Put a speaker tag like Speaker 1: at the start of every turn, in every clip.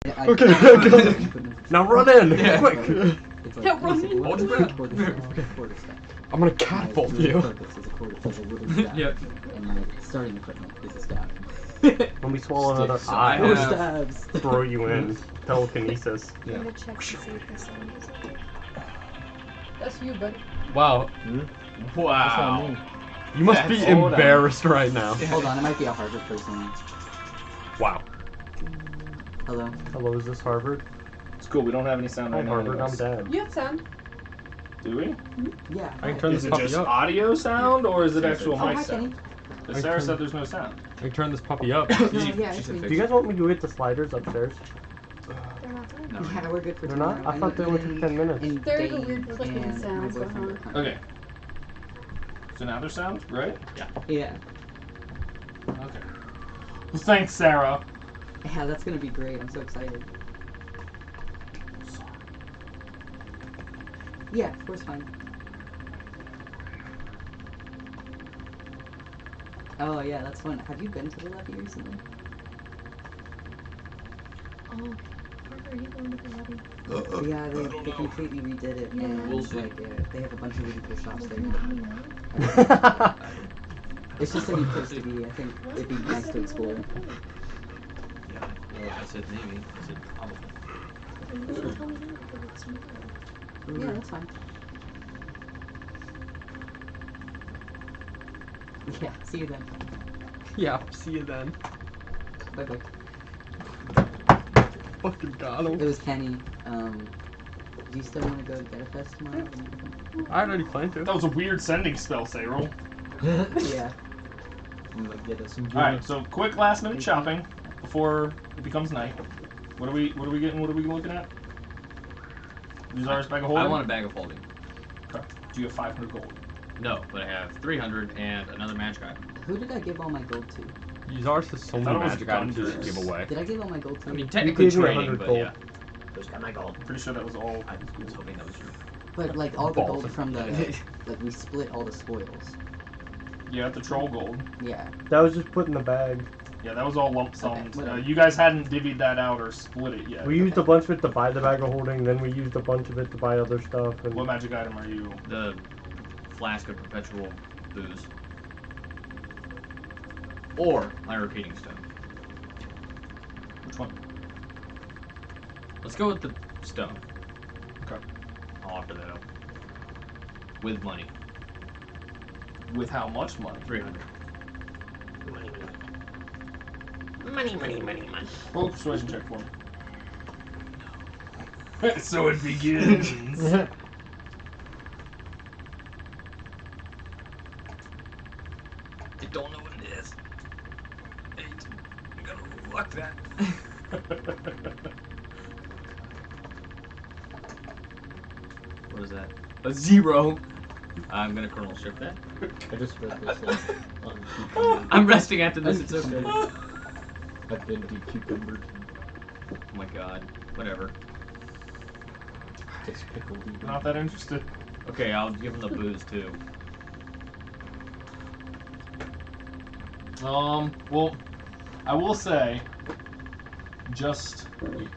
Speaker 1: Okay, now run in, quick.
Speaker 2: It's like,
Speaker 3: run in.
Speaker 2: Hold your breath.
Speaker 1: I'm gonna catapult you.
Speaker 2: Yep.
Speaker 4: And my starting equipment is a staff.
Speaker 1: Let me swallow another
Speaker 2: So I
Speaker 1: eye.
Speaker 2: have-
Speaker 4: Stabs.
Speaker 1: Throw you in. Telekinesis.
Speaker 3: I'm gonna check to see if this one is. That's you, buddy.
Speaker 1: Wow.
Speaker 2: Wow.
Speaker 1: You must be
Speaker 2: Hold on.
Speaker 1: embarrassed right now.
Speaker 4: Hold on, it might be a Harvard person.
Speaker 1: Wow.
Speaker 4: Hello?
Speaker 1: Hello, is this Harvard?
Speaker 5: It's cool. We don't have any sound
Speaker 1: Hi,
Speaker 5: right now.
Speaker 1: Harvard, I'm
Speaker 5: anyways.
Speaker 1: dead.
Speaker 3: You have sound.
Speaker 5: Do we?
Speaker 4: Yeah.
Speaker 1: I can turn
Speaker 5: Is
Speaker 1: this
Speaker 5: it
Speaker 1: puppy
Speaker 5: just
Speaker 1: up.
Speaker 5: audio sound or is it actual
Speaker 4: Oh,
Speaker 5: mic
Speaker 4: hi,
Speaker 5: sound?
Speaker 4: Kenny.
Speaker 5: Because Sarah said there's no sound.
Speaker 1: I can turn this puppy up.
Speaker 4: No,
Speaker 2: She-
Speaker 4: yeah,
Speaker 2: she
Speaker 4: it's
Speaker 2: said
Speaker 4: me.
Speaker 1: Do you guys want me to hit the sliders upstairs?
Speaker 3: They're not there.
Speaker 2: No.
Speaker 4: Yeah, we're good for
Speaker 1: They're
Speaker 4: tomorrow.
Speaker 1: not? I thought they only took 10 minutes.
Speaker 4: And
Speaker 3: There's a
Speaker 4: Dave
Speaker 3: weird clicking
Speaker 4: and
Speaker 3: sound
Speaker 4: my
Speaker 3: going
Speaker 4: boyfriend
Speaker 3: on.
Speaker 4: are coming.
Speaker 5: Okay. So now there's sound, right?
Speaker 4: Yeah.
Speaker 5: Okay. Well, thanks, Sarah.
Speaker 4: Yeah, that's gonna be great. I'm so excited. Yeah, of course, fine. Oh yeah, that's fun. Have you been to the levy recently?
Speaker 3: Oh, Parker, are you going to the lobby?
Speaker 4: Yeah, they completely redid it,
Speaker 3: Yeah.
Speaker 4: and
Speaker 2: We'll see.
Speaker 4: like they have a bunch of really cool shops
Speaker 3: Well,
Speaker 4: there.
Speaker 3: can you hang out?
Speaker 4: It's just a new place to be. I think it'd be nice to explore.
Speaker 2: Yeah. Well, I said maybe. I said probably.
Speaker 3: You should tell me now because it's tomorrow.
Speaker 4: Yeah, that's fine. Yeah, see you then.
Speaker 1: Yeah, see you then.
Speaker 4: Bye bye.
Speaker 1: Fucking got
Speaker 4: It
Speaker 1: him.
Speaker 4: was Kenny. Do you still want to go to Get Fest tomorrow?
Speaker 1: I already planned to.
Speaker 5: That was a weird sending spell, Cyril.
Speaker 4: Yeah.
Speaker 6: I'm gonna get us some
Speaker 5: Alright, so quick last minute shopping before it becomes night. What are we getting? What are we looking at? Use ours bag of holding?
Speaker 2: I want a bag of holding.
Speaker 5: Okay. Do you have 500 gold?
Speaker 2: No, but I have 300 and another magic item.
Speaker 4: Who did I give all my gold to?
Speaker 1: Ours has so
Speaker 5: I
Speaker 1: many
Speaker 5: thought it was
Speaker 1: magic items you should
Speaker 5: Gunter's.
Speaker 1: give away.
Speaker 4: Did I give all my gold to?
Speaker 2: I mean,
Speaker 1: You
Speaker 2: technically
Speaker 1: gave me
Speaker 2: trading,
Speaker 1: 100
Speaker 2: but
Speaker 1: gold.
Speaker 2: yeah.
Speaker 6: Who's got my gold?
Speaker 5: Pretty sure that was all.
Speaker 2: I was hoping that was true.
Speaker 4: But like all the
Speaker 1: Balls
Speaker 4: gold
Speaker 1: of-
Speaker 4: from the like we split all the spoils.
Speaker 5: Yeah, the troll gold.
Speaker 4: Yeah.
Speaker 1: That was just put in the bag.
Speaker 5: Yeah, that was all lump
Speaker 4: Okay,
Speaker 5: sums.
Speaker 4: whatever.
Speaker 5: You guys hadn't divvied that out or split it yet.
Speaker 1: We used a bunch of it to buy the bag of holding, then we used a bunch of it to buy other stuff. And
Speaker 5: What magic item are you?
Speaker 2: The flask of perpetual booze. Or my repeating stone.
Speaker 5: Which one?
Speaker 2: Let's go with the stone.
Speaker 5: Okay.
Speaker 2: I'll offer that up. With money.
Speaker 5: With how much money?
Speaker 2: 300.
Speaker 6: Money.
Speaker 5: Roll a persuasion check for me. So it begins.
Speaker 2: I don't know what it is. 8. I'm gonna fuck that. What is that? A 0. I'm gonna kernel shift that.
Speaker 6: I just read this on Cucumber.
Speaker 2: I'm resting after this, it's okay.
Speaker 6: I've been decumbered.
Speaker 2: Oh my god. Whatever.
Speaker 6: Despicable.
Speaker 5: Not that interested.
Speaker 2: Okay, I'll give him the booze too.
Speaker 5: Well, I will say, just to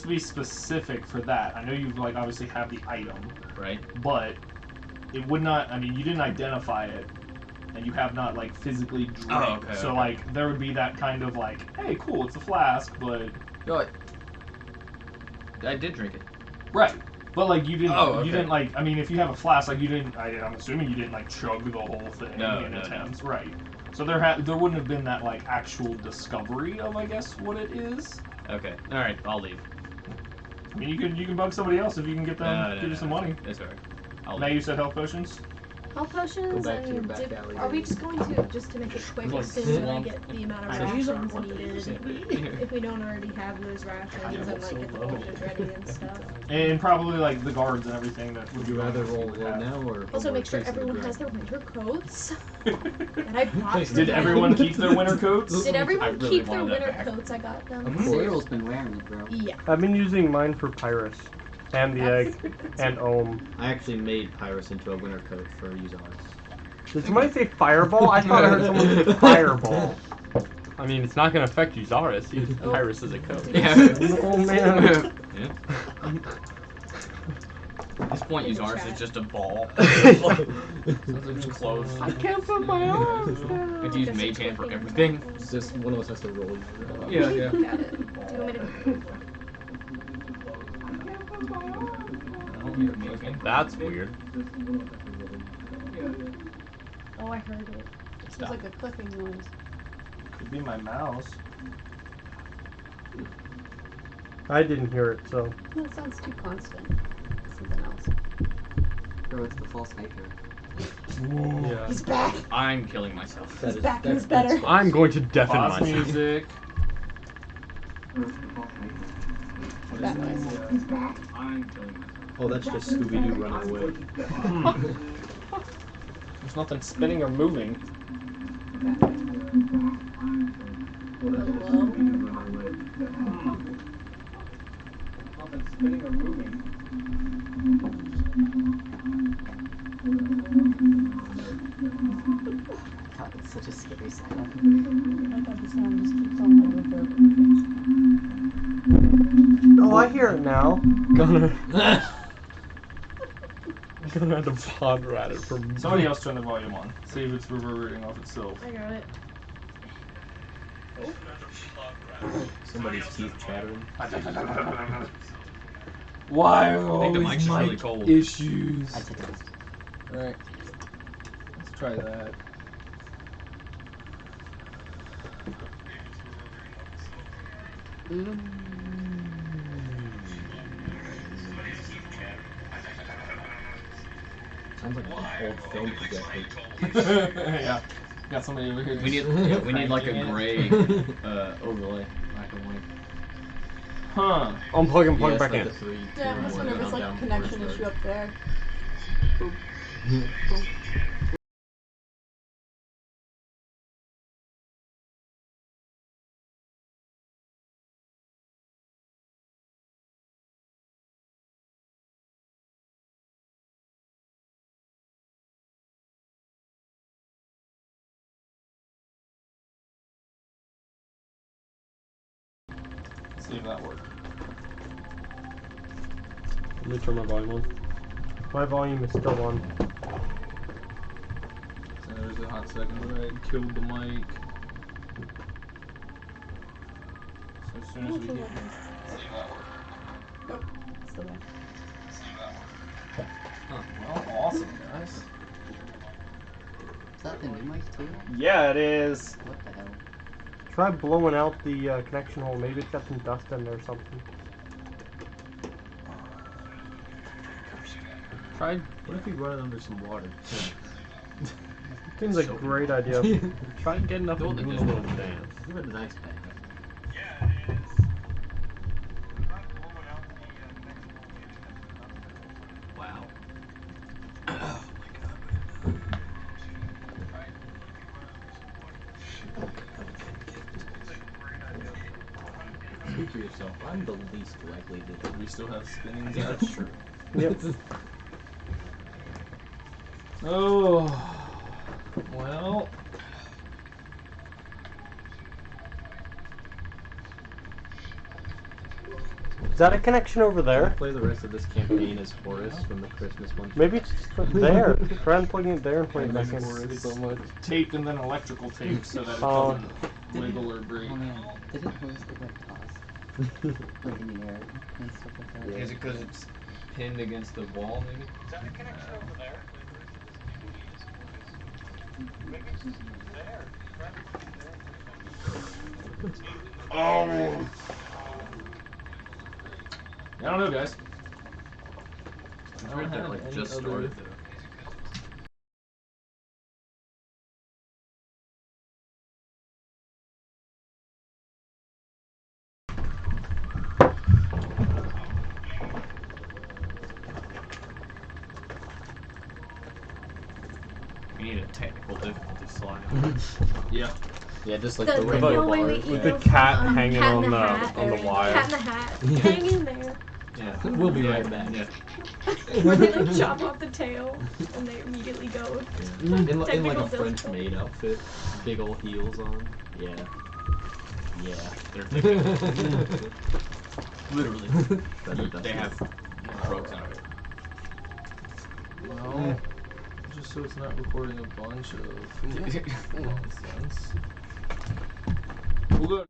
Speaker 5: be specific for that, I know you've like obviously have the item,
Speaker 2: Right?
Speaker 5: but it would not. I mean, you didn't identify it, and you have not like physically drank.
Speaker 2: Oh, okay,
Speaker 5: so
Speaker 2: okay.
Speaker 5: like there would be that kind of like, hey, cool, it's a flask, but
Speaker 2: No, I did drink it.
Speaker 5: right. But like you didn't,
Speaker 2: Oh, okay.
Speaker 5: you didn't like. I mean, if you have a flask, like you didn't. I'm assuming you didn't like chug the whole thing
Speaker 2: No,
Speaker 5: in
Speaker 2: no,
Speaker 5: attempts, right? So there wouldn't have been that like actual discovery of, I guess, what it is.
Speaker 2: Okay. Alright, I'll leave.
Speaker 5: I mean, you can bug somebody else if you can get them give you some money.
Speaker 2: That's alright. I'll
Speaker 5: Now
Speaker 2: leave.
Speaker 5: you said health potions.
Speaker 3: Health potions,
Speaker 6: Go back to your
Speaker 3: and
Speaker 6: back alley.
Speaker 3: are we just going to, just to make it quick,
Speaker 6: Like
Speaker 3: assume that I
Speaker 6: swamp.
Speaker 3: get the amount of
Speaker 6: I
Speaker 3: rations
Speaker 6: don't
Speaker 3: needed if we don't already have those rations and like get the potions ready and stuff?
Speaker 5: And probably like the guards and everything that
Speaker 6: Would you rather roll low now or?
Speaker 3: Also,
Speaker 6: more
Speaker 3: make sure
Speaker 6: face in the
Speaker 3: everyone
Speaker 6: ground?
Speaker 3: has their winter coats that I bought. for
Speaker 5: Did
Speaker 3: them.
Speaker 5: everyone keep their winter coats?
Speaker 3: Did
Speaker 2: I
Speaker 3: everyone
Speaker 2: really
Speaker 3: keep their
Speaker 2: want that
Speaker 3: winter
Speaker 2: back.
Speaker 3: coats I got them?
Speaker 5: Of course.
Speaker 4: Cyril's been wearing it, bro.
Speaker 3: Yeah.
Speaker 1: I've been using mine for Pyrus, and the egg, and Ohm.
Speaker 6: I actually made Pyrus into a winter coat for Uzars.
Speaker 1: Did somebody say fireball? I thought I heard someone say fireball. I mean, it's not gonna affect you, Zaris. Use Pyrus as a code.
Speaker 2: Yeah.
Speaker 1: Oh man.
Speaker 2: Yeah. At this point,
Speaker 3: In the
Speaker 2: Uzaris
Speaker 3: chat.
Speaker 2: is just a ball. It's close.
Speaker 1: I can't put my arms down.
Speaker 2: If you use
Speaker 3: Guess
Speaker 2: Mage
Speaker 3: it's
Speaker 2: Hand for
Speaker 3: clicking.
Speaker 2: everything.
Speaker 6: It's just one of us has to roll.
Speaker 2: Yeah, yeah.
Speaker 3: Got it. Do you want me to?
Speaker 2: Oh, you're clicking.
Speaker 1: That's weird.
Speaker 3: Oh, I heard it.
Speaker 7: It sounds like a clicking noise.
Speaker 5: Could be my mouse.
Speaker 1: I didn't hear it, so.
Speaker 7: No, it sounds too constant. Something else.
Speaker 4: Bro, it's the false hyper.
Speaker 1: Yeah.
Speaker 7: He's back!
Speaker 2: I'm killing myself.
Speaker 7: He's back and it's better.
Speaker 1: I'm going to deafen
Speaker 5: Pause
Speaker 1: myself.
Speaker 5: music.
Speaker 7: That noise.
Speaker 2: I'm killing myself.
Speaker 6: Oh, that's just Scooby-Doo running away.
Speaker 5: There's nothing spinning or moving.
Speaker 7: Hello?
Speaker 5: Nothing spinning or moving.
Speaker 4: God, it's such a scary sound.
Speaker 7: I thought the sound just keeps on like reverb.
Speaker 1: Oh, I hear it now. Gunnar. Gunnar had to ponder at it for
Speaker 5: Somebody else turn the volume on. See if it's reverberating off itself.
Speaker 3: I got it.
Speaker 6: Somebody's teeth chattering.
Speaker 5: Why are
Speaker 2: I think the
Speaker 5: all
Speaker 2: mic's
Speaker 5: these
Speaker 2: just really
Speaker 5: mic
Speaker 2: cold.
Speaker 5: issues?
Speaker 4: I take a rest.
Speaker 5: Alright. Let's try that.
Speaker 6: Sounds like an old film projector.
Speaker 5: Yeah. Got somebody over here.
Speaker 2: We
Speaker 5: just
Speaker 2: need like a
Speaker 5: cranking it.
Speaker 2: gray overlay, black and white.
Speaker 5: Huh.
Speaker 1: Unplug and plug
Speaker 6: Yes,
Speaker 1: back
Speaker 6: like
Speaker 1: in.
Speaker 6: the three,
Speaker 7: Yeah, I'm just
Speaker 6: two,
Speaker 7: wondering if it's
Speaker 6: one,
Speaker 7: like a
Speaker 6: down
Speaker 7: connection
Speaker 6: before it
Speaker 7: issue up there.
Speaker 5: See if that worked.
Speaker 1: Let me turn my volume on. My volume is still on.
Speaker 5: So there's a hot second where I killed the mic. So as soon as we get. See if that worked.
Speaker 7: Nope. Still there.
Speaker 5: See if that worked. Huh. Well, awesome, guys.
Speaker 4: Is that the new mic too?
Speaker 5: Yeah, it is.
Speaker 4: What the hell?
Speaker 1: Try blowing out the connection hole. Maybe it's got some dust in there or something. Try.
Speaker 6: What if you run it under some water?
Speaker 1: Seems like a great idea. Try getting up and
Speaker 2: Build it
Speaker 1: doing a
Speaker 2: this
Speaker 1: little
Speaker 2: way.
Speaker 1: dance.
Speaker 6: Give it a nice bang.
Speaker 2: Wow.
Speaker 6: Speak for yourself. I'm the least likely to.
Speaker 5: We still have spinning.
Speaker 6: Yeah, that's true.
Speaker 1: Yep.
Speaker 5: Oh. Well.
Speaker 1: Is that a connection over there?
Speaker 6: Play the rest of this campaign as Horace from the Christmas one.
Speaker 1: Maybe it's just there. Try unplugging it there and putting it back in.
Speaker 5: It's taped and then electrical tape so that it
Speaker 1: Oh.
Speaker 5: doesn't wiggle or break.
Speaker 4: Oh man, didn't Horace get like tossed? Like in the air and stuff like that?
Speaker 2: Is it because it's pinned against the wall, maybe?
Speaker 5: Oh. I don't know, guys.
Speaker 2: It's right there, like just started there. We need a technical difficulty slide.
Speaker 5: Yeah.
Speaker 6: Yeah, just like
Speaker 3: The,
Speaker 6: the
Speaker 3: the
Speaker 6: rainbow
Speaker 3: only way
Speaker 6: bars.
Speaker 1: With the
Speaker 3: you know,
Speaker 1: cat hanging
Speaker 3: Cat
Speaker 1: on
Speaker 3: in
Speaker 1: the
Speaker 3: Hat,
Speaker 1: on the
Speaker 3: Cat
Speaker 1: wire.
Speaker 3: in the Hat. Hang in there.
Speaker 2: Yeah.
Speaker 6: We'll be right back.
Speaker 2: Yeah.
Speaker 3: Where they like chop off the tail and they immediately go.
Speaker 6: In like
Speaker 3: Technical
Speaker 6: a French
Speaker 3: difficulty.
Speaker 6: maid outfit, big old heels on. Yeah. Yeah.
Speaker 2: They're taking literally. They have drugs on it.
Speaker 5: Well, just so it's not recording a bunch of nonsense. We'll go.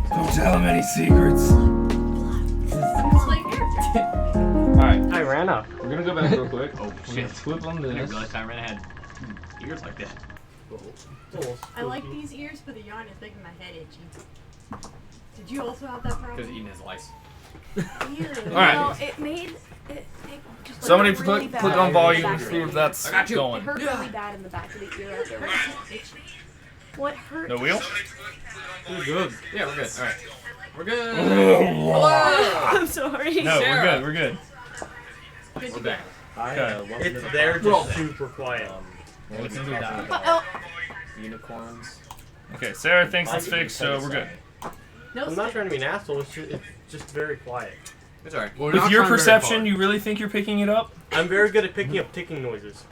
Speaker 5: Don't tell him any secrets. Alright,
Speaker 1: I ran up.
Speaker 5: we're gonna go back real quick.
Speaker 2: Oh
Speaker 5: We're
Speaker 2: shit.
Speaker 5: gonna flip on
Speaker 2: I didn't
Speaker 5: this.
Speaker 2: realize Tyran had ears like that.
Speaker 3: I like these ears, but the yarn is making my head itchy. Did you also have that
Speaker 2: Because
Speaker 3: problem?
Speaker 2: eating his lice.
Speaker 3: Ew.
Speaker 5: Alright.
Speaker 7: No, it made it just
Speaker 5: Somebody
Speaker 7: hurt really
Speaker 5: click
Speaker 7: bad
Speaker 5: on
Speaker 7: in the
Speaker 5: volume
Speaker 7: back
Speaker 5: to
Speaker 7: of
Speaker 5: see
Speaker 7: the
Speaker 5: if
Speaker 7: ear.
Speaker 5: that's
Speaker 2: I got you.
Speaker 7: It
Speaker 5: going.
Speaker 7: hurt really bad in the back of the ear afterwards. What hurt?
Speaker 5: No wheel?
Speaker 2: We're good. Yeah, we're good. Alright. We're good.
Speaker 7: I'm sorry.
Speaker 5: No,
Speaker 2: Sarah.
Speaker 5: we're good.
Speaker 2: We're back.
Speaker 5: Okay.
Speaker 1: It's they're just super quiet.
Speaker 6: What's
Speaker 2: Listen to that.
Speaker 7: Oh,
Speaker 6: unicorns?
Speaker 5: Okay, Sarah thinks it's fixed, so we're good.
Speaker 3: No,
Speaker 1: I'm not trying to be an asshole. It's just very quiet.
Speaker 2: It's alright.
Speaker 5: With your perception, you really think you're picking it up?
Speaker 1: I'm very good at picking up ticking noises.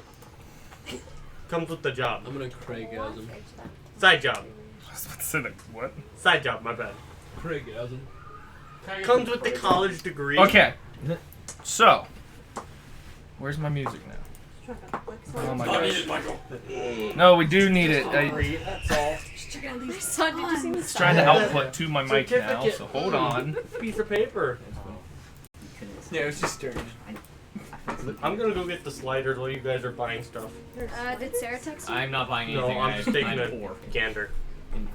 Speaker 1: Comes with the job.
Speaker 8: I'm gonna Craigasm.
Speaker 1: Side job.
Speaker 5: I was about to say, like, what?
Speaker 1: Side job. My bad.
Speaker 8: Craigasm.
Speaker 1: Comes with the college degree.
Speaker 5: Okay. So, where's my music now? Oh my gosh. No, we do need it.
Speaker 1: That's all.
Speaker 7: my son, did you see me?
Speaker 5: It's trying to output to my mic now, so hold on.
Speaker 1: Piece of paper.
Speaker 2: Yeah, it was just stirring.
Speaker 1: I'm gonna go get the sliders while you guys are buying stuff.
Speaker 7: Did Sarah text you?
Speaker 2: I'm not buying
Speaker 1: No,
Speaker 2: anything.
Speaker 1: I'm just taking
Speaker 2: I'm
Speaker 1: a
Speaker 2: poor.
Speaker 1: gander.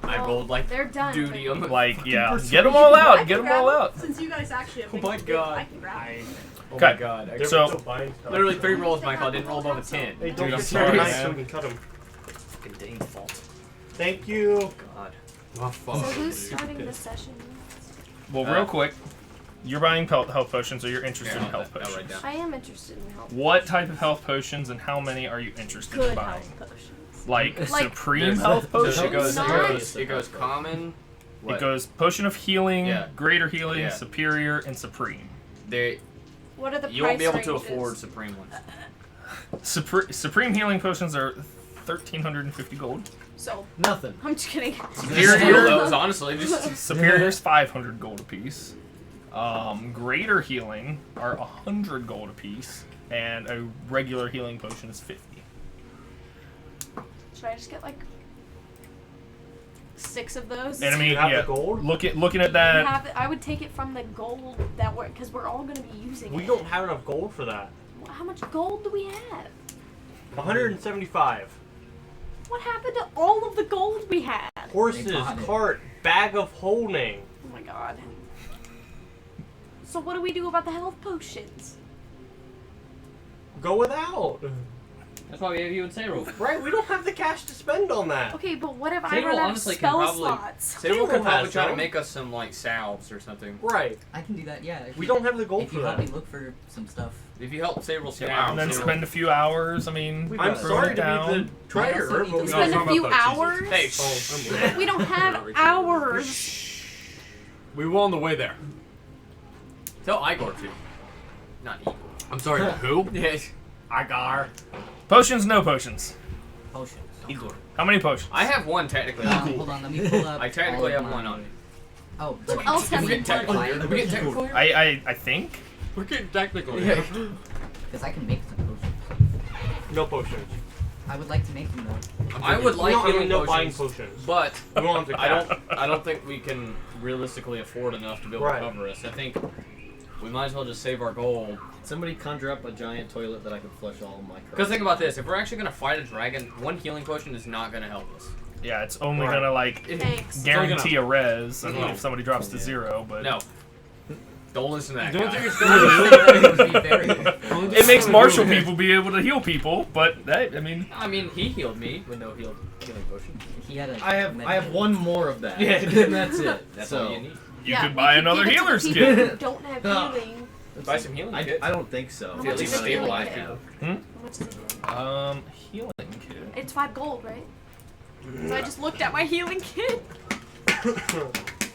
Speaker 2: I rolled like
Speaker 7: They're done.
Speaker 2: duty on the
Speaker 5: Like, yeah.
Speaker 2: fucking
Speaker 5: Get them all
Speaker 3: I
Speaker 5: out.
Speaker 3: can
Speaker 5: Get them
Speaker 3: grab
Speaker 5: all out.
Speaker 3: Since you guys actually have
Speaker 2: Oh my
Speaker 3: big,
Speaker 2: God.
Speaker 3: I can grab it.
Speaker 2: Oh
Speaker 5: Okay.
Speaker 2: my god.
Speaker 1: They're
Speaker 5: So-
Speaker 1: still buying stuff.
Speaker 2: Literally 3 rolls, Michael. I didn't roll above a 10.
Speaker 1: Hey,
Speaker 5: Dude,
Speaker 1: don't
Speaker 5: I'm
Speaker 1: get
Speaker 5: sorry,
Speaker 1: sorry, nice
Speaker 5: man.
Speaker 1: so we can cut them.
Speaker 2: Fucking dang fault.
Speaker 1: Thank you.
Speaker 2: God.
Speaker 8: My
Speaker 7: So
Speaker 8: fault.
Speaker 7: who's starting the session?
Speaker 5: Well, real quick, you're buying health potions, or you're interested in health
Speaker 2: I'll
Speaker 5: potions.
Speaker 2: write down.
Speaker 7: I am interested in health.
Speaker 5: What type of health potions and how many are you interested in
Speaker 7: Good
Speaker 5: buying?
Speaker 7: health potions.
Speaker 5: Like
Speaker 7: Like-
Speaker 5: supreme health
Speaker 2: It
Speaker 5: potions?
Speaker 2: goes,
Speaker 7: Nice.
Speaker 2: it goes common. What?
Speaker 5: It goes potion of healing,
Speaker 2: Yeah.
Speaker 5: greater healing,
Speaker 2: Yeah.
Speaker 5: superior, and supreme.
Speaker 2: They,
Speaker 7: What are the
Speaker 2: you won't be able
Speaker 7: price
Speaker 2: to
Speaker 7: ranges?
Speaker 2: afford supreme ones.
Speaker 5: Supreme healing potions are 1,350 gold.
Speaker 7: So
Speaker 8: Nothing.
Speaker 7: I'm just kidding.
Speaker 2: Superior heal those, honestly. Just
Speaker 5: Superior is 500 gold apiece. Greater healing are 100 gold apiece, and a regular healing potion is 50.
Speaker 7: Should I just get like 6 of those?
Speaker 5: And I mean,
Speaker 1: You have
Speaker 5: yeah,
Speaker 1: the gold?
Speaker 5: looking at that.
Speaker 7: I would take it from the gold that we're, because we're all gonna be using
Speaker 1: We
Speaker 7: it.
Speaker 1: don't have enough gold for that.
Speaker 7: How much gold do we have?
Speaker 1: 175.
Speaker 7: What happened to all of the gold we had?
Speaker 1: Horses,
Speaker 6: got it.
Speaker 1: cart, bag of holding.
Speaker 7: Oh my god. So what do we do about the health potions?
Speaker 1: Go without.
Speaker 8: That's why we have you and Cyril.
Speaker 1: Right, we don't have the cash to spend on that.
Speaker 3: Okay, but what if I
Speaker 8: Cyril
Speaker 3: run out of
Speaker 8: honestly
Speaker 3: spell
Speaker 8: can probably.
Speaker 3: slots?
Speaker 8: Cyril can probably
Speaker 1: has
Speaker 8: try to
Speaker 1: some.
Speaker 8: make us some like salves or something.
Speaker 1: Right.
Speaker 4: I can do that, yeah. If
Speaker 1: We
Speaker 4: you-
Speaker 1: don't have the gold
Speaker 4: If
Speaker 1: for
Speaker 4: you help
Speaker 1: that.
Speaker 4: me look for some stuff.
Speaker 8: If you help Cyril sit
Speaker 5: And
Speaker 8: down,
Speaker 5: then
Speaker 8: Cyril-
Speaker 5: spend a few hours. I mean,
Speaker 1: I'm
Speaker 5: burn
Speaker 1: sorry
Speaker 5: it
Speaker 1: to
Speaker 5: down.
Speaker 1: be the treasurer,
Speaker 4: I also need
Speaker 1: but
Speaker 4: to
Speaker 1: we
Speaker 3: Spend
Speaker 1: don't
Speaker 3: a few hours?
Speaker 8: Hey,
Speaker 3: We don't have hours.
Speaker 9: We were on the way there.
Speaker 8: tell Igor to. Not Igor.
Speaker 9: I'm sorry, who?
Speaker 8: Yes.
Speaker 9: Agar.
Speaker 5: Potions, no potions.
Speaker 4: Potions.
Speaker 8: Igor.
Speaker 5: How many potions?
Speaker 8: I have one technically.
Speaker 4: Hold on, let me pull up.
Speaker 8: I technically
Speaker 4: all
Speaker 8: have
Speaker 4: of
Speaker 8: one
Speaker 4: my-
Speaker 8: on me.
Speaker 4: Oh,
Speaker 3: Who else has
Speaker 8: We're getting technical here. We're getting technical here.
Speaker 5: I think.
Speaker 9: We're getting technical.
Speaker 4: because I can make some potions.
Speaker 1: No potions.
Speaker 4: I would like to make them though.
Speaker 8: I would like
Speaker 1: no,
Speaker 8: healing
Speaker 1: no buying
Speaker 8: potions,
Speaker 1: potions.
Speaker 8: but
Speaker 1: We want the
Speaker 8: I
Speaker 1: cash.
Speaker 8: don't think we can realistically afford enough to be able
Speaker 1: Right.
Speaker 8: to cover us. I think we might as well just save our gold.
Speaker 6: Somebody conjure up a giant toilet that I could flush all of my.
Speaker 8: Because think about this: if we're actually gonna fight a dragon, one healing potion is not gonna help us.
Speaker 5: Yeah, it's only
Speaker 1: Right.
Speaker 5: gonna like
Speaker 3: Thanks.
Speaker 5: guarantee a res. I mean,
Speaker 8: No.
Speaker 5: if somebody drops to 0, but
Speaker 8: No. Don't listen to that
Speaker 9: Don't
Speaker 8: guy.
Speaker 9: think it's
Speaker 4: I
Speaker 9: gonna
Speaker 4: would say that it would be very helpful.
Speaker 5: it makes martial people be able to heal people. But that, I mean,
Speaker 8: I mean, he healed me with no healing potion.
Speaker 4: He had a
Speaker 6: I have
Speaker 4: med-
Speaker 6: one more of that.
Speaker 8: Yeah.
Speaker 6: and that's it.
Speaker 8: That's
Speaker 6: so,
Speaker 8: all you need.
Speaker 5: you
Speaker 3: Yeah,
Speaker 5: could
Speaker 3: we
Speaker 5: buy
Speaker 3: could
Speaker 5: another
Speaker 3: give it to
Speaker 5: healer's
Speaker 3: people
Speaker 5: kit.
Speaker 3: who don't have healing.
Speaker 8: Buy some healing kit.
Speaker 6: I don't think so.
Speaker 3: How
Speaker 8: At
Speaker 3: much
Speaker 8: least
Speaker 3: is a healing
Speaker 8: stabilize
Speaker 3: kit?
Speaker 8: people.
Speaker 3: How much is it?
Speaker 5: Healing kit.
Speaker 3: It's 5 gold, right? So I just looked at my healing kit.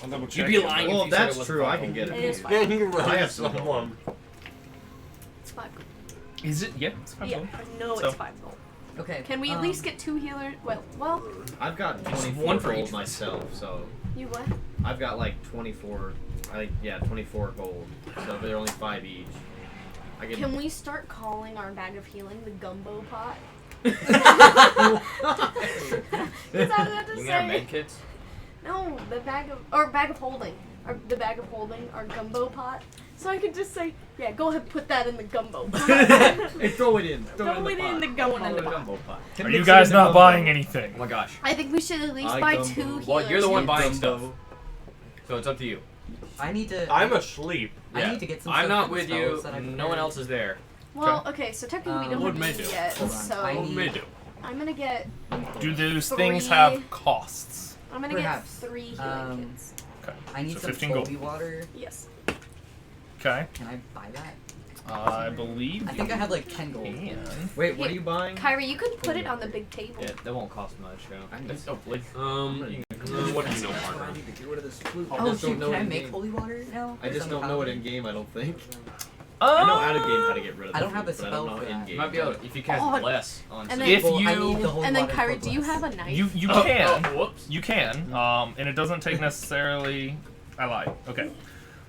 Speaker 5: I'll double
Speaker 8: You'd
Speaker 5: check.
Speaker 8: be lying
Speaker 6: Well,
Speaker 8: if you said
Speaker 6: that's
Speaker 8: it was
Speaker 6: true. I
Speaker 8: fun.
Speaker 6: can get
Speaker 3: It
Speaker 6: it.
Speaker 3: is 5
Speaker 1: Yeah,
Speaker 3: gold.
Speaker 1: you can
Speaker 6: I
Speaker 1: run
Speaker 6: have some
Speaker 1: someone.
Speaker 3: It's 5 gold.
Speaker 5: Is it? Yeah, it's 5
Speaker 3: Yeah,
Speaker 5: gold.
Speaker 3: I know
Speaker 5: So-
Speaker 3: it's 5 gold.
Speaker 4: Okay.
Speaker 3: Can we at least get 2 healers? Well,
Speaker 6: I've got 24
Speaker 8: one for
Speaker 6: gold
Speaker 8: each.
Speaker 6: myself, so
Speaker 3: you what?
Speaker 6: I've got like 24. 24 gold. So they're only 5 each. I get.
Speaker 3: Can we start calling our bag of healing the gumbo pot? Is that what I have to
Speaker 8: You can have
Speaker 3: say?
Speaker 8: med kits.
Speaker 3: No, the bag of holding. Or the bag of holding, our gumbo pot. So I could just say, yeah, go ahead and put that in the gumbo pot.
Speaker 6: Hey, throw it in.
Speaker 3: Throw it in the gumbo
Speaker 6: Call it a
Speaker 3: pot.
Speaker 6: gumbo pot.
Speaker 5: Are
Speaker 6: Mix
Speaker 5: you
Speaker 6: it
Speaker 5: guys
Speaker 6: in the
Speaker 5: not
Speaker 6: gumbo.
Speaker 5: buying anything?
Speaker 8: Oh my gosh.
Speaker 3: I think we should at least
Speaker 6: I
Speaker 3: buy
Speaker 6: gumbo.
Speaker 3: 2 healers.
Speaker 8: Well, you're the one buying
Speaker 6: Gumbo.
Speaker 8: stuff. So it's up to you.
Speaker 4: I need to.
Speaker 1: I'm asleep.
Speaker 4: I need to get some.
Speaker 8: I'm
Speaker 4: stuff
Speaker 8: not
Speaker 4: for the
Speaker 8: with you.
Speaker 4: spells that I
Speaker 8: No one else is there.
Speaker 3: Well, okay, so technically we don't
Speaker 9: What
Speaker 3: have
Speaker 9: may
Speaker 3: these
Speaker 9: do?
Speaker 3: yet,
Speaker 4: Hold on,
Speaker 3: so
Speaker 4: I
Speaker 9: What
Speaker 4: need-
Speaker 9: may do?
Speaker 3: I'm gonna get
Speaker 5: Do those
Speaker 3: 3
Speaker 5: things have costs?
Speaker 3: I'm gonna
Speaker 4: Perhaps.
Speaker 3: get 3 healing
Speaker 4: Um,
Speaker 3: kits.
Speaker 5: Okay.
Speaker 4: I need
Speaker 5: So
Speaker 4: some
Speaker 5: 15 gold.
Speaker 4: holy water.
Speaker 3: Yes.
Speaker 5: Okay.
Speaker 4: Can I buy that?
Speaker 5: I believe.
Speaker 4: I think I have like 10 gold.
Speaker 5: you can.
Speaker 6: Wait, what are you buying?
Speaker 3: Kyrie, you could put it on the big table.
Speaker 8: Yeah, that won't cost much. Hopefully.
Speaker 9: What do you know, partner?
Speaker 6: I need to get rid of this flute.
Speaker 4: Oh
Speaker 6: just don't
Speaker 4: shoot!
Speaker 6: know
Speaker 4: Can I
Speaker 6: in
Speaker 4: make
Speaker 6: game.
Speaker 4: holy water now?
Speaker 6: I just don't know it in game. I don't think.
Speaker 5: Oh.
Speaker 6: I know out of game how to get rid of.
Speaker 4: I
Speaker 6: the
Speaker 4: don't have the
Speaker 6: flute, but I don't
Speaker 4: spell
Speaker 6: know
Speaker 4: for
Speaker 6: in
Speaker 4: that.
Speaker 6: game.
Speaker 8: You might be able to, if you cast
Speaker 3: Oh,
Speaker 8: bless on
Speaker 3: and
Speaker 8: some-
Speaker 3: then-
Speaker 5: If
Speaker 4: Well, I
Speaker 5: you-
Speaker 4: need the holy
Speaker 3: And then
Speaker 4: water
Speaker 3: Kyrie,
Speaker 4: for
Speaker 3: do you
Speaker 4: bless.
Speaker 3: have a knife?
Speaker 5: You can.
Speaker 8: Whoops.
Speaker 5: You can. And it doesn't take necessarily. I lied. Okay.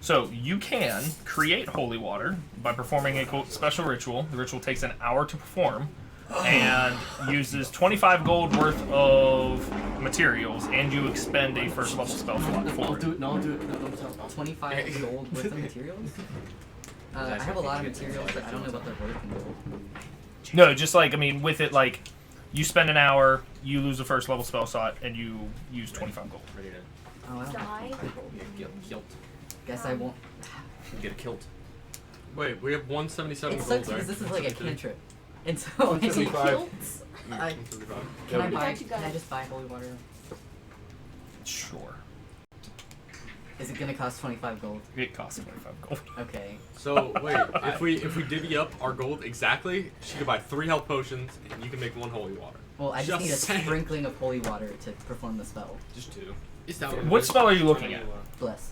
Speaker 5: So you can create holy water by performing a quote special ritual. The ritual takes an hour to perform and uses 25 gold worth of materials, and you expend a first level spell slot for it.
Speaker 6: it. No, I'll do it. No, don't tell.
Speaker 4: 25 gold worth of materials. I have a lot of materials, but I don't know about their worth in gold.
Speaker 5: No, just like, I mean, with it, like, you spend an hour, you lose a first level spell slot, and you use 25 gold.
Speaker 8: Ready to
Speaker 4: Oh, I don't
Speaker 3: Die.
Speaker 8: get kilt.
Speaker 4: guess I won't.
Speaker 8: Get a kilt.
Speaker 9: Wait, we have 177
Speaker 4: It
Speaker 9: gold
Speaker 4: sucks
Speaker 9: there.
Speaker 4: because this is like a cantrip, and so I
Speaker 3: Is it
Speaker 4: need,
Speaker 1: 175.
Speaker 3: kilts?
Speaker 4: I,
Speaker 9: 175.
Speaker 4: can I
Speaker 3: I
Speaker 4: buy?
Speaker 3: thought you got
Speaker 4: Can I
Speaker 3: it.
Speaker 4: just buy holy water?
Speaker 5: Sure.
Speaker 4: Is it gonna cost 25 gold?
Speaker 5: It costs 25 gold.
Speaker 4: Okay.
Speaker 9: So wait, if we divvy up our gold exactly, she could buy 3 health potions, and you can make 1 holy water.
Speaker 4: Well, I just need a
Speaker 9: saying.
Speaker 4: sprinkling of holy water to perform the spell.
Speaker 9: Just 2. Is that
Speaker 5: What spell are you looking at?
Speaker 4: Bless.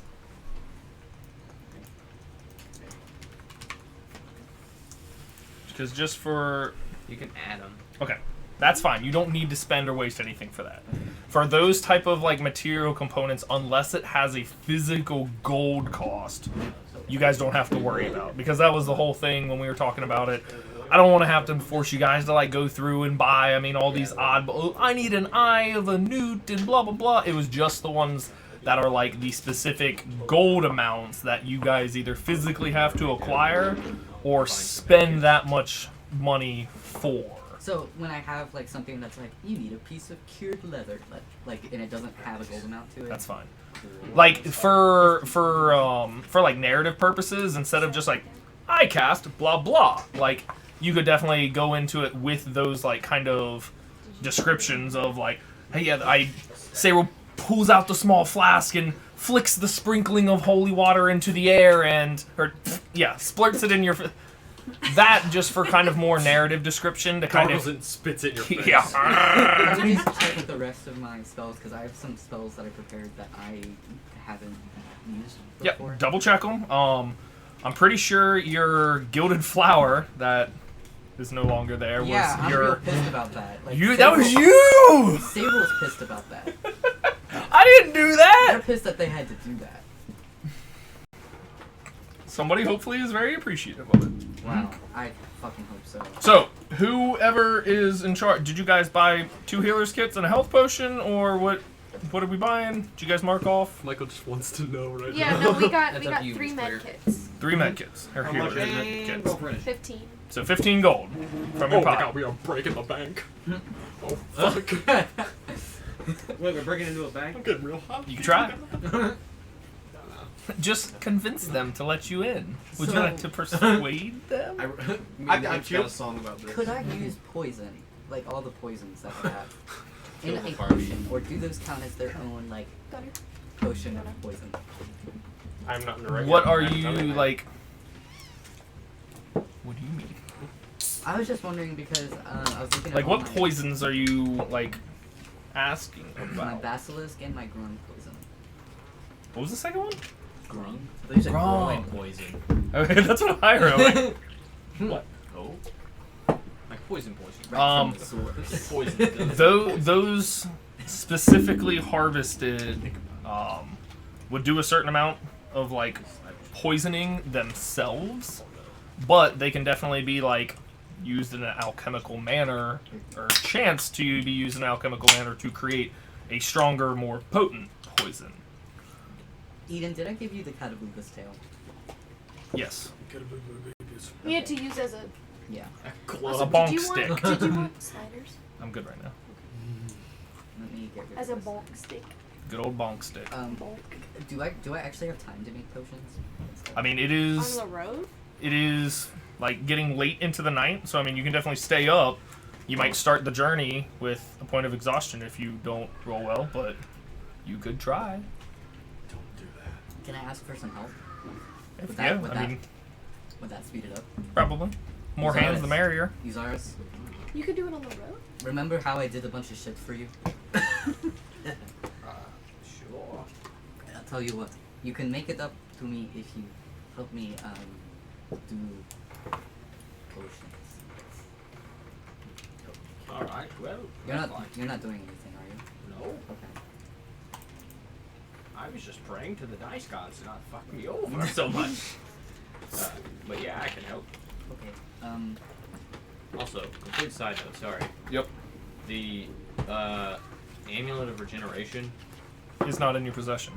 Speaker 5: Because just for...
Speaker 8: You can add them.
Speaker 5: Okay. That's fine. You don't need to spend or waste anything for that. For those type of like material components, unless it has a physical gold cost, you guys don't have to worry about. Because that was the whole thing when we were talking about it. I don't want to have to force you guys to like go through and buy, I mean, all these odd, oh, I need an eye of a newt and blah, blah, blah. It was just the ones that are like the specific gold amounts that you guys either physically have to acquire or spend that much money for.
Speaker 4: So when I have like something that's like you need a piece of cured leather, like and it doesn't have a gold amount to it.
Speaker 5: That's fine. Like for like narrative purposes, instead of just like I cast blah blah, like you could definitely go into it with those like kind of descriptions of like, hey, yeah, Sayril pulls out the small flask and flicks the sprinkling of holy water into the air and, splurts it in your. That just for kind of more narrative description to kind
Speaker 9: Gargles
Speaker 5: of.
Speaker 9: it and spits it in your face.
Speaker 5: Yeah.
Speaker 4: Let me just check with the rest of my spells because I have some spells that I prepared that I haven't used before.
Speaker 5: Yep, double check them. I'm pretty sure your gilded flower that is no longer there was
Speaker 4: Yeah, I'm
Speaker 5: your.
Speaker 4: real pissed about that. Like,
Speaker 5: That was you!
Speaker 4: Sable's pissed about that.
Speaker 5: I didn't do that!
Speaker 4: They're pissed that they had to do that.
Speaker 5: Somebody hopefully is very appreciative of it.
Speaker 4: Wow, I fucking hope so.
Speaker 5: So, whoever is in charge, did you guys buy 2 healer's kits and a health potion, or what? What are we buying? Did you guys mark off?
Speaker 9: Michael just wants to know right
Speaker 3: Yeah,
Speaker 9: now.
Speaker 3: no, we got
Speaker 8: SW
Speaker 3: 3
Speaker 8: was
Speaker 3: med
Speaker 8: clear.
Speaker 3: kits.
Speaker 5: 3 med kits. Or
Speaker 8: How
Speaker 5: healer's
Speaker 8: much?
Speaker 5: med
Speaker 8: And
Speaker 5: kits.
Speaker 8: go finish.
Speaker 3: 15.
Speaker 5: So 15 gold from
Speaker 9: Oh
Speaker 5: your
Speaker 9: my
Speaker 5: pot.
Speaker 9: god, we are breaking the bank. Oh fuck.
Speaker 8: Wait, we're breaking into a bank?
Speaker 9: I'm getting real hot.
Speaker 5: You can try. Just convince them to let you in. Would you
Speaker 4: So-
Speaker 5: like to persuade them?
Speaker 9: I
Speaker 8: I've
Speaker 9: feel-
Speaker 8: got a song about this.
Speaker 4: Could I use poison? Like all the poisons that I have? In
Speaker 8: Kill the
Speaker 4: a
Speaker 8: party.
Speaker 4: potion? Or do those count as their own, like,
Speaker 3: Got her.
Speaker 4: potion of poison?
Speaker 9: I'm not in the right.
Speaker 5: What are you like? What do you mean?
Speaker 4: I was just wondering because I was looking at
Speaker 5: Like,
Speaker 4: all
Speaker 5: what
Speaker 4: my,
Speaker 5: poisons are you like asking
Speaker 4: my
Speaker 5: about?
Speaker 4: basilisk and my grung poison.
Speaker 5: What was the second one?
Speaker 8: Grung? They said
Speaker 5: Grung.
Speaker 8: groin poison.
Speaker 5: Okay, that's what I heard. Like, what?
Speaker 8: Oh. Like poison.
Speaker 5: Um,
Speaker 4: Right from the source.
Speaker 8: Poison.
Speaker 5: Those specifically harvested would do a certain amount of like poisoning themselves, but they can definitely be like used in an alchemical manner or chance to be used in an alchemical manner to create a stronger, more potent poison.
Speaker 4: Eden, did I give you the Cataboobus tail?
Speaker 5: Yes.
Speaker 3: We had to use as a.
Speaker 4: Yeah.
Speaker 5: A
Speaker 3: Also,
Speaker 5: bonk
Speaker 3: did you
Speaker 5: stick.
Speaker 3: Want, did you want sliders?
Speaker 5: I'm good right now.
Speaker 4: Let me get rid
Speaker 3: As
Speaker 4: of
Speaker 3: a
Speaker 4: this.
Speaker 3: bulk stick.
Speaker 5: Good old bonk stick.
Speaker 3: Bulk.
Speaker 4: Do I actually have time to make potions?
Speaker 5: I mean, it
Speaker 3: On
Speaker 5: is.
Speaker 3: the road?
Speaker 5: It is like getting late into the night, so I mean you can definitely stay up. You might start the journey with a point of exhaustion if you don't roll well, but you could try.
Speaker 9: Don't do that.
Speaker 4: Can I ask for some help?
Speaker 5: If,
Speaker 4: Would that-
Speaker 5: yeah,
Speaker 4: would
Speaker 5: I
Speaker 4: that-
Speaker 5: mean
Speaker 4: Would that speed it up?
Speaker 5: probably. More
Speaker 4: Use
Speaker 5: hands the
Speaker 4: ours.
Speaker 5: merrier.
Speaker 4: Uzaris,
Speaker 3: You could do it on the road?
Speaker 4: remember how I did a bunch of shit for you?
Speaker 8: Sure.
Speaker 4: I'll tell you what. You can make it up to me if you help me do potions.
Speaker 8: Alright, well.
Speaker 4: You're
Speaker 8: that's
Speaker 4: not
Speaker 8: fine.
Speaker 4: you're not doing anything, are you?
Speaker 8: No,
Speaker 4: Okay.
Speaker 8: I was just praying to the dice gods to not fuck me over so much. But yeah, I can help.
Speaker 4: Okay.
Speaker 6: Also, complete side note, sorry.
Speaker 5: Yep.
Speaker 6: The amulet of regeneration.
Speaker 5: Is not in your possession.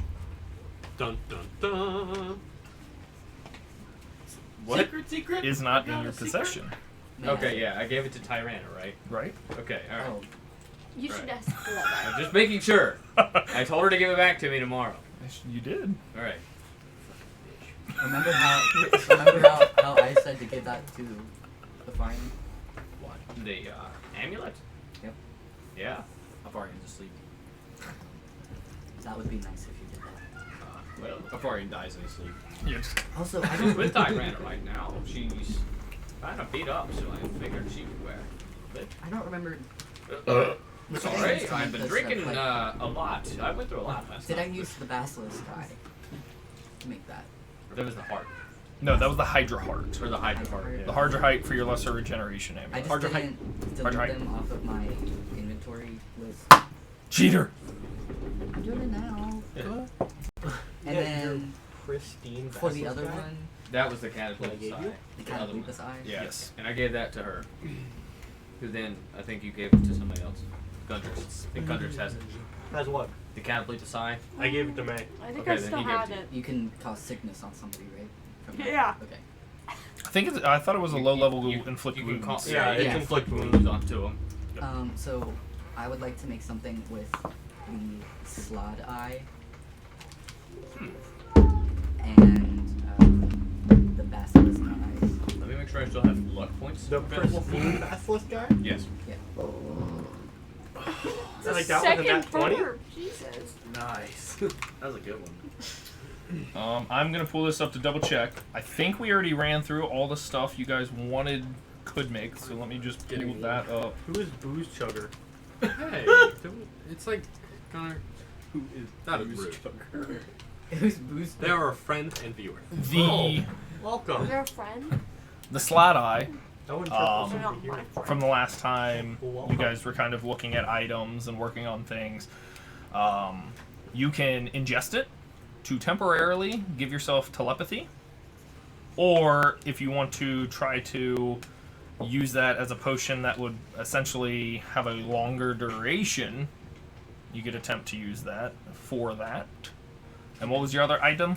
Speaker 9: Dun dun dun.
Speaker 5: What?
Speaker 8: Secret.
Speaker 5: Is not in
Speaker 8: Got
Speaker 5: your
Speaker 8: a secret?
Speaker 5: possession.
Speaker 4: May I-
Speaker 6: Okay, yeah, I gave it to Tyrana, right?
Speaker 5: Right?
Speaker 6: Okay, alright.
Speaker 4: Oh,
Speaker 3: You should
Speaker 6: Right.
Speaker 3: ask for that.
Speaker 6: I'm just making sure. I told her to give it back to me tomorrow.
Speaker 5: You did.
Speaker 6: Alright.
Speaker 4: remember how I said to give that to the fire?
Speaker 6: What? The amulet?
Speaker 4: Yep.
Speaker 6: Yeah.
Speaker 8: Afarian's asleep.
Speaker 4: That would be nice if you did that.
Speaker 6: Well,
Speaker 8: Afarian dies in his sleep.
Speaker 5: Yeah.
Speaker 4: Also, I
Speaker 6: she's
Speaker 4: don't
Speaker 6: with Tyrana right now. She's kind of beat up, so I figured she would wear.
Speaker 4: I don't remember.
Speaker 6: Sorry,
Speaker 4: Did I
Speaker 6: I've been
Speaker 4: use
Speaker 6: drinking
Speaker 4: the,
Speaker 6: a lot. I went through a lot last
Speaker 4: Did I
Speaker 6: night.
Speaker 4: use the basilisk die to make that?
Speaker 6: That was the heart.
Speaker 5: No, that was the Hydra Heart.
Speaker 6: Or the Hydra heart.
Speaker 4: Heart.
Speaker 6: Yeah.
Speaker 5: The Hydra Height for your lesser regeneration
Speaker 4: I
Speaker 5: amulet.
Speaker 4: just
Speaker 5: Hydra Height.
Speaker 4: didn't delete
Speaker 5: Hydra Height.
Speaker 4: them off of my inventory list.
Speaker 5: Cheater!
Speaker 4: I'm doing it now. And then
Speaker 9: Pristine.
Speaker 4: for the other one,
Speaker 6: That was the catapult
Speaker 9: gave
Speaker 6: eye.
Speaker 9: you?
Speaker 4: the
Speaker 6: The other one.
Speaker 4: Cataboobus eye.
Speaker 6: Yeah.
Speaker 5: Yes.
Speaker 6: And I gave that to her. Who then, I think you gave it to somebody else. Gundrix. I think Gundrix has it.
Speaker 9: That's what?
Speaker 6: The catapult aside.
Speaker 9: I gave it to May.
Speaker 3: I think
Speaker 6: Okay,
Speaker 3: I
Speaker 6: then
Speaker 3: still
Speaker 6: he gave
Speaker 3: had
Speaker 6: it to
Speaker 3: it.
Speaker 4: You can cause sickness on somebody, right? From that?
Speaker 3: Yeah.
Speaker 4: Okay.
Speaker 5: I think it's, I thought it was a low level inflict
Speaker 6: you can
Speaker 5: wounds.
Speaker 6: call,
Speaker 9: Yeah,
Speaker 6: you
Speaker 9: it
Speaker 6: can
Speaker 9: can
Speaker 6: inflict
Speaker 9: inflict
Speaker 6: wounds onto him.
Speaker 4: So I would like to make something with the slot eye and the basilisk eyes.
Speaker 6: Let me make
Speaker 8: make sure I still have luck points
Speaker 1: The
Speaker 8: available for me.
Speaker 1: pristine basilisk guy?
Speaker 8: Yes.
Speaker 3: It's
Speaker 1: Like
Speaker 3: a
Speaker 1: that was a
Speaker 3: second
Speaker 1: nat 20?
Speaker 3: burp. Jesus.
Speaker 6: Nice. That was a good one.
Speaker 5: I'm gonna pull this up to double check. I think we already ran through all the stuff you guys could make. So let me just pull
Speaker 9: Getting
Speaker 5: that up.
Speaker 1: Who is Booze Chugger?
Speaker 9: Hey, it's like Connor.
Speaker 1: Who is
Speaker 9: That is
Speaker 1: Booze
Speaker 9: rude.
Speaker 1: Chugger?
Speaker 4: Who's boost?
Speaker 9: They are a friend and viewer.
Speaker 5: The
Speaker 1: Welcome.
Speaker 3: You're a friend?
Speaker 5: the slot eye
Speaker 1: No one
Speaker 5: Um,
Speaker 3: They're not my friend.
Speaker 5: from the last time you guys were kind of looking at items and working on things. You can ingest it to temporarily give yourself telepathy, or if you want to try to use that as a potion that would essentially have a longer duration, you could attempt to use that for that. And what was your other item?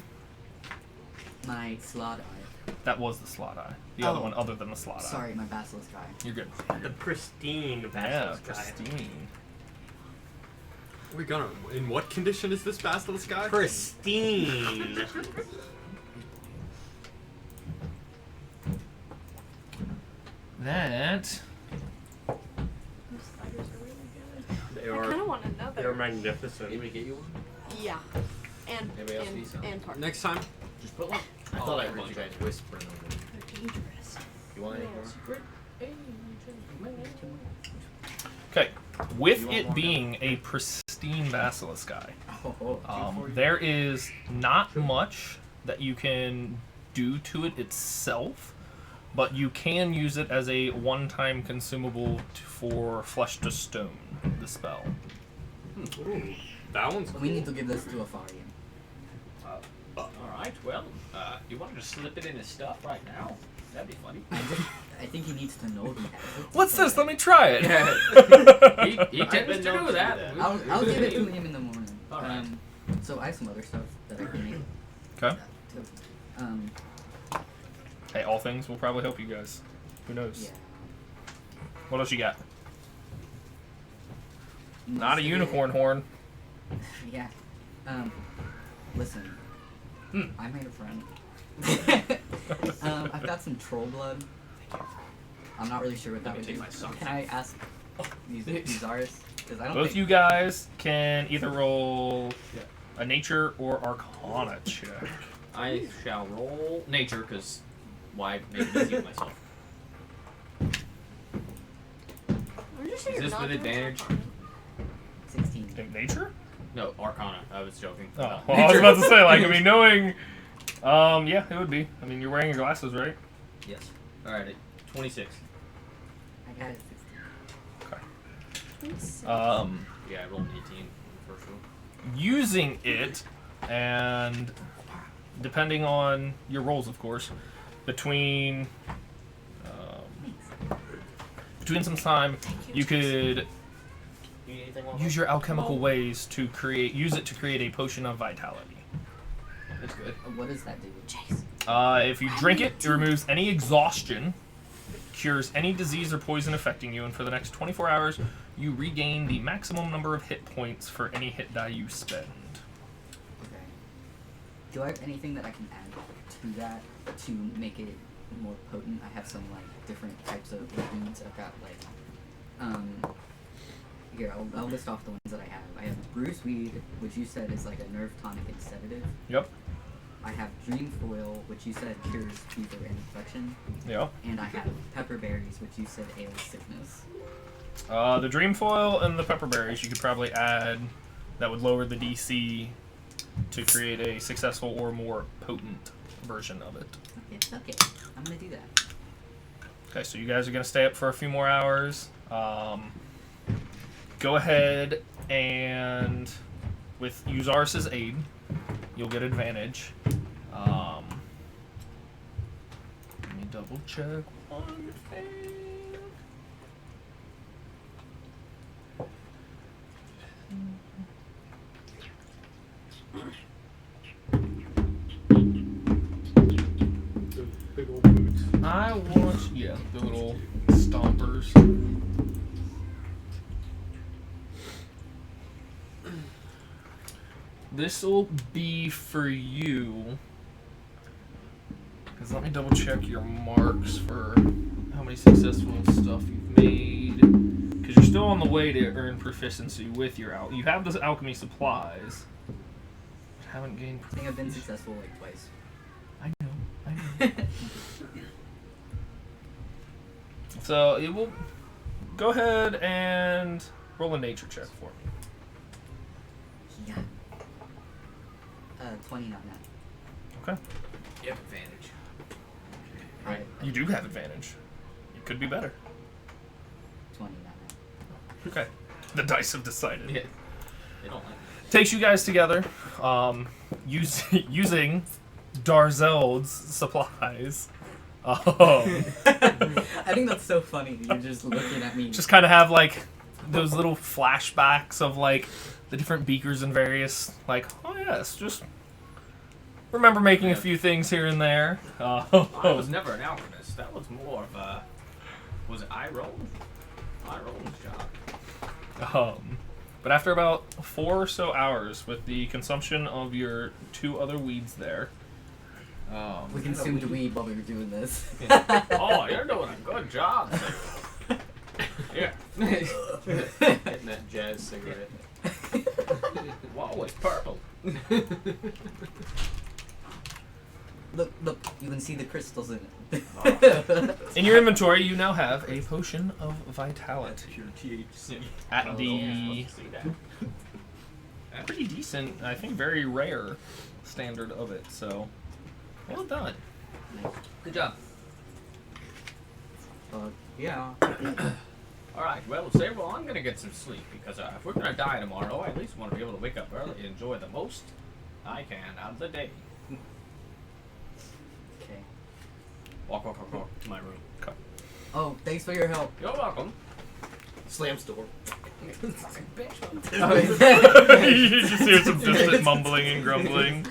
Speaker 4: My slot eye.
Speaker 5: That was the slot eye. The other
Speaker 4: Oh.
Speaker 5: one other than the slot eye.
Speaker 4: Sorry, my basilisk eye.
Speaker 5: You're good.
Speaker 1: The pristine
Speaker 5: Yeah,
Speaker 1: basilisk guy.
Speaker 5: pristine.
Speaker 9: We're gonna. In what condition is this basilisk guy?
Speaker 1: Pristine.
Speaker 5: That
Speaker 3: Those spiders are really good.
Speaker 1: They
Speaker 3: I kind
Speaker 1: are.
Speaker 3: of want another.
Speaker 1: They're magnificent.
Speaker 6: Did we get you one?
Speaker 3: Yeah. And
Speaker 6: Anybody else need some?
Speaker 3: and part.
Speaker 9: Next time.
Speaker 6: Just put one. I
Speaker 8: Oh,
Speaker 6: thought I
Speaker 8: yeah,
Speaker 6: heard
Speaker 8: one
Speaker 6: you
Speaker 8: guy.
Speaker 6: guys whispering over there.
Speaker 3: They're dangerous.
Speaker 6: You want any more?
Speaker 5: okay. With
Speaker 6: You want
Speaker 5: it
Speaker 6: more
Speaker 5: being a pristine basilisk eye,
Speaker 4: Oh,
Speaker 5: there is not much that you can do to it itself, but you can use it as a one-time consumable for flesh to stone. The spell.
Speaker 9: Ooh, that one's cool.
Speaker 4: we need to give this to a Farian.
Speaker 8: Alright, well, you want to just slip it in his stuff right now? That'd be funny.
Speaker 4: I think he needs to know he has it.
Speaker 5: What's this? Let me try it.
Speaker 8: He tends to do that.
Speaker 4: I'll give it to him in the morning.
Speaker 8: Alright.
Speaker 4: So I have some other stuff that I can make.
Speaker 5: Okay.
Speaker 4: Too. Um,
Speaker 5: Hey, all things will probably help you guys. Who knows?
Speaker 4: yeah.
Speaker 5: What else you got? Not
Speaker 4: Most
Speaker 5: a
Speaker 4: of it-
Speaker 5: unicorn horn.
Speaker 4: Yeah. Listen.
Speaker 5: Hmm.
Speaker 4: I made a friend. I've got some troll blood. I'm not really sure what that
Speaker 8: Let me
Speaker 4: would
Speaker 8: take
Speaker 4: do.
Speaker 8: my socks
Speaker 4: Can I ask these artists? Because I don't
Speaker 5: Both
Speaker 4: think
Speaker 5: you guys can either roll a nature or arcana check.
Speaker 8: I shall roll nature, because why make it easy on myself?
Speaker 3: I'm just sure
Speaker 8: Is
Speaker 3: you're
Speaker 8: this
Speaker 3: not
Speaker 8: with
Speaker 3: doing
Speaker 8: advantage?
Speaker 3: something.
Speaker 4: 16.
Speaker 5: Think nature?
Speaker 8: No, arcana. I was joking.
Speaker 5: Oh,
Speaker 8: about
Speaker 5: well, I was
Speaker 8: nature.
Speaker 5: about to say, like, I mean, knowing, yeah, it would be. I mean, you're wearing your glasses, right?
Speaker 8: Yes. Alright, 26.
Speaker 4: I got it 16.
Speaker 8: Yeah, I rolled an 18 for sure.
Speaker 5: Using it, and depending on your rolls, of course, between some time, you could
Speaker 8: You need anything
Speaker 5: use your alchemical ways to use it to create a potion of vitality.
Speaker 8: That's good.
Speaker 4: What does that do?
Speaker 5: If you drink it, it removes any exhaustion, cures any disease or poison affecting you, and for the next 24 hours, you regain the maximum number of hit points for any hit die you spend.
Speaker 4: Okay. Do I have anything that I can add to that to make it more potent? I have some like different types of weeds. I've got like here I'll list off the ones that I have. I have Bruce Weed, which you said is like a nerve tonic and sedative.
Speaker 5: Yep.
Speaker 4: I have Dream Foil, which you said cures fever and infection.
Speaker 5: Yep.
Speaker 4: And I have Pepper Berries, which you said ails sickness.
Speaker 5: The dream foil and the pepper berries you could probably add. That would lower the DC to create a successful or more potent version of it.
Speaker 4: Okay, I'm gonna do that.
Speaker 5: Okay, so you guys are gonna stay up for a few more hours. Go ahead and with Uzaris's aid, you'll get advantage. Let me double check one thing.
Speaker 1: Those big old boots.
Speaker 5: I want, yeah, the little stompers. This will be for you, because Let me double check your marks for how many successful stuff you've made. Because you're still on the way to earn proficiency with your You have the alchemy supplies. But haven't gained
Speaker 4: I think I've been successful like twice.
Speaker 5: I know. So it will go ahead and roll a nature check for me.
Speaker 4: Yeah. 20 not that.
Speaker 5: Okay.
Speaker 8: You have advantage.
Speaker 4: Right.
Speaker 5: You do have advantage. It could be better.
Speaker 4: 20 not that.
Speaker 5: Okay. The dice have decided.
Speaker 8: Yeah. They don't like me.
Speaker 5: Takes you guys together, using Darzel's supplies.
Speaker 4: I think that's so funny. You're just looking at me.
Speaker 5: Just kind of have like those little flashbacks of like the different beakers and various like, oh yes, just remember making a few things here and there.
Speaker 8: I was never an alchemist. That was more of a... Was it Irone's job?
Speaker 5: But after about 4 or so hours with the consumption of your 2 other weeds there,
Speaker 4: We consumed weed while we were doing this.
Speaker 8: Oh, you're doing a good job. Yeah. Hitting that jazz cigarette. Whoa, it's purple.
Speaker 4: Look, you can see the crystals in it.
Speaker 5: in your inventory you now have a potion of vitality
Speaker 8: Pure THC.
Speaker 5: at the
Speaker 8: See that?
Speaker 5: pretty decent, I think very rare standard of it, so well done.
Speaker 8: Good job.
Speaker 4: Yeah.
Speaker 8: Alright, well, I'm gonna get some sleep because if we're gonna die tomorrow, I at least want to be able to wake up early and enjoy the most I can out of the day.
Speaker 4: Okay.
Speaker 8: Walk to my room.
Speaker 4: Oh, thanks for your help.
Speaker 8: You're welcome.
Speaker 6: Slams door.
Speaker 8: Fucking bitch.
Speaker 5: You just hear some distant mumbling and grumbling.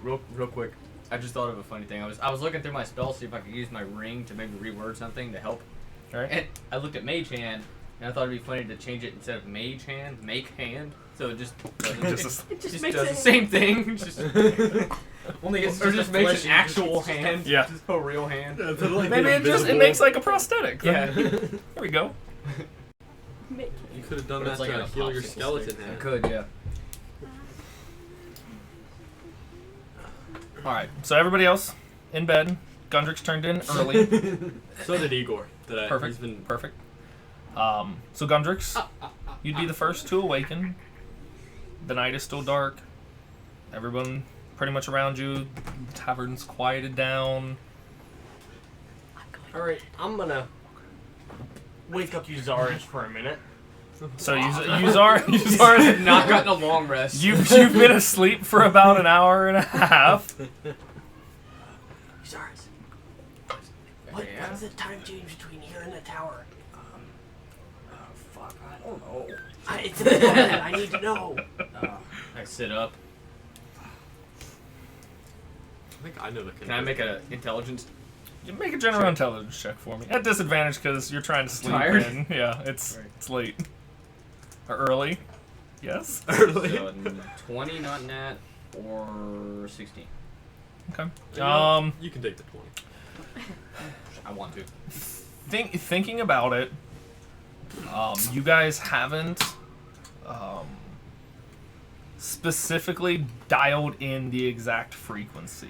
Speaker 8: Real quick, I just thought of a funny thing. I was looking through my spells, see if I could use my ring to maybe reword something to help.
Speaker 5: Alright.
Speaker 8: And I looked at Mage Hand, and I thought it'd be funny to change it instead of Mage Hand, Make Hand. So it just doesn't,
Speaker 3: It just
Speaker 8: just
Speaker 3: makes
Speaker 8: does
Speaker 3: it
Speaker 8: the same thing. Just only it's
Speaker 6: Or
Speaker 8: just
Speaker 6: just
Speaker 8: makes
Speaker 6: flesh
Speaker 8: an actual hand.
Speaker 5: Yeah.
Speaker 8: Just a real hand.
Speaker 5: Maybe it makes like a prosthetic.
Speaker 8: Yeah.
Speaker 5: There we go.
Speaker 3: Make
Speaker 9: You could have done
Speaker 8: It's
Speaker 9: that
Speaker 8: like
Speaker 9: to
Speaker 8: a
Speaker 9: heal your
Speaker 8: popsicle
Speaker 9: skeleton
Speaker 8: stick.
Speaker 9: head.
Speaker 8: I could, yeah.
Speaker 5: Alright, so everybody else in bed. Gundrik's turned in early.
Speaker 9: So did Igor. Today.
Speaker 5: Perfect.
Speaker 9: He's been
Speaker 5: Perfect. So Gundrik's, you'd be the first to awaken. The night is still dark. Everyone pretty much around you. The tavern's quieted down.
Speaker 1: Alright, I'm gonna wake up Uzarish for a minute.
Speaker 5: So Uzar
Speaker 8: I've not gotten a long rest.
Speaker 5: you've been asleep for about an hour and a half.
Speaker 1: Uzarish,
Speaker 8: Yeah.
Speaker 1: what is the time change between here and the tower?
Speaker 8: Fuck, I don't know.
Speaker 1: It's important. I need to know.
Speaker 8: I sit up.
Speaker 9: I think I know the.
Speaker 8: Can I make an intelligence?
Speaker 5: You make a general intelligence check for me. At disadvantage because you're trying to sleep
Speaker 8: Tired?
Speaker 5: in. Yeah, it's late. Or early. Yes?
Speaker 9: Early.
Speaker 8: So 20, not nat, or 16.
Speaker 5: Okay.
Speaker 9: You can take the 20.
Speaker 8: I want to.
Speaker 5: Thinking about it, you guys haven't specifically dialed in the exact frequency.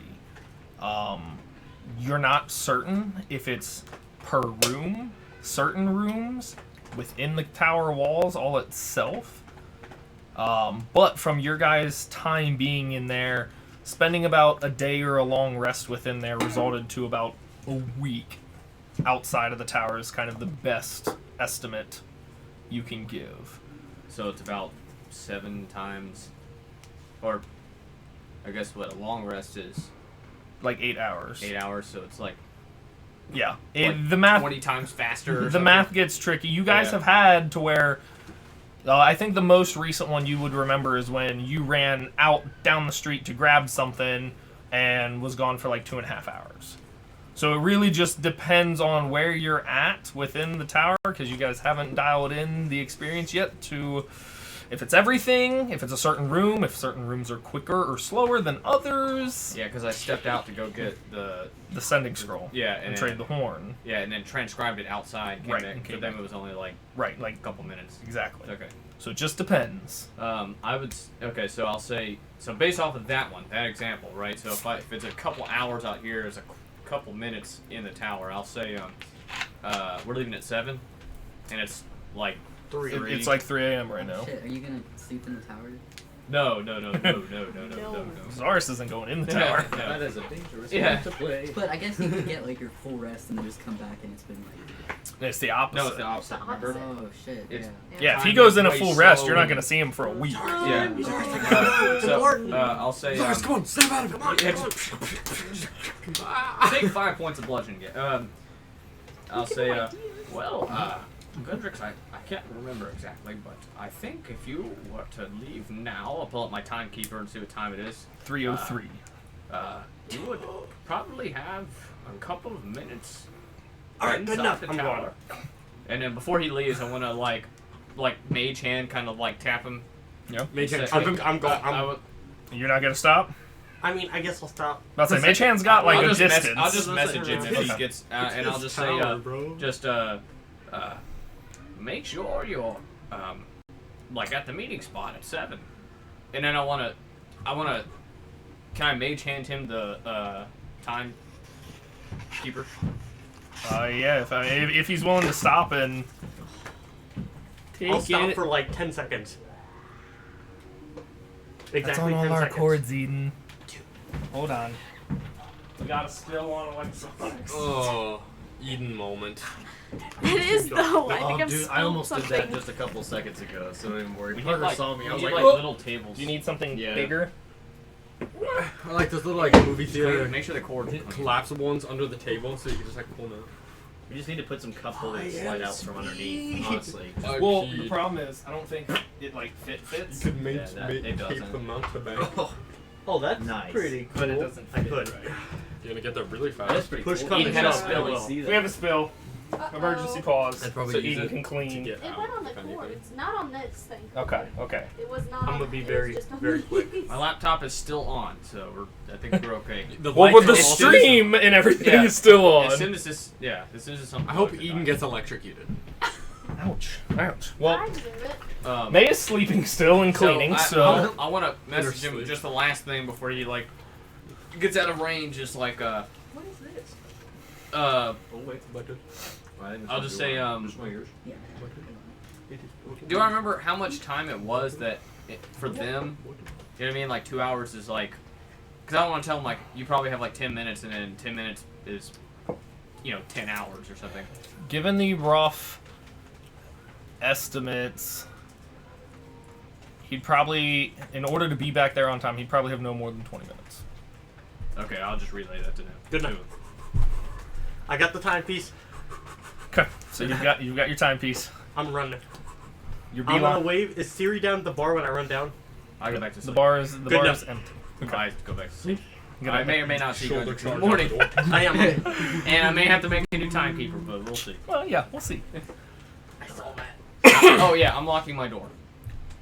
Speaker 5: You're not certain if it's per room, certain rooms within the tower walls all itself. But from your guys' time being in there, spending about a day or a long rest within there resulted to about a week outside of the tower is kind of the best estimate you can give.
Speaker 8: So it's about 7 times, or I guess what a long rest is.
Speaker 5: Like 8 hours.
Speaker 8: 8 hours, so it's like,
Speaker 5: Yeah.
Speaker 8: like
Speaker 5: The math
Speaker 8: 20 times faster. Or
Speaker 5: the
Speaker 8: something.
Speaker 5: math gets tricky. You guys
Speaker 8: Yeah.
Speaker 5: have had to where I think the most recent one you would remember is when you ran out down the street to grab something and was gone for like 2.5 hours. So it really just depends on where you're at within the tower because you guys haven't dialed in the experience yet to If it's everything, if it's a certain room, if certain rooms are quicker or slower than others.
Speaker 6: Yeah, because I stepped out to go get the
Speaker 5: sending scroll.
Speaker 6: Yeah,
Speaker 5: and trade the horn.
Speaker 6: Yeah, and then transcribed it outside.
Speaker 5: Right,
Speaker 6: Back,
Speaker 5: and came
Speaker 6: for them
Speaker 5: back.
Speaker 6: it was only like
Speaker 5: like
Speaker 6: a couple minutes.
Speaker 5: Exactly.
Speaker 6: Okay.
Speaker 5: So it just depends.
Speaker 6: I would. Okay, so I'll say. So based off of that example, right? So if it's a couple hours out here, it's a couple minutes in the tower. I'll say we're leaving at 7, and it's like 3.
Speaker 5: It's like 3 a.m. right now.
Speaker 4: Shit, are you gonna sleep in the tower?
Speaker 6: No.
Speaker 5: Zaris isn't going in the tower.
Speaker 6: No.
Speaker 8: That is a dangerous
Speaker 6: Yeah.
Speaker 8: game to play.
Speaker 4: But I guess you could get like your full rest and then just come back and it's been like.
Speaker 5: It's the opposite.
Speaker 6: No, it's the opposite. Remember?
Speaker 4: Oh shit.
Speaker 6: It's-
Speaker 5: Yeah, if
Speaker 6: Time
Speaker 5: he goes in a
Speaker 6: way
Speaker 5: full rest,
Speaker 6: slow
Speaker 5: you're not
Speaker 6: and-
Speaker 5: going to see him for a week.
Speaker 6: Yeah. I'll say.
Speaker 9: Come on, snap out of it.
Speaker 6: Take 5 points of bludgeoning. I'll say. Gundrix, I can't remember exactly, but I think if you were to leave now, I'll pull up my timekeeper and see what time it is.
Speaker 5: 3:03.
Speaker 6: You would probably have a couple of minutes.
Speaker 1: Alright, good enough.
Speaker 6: The
Speaker 1: I'm
Speaker 6: tower. And then before he leaves, I want to like mage hand, kind of like tap him.
Speaker 5: Yeah.
Speaker 1: Mage hand.
Speaker 6: Say-
Speaker 1: I'm going.
Speaker 5: You're not going to stop?
Speaker 1: I mean, I guess I'll stop.
Speaker 5: I'll say Mage Hand's got like
Speaker 6: I'll
Speaker 5: a
Speaker 6: just
Speaker 5: distance.
Speaker 6: I'll just message him if he
Speaker 5: Okay.
Speaker 6: gets, and I'll just say, make sure you're, like at the meeting spot at 7. And then I wanna, can I mage hand him the, time keeper?
Speaker 5: Yeah, if he's willing to stop and take
Speaker 1: I'll stop
Speaker 5: it.
Speaker 1: for like 10 seconds. Exactly
Speaker 5: That's on
Speaker 1: 10
Speaker 5: all our
Speaker 1: seconds.
Speaker 5: chords, Eden. Hold on. We got a spill on electronics.
Speaker 9: Oh, Eden moment.
Speaker 3: It is though. I think I've
Speaker 2: dude,
Speaker 3: spilled
Speaker 2: I almost
Speaker 3: something.
Speaker 2: did that just a couple seconds ago, so don't even worry.
Speaker 6: We
Speaker 2: Parker
Speaker 6: need,
Speaker 2: saw me. I was
Speaker 6: we
Speaker 2: like,
Speaker 6: need,
Speaker 2: "Oh."
Speaker 6: little tables.
Speaker 5: Do you need something
Speaker 2: Yeah.
Speaker 5: bigger?
Speaker 9: I like those little like movie theater
Speaker 6: Make sure the cord
Speaker 9: collapsible ones under the table so you can just like pull them out.
Speaker 2: We just need to put some cup holders slide out from underneath, honestly.
Speaker 5: Well, the problem is, I don't think it like fits.
Speaker 9: You could make,
Speaker 2: Yeah, that- it
Speaker 9: tape
Speaker 2: doesn't.
Speaker 9: them out to bank.
Speaker 1: Oh, that's
Speaker 2: Nice.
Speaker 1: pretty cool.
Speaker 5: But it doesn't
Speaker 1: I
Speaker 5: fit
Speaker 1: could.
Speaker 5: right.
Speaker 9: You're gonna get there really
Speaker 2: That's
Speaker 9: fast.
Speaker 2: pretty
Speaker 1: Push
Speaker 2: cool.
Speaker 1: come
Speaker 5: Eden
Speaker 1: to
Speaker 5: had a
Speaker 1: shove.
Speaker 5: spill.
Speaker 1: I will.
Speaker 5: We have a spill. Emergency pause.
Speaker 9: I'd probably
Speaker 5: So
Speaker 9: use
Speaker 5: Eden
Speaker 9: it
Speaker 5: can
Speaker 9: to
Speaker 5: clean.
Speaker 9: get
Speaker 3: It
Speaker 9: out
Speaker 3: went on the
Speaker 9: if anything.
Speaker 3: cord. It's not on this thing.
Speaker 5: Okay, okay.
Speaker 3: It was not.
Speaker 1: I'm
Speaker 3: on
Speaker 1: gonna
Speaker 3: the-
Speaker 1: be
Speaker 3: it
Speaker 1: very,
Speaker 3: was just on
Speaker 1: very
Speaker 3: these.
Speaker 1: quick.
Speaker 6: My laptop is still on, so I think we're okay.
Speaker 9: The
Speaker 5: Well,
Speaker 9: light
Speaker 5: but the
Speaker 9: is also-
Speaker 5: stream and everything
Speaker 6: Yeah.
Speaker 5: is still on.
Speaker 6: As soon as this, something.
Speaker 9: I hope Eden gets electrocuted.
Speaker 5: Ouch. Ouch. Well,
Speaker 3: I deserve it.
Speaker 5: May is sleeping still and cleaning, so.
Speaker 6: I want to message him
Speaker 9: Sleep.
Speaker 6: just the last thing before he like gets out of range. Just like
Speaker 2: What is this?
Speaker 6: uh,
Speaker 2: Oh wait,
Speaker 6: I'll just say
Speaker 2: Just my ears.
Speaker 4: Yeah.
Speaker 6: do I remember how much time it was for them? You know what I mean? Like 2 hours is like, because I don't want to tell them like you probably have like 10 minutes, and then 10 minutes is, 10 hours or something.
Speaker 5: Given the rough estimates, he'd probably, in order to be back there on time, he'd probably have no more than 20 minutes.
Speaker 6: Okay, I'll just relay that to them.
Speaker 1: Good enough. I got the timepiece.
Speaker 5: Okay, so you've got your timepiece.
Speaker 1: I'm running.
Speaker 5: Your
Speaker 1: I'm gonna
Speaker 5: beeline.
Speaker 1: wave. Is Siri down at the bar when I run down?
Speaker 6: I'll go back to
Speaker 5: The
Speaker 6: sleep.
Speaker 5: bar is
Speaker 1: Good enough.
Speaker 5: empty.
Speaker 6: I go back to sleep.
Speaker 5: Good
Speaker 6: I
Speaker 5: enough.
Speaker 6: may or may not see you
Speaker 9: Shoulder
Speaker 6: in the
Speaker 9: charge
Speaker 6: morning,
Speaker 9: out the door.
Speaker 1: I am.
Speaker 6: and I may have to make a new timekeeper, but we'll see.
Speaker 5: Well, yeah, we'll see.
Speaker 6: I saw that. Oh yeah, I'm locking my door.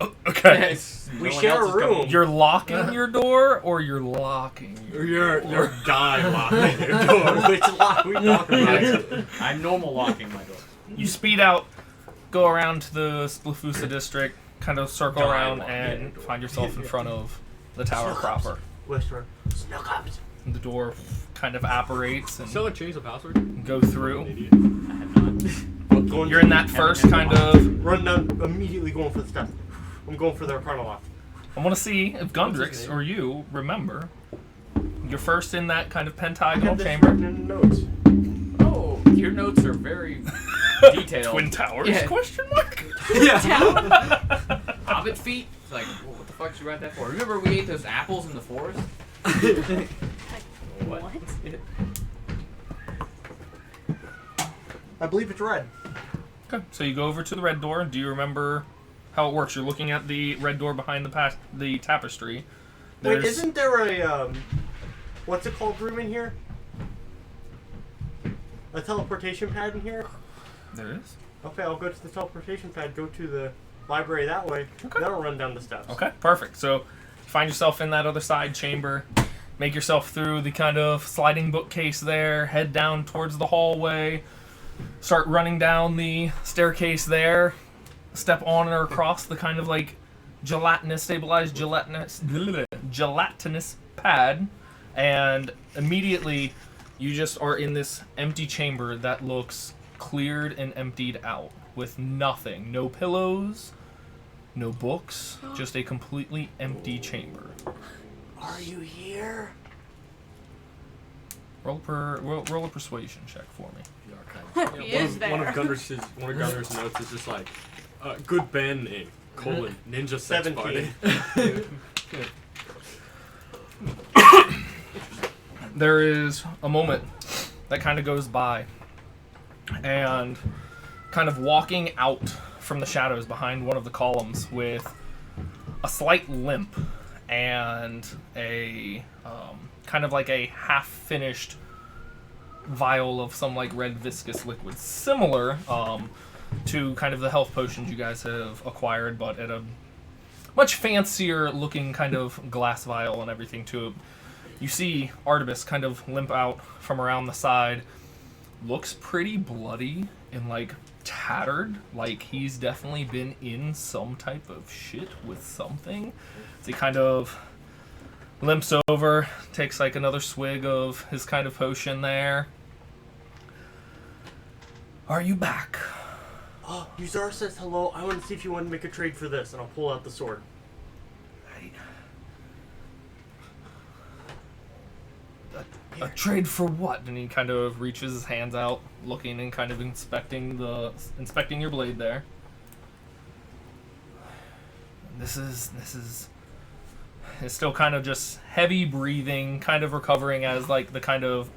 Speaker 5: Oh, okay.
Speaker 1: We
Speaker 6: No one
Speaker 1: share
Speaker 6: else
Speaker 1: a
Speaker 6: is coming.
Speaker 1: room.
Speaker 5: You're locking your door, or you're locking your door?
Speaker 9: You're guy locking your door.
Speaker 1: Which lock we talking about?
Speaker 6: I'm normal locking my door.
Speaker 5: You speed out, go around to the Splafusa district, kind of circle
Speaker 9: Die
Speaker 5: around,
Speaker 9: lock.
Speaker 5: and find yourself in front of the tower proper.
Speaker 1: Whisper. Snook up.
Speaker 5: And the door kind of apparates and
Speaker 9: Still like change the password?
Speaker 5: go through.
Speaker 9: Idiot.
Speaker 6: I have not.
Speaker 1: Going
Speaker 5: You're in that first kind of.
Speaker 1: Run down. Immediately going for the steps. I'm going for the Arcana lock.
Speaker 5: I want to see if
Speaker 9: What's
Speaker 5: Gundrix
Speaker 9: his
Speaker 5: or you remember. You're first in that kind of
Speaker 1: I
Speaker 5: pentagonal
Speaker 1: have this
Speaker 5: chamber.
Speaker 1: written in the notes.
Speaker 6: Oh, your notes are very detailed.
Speaker 5: Twin Towers?
Speaker 6: Yeah.
Speaker 5: Question mark.
Speaker 6: Hobbit feet? It's like, whoa, what the fuck did you write that for? Remember we ate those apples in the forest?
Speaker 3: What?
Speaker 1: I believe it's red.
Speaker 5: Okay, so you go over to the red door. Do you remember how it works? You're looking at the red door behind the tapestry.
Speaker 1: Wait, isn't there a what's it called room in here? A teleportation pad in here?
Speaker 5: There is.
Speaker 1: Okay, I'll go to the teleportation pad. Go to the library that way.
Speaker 5: Okay.
Speaker 1: Then I'll run down the steps.
Speaker 5: Okay, perfect. So you find yourself in that other side chamber. Make yourself through the kind of sliding bookcase there. Head down towards the hallway. Start running down the staircase there. Step on or across the kind of like gelatinous pad. And immediately you just are in this empty chamber that looks cleared and emptied out with nothing. No pillows, no books, just a completely empty chamber.
Speaker 1: Are you here?
Speaker 5: Roll a persuasion check for me.
Speaker 3: He is there.
Speaker 9: One of Gunner's notes is just like, good band name, ninja sex
Speaker 1: 17.
Speaker 9: party.
Speaker 5: There is a moment that kind of goes by, and kind of walking out from the shadows behind one of the columns with a slight limp and a kind of like a half-finished vial of some like red viscous liquid, similar to kind of the health potions you guys have acquired, but at a much fancier looking kind of glass vial and everything to it. You see Artemis kind of limp out from around the side. Looks pretty bloody and like tattered, like he's definitely been in some type of shit with something. So he kind of limps over, takes like another swig of his kind of potion there. Are you back?
Speaker 1: Oh, Yuzar says hello. I want to see if you want to make a trade for this, and I'll pull out the sword.
Speaker 5: A trade for what? And he kind of reaches his hands out, looking and kind of inspecting your blade there. This is it's still kind of just heavy breathing, kind of recovering as like the kind of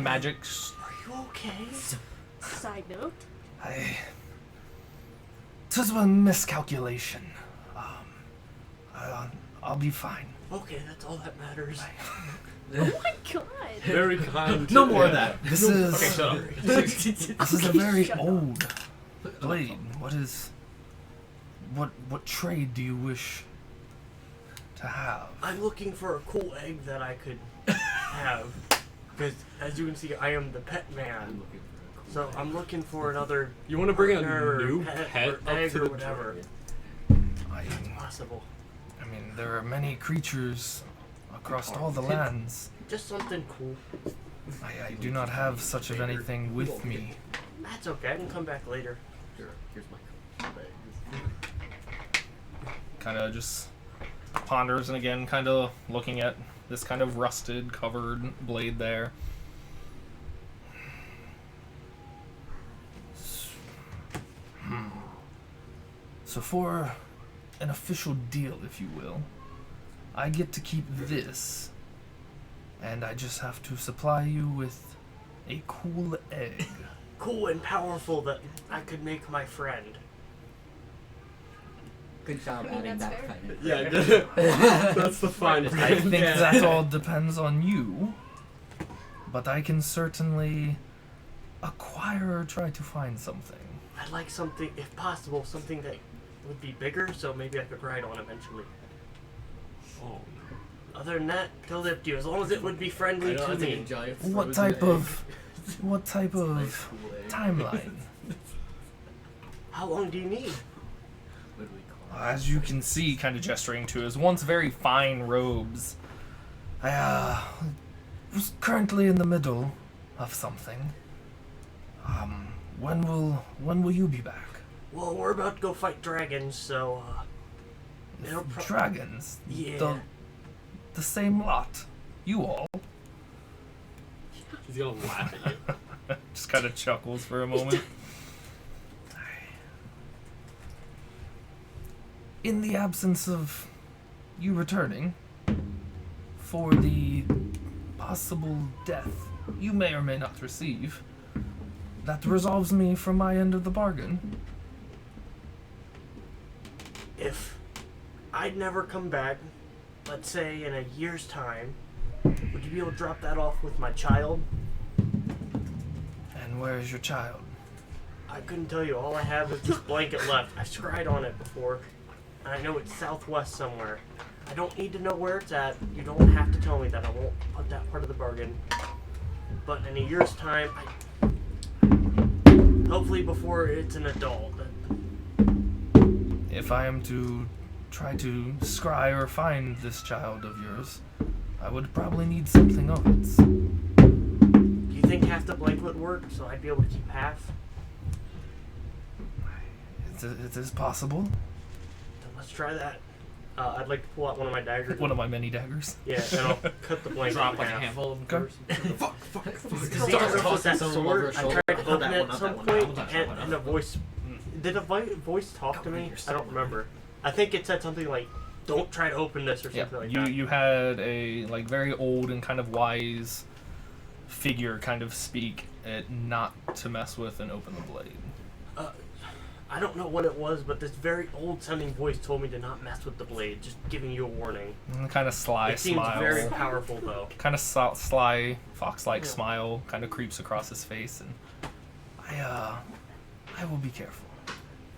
Speaker 5: magic.
Speaker 1: Are you okay?
Speaker 3: Side note.
Speaker 5: This was a miscalculation. I'll be fine.
Speaker 1: Okay, that's all that matters.
Speaker 3: Oh my god.
Speaker 9: Very kind.
Speaker 8: No more of that.
Speaker 5: This is
Speaker 8: Okay, shut up.
Speaker 5: this is a very
Speaker 3: Shut up.
Speaker 5: old blade. What trade do you wish to have?
Speaker 1: I'm looking for a cool egg that I could have. Because, as you can see, I am the pet man. So I'm looking for another
Speaker 9: You want to bring a
Speaker 1: partner or
Speaker 9: new
Speaker 1: pet
Speaker 9: pet
Speaker 1: or
Speaker 9: up
Speaker 1: egg
Speaker 9: to
Speaker 1: or
Speaker 9: the
Speaker 1: whatever.
Speaker 5: I
Speaker 1: Possible.
Speaker 5: mean, there are many creatures across all the lands.
Speaker 1: Just something cool.
Speaker 5: I do not have such of anything with me.
Speaker 1: That's okay. I can come back later.
Speaker 8: Here's my
Speaker 5: Kind of just ponders and again kind of looking at this kind of rusted, covered blade there. So for an official deal, if you will, I get to keep this, and I just have to supply you with a cool egg.
Speaker 1: Cool and powerful that I could make my friend.
Speaker 4: Good job
Speaker 3: I mean,
Speaker 4: adding
Speaker 3: that's
Speaker 4: that
Speaker 3: fair.
Speaker 4: kind of.
Speaker 9: Yeah, that's the fine
Speaker 5: I
Speaker 9: print.
Speaker 5: think that all depends on you, but I can certainly acquire or try to find something.
Speaker 1: I'd like something, if possible, something that would be bigger, so maybe I could ride on eventually.
Speaker 9: Oh,
Speaker 1: Other than that, totally up to you. As long as it would be friendly to me.
Speaker 5: What type of timeline?
Speaker 1: How long do you need?
Speaker 5: As you can see, kind of gesturing to his once very fine robes, I was currently in the middle of something. When will you be back?
Speaker 1: Well, we're about to go fight dragons, so it'll
Speaker 5: Dragons?
Speaker 1: Yeah.
Speaker 5: The same lot. You all.
Speaker 9: she's gonna laugh at you.
Speaker 5: Just kind of chuckles for a moment. In the absence of you returning, for the possible death you may or may not receive, that resolves me from my end of the bargain.
Speaker 1: If I'd never come back, let's say in a year's time, would you be able to drop that off with my child?
Speaker 5: And where is your child?
Speaker 1: I couldn't tell you. All I have is this blanket left. I scryed on it before, and I know it's southwest somewhere. I don't need to know where it's at. You don't have to tell me that. I won't put that part of the bargain. But in a year's time, hopefully before it's an adult.
Speaker 5: If I am to try to scry or find this child of yours, I would probably need something of its.
Speaker 1: Do you think half the blanket would work, so I'd be able to keep half?
Speaker 5: It is possible.
Speaker 1: Then let's try that. I'd like to pull out one of my daggers.
Speaker 5: One of my many daggers.
Speaker 1: Yeah, and I'll cut the blanket
Speaker 6: Drop
Speaker 1: in
Speaker 6: like a
Speaker 1: half.
Speaker 6: handful of
Speaker 5: Okay.
Speaker 6: them.
Speaker 1: Because they just with that sword, I tried to open it at some point, and a voice... Did a voice talk to me? I don't remember. I think it said something like, don't try to open this or
Speaker 5: Yeah,
Speaker 1: something like
Speaker 5: you
Speaker 1: that.
Speaker 5: you had a like very old and kind of wise figure kind of speak it not to mess with and open the blade.
Speaker 1: I don't know what it was, but this very old-sounding voice told me to not mess with the blade, just giving you a warning.
Speaker 5: And kind of sly
Speaker 1: It seems
Speaker 5: smile.
Speaker 1: very powerful, though.
Speaker 5: Kind of sly fox-like
Speaker 1: Yeah.
Speaker 5: smile kind of creeps across his face, and I will be careful.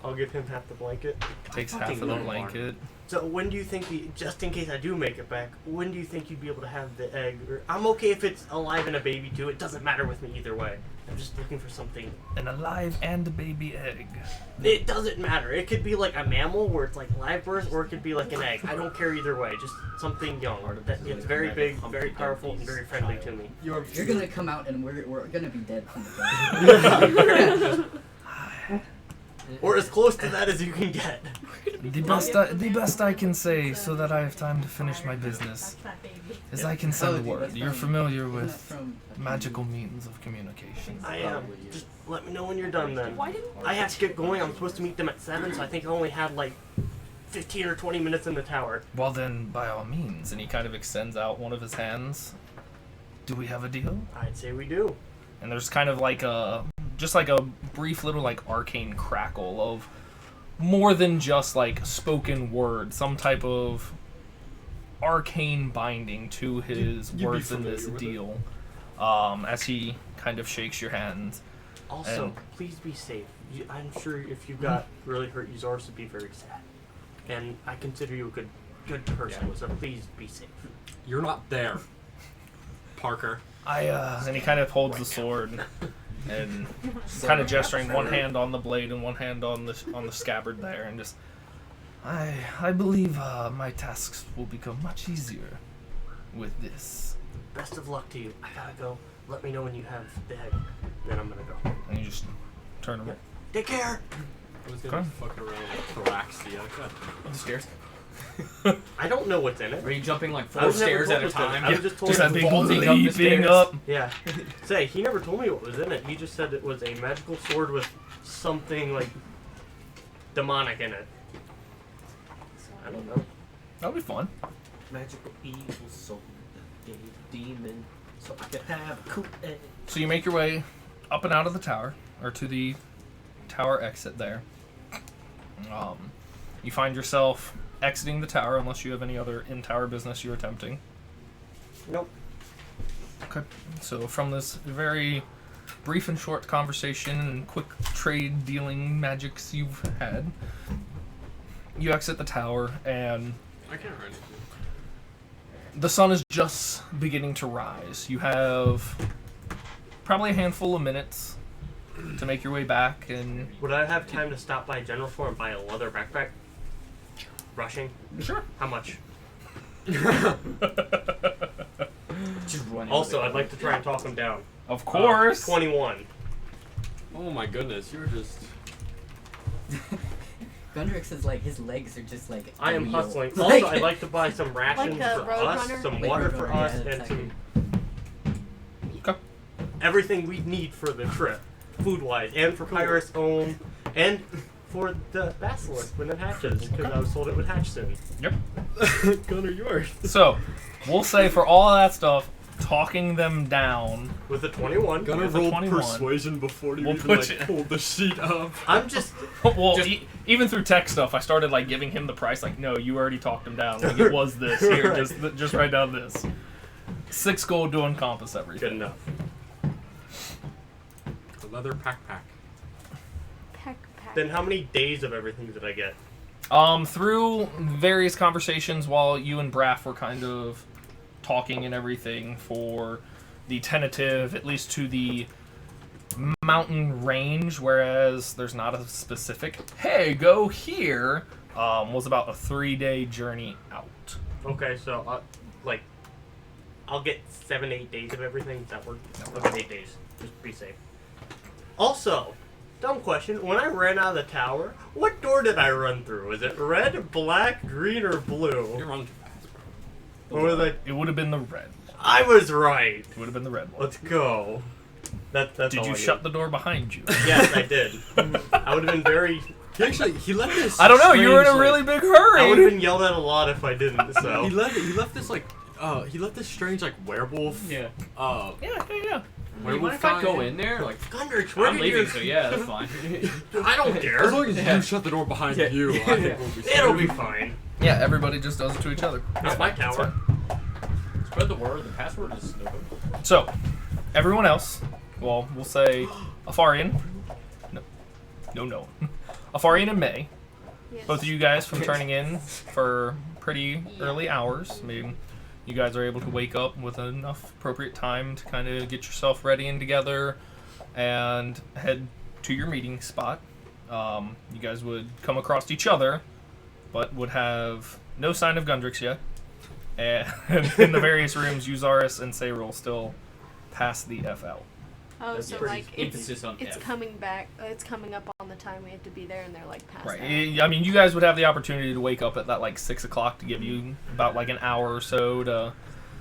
Speaker 1: I'll give him half the blanket.
Speaker 5: Takes half
Speaker 9: fucking
Speaker 5: of the
Speaker 9: know,
Speaker 5: blanket.
Speaker 1: So when do you think, just in case I do make it back, when do you think you'd be able to have the egg? Or, I'm okay if it's alive and a baby too. It doesn't matter with me either way. I'm just looking for something.
Speaker 5: An alive and a baby egg.
Speaker 1: It doesn't matter. It could be like a mammal where it's like live birth, or it could be like an egg. I don't care either way. Just something young that gets very big, very powerful, and very friendly to me.
Speaker 4: You're gonna come out and we're gonna be dead from the back.
Speaker 1: Or as close to that as you can get.
Speaker 5: The best I can say, so that I have time to finish my business, is I can send
Speaker 4: dude,
Speaker 5: word.
Speaker 4: that's
Speaker 5: You're
Speaker 4: from-
Speaker 5: familiar
Speaker 4: isn't that
Speaker 5: with
Speaker 4: from-
Speaker 5: magical means of communication.
Speaker 1: I am. Just let me know when you're done then.
Speaker 3: Why didn't
Speaker 1: I have to get going. I'm supposed to meet them at 7, so I think I only had like 15 or 20 minutes in the tower.
Speaker 5: Well then, by all means. And he kind of extends out one of his hands. Do we have a deal?
Speaker 1: I'd say we do.
Speaker 5: And there's kind of like just like a brief little like arcane crackle of more than just like spoken word, some type of arcane binding to his
Speaker 9: You'd be
Speaker 5: words in this
Speaker 9: familiar with it.
Speaker 5: deal. As he kind of shakes your hand.
Speaker 1: Also,
Speaker 5: And-
Speaker 1: please be safe. I'm sure if you got really hurt, you would be very sad. And I consider you a good person,
Speaker 9: Yeah.
Speaker 1: so please be safe.
Speaker 9: You're not there, Parker.
Speaker 5: And he kind of holds the sword and kind of gesturing one hand on the blade and one hand on the scabbard there, and just I believe my tasks will become much easier with this.
Speaker 1: Best of luck to you. I gotta go. Let me know when you have the egg. Then I'm gonna go.
Speaker 5: And you just turn him.
Speaker 1: Take care.
Speaker 9: I was gonna
Speaker 5: Okay.
Speaker 9: fuck around with Thoraxia. God.
Speaker 6: The stairs.
Speaker 1: I don't know what's in it.
Speaker 6: Are you jumping like
Speaker 1: I
Speaker 6: 4
Speaker 1: was never
Speaker 6: stairs
Speaker 1: told
Speaker 6: at a
Speaker 1: what's in it.
Speaker 6: time?
Speaker 1: I was just told
Speaker 5: Just that big
Speaker 6: vaulting up the
Speaker 5: leaping
Speaker 6: stairs.
Speaker 5: up.
Speaker 1: Yeah. Say, he never told me what was in it. He just said it was a magical sword with something like demonic in it. I don't know.
Speaker 5: That'll be fun.
Speaker 8: Magical evil soul that gave demon so I could have a cool egg.
Speaker 5: So you make your way up and out of the tower, or to the tower exit there. You find yourself exiting the tower, unless you have any other in-tower business you're attempting.
Speaker 1: Nope.
Speaker 5: Okay. So from this very brief and short conversation and quick trade dealing magics you've had, you exit the tower, and
Speaker 9: I can't write anything.
Speaker 5: the sun is just beginning to rise. You have probably a handful of minutes to make your way back, and
Speaker 1: Would I have time to stop by General Store and buy a leather backpack? Rushing?
Speaker 5: sure.
Speaker 1: How much?
Speaker 6: Just run
Speaker 1: Also, I'd like to try and talk him down.
Speaker 5: Of course.
Speaker 1: 21.
Speaker 9: Oh my goodness, you're just.
Speaker 4: Gundrix is like his legs are just like.
Speaker 1: I am
Speaker 4: wheel.
Speaker 1: hustling. Also, I'd like to buy some rations
Speaker 3: Like a
Speaker 1: for
Speaker 3: Road
Speaker 1: us,
Speaker 3: Runner?
Speaker 1: some
Speaker 4: Like
Speaker 1: water
Speaker 4: Road
Speaker 1: for
Speaker 4: Runner,
Speaker 1: us,
Speaker 4: yeah,
Speaker 1: and
Speaker 4: exactly.
Speaker 1: some everything we need for the trip, food-wise, and for Pyrus' own, and for the basilisk when it hatches, because I was told it would hatch soon.
Speaker 5: Yep.
Speaker 9: Gunner, yours.
Speaker 5: So, we'll say for all of that stuff, talking them down.
Speaker 1: With a 21.
Speaker 9: Gunner
Speaker 5: With a
Speaker 9: rolled
Speaker 5: 21.
Speaker 9: persuasion before you
Speaker 5: We'll
Speaker 9: even
Speaker 5: put
Speaker 9: like
Speaker 5: you-
Speaker 9: pulled the sheet up.
Speaker 1: I'm just.
Speaker 5: Well,
Speaker 6: Just-
Speaker 5: even through tech stuff, I started like giving him the price. Like, no, you already talked him down. Like, it was this. Here,
Speaker 1: Right.
Speaker 5: just write down this. 6 gold to encompass everything.
Speaker 1: Good enough.
Speaker 9: The leather pack.
Speaker 1: Then how many days of everything did I get?
Speaker 5: Through various conversations while you and Braff were kind of talking and everything for the tentative, at least to the mountain range, whereas there's not a specific, hey, go here, was about a 3-day journey out.
Speaker 1: Okay, so, I'll get 7-8 days of everything. Does that work? Okay, 8 days. Just be safe. Also, dumb question. When I ran out of the tower, what door did I run through? Was it red, black, green, or
Speaker 9: You're
Speaker 1: blue?
Speaker 9: running too fast, bro.
Speaker 1: Or was I...
Speaker 5: It would have been the red.
Speaker 1: I was right.
Speaker 5: It would have been the red one.
Speaker 1: Let's go. That's
Speaker 5: Did
Speaker 1: all
Speaker 5: you
Speaker 1: I
Speaker 5: shut
Speaker 1: need.
Speaker 5: the door behind you?
Speaker 1: Yes, I did. I would have been very...
Speaker 9: He left this.
Speaker 5: I don't know, you were in a
Speaker 9: strange,
Speaker 5: really big hurry.
Speaker 1: I would have been yelled at a lot if I didn't, so...
Speaker 9: He left this he left this strange werewolf.
Speaker 6: Yeah.
Speaker 5: Yeah.
Speaker 6: You
Speaker 9: Werewolf
Speaker 6: mind if I go
Speaker 9: guy.
Speaker 6: in there? Like,
Speaker 1: Gundrix, where
Speaker 6: I'm
Speaker 1: did
Speaker 6: leaving,
Speaker 1: you...
Speaker 6: so yeah, that's fine.
Speaker 1: I don't care.
Speaker 9: As long as you shut the door behind you, I think we'll be safe.
Speaker 1: It'll be fine.
Speaker 5: Yeah, everybody just does it to each other.
Speaker 1: It's my tower.
Speaker 6: Spread the word. The password is no.
Speaker 5: So, everyone else, well, we'll say Afarian. No. Afarian and May.
Speaker 3: Yes.
Speaker 5: Both of you guys from turning in for pretty early hours. I mean, you guys are able to wake up with enough appropriate time to kind of get yourself ready and together and head to your meeting spot. You guys would come across each other, but would have no sign of Gundrix yet. And in the various rooms, Uzaris and Sayril still pass the F out.
Speaker 3: Oh,
Speaker 6: That's
Speaker 3: so
Speaker 6: pretty
Speaker 3: like
Speaker 6: emphasis on
Speaker 3: it's
Speaker 6: F.
Speaker 3: coming back. It's coming up on the time we have to be there, and they're like past
Speaker 5: Right.
Speaker 3: out.
Speaker 5: I mean, you guys would have the opportunity to wake up at that 6 o'clock to give you about an hour or so to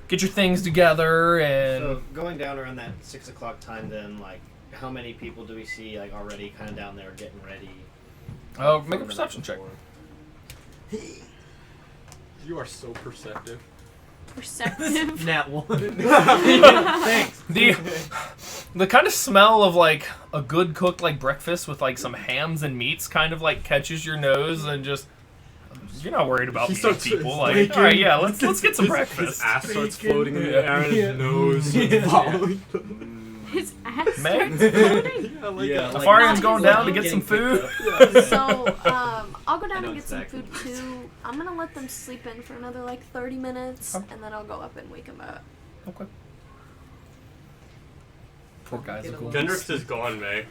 Speaker 5: get your things together and.
Speaker 8: So going down around that 6 o'clock time, then how many people do we see already kind of down there getting ready?
Speaker 5: Oh,
Speaker 8: for
Speaker 5: make a
Speaker 8: the night
Speaker 5: perception check.
Speaker 8: before?
Speaker 9: You are so perceptive.
Speaker 3: Perceptive.
Speaker 1: Nat 1.
Speaker 8: Thanks.
Speaker 5: The kind of smell of a good cooked breakfast with some hams and meats kind of catches your nose and just you're not worried about
Speaker 9: He
Speaker 5: meeting
Speaker 9: starts
Speaker 5: people.
Speaker 9: blinking.
Speaker 5: All right, yeah, let's get some
Speaker 9: His
Speaker 5: breakfast.
Speaker 9: ass starts floating in the air and his nose
Speaker 5: Yeah.
Speaker 9: following.
Speaker 3: His ass
Speaker 5: May?
Speaker 3: starts floating.
Speaker 9: I like
Speaker 8: Yeah,
Speaker 9: it.
Speaker 8: like-
Speaker 5: Afarian's
Speaker 3: not
Speaker 5: going
Speaker 3: his
Speaker 5: down to
Speaker 3: leg
Speaker 5: get some food.
Speaker 3: So, I'll go down
Speaker 6: know
Speaker 3: and get some
Speaker 6: exactly
Speaker 3: food
Speaker 6: what it is.
Speaker 3: too. I'm gonna let them sleep in for another 30 minutes,
Speaker 5: Okay.
Speaker 3: and then I'll go up and wake them up.
Speaker 5: Okay. Poor guy's going.
Speaker 1: Gundrix is gone, May.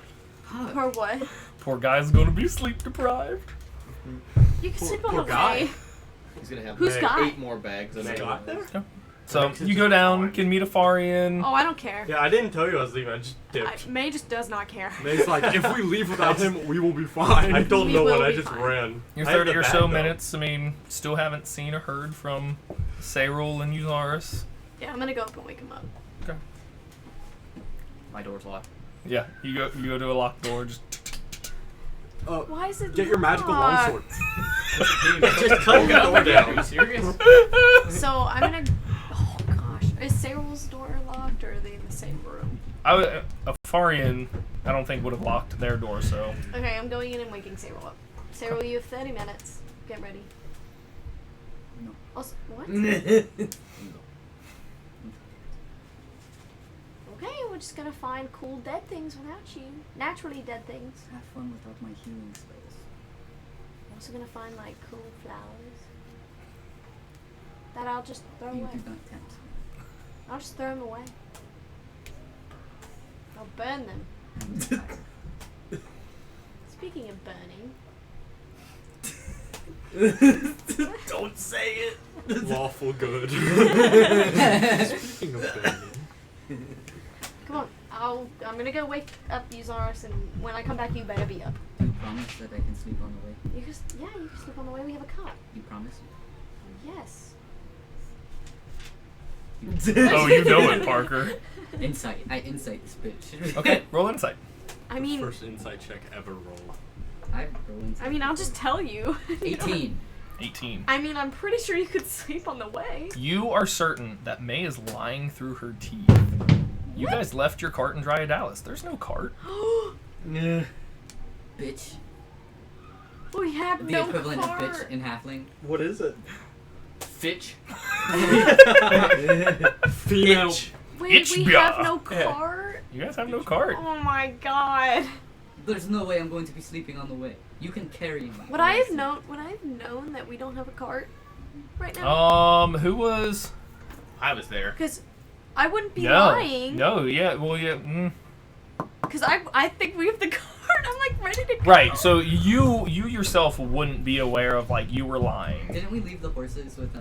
Speaker 3: Or what?
Speaker 5: Poor guy's going to be sleep deprived.
Speaker 3: You can sleep
Speaker 9: poor
Speaker 3: on the
Speaker 9: guy.
Speaker 3: way.
Speaker 8: He's gonna have
Speaker 3: Who's got?
Speaker 8: 8 more bags.
Speaker 1: May.
Speaker 9: Got there?
Speaker 5: So you go down, can meet Afarian.
Speaker 3: Oh, I don't care.
Speaker 1: Yeah, I didn't tell you I was leaving. I just dipped.
Speaker 3: May just does not care.
Speaker 9: May's like, if we leave without him, we will be fine.
Speaker 1: I told
Speaker 3: We
Speaker 1: no one.
Speaker 3: will
Speaker 1: I
Speaker 3: be
Speaker 1: just
Speaker 3: fine.
Speaker 1: ran.
Speaker 5: Your
Speaker 1: I had
Speaker 5: 30
Speaker 1: the
Speaker 5: or
Speaker 1: bag,
Speaker 5: so
Speaker 1: though.
Speaker 5: minutes. I mean, still haven't seen or heard from Sayril and Uzaris.
Speaker 3: Yeah, I'm gonna go up and wake him up.
Speaker 5: Okay.
Speaker 6: My door's locked.
Speaker 5: Yeah, you go to a locked door. Just
Speaker 3: Why is it
Speaker 9: Get your magical
Speaker 3: locked?
Speaker 9: longsword.
Speaker 1: Just cut the door
Speaker 6: Are
Speaker 1: down.
Speaker 6: you serious?
Speaker 3: So I'm gonna. Oh gosh, is Cyril's door locked, or are they in the same room?
Speaker 5: Afarian, I don't think would have locked their door. So
Speaker 3: Okay, I'm going in and waking Cyril up. Cyril, you have 30 minutes. Get ready.
Speaker 4: No.
Speaker 3: Also, what? Okay, we're just gonna find cool dead things without you. Naturally dead things.
Speaker 4: Have fun without my healing spells.
Speaker 3: We're also gonna find cool flowers that I'll just throw
Speaker 4: You
Speaker 3: away.
Speaker 4: do not tempt me.
Speaker 3: I'll just throw them away. I'll burn them.
Speaker 4: I'm tired.
Speaker 3: Speaking of burning,
Speaker 1: Don't say it.
Speaker 9: Lawful good. Speaking of burning.
Speaker 3: come on. I'm gonna go wake up Uzaris, and when I come back, you better be up.
Speaker 4: Do you promise that I can sleep on the way?
Speaker 3: You can sleep on the way. We have a cot.
Speaker 4: You promise?
Speaker 3: Yes.
Speaker 5: oh, you know it, Parker.
Speaker 4: Insight. I insight this bitch.
Speaker 5: Okay, roll insight.
Speaker 3: I mean,
Speaker 9: First insight check ever rolled.
Speaker 4: I roll insight.
Speaker 3: I mean, I'll just tell you.
Speaker 4: 18.
Speaker 5: 18.
Speaker 3: I mean, I'm pretty sure you could sleep on the way.
Speaker 5: You are certain that May is lying through her teeth. You guys left your cart in Dryaдаlis. There's no cart.
Speaker 4: Bitch.
Speaker 3: We have
Speaker 4: The
Speaker 3: no
Speaker 4: equivalent
Speaker 3: cart.
Speaker 4: of bitch in halfling.
Speaker 1: What is it?
Speaker 6: Fitch.
Speaker 9: Female.
Speaker 3: Wait,
Speaker 5: Itch
Speaker 3: we
Speaker 5: bia.
Speaker 3: have no cart.
Speaker 5: You guys have no cart.
Speaker 3: Oh my god.
Speaker 4: There's no way I'm going to be sleeping on the way. You can carry me.
Speaker 3: Would I have known that we don't have a cart right now?
Speaker 5: Who was?
Speaker 6: I was there.
Speaker 3: Because I wouldn't be
Speaker 5: Yeah.
Speaker 3: lying.
Speaker 5: No. Yeah. Well. Yeah.
Speaker 3: Because I think we have the cart. I'm like ready to go.
Speaker 5: Right. So you yourself wouldn't be aware of like you were lying.
Speaker 4: Didn't we leave the horses with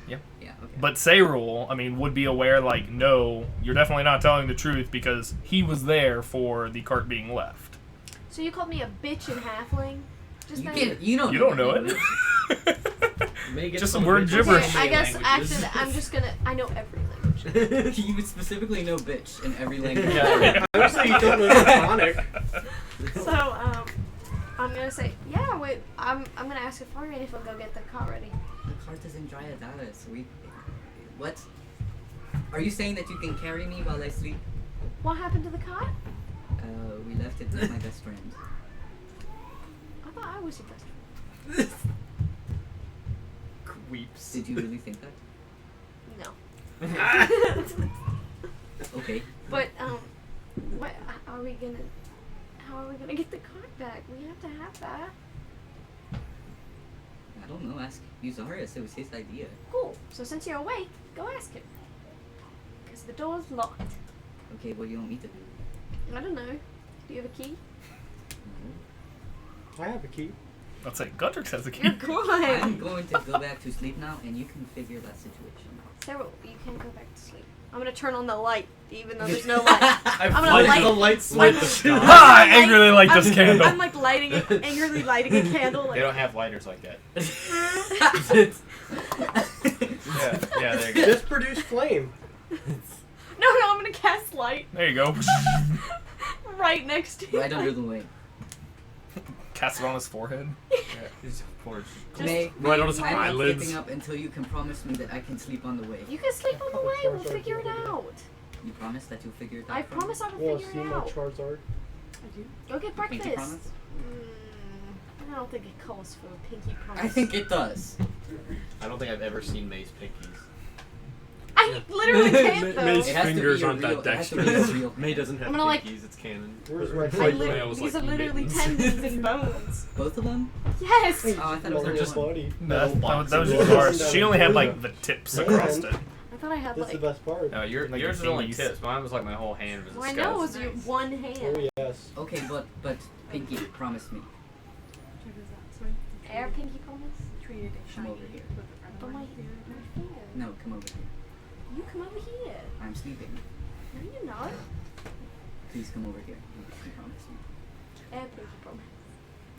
Speaker 5: Yeah.
Speaker 4: Yeah. Okay.
Speaker 5: But Sayrul, I mean, would be aware like, no, you're definitely not telling the truth because he was there for the cart being left.
Speaker 3: So you called me a bitch and halfling? Just
Speaker 4: you
Speaker 3: now?
Speaker 4: can. You know.
Speaker 5: You don't know it.
Speaker 8: May get
Speaker 5: Just
Speaker 8: some
Speaker 5: word
Speaker 8: bitches
Speaker 5: gibberish.
Speaker 3: Okay, I guess
Speaker 8: languages.
Speaker 3: after I'm just gonna. I know every language.
Speaker 4: You would specifically know bitch in every language.
Speaker 5: Yeah.
Speaker 8: Honestly, you don't know Draconic.
Speaker 3: So I'm gonna say wait. I'm gonna ask Afarian if he'll go get the cart ready.
Speaker 4: The cart is in Dryadata, so we. What? Are you saying that you can carry me while I sleep?
Speaker 3: What happened to the cart?
Speaker 4: We left it with my best friend.
Speaker 3: I thought I was your best friend.
Speaker 8: Weeps.
Speaker 4: Did you really think that?
Speaker 3: No.
Speaker 4: Okay.
Speaker 3: But what are we gonna? How are we gonna get the cart back? We have to have that.
Speaker 4: I don't know. Ask Uzarius. It was his idea.
Speaker 3: Cool. So since you're awake, go ask him. Because the door's locked.
Speaker 4: Okay, what do you want me to do?
Speaker 3: I don't know. Do you have a key?
Speaker 4: No.
Speaker 1: I have a key.
Speaker 5: I'd say Gundrix has a key.
Speaker 3: You're good.
Speaker 4: I'm going to go back to sleep now, and you can figure that situation out.
Speaker 3: Sarah, you can't go back to sleep. I'm gonna turn on the light, even though there's no light.
Speaker 8: I
Speaker 3: gonna
Speaker 8: flight
Speaker 3: light-
Speaker 8: the lights light the sky.
Speaker 5: Ha! I angrily light this
Speaker 3: I'm-
Speaker 5: candle.
Speaker 3: I'm like angrily lighting a candle.
Speaker 6: They
Speaker 3: Like,
Speaker 6: don't have lighters like that. Yeah, there you go.
Speaker 1: Just produce flame.
Speaker 3: no, I'm gonna cast light
Speaker 5: There you go.
Speaker 3: right next to you.
Speaker 4: Right under the way.
Speaker 5: Cast it on his forehead.
Speaker 6: His porch.
Speaker 4: May,
Speaker 9: Right on his
Speaker 4: I'm not
Speaker 9: eyelids.
Speaker 4: sleeping up until you can promise me that I can sleep on the way.
Speaker 3: You can sleep on the way. We'll figure it out.
Speaker 4: You promise that you'll figure it out?
Speaker 3: I
Speaker 4: for me?
Speaker 3: promise I will
Speaker 1: You want to
Speaker 3: figure
Speaker 1: see
Speaker 3: it
Speaker 1: my
Speaker 3: out.
Speaker 1: Charizard?
Speaker 3: Go get
Speaker 4: Pinky
Speaker 3: breakfast.
Speaker 4: promise?
Speaker 3: I don't think it calls for a pinky promise.
Speaker 4: I think it does.
Speaker 6: I don't think I've ever seen May's pinkies.
Speaker 3: I literally can't though.
Speaker 9: May's
Speaker 4: It has to be
Speaker 9: fingers
Speaker 4: a
Speaker 9: aren't that
Speaker 4: real- it has to be a
Speaker 9: dexterous.
Speaker 4: real
Speaker 8: May
Speaker 4: hand.
Speaker 8: doesn't have
Speaker 3: I'm gonna, like-
Speaker 8: pinkies, it's canon.
Speaker 1: Where's my
Speaker 3: I
Speaker 1: Flight
Speaker 3: li-
Speaker 9: Mail was
Speaker 3: these
Speaker 9: like
Speaker 3: are literally
Speaker 9: mittens.
Speaker 3: tendons and bones.
Speaker 4: Both of them?
Speaker 3: Yes.
Speaker 4: Oh, I thought it was
Speaker 1: They're
Speaker 4: just
Speaker 1: just
Speaker 4: one.
Speaker 1: bloody.
Speaker 5: That was just ours. She only had like the tips across it.
Speaker 3: I thought I had
Speaker 1: That's the
Speaker 3: like.
Speaker 1: best part.
Speaker 6: No, yours
Speaker 5: Like
Speaker 6: is
Speaker 5: your
Speaker 6: only
Speaker 5: fingers.
Speaker 6: tips. Mine was like my whole hand was a
Speaker 3: Well, I know it was
Speaker 6: skeleton.
Speaker 3: your one hand.
Speaker 1: Oh yes.
Speaker 4: Okay, but Pinky, promise me.
Speaker 3: Air pinky promise.
Speaker 4: Come over here.
Speaker 3: But my finger.
Speaker 4: No, come over here.
Speaker 3: You come over here.
Speaker 4: I'm sleeping.
Speaker 3: No, you're not.
Speaker 4: Please come over here. You promise me.
Speaker 3: Air pinky promise.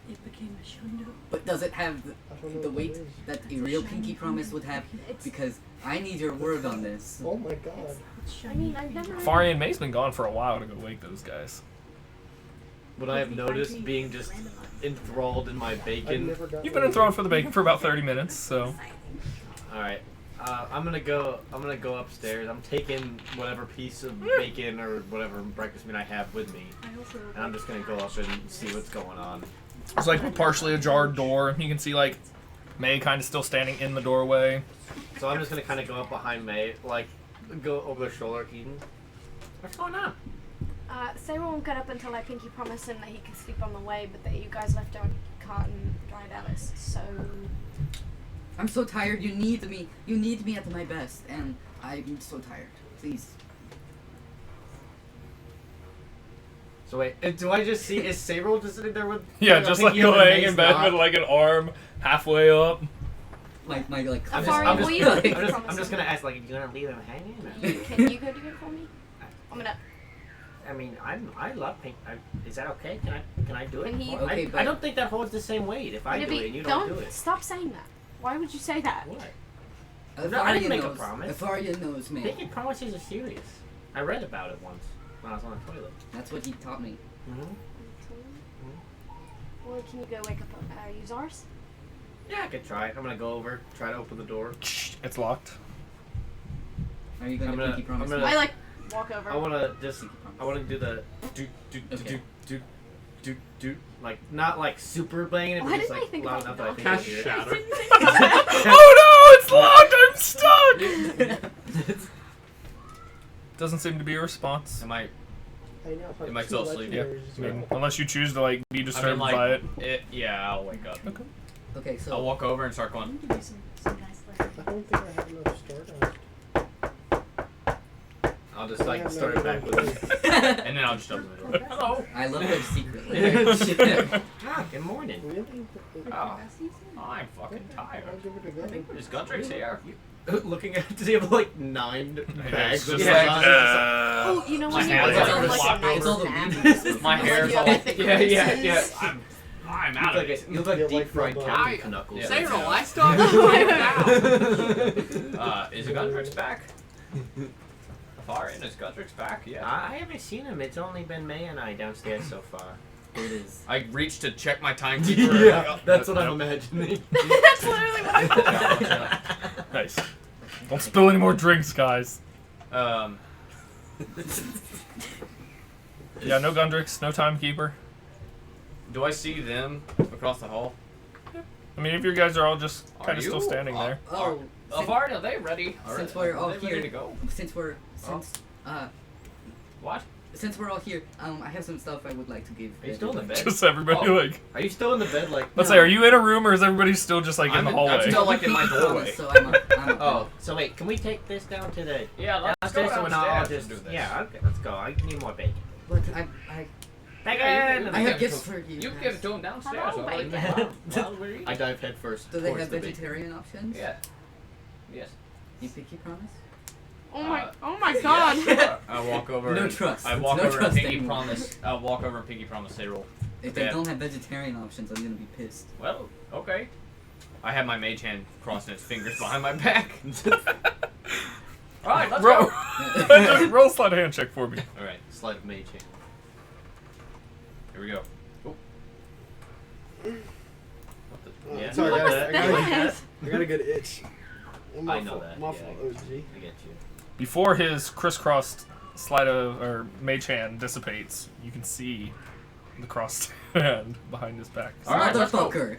Speaker 7: It became a shundo.
Speaker 4: But does it have
Speaker 1: I don't know
Speaker 4: the
Speaker 1: what
Speaker 4: weight
Speaker 1: that is.
Speaker 4: that a real Pinky promise would have?
Speaker 3: It's-
Speaker 4: Because I need your word on this.
Speaker 1: Oh my god.
Speaker 3: I mean, I've never.
Speaker 5: Fari and May's been gone for a while to go wake those guys.
Speaker 8: Would I have noticed being just enthralled in my
Speaker 1: I've
Speaker 8: bacon?
Speaker 1: never got
Speaker 5: You've been enthralled for the bacon for about 30 minutes, so.
Speaker 8: Alright. I'm gonna go upstairs. I'm taking whatever piece of bacon or whatever breakfast meat I have with me. And I'm just gonna go up and see what's going on.
Speaker 5: It's like a partially ajar door. You can see like May kind of still standing in the doorway.
Speaker 8: So I'm just gonna kinda go up behind May, like go over their shoulder, Eden. What's going on?
Speaker 3: Sarah won't get up until I pinky promise him that he can sleep on the way, but that you guys left our cart and dried Alice. So
Speaker 4: I'm so tired. You need me. You need me at my best, and I'm so tired. Please.
Speaker 8: So wait, do I just see, is Sabril just sitting there with
Speaker 5: Yeah,
Speaker 8: a
Speaker 5: just like
Speaker 8: pinky up and
Speaker 5: laying
Speaker 8: May's
Speaker 5: in bed
Speaker 8: not?
Speaker 5: with like an arm halfway up.
Speaker 4: My like.
Speaker 8: I'm
Speaker 3: Afari,
Speaker 8: just,
Speaker 3: will you go
Speaker 8: I'm
Speaker 3: promise
Speaker 8: just
Speaker 3: him?
Speaker 8: gonna ask, like, you gonna leave him hanging? Or?
Speaker 3: Can you go do it for me? I'm gonna.
Speaker 1: I mean, I love pink. Is that okay? Can I do it?
Speaker 3: Can he-
Speaker 1: Well,
Speaker 4: Okay,
Speaker 1: I
Speaker 4: but-
Speaker 1: don't think that holds the same weight if I do it and you don't do it.
Speaker 3: Stop saying that. Why would you say that?
Speaker 1: What?
Speaker 4: Afaria
Speaker 1: No, I didn't make a
Speaker 4: knows.
Speaker 1: promise.
Speaker 4: Afaria knows me.
Speaker 1: Pinky promises are serious. I read about it once when I was on the toilet.
Speaker 4: That's what he taught me.
Speaker 1: Mm-hmm.
Speaker 3: Well, can you go wake up Uzars?
Speaker 8: Yeah, I could try. I'm gonna go over, try to open the door.
Speaker 5: It's locked.
Speaker 4: Are you going
Speaker 8: I'm
Speaker 4: to
Speaker 8: gonna-
Speaker 4: Pinky promise
Speaker 8: I'm
Speaker 4: me?
Speaker 8: gonna-
Speaker 3: I like walk over.
Speaker 8: I wanna just,
Speaker 4: Pinky promise.
Speaker 8: I wanna do the do do do
Speaker 4: Okay.
Speaker 8: do do do, like not like super banging it,
Speaker 3: Why
Speaker 8: but just
Speaker 3: didn't I
Speaker 8: like
Speaker 3: think
Speaker 8: loud
Speaker 3: about
Speaker 8: enough that I
Speaker 9: Cast
Speaker 8: think you
Speaker 9: shatter.
Speaker 5: Oh no, it's locked! I'm stuck! Doesn't seem to be a response.
Speaker 8: Am I?
Speaker 6: Am I still asleep?
Speaker 5: Yeah. I mean, unless you choose to like be
Speaker 6: I
Speaker 5: disturbed
Speaker 6: mean, like,
Speaker 5: by it.
Speaker 6: Yeah, I'll wake up.
Speaker 5: Okay.
Speaker 4: Okay, so
Speaker 6: I'll walk over and start going.
Speaker 1: I don't think I have enough stardust.
Speaker 8: I'll just like start it back with
Speaker 6: And then I'll just open the door. Hello.
Speaker 4: I love her secretly.
Speaker 8: Ah, good morning.
Speaker 1: Really?
Speaker 6: Oh, I'm fucking tired.
Speaker 1: I'll give it a go.
Speaker 6: Is Gundrix here?
Speaker 8: Looking at, does he have like 9 bags of
Speaker 6: Yeah.
Speaker 8: supplies?
Speaker 3: Oh, you know
Speaker 6: My
Speaker 3: when you
Speaker 6: hands
Speaker 3: wake
Speaker 6: are
Speaker 3: up with, like
Speaker 6: locked
Speaker 3: a nice
Speaker 4: It's all the
Speaker 3: nap?
Speaker 4: weed.
Speaker 6: My hair's all.
Speaker 3: Like,
Speaker 6: Yeah, yeah,
Speaker 3: creases.
Speaker 6: yeah. I'm out of it.
Speaker 8: You look like
Speaker 1: Yeah,
Speaker 8: deep
Speaker 1: like
Speaker 8: fried
Speaker 1: the-
Speaker 8: Captain Knuckles.
Speaker 6: Yeah.
Speaker 9: Cyril,
Speaker 6: Yeah.
Speaker 9: I still have
Speaker 6: Is Gundrix back? Farin, is Gundrix back? Yeah.
Speaker 8: I haven't seen him. It's only been May and I downstairs so far.
Speaker 4: It is.
Speaker 6: I reached to check my timekeeper.
Speaker 8: Yeah, that's what I'm imagining.
Speaker 3: That's literally what I thought.
Speaker 5: Nice. Don't spill any more drinks, guys.
Speaker 6: Um,
Speaker 5: Yeah, no Gundrix, no timekeeper.
Speaker 6: do I see them across the hall?
Speaker 5: I mean, if you guys are all just
Speaker 6: Are
Speaker 5: kind of still
Speaker 6: you?
Speaker 5: standing there.
Speaker 4: Oh,
Speaker 6: Farin, are they ready?
Speaker 4: since we're all
Speaker 6: Are they
Speaker 4: here,
Speaker 6: ready to go?
Speaker 4: since
Speaker 6: What?
Speaker 4: we're all here, I have some stuff I would like to give.
Speaker 8: Are you still in the bed?
Speaker 5: Just everybody
Speaker 6: Oh.
Speaker 5: like.
Speaker 8: Are you still in the bed? Like,
Speaker 5: Let's say, are you in a room or is everybody still just like in the hallway?
Speaker 6: I'm still like in my doorway.
Speaker 4: So I'm up.
Speaker 8: Oh, so wait, can we take this down to the
Speaker 6: Yeah, let's go
Speaker 8: downstairs so we're not all
Speaker 6: downstairs
Speaker 8: just
Speaker 6: and do this.
Speaker 8: yeah? Okay, let's go. I need more bacon.
Speaker 4: But
Speaker 8: Bacon.
Speaker 4: I have gifts for you.
Speaker 6: You can give it to him downstairs.
Speaker 3: Hello,
Speaker 6: I'll let
Speaker 3: bacon.
Speaker 6: them while we're eating.
Speaker 8: I dive head first.
Speaker 4: Do they
Speaker 8: towards
Speaker 4: have
Speaker 8: the bacon.
Speaker 4: vegetarian options?
Speaker 6: Yeah. Yes.
Speaker 4: You picky promise?
Speaker 3: Oh my god.
Speaker 6: Yeah, I walk over.
Speaker 4: No
Speaker 6: and-
Speaker 4: trust.
Speaker 6: I walk
Speaker 4: No
Speaker 6: over and
Speaker 4: trust
Speaker 6: pinky
Speaker 4: anymore.
Speaker 6: promise. I walk over and pinky promise. They roll.
Speaker 4: If they
Speaker 6: Yeah.
Speaker 4: don't have vegetarian options, I'm gonna be pissed.
Speaker 6: Well, okay. I have my mage hand crossing its fingers behind my back. All right, let's
Speaker 5: roll,
Speaker 6: go.
Speaker 5: just roll a sleight of hand check for me.
Speaker 6: All right,
Speaker 8: Sleight of mage hand.
Speaker 6: here we go.
Speaker 8: Yeah.
Speaker 1: Sorry,
Speaker 3: What
Speaker 1: guys.
Speaker 3: was
Speaker 1: I got
Speaker 3: that?
Speaker 1: I got a good itch.
Speaker 8: I know that.
Speaker 1: Muffle
Speaker 8: Yeah,
Speaker 1: OG.
Speaker 8: I get you.
Speaker 5: Before his crisscrossed sleight of or mage hand dissipates, you can see the crossed hand behind his back.
Speaker 6: All right, let's go.
Speaker 4: Motherfucker!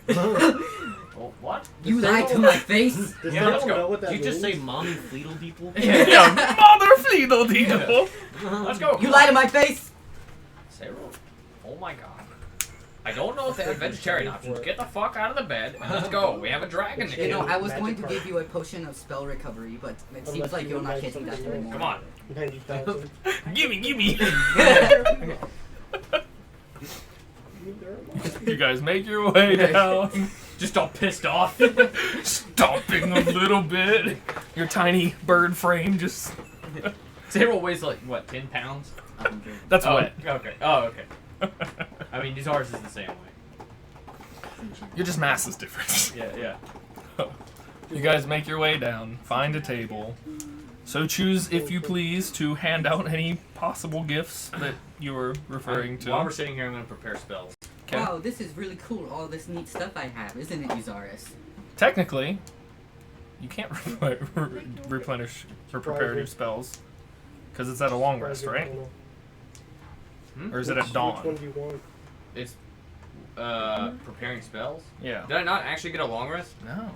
Speaker 6: Oh, what?
Speaker 4: You lied to my face!
Speaker 1: Does
Speaker 6: Yeah,
Speaker 1: anyone
Speaker 6: let's go.
Speaker 1: know what that
Speaker 8: Did you just
Speaker 1: means?
Speaker 8: say mommy fleetle people?
Speaker 5: Yeah, mother fleedle deedle.
Speaker 6: Let's go.
Speaker 4: You lied to my face!
Speaker 6: Cyril. Oh my god. I don't know if they have vegetarian options. Get the fuck out of the bed and let's go. We have a dragon to
Speaker 4: You know,
Speaker 6: kill.
Speaker 4: I was
Speaker 1: Magic
Speaker 4: going to
Speaker 1: card.
Speaker 4: give you a potion of spell recovery, but it seems
Speaker 1: Unless
Speaker 4: like
Speaker 1: you
Speaker 4: you're not
Speaker 1: like
Speaker 4: getting that
Speaker 1: something
Speaker 4: anymore.
Speaker 6: Come on.
Speaker 1: 90,000.
Speaker 5: Gimme. You guys make your way down,
Speaker 6: Just all pissed off.
Speaker 5: stomping a little bit. Your tiny bird frame just.
Speaker 6: Cyril weighs like, what, 10 pounds?
Speaker 4: 100.
Speaker 5: That's
Speaker 6: Oh,
Speaker 5: wet.
Speaker 6: okay. Oh, okay. I mean, ours is the same way.
Speaker 5: Your just mass is different.
Speaker 6: Yeah.
Speaker 5: You guys make your way down, find a table. So choose, if you please, to hand out any possible gifts that you were referring to.
Speaker 6: While we're sitting here, I'm going to prepare spells.
Speaker 5: Okay.
Speaker 4: Wow, this is really cool, all this neat stuff I have, isn't it, Uzaris?
Speaker 5: Technically, you can't replenish or prepare new spells because it's at a long rest, right? Or is it at
Speaker 1: Which
Speaker 5: dawn?
Speaker 1: one do you want?
Speaker 6: It's preparing spells.
Speaker 5: Yeah.
Speaker 6: Did I not actually get a long rest?
Speaker 5: No.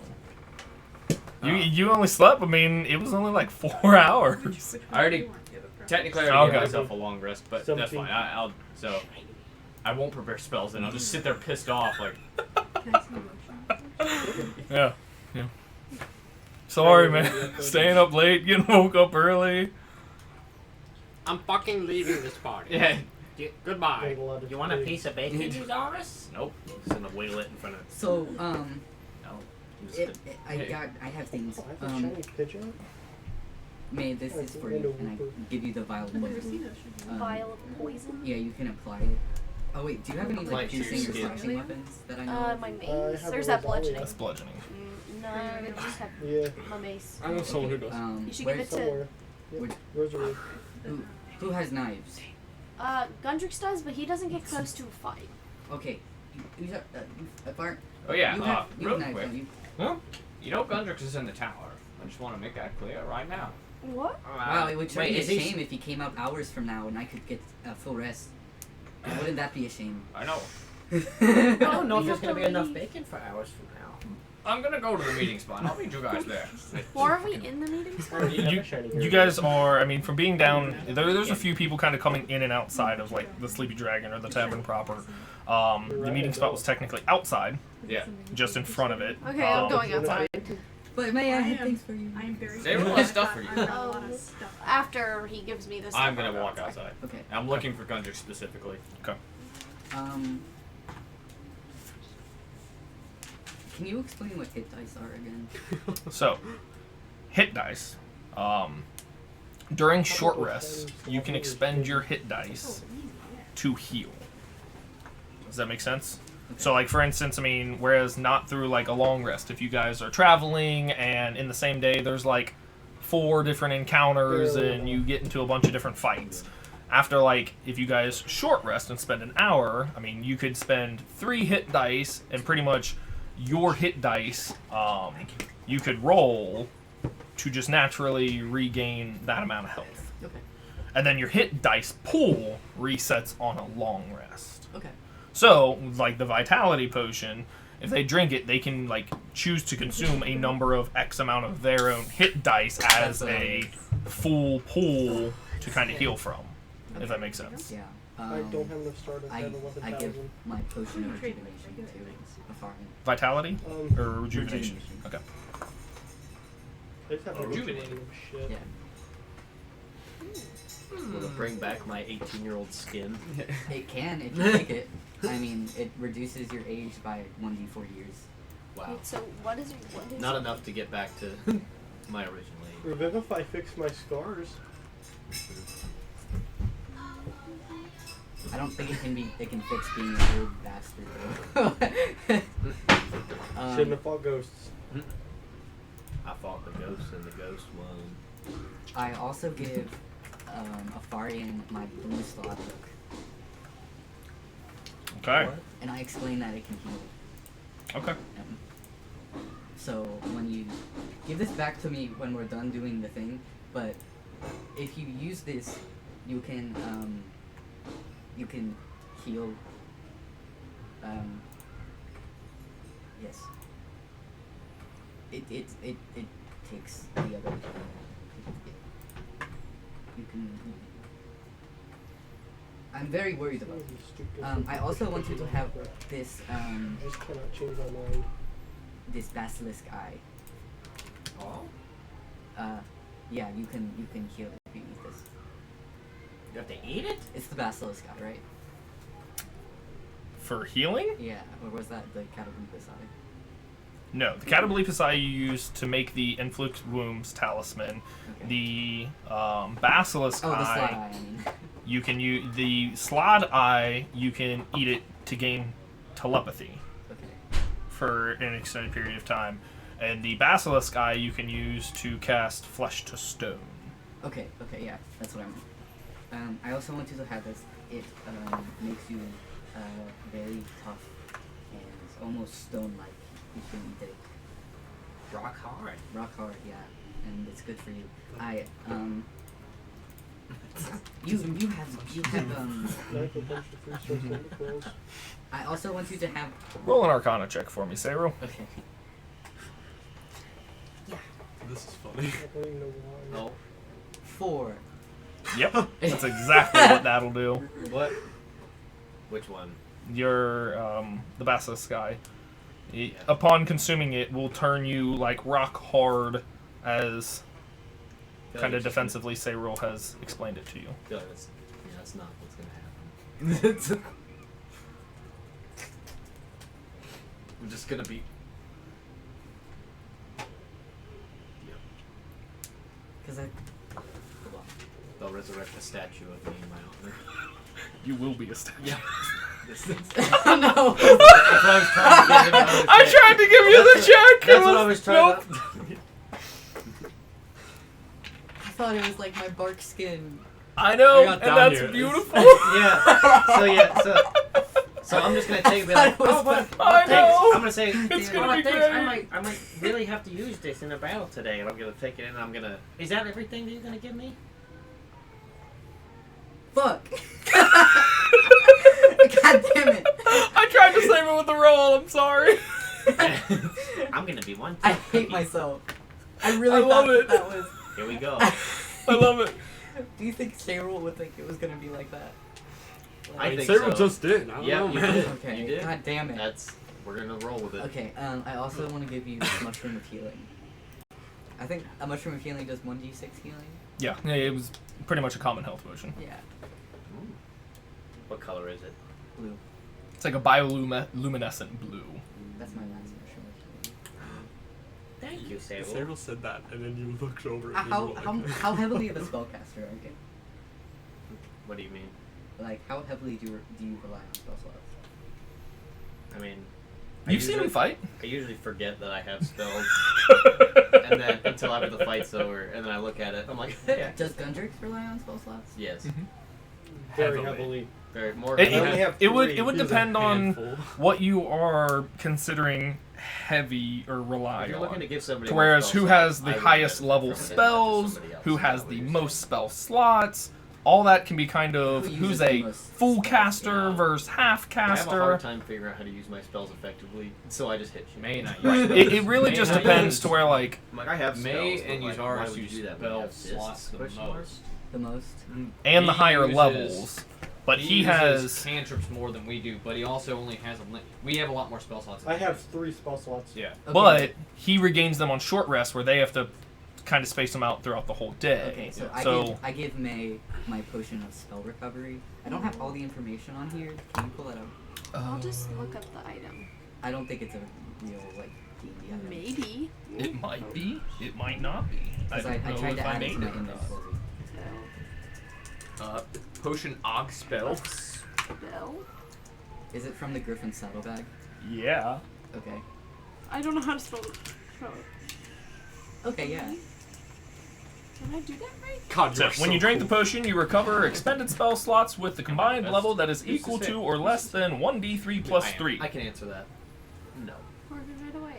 Speaker 5: You only slept. I mean, it was only like 4 hours.
Speaker 6: I already technically I already
Speaker 5: Okay.
Speaker 6: gave myself a long rest, but that's
Speaker 1: 17.
Speaker 6: fine. I'll so I won't prepare spells, and I'll just sit there pissed off like.
Speaker 5: Yeah. Sorry, man. Staying up late, getting woke up early.
Speaker 9: I'm fucking leaving this party.
Speaker 6: Yeah.
Speaker 9: Goodbye.
Speaker 8: You want a piece of bacon, Uzaris? Nope. Just gonna wiggle it in front of.
Speaker 4: So,
Speaker 8: No.
Speaker 4: I have things.
Speaker 1: Oh, I have a shiny pigeon.
Speaker 4: May, this is for you, and I give you the vial of poison.
Speaker 3: Vial of poison.
Speaker 4: Yeah, you can apply it. Oh wait, do you have any
Speaker 8: Apply
Speaker 4: like
Speaker 8: it to your
Speaker 4: piercing or
Speaker 8: skin.
Speaker 4: slashing weapons that I know?
Speaker 3: My
Speaker 1: I
Speaker 3: mace.
Speaker 1: have
Speaker 3: There's
Speaker 1: a
Speaker 3: that
Speaker 1: Rosalia.
Speaker 3: bludgeoning.
Speaker 5: That's bludgeoning.
Speaker 3: No, I just have
Speaker 1: Yeah,
Speaker 3: my mace.
Speaker 9: I know someone who does.
Speaker 3: You should
Speaker 4: where-
Speaker 3: give it to.
Speaker 1: somewhere.
Speaker 4: Would-
Speaker 1: Yeah. Rosary.
Speaker 4: who has knives?
Speaker 3: Gundrix does, but he doesn't get close to a fight.
Speaker 4: Okay, Bart.
Speaker 6: Oh yeah.
Speaker 4: You have
Speaker 6: Real
Speaker 4: knives,
Speaker 6: quick.
Speaker 4: don't you?
Speaker 6: You know Gundrix is in the tower. I just want to make that clear right now.
Speaker 3: What?
Speaker 4: Wow, it would sure
Speaker 8: wait,
Speaker 4: be a
Speaker 8: is he-
Speaker 4: shame if he came out hours from now and I could get a full rest. Wouldn't that be a shame?
Speaker 6: I know.
Speaker 8: I don't know if
Speaker 3: We
Speaker 8: there's
Speaker 3: have
Speaker 8: gonna
Speaker 3: to
Speaker 8: be enough
Speaker 3: leave.
Speaker 8: bacon for hours from now.
Speaker 6: I'm gonna go to the meeting spot. I'll meet you guys there.
Speaker 3: Why are we in the meeting spot?
Speaker 5: You guys are, I mean, from being down, there's a few people kind of coming in and outside of, like, the Sleepy Dragon or the tavern proper. The meeting spot was technically outside,
Speaker 6: Yeah.
Speaker 5: just in front of it.
Speaker 3: Okay, I'm going outside.
Speaker 4: But may I have things for you?
Speaker 7: I am very.
Speaker 6: They have stuff for you.
Speaker 3: After he gives me this stuff,
Speaker 6: I'm gonna
Speaker 3: I'll go
Speaker 6: walk outside.
Speaker 4: Okay.
Speaker 6: I'm looking for Gundry specifically.
Speaker 4: Can you explain what hit dice are again?
Speaker 5: So, hit dice. During short rests, you can expend your hit dice to heal. Does that make sense? So, like, for instance, I mean, whereas not through, like, a long rest, if you guys are traveling and in the same day there's, like, 4 different encounters and you get into a bunch of different fights. After, like, if you guys short rest and spend an hour, I mean, you could spend 3 hit dice and pretty much your hit dice, you could roll to just naturally regain that amount of health.
Speaker 4: Okay.
Speaker 5: And then your hit dice pool resets on a long rest.
Speaker 4: Okay.
Speaker 5: So, like the Vitality Potion, if they drink it, they can, like, choose to consume a number of X amount of their own hit dice as a full pool to kind of heal from, if that makes sense.
Speaker 4: Yeah.
Speaker 1: I don't have enough stardust. I have
Speaker 4: I give
Speaker 1: 11,000.
Speaker 4: my potion of rejuvenation to Afarian.
Speaker 5: Vitality? Or rejuvenation? Okay.
Speaker 1: I just have
Speaker 6: Rejuvenate.
Speaker 1: shit.
Speaker 4: Yeah.
Speaker 8: Will it bring back my 18-year-old skin?
Speaker 4: It can if you take it. I mean, it reduces your age by 1d4 years.
Speaker 8: Wow.
Speaker 3: Wait, so what is
Speaker 8: Not enough to get back to my original age.
Speaker 1: Revivify fixed my scars.
Speaker 4: I don't think it can fix being a weird bastard though.
Speaker 1: Shouldn't have fought ghosts.
Speaker 8: I fought the ghost and the ghost won.
Speaker 4: I also give Afarian my blue slot book.
Speaker 5: Okay.
Speaker 4: And I explain that it can heal.
Speaker 5: Okay.
Speaker 4: So when you give this back to me when we're done doing the thing, but if you use this, you can heal. Yes. It takes the other. You can. I'm very worried about it. I also want you to have this
Speaker 1: I just cannot change my mind.
Speaker 4: this basilisk eye.
Speaker 8: Oh?
Speaker 4: Yeah, you can heal it if you eat this.
Speaker 8: You have to eat it?
Speaker 4: It's the basilisk eye, right?
Speaker 5: For healing?
Speaker 4: Yeah, or was that the Catabombus eye?
Speaker 5: No, the Catabombus eye you use to make the Inflict Wounds talisman.
Speaker 4: Okay.
Speaker 5: The Basilisk
Speaker 4: Oh, the
Speaker 5: eye,
Speaker 4: slot eye, I mean.
Speaker 5: you can use the Slod eye. You can eat it to gain telepathy
Speaker 4: Okay.
Speaker 5: for an extended period of time, and the Basilisk eye you can use to cast Flesh to Stone.
Speaker 4: Okay, yeah, that's what I meant. I also want you to have this. It makes you very tough and almost stone-like. You can eat it.
Speaker 8: Rock hard.
Speaker 4: Rock hard, yeah, and it's good for you. You have
Speaker 1: Knife a bunch of 3-star candles.
Speaker 4: I also want you to have.
Speaker 5: Roll an Arcana check for me, Saru.
Speaker 4: Okay.
Speaker 9: This is funny.
Speaker 1: I don't even know why.
Speaker 8: No.
Speaker 4: 4.
Speaker 5: Yep, that's exactly what that'll do.
Speaker 8: What? Which one?
Speaker 5: Your the Basilisk eye. Upon consuming it, will turn you like rock hard, as kind of defensively Sayril has explained it to you.
Speaker 8: I feel like that's not what's gonna happen. I'm just gonna be.
Speaker 4: Because I.
Speaker 8: They'll resurrect a statue of me in my honor.
Speaker 5: You will be a statue.
Speaker 8: Yeah.
Speaker 4: Oh no!
Speaker 8: That's what I was trying to get him out of the
Speaker 5: I
Speaker 8: check.
Speaker 5: tried to give you the check.
Speaker 8: That's what I was trying
Speaker 5: nope.
Speaker 8: to.
Speaker 4: I thought it was like my bark skin.
Speaker 5: I know,
Speaker 9: I got
Speaker 5: and
Speaker 9: down
Speaker 5: that's
Speaker 9: here.
Speaker 5: beautiful.
Speaker 8: So I'm just gonna take it. Be like,
Speaker 4: I
Speaker 8: oh, but
Speaker 5: I know.
Speaker 8: I'm gonna say,
Speaker 5: It's
Speaker 8: oh,
Speaker 5: gonna be
Speaker 8: thanks.
Speaker 5: great.
Speaker 8: I might really have to use this in a battle today, and I'm gonna take it, and I'm gonna. Is that everything that you're gonna give me?
Speaker 4: Fuck! God damn it!
Speaker 5: I tried to save it with the roll. I'm sorry.
Speaker 8: I'm gonna be one.
Speaker 4: I
Speaker 8: too.
Speaker 4: hate myself. I really
Speaker 5: I love
Speaker 4: thought
Speaker 5: it.
Speaker 4: that was.
Speaker 8: Here we go.
Speaker 5: I love it.
Speaker 4: Do you think Cheryl would think it was gonna be like that?
Speaker 8: I
Speaker 9: mean,
Speaker 8: think
Speaker 9: Sarah
Speaker 8: so.
Speaker 9: just did. I don't
Speaker 8: Yeah,
Speaker 9: know,
Speaker 8: you
Speaker 9: man.
Speaker 8: did.
Speaker 4: Okay.
Speaker 8: You did.
Speaker 4: God damn it.
Speaker 8: We're gonna roll with it.
Speaker 4: Okay. I also want to give you mushroom of healing. I think a mushroom of healing does 1d6 healing.
Speaker 5: Yeah, it was pretty much a common health potion.
Speaker 4: Yeah.
Speaker 8: What color is it?
Speaker 4: Blue.
Speaker 5: It's like a bioluminescent blue.
Speaker 4: That's my last mushroom of healing.
Speaker 8: Thank you, Sarah.
Speaker 9: Sarah said that, and then you looked over at me.
Speaker 4: How
Speaker 9: and you were
Speaker 4: how
Speaker 9: like,
Speaker 4: how heavily of a spellcaster are you?
Speaker 8: What do you mean?
Speaker 4: Like how heavily do you rely on spell slots?
Speaker 8: I mean,
Speaker 5: You've seen him fight.
Speaker 8: I usually forget that I have spells, and then until after the fight's over, and then I look at it. I'm like, yeah.
Speaker 4: Does Gundrix rely on spell slots?
Speaker 8: Yes.
Speaker 9: Very heavily.
Speaker 8: Very more.
Speaker 5: It,
Speaker 9: I only have
Speaker 5: it would
Speaker 9: three.
Speaker 5: it would
Speaker 9: He's a
Speaker 5: depend on
Speaker 9: handful.
Speaker 5: what you are considering heavy or rely
Speaker 8: If you're
Speaker 5: on.
Speaker 8: looking to give somebody
Speaker 5: To
Speaker 8: more
Speaker 5: whereas
Speaker 8: spell
Speaker 5: who
Speaker 8: slots,
Speaker 5: has
Speaker 8: I
Speaker 5: the
Speaker 8: would
Speaker 5: highest
Speaker 8: bet
Speaker 5: level
Speaker 8: from him to
Speaker 5: spells,
Speaker 8: somebody else.
Speaker 5: who
Speaker 8: Is
Speaker 5: has
Speaker 8: that
Speaker 5: the
Speaker 8: what you're
Speaker 5: most spell slots, all that can be kind of
Speaker 4: Who
Speaker 5: who's
Speaker 4: uses the
Speaker 5: a
Speaker 4: most
Speaker 5: full
Speaker 4: spells,
Speaker 5: caster
Speaker 8: yeah.
Speaker 5: versus half
Speaker 8: saying? I have a hard
Speaker 5: caster.
Speaker 8: time figuring out how to use my spells effectively, so I just hit you.
Speaker 6: May not
Speaker 5: Right.
Speaker 6: use
Speaker 5: It really
Speaker 6: May
Speaker 5: just
Speaker 6: not
Speaker 5: depends
Speaker 6: use-
Speaker 5: to where like
Speaker 8: I'm like, I have
Speaker 6: May
Speaker 8: spells,
Speaker 6: and
Speaker 8: but, like,
Speaker 6: Yuzara
Speaker 8: why would you
Speaker 6: use
Speaker 8: do that when you
Speaker 6: spell
Speaker 8: have this?
Speaker 6: slots the
Speaker 8: Question mark?
Speaker 6: most.
Speaker 4: The most.
Speaker 5: and the
Speaker 6: He
Speaker 5: higher
Speaker 6: uses-
Speaker 5: levels. But he
Speaker 6: uses
Speaker 5: has
Speaker 6: cantrips more than we do, but he also only has we have a lot more spell slots. than
Speaker 9: I
Speaker 6: he
Speaker 9: have
Speaker 6: does.
Speaker 9: 3 spell slots.
Speaker 6: Yeah.
Speaker 4: Okay.
Speaker 5: but he regains them on short rest where they have to kind of space them out throughout the whole day.
Speaker 4: Okay, so
Speaker 5: So-
Speaker 4: I give May my potion of spell recovery. I don't have all the information on here. Can you pull that up?
Speaker 3: I'll just look up the item.
Speaker 4: I don't think it's a real like D&D item.
Speaker 3: Maybe.
Speaker 5: It might be. It might not be. I
Speaker 4: Because
Speaker 5: don't know
Speaker 4: tried
Speaker 5: if
Speaker 4: to
Speaker 5: I
Speaker 4: add it
Speaker 5: made
Speaker 4: to my
Speaker 5: it or not.
Speaker 4: inventory.
Speaker 6: Potion Og spell.
Speaker 3: Spell?
Speaker 4: Is it from the Griffin saddlebag?
Speaker 5: Yeah.
Speaker 4: Okay.
Speaker 3: I don't know how to spell it.
Speaker 4: Okay, yeah.
Speaker 3: Can I do that right?
Speaker 9: God,
Speaker 5: So
Speaker 9: you're
Speaker 5: when you
Speaker 9: so
Speaker 5: drink
Speaker 9: cool.
Speaker 5: the potion, you recover expended spell slots with the combined
Speaker 6: That's-
Speaker 5: level that is
Speaker 6: who's
Speaker 5: equal
Speaker 6: to
Speaker 5: to
Speaker 6: say?
Speaker 5: or less than 1d3 plus 3.
Speaker 8: I can answer that. No.
Speaker 3: Or right away,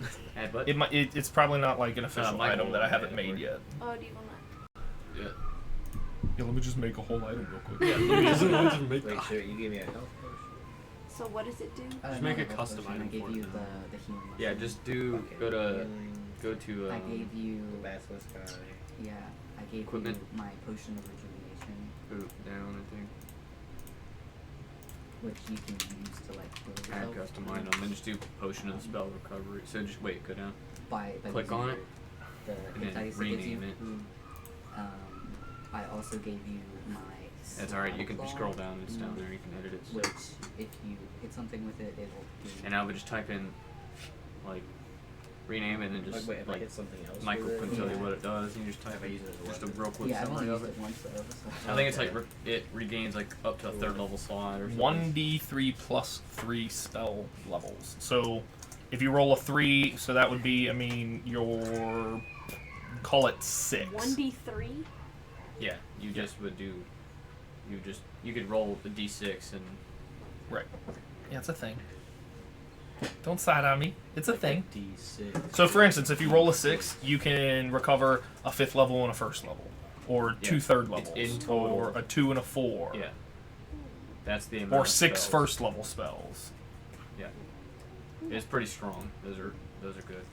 Speaker 3: Ash.
Speaker 6: Add but.
Speaker 5: It's probably not like an official
Speaker 6: Michael
Speaker 5: item that I
Speaker 6: will
Speaker 5: haven't
Speaker 6: add
Speaker 5: made
Speaker 6: it
Speaker 5: yet.
Speaker 3: Oh, do you want that?
Speaker 6: Yeah.
Speaker 5: Yeah, let me just make a whole item real quick.
Speaker 9: Yeah, he doesn't want to make
Speaker 8: Wait,
Speaker 9: that.
Speaker 8: sure, you gave me a health potion.
Speaker 3: So what does it do?
Speaker 9: Just
Speaker 4: No,
Speaker 9: make a
Speaker 4: the
Speaker 9: custom
Speaker 4: potion.
Speaker 9: item
Speaker 4: I gave
Speaker 9: for
Speaker 4: you
Speaker 9: it.
Speaker 4: the healing.
Speaker 6: Yeah,
Speaker 4: mushroom.
Speaker 6: just do
Speaker 8: Okay,
Speaker 6: go to
Speaker 8: healing,
Speaker 6: go to
Speaker 4: I gave you.
Speaker 8: basilisk eye.
Speaker 4: Yeah, I gave
Speaker 6: Equipment.
Speaker 4: you my potion of rejuvenation,
Speaker 6: boot down I think.
Speaker 4: which you can use to like heal
Speaker 6: Add
Speaker 4: yourself
Speaker 6: custom item, then just do potion of spell recovery. So just wait, go down.
Speaker 4: by
Speaker 6: Click
Speaker 4: using
Speaker 6: on it,
Speaker 4: The
Speaker 6: and
Speaker 4: hit
Speaker 6: then
Speaker 4: dice it gives you.
Speaker 6: rename it.
Speaker 4: I also gave you my.
Speaker 6: That's alright. You can
Speaker 4: Slaughter
Speaker 6: scroll
Speaker 4: Claw,
Speaker 6: down. It's down there. You can edit it.
Speaker 4: Which, if you hit something with it, it will do.
Speaker 6: And I would just type in like rename it and then just
Speaker 8: Wait, if I
Speaker 6: like
Speaker 8: hit something else
Speaker 6: Michael
Speaker 8: with it?
Speaker 6: can tell you
Speaker 4: Yeah.
Speaker 6: what it does. You just type
Speaker 8: If I use it as a
Speaker 6: just a
Speaker 8: weapon.
Speaker 6: real quick
Speaker 4: Yeah, I've only
Speaker 6: summary
Speaker 4: used
Speaker 6: of
Speaker 4: it
Speaker 6: it.
Speaker 4: once though. So.
Speaker 6: I think it's like it regains like up to a third level slot or something.
Speaker 5: 1d3 plus 3 spell levels. So if you roll a 3, so that would be, I mean, your call it 6.
Speaker 3: 1d3?
Speaker 6: Yeah, you just would do. You could roll the d6 and
Speaker 5: Right. Yeah, it's a thing. Don't side on me. It's a thing.
Speaker 8: D6.
Speaker 5: So for instance, if you roll a 6, you can recover a 5th level and a 1st level. Or
Speaker 6: Yeah.
Speaker 5: 2 third
Speaker 6: In
Speaker 5: levels.
Speaker 6: total.
Speaker 5: Or a 2 and a 4.
Speaker 6: yeah, that's the amount.
Speaker 5: Or
Speaker 6: of
Speaker 5: 6
Speaker 6: spells.
Speaker 5: first level spells.
Speaker 6: Yeah, it's pretty strong. Those are good.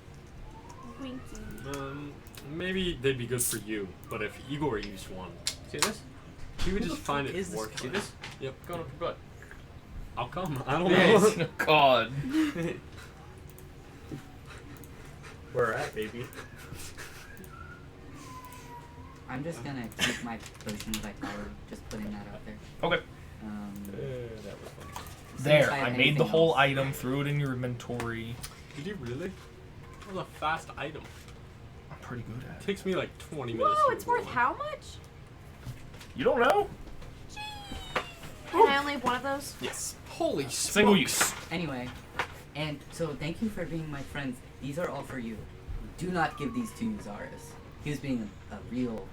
Speaker 3: Winky.
Speaker 9: Maybe they'd be good for you, but if Igor used one,
Speaker 6: See this?
Speaker 9: he would just find it
Speaker 6: is this?
Speaker 9: work.
Speaker 6: See this?
Speaker 9: Yep.
Speaker 6: Going up your butt.
Speaker 9: I'll come. I don't
Speaker 6: Yes.
Speaker 9: know.
Speaker 5: God.
Speaker 9: Where at, baby?
Speaker 4: I'm just gonna keep my potion of like power, just putting that out there.
Speaker 5: Okay.
Speaker 8: That was funny.
Speaker 5: There.
Speaker 4: if I have
Speaker 5: I made the
Speaker 4: anything
Speaker 5: whole
Speaker 4: else.
Speaker 5: item, threw it in your inventory.
Speaker 9: Did you really? That was a fast item.
Speaker 5: I'm pretty good at
Speaker 9: It
Speaker 5: it.
Speaker 9: takes me like 20 minutes.
Speaker 3: Whoa,
Speaker 9: to
Speaker 3: it's
Speaker 9: do
Speaker 3: worth
Speaker 9: one.
Speaker 3: how much?
Speaker 5: You don't know?
Speaker 3: And I only have one of those?
Speaker 5: Yes.
Speaker 9: Holy
Speaker 5: Single
Speaker 9: smokes.
Speaker 5: use.
Speaker 4: Anyway, and so thank you for being my friends. These are all for you. Do not give these to Zaris. He was being a real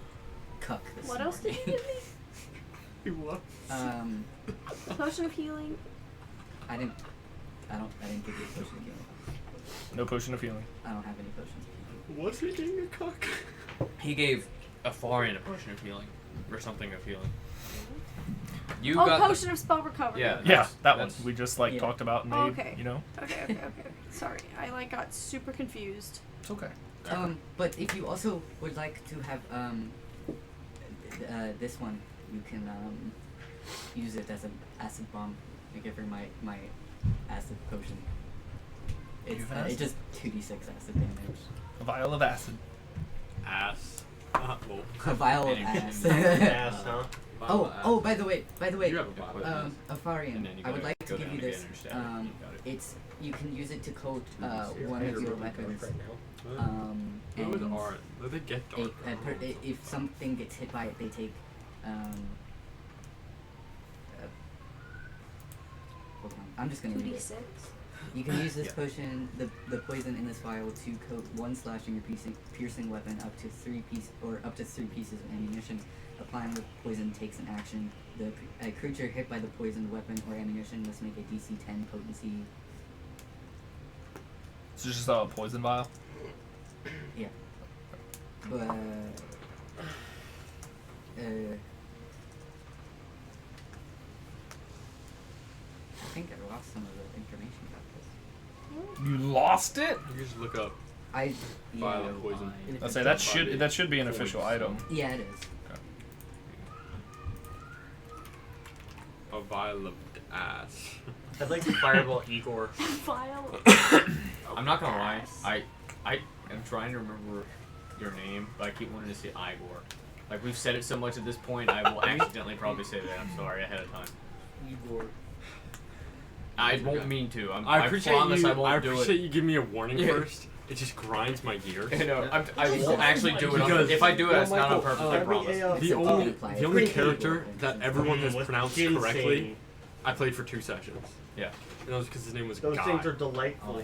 Speaker 4: cuck this
Speaker 3: What
Speaker 4: morning.
Speaker 3: else did you give me?
Speaker 9: What?
Speaker 3: Potion of healing.
Speaker 4: I didn't give you a potion of healing.
Speaker 5: No potion of healing.
Speaker 4: I don't have any potions of healing.
Speaker 9: Was he being a cock?
Speaker 6: He gave a Farian a potion of healing or something of healing. You
Speaker 3: Oh,
Speaker 6: got
Speaker 3: potion of spell recovery.
Speaker 6: Yeah.
Speaker 5: Yeah, that one
Speaker 6: That's-
Speaker 5: we just like
Speaker 4: Yeah.
Speaker 5: talked about and made.
Speaker 3: Oh, okay.
Speaker 5: You know,
Speaker 3: Okay. Sorry, I like got super confused.
Speaker 5: it's okay.
Speaker 4: But if you also would like to have this one, you can use it as an acid bomb. I give her my acid potion. It's
Speaker 5: You have
Speaker 4: it's just 2d6 acid damage.
Speaker 5: A vial of acid.
Speaker 9: Ass. Well,
Speaker 4: A vial of
Speaker 6: Anything.
Speaker 4: ass.
Speaker 1: Ass, huh?
Speaker 4: Oh, by the way,
Speaker 9: You have a bottle.
Speaker 6: And
Speaker 4: Afarian,
Speaker 6: then you
Speaker 4: I would
Speaker 6: gotta
Speaker 4: like
Speaker 6: go
Speaker 4: to give
Speaker 6: down
Speaker 4: you
Speaker 6: again
Speaker 4: this.
Speaker 6: and stab it. You got it.
Speaker 4: It's you can use it to coat one of your weapons.
Speaker 9: Those
Speaker 4: And
Speaker 9: aren't. They get dark.
Speaker 4: if something gets hit by it, they take hold on, I'm just gonna read it.
Speaker 3: 2d6.
Speaker 4: You can use this
Speaker 6: Yeah.
Speaker 4: potion, the poison in this vial, to coat one slash in your piercing weapon up to 3 pieces of ammunition. Applying the poison takes an action. A creature hit by the poisoned weapon or ammunition must make a DC 10 potency.
Speaker 5: It's just a poison vial.
Speaker 4: Yeah. But I think I lost some of the information about this.
Speaker 5: You lost it?
Speaker 9: You just look up
Speaker 4: I
Speaker 9: vial of poison.
Speaker 5: I'd say that should be an official item.
Speaker 4: Yeah, it is.
Speaker 9: A vial of ass.
Speaker 1: I'd like to fireball Igor.
Speaker 3: File.
Speaker 6: I'm not gonna lie. I am trying to remember your name, but I keep wanting to say Igor. Like we've said it so much at this point, I will accidentally probably say that. I'm sorry ahead of time.
Speaker 1: Igor.
Speaker 6: I won't mean to.
Speaker 9: I
Speaker 6: I
Speaker 9: appreciate
Speaker 6: promise
Speaker 9: you.
Speaker 6: I won't do
Speaker 9: appreciate
Speaker 6: it.
Speaker 9: you giving me a warning
Speaker 6: Yeah.
Speaker 9: first. It just grinds my gears.
Speaker 6: No, I won't actually do it.
Speaker 9: Because-
Speaker 6: If I do it, it's not on
Speaker 1: Michael,
Speaker 6: purpose. I
Speaker 1: every
Speaker 6: promise.
Speaker 1: AL
Speaker 9: The
Speaker 4: It's a
Speaker 9: only
Speaker 4: apply.
Speaker 9: the only
Speaker 4: Pretty
Speaker 9: character
Speaker 4: cool.
Speaker 9: that everyone has
Speaker 1: Was
Speaker 9: pronounced
Speaker 1: ginseng.
Speaker 9: correctly, I played for 2 sessions.
Speaker 6: Yeah.
Speaker 9: And that was because his name was
Speaker 1: Those
Speaker 9: Guy.
Speaker 1: things are delightful.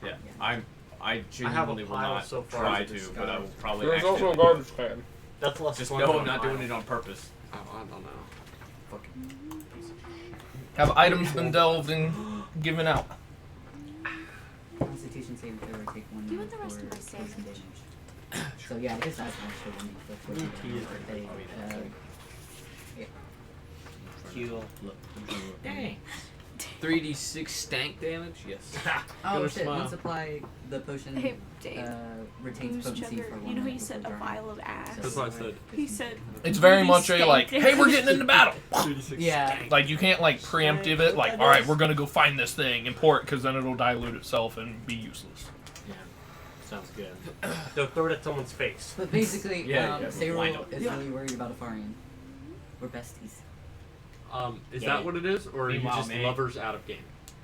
Speaker 6: Yeah.
Speaker 4: Yeah.
Speaker 6: I genuinely will
Speaker 1: pile
Speaker 6: not
Speaker 1: so far
Speaker 6: try
Speaker 1: as
Speaker 6: to,
Speaker 1: a
Speaker 6: but I will probably
Speaker 5: There's also a
Speaker 6: accidentally.
Speaker 5: garbage can.
Speaker 1: That's less
Speaker 6: Just
Speaker 1: fun
Speaker 6: know
Speaker 1: than
Speaker 6: I'm
Speaker 1: a
Speaker 6: not doing
Speaker 1: pile.
Speaker 6: it on purpose.
Speaker 9: Oh, I don't know.
Speaker 5: Have items been delved and given out?
Speaker 4: Constitution saving throw, take 1
Speaker 3: You
Speaker 4: minute
Speaker 3: want the rest
Speaker 4: for
Speaker 3: of my
Speaker 4: poison
Speaker 3: sandwich?
Speaker 4: damage. So yeah, this has an extra 1 for poison damage.
Speaker 6: Dang. 3d6 stank damage? Yes.
Speaker 4: Oh
Speaker 9: Gonna
Speaker 4: shit,
Speaker 9: smile.
Speaker 4: once apply the potion
Speaker 3: Hey, Dave.
Speaker 4: retains
Speaker 3: Booze
Speaker 4: potency
Speaker 3: chugger.
Speaker 4: for 1
Speaker 3: You know how
Speaker 4: minute
Speaker 3: you said
Speaker 4: before
Speaker 3: a
Speaker 4: drawing.
Speaker 3: vial of ass?
Speaker 9: That's what I said.
Speaker 3: He said.
Speaker 5: It's very
Speaker 3: "Really
Speaker 5: much a
Speaker 3: stank
Speaker 5: like, hey, we're getting into battle.
Speaker 9: 36
Speaker 4: Yeah.
Speaker 5: Like you can't like preemptive it. Like, all right, we're gonna go find this thing, import, because then it'll dilute itself and be useless.
Speaker 8: Yeah. Sounds good.
Speaker 1: They'll throw it at someone's face.
Speaker 4: But basically,
Speaker 6: Yeah, yeah,
Speaker 4: Cyril
Speaker 6: wind up.
Speaker 4: is really worried about Afarian. We're besties.
Speaker 9: Is
Speaker 6: Yeah.
Speaker 9: that what it is, or are you
Speaker 6: Meanwhile,
Speaker 9: just
Speaker 6: me.
Speaker 9: lovers out of game?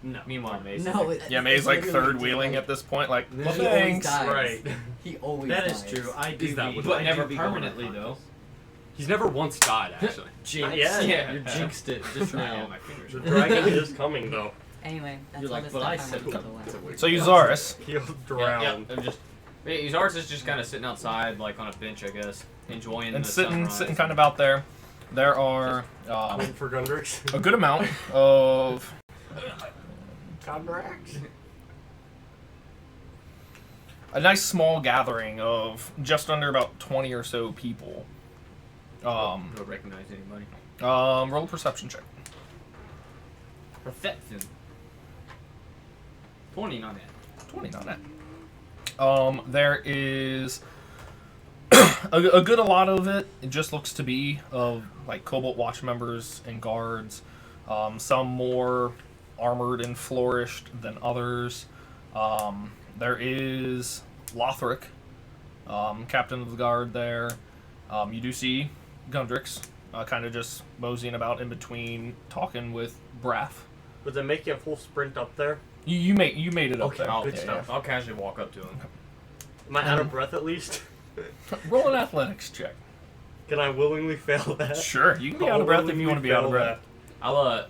Speaker 8: No.
Speaker 6: Meanwhile, Mason.
Speaker 4: No,
Speaker 5: Yeah, May's
Speaker 4: it's
Speaker 5: like
Speaker 4: literally
Speaker 5: third
Speaker 4: just
Speaker 5: wheeling
Speaker 4: like-
Speaker 5: at this point. Like,
Speaker 8: He
Speaker 5: well,
Speaker 4: He always
Speaker 5: thanks.
Speaker 4: dies.
Speaker 1: Right.
Speaker 4: He always
Speaker 8: That
Speaker 4: dies.
Speaker 8: is true. I do
Speaker 9: Is that
Speaker 8: be,
Speaker 9: what-
Speaker 6: But
Speaker 8: I
Speaker 6: never
Speaker 8: do be going on
Speaker 6: permanently, though.
Speaker 8: contests.
Speaker 9: He's never once died, actually.
Speaker 8: Jinx.
Speaker 1: Yeah.
Speaker 6: Yeah.
Speaker 8: You jinxed it just
Speaker 6: Try
Speaker 8: now.
Speaker 6: on my fingers.
Speaker 1: The dragon is coming though.
Speaker 4: Anyway, that's
Speaker 8: You're
Speaker 4: all
Speaker 8: like,
Speaker 4: the
Speaker 8: but
Speaker 4: stuff
Speaker 8: I
Speaker 4: I
Speaker 8: said
Speaker 4: wanted to
Speaker 8: go.
Speaker 4: last.
Speaker 5: So Euzaris,
Speaker 1: He'll
Speaker 6: Yeah,
Speaker 1: drown.
Speaker 6: I'm just. Uzars is just kind of sitting outside, like on a bench, I guess, enjoying
Speaker 5: and
Speaker 6: the
Speaker 5: sitting
Speaker 6: sunrise.
Speaker 5: kind of out there. There are
Speaker 1: Waiting for Gundrix.
Speaker 5: a good amount of
Speaker 1: Gundrix.
Speaker 5: a nice small gathering of just under about 20 or so people.
Speaker 6: Don't recognize anybody.
Speaker 5: Roll a perception check.
Speaker 6: Perception. 20 on that.
Speaker 5: 20, not that. There is a good a lot of it. It just looks to be of like Cobalt Watch members and guards. Some more armored and flourished than others. There is Lothric, captain of the guard there. You do see Gundrix, kind of just moseying about in between, talking with Braff.
Speaker 1: Was it making a full sprint up there?
Speaker 5: You made it up
Speaker 1: Okay,
Speaker 5: there.
Speaker 6: I'll,
Speaker 1: good stuff.
Speaker 6: I'll casually walk up to him.
Speaker 1: Am I out of breath at least?
Speaker 5: Roll an athletics check.
Speaker 1: Can I willingly fail that?
Speaker 5: Sure, you can be out of breath if you want to be out of breath.
Speaker 6: I'll,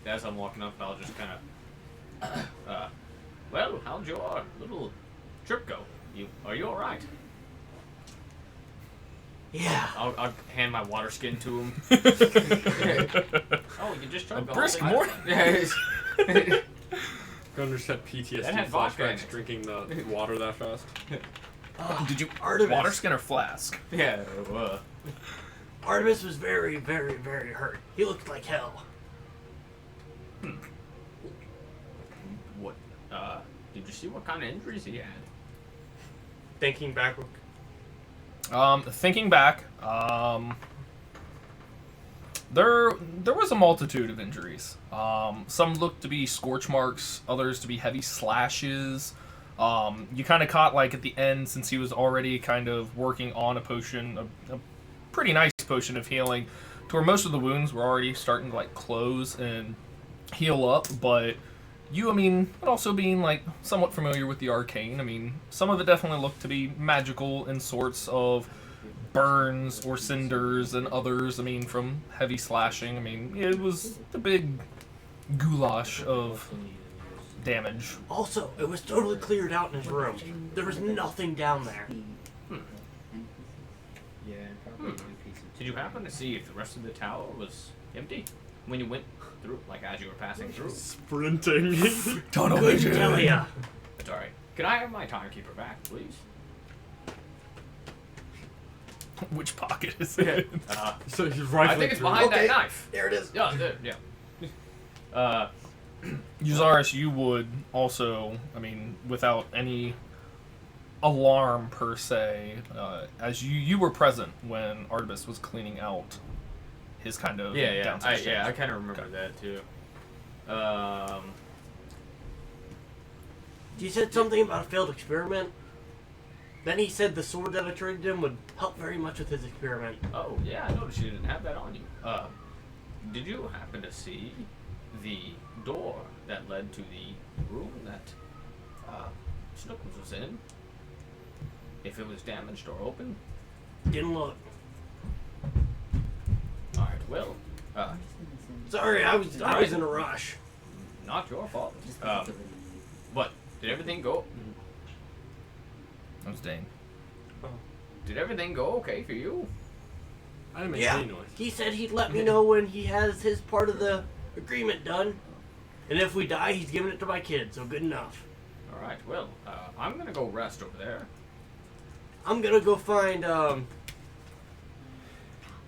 Speaker 6: as I'm walking up, I'll just kind of, well, how'd your little trip go? Are you all right?
Speaker 1: Yeah.
Speaker 6: I'll hand my water skin to him. Oh, you just
Speaker 5: A
Speaker 6: chugged the
Speaker 5: brisk
Speaker 6: whole
Speaker 5: morning.
Speaker 6: thing.
Speaker 9: Gundrix had PTSD
Speaker 6: That had vodka in
Speaker 9: flashbacks
Speaker 6: it.
Speaker 9: drinking the water that fast.
Speaker 5: Did you
Speaker 1: Artemis.
Speaker 5: water skin or flask?
Speaker 6: Yeah.
Speaker 1: Artemis was very, very, very hurt. He looked like hell.
Speaker 6: What? Did you see what kind of injuries he had?
Speaker 1: Thinking back,
Speaker 5: Thinking back, there was a multitude of injuries. Some looked to be scorch marks, others to be heavy slashes. You kind of caught like at the end, since he was already kind of working on a potion, a pretty nice potion of healing, to where most of the wounds were already starting to like close and heal up. But you, I mean, but also being like somewhat familiar with the arcane, I mean, some of it definitely looked to be magical in sorts of burns or cinders, and others, I mean, from heavy slashing. I mean, it was a big goulash of damage.
Speaker 1: Also, it was totally cleared out in his room. There was nothing down there.
Speaker 4: Yeah, probably NPCs.
Speaker 6: Did you happen to see if the rest of the tower was empty when you went through, like as you were passing through?
Speaker 9: Sprinting.
Speaker 5: Tunnel
Speaker 1: Good
Speaker 5: vision.
Speaker 1: tell ya.
Speaker 6: It's alright. Can I have my timekeeper back, please?
Speaker 5: Which pocket is it?
Speaker 9: So he's
Speaker 6: I
Speaker 9: rifling
Speaker 6: think it's
Speaker 9: through.
Speaker 6: behind
Speaker 1: Okay.
Speaker 6: that knife.
Speaker 1: There it is.
Speaker 6: Yeah, there, yeah.
Speaker 5: Uzaris, you would also, I mean, without any alarm per se, as you were present when Artemis was cleaning out his kind of downstairs
Speaker 6: I
Speaker 5: change.
Speaker 6: kind of remember that too.
Speaker 1: He said something about a failed experiment. Then he said the sword that I traded him would help very much with his experiment.
Speaker 6: Oh yeah, I noticed you didn't have that on you. Did you happen to see the door that led to the room that Snookums was in? If it was damaged or open?
Speaker 1: Didn't look.
Speaker 6: Alright, well,
Speaker 1: Sorry, I was in a rush.
Speaker 6: not your fault.
Speaker 4: Just 'cause it's
Speaker 6: But did everything go?
Speaker 5: That was Dane.
Speaker 6: Did everything go okay for you?
Speaker 9: I didn't make
Speaker 1: Yeah,
Speaker 9: any noise.
Speaker 1: he said he'd let me know when he has his part of the agreement done. And if we die, he's giving it to my kid, so good enough.
Speaker 6: Alright, well, I'm gonna go rest over there.
Speaker 1: I'm gonna go find,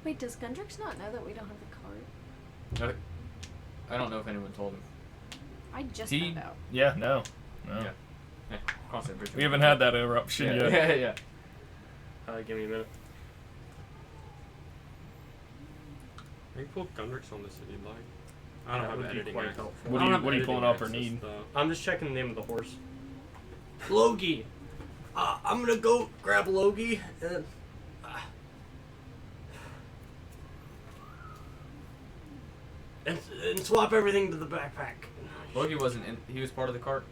Speaker 3: Wait, does Gundrix not know that we don't have the card?
Speaker 6: I don't know if anyone told him.
Speaker 3: I just
Speaker 5: He,
Speaker 3: found out.
Speaker 5: yeah, no.
Speaker 6: Yeah. Cross that bridge.
Speaker 5: We haven't had that eruption
Speaker 6: Yeah,
Speaker 5: yet.
Speaker 6: yeah.
Speaker 1: give me a minute.
Speaker 9: I can pull Gundrix on this if you'd like. I
Speaker 1: That
Speaker 9: don't have
Speaker 1: would be
Speaker 9: editing
Speaker 1: quite
Speaker 9: access.
Speaker 1: helpful.
Speaker 5: What
Speaker 9: I
Speaker 5: are
Speaker 9: don't
Speaker 5: you
Speaker 9: have
Speaker 5: pulling
Speaker 9: editing
Speaker 5: up or
Speaker 9: access,
Speaker 5: need?
Speaker 9: though.
Speaker 1: I'm just checking the name of the horse. Logie. I'm gonna go grab Logie and swap everything to the backpack.
Speaker 6: Logie wasn't in. He was part of the cart.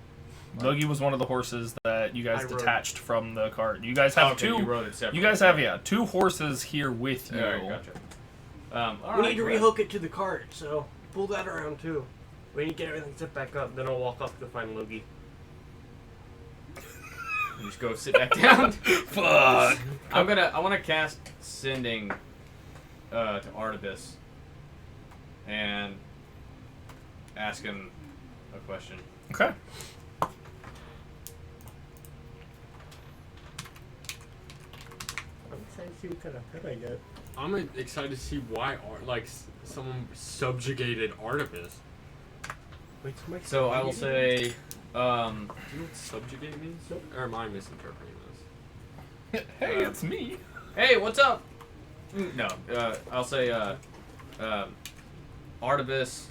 Speaker 5: Logie was one of the horses that you guys
Speaker 1: I rode.
Speaker 5: detached from the cart. You guys have
Speaker 6: Okay,
Speaker 5: two.
Speaker 6: You rode it separately.
Speaker 5: You guys have two horses here with you.
Speaker 6: Alright, gotcha.
Speaker 1: We need to rehook it to the cart, so pull that around too. We need to get everything set back up. Then I'll walk up to find Logie.
Speaker 6: You just go sit back down.
Speaker 5: Fuck.
Speaker 6: I want to cast sending to Artibus and ask him a question.
Speaker 5: Okay.
Speaker 1: I'm excited to see what kind of pet I get.
Speaker 9: I'm excited to see why someone subjugated Artemis.
Speaker 1: Wait,
Speaker 6: So I will say,
Speaker 9: Do you know what subjugate means? Or am I misinterpreting this?
Speaker 5: Hey, it's me.
Speaker 6: hey, what's up? No, I'll say, Artibus,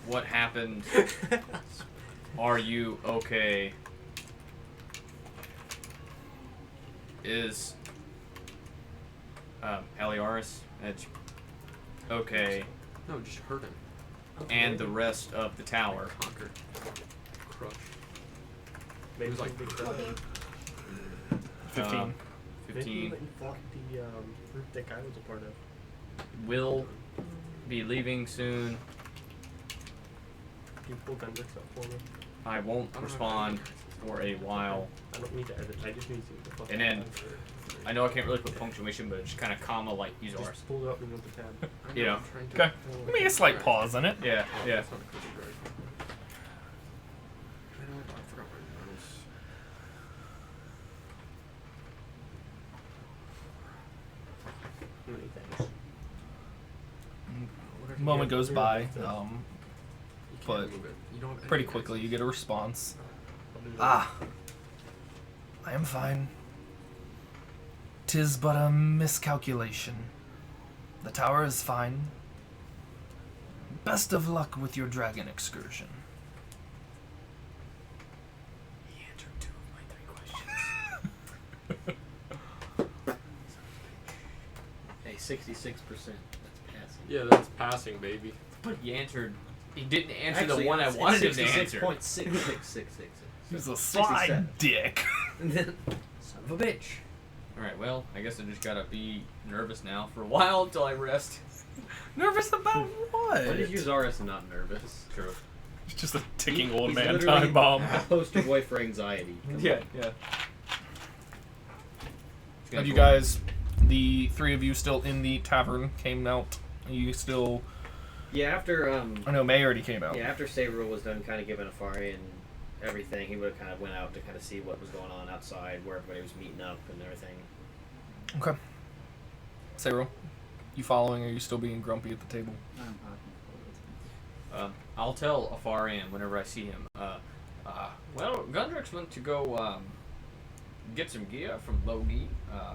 Speaker 6: what happened? Are you okay? Is Eliaris Edge okay?
Speaker 9: No, just hurt him.
Speaker 6: And the rest of the tower.
Speaker 9: Conquer. Crush.
Speaker 1: Maybe
Speaker 9: It was like
Speaker 1: big
Speaker 5: 15.
Speaker 6: 15
Speaker 1: Maybe fought the group that guy was a part of.
Speaker 6: will be leaving soon.
Speaker 1: Can you pull Gundrix up for me?
Speaker 6: I won't respond for a while.
Speaker 1: I don't need to edit. I just need to see what the fuck.
Speaker 6: And then I know I can't really put punctuation, but just kind of comma like use ours.
Speaker 1: just pull it up and go to the tab.
Speaker 6: You know.
Speaker 5: Okay. Give me a slight pause in it.
Speaker 6: Yeah,
Speaker 9: Oh,
Speaker 6: yeah.
Speaker 9: that's not a cookie berry. I know, I forgot my notes.
Speaker 5: moment goes by,
Speaker 9: You can't
Speaker 5: but
Speaker 9: move it. You don't have any
Speaker 5: pretty quickly you get a response. Ah, I am fine. 'Tis but a miscalculation. The tower is fine. Best of luck with your dragon excursion.
Speaker 6: He answered 2 of my 3 questions.
Speaker 8: Hey, 66%. That's passing.
Speaker 9: Yeah, that's passing, baby.
Speaker 6: But he answered. He didn't answer
Speaker 8: Actually,
Speaker 6: the one I
Speaker 8: it's
Speaker 6: wanted him to answer.
Speaker 8: 66.6666.
Speaker 5: He's a sly dick.
Speaker 8: Son of a bitch.
Speaker 6: Alright, well, I guess I just gotta be nervous now for a while until I rest.
Speaker 5: Nervous about what?
Speaker 8: What is Uzaris not nervous?
Speaker 6: True.
Speaker 5: It's just a ticking old
Speaker 8: He's
Speaker 5: man
Speaker 8: literally
Speaker 5: time bomb.
Speaker 8: a poster boy for anxiety. Come
Speaker 6: Yeah,
Speaker 8: on.
Speaker 6: yeah.
Speaker 5: Have you guys, the 3 of you still in the tavern, came out? You still...
Speaker 8: Yeah, after
Speaker 5: I know May already came out.
Speaker 8: yeah, after Saberil was done kind of giving Afari and everything, he would have kind of went out to kind of see what was going on outside, where everybody was meeting up and everything.
Speaker 5: Okay. Cyril, you following, or are you still being grumpy at the table?
Speaker 4: I'm talking.
Speaker 6: I'll tell Afarian whenever I see him. Well, Gundrix went to go get some gear from Logi,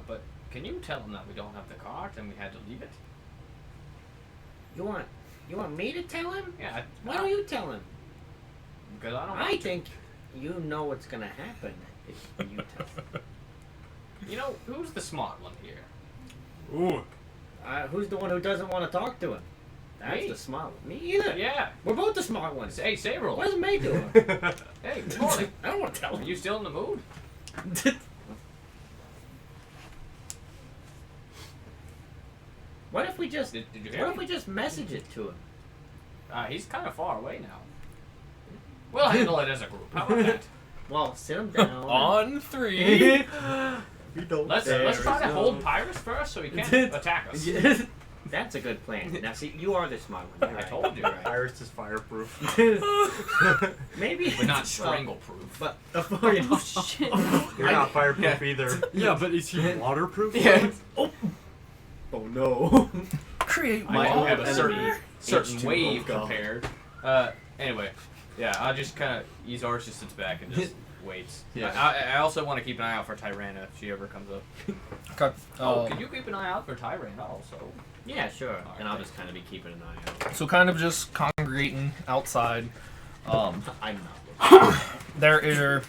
Speaker 6: but can you tell him that we don't have the cart and we had to leave it?
Speaker 8: You want me to tell him?
Speaker 6: Yeah.
Speaker 8: Why don't you tell him?
Speaker 6: Because I don't.
Speaker 8: I think you know what's gonna happen if you tell him.
Speaker 6: You know, who's the smart one here?
Speaker 9: Ooh.
Speaker 8: Who's the one who doesn't want to talk to him? That's
Speaker 6: Me.
Speaker 8: the smart one. Me either.
Speaker 6: Yeah.
Speaker 8: We're both the smart ones.
Speaker 6: Hey, Sabril.
Speaker 8: What does May do?
Speaker 6: Hey, good morning.
Speaker 8: I don't want to tell
Speaker 6: Are
Speaker 8: him.
Speaker 6: you still in the mood?
Speaker 8: What if we just
Speaker 6: Did you hear
Speaker 8: what if
Speaker 6: me?
Speaker 8: we just message it to him?
Speaker 6: He's kind of far away now. We'll handle it as a group. How about that?
Speaker 8: Well, sit him down.
Speaker 5: On 3.
Speaker 6: Let's try to hold Pyrus first so he can't attack us.
Speaker 8: That's a good plan. Now, see, you are the smart one. You're
Speaker 6: I
Speaker 8: right.
Speaker 6: told you.
Speaker 8: You're right.
Speaker 1: Iris is fireproof.
Speaker 8: Maybe,
Speaker 6: But not strangle-proof.
Speaker 8: But
Speaker 3: Oh shit.
Speaker 1: You're not fireproof either.
Speaker 9: Yeah, but is he waterproof?
Speaker 6: Yeah.
Speaker 8: oh no.
Speaker 5: Create
Speaker 6: I do have a
Speaker 8: enemy.
Speaker 6: certain
Speaker 8: H2O
Speaker 6: wave
Speaker 8: God.
Speaker 6: prepared. Anyway, yeah, I'll just kind of Izar's just sits back and just waits.
Speaker 8: Yeah.
Speaker 6: I also want to keep an eye out for Tyrana if she ever comes up.
Speaker 5: Okay.
Speaker 6: Can you keep an eye out for Tyrana also?
Speaker 8: Yeah, sure.
Speaker 6: Alright,
Speaker 8: And I'll
Speaker 6: thanks.
Speaker 8: just kind of be keeping an eye out.
Speaker 5: So kind of just congregating outside.
Speaker 8: I'm not.
Speaker 5: There are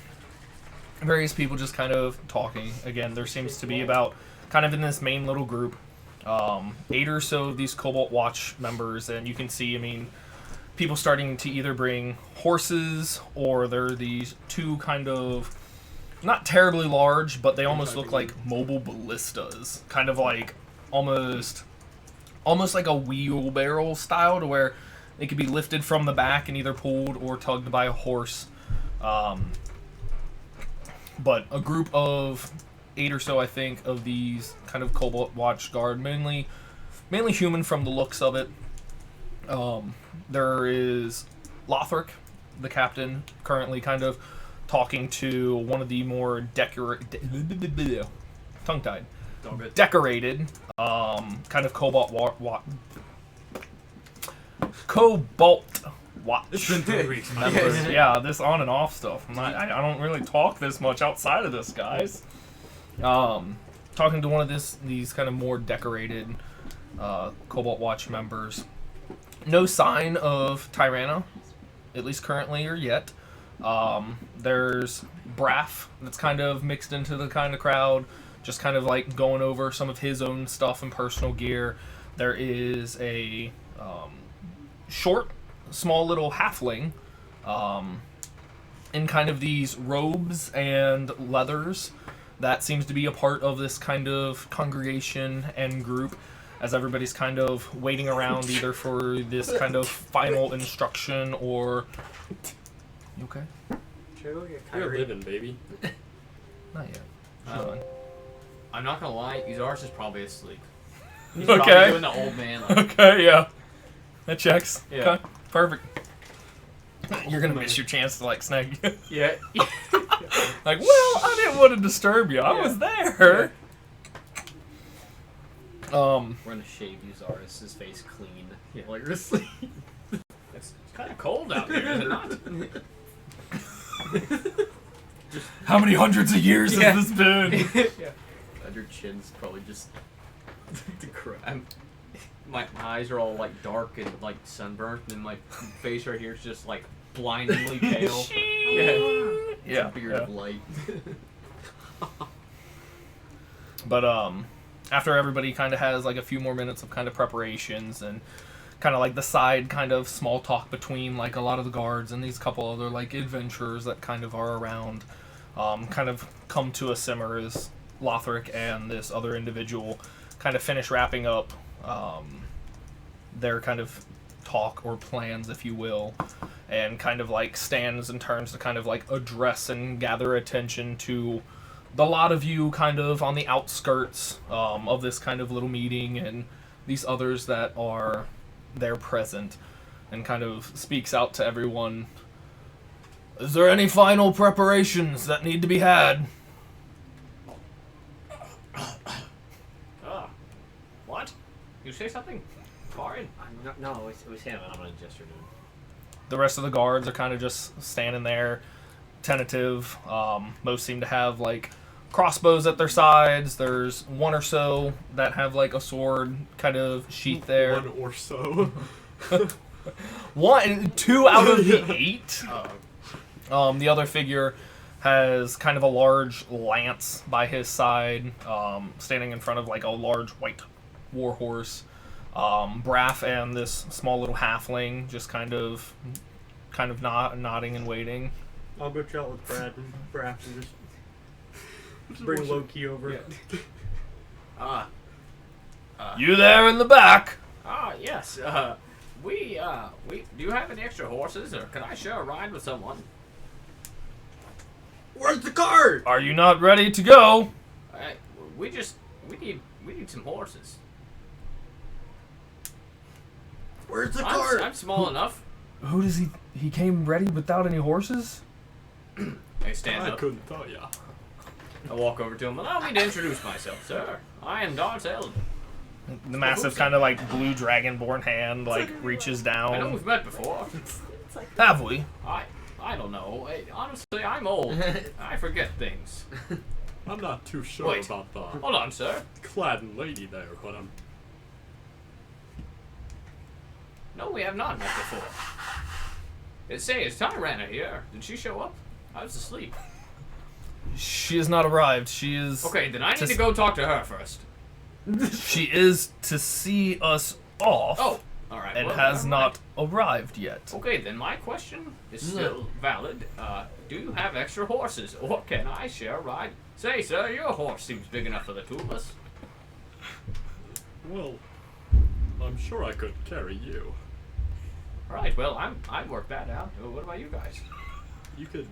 Speaker 5: various people just kind of talking. Again, there seems to be about, kind of in this main little group, 8 or so of these Cobalt Watch members, and you can see, I mean, people starting to either bring horses, or there are these 2 kind of, not terribly large, but they almost look like mobile ballistas. Kind of like, almost like a wheelbarrow style, to where they could be lifted from the back and either pulled or tugged by a horse. But a group of 8 or so, I think, of these kind of Cobalt Watch Guard, mainly human from the looks of it. There is Lothric, the captain, currently kind of talking to one of the more tongue-tied, decorated, kind of Cobalt Watch.
Speaker 9: It's been 3 weeks, man.
Speaker 5: Yeah, this on and off stuff. I don't really talk this much outside of this, guys. Talking to one of these kind of more decorated Cobalt Watch members. No sign of Tyrana, at least currently or yet. There's Braff that's kind of mixed into the kind of crowd, just kind of like going over some of his own stuff and personal gear. There is a short, small little halfling in kind of these robes and leathers that seems to be a part of this kind of congregation and group, as everybody's kind of waiting around either for this kind of final instruction or... You okay?
Speaker 9: You're living, baby.
Speaker 5: Not yet.
Speaker 6: I'm not gonna lie, Izar's is probably asleep. He's
Speaker 5: Okay.
Speaker 6: probably doing the old man. Like,
Speaker 5: Okay, yeah. That checks.
Speaker 6: Yeah.
Speaker 5: Okay, perfect. You're gonna miss your chance to like snag you.
Speaker 6: yeah.
Speaker 5: Like, well, I didn't want to disturb you. I was there. Um,
Speaker 8: We're gonna shave Uzaris' face clean.
Speaker 9: Yeah.
Speaker 8: While you're asleep.
Speaker 6: It's kind of cold out here, is it not?
Speaker 5: how many hundreds of years
Speaker 8: Yeah.
Speaker 5: has this been?
Speaker 8: Yeah. And your chin's probably just the crap.
Speaker 6: My eyes are all like dark and like sunburnt, and my face right here is just like blindingly pale. Yeah.
Speaker 5: Yeah.
Speaker 8: A beard
Speaker 5: yeah.
Speaker 8: of light.
Speaker 5: But after everybody kind of has like a few more minutes of kind of preparations and kind of like the side kind of small talk between like a lot of the guards and these couple other like adventurers that kind of are around, kind of come to a simmer as Lothric and this other individual kind of finish wrapping up their kind of talk or plans, if you will, and kind of like stands and turns to kind of like address and gather attention to the lot of you kind of on the outskirts of this kind of little meeting and these others that are there present, and kind of speaks out to everyone. Is there any final preparations that need to be had?
Speaker 6: What? You say something? Foreign?
Speaker 8: No, it was him, and I'm gonna gesture to him.
Speaker 5: The rest of the guards are kind of just standing there, tentative. Most seem to have like crossbows at their sides. There's one or so that have like a sword kind of sheath there.
Speaker 9: One or so.
Speaker 5: 2 out of the 8. The other figure has kind of a large lance by his side, standing in front of like a large white warhorse. Braff and this small little halfling just kind of nodding and waiting.
Speaker 1: I'll go chat with Brad and Braff and just bring Loki over.
Speaker 6: Yeah.
Speaker 5: You there in the back?
Speaker 6: Yes. We do you have any extra horses, or can I share a ride with someone?
Speaker 8: Where's the cart?
Speaker 5: Are you not ready to go?
Speaker 6: We need some horses.
Speaker 8: Where's the
Speaker 6: I'm small enough.
Speaker 5: Who does he came ready without any horses?
Speaker 6: I stand
Speaker 9: I
Speaker 6: up.
Speaker 9: couldn't tell ya.
Speaker 6: I walk over to him. Allow me to introduce myself, sir. I am Dartel.
Speaker 5: The massive kind of like blue dragonborn hand like reaches
Speaker 6: I know
Speaker 5: down.
Speaker 6: we've met before.
Speaker 5: Have we?
Speaker 6: I don't know. Honestly, I'm old. I forget things.
Speaker 9: I'm not too sure
Speaker 6: Wait.
Speaker 9: about the
Speaker 6: Hold on, sir.
Speaker 9: clad lady there, but I'm.
Speaker 6: No, we have not met before. Is Tyrana here? Did she show up? I was asleep.
Speaker 5: She has not arrived. She is.
Speaker 6: Okay, then I need to go talk to her first.
Speaker 5: She is to see us off.
Speaker 6: Oh, all right.
Speaker 5: And
Speaker 6: well,
Speaker 5: has
Speaker 6: never
Speaker 5: not
Speaker 6: mind.
Speaker 5: arrived yet.
Speaker 6: Okay, then my question is still valid. Do you have extra horses, or can I share a ride? Say, sir, your horse seems big enough for the two of us.
Speaker 9: Well, I'm sure I could carry you.
Speaker 6: All right. Well, I'd work that out. What about you guys?
Speaker 9: You could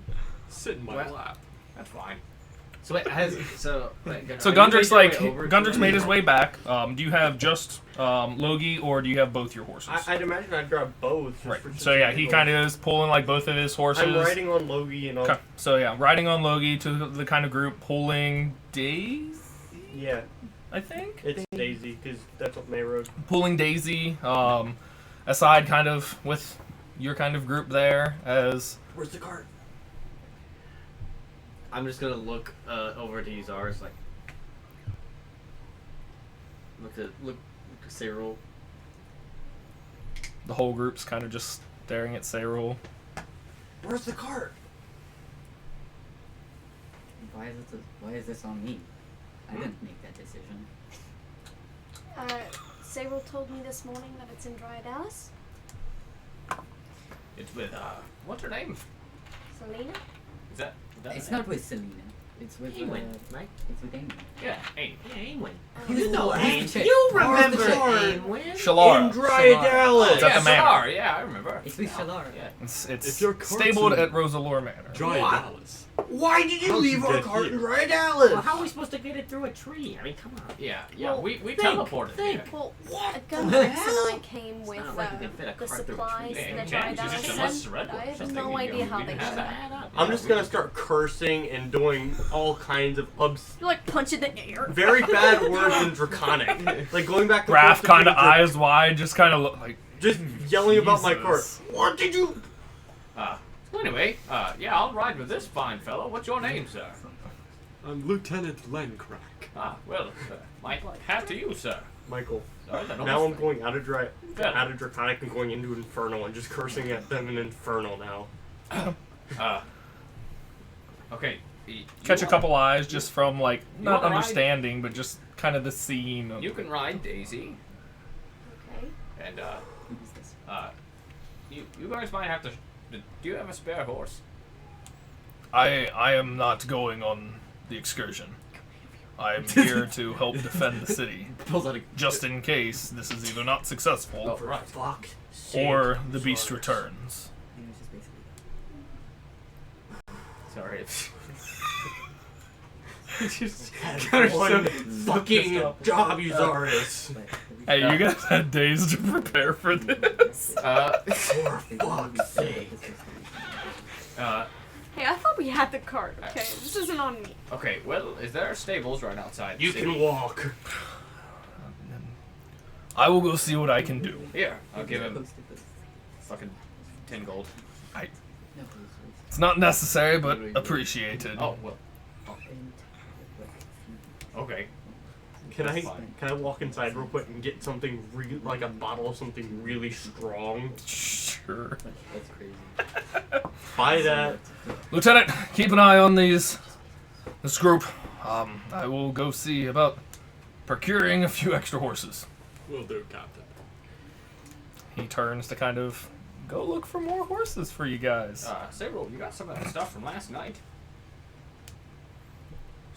Speaker 9: sit in my
Speaker 8: Well-
Speaker 9: lap.
Speaker 6: That's fine.
Speaker 8: So wait,
Speaker 5: So
Speaker 8: are you
Speaker 5: Gundrik's
Speaker 8: making
Speaker 5: like
Speaker 8: your way over to
Speaker 5: Gundrik's
Speaker 8: him?
Speaker 5: made his way back. Do you have just Logi or do you have both your horses?
Speaker 1: I'd imagine I'd grab both. just
Speaker 5: Right.
Speaker 1: for
Speaker 5: So yeah, he
Speaker 1: giggles.
Speaker 5: kind of is pulling like both of his horses.
Speaker 1: I'm riding on Logi and I'll.
Speaker 5: Okay. So yeah, riding on Logi to the kind of group pulling Daisy,
Speaker 1: Yeah,
Speaker 5: I think.
Speaker 1: it's Daisy because that's what May rode.
Speaker 5: Pulling Daisy aside, kind of with your kind of group there as.
Speaker 1: Where's the cart?
Speaker 8: I'm just gonna look over to Uzaris, like look at Cyril.
Speaker 5: The whole group's kind of just staring at Cyril.
Speaker 1: Where's the cart?
Speaker 4: Why is this on me? I didn't make that decision.
Speaker 3: Cyril told me this morning that it's in Dry Dallas.
Speaker 6: It's with what's her name?
Speaker 3: Selena?
Speaker 6: Is that
Speaker 4: It's not with Selena. It's with
Speaker 8: Eamon, right?
Speaker 4: It's with Amy.
Speaker 6: Yeah, hey.
Speaker 8: Yeah, Aimwin.
Speaker 4: You know Amy.
Speaker 8: You remember
Speaker 4: Aimwin?
Speaker 8: Aimwin?
Speaker 5: Shalara.
Speaker 1: Dry
Speaker 4: Shalara.
Speaker 1: Dallas.
Speaker 5: It's at
Speaker 6: Yeah,
Speaker 5: the manor.
Speaker 6: Solar, yeah, I remember.
Speaker 4: It's with Shalara.
Speaker 6: Yeah.
Speaker 5: It's
Speaker 9: If your cart's
Speaker 5: stabled
Speaker 9: in
Speaker 5: at Rosalore Manor.
Speaker 9: Dry
Speaker 8: What?
Speaker 9: Dallas.
Speaker 1: Why did you
Speaker 9: How'd
Speaker 1: leave
Speaker 9: you
Speaker 1: our
Speaker 9: get
Speaker 1: cart
Speaker 9: here?
Speaker 1: in Dry Dallas?
Speaker 8: Well, how are we supposed to get it through a tree? I mean, come on.
Speaker 6: Yeah,
Speaker 3: Well,
Speaker 6: we
Speaker 8: think,
Speaker 6: teleported.
Speaker 8: think.
Speaker 6: Yeah.
Speaker 3: Well,
Speaker 8: What
Speaker 3: Gunrix
Speaker 8: the
Speaker 3: and
Speaker 8: hell?
Speaker 3: I came with
Speaker 8: not like you can fit a
Speaker 3: the
Speaker 8: cart through a
Speaker 3: supplies
Speaker 8: tree.
Speaker 6: Yeah,
Speaker 3: that
Speaker 6: you
Speaker 3: Dry
Speaker 6: can.
Speaker 3: Dallas
Speaker 6: Just
Speaker 3: sent.
Speaker 6: unless it's a red
Speaker 3: I
Speaker 6: one or
Speaker 3: have
Speaker 6: something,
Speaker 3: no
Speaker 6: you
Speaker 3: idea
Speaker 6: know,
Speaker 3: how
Speaker 6: we
Speaker 3: they
Speaker 6: didn't
Speaker 3: did
Speaker 6: have
Speaker 3: that.
Speaker 1: I'm just gonna start cursing and doing all kinds of
Speaker 3: You're like punching the air.
Speaker 1: very bad words in Draconic. Like going back to
Speaker 5: Raph kind of
Speaker 1: being
Speaker 5: eyes wide, just kind of look like.
Speaker 1: just yelling about my car.
Speaker 5: Jesus.
Speaker 1: What did you?
Speaker 6: So anyway, yeah, I'll ride with this fine fellow. What's your name, sir?
Speaker 9: I'm Lieutenant Lencrack.
Speaker 6: Well, my hat to you, sir.
Speaker 1: Michael.
Speaker 6: Sorry, that
Speaker 1: Now I'm
Speaker 6: almost-
Speaker 1: going out of Draconic and going into Infernal and just cursing at them in Infernal now.
Speaker 6: Okay.
Speaker 5: Catch a couple eyes just from like not
Speaker 6: wanna ride?
Speaker 5: understanding, but just kind of the scene. Of,
Speaker 6: You can ride Daisy,
Speaker 3: Okay.
Speaker 6: and you guys might have to. Do you have a spare horse?
Speaker 5: I am not going on the excursion. I am here to help defend the city,
Speaker 8: Pulls out a
Speaker 5: just in case this is either not successful
Speaker 6: Oh, right.
Speaker 1: Fuck.
Speaker 5: or the beast returns.
Speaker 4: You know, it's just basically
Speaker 6: Sorry.
Speaker 8: just
Speaker 1: One fucking job, you Zardis.
Speaker 4: but
Speaker 5: Hey, you guys had days to prepare for this.
Speaker 1: For
Speaker 4: they
Speaker 1: fuck's sake.
Speaker 3: Hey, I thought we had the cart. Okay, this isn't on me.
Speaker 6: Okay, well, is there stables right outside the
Speaker 1: You
Speaker 6: city?
Speaker 1: can walk.
Speaker 5: I will go see what I can do.
Speaker 6: Here, I'll give him
Speaker 4: posted this.
Speaker 6: fucking 10 gold.
Speaker 4: No,
Speaker 5: It's not necessary, but appreciated.
Speaker 6: Oh, well, okay.
Speaker 1: Can I walk inside real quick and get something like a bottle of something really strong?
Speaker 5: Sure.
Speaker 8: That's crazy.
Speaker 1: Buy that.
Speaker 5: Lieutenant, keep an eye on this group. I will go see about procuring a few extra horses.
Speaker 9: Will do, Captain.
Speaker 5: He turns to kind of go look for more horses for you guys.
Speaker 6: Cyril, you got some of that stuff from last night?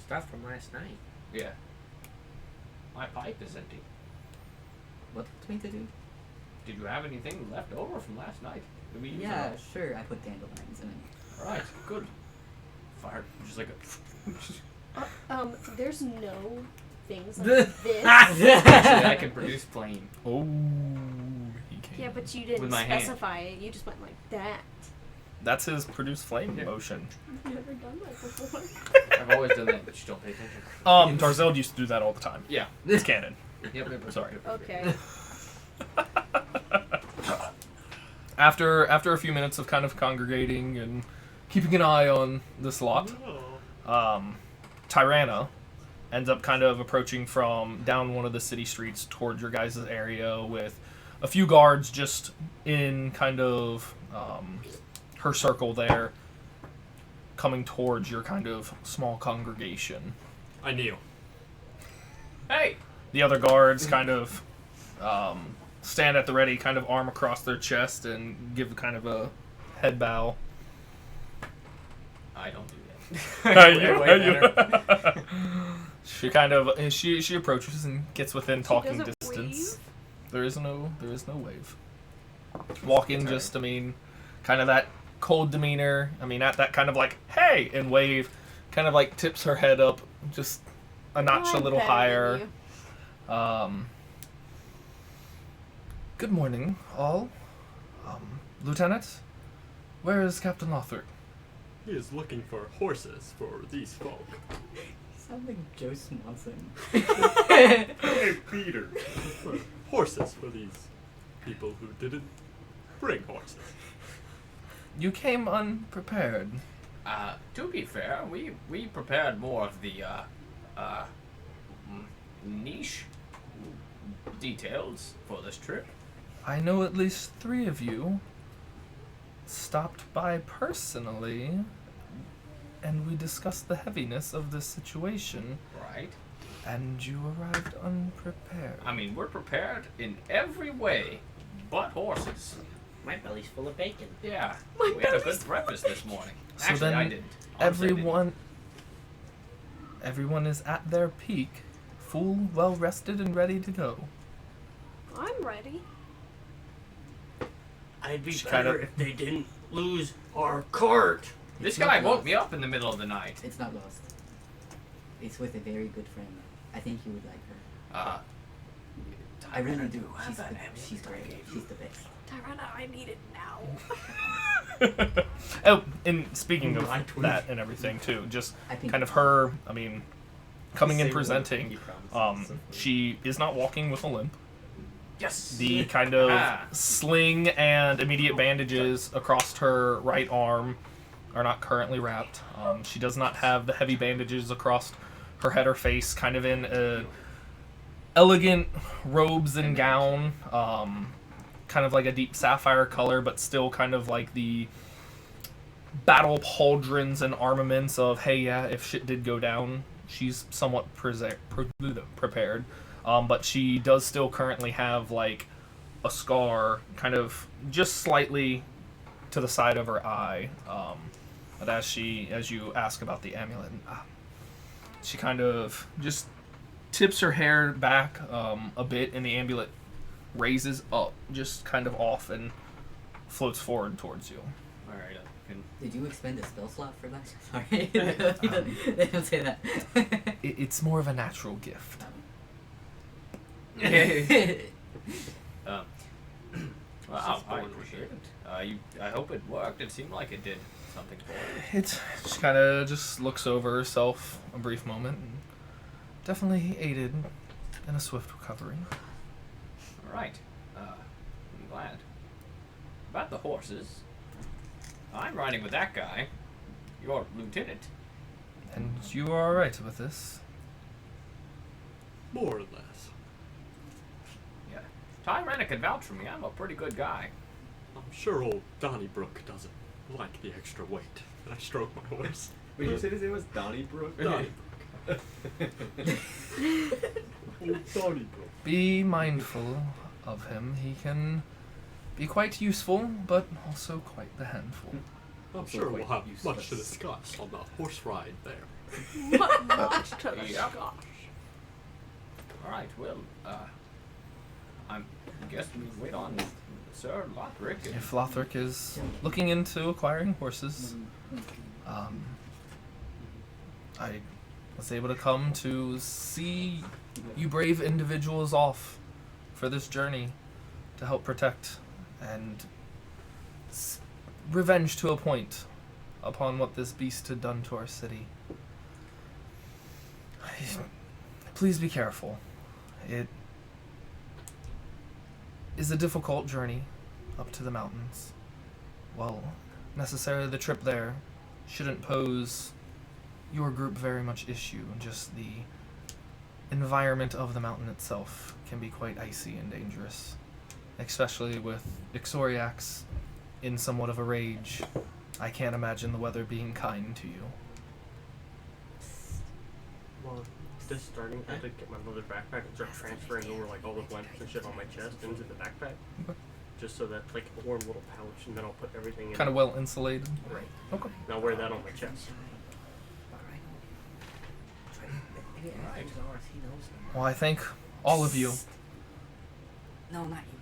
Speaker 8: Stuff from last night.
Speaker 6: Yeah. My pipe is empty.
Speaker 4: What do we to do?
Speaker 6: Did you have anything left over from last night? Did we use
Speaker 4: Yeah,
Speaker 6: it
Speaker 4: sure. I put dandelions in it.
Speaker 6: all? Right, good. Fired just like a...
Speaker 3: There's no things like this.
Speaker 6: Actually, I can produce flame.
Speaker 5: Oh, he came.
Speaker 3: Yeah, but you didn't
Speaker 6: With my hand.
Speaker 3: specify it. You just went like that.
Speaker 5: That's his produce flame
Speaker 6: Yeah.
Speaker 5: motion.
Speaker 3: I've never done that before.
Speaker 6: I've always done that, but you don't pay attention.
Speaker 5: Darzel used to do that all the time.
Speaker 6: Yeah.
Speaker 5: It's canon.
Speaker 6: Yep.
Speaker 5: Sorry.
Speaker 3: Okay.
Speaker 5: After a few minutes of kind of congregating and keeping an eye on this lot, Tyranna ends up kind of approaching from down one of the city streets towards your guys' area with a few guards just in kind of her circle there, coming towards your kind of small congregation.
Speaker 9: I kneel.
Speaker 6: Hey!
Speaker 5: The other guards kind of stand at the ready, kind of arm across their chest, and give kind of a head bow.
Speaker 6: I don't do that.
Speaker 5: You- she kind of she approaches and gets within talking
Speaker 3: doesn't
Speaker 5: distance.
Speaker 3: wave?
Speaker 5: There is no wave. Walking, just kind of that cold demeanor. I mean, at that kind of like hey and wave, kind of like tips her head up just a notch
Speaker 3: Oh,
Speaker 5: a little
Speaker 3: I'm
Speaker 5: higher.
Speaker 3: begging
Speaker 5: Good morning, all. Lieutenant, where is Captain Lothric?
Speaker 9: He is looking for horses for these folk.
Speaker 4: You sound like Joe Swanson.
Speaker 9: Hey, Peter. Horses for these people who didn't bring horses.
Speaker 5: You came unprepared.
Speaker 6: To be fair, we prepared more of the niche details for this trip.
Speaker 5: I know at least 3 of you stopped by personally, and we discussed the heaviness of the situation,
Speaker 6: Right.
Speaker 5: and you arrived unprepared.
Speaker 6: I mean, we're prepared in every way, but horses.
Speaker 10: My belly's full of bacon.
Speaker 6: Yeah.
Speaker 3: My
Speaker 6: We had a
Speaker 3: belly's
Speaker 6: good breakfast this morning.
Speaker 5: So
Speaker 6: Actually,
Speaker 5: then
Speaker 6: I didn't. Honestly, I didn't.
Speaker 5: everyone is at their peak, full, well rested, and ready to go.
Speaker 3: I'm ready.
Speaker 1: I'd be
Speaker 5: She
Speaker 1: better
Speaker 5: kinda-
Speaker 1: if they didn't lose our cart.
Speaker 6: This
Speaker 4: It's
Speaker 6: guy
Speaker 4: not
Speaker 6: woke
Speaker 4: lost.
Speaker 6: me up in the middle of the night.
Speaker 4: It's not lost. It's with a very good friend. I think you would like her. I really do. She's great. She's the best.
Speaker 3: Tyranna, I need it now.
Speaker 5: Oh, and speaking of
Speaker 8: My tweet.
Speaker 5: that and everything too, just
Speaker 4: I think
Speaker 5: kind of her. I mean, coming in
Speaker 8: Same with
Speaker 5: presenting.
Speaker 8: he promises, so-
Speaker 5: She is not walking with a limp.
Speaker 6: Yes.
Speaker 5: The kind of
Speaker 6: Ah.
Speaker 5: sling and immediate bandages across her right arm are not currently wrapped. She does not have the heavy bandages across her head or face, kind of in elegant robes and gown, kind of like a deep sapphire color, but still kind of like the battle pauldrons and armaments of, hey, yeah, if shit did go down, she's somewhat prepared. But she does still currently have like a scar, kind of just slightly to the side of her eye. But as you ask about the amulet, she kind of just tips her hair back a bit, and the amulet raises up, just kind of off, and floats forward towards you.
Speaker 6: All right.
Speaker 4: Did you expend a spell slot for that? Sorry. They don't say that.
Speaker 5: It's more of a natural gift.
Speaker 6: Wow, I appreciate it. I hope it worked. It seemed like it did something for you.
Speaker 5: She kind of just looks over herself a brief moment, and definitely aided in a swift recovery.
Speaker 6: All right. I'm glad. About the horses. I'm riding with that guy. Your lieutenant.
Speaker 5: And you are alright with this?
Speaker 9: More or less.
Speaker 6: Yeah. Tyrana can vouch for me. I'm a pretty good guy.
Speaker 9: I'm sure old Donnybrook doesn't like the extra weight. And I stroke my horse.
Speaker 8: Wait, you said his name was Donnybrook?
Speaker 9: Donnybrook. Old Donnybrook.
Speaker 5: Be mindful of him. He can be quite useful, but also quite the handful.
Speaker 9: I'm
Speaker 8: Also
Speaker 9: sure we'll
Speaker 8: quite
Speaker 9: have
Speaker 8: useless.
Speaker 9: much to discuss on the horse ride there.
Speaker 3: What much to the
Speaker 6: Yep.
Speaker 3: gosh.
Speaker 6: All right. Well, I guess we wait on Sir Lothric. and-
Speaker 5: If Lothric is looking into acquiring horses, I was able to come to see you brave individuals off for this journey to help protect and revenge to a point upon what this beast had done to our city. Please be careful. It is a difficult journey up to the mountains. Well, necessarily the trip there shouldn't pose your group very much issue. Just the environment of the mountain itself can be quite icy and dangerous, especially with Ixoriax in somewhat of a rage. I can't imagine the weather being kind to you.
Speaker 1: Well, just starting, I had to get my leather backpack and start transferring over like all the blankets and shit on my chest into the backpack.
Speaker 5: Okay.
Speaker 1: Just so that like a warm little pouch, and then I'll put everything in.
Speaker 5: Kind of well insulated.
Speaker 1: Right.
Speaker 5: Okay.
Speaker 1: And I'll wear that on my chest.
Speaker 6: Right.
Speaker 5: Well, I thank all of you.
Speaker 4: No, not you.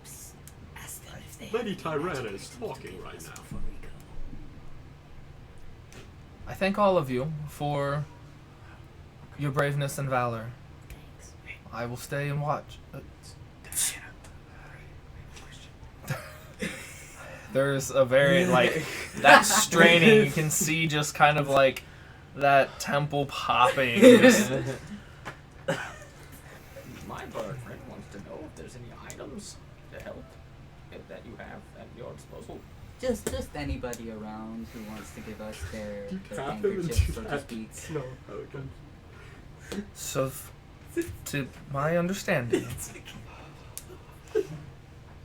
Speaker 4: Psst. Ask them if they
Speaker 9: Lady
Speaker 4: have any
Speaker 9: Tyrana
Speaker 4: magic
Speaker 9: is talking right
Speaker 4: abilities
Speaker 9: now.
Speaker 4: before we go.
Speaker 5: I thank all of you for your braveness and valor.
Speaker 4: Thanks.
Speaker 5: I will stay and watch. There's a very, like, that straining, you can see just kind of like that temple popping. Just,
Speaker 6: My bird friend wants to know if there's any items to help that you have at your disposal.
Speaker 4: Just anybody around who wants to give us their
Speaker 9: tap him
Speaker 4: handkerchief,
Speaker 9: into
Speaker 4: so to
Speaker 9: that.
Speaker 4: speak.
Speaker 9: No. Okay.
Speaker 5: so, to my understanding,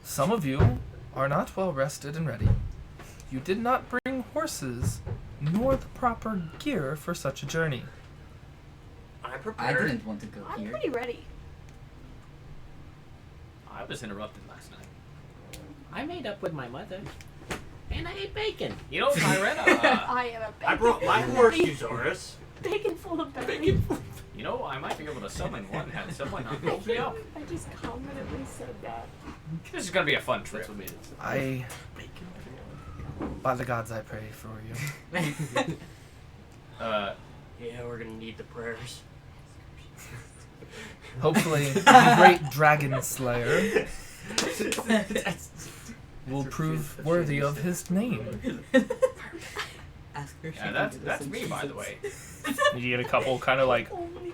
Speaker 5: some of you are not well rested and ready. You did not bring horses, nor the proper gear for such a journey.
Speaker 1: I'm
Speaker 4: I
Speaker 1: prepared.
Speaker 4: didn't want to go
Speaker 3: I'm
Speaker 4: here.
Speaker 3: pretty ready.
Speaker 6: I was interrupted last night.
Speaker 10: I made up with my mother. And I ate bacon.
Speaker 6: You know, Tyrana,
Speaker 3: I am a bacon.
Speaker 1: I brought my horse, you Zorus.
Speaker 3: Bacon full of bacon.
Speaker 6: you know, I might be able to summon one and someone help me out.
Speaker 3: I just confidently said that.
Speaker 6: This is gonna be a fun trip.
Speaker 5: By the gods, I pray for you.
Speaker 1: Yeah, we're gonna need the prayers.
Speaker 5: Hopefully, the great dragon slayer will prove worthy of his name.
Speaker 4: Ask her. if she
Speaker 6: Yeah,
Speaker 4: can get us
Speaker 6: that's
Speaker 4: some
Speaker 6: me, by the
Speaker 4: cheeses.
Speaker 6: way.
Speaker 5: You get a couple kind of like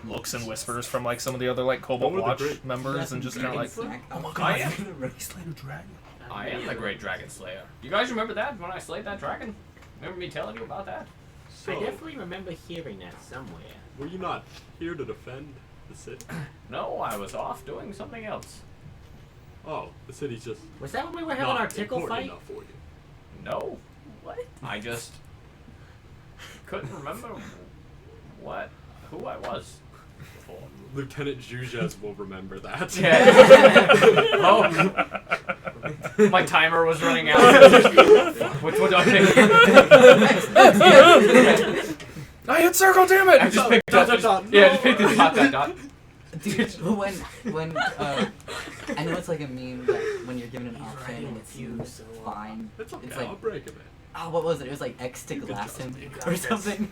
Speaker 5: looks and whispers from like some of the other like Cobalt
Speaker 9: What were the
Speaker 5: Watch
Speaker 9: great-
Speaker 5: members, and just kind of like,
Speaker 4: Snack
Speaker 5: oh my
Speaker 4: out.
Speaker 5: god,
Speaker 6: I am.
Speaker 5: he slayed a dragon.
Speaker 6: I am the Great Dragon Slayer. You guys remember that when I slayed that dragon? Remember me telling you about that?
Speaker 10: I
Speaker 9: So,
Speaker 10: definitely remember hearing that somewhere.
Speaker 9: were you not here to defend the city?
Speaker 6: No, I was off doing something else.
Speaker 9: Oh, the city's just
Speaker 10: Was that when we were having
Speaker 9: not
Speaker 10: our tickle
Speaker 9: important
Speaker 10: fight?
Speaker 9: enough for you.
Speaker 6: No,
Speaker 3: What?
Speaker 6: I just couldn't remember who I was before.
Speaker 9: Lieutenant Jujez will remember that.
Speaker 6: Yeah. Oh, my timer was running out. Which one do I pick?
Speaker 5: I hit circle, damn it!
Speaker 6: I just picked up. Just picked the dot.
Speaker 4: Dude, when I know it's like a meme that when you're given an option and it's used fine.
Speaker 9: It's okay,
Speaker 4: It's like,
Speaker 9: I'll break a bit.
Speaker 4: oh, what was it? It was like X to glass
Speaker 9: job,
Speaker 4: him
Speaker 9: you
Speaker 4: or something.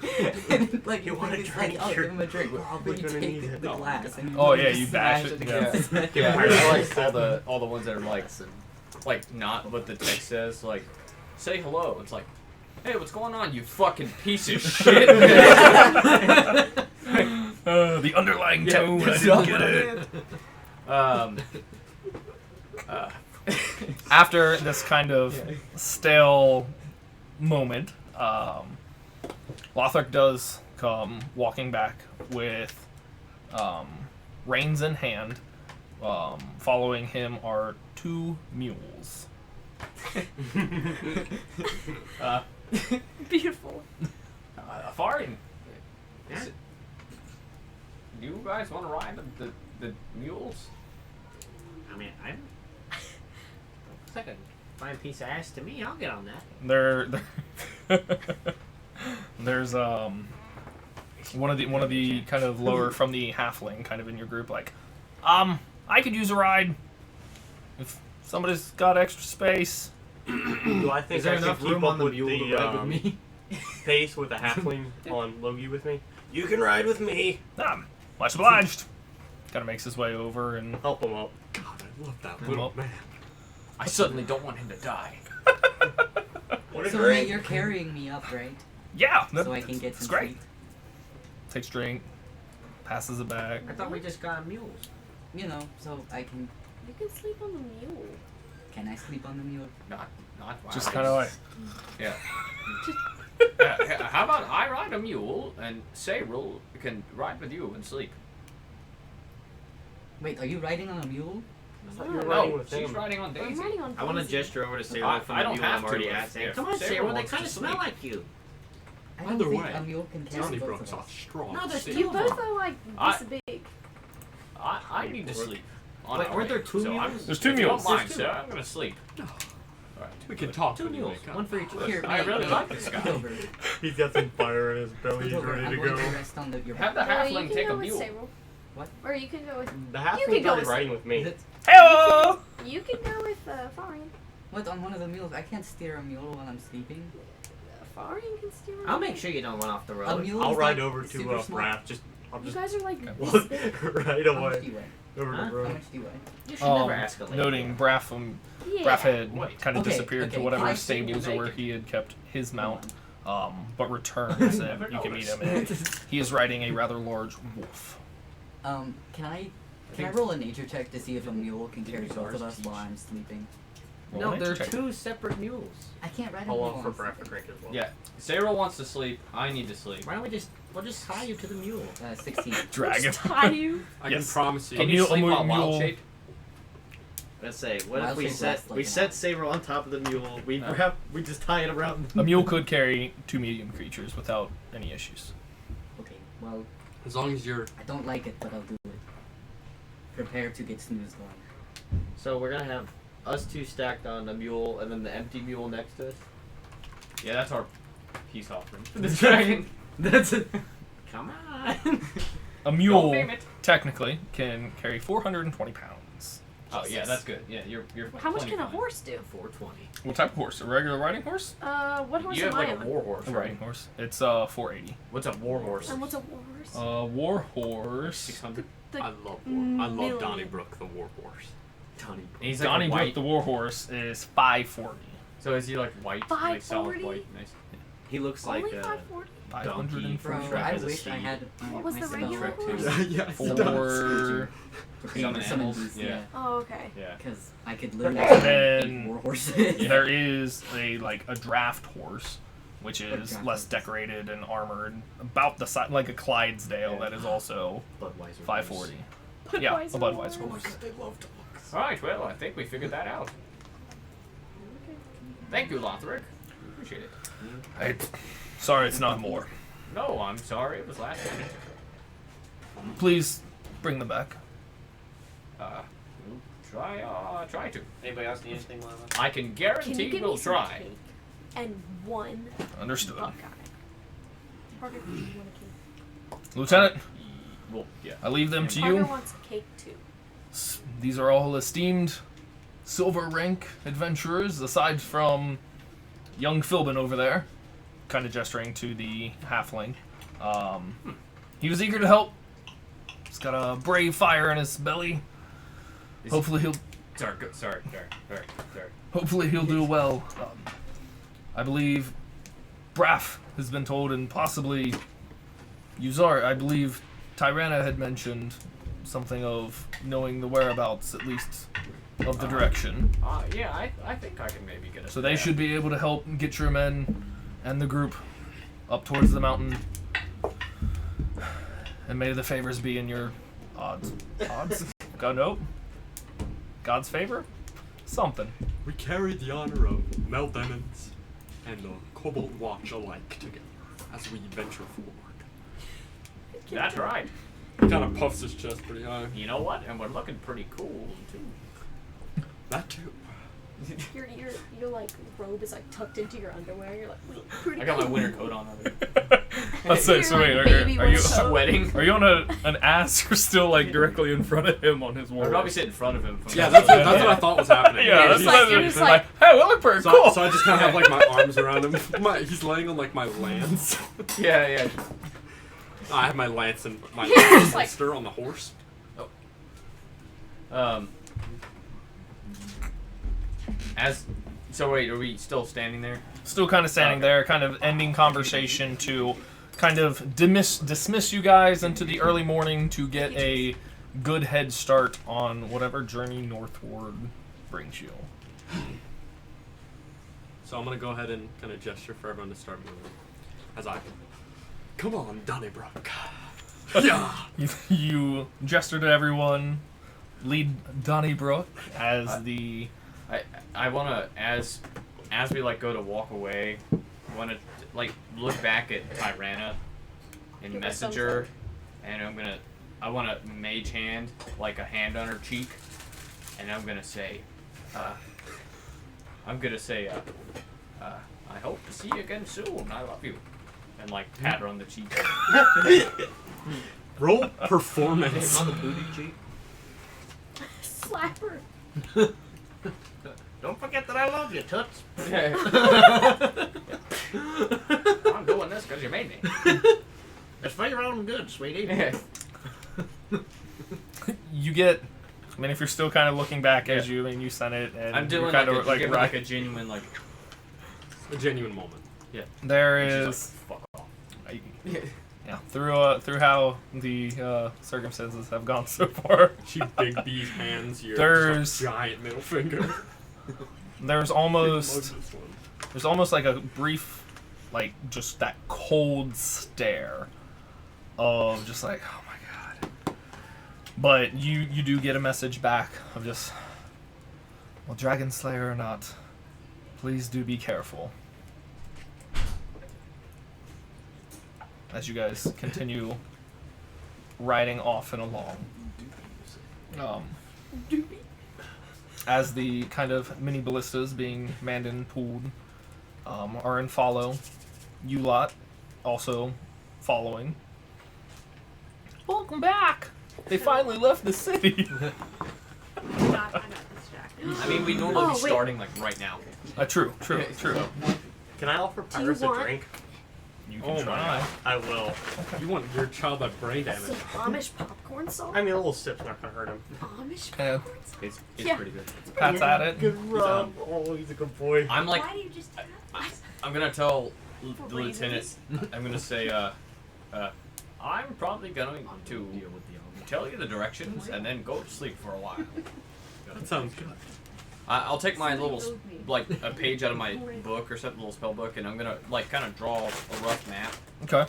Speaker 4: And like
Speaker 1: You want a
Speaker 4: it's like,
Speaker 1: drink?
Speaker 4: oh, give him a drink. Oh, but you
Speaker 1: We're gonna need
Speaker 4: take
Speaker 1: it.
Speaker 4: the
Speaker 9: Oh,
Speaker 4: glass and you
Speaker 5: Oh,
Speaker 4: just
Speaker 5: yeah, you bash
Speaker 4: smash
Speaker 5: it,
Speaker 4: against his neck.
Speaker 6: Yeah, I like all the ones that are like not what the text says. Like, say hello. It's like, hey, what's going on, you fucking piece of shit?
Speaker 5: The underlying tone, I didn't get it. After this kind of stale moment, Lothric does come walking back with reins in hand. Following him are 2 mules.
Speaker 3: Beautiful.
Speaker 6: Fine. Do you guys want to ride the mules?
Speaker 10: I mean, looks like a fine piece of ass to me. I'll get on that.
Speaker 5: There's one of the kind of lower from the halfling kind of in your group like, I could use a ride if somebody's got extra space.
Speaker 1: Do I think
Speaker 8: Is there
Speaker 1: I can
Speaker 8: enough
Speaker 1: keep
Speaker 8: room
Speaker 1: up
Speaker 8: on the
Speaker 1: with
Speaker 8: mule to
Speaker 1: the
Speaker 8: ride with me?
Speaker 1: pace with the halfling on Logie with me? You can ride with me.
Speaker 5: Much obliged. Kind of makes his way over and
Speaker 1: Help him up.
Speaker 9: God, I love that
Speaker 5: Well,
Speaker 9: little man.
Speaker 6: I suddenly don't want him to die.
Speaker 1: What a
Speaker 4: So
Speaker 1: great.
Speaker 4: Nate, you're carrying me up, right?
Speaker 5: yeah,
Speaker 4: So I can get
Speaker 5: it's
Speaker 4: some
Speaker 5: great.
Speaker 4: sleep.
Speaker 5: Takes drink, passes it back.
Speaker 10: I thought we just got mules.
Speaker 4: You know, so I can.
Speaker 3: You can sleep on the mule.
Speaker 4: Can I sleep on the mule?
Speaker 6: Not
Speaker 5: Just
Speaker 6: while
Speaker 5: kind of like,
Speaker 6: Yeah. How about I ride a mule and Sayril can ride with you and sleep?
Speaker 4: Wait, are you riding on a mule?
Speaker 1: I thought you were
Speaker 3: No,
Speaker 1: riding
Speaker 6: No,
Speaker 1: with
Speaker 6: she's
Speaker 1: him.
Speaker 6: riding on
Speaker 3: I'm
Speaker 6: Daisy.
Speaker 3: riding on
Speaker 8: I want to
Speaker 3: Daisy.
Speaker 8: gesture over to
Speaker 6: I
Speaker 8: Sarah from the
Speaker 6: don't
Speaker 8: mule
Speaker 6: have
Speaker 8: I'm already
Speaker 6: to.
Speaker 8: at. saying,
Speaker 6: If
Speaker 10: Come on,
Speaker 6: Sarah
Speaker 10: Sarah. They
Speaker 6: wants
Speaker 10: kind
Speaker 6: to
Speaker 10: of smell
Speaker 6: sleep.
Speaker 10: like you.
Speaker 4: I don't
Speaker 9: Either
Speaker 4: think
Speaker 9: way,
Speaker 4: a mule can carry
Speaker 9: Donnie
Speaker 4: both
Speaker 9: Brooks
Speaker 4: of
Speaker 9: are
Speaker 4: us.
Speaker 9: strong.
Speaker 10: No, there's
Speaker 9: Stick.
Speaker 3: You both are like
Speaker 6: I-
Speaker 3: this big.
Speaker 6: I need to sleep. On
Speaker 10: Wait,
Speaker 6: our
Speaker 10: weren't there
Speaker 6: way,
Speaker 10: 2
Speaker 6: so I'm-
Speaker 10: mules?
Speaker 5: There's 2
Speaker 6: if you don't
Speaker 5: mules.
Speaker 6: mind,
Speaker 10: There's 2.
Speaker 6: sir, I'm gonna sleep. Alright.
Speaker 9: We can talk
Speaker 10: 2
Speaker 9: when you
Speaker 10: mules,
Speaker 9: wake up.
Speaker 10: one for each.
Speaker 4: Here,
Speaker 6: I
Speaker 4: Nate,
Speaker 6: really
Speaker 4: Nate,
Speaker 6: like this
Speaker 4: scoot
Speaker 6: guy.
Speaker 4: over.
Speaker 1: He's got some fire in his belly. He's
Speaker 4: Scoot over.
Speaker 1: ready
Speaker 4: I'm
Speaker 1: to
Speaker 4: going
Speaker 1: go.
Speaker 4: to rest on your
Speaker 6: Have the
Speaker 3: No, you
Speaker 6: halfling
Speaker 3: can
Speaker 6: take
Speaker 3: go
Speaker 6: a
Speaker 3: with
Speaker 6: mule.
Speaker 3: Sayril.
Speaker 4: What?
Speaker 3: Or you can go with.
Speaker 1: The
Speaker 3: You
Speaker 1: halfling's
Speaker 3: can go
Speaker 1: already
Speaker 3: with
Speaker 1: riding with me.
Speaker 4: Is it-
Speaker 5: hey-oh!
Speaker 3: You can go with Farian.
Speaker 4: What, on one of the mules? I can't steer a mule while I'm sleeping.
Speaker 3: Farian can steer.
Speaker 10: I'll
Speaker 3: a
Speaker 10: make
Speaker 3: mule.
Speaker 10: sure you don't run off the
Speaker 4: A
Speaker 10: road.
Speaker 4: mule
Speaker 1: I'll
Speaker 4: is
Speaker 1: ride
Speaker 4: like
Speaker 1: over
Speaker 4: super
Speaker 1: to
Speaker 4: small.
Speaker 1: Raph. I'll
Speaker 3: You
Speaker 1: just
Speaker 3: guys are like this
Speaker 1: walk
Speaker 3: big.
Speaker 1: right
Speaker 4: How much do
Speaker 1: away
Speaker 4: you weigh?
Speaker 1: over
Speaker 10: Huh?
Speaker 1: the
Speaker 4: How
Speaker 1: road.
Speaker 4: much do you weigh?
Speaker 10: You should never escalate.
Speaker 5: Noting Braff,
Speaker 3: Yeah.
Speaker 5: Braff had
Speaker 6: Wait.
Speaker 5: kind of
Speaker 4: Okay,
Speaker 5: disappeared
Speaker 4: okay,
Speaker 5: to whatever
Speaker 4: can I see
Speaker 5: stables
Speaker 6: the
Speaker 5: or where
Speaker 6: bacon?
Speaker 5: he had kept his mount, but returns and you can meet him. And he is riding a rather large wolf.
Speaker 4: Can I roll a nature check to see if a mule can carry both of us while I'm sleeping?
Speaker 5: Roll
Speaker 10: No,
Speaker 5: nature
Speaker 10: they're
Speaker 5: check.
Speaker 10: 2 separate mules.
Speaker 4: I can't ride a
Speaker 1: I'll
Speaker 4: mule.
Speaker 1: offer
Speaker 4: on
Speaker 1: Raph a
Speaker 4: sleeping.
Speaker 1: drink as well.
Speaker 6: Yeah. Sayril wants to sleep. I need to sleep.
Speaker 10: Why don't we'll just tie you to the mule?
Speaker 4: 16.
Speaker 5: Dragon.
Speaker 3: Just tie you.
Speaker 9: I
Speaker 5: Yes.
Speaker 9: can promise you.
Speaker 5: A
Speaker 6: Can you
Speaker 5: mule-
Speaker 6: sleep
Speaker 5: a
Speaker 6: while
Speaker 5: mule-
Speaker 6: wild shaped?
Speaker 8: Let's say, what
Speaker 4: Wild
Speaker 8: if we
Speaker 4: shape
Speaker 8: set
Speaker 4: lasts like
Speaker 8: we
Speaker 4: an
Speaker 8: set
Speaker 4: hour.
Speaker 8: Saber on top of the mule? We just tie it around.
Speaker 5: A mule could carry 2 medium creatures without any issues.
Speaker 4: Okay, well,
Speaker 9: As long as you're.
Speaker 4: I don't like it, but I'll do it. Prepare to get snooze going.
Speaker 8: So we're gonna have us 2 stacked on the mule, and then the empty mule next to us.
Speaker 6: Yeah, that's our peace offering. This dragon.
Speaker 8: That's it.
Speaker 10: Come on.
Speaker 5: A
Speaker 6: Don't
Speaker 5: mule,
Speaker 6: name it.
Speaker 5: technically, can carry 420 pounds.
Speaker 6: Oh yeah, that's good. Yeah, you're.
Speaker 3: How much
Speaker 6: plenty
Speaker 3: can a
Speaker 6: fine.
Speaker 3: horse do?
Speaker 10: 420.
Speaker 5: What type of horse? A regular riding horse?
Speaker 3: What horse
Speaker 6: You have
Speaker 3: am
Speaker 6: like
Speaker 3: I
Speaker 6: a
Speaker 3: on?
Speaker 6: war horse,
Speaker 5: A
Speaker 6: right?
Speaker 5: riding horse. It's 480.
Speaker 6: What's a war horse?
Speaker 3: And what's a war horse?
Speaker 5: War horse.
Speaker 6: 600.
Speaker 3: The
Speaker 9: I love Donnie
Speaker 3: million.
Speaker 9: Brook, the war horse.
Speaker 6: He's like
Speaker 5: Donnie
Speaker 6: a
Speaker 5: Brook,
Speaker 6: white.
Speaker 5: the warhorse, is 540.
Speaker 6: So is he like white? Like solid
Speaker 3: 540?
Speaker 6: white. Nice.
Speaker 8: He looks like
Speaker 3: Only
Speaker 8: a
Speaker 3: 540?
Speaker 8: donkey
Speaker 4: Bro,
Speaker 8: from Shrek
Speaker 4: I
Speaker 8: as a
Speaker 4: wish I
Speaker 8: steed.
Speaker 4: had
Speaker 3: What was
Speaker 4: my
Speaker 3: the
Speaker 4: spell
Speaker 3: regular
Speaker 4: check
Speaker 3: horse?
Speaker 4: too.
Speaker 9: Yeah, he
Speaker 5: For
Speaker 6: Summon animals?
Speaker 4: Yeah.
Speaker 6: Yeah.
Speaker 3: Oh, okay.
Speaker 6: Yeah.
Speaker 4: Because I could literally
Speaker 5: then
Speaker 4: summon 8 war horses.
Speaker 5: there is a draft horse, which is
Speaker 4: draft
Speaker 5: less
Speaker 4: horse?
Speaker 5: decorated and armored, about the size like a Clydesdale.
Speaker 8: Yeah.
Speaker 5: That is also
Speaker 8: Budweiser.
Speaker 5: 540. Yeah, a Budweiser
Speaker 9: Oh my
Speaker 5: horse.
Speaker 9: god, they love dogs.
Speaker 6: Alright, well, I think we figured that out. Thank you, Lothric. Appreciate it.
Speaker 5: Sorry, it's not more.
Speaker 6: No, I'm sorry. It was last minute.
Speaker 5: Please bring them back.
Speaker 6: We'll try to.
Speaker 10: Anybody else need anything, Lana?
Speaker 6: I can
Speaker 3: Can you
Speaker 6: guarantee
Speaker 3: give
Speaker 6: we'll
Speaker 3: me some
Speaker 6: try.
Speaker 3: cake and one
Speaker 5: Understood.
Speaker 3: Buckeye? Parker, do you want a cake?
Speaker 5: Lieutenant,
Speaker 6: Well, yeah.
Speaker 5: I leave them to
Speaker 3: Parker
Speaker 5: you.
Speaker 3: wants cake too.
Speaker 5: These are all esteemed silver rank adventurers, aside from young Philbin over there, kind of gesturing to the halfling. He was eager to help. He's got a brave fire in his belly. Hopefully he'll
Speaker 6: Sorry.
Speaker 5: hopefully he'll do well. I believe Braff has been told, and possibly Uzar. I believe Tyrana had mentioned something of knowing the whereabouts, at least, of the direction.
Speaker 6: Yeah, I think I can maybe get it.
Speaker 5: So they should be able to help get your men and the group up towards the mountain. And may the favors be in your odds. Odds? God, nope. God's favor? Something.
Speaker 9: We carry the honor of Meldenons and the Cobalt Watch alike together as we venture forward.
Speaker 6: That's right.
Speaker 9: He kind of puffs his chest pretty high.
Speaker 6: You know what? And we're looking pretty cool too.
Speaker 9: That too.
Speaker 3: Your like robe is like tucked into your underwear. You're like, wait, pretty
Speaker 6: I got my
Speaker 3: cool.
Speaker 6: winter coat on over
Speaker 5: Let's say, so wait,
Speaker 3: You're like baby
Speaker 5: are you
Speaker 3: winter coat.
Speaker 6: sweating.
Speaker 5: are you on an ass or still like directly in front of him on his
Speaker 6: I'd
Speaker 5: war?
Speaker 6: probably sit in front of him.
Speaker 9: Yeah, that's what I thought was happening.
Speaker 5: Yeah,
Speaker 3: You're
Speaker 5: that's
Speaker 3: just
Speaker 5: what
Speaker 3: like- you're
Speaker 5: it's
Speaker 3: just like-
Speaker 5: hey, we look pretty
Speaker 9: So,
Speaker 5: cool.
Speaker 9: so I just kind of have like my arms around him. He's laying on like my lance.
Speaker 6: Yeah.
Speaker 9: I have my lance and my
Speaker 3: Yeah, just like-
Speaker 9: holster on the horse.
Speaker 6: So wait, are we still standing there?
Speaker 5: Still kind of standing there, kind of ending conversation to kind of dismiss you guys into the early morning to get a good head start on whatever journey northward brings you.
Speaker 9: So I'm gonna go ahead and kind of gesture for everyone to start moving. As I come on, Donnybrook. Yeah.
Speaker 5: You gesture to everyone, lead Donnybrook as the...
Speaker 6: I wanna as we like go to walk away, wanna like look back at Tyrana and
Speaker 3: Give her
Speaker 6: Messenger, and I wanna mage hand like a hand on her cheek, and I'm gonna say, I hope to see you again soon. I love you, and like pat her on the cheek.
Speaker 9: Roll performance.
Speaker 10: On the booty cheek.
Speaker 3: Slap her.
Speaker 10: Don't forget that I love you, Toots.
Speaker 6: I'm doing this because you made me.
Speaker 10: It's for your own good, sweetie.
Speaker 5: You get... I mean, if you're still kind of looking back as you, and you sent it, and
Speaker 6: I'm doing
Speaker 5: you're kind of
Speaker 6: give her
Speaker 5: right.
Speaker 6: like a genuine like.
Speaker 9: A genuine moment.
Speaker 6: Yeah.
Speaker 5: There
Speaker 6: And
Speaker 5: is...
Speaker 6: she's like, fuck off.
Speaker 5: Yeah, through how the circumstances have gone so far,
Speaker 9: She big B's hands. Your
Speaker 5: There's-
Speaker 9: giant middle finger.
Speaker 5: there's almost like a brief, like just that cold stare of just like, oh my god. But you do get a message back of just, well, Dragon Slayer or not, please do be careful. As you guys continue riding off and along. As the kind of mini ballistas being manned and pulled are in follow, you lot also following. Welcome back! They finally left the city!
Speaker 7: I got distracted.
Speaker 6: I mean, we normally
Speaker 3: Oh,
Speaker 6: be
Speaker 3: wait.
Speaker 6: starting like right now.
Speaker 5: True.
Speaker 1: Can I offer Pirates a
Speaker 3: want-
Speaker 1: drink?
Speaker 5: You can
Speaker 9: Oh my
Speaker 5: try.
Speaker 9: god.
Speaker 1: I will.
Speaker 9: You want your child at brain damage?
Speaker 3: Some Amish popcorn salt?
Speaker 1: I mean, a little sip's not gonna hurt him.
Speaker 3: Amish
Speaker 5: Yeah.
Speaker 3: popcorn salt?
Speaker 6: It's
Speaker 3: Yeah.
Speaker 6: pretty good.
Speaker 5: Pat's at it.
Speaker 1: Good rub. Oh, he's a good boy.
Speaker 6: I'm like,
Speaker 7: Why do you just
Speaker 6: I'm gonna tell
Speaker 7: For
Speaker 6: the lieutenant. I'm gonna say, I'm probably going to tell you the directions and then go to sleep for a while.
Speaker 9: That sounds good.
Speaker 6: I'll take my little, like, a page out of my book or something, little spell book, and I'm gonna, like, kind of draw a rough map.
Speaker 5: Okay.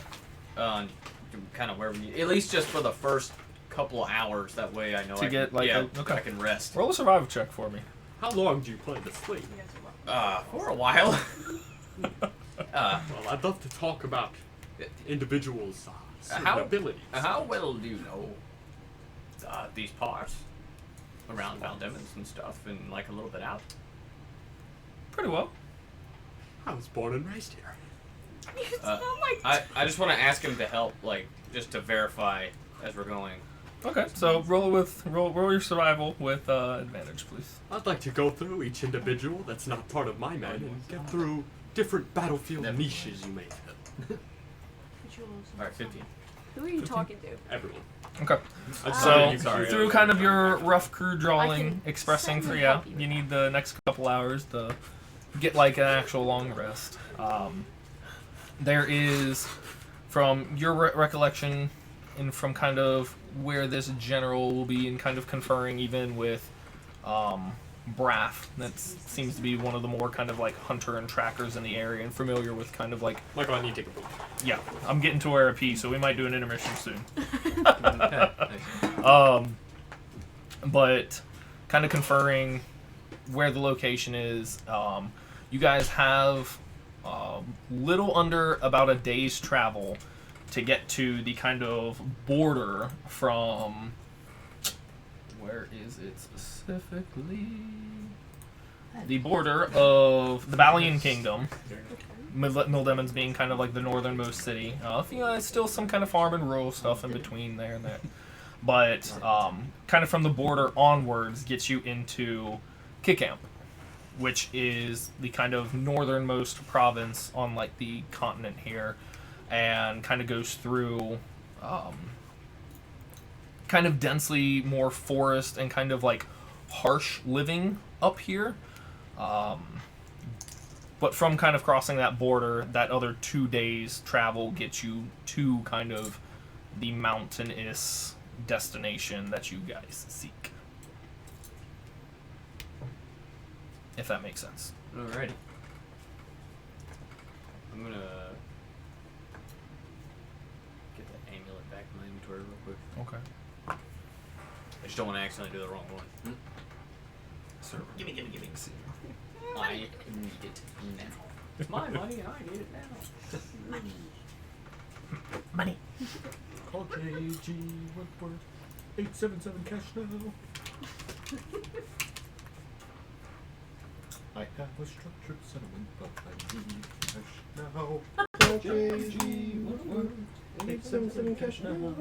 Speaker 6: Kind of where we, at least just for the first couple of hours. That way I know
Speaker 5: To get, like, okay.
Speaker 6: I can rest.
Speaker 5: Roll a survival check for me.
Speaker 9: How long do you plan to sleep?
Speaker 6: For a while.
Speaker 9: Well, I'd love to talk about individuals' certain abilities.
Speaker 6: How well do you know these parts around Val Demons and stuff, and like a little bit out?
Speaker 5: Pretty well.
Speaker 9: I was born and raised here.
Speaker 6: I just want to ask him to help, like, just to verify as we're going.
Speaker 5: Okay, so roll your survival with advantage, please.
Speaker 9: I'd like to go through each individual that's not part of my men and get through different battlefield niches you may fill.
Speaker 6: Alright, 15.
Speaker 3: Who are you talking to?
Speaker 9: Everyone.
Speaker 5: Okay.
Speaker 9: Sorry,
Speaker 5: So through kind of your rough crew
Speaker 3: I
Speaker 5: drawing,
Speaker 3: can
Speaker 5: expressing for
Speaker 3: certainly
Speaker 5: yeah,
Speaker 3: help you
Speaker 5: you
Speaker 3: with
Speaker 5: need the next couple hours to get like an actual long rest. There is, from your recollection, and from kind of where this general will be, and kind of conferring even with Braff, that seems to be one of the more kind of like hunter and trackers in the area, and familiar with kind of like.
Speaker 9: Michael, I need to take a poop.
Speaker 5: Yeah, I'm getting to where I pee, so we might do an intermission soon. But kind of conferring where the location is. You guys have little under about a day's travel to get to the kind of border from. Where is it specifically? The border of the Valian Kingdom. Mildemons being kind of like the northernmost city. Still some kind of farm and rural stuff in between there and there. But kind of from the border onwards gets you into Kickamp, which is the kind of northernmost province on like the continent here, and kind of goes through kind of densely more forest and kind of like harsh living up here. But from kind of crossing that border, that other 2 days travel gets you to kind of the mountainous destination that you guys seek. If that makes sense.
Speaker 6: Alrighty. I'm gonna get that amulet back in my inventory real quick.
Speaker 5: Okay.
Speaker 6: I just don't want to accidentally do the wrong one.
Speaker 5: Sir, gimme.
Speaker 6: I need it now. It's my money and I need it now.
Speaker 5: Money.
Speaker 9: Call KG Wentworth. 877 cash now. I have a structured settlement, but I need cash now. Call KG Wentworth. 877 cash now.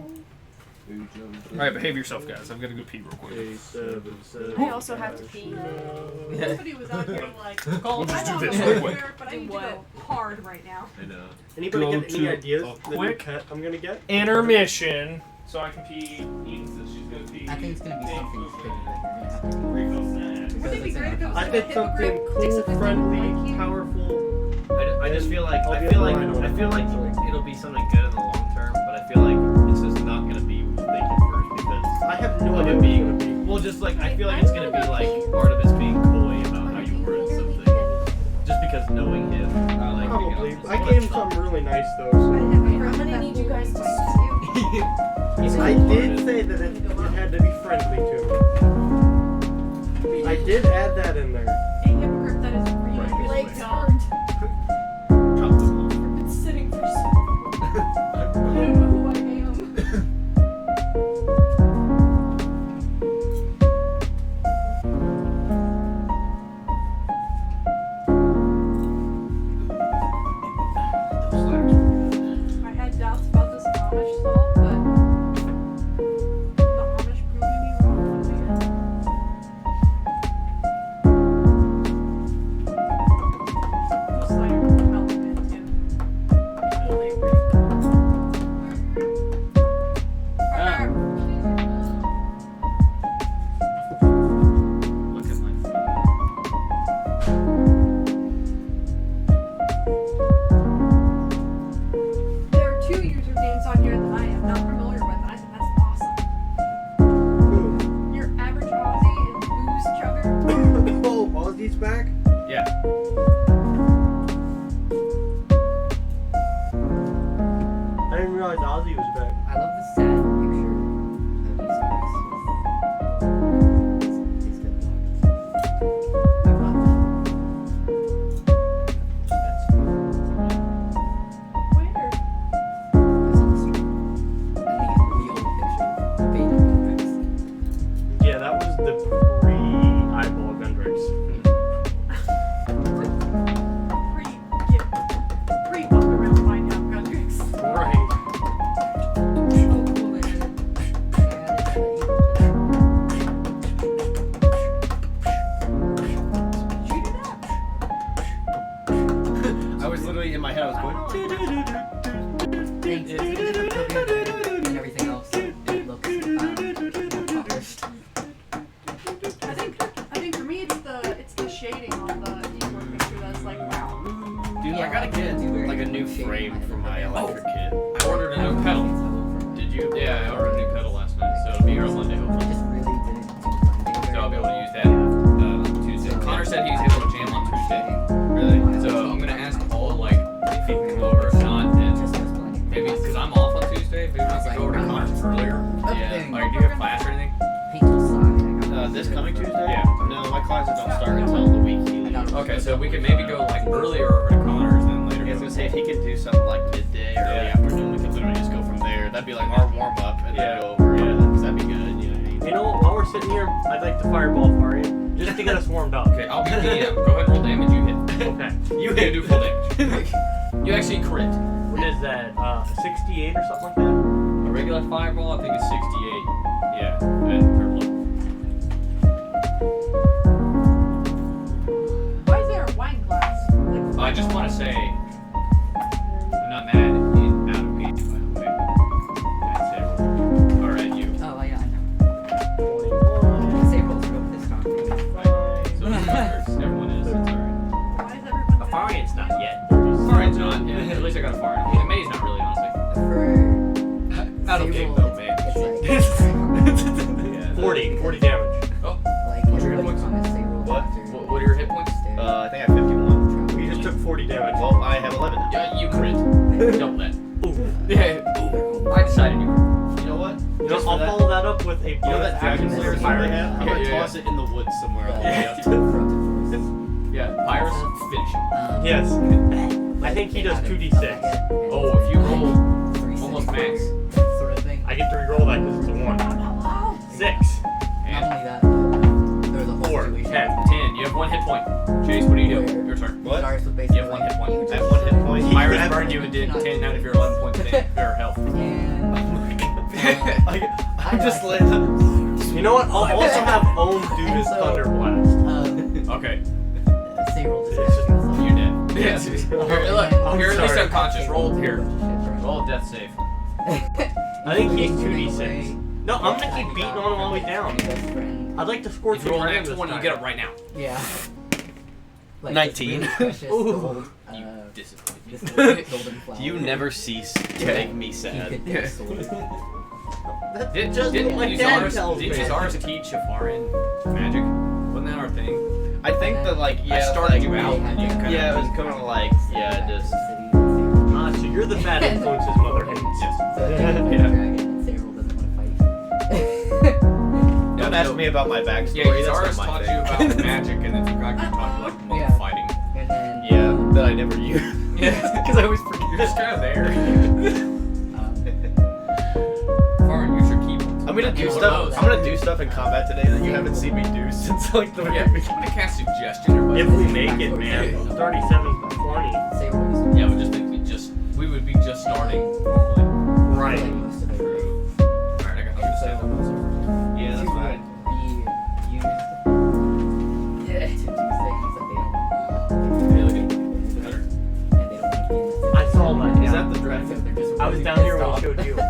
Speaker 5: Alright, behave yourself, guys. I've got to go pee real quick.
Speaker 9: 877.
Speaker 3: I also have to pee.
Speaker 7: Somebody was out here like,
Speaker 5: We'll just do
Speaker 7: I
Speaker 5: this
Speaker 7: don't
Speaker 5: real
Speaker 7: know
Speaker 5: quick.
Speaker 7: where, but I need to go hard right now.
Speaker 9: I know.
Speaker 1: Anybody
Speaker 5: Go
Speaker 1: get any
Speaker 5: to
Speaker 1: ideas?
Speaker 5: a
Speaker 1: The new
Speaker 5: quick
Speaker 1: pet I'm gonna get?
Speaker 5: Intermission. So I can pee. Ian says she's going to pee.
Speaker 4: I think it's gonna be something stupid that you're gonna have to do.
Speaker 5: Refill snacks.
Speaker 7: Wouldn't it be great if it was
Speaker 1: I
Speaker 7: like a
Speaker 1: did something
Speaker 7: hippogriff
Speaker 1: cool,
Speaker 7: sticks up his
Speaker 1: friendly,
Speaker 7: like you?
Speaker 1: powerful.
Speaker 8: I just feel like
Speaker 1: I'll
Speaker 8: I
Speaker 1: be
Speaker 8: feel
Speaker 1: a
Speaker 8: like
Speaker 1: rhino.
Speaker 8: I feel like it'll be something good in the long term, but I feel like it's just not gonna be what you think at first because
Speaker 1: I have no
Speaker 8: of
Speaker 1: idea
Speaker 8: it
Speaker 1: what
Speaker 8: being
Speaker 1: it's gonna be.
Speaker 8: well, just like I feel like it's gonna be like part of his being coy about how you word something, just because knowing him. Like,
Speaker 1: Probably.
Speaker 8: you know,
Speaker 1: I gave him something really nice though. So.
Speaker 3: I'm gonna need you guys to
Speaker 1: I did say that it had to be friendly to me. I did add that in there.
Speaker 7: A hippogriff that is really,
Speaker 1: Right.
Speaker 7: really
Speaker 3: legs
Speaker 7: dumb.
Speaker 3: hurt.
Speaker 5: Drop them off.
Speaker 3: I've been sitting for so long.
Speaker 7: I don't know who I am. I had doubts about this Amish salt, but the Amish proved me wrong once again.
Speaker 1: Ozzy was back.
Speaker 4: I love the sad picture of these guys with his dead dog. I got that.
Speaker 7: Where?
Speaker 4: It's on the street. And the old picture of Vader Hendrix.
Speaker 1: Yeah, that was the pre-eyeball Gendrix.
Speaker 7: Pre-walk around find out Gendrix.
Speaker 1: Right.
Speaker 4: Oh, cool. They added
Speaker 7: Did you do that?
Speaker 8: I was literally in my head. I was going.
Speaker 4: Thanks. It's a different program and everything else. It looks more polished.
Speaker 7: I think for me it's the shading on the keyboard picture that's like wow.
Speaker 8: Dude, I gotta get like a new frame for my electric kit.
Speaker 6: I ordered a new pedal.
Speaker 8: Did you?
Speaker 6: Yeah, I ordered a new pedal last night, so it'll be here on Monday hopefully.
Speaker 4: Just really didn't do Monday.
Speaker 6: So I'll be able to use that on Tuesday. Connor said he was able to jam on Tuesday.
Speaker 8: Really?
Speaker 6: So I'm gonna ask Paul like if he can come over. If not, then maybe because I'm off on Tuesday, maybe we can go over to Connor's earlier. Yeah. Like, do you have class or anything?
Speaker 8: This coming Tuesday?
Speaker 6: Yeah.
Speaker 8: No, my classes don't start until the week he leaves.
Speaker 6: Okay, so we can maybe go like earlier over to Connor's and then later.
Speaker 8: I was gonna say if he could do something like midday or early afternoon, we could literally just go from there. That'd be like our warm up and then go over. Yeah, that'd be good. You know what I mean?
Speaker 1: You know, while we're sitting here, I'd like to fireball Faria just to get us warmed up.
Speaker 6: Okay, I'll be DM. Go ahead and roll damage. You hit.
Speaker 1: Okay.
Speaker 6: You hit. Do full damage. You actually crit.
Speaker 1: What is that? 68 or something like that?
Speaker 6: A regular fireball, I think is 68. Yeah, and purple.
Speaker 7: Why is there a wine glass? Like,
Speaker 6: I just want to say, I'm not mad out of peach, by the way. That's it. Alright, you.
Speaker 4: Oh, yeah, I know. Say rolls go this time.
Speaker 6: So everyone is. It's alright.
Speaker 7: why is everyone
Speaker 1: A Farian's not yet.
Speaker 6: Farian's not. Yeah, at least I got a Farian. Yeah, May's not really, honestly.
Speaker 4: For
Speaker 8: Out of
Speaker 4: say
Speaker 8: game
Speaker 4: roll,
Speaker 8: though, man.
Speaker 4: it's
Speaker 1: 40 damage.
Speaker 6: Oh,
Speaker 4: like
Speaker 6: what's your hit
Speaker 4: everybody
Speaker 6: points?
Speaker 4: comments say rolls
Speaker 8: What?
Speaker 4: after
Speaker 6: What are your hit points?
Speaker 8: I think I have 51.
Speaker 1: You just took 40 damage.
Speaker 8: Well, I have 11 now.
Speaker 6: Yeah, you crit. Double that.
Speaker 1: Ooh.
Speaker 6: Yeah, I decided you crit.
Speaker 8: You know what?
Speaker 1: You know,
Speaker 8: Just for
Speaker 1: I'll
Speaker 8: that,
Speaker 1: follow that up with a
Speaker 8: you know that dragon
Speaker 1: bonus
Speaker 8: slayer
Speaker 1: action
Speaker 8: fire
Speaker 1: fire.
Speaker 8: they have? I'm gonna
Speaker 6: Yeah,
Speaker 8: toss it in the woods somewhere.
Speaker 4: Yeah.
Speaker 8: Yeah.
Speaker 6: Yeah, Pyrus, finish him.
Speaker 1: Yes. I think he does 2d6.
Speaker 6: Oh, if you roll almost max.
Speaker 4: Sort of thing.
Speaker 1: I get to reroll that because it's a 1. 6.
Speaker 4: Not only that, but there's a whole
Speaker 1: 4.
Speaker 4: situation.
Speaker 1: 10.
Speaker 6: You have 1 hit point. Chase, what do you do? Your turn.
Speaker 8: What?
Speaker 4: Starts with
Speaker 6: You
Speaker 4: basically
Speaker 6: have 1 hit point.
Speaker 8: I have 1 hit point.
Speaker 6: Pyrus burned you and did 10 out of your 11 points of or health.
Speaker 8: I'm just like.
Speaker 1: You know what? I'll also have Ohm do his Thunder Blast.
Speaker 6: Okay.
Speaker 4: Say rolls is
Speaker 6: You're dead. Yes. Here, look,
Speaker 1: I'm
Speaker 6: you're at least
Speaker 1: sorry.
Speaker 6: unconscious. Roll here. Roll a death save.
Speaker 1: I think he's 2d6. No, I'm gonna keep beating on him all the way down. I'd like to score
Speaker 6: If you
Speaker 1: 2
Speaker 6: roll an
Speaker 1: rams this
Speaker 6: X1, you
Speaker 1: time.
Speaker 6: get it right now.
Speaker 4: Yeah. Like
Speaker 8: 19.
Speaker 4: This really precious
Speaker 1: Ooh.
Speaker 4: gold,
Speaker 6: You disappoint me.
Speaker 4: this golden flower.
Speaker 8: You never cease to make me
Speaker 4: You
Speaker 8: sad.
Speaker 4: could pick sword.
Speaker 6: Did
Speaker 1: Just what my dad tells me.
Speaker 6: Zara's teach Shafarian magic? Wasn't that our thing?
Speaker 8: I think that like
Speaker 6: I started
Speaker 8: like,
Speaker 6: you out and you kind of.
Speaker 8: Yeah, it was kind of like just.
Speaker 1: Ah, so you're the bad influence his mother hates.
Speaker 8: Don't ask me about my backstory.
Speaker 6: Yeah,
Speaker 8: that's
Speaker 6: Zara's
Speaker 8: not my
Speaker 6: taught
Speaker 8: thing.
Speaker 6: you about magic and then forgot you taught like monk
Speaker 4: Yeah.
Speaker 6: fighting.
Speaker 4: And then,
Speaker 8: Yeah, that I never use.
Speaker 6: Yeah,
Speaker 8: Because I always forget.
Speaker 6: you're just kind of there. Farin, use your keyboard.
Speaker 8: I'm gonna do
Speaker 6: Use
Speaker 8: stuff.
Speaker 6: those.
Speaker 8: I'm gonna do stuff in combat today that you haven't seen me do since like the
Speaker 6: Yeah,
Speaker 8: very
Speaker 6: I'm gonna cast suggestion or
Speaker 1: If
Speaker 6: whatever.
Speaker 1: we make it, man. 37-20.
Speaker 4: say rolls.
Speaker 6: Yeah, we just think we would be just starting normally.
Speaker 1: Right.
Speaker 4: Like most of it.
Speaker 6: Alright, I got you say
Speaker 8: Yeah, that's right.
Speaker 4: Be used to do things that they don't.
Speaker 6: Hey, look at better.
Speaker 4: And they don't want to be in that.
Speaker 1: I saw that.
Speaker 8: Is
Speaker 1: Yeah.
Speaker 8: that the
Speaker 4: So
Speaker 8: dragon?
Speaker 4: they're just
Speaker 1: I was
Speaker 4: really
Speaker 1: down here when I
Speaker 4: pissed
Speaker 1: showed you.
Speaker 4: off.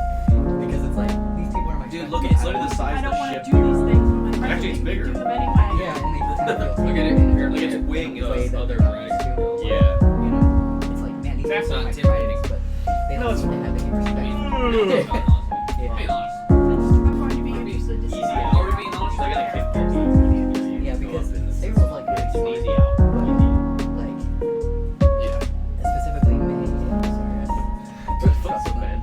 Speaker 4: Because it's like these people are my
Speaker 8: Dude,
Speaker 4: friends.
Speaker 8: look, it's literally the size
Speaker 7: I
Speaker 8: of
Speaker 7: don't
Speaker 8: the
Speaker 7: want
Speaker 8: ship.
Speaker 7: to do these things, but my friends
Speaker 6: Actually, it's
Speaker 7: make me
Speaker 6: bigger.
Speaker 7: do them anyway.
Speaker 4: Yeah, and they just have to
Speaker 6: Look at it. Here, look at its wing
Speaker 4: the way
Speaker 6: is
Speaker 4: that
Speaker 6: other
Speaker 4: they're
Speaker 6: right.
Speaker 4: used to.
Speaker 8: Yeah.
Speaker 4: You know, it's like, man, these
Speaker 6: That's
Speaker 4: people are
Speaker 6: not
Speaker 4: my
Speaker 6: intimidating.
Speaker 4: friends, but they
Speaker 8: No,
Speaker 4: don't
Speaker 8: it's
Speaker 4: seem to have any respect.
Speaker 6: Being honest.
Speaker 7: I'm going to be interested to see.
Speaker 6: Easy out. Are we being honest? I gotta kick
Speaker 4: Yeah, because they were like really
Speaker 8: It's an
Speaker 4: smart,
Speaker 8: easy out.
Speaker 4: but like
Speaker 6: Yeah.
Speaker 4: specifically May. I'm sorry.
Speaker 8: But so bad.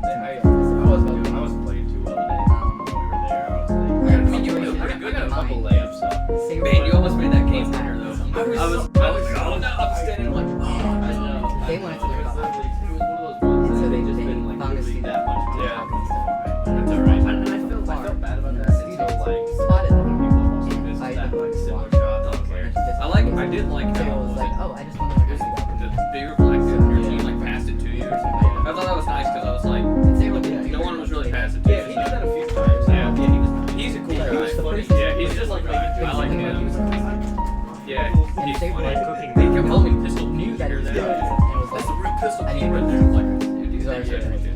Speaker 6: pistol
Speaker 4: I
Speaker 6: keep
Speaker 4: mean,
Speaker 6: right there. Like,
Speaker 4: these are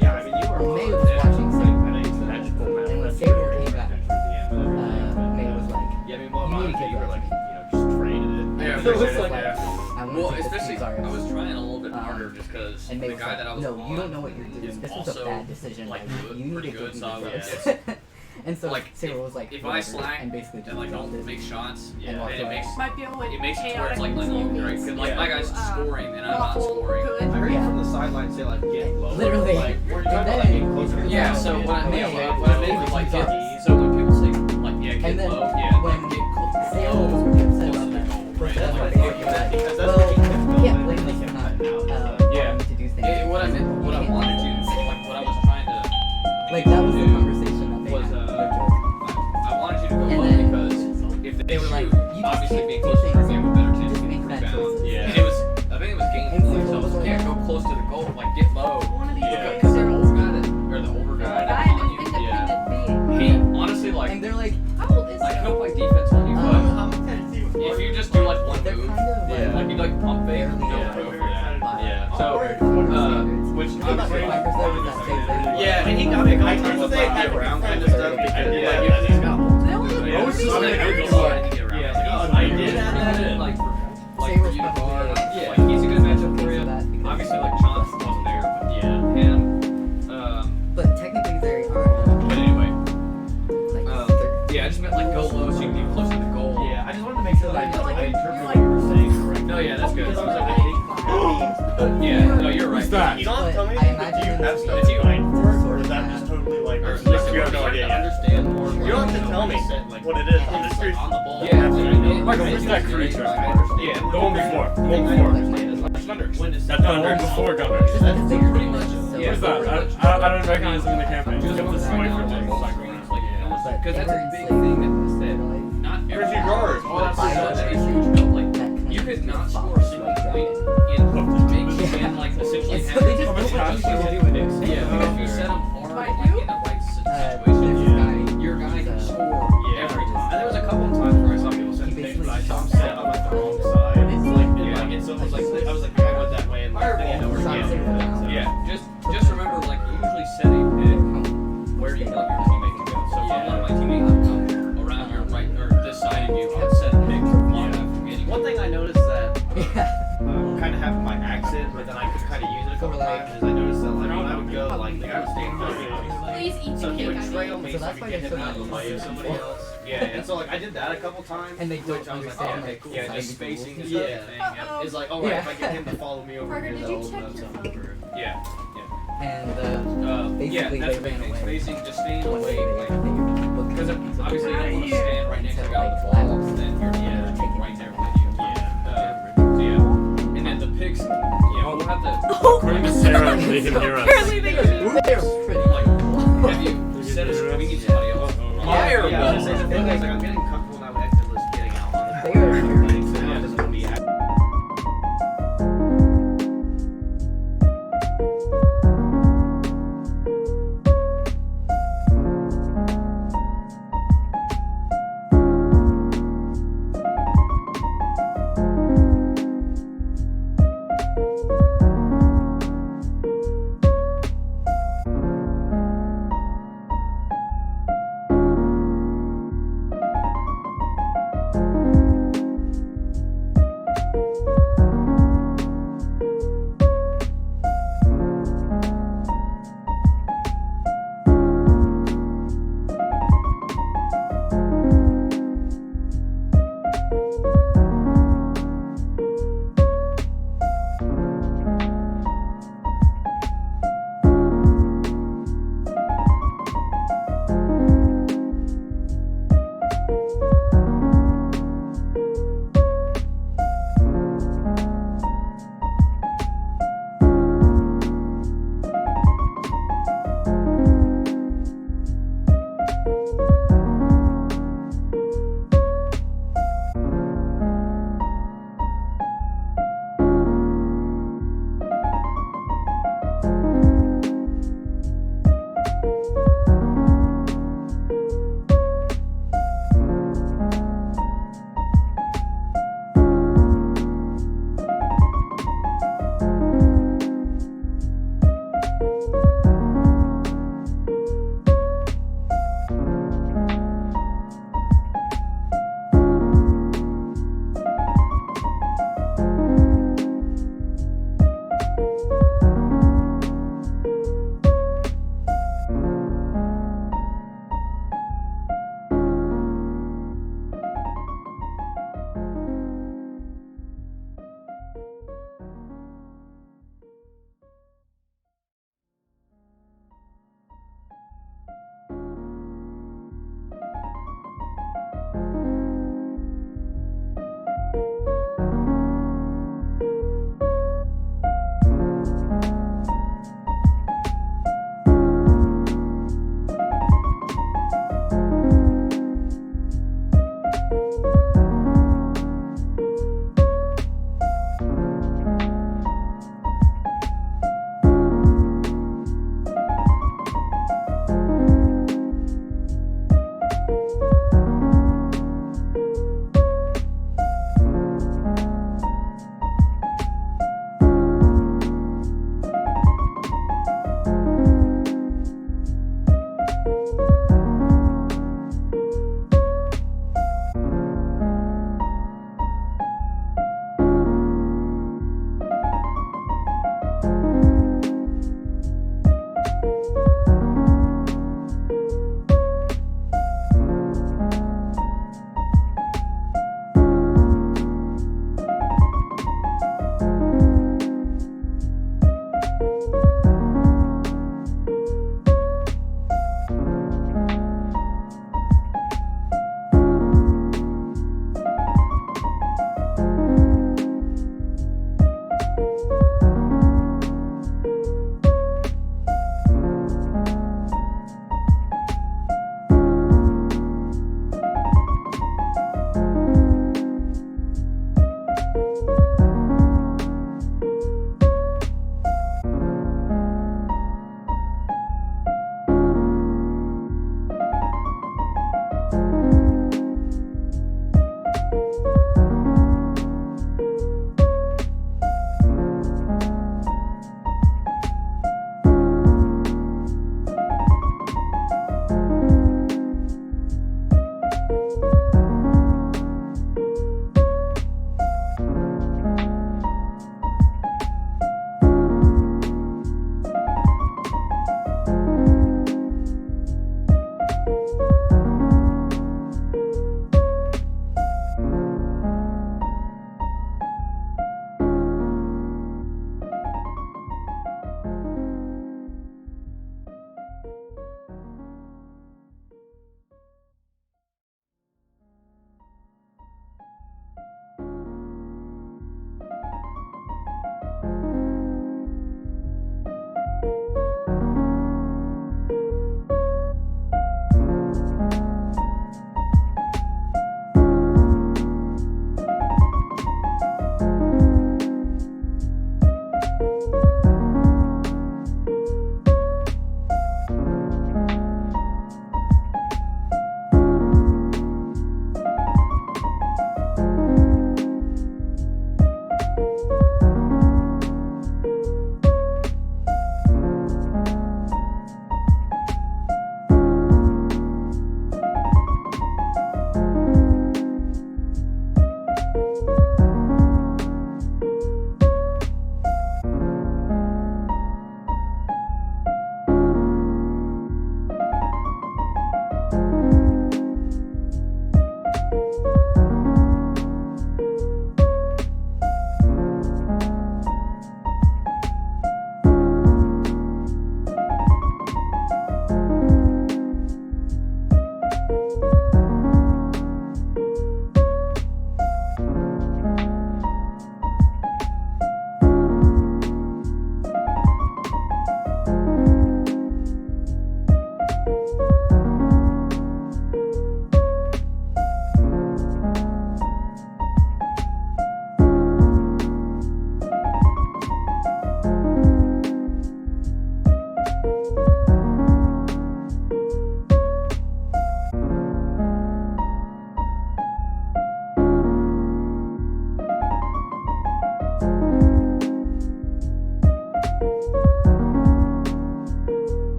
Speaker 8: Yeah, I mean, you were.
Speaker 4: Well, May was
Speaker 6: Yeah.
Speaker 4: watching Saber,
Speaker 9: Magical map.
Speaker 4: and when Saber came back, May was like,
Speaker 8: Yeah, I mean, well,
Speaker 4: You need to
Speaker 8: honestly,
Speaker 4: get
Speaker 8: you were
Speaker 4: that
Speaker 8: like,
Speaker 4: to me.
Speaker 8: just traded it.
Speaker 6: Yeah,
Speaker 4: So
Speaker 6: it's
Speaker 4: it's
Speaker 6: like,
Speaker 4: like,
Speaker 6: yeah.
Speaker 4: I want
Speaker 6: Well,
Speaker 4: to take this
Speaker 6: especially
Speaker 4: piece, sorry,
Speaker 6: I was trying a little bit harder
Speaker 4: Um,
Speaker 6: just because
Speaker 4: and
Speaker 6: the
Speaker 4: May
Speaker 6: guy
Speaker 4: was like,
Speaker 6: that I was
Speaker 4: no,
Speaker 6: on
Speaker 4: you don't know what you're
Speaker 6: is
Speaker 4: doing. This was
Speaker 6: also,
Speaker 4: a bad decision.
Speaker 6: like, good,
Speaker 4: you need
Speaker 6: pretty
Speaker 4: to
Speaker 6: good,
Speaker 4: give
Speaker 6: so I
Speaker 4: me
Speaker 6: was
Speaker 4: this. And so
Speaker 6: like,
Speaker 4: Sarah was like,
Speaker 6: if I
Speaker 4: whatever,
Speaker 6: slack
Speaker 4: and basically just
Speaker 6: and like
Speaker 4: dropped
Speaker 6: don't
Speaker 4: it.
Speaker 6: make shots,
Speaker 4: And walked
Speaker 6: and it
Speaker 4: away.
Speaker 6: makes
Speaker 7: Might be able to
Speaker 6: it makes it to where it's like
Speaker 7: chaotic
Speaker 6: uneven, right?
Speaker 7: means
Speaker 6: 'Cause, like my guy's scoring and I'm not
Speaker 7: awful,
Speaker 6: scoring.
Speaker 7: good.
Speaker 8: I heard you from the sideline say, like, get low.
Speaker 4: Literally.
Speaker 8: Like, were you
Speaker 4: And
Speaker 8: trying to, like,
Speaker 4: then-
Speaker 8: get closer to the
Speaker 6: Yeah,
Speaker 8: ball?
Speaker 6: so what I mean,
Speaker 4: Yeah.
Speaker 6: what I mean was like, so when people say like, yeah, get
Speaker 4: And then
Speaker 6: low, yeah,
Speaker 4: when
Speaker 6: like, get
Speaker 4: Sarah
Speaker 6: low,
Speaker 4: was really upset
Speaker 6: close to
Speaker 4: about
Speaker 6: the
Speaker 4: that.
Speaker 6: goal,
Speaker 4: But
Speaker 6: right?
Speaker 4: that's
Speaker 6: Like,
Speaker 4: what
Speaker 6: fuck
Speaker 4: they
Speaker 6: you, that.
Speaker 8: Because that's
Speaker 4: Well,
Speaker 8: what he kept
Speaker 4: you
Speaker 8: going.
Speaker 4: can't blame
Speaker 8: He
Speaker 4: us for
Speaker 8: kept
Speaker 4: not
Speaker 8: cutting out.
Speaker 6: Yeah.
Speaker 4: wanting to do things.
Speaker 6: What I meant, what I
Speaker 4: You can't-
Speaker 6: wanted you, like what I was trying to,
Speaker 4: Like that was the conversation that they
Speaker 6: was,
Speaker 4: had.
Speaker 6: uh,
Speaker 4: no joke.
Speaker 6: I wanted you to go
Speaker 4: And
Speaker 6: low
Speaker 4: then
Speaker 6: because if they
Speaker 4: they were
Speaker 6: shoot,
Speaker 4: like, you just
Speaker 6: obviously
Speaker 4: can't
Speaker 6: being
Speaker 4: do
Speaker 6: close to the
Speaker 4: things.
Speaker 6: rim, you have a better chance
Speaker 4: Just
Speaker 6: of
Speaker 4: make
Speaker 6: getting
Speaker 4: bad
Speaker 6: rebound.
Speaker 4: choices.
Speaker 8: Yeah.
Speaker 6: And it was, I think it was game
Speaker 4: And
Speaker 6: point,
Speaker 4: so
Speaker 6: so it was,
Speaker 4: it was
Speaker 6: yeah, go close to the goal, like get low.
Speaker 7: One of these
Speaker 6: Yeah,
Speaker 7: days,
Speaker 6: because the
Speaker 7: Sarah's
Speaker 6: older guy that, or the older guy
Speaker 7: guy
Speaker 6: that's on
Speaker 7: in
Speaker 6: you,
Speaker 7: independent
Speaker 6: he
Speaker 7: being.
Speaker 6: honestly like,
Speaker 4: And they're like,
Speaker 7: How old is
Speaker 6: like
Speaker 7: he?
Speaker 6: he'll play defense on you, but
Speaker 4: um,
Speaker 6: if you just do like one
Speaker 4: they're
Speaker 6: move,
Speaker 4: kind of like,
Speaker 6: like you like pump fake,
Speaker 4: barely
Speaker 6: go
Speaker 4: over
Speaker 6: for that.
Speaker 4: by
Speaker 6: Yeah. So,
Speaker 4: standards.
Speaker 6: which
Speaker 4: Because
Speaker 6: obviously,
Speaker 4: the Packers, they were that big, they-
Speaker 8: Yeah, and he got me a couple
Speaker 9: I
Speaker 8: times
Speaker 9: can
Speaker 8: with
Speaker 9: say
Speaker 8: like
Speaker 9: that
Speaker 8: get around kind of
Speaker 9: because
Speaker 8: stuff because
Speaker 9: I did
Speaker 8: like
Speaker 9: that.
Speaker 8: he's got
Speaker 7: They only have
Speaker 6: yeah,
Speaker 9: Most
Speaker 7: 30
Speaker 9: of
Speaker 6: like,
Speaker 9: it
Speaker 7: seconds.
Speaker 9: is
Speaker 6: yeah,
Speaker 9: like-
Speaker 6: yeah,
Speaker 9: I did add that.
Speaker 6: like for like
Speaker 4: Say
Speaker 6: for you to
Speaker 4: respectfully,
Speaker 6: guard,
Speaker 4: yeah.
Speaker 6: like he's a good matchup for
Speaker 4: Okay,
Speaker 6: you.
Speaker 4: so that because-
Speaker 6: Obviously, like Chauncey wasn't there, but yeah, him.
Speaker 4: But technically they are
Speaker 6: But anyway,
Speaker 4: like
Speaker 6: yeah, I just meant like go low so you can be close to the goal.
Speaker 8: Yeah, I just wanted to make sure that
Speaker 7: You're like-
Speaker 8: I interpreted
Speaker 7: you're
Speaker 8: what you were saying correctly.
Speaker 6: No, yeah, that's good.
Speaker 8: Because I was like, I think
Speaker 6: Yeah, no, you're right.
Speaker 9: Who's that? You don't have to tell me
Speaker 4: I
Speaker 9: anything, but
Speaker 4: imagine
Speaker 9: do you have
Speaker 4: it's
Speaker 9: stuff
Speaker 6: it's
Speaker 9: to
Speaker 6: you.
Speaker 9: find for it, or
Speaker 4: Sort
Speaker 9: is
Speaker 4: of
Speaker 9: that
Speaker 4: that.
Speaker 9: just totally like,
Speaker 6: Or
Speaker 9: like you have no
Speaker 6: start
Speaker 9: idea
Speaker 6: to
Speaker 9: yet?
Speaker 6: understand more.
Speaker 9: You don't have to tell me what it is. I'm just curious.
Speaker 8: on the ball.
Speaker 6: Yeah,
Speaker 9: Michael, who's that creature?
Speaker 8: I understand.
Speaker 6: Yeah,
Speaker 9: The one before. The one
Speaker 8: I
Speaker 9: before.
Speaker 8: understand as much
Speaker 6: Thunders.
Speaker 8: when it's
Speaker 9: That's the one before Gunners.
Speaker 4: just because they
Speaker 6: pretty much.
Speaker 4: so
Speaker 6: Yeah.
Speaker 9: Who's that? I don't recognize him in the campaign. Just get this away from me.
Speaker 6: Because that's a big
Speaker 4: But
Speaker 6: thing that
Speaker 4: they're like
Speaker 6: not
Speaker 9: Where's
Speaker 6: every
Speaker 9: your guard?
Speaker 6: but it's
Speaker 4: Fire
Speaker 6: such a
Speaker 4: is
Speaker 6: huge help. Like
Speaker 4: that kind
Speaker 6: you
Speaker 4: of
Speaker 6: could not
Speaker 4: box
Speaker 6: score a single
Speaker 4: like
Speaker 6: point
Speaker 4: that.
Speaker 6: in big and like essentially
Speaker 4: And so
Speaker 6: have
Speaker 4: they
Speaker 6: it.
Speaker 4: just
Speaker 9: How much
Speaker 4: do what
Speaker 9: cash
Speaker 4: you
Speaker 9: do
Speaker 4: do.
Speaker 9: you do in it?
Speaker 6: Yeah, because if you set them hard
Speaker 7: By
Speaker 6: like,
Speaker 7: you?
Speaker 6: in the right
Speaker 4: There's
Speaker 6: situation,
Speaker 4: this guy.
Speaker 6: your guy can
Speaker 4: he's,
Speaker 6: score
Speaker 8: Yeah.
Speaker 6: every time.
Speaker 8: And there was a couple of times where I saw people send
Speaker 4: He
Speaker 8: pictures, but I
Speaker 4: basically
Speaker 8: saw them
Speaker 4: shot
Speaker 8: set up at the wrong side. It's like, it's almost like I was like, I went that way and like, I didn't know where to
Speaker 4: Shots
Speaker 8: get
Speaker 4: it
Speaker 8: it.
Speaker 4: down.
Speaker 6: Yeah, just remember like you usually set a pick where you want your teammate to go. So if I want my teammate to come around your right or this side of you, I'll set a pick long enough from getting.
Speaker 8: One thing I noticed that
Speaker 4: Yeah.
Speaker 8: kind of happened by accident, but then I could kind of use it a couple times is I noticed that like when I would go, like the guy was staying close to me.
Speaker 3: Please eat
Speaker 8: So
Speaker 3: the
Speaker 8: he
Speaker 3: cake.
Speaker 8: would
Speaker 3: I
Speaker 8: trail
Speaker 3: made.
Speaker 8: me
Speaker 4: So
Speaker 8: so I
Speaker 4: that's
Speaker 8: could
Speaker 4: why
Speaker 8: get
Speaker 4: you're
Speaker 8: him
Speaker 4: so
Speaker 8: out of the
Speaker 4: good.
Speaker 8: way of somebody else. Yeah, and so like I did that a couple times.
Speaker 4: And they don't
Speaker 8: which I was like,
Speaker 4: understand,
Speaker 8: oh, okay,
Speaker 4: like,
Speaker 8: cool.
Speaker 6: Yeah,
Speaker 4: side
Speaker 6: just
Speaker 4: rules.
Speaker 6: spacing is
Speaker 8: Yeah.
Speaker 6: the thing.
Speaker 7: Uh-oh.
Speaker 8: It's like, alright,
Speaker 4: Yeah.
Speaker 8: if I get him to follow me over
Speaker 3: Parker,
Speaker 8: here,
Speaker 3: did
Speaker 8: that'll
Speaker 3: you check
Speaker 8: open up
Speaker 3: your
Speaker 8: something
Speaker 3: phone?
Speaker 8: for
Speaker 6: Yeah,
Speaker 4: And
Speaker 6: yeah,
Speaker 4: basically
Speaker 6: that's
Speaker 4: they
Speaker 6: the big
Speaker 4: ran
Speaker 6: thing.
Speaker 4: away.
Speaker 6: Spacing, just staying
Speaker 4: Once
Speaker 6: away.
Speaker 4: they
Speaker 6: Like,
Speaker 4: looked
Speaker 6: because
Speaker 4: at me,
Speaker 6: obviously you don't want to
Speaker 7: Yeah.
Speaker 6: stand right next to the guy with the
Speaker 4: Like,
Speaker 6: ball, then you're
Speaker 4: taking
Speaker 6: right there with you. So yeah, and then the picks. Yeah, we'll have to.
Speaker 9: According to Sarah, they can hear us.
Speaker 7: Apparently they can hear.
Speaker 4: They're pretty
Speaker 6: Like, have you set a? We need somebody else.
Speaker 8: Yeah, yeah, I was gonna say, the thing is, like, I'm getting comfortable now with exit list getting out on the
Speaker 4: They are
Speaker 8: court. So now this will be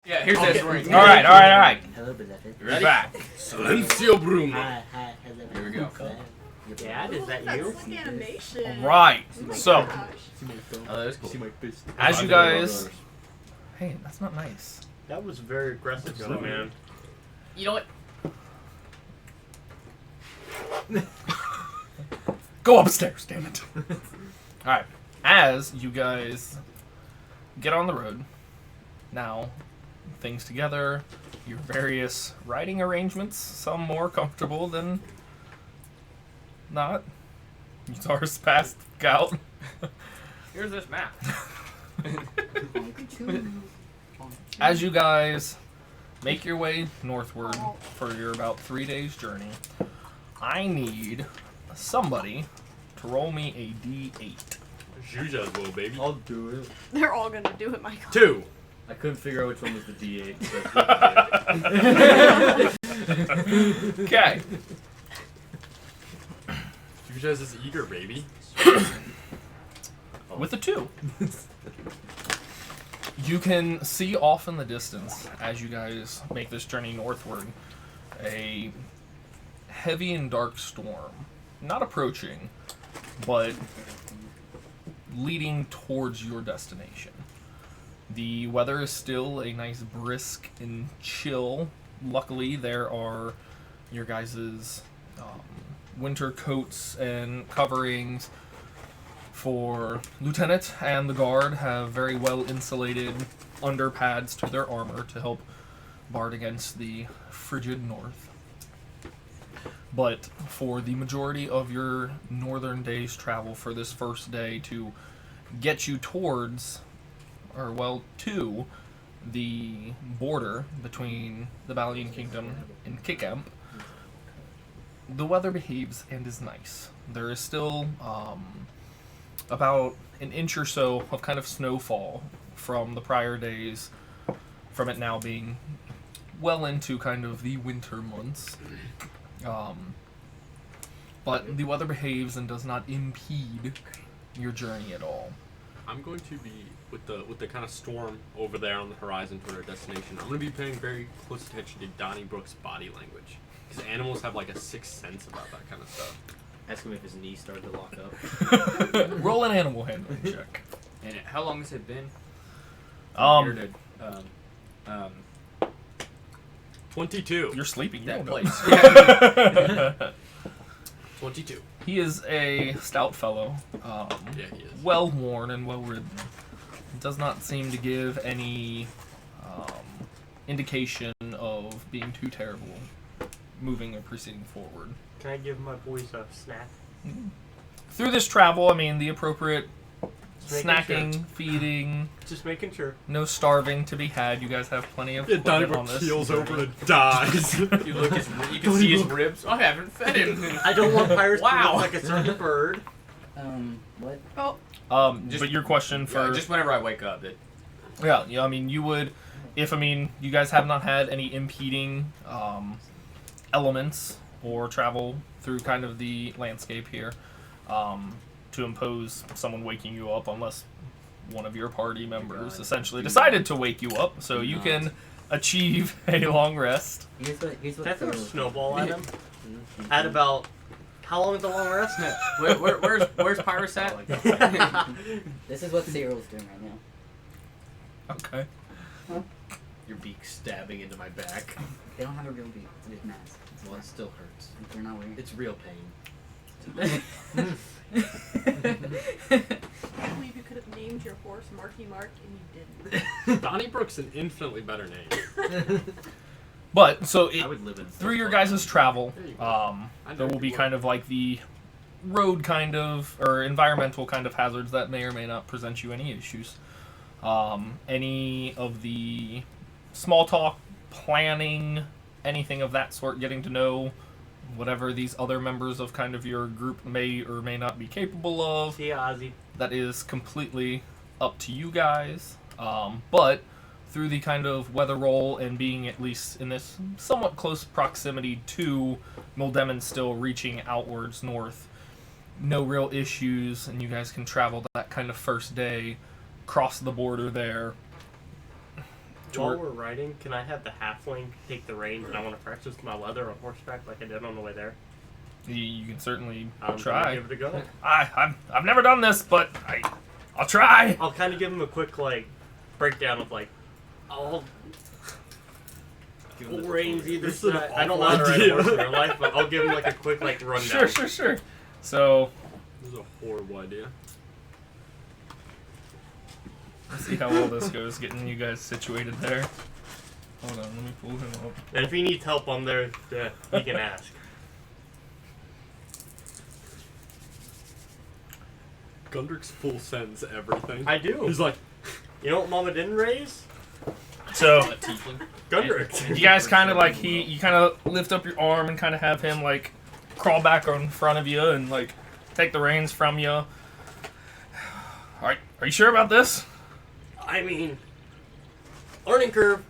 Speaker 6: Yeah, here's that story.
Speaker 5: All right.
Speaker 10: Hello, beloved.
Speaker 6: You ready?
Speaker 5: Back.
Speaker 9: Silencio Bruno.
Speaker 10: Hi, hello.
Speaker 6: Here we go.
Speaker 10: Dad, is that you?
Speaker 3: Sick animation.
Speaker 5: Right. So,
Speaker 3: Gosh.
Speaker 6: Oh, that was cool.
Speaker 5: as you guys, hey, that's not nice.
Speaker 1: That was very aggressive, young man.
Speaker 6: You know what?
Speaker 5: Go upstairs, damn it. Alright, as you guys get on the road, now, things together, your various riding arrangements, some more comfortable than not. Yours passed Gout.
Speaker 6: Here's this map.
Speaker 5: As you guys make your way northward for your about 3 days journey, I need somebody to roll me a D8.
Speaker 9: Juja's will, baby.
Speaker 8: I'll do it.
Speaker 3: They're all gonna do it, Michael.
Speaker 9: 2.
Speaker 8: I couldn't figure out which one was the D8.
Speaker 5: Okay.
Speaker 9: Juja's is eager, baby.
Speaker 5: With a 2. You can see off in the distance, as you guys make this journey northward, a heavy and dark storm. Not approaching, but leading towards your destination. The weather is still a nice brisk and chill. Luckily, there are your guys' winter coats and coverings. For Lieutenant and the guard have very well insulated underpads to their armor to help guard against the frigid north. But for the majority of your northern day's travel for this first day to get you towards, or well, to the border between the Balian Kingdom and Kikamp, the weather behaves and is nice. There is still about an inch or so of kind of snowfall from the prior days, from it now being well into kind of the winter months. But the weather behaves and does not impede your journey at all.
Speaker 9: I'm going to be with the kind of storm over there on the horizon toward our destination. I'm going to be paying very close attention to Donnybrook's body language, because animals have like a sixth sense about that kind of stuff.
Speaker 10: Ask him if his knee started to lock up.
Speaker 5: Roll an animal handling check.
Speaker 6: And how long has it been?
Speaker 5: Um,
Speaker 9: 22.
Speaker 5: You're sleeping. You
Speaker 6: That
Speaker 5: don't know.
Speaker 6: place.
Speaker 9: 22.
Speaker 5: He is a stout fellow.
Speaker 9: Yeah, he is.
Speaker 5: Well worn and well ridden. Does not seem to give any indication of being too terrible moving or proceeding forward.
Speaker 1: Can I give my boys a snack?
Speaker 5: Through this travel, I mean, the appropriate
Speaker 1: Just making
Speaker 5: snacking, feeding,
Speaker 1: Just making sure.
Speaker 5: no starving to be had. You guys have plenty of
Speaker 9: Yeah,
Speaker 5: equipment on
Speaker 9: Donnybrook
Speaker 5: this.
Speaker 9: keels over and dies.
Speaker 6: You look, you can see his ribs. I haven't fed him.
Speaker 1: I don't want pirates to
Speaker 6: Wow.
Speaker 1: look like a certain bird.
Speaker 4: What?
Speaker 5: But your question for
Speaker 6: just whenever I wake up,
Speaker 5: yeah, I mean, you would, if you guys have not had any impeding elements or travel through kind of the landscape here, to impose someone waking you up, unless one of your party members essentially decided to wake you up, so you can achieve a long rest.
Speaker 4: Here's what
Speaker 1: Can I throw a
Speaker 4: Phil-
Speaker 1: snowball at him? At about... How long is the long rest?
Speaker 6: where's Pyrus at?
Speaker 4: This is what Cyril's doing right now.
Speaker 5: Okay.
Speaker 8: Your beak stabbing into my back.
Speaker 4: They don't have a real beak. It's a big mask.
Speaker 8: Well, it still hurts.
Speaker 4: They're not wearing.
Speaker 8: It's real pain.
Speaker 7: I can't believe you could have named your horse Marky Mark and you didn't.
Speaker 9: Donnybrook's an infinitely better name.
Speaker 5: But, so
Speaker 8: I would live in
Speaker 5: through your guys' travel,
Speaker 9: There you go.
Speaker 5: there will be kind of like the road kind of, or environmental kind of hazards that may or may not present you any issues. Any of the small talk, planning, anything of that sort, getting to know whatever these other members of kind of your group may or may not be capable of.
Speaker 1: See ya, Ozzy.
Speaker 5: That is completely up to you guys. But through the kind of weather roll and being at least in this somewhat close proximity to Mildemin still reaching outwards north, no real issues, and you guys can travel that kind of first day, cross the border there,
Speaker 1: While we're riding, can I have the halfling take the reins and I want to practice my leather on horseback like I did on the way there?
Speaker 5: You can certainly
Speaker 1: I'm
Speaker 5: try.
Speaker 1: gonna give it a go.
Speaker 5: I've never done this, but I'll try.
Speaker 1: I'll kind of give him a quick breakdown of all full reins either
Speaker 9: This is an
Speaker 1: side. I don't know
Speaker 9: awful
Speaker 1: how to ride a
Speaker 9: idea.
Speaker 1: horse in real life, but I'll give him a quick rundown.
Speaker 5: Sure. So
Speaker 9: This is a horrible idea.
Speaker 5: let's see how well this goes, getting you guys situated there. Hold on, let me pull him up.
Speaker 1: And if he needs help on there, he can ask.
Speaker 9: Gundrick's full sends everything.
Speaker 1: I do.
Speaker 9: He's like,
Speaker 1: You know what Mama didn't raise?
Speaker 5: So
Speaker 6: A tiefling.
Speaker 1: Gundrick.
Speaker 5: you guys kind of you kind of lift up your arm and kind of have him crawl back in front of you and take the reins from you. All right, are you sure about this?
Speaker 1: I mean, learning curve.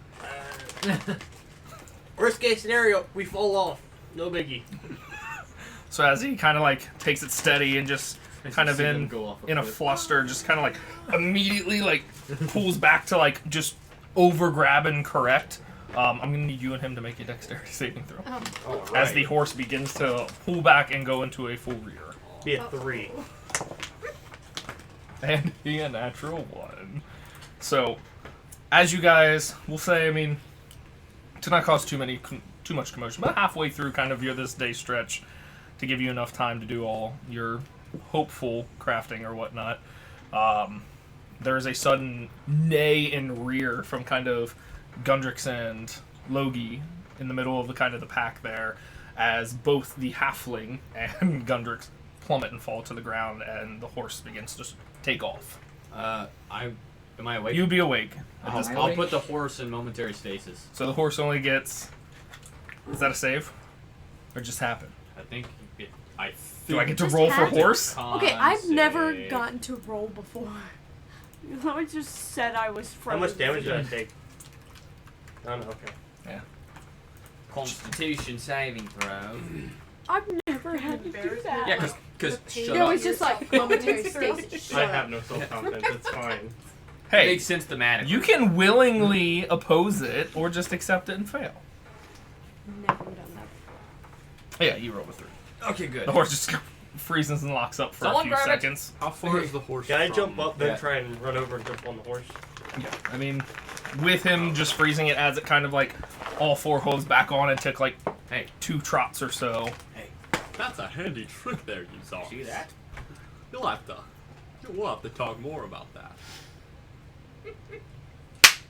Speaker 1: Worst case scenario, we fall off. No biggie.
Speaker 5: So as he kind of takes it steady and just kind of
Speaker 8: See them
Speaker 5: in
Speaker 8: go off
Speaker 5: a
Speaker 8: cliff.
Speaker 5: fluster, just kind of immediately pulls back to just over grab and correct. I'm gonna need you and him to make a dexterity saving throw
Speaker 3: Oh.
Speaker 5: as the horse begins to pull back and go into a full rear.
Speaker 1: Be a 3.
Speaker 5: And be a natural 1. So, as you guys will say, I mean, to not cause too much commotion, but halfway through kind of this day stretch to give you enough time to do all your hopeful crafting or whatnot, there is a sudden neigh in rear from kind of Gundrix and Logi in the middle of the pack there, as both the halfling and Gundrix plummet and fall to the ground, and the horse begins to take off.
Speaker 6: Am I awake?
Speaker 5: You'd be awake at
Speaker 4: Oh,
Speaker 5: this
Speaker 4: am I
Speaker 5: point.
Speaker 6: I'll put the horse in momentary stasis.
Speaker 5: So the horse only gets. Is that a save? Or just happen?
Speaker 6: I think you get. I
Speaker 5: Do I get to
Speaker 3: Just
Speaker 5: roll for
Speaker 3: happen.
Speaker 5: horse?
Speaker 3: Okay, I've never
Speaker 6: save.
Speaker 3: gotten to roll before. I just said I was
Speaker 1: How
Speaker 3: frozen.
Speaker 1: much damage did I take? Oh, no, okay.
Speaker 6: Constitution saving throw.
Speaker 3: I've never had to do that.
Speaker 6: Yeah, because
Speaker 7: pain.
Speaker 6: shut
Speaker 3: It
Speaker 6: up.
Speaker 3: was just momentary stasis.
Speaker 1: I have no self-confidence. It's fine.
Speaker 6: It
Speaker 5: Hey,
Speaker 6: makes sense thematically.
Speaker 5: you can willingly oppose it or just accept it and fail.
Speaker 3: Never done that.
Speaker 5: Yeah, you roll a 3.
Speaker 6: Okay, good.
Speaker 5: The horse just freezes and locks up for
Speaker 6: Someone
Speaker 5: a few
Speaker 6: grab it.
Speaker 5: seconds.
Speaker 9: how far is the horse
Speaker 1: Can I
Speaker 9: from-
Speaker 1: jump up, then
Speaker 6: Yeah.
Speaker 1: try and run over and jump on the horse?
Speaker 5: Yeah, I mean, with him just freezing it as it kind of all 4 hooves back on, it took
Speaker 6: Hey.
Speaker 5: 2 trots or so.
Speaker 9: That's a handy trick there, you saw.
Speaker 6: See that?
Speaker 9: We'll have to talk more about that.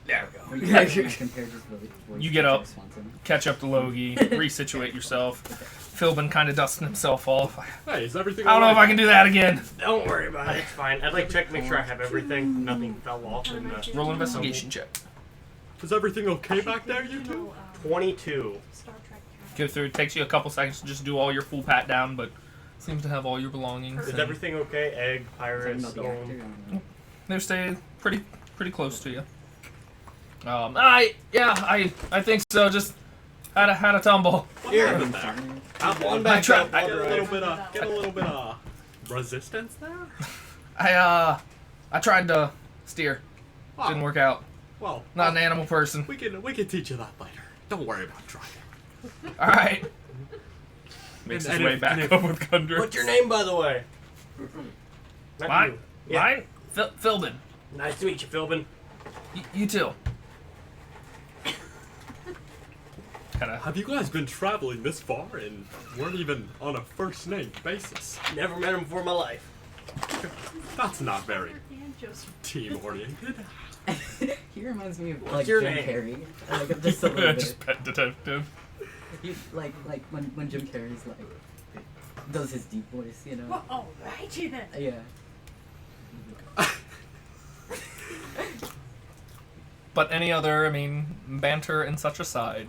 Speaker 6: There we go.
Speaker 4: Or you can compare just voice
Speaker 5: You get
Speaker 4: to
Speaker 5: up.
Speaker 4: response.
Speaker 5: Catch up to Logi, resituate yourself. Philbin kind of dusting himself off.
Speaker 9: Hey, is everything
Speaker 5: I don't know if I
Speaker 9: alright?
Speaker 5: can do that again.
Speaker 1: Don't worry about it. It's fine. I'd check to make sure I have everything. Nothing fell off. And,
Speaker 5: Roll an investigation check.
Speaker 9: Is everything okay back there, you two?
Speaker 1: 22.
Speaker 7: Star Trek.
Speaker 5: Go through. It takes you a couple seconds to just do all your full pat down, but seems to have all your belongings.
Speaker 1: Is
Speaker 5: and
Speaker 1: everything okay? Egg,
Speaker 4: Talking
Speaker 1: pirates,
Speaker 4: about the actor, I
Speaker 1: stone.
Speaker 4: don't know.
Speaker 5: They stay pretty close to you. I think so. Just had a tumble.
Speaker 1: Here.
Speaker 9: What happened there?
Speaker 1: Hop on
Speaker 5: I
Speaker 1: back
Speaker 5: tried-
Speaker 1: up. I'll
Speaker 9: Get a
Speaker 1: drive.
Speaker 9: little bit of resistance there.
Speaker 5: I tried to steer.
Speaker 9: Oh,
Speaker 5: Didn't work out.
Speaker 9: Well,
Speaker 5: Not an animal person.
Speaker 9: we can teach you that later. Don't worry about driving.
Speaker 5: All right. Makes his
Speaker 9: And
Speaker 5: way
Speaker 9: if-
Speaker 5: back
Speaker 9: and if-
Speaker 5: up with Gundry.
Speaker 1: What's your name, by the way? Not
Speaker 5: Mine?
Speaker 1: you. Yeah.
Speaker 5: Mine? Philbin.
Speaker 1: Nice to meet you, Philbin.
Speaker 5: You too. Kind of.
Speaker 9: Have you guys been traveling this far and weren't even on a first name basis?
Speaker 1: Never met him before in my life.
Speaker 9: That's not very
Speaker 7: And just
Speaker 9: team oriented.
Speaker 4: He reminds me of
Speaker 1: What's your
Speaker 4: Jim
Speaker 1: name?
Speaker 4: Carrey. Just a little bit.
Speaker 5: Just pet detective.
Speaker 4: He, like when Jim Carrey's does his deep voice, you know.
Speaker 7: well, alrighty then.
Speaker 4: Yeah.
Speaker 5: But any other, banter and such aside,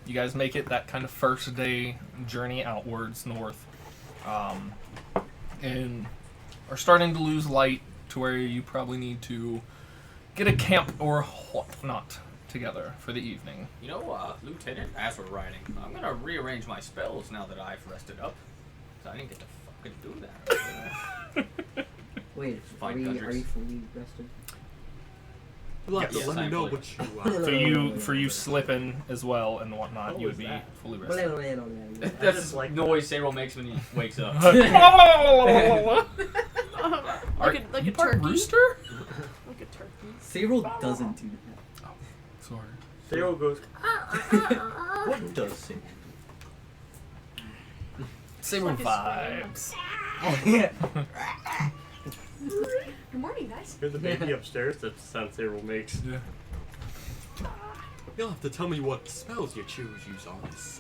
Speaker 5: you guys make it that kind of first day journey outwards north, and are starting to lose light to where you probably need to get a camp or whatnot together for the evening.
Speaker 6: You know, Lieutenant, as we're riding, I'm gonna rearrange my spells now that I've rested up. 'Cause I didn't get to fucking do that.
Speaker 4: Wait,
Speaker 6: Fine
Speaker 4: are you
Speaker 6: countries.
Speaker 4: fully rested?
Speaker 9: You'll have to
Speaker 6: Yes,
Speaker 9: let me know
Speaker 6: thankfully.
Speaker 9: what you are.
Speaker 5: For you slipping as well and whatnot,
Speaker 1: What
Speaker 5: you would
Speaker 1: was
Speaker 5: be
Speaker 1: that?
Speaker 5: fully rested.
Speaker 6: That's
Speaker 1: just
Speaker 6: the
Speaker 1: like
Speaker 6: noise Sayrol makes when he wakes up.
Speaker 5: Are
Speaker 3: like a
Speaker 5: you part
Speaker 3: turkey.
Speaker 5: rooster?
Speaker 3: Like a turkey.
Speaker 4: Cyril doesn't do that.
Speaker 5: Sorry.
Speaker 1: Daryl goes.
Speaker 8: What does Cyril
Speaker 5: Saber
Speaker 3: like a
Speaker 5: vibes.
Speaker 3: Good morning, guys.
Speaker 1: Here's the baby upstairs. That's the sound Daryl makes.
Speaker 5: Yeah.
Speaker 9: You'll have to tell me what spells you choose, Uzars.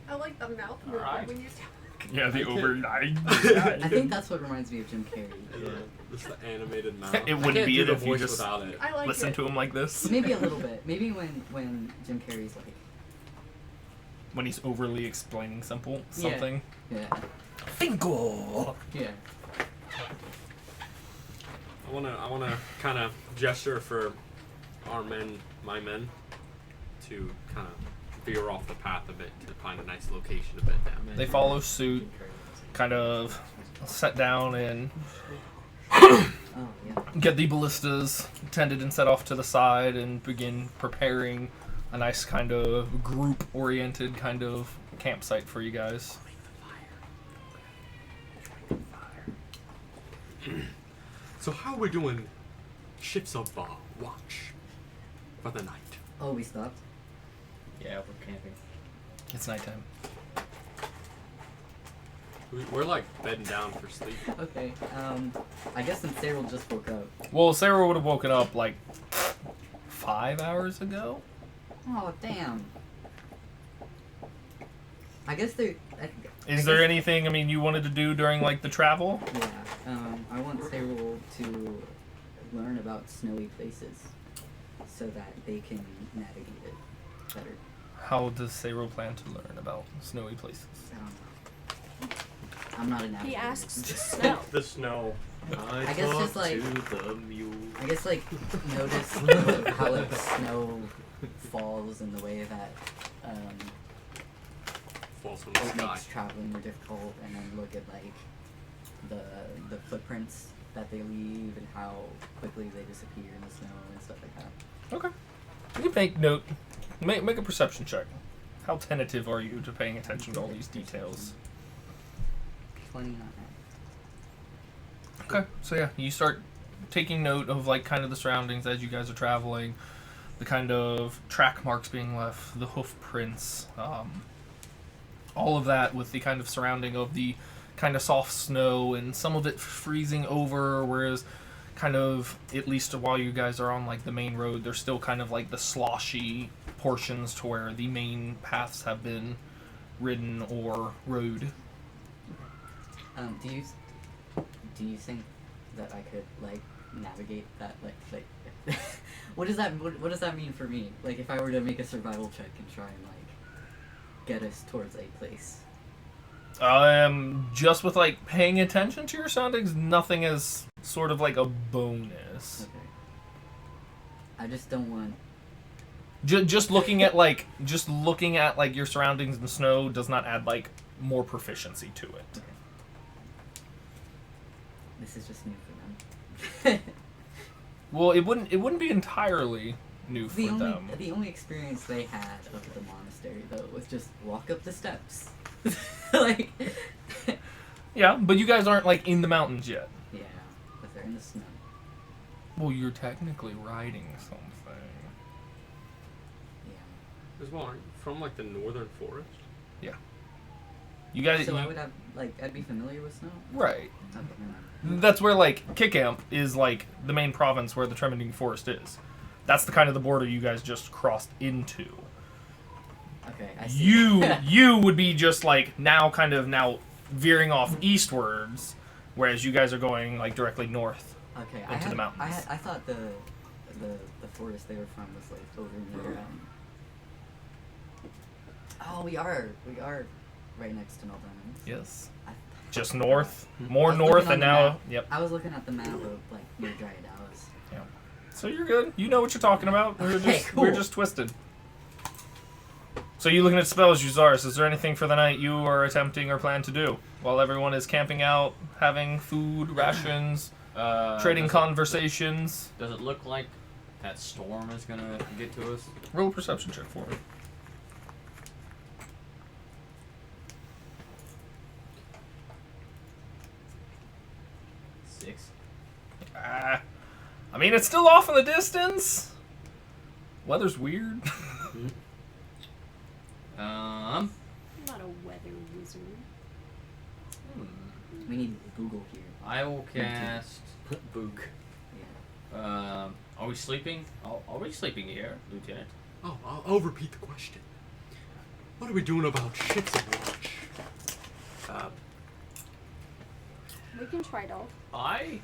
Speaker 3: I like the mouth
Speaker 6: Alright.
Speaker 3: when you talk.
Speaker 5: Yeah, the overnight.
Speaker 4: I think that's what reminds me of Jim Carrey.
Speaker 9: Yeah, this is the animated mouth.
Speaker 5: It
Speaker 9: I
Speaker 5: wouldn't
Speaker 9: can't
Speaker 5: be
Speaker 9: do
Speaker 5: it
Speaker 9: the
Speaker 5: if you
Speaker 9: voice
Speaker 5: just
Speaker 9: without it.
Speaker 3: I like
Speaker 5: Listen
Speaker 3: it.
Speaker 5: to him like this.
Speaker 4: Maybe a little bit. Maybe when Jim Carrey's like,
Speaker 5: When he's overly explaining something.
Speaker 4: yeah,
Speaker 5: Finkel!
Speaker 4: yeah.
Speaker 9: I wanna kind of gesture for my men, to kind of veer off the path a bit to find a nice location a bit down.
Speaker 5: They follow suit, kind of set down and
Speaker 4: Oh yeah.
Speaker 5: get the ballistas tended and set off to the side and begin preparing a nice kind of group-oriented kind of campsite for you guys.
Speaker 9: So how are we doing shifts of watch for the night?
Speaker 4: Oh, we stopped.
Speaker 6: Yeah, we're camping.
Speaker 5: It's nighttime.
Speaker 9: We're like bedding down for sleep.
Speaker 4: Okay. I guess since Cyril just woke up.
Speaker 5: Well, Sarah would have woken up like 5 hours ago.
Speaker 4: Oh damn. I guess there.
Speaker 5: Is there anything, I mean, you wanted to do during like the travel?
Speaker 4: Yeah. I want Cyril to learn about snowy places, so that they can navigate it better.
Speaker 5: How does Sarah plan to learn about snowy places?
Speaker 4: I'm not a navigator.
Speaker 3: He asks the snow.
Speaker 1: The snow.
Speaker 4: I guess just like
Speaker 9: to the mule.
Speaker 4: I guess like notice how like snow falls in the way that
Speaker 9: Falls from the
Speaker 4: it
Speaker 9: sky.
Speaker 4: makes traveling more difficult, and then look at like the footprints that they leave and how quickly they disappear in the snow and stuff like that.
Speaker 5: Okay. You make note. Make a perception check. How tentative are you to paying attention to all these details?
Speaker 4: 29.
Speaker 5: Okay, so yeah, you start taking note of like kind of the surroundings as you guys are traveling, the kind of track marks being left, the hoof prints, all of that with the kind of surrounding of the kind of soft snow and some of it freezing over, whereas kind of, at least while you guys are on like the main road, there's still kind of like the sloshy portions to where the main paths have been ridden or rode.
Speaker 4: Do you think that I could like navigate that like what does that mean for me? Like if I were to make a survival check and try and like get us towards a place.
Speaker 5: Just with like paying attention to your surroundings, nothing is sort of like a bonus.
Speaker 4: Okay. I just don't want.
Speaker 5: Just looking at like your surroundings in the snow does not add like more proficiency to it.
Speaker 4: Okay. This is just new for them.
Speaker 5: Well, it wouldn't be entirely new for them.
Speaker 4: The only experience they had of the monastery though was just walk up the steps. Like.
Speaker 5: Yeah, but you guys aren't like in the mountains yet.
Speaker 4: Yeah, but they're in the snow.
Speaker 5: Well, you're technically riding something.
Speaker 4: Yeah.
Speaker 9: As well, aren't you from like the northern forest?
Speaker 5: Yeah. You guys.
Speaker 4: So I would have I'd be familiar with snow.
Speaker 5: Right.
Speaker 4: Okay, never mind.
Speaker 5: That's where like Kickamp is like the main province where the Tremending Forest is. That's the kind of the border you guys just crossed into.
Speaker 4: Okay, I see.
Speaker 5: You would be just like now veering off eastwards, whereas you guys are going like directly north.
Speaker 4: Okay,
Speaker 5: into the mountains.
Speaker 4: I thought the forest they were from was like over near. Oh, we are right next to Melbourne.
Speaker 5: Yes. Just north, more
Speaker 4: I was
Speaker 5: north,
Speaker 4: looking on
Speaker 5: and
Speaker 4: the
Speaker 5: now.
Speaker 4: map.
Speaker 5: Yep.
Speaker 4: I was looking at the map of like near Dry Dallas.
Speaker 5: Yeah. So you're good. You know what you're talking about.
Speaker 4: Okay,
Speaker 5: We're
Speaker 4: cool.
Speaker 5: just twisted. So you looking at spells, Uzars? Is there anything for the night you are attempting or plan to do while everyone is camping out, having food, rations, trading
Speaker 6: does
Speaker 5: conversations.
Speaker 6: Does it look like that storm is gonna get to us?
Speaker 5: Roll a perception check for me. I mean, it's still off in the distance. Weather's weird.
Speaker 3: I'm not a weather wizard.
Speaker 4: We need Google here.
Speaker 6: I will cast.
Speaker 8: Boog.
Speaker 6: Are we sleeping? Are we sleeping here, Lieutenant?
Speaker 9: Oh, I'll repeat the question. What are we doing about ships and watch?
Speaker 3: We can try it all.
Speaker 6: I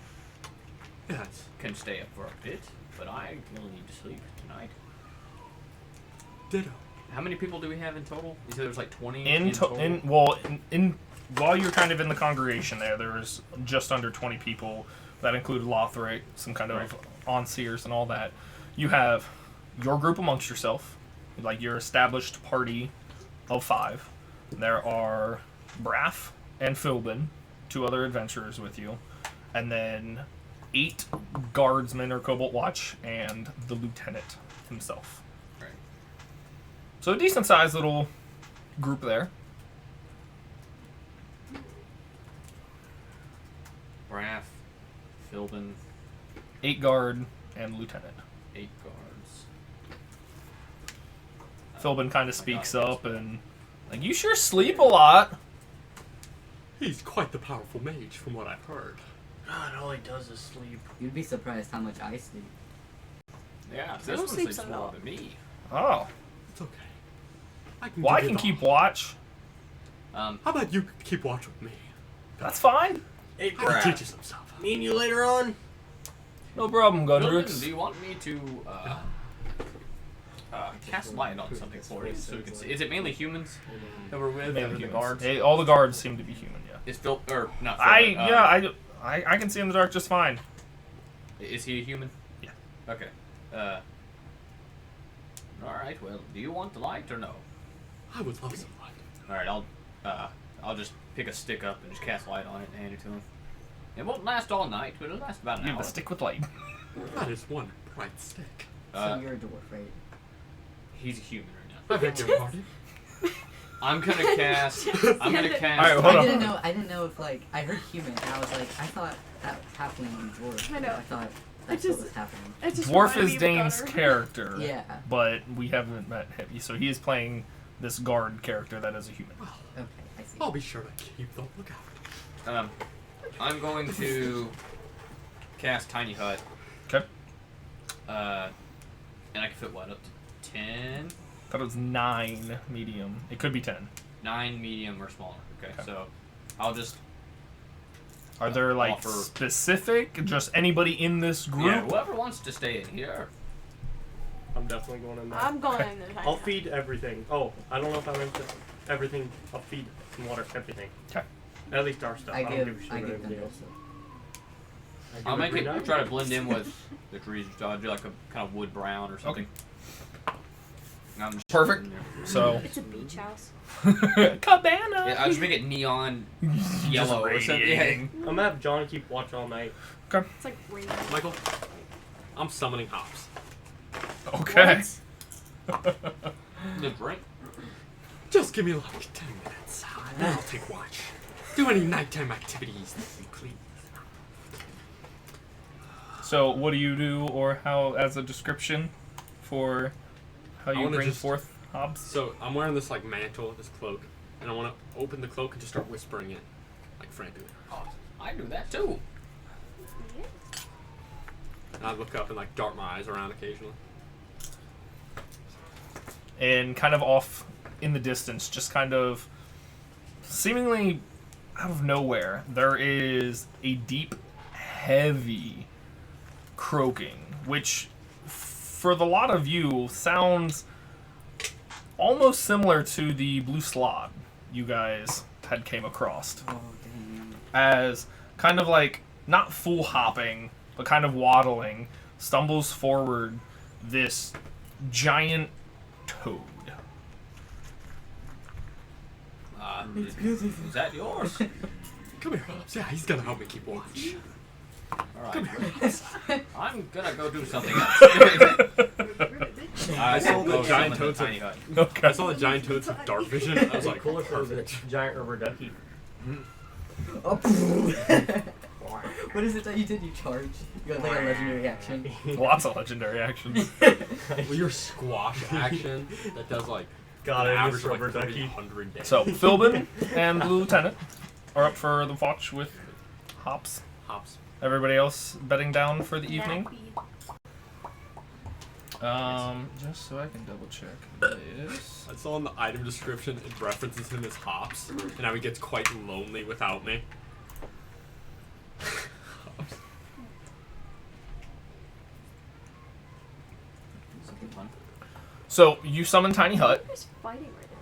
Speaker 9: Yes.
Speaker 6: can stay up for a bit, but I really need to sleep tonight.
Speaker 9: Ditto.
Speaker 6: How many people do we have in total? You said there's like 20
Speaker 5: In
Speaker 6: total?
Speaker 5: while you're kind of in the congregation there's just under 20 people. That included Lothric, some kind of onseers and all that. You have your group amongst yourself, like your established party of 5. There are Braff and Philbin, 2 other adventurers with you, and then 8 guardsmen or Cobalt Watch, and the lieutenant himself.
Speaker 6: Right.
Speaker 5: So a decent sized little group there.
Speaker 6: Braff, Philbin,
Speaker 5: 8 guard and lieutenant.
Speaker 6: 8 guards.
Speaker 5: Philbin kind of speaks up and like, you sure sleep a lot.
Speaker 9: He's quite the powerful mage, from what I've heard.
Speaker 1: God, all he does is sleep.
Speaker 4: You'd be surprised how much I sleep.
Speaker 6: Yeah,
Speaker 3: I
Speaker 6: this
Speaker 3: don't
Speaker 6: one
Speaker 3: sleep
Speaker 6: sleeps
Speaker 3: so
Speaker 6: more
Speaker 3: well.
Speaker 6: than me.
Speaker 5: Oh,
Speaker 9: It's okay. I can.
Speaker 5: well, I
Speaker 9: give
Speaker 5: can
Speaker 9: it
Speaker 5: keep
Speaker 9: all.
Speaker 5: watch.
Speaker 6: Um,
Speaker 9: How about you keep watch with me?
Speaker 5: That's fine.
Speaker 1: Hey,
Speaker 9: I can
Speaker 1: Brad.
Speaker 9: teach you some stuff.
Speaker 1: Me and you later on.
Speaker 5: No problem,
Speaker 6: Philbin,
Speaker 5: Gundrix.
Speaker 6: do you want me to cast light on something for you so we can see? Is it mainly humans that we're with?
Speaker 5: Mainly
Speaker 6: The
Speaker 5: humans.
Speaker 6: guards?
Speaker 5: Hey, all the guards seem to be human. Yeah.
Speaker 6: Is Phil or not? Philbin,
Speaker 5: I can see in the dark just fine.
Speaker 6: Is he a human?
Speaker 5: Yeah.
Speaker 6: Okay. All right. Well, do you want the light or no?
Speaker 9: I would love some light.
Speaker 6: All right. I'll just pick a stick up and just cast light on it and hand it to him. It won't last all night, but it'll last about an
Speaker 5: You
Speaker 6: hour.
Speaker 5: have a stick with light.
Speaker 9: That is one bright stick.
Speaker 4: So you're a dwarf, right?
Speaker 6: He's a human right now.
Speaker 9: I beg your pardon.
Speaker 6: I'm gonna cast. I'm gonna cast.
Speaker 5: All right, hold on.
Speaker 4: I didn't know if like I heard human and I was like I thought that was happening in dwarf.
Speaker 3: I know.
Speaker 4: I thought that's what was happening.
Speaker 3: It just
Speaker 5: Dwarf
Speaker 3: reminded
Speaker 5: is
Speaker 3: me of
Speaker 5: Dane's
Speaker 3: Gunnar.
Speaker 5: character.
Speaker 4: Yeah.
Speaker 5: But we haven't met him, so he is playing this guard character that is a human.
Speaker 4: Okay, I see.
Speaker 9: I'll be sure to keep the lookout.
Speaker 6: I'm going to cast Tiny Hut.
Speaker 5: Okay.
Speaker 6: And I can fit what up to 10,
Speaker 5: Thought it was 9 medium. It could be 10.
Speaker 6: 9 medium or smaller. Okay,
Speaker 5: Okay.
Speaker 6: so I'll just
Speaker 5: Are there like
Speaker 6: offer-
Speaker 5: specific? Just anybody in this group?
Speaker 6: yeah. Whoever wants to stay in here.
Speaker 1: I'm definitely going in there.
Speaker 3: I'm going in there.
Speaker 1: I'll feed everything. Oh, I don't know if I mentioned everything. I'll feed and water everything.
Speaker 5: Okay.
Speaker 1: At least our stuff. I don't give a shit
Speaker 4: I
Speaker 1: about
Speaker 4: give
Speaker 1: everything
Speaker 4: them
Speaker 1: else.
Speaker 6: I'll make it try to blend in with the trees. So I'll do like a kind of wood brown or something. I'm just
Speaker 5: Perfect.
Speaker 6: in there.
Speaker 5: So
Speaker 3: It's a beach house.
Speaker 5: cabana.
Speaker 6: Yeah, I'll just make it neon yellow or something. Yeah.
Speaker 5: radiating.
Speaker 1: I'm gonna have John keep watch all night.
Speaker 3: It's like rain.
Speaker 9: Michael, I'm summoning hops.
Speaker 5: Okay.
Speaker 6: The drink.
Speaker 9: Just give me like 10 minutes. Then I'll take watch. Do any nighttime activities that you please.
Speaker 5: So what do you do, or how, as a description for how
Speaker 9: I
Speaker 5: you
Speaker 9: wanna
Speaker 5: bring
Speaker 9: just-
Speaker 5: forth Hobbs?
Speaker 9: So I'm wearing this like mantle, this cloak, and I want to open the cloak and just start whispering it, like frantically.
Speaker 6: Oh, I do that too.
Speaker 9: And I look up and like dart my eyes around occasionally.
Speaker 5: And kind of off in the distance, just kind of seemingly out of nowhere, there is a deep, heavy croaking, which for the lot of you sounds almost similar to the blue slot you guys had came across.
Speaker 4: Oh damn.
Speaker 5: As kind of like not full hopping, but kind of waddling, stumbles forward this giant toad.
Speaker 6: Is that yours?
Speaker 9: Come here, Hobbs. Yeah, he's gonna help me keep watch.
Speaker 6: Alright. I'm gonna go do something else.
Speaker 9: I saw the giant toads.
Speaker 6: tiny hut.
Speaker 5: Okay.
Speaker 9: I saw the giant toads with dark vision. I was like,
Speaker 1: Cool if it was a
Speaker 9: perfect.
Speaker 1: giant rubber ducky.
Speaker 4: Oh, what is it that you did? You charge? You got like a legendary action.
Speaker 5: Lots of legendary actions.
Speaker 9: Well, your squash action that does like
Speaker 1: Got
Speaker 9: an
Speaker 1: it,
Speaker 9: average
Speaker 1: Miss
Speaker 9: of like
Speaker 1: Rubber Ducky.
Speaker 9: 300 damage.
Speaker 5: So Philbin and the Lieutenant are up for the watch with Hops.
Speaker 9: Hops.
Speaker 5: Everybody else bedding down for the evening.
Speaker 3: Nappy.
Speaker 5: Just so I can double check this.
Speaker 9: I saw in the item description it references him as Hops, and now he gets quite lonely without me. Hops.
Speaker 6: Something fun.
Speaker 5: So you summon Tiny Hut.
Speaker 3: Who's fighting right now?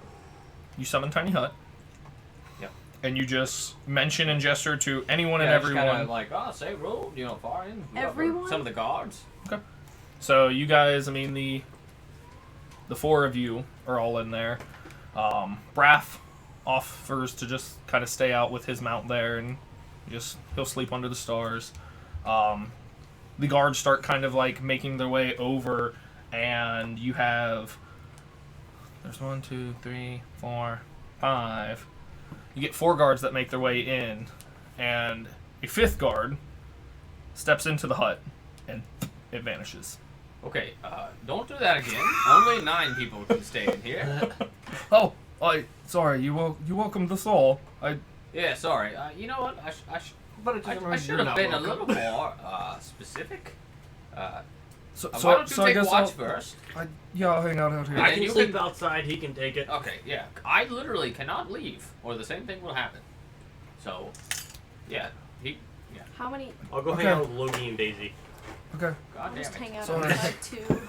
Speaker 5: You summon Tiny Hut.
Speaker 6: Yep.
Speaker 5: And you just mention and gesture to anyone
Speaker 6: Yeah,
Speaker 5: and
Speaker 6: just
Speaker 5: everyone.
Speaker 6: kinda like, oh, say roll, you know, fire in. whoever.
Speaker 3: Everyone?
Speaker 6: Some of the guards.
Speaker 5: So you guys, I mean the four of you are all in there. Braff offers to just kind of stay out with his mount there, and he'll sleep under the stars. The guards start kind of like making their way over, and you have there's 1, 2, 3, 4, 5. You get 4 guards that make their way in, and a 5th guard steps into the hut, and it vanishes.
Speaker 6: Okay, don't do that again. Only 9 people can stay in here.
Speaker 5: Oh, sorry. You welcomed us all.
Speaker 6: Yeah, sorry. You know what? I should have been a little more specific.
Speaker 5: So
Speaker 6: Why don't you
Speaker 5: so I
Speaker 6: take
Speaker 5: guess
Speaker 6: watch
Speaker 5: I'll
Speaker 6: first?
Speaker 5: I'll hang out here.
Speaker 1: I
Speaker 6: And
Speaker 1: can
Speaker 6: you
Speaker 1: sleep
Speaker 6: can-
Speaker 1: outside, he can take it.
Speaker 6: Okay, yeah. I literally cannot leave, or the same thing will happen. So, yeah.
Speaker 3: How many?
Speaker 1: I'll go hang
Speaker 5: Okay.
Speaker 1: out with Logie and Daisy.
Speaker 5: Okay.
Speaker 6: God
Speaker 3: I'll just
Speaker 6: damn it.
Speaker 3: hang out
Speaker 5: Sorry.
Speaker 3: outside too.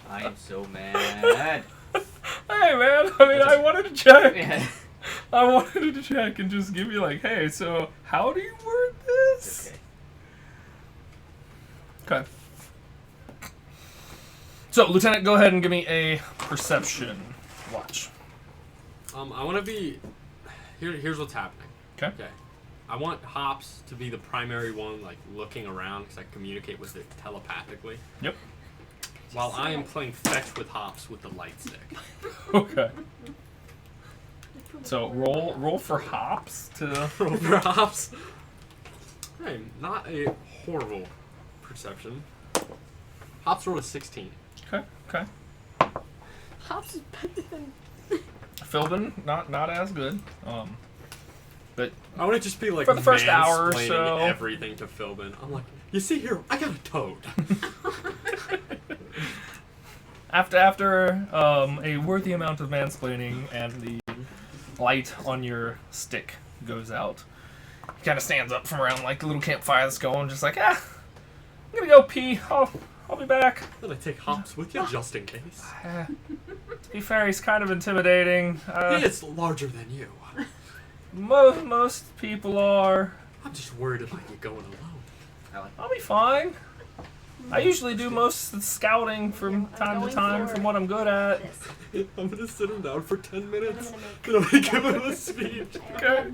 Speaker 6: I am so mad.
Speaker 5: Hey man, I mean, I wanted to check.
Speaker 6: Yeah.
Speaker 5: I wanted to check and just give you like, hey, so how do you word this?
Speaker 6: Okay.
Speaker 5: Okay. So, Lieutenant, go ahead and give me a perception watch.
Speaker 9: I want to be. Here's what's happening.
Speaker 5: Okay.
Speaker 9: Okay. I want Hops to be the primary one, like looking around, because I communicate with it telepathically.
Speaker 5: Yep.
Speaker 9: While I am playing fetch with Hops with the light stick.
Speaker 5: Okay. So roll for hops to.
Speaker 9: Roll for Hops. Hey, not a horrible perception. Hops rolled a 16.
Speaker 5: Okay.
Speaker 3: Hops is better than.
Speaker 5: Philbin, not as good. But
Speaker 9: I want to just be like
Speaker 5: For the first hour or
Speaker 9: mansplaining
Speaker 5: so.
Speaker 9: everything to Philbin. I'm like, you see here, I got a toad.
Speaker 5: after a worthy amount of mansplaining and the light on your stick goes out, he kind of stands up from around like the little campfire that's going, just like, I'm gonna go pee. I'll be back.
Speaker 9: Then I take Hops with you just in case.
Speaker 5: To be fair, he's kind of intimidating.
Speaker 9: He is larger than you.
Speaker 5: Most people are.
Speaker 9: I'm just worried about you going alone.
Speaker 5: I'll be fine. I usually do most of the scouting from time to time from what I'm good at.
Speaker 9: I'm gonna sit him down for 10 minutes.
Speaker 3: I'm
Speaker 9: Then I'm gonna give him a speech.
Speaker 5: Okay.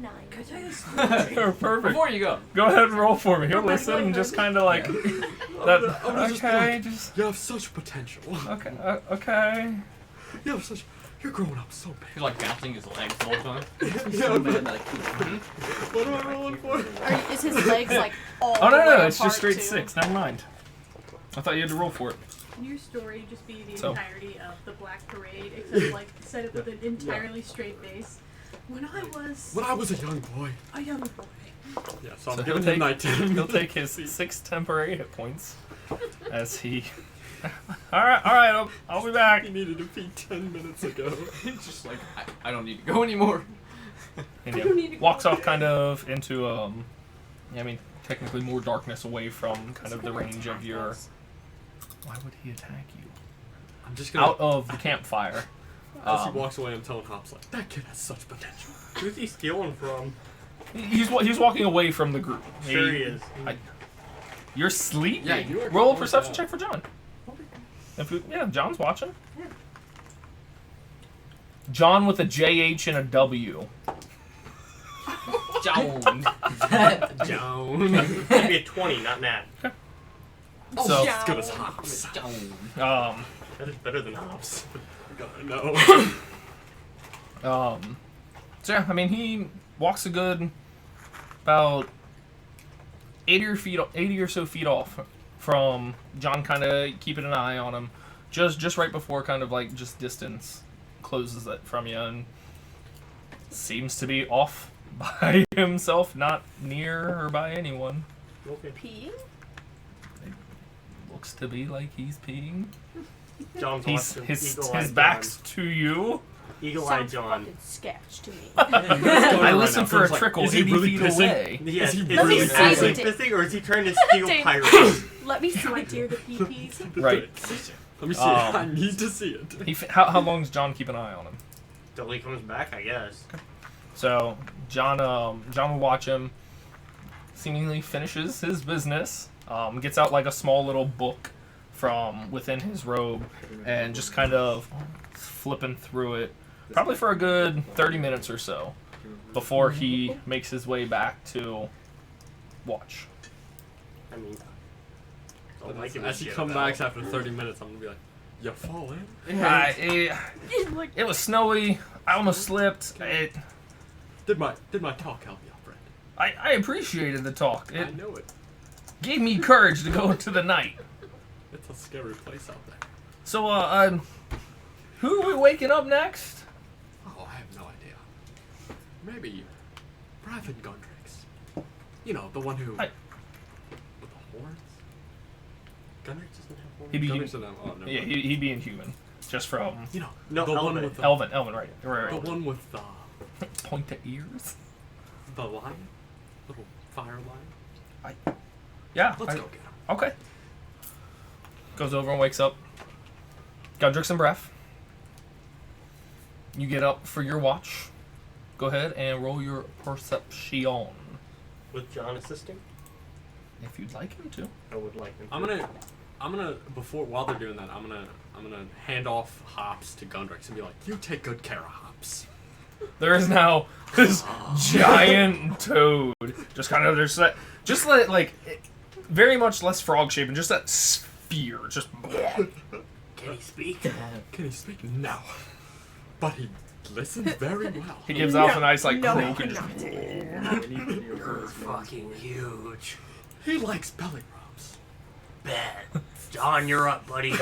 Speaker 5: Perfect.
Speaker 6: Before you go.
Speaker 5: Go ahead and roll for me. He'll listen and just kind of like that.
Speaker 9: I'm gonna just be
Speaker 5: Okay,
Speaker 9: like,
Speaker 5: just
Speaker 9: you have such potential.
Speaker 5: okay. Okay.
Speaker 9: You have such. You're growing up so big.
Speaker 6: He's like bouncing his legs the whole time.
Speaker 9: Yeah, but
Speaker 4: Like,
Speaker 9: what am I rolling for?
Speaker 3: Is his legs like all
Speaker 5: Oh
Speaker 3: the
Speaker 5: no,
Speaker 3: way
Speaker 5: it's
Speaker 3: apart
Speaker 5: just straight
Speaker 3: too?
Speaker 5: 6. Never mind. I thought you had to roll for it.
Speaker 7: Can your story just be the
Speaker 5: So-
Speaker 7: entirety of the Black Parade, except like set it with an entirely straight face? When I was
Speaker 9: a young boy.
Speaker 7: a young boy.
Speaker 9: Yeah, so I'm
Speaker 5: So
Speaker 9: giving
Speaker 5: he'll
Speaker 9: him 19.
Speaker 5: He'll take his 6 temporary hit points as he. All right. I'll be back.
Speaker 9: He needed to pee 10 minutes ago.
Speaker 6: He's just like, I don't need to go anymore.
Speaker 5: And
Speaker 7: I don't need
Speaker 5: yeah,
Speaker 7: to
Speaker 5: walks
Speaker 7: go
Speaker 5: off
Speaker 7: there.
Speaker 5: kind of into I mean technically more darkness away from kind of the range of your. Why would he attack you?
Speaker 9: I'm just gonna.
Speaker 5: Out of the campfire.
Speaker 9: As he walks away, I'm telling Hops like, that kid has such potential.
Speaker 1: Who's he stealing from?
Speaker 5: He's walking away from the group.
Speaker 1: Sure he is.
Speaker 5: You're sleeping.
Speaker 9: Yeah, you are
Speaker 5: Roll a
Speaker 9: going
Speaker 5: perception
Speaker 9: down.
Speaker 5: check for John. John's watching. John with a JH and a W.
Speaker 6: Joan.
Speaker 1: Joan. That'd be a 20, not nat.
Speaker 5: So,
Speaker 9: As good as hops.
Speaker 1: That is better than hops.
Speaker 9: No.
Speaker 5: So yeah, I mean, he walks a good about 80 or so feet off from John, kind of keeping an eye on him, just right before kind of like just distance closes it from you, and seems to be off by himself, not near or by anyone.
Speaker 1: Okay.
Speaker 3: Peeing?
Speaker 5: Looks to be like he's peeing.
Speaker 1: John's
Speaker 5: His
Speaker 1: Eagle-eyed
Speaker 5: back's to you.
Speaker 1: Eagle-eyed
Speaker 3: Sounds
Speaker 1: John.
Speaker 3: fucking sketch to me.
Speaker 5: I listen for a
Speaker 9: Like,
Speaker 5: trickle
Speaker 9: is he
Speaker 5: 80
Speaker 9: really
Speaker 5: feet
Speaker 9: pissing?
Speaker 5: away.
Speaker 1: Yeah,
Speaker 9: Is he
Speaker 1: is
Speaker 9: really
Speaker 1: he
Speaker 3: pissing?
Speaker 1: actually pissing, or is he trying to steal
Speaker 3: Dang.
Speaker 1: pirates?
Speaker 3: Let me see my dear the pee-pees.
Speaker 5: Right.
Speaker 9: Let me see it. I need to see it.
Speaker 5: How long does John keep an eye on him?
Speaker 1: Till he comes back, I guess.
Speaker 5: So John will watch him. Seemingly finishes his business. Gets out like a small little book from within his robe, and just kind of flipping through it, probably for a good 30 minutes or so, before he makes his way back to watch.
Speaker 1: I mean, don't like him
Speaker 9: As he
Speaker 1: shit
Speaker 9: comes
Speaker 1: about
Speaker 9: back after 30 minutes, I'm gonna be like, "You fall in?"
Speaker 5: It was snowy. I almost slipped.
Speaker 9: Did my talk help you, friend?
Speaker 5: I appreciated the talk.
Speaker 9: I
Speaker 5: It
Speaker 9: know it.
Speaker 5: gave me courage to go into the night.
Speaker 9: It's a scary place out there.
Speaker 5: So, who are we waking up next?
Speaker 9: Oh, I have no idea. Maybe Private Gundrix. You know, the one who with the horns.
Speaker 1: Gundrix doesn't have horns.
Speaker 5: He'd be
Speaker 9: Gundrix doesn't have- oh, never
Speaker 5: Yeah,
Speaker 9: mind.
Speaker 5: he'd be inhuman. Just from
Speaker 9: You know,
Speaker 1: No,
Speaker 9: the one
Speaker 1: Elven.
Speaker 9: with the
Speaker 5: Elven, right.
Speaker 9: the one with the
Speaker 5: Pointed ears.
Speaker 9: lion, little fire lion.
Speaker 5: Yeah.
Speaker 9: Let's go get him.
Speaker 5: Okay. Goes over and wakes up. Gundrix and Breath. You get up for your watch. Go ahead and roll your perception.
Speaker 1: With John assisting?
Speaker 5: If you'd like him to.
Speaker 1: I would like him.
Speaker 9: I'm gonna while they're doing that, I'm gonna hand off Hops to Gundrix and be like, "You take good care of Hops."
Speaker 5: There is now this giant toad. Just kind of just like very much less frog shape and just that sphere. Just
Speaker 1: Can he speak?
Speaker 9: Can he speak? No. But he listens very well.
Speaker 5: he gives off a nice like
Speaker 3: No,
Speaker 5: croak and
Speaker 3: no.
Speaker 5: just
Speaker 1: You're fucking huge.
Speaker 9: He likes belly rubs.
Speaker 1: Bet. John, you're up, buddy.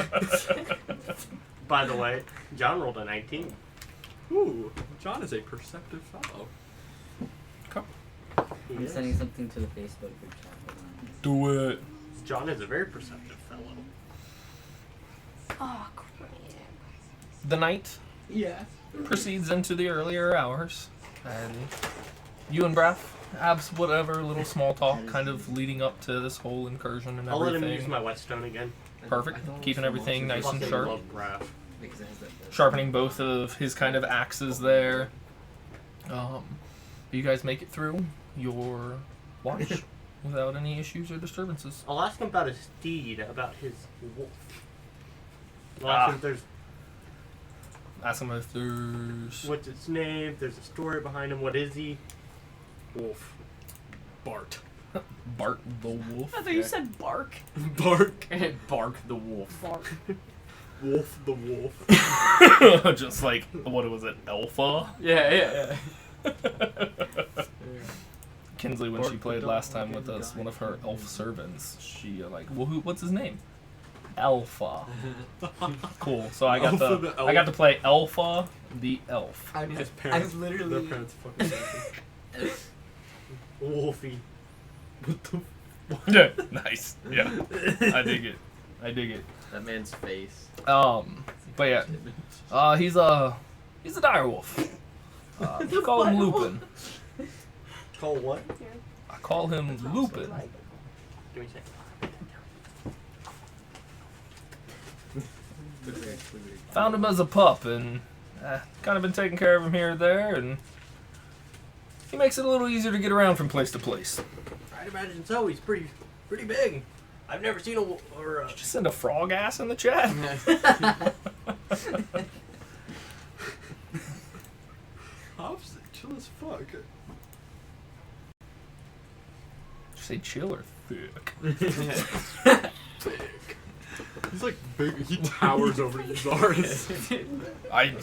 Speaker 1: By the way, John rolled a 19.
Speaker 9: Ooh, John is a perceptive fellow.
Speaker 1: He
Speaker 4: I'm
Speaker 1: is.
Speaker 4: sending something to the Facebook group chat. Hold on.
Speaker 5: do it.
Speaker 1: John is a very perceptive fellow.
Speaker 3: Oh, crap.
Speaker 5: The night
Speaker 4: Yeah.
Speaker 5: proceeds into the earlier hours, and you and Breath have whatever little small talk kind of leading up to this whole incursion and
Speaker 1: I'll let him
Speaker 5: everything.
Speaker 1: use my whetstone again.
Speaker 5: Perfect.
Speaker 4: I thought it was
Speaker 5: Keeping
Speaker 4: from
Speaker 5: everything
Speaker 4: Monsters
Speaker 5: nice and
Speaker 1: Fucking
Speaker 5: sharp.
Speaker 1: love Graph.
Speaker 4: Because it has that.
Speaker 5: Sharpening both of his kind of axes there. You guys make it through your watch without any issues or disturbances.
Speaker 1: I'll ask him about his steed, about his wolf. I'll ask him if there's
Speaker 5: Ask him if there's...
Speaker 1: what's its name, if there's a story behind him, what is he?
Speaker 9: Wolf. Bart.
Speaker 5: Bart the Wolf.
Speaker 3: I thought you said bark.
Speaker 9: Bark.
Speaker 6: Bark the wolf.
Speaker 3: Bark.
Speaker 9: Wolf the wolf.
Speaker 5: Just like, what was it, Alpha?
Speaker 6: Yeah.
Speaker 5: Kinsley, when she played last time with us, one of her elf servants, she well, what's his name? Alpha. Cool. So I got
Speaker 9: Alpha the
Speaker 5: I got to play Alpha the elf.
Speaker 9: His parents.
Speaker 4: I've literally.
Speaker 9: Their parents fucking.
Speaker 1: Wolfie.
Speaker 9: What the?
Speaker 5: Yeah, nice. Yeah, I dig it.
Speaker 8: That man's face.
Speaker 5: But yeah, he's a dire wolf. We call him Lupin.
Speaker 1: Call what?
Speaker 5: I call him Lupin.
Speaker 1: Give me a second.
Speaker 5: Found him as a pup and kind of been taking care of him here and there, and he makes it a little easier to get around from place to place.
Speaker 1: I'd imagine so. He's pretty big. I've never seen a
Speaker 5: Just send a frog ass in the chat.
Speaker 9: chill as fuck.
Speaker 5: Did you say chill or thick?
Speaker 9: Thick. He's like big. He towers over you, Zaris.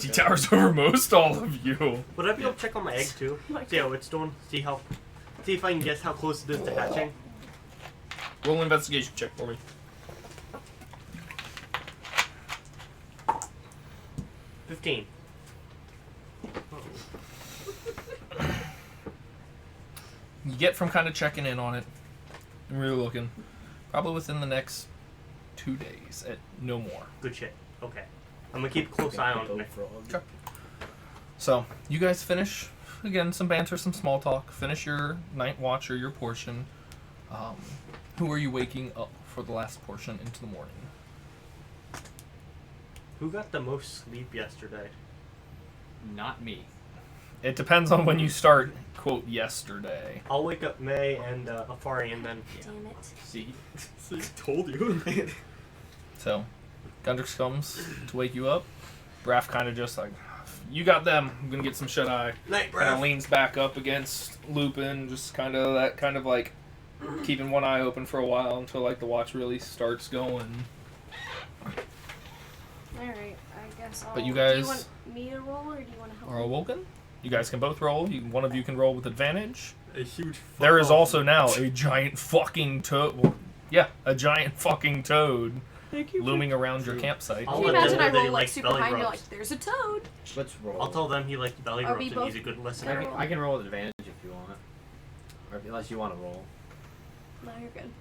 Speaker 5: He towers over most all of you.
Speaker 1: Would I be able to check on my egg too? See how it's doing? See if I can guess how close it is to hatching?
Speaker 5: Roll an investigation check for me.
Speaker 1: 15.
Speaker 5: You get from kind of checking in on it and really looking, probably within the next 2 days, at no more.
Speaker 1: Good shit. Okay. I'm gonna keep a close eye on it.
Speaker 5: Sure. So, you guys finish, again, some banter, some small talk, finish your night watch or your portion. Who are you waking up for the last portion into the morning?
Speaker 1: Who got the most sleep yesterday?
Speaker 6: Not me.
Speaker 5: It depends on when you start, quote, yesterday.
Speaker 1: I'll wake up May and Afari and then...
Speaker 3: Damn it.
Speaker 6: See?
Speaker 9: See, told you.
Speaker 5: So, Gundrix comes to wake you up. Braff kind of just like, you got them. I'm going to get some shut-eye.
Speaker 1: Night,
Speaker 5: Kind of
Speaker 1: Braff.
Speaker 5: leans back up against Lupin, just kind of that kind of like keeping one eye open for a while until like the watch really starts going.
Speaker 3: Alright, I guess I'll...
Speaker 5: But you
Speaker 3: Do you
Speaker 5: guys
Speaker 3: want me to roll, or do you want to help
Speaker 5: are
Speaker 3: me?
Speaker 5: awoken. You guys can both roll. One of you can roll with advantage.
Speaker 9: A huge.
Speaker 5: There is also now a giant fucking toad. Well, yeah, a giant fucking toad looming around your campsite.
Speaker 1: I'll
Speaker 3: Can you
Speaker 1: let them
Speaker 3: imagine
Speaker 1: know
Speaker 3: I
Speaker 1: that he
Speaker 3: roll like
Speaker 1: likes
Speaker 3: super
Speaker 1: belly
Speaker 3: high and you're
Speaker 1: rubs.
Speaker 3: like, there's a toad?
Speaker 8: Let's roll.
Speaker 1: I'll tell them he likes belly
Speaker 3: Are
Speaker 1: rubs
Speaker 3: we
Speaker 1: and
Speaker 3: both-
Speaker 1: he's a good
Speaker 8: I
Speaker 1: listener.
Speaker 8: can, I can roll with advantage if you want. Or unless you want to roll.
Speaker 3: No, you're good.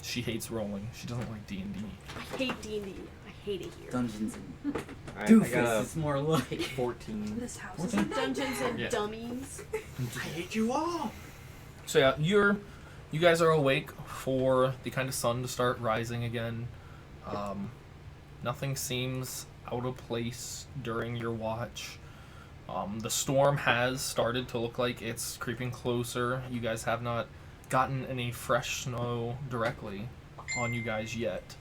Speaker 5: She hates rolling. She doesn't like D&D.
Speaker 3: I hate D&D. I hate it here.
Speaker 4: Dungeons and
Speaker 8: Alright, I got
Speaker 4: Doofus,
Speaker 8: a
Speaker 4: it's more like.
Speaker 8: 14.
Speaker 7: This house is
Speaker 3: Dungeons and
Speaker 8: Yeah.
Speaker 3: Dummies.
Speaker 1: I hate you all.
Speaker 5: So yeah, you guys are awake for the kind of sun to start rising again. Nothing seems out of place during your watch. The storm has started to look like it's creeping closer. You guys have not gotten any fresh snow directly on you guys yet.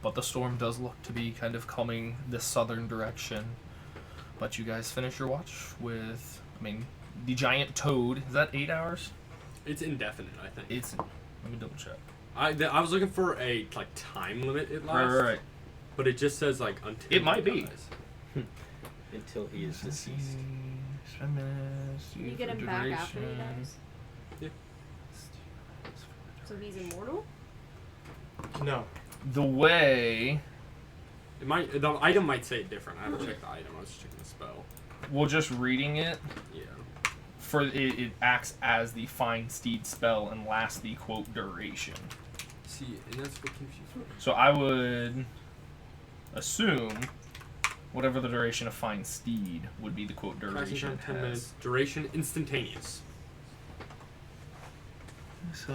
Speaker 5: But the storm does look to be kind of coming this southern direction. But you guys finish your watch with, the giant toad. Is that 8 hours?
Speaker 9: It's indefinite, I think.
Speaker 5: Let me double check.
Speaker 9: I was looking for a time limit it lasts.
Speaker 5: Right.
Speaker 9: But it just says until
Speaker 5: It might
Speaker 9: he
Speaker 5: be.
Speaker 9: dies.
Speaker 8: Until he is deceased.
Speaker 3: Can you get him back after he dies?
Speaker 9: Yeah.
Speaker 3: So he's immortal?
Speaker 1: No.
Speaker 5: The way
Speaker 9: The item might say it different. I haven't checked the item. I was just checking the spell.
Speaker 5: well, just reading it
Speaker 9: Yeah.
Speaker 5: for it acts as the Find Steed spell and lasts the quote duration.
Speaker 9: See, and that's what confuses me.
Speaker 5: So I would assume whatever the duration of Find Steed would be the quote
Speaker 9: Passing
Speaker 5: duration
Speaker 9: time
Speaker 5: it
Speaker 9: 10
Speaker 5: has.
Speaker 9: minutes. Duration instantaneous.
Speaker 5: So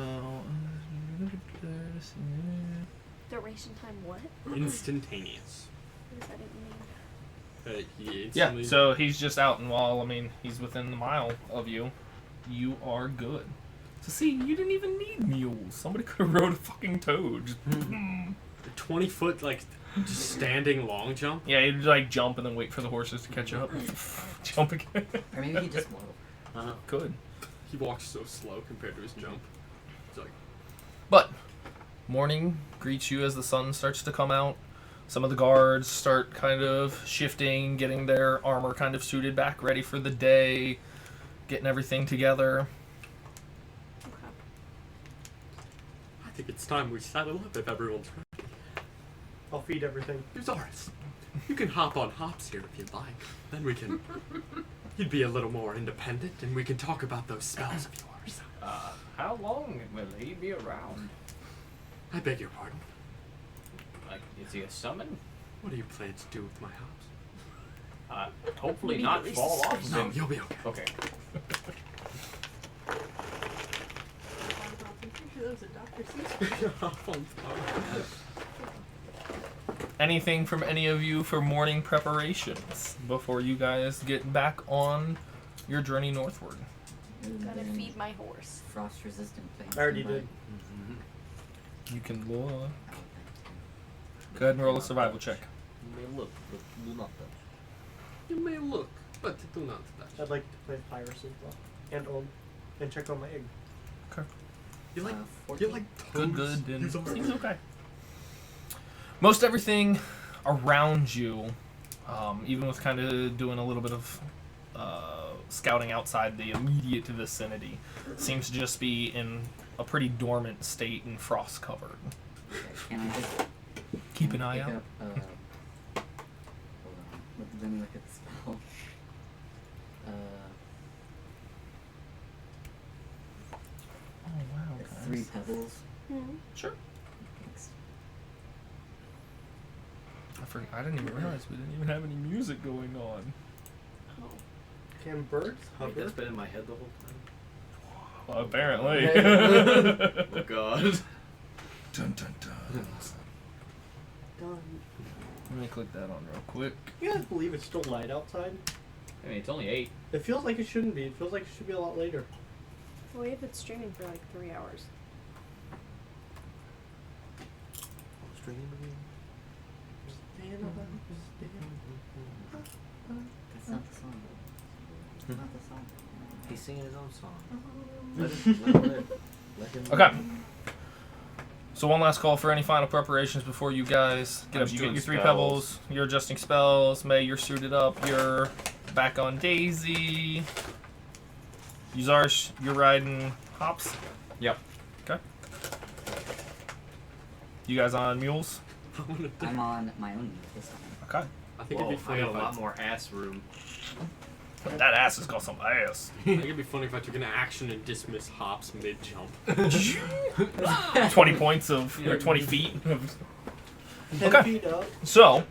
Speaker 3: Duration time what?
Speaker 9: Instantaneous.
Speaker 3: What does that even mean?
Speaker 9: He
Speaker 5: yeah,
Speaker 9: instantly.
Speaker 5: so he's just out, and while he's within the mile of you, you are good. So see, you didn't even need mules. Somebody could have rode a fucking toad. Just
Speaker 9: 20-foot just standing long jump.
Speaker 5: yeah, you'd like jump and then wait for the horses to catch up. Jump again.
Speaker 4: Or maybe he just won't.
Speaker 5: Good.
Speaker 9: He walks so slow compared to his jump. It's like
Speaker 5: But morning greets you as the sun starts to come out. Some of the guards start kind of shifting, getting their armor kind of suited back, ready for the day, getting everything together.
Speaker 9: I think it's time we saddle up if everyone's ready.
Speaker 1: I'll feed everything.
Speaker 9: Zaris, you can hop on hops here if you'd like. Then we can. You'd be a little more independent, and we can talk about those spells of yours.
Speaker 6: How long will he be around?
Speaker 9: I beg your pardon.
Speaker 6: Like, is he a summon?
Speaker 9: What do you plan to do with my hops?
Speaker 6: Hopefully
Speaker 3: Maybe
Speaker 6: not
Speaker 3: at least
Speaker 6: fall
Speaker 3: a
Speaker 6: off.
Speaker 9: No, you'll be okay.
Speaker 6: Okay.
Speaker 7: I'm pretty sure that was a Dr. Seuss.
Speaker 5: Anything from any of you for morning preparations before you guys get back on your journey northward?
Speaker 3: Gotta feed my horse.
Speaker 4: Frost resistant plants.
Speaker 1: I already did.
Speaker 5: You can look. Go ahead and roll a survival check.
Speaker 8: You may look, but do not touch.
Speaker 9: You may look, But do not touch.
Speaker 1: I'd like to play piracy as well. And check on my egg.
Speaker 9: You like
Speaker 4: 14?
Speaker 9: you like
Speaker 5: Good,
Speaker 9: toads?
Speaker 5: good. And
Speaker 9: He's alright.
Speaker 5: seems okay. Most everything around you, even with kind of doing a little bit of scouting outside the immediate vicinity, seems to just be in a pretty dormant state and frost covered.
Speaker 4: Can I just
Speaker 5: Keep an eye
Speaker 4: pick
Speaker 5: out.
Speaker 4: up, hold on. Let me look at the spell.
Speaker 5: Oh wow,
Speaker 4: It's
Speaker 5: guys.
Speaker 4: 3 pebbles.
Speaker 3: Hmm.
Speaker 5: Sure.
Speaker 4: Thanks.
Speaker 5: I didn't even realize we didn't even have any music going on.
Speaker 1: Can birds
Speaker 8: Wait,
Speaker 1: hover?
Speaker 8: that's been in my head the whole time.
Speaker 5: Well, apparently.
Speaker 8: Oh god.
Speaker 5: Dun, dun, dun.
Speaker 1: Done.
Speaker 5: Let me click that on real quick.
Speaker 1: You guys believe it's still light outside?
Speaker 6: I mean, it's only 8.
Speaker 1: It feels like it shouldn't be. It feels like it should be a lot later.
Speaker 3: Well, we have been streaming for like 3 hours.
Speaker 4: That's not the song. That's not the song.
Speaker 10: He's singing his own song.
Speaker 8: Let him live. Let him
Speaker 5: Okay.
Speaker 8: live.
Speaker 5: So one last call for any final preparations before you guys get
Speaker 6: I'm
Speaker 5: up.
Speaker 6: just
Speaker 5: You get
Speaker 6: doing
Speaker 5: your 3
Speaker 6: spells.
Speaker 5: pebbles. You're adjusting spells. May you're suited up. You're back on Daisy. Uzarsh, you're riding Hops.
Speaker 6: Yep.
Speaker 5: Okay. You guys on mules?
Speaker 4: I'm on my own mute this time.
Speaker 5: Okay.
Speaker 9: I think
Speaker 8: Whoa,
Speaker 9: it'd be
Speaker 8: I
Speaker 9: funny
Speaker 8: got
Speaker 9: if
Speaker 8: a lot more ass room.
Speaker 5: That ass has got some ass.
Speaker 9: I think it'd be funny if I took an action and dismiss Hops mid jump.
Speaker 5: 20 points of, or 20 feet. of-
Speaker 1: 10
Speaker 5: Okay.
Speaker 1: feet up.
Speaker 5: So,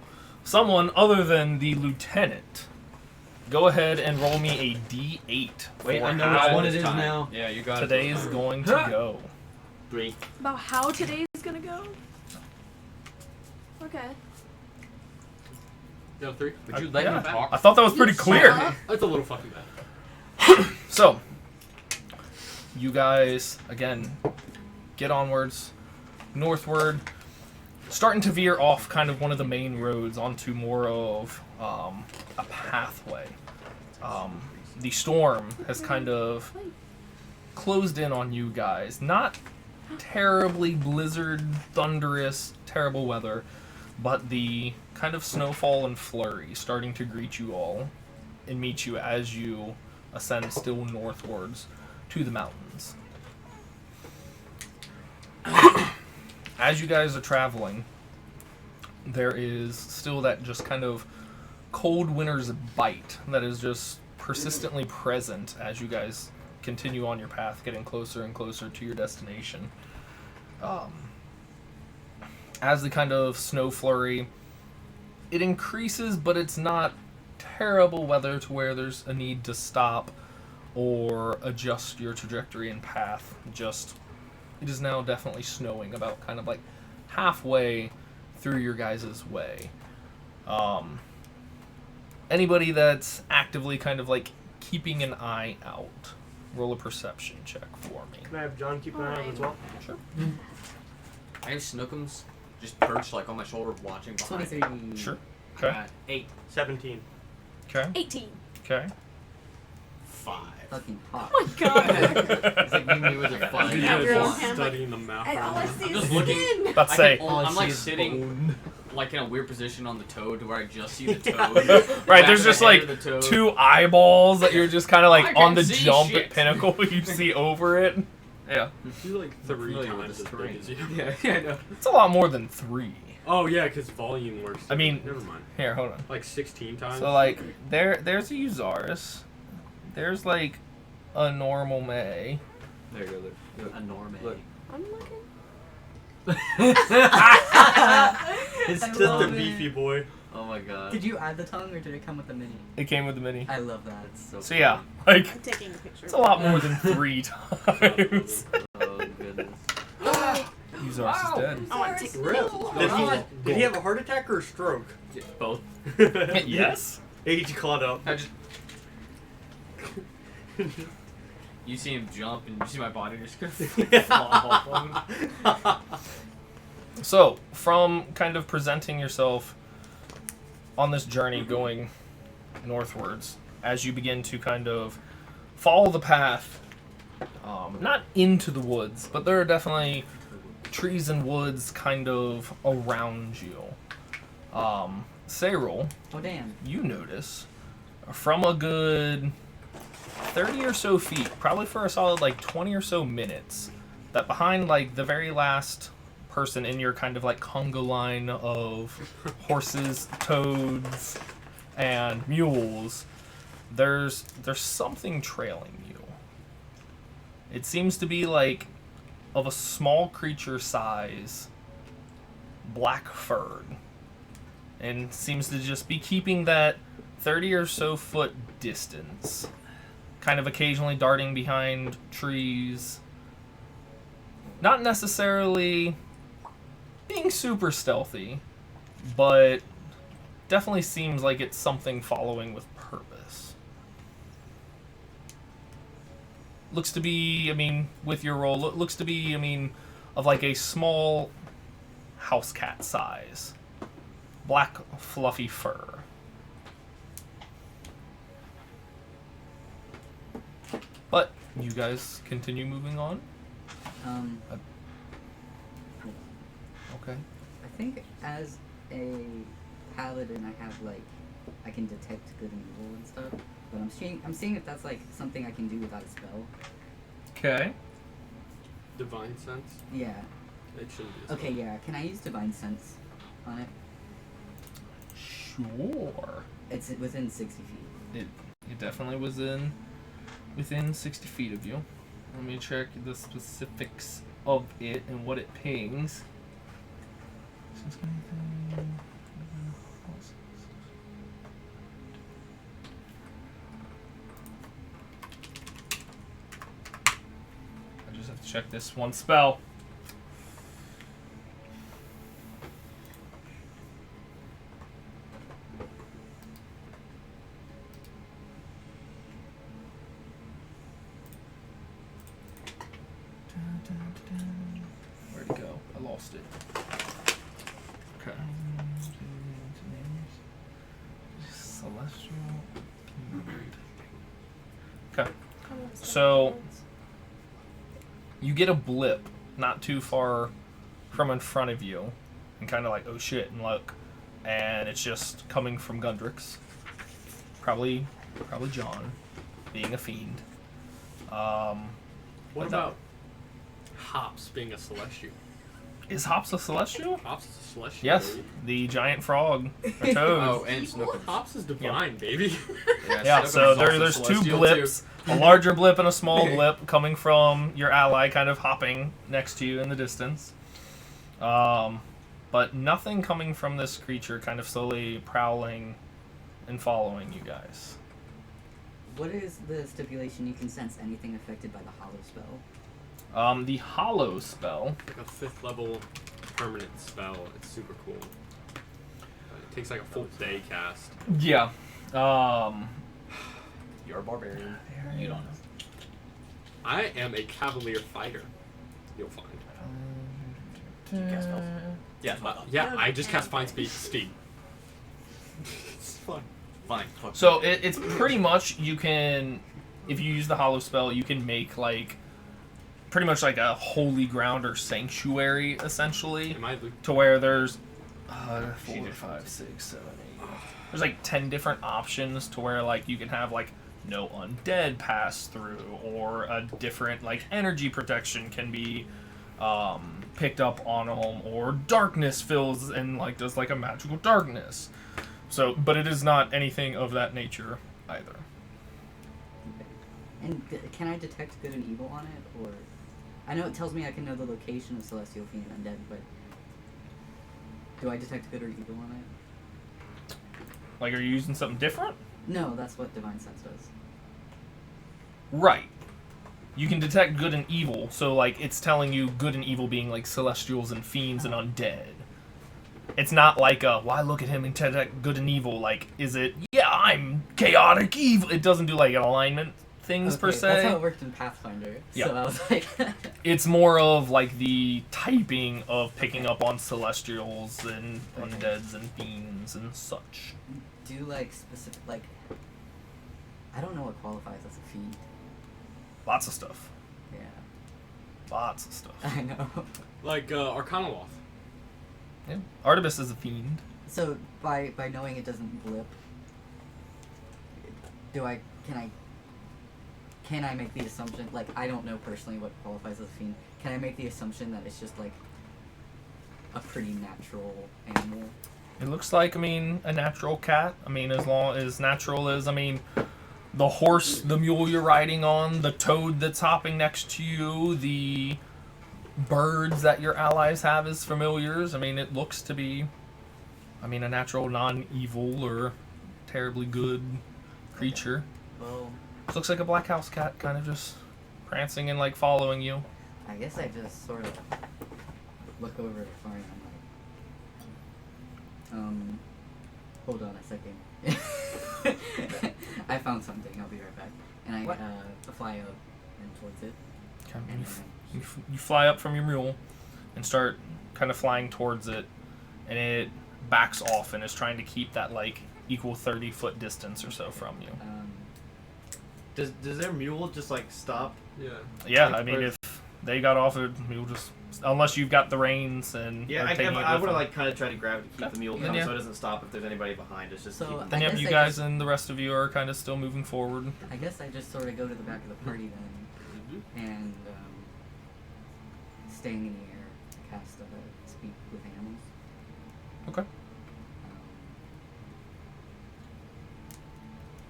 Speaker 5: someone other than the lieutenant, go ahead and roll me a D8.
Speaker 8: Wait,
Speaker 5: for
Speaker 8: I know
Speaker 5: how
Speaker 8: which one it is now.
Speaker 6: Yeah, you got
Speaker 5: Today's going to go.
Speaker 8: 3.
Speaker 3: About how today's gonna go? Okay.
Speaker 9: Yeah, 3.
Speaker 6: Would you let
Speaker 5: Yeah.
Speaker 6: me talk?
Speaker 5: I thought that was pretty clear.
Speaker 9: That's a little fucking bad.
Speaker 5: So, you guys, again, get onwards, northward, starting to veer off kind of one of the main roads onto more of a pathway. The storm has kind of closed in on you guys. Not terribly blizzard, thunderous, terrible weather, but the kind of snowfall and flurry starting to greet you all and meet you as you ascend still northwards to the mountains. As you guys are traveling, there is still that just kind of cold winter's bite that is just persistently present as you guys continue on your path, getting closer and closer to your destination. As the kind of snow flurry, it increases, but it's not terrible weather to where there's a need to stop or adjust your trajectory and path. Just, it is now definitely snowing about kind of like halfway through your guys' way. Anybody that's actively kind of like keeping an eye out, roll a perception check for me.
Speaker 1: Can I have John keep an eye out as well?
Speaker 5: Sure.
Speaker 6: I have Snookums just perched like on my shoulder watching behind.
Speaker 4: 23.
Speaker 5: Sure.
Speaker 6: I
Speaker 5: Okay.
Speaker 6: got 8.
Speaker 1: 17.
Speaker 5: Okay.
Speaker 3: 18.
Speaker 5: Okay.
Speaker 6: 5.
Speaker 4: Fucking hot.
Speaker 3: Oh my god.
Speaker 6: It's like me with a 5.
Speaker 9: You
Speaker 3: Yeah,
Speaker 9: guys
Speaker 3: we're all
Speaker 9: just
Speaker 3: kind of like-
Speaker 9: studying the map.
Speaker 3: And all I
Speaker 9: right
Speaker 3: see
Speaker 6: I'm
Speaker 3: is
Speaker 6: just looking-
Speaker 3: skin.
Speaker 5: Let's say.
Speaker 6: I'm like
Speaker 8: is
Speaker 6: sitting
Speaker 8: bone.
Speaker 6: like in a weird position on the toad to where I just see the toad.
Speaker 5: Right,
Speaker 6: Back
Speaker 5: there's
Speaker 6: of the
Speaker 5: just
Speaker 6: head
Speaker 5: like
Speaker 6: of the toad.
Speaker 5: 2 eyeballs that you're just kind of
Speaker 6: I
Speaker 5: like
Speaker 6: can
Speaker 5: on the
Speaker 6: see
Speaker 5: jump
Speaker 6: shit.
Speaker 5: at pinnacle. You see over it. Yeah.
Speaker 9: You're like 3
Speaker 6: familiar with
Speaker 9: times
Speaker 6: this
Speaker 9: as big
Speaker 6: terrain.
Speaker 9: as you.
Speaker 6: Yeah, I know.
Speaker 5: It's a lot more than 3.
Speaker 9: Oh yeah, because volume works.
Speaker 5: I mean-
Speaker 9: never mind.
Speaker 5: Here, hold on.
Speaker 9: Like 16 times.
Speaker 5: So like there's a Uzaris. There's like a normal May.
Speaker 8: There you go. Look.
Speaker 10: A Norman.
Speaker 8: Look.
Speaker 3: I'm looking.
Speaker 8: It's
Speaker 1: Just a beefy boy.
Speaker 8: Oh my god.
Speaker 4: Did you add the tongue or did it come with the mini?
Speaker 5: It came with the mini.
Speaker 4: I love that.
Speaker 8: It's
Speaker 5: So yeah, like
Speaker 3: I'm taking a picture.
Speaker 5: it's a lot more than 3 times.
Speaker 8: Oh goodness.
Speaker 5: Uzaris is dead.
Speaker 3: I want to take a
Speaker 1: Really?
Speaker 3: picture.
Speaker 1: Did he have a heart attack or a stroke?
Speaker 8: Both.
Speaker 5: Yes.
Speaker 1: Age caught up.
Speaker 6: I just. You see him jump and you see my body just gonna fall off him.
Speaker 5: So, from kind of presenting yourself on this journey going northwards, as you begin to kind of follow the path, not into the woods, but there are definitely trees and woods kind of around you. Cyril,
Speaker 4: Oh damn.
Speaker 5: you notice from a good 30 or so feet, probably for a solid like 20 or so minutes, that behind like the very last person in your kind of like conga line of horses, toads, and mules, there's something trailing you. It seems to be like of a small creature size, black furred, and seems to just be keeping that 30 or so foot distance, kind of occasionally darting behind trees, not necessarily being super stealthy, but definitely seems like it's something following with purpose. Looks to be, I mean, with your roll, looks to be, I mean, of like a small house cat size. Black, fluffy fur. But you guys continue moving on? Okay.
Speaker 4: I think as a paladin, I have like, I can detect good and evil and stuff. But I'm seeing if that's like something I can do without a spell.
Speaker 5: Okay.
Speaker 9: Divine sense?
Speaker 4: Yeah.
Speaker 9: It shouldn't be a spell.
Speaker 4: Okay, yeah. Can I use divine sense on it?
Speaker 5: Sure.
Speaker 4: It's within 60 feet.
Speaker 5: It definitely was within 60 feet of you. Let me check the specifics of it and what it pings. I just have to check this one spell. Where'd it go? I lost it. Okay. Celestial. Okay. So you get a blip not too far from in front of you, and kind of like, oh shit, and look, and it's just coming from Gundrix. Probably John, being a fiend.
Speaker 9: What about Hops being a celestial?
Speaker 5: Is Hops a celestial?
Speaker 9: Hops is a celestial.
Speaker 5: Yes,
Speaker 9: baby.
Speaker 5: the giant frog. A toad.
Speaker 6: Oh, and Snookums.
Speaker 9: Hops is divine, baby.
Speaker 5: Yeah, so there's two blips, a larger blip and a small blip coming from your ally kind of hopping next to you in the distance. But nothing coming from this creature kind of slowly prowling and following you guys.
Speaker 4: What is the stipulation you can sense anything affected by the hollow spell?
Speaker 5: The hollow spell.
Speaker 9: Like a 5th level permanent spell. It's super cool. It takes like a full day cast.
Speaker 5: Yeah.
Speaker 6: You're a barbarian. You don't know.
Speaker 9: I am a cavalier fighter. You'll find.
Speaker 6: You cast spells?
Speaker 9: Yeah, I just cast Find Speed. It's fun.
Speaker 6: Fine.
Speaker 5: So it's pretty much, you can, if you use the hollow spell, you can make like pretty much like a holy ground or sanctuary, essentially, to where there's 4, 5, 6, 7, 8. There's like 10 different options to where like you can have like no undead pass through, or a different like energy protection can be picked up on them, or darkness fills and like does like a magical darkness. So, but it is not anything of that nature either.
Speaker 4: Okay. And can I detect good and evil on it, or I know it tells me I can know the location of celestial fiend and undead, but do I detect good or evil on it?
Speaker 5: Like, are you using something different?
Speaker 4: No, that's what divine sense does.
Speaker 5: Right. You can detect good and evil, so like it's telling you good and evil being like celestials and fiends and undead. It's not like why look at him and detect good and evil. Like, is it, yeah, I'm chaotic evil. It doesn't do like alignment things per se.
Speaker 4: That's how it worked in Pathfinder.
Speaker 5: Yeah.
Speaker 4: So I was like,
Speaker 5: it's more of like the typing of picking up on celestials and undeads and fiends and such.
Speaker 4: do like specific, like, I don't know what qualifies as a fiend.
Speaker 5: Lots of stuff.
Speaker 4: Yeah.
Speaker 5: Lots of stuff.
Speaker 4: I know.
Speaker 9: Like Arcana Loth.
Speaker 5: Yeah. Artemis is a fiend.
Speaker 4: So by knowing it doesn't blip, can I make the assumption, like, I don't know personally what qualifies as a fiend, can I make the assumption that it's just like a pretty natural animal?
Speaker 5: It looks like, I mean, a natural cat. I mean, as long as natural as, I mean, the horse, the mule you're riding on, the toad that's hopping next to you, the birds that your allies have as familiars. I mean, it looks to be, I mean, a natural, non-evil or terribly good creature.
Speaker 4: Well,
Speaker 5: It looks like a black house cat, kind of just prancing and, like, following you.
Speaker 4: I guess I just sort of look over at Fari and I'm like, hold on a second. I found something, I'll be right back. And I fly up and towards it.
Speaker 5: Okay.
Speaker 4: And
Speaker 5: You fly up from your mule and start kind of flying towards it, and it backs off and is trying to keep that, like, equal 30-foot distance or so from you.
Speaker 8: Does their mule just like stop?
Speaker 9: Yeah.
Speaker 5: Yeah,
Speaker 8: Like,
Speaker 5: I mean,
Speaker 8: or-
Speaker 5: if they got off it, you'll just, unless you've got the reins and
Speaker 8: Yeah,
Speaker 5: are
Speaker 8: I
Speaker 5: taking it
Speaker 8: would have
Speaker 5: with
Speaker 8: like kind of tried to grab it to keep the mule
Speaker 5: Then
Speaker 8: coming
Speaker 5: yeah.
Speaker 8: so it doesn't stop if there's anybody behind. It's just
Speaker 4: So,
Speaker 8: keep
Speaker 5: Then
Speaker 4: I
Speaker 5: yep,
Speaker 4: guess
Speaker 5: you
Speaker 4: I
Speaker 5: guys
Speaker 4: just-
Speaker 5: and the rest of you are kind of still moving forward.
Speaker 4: I guess I just sort of go to the back of the party then, and staying in the air, cast speak with animals.
Speaker 5: Okay.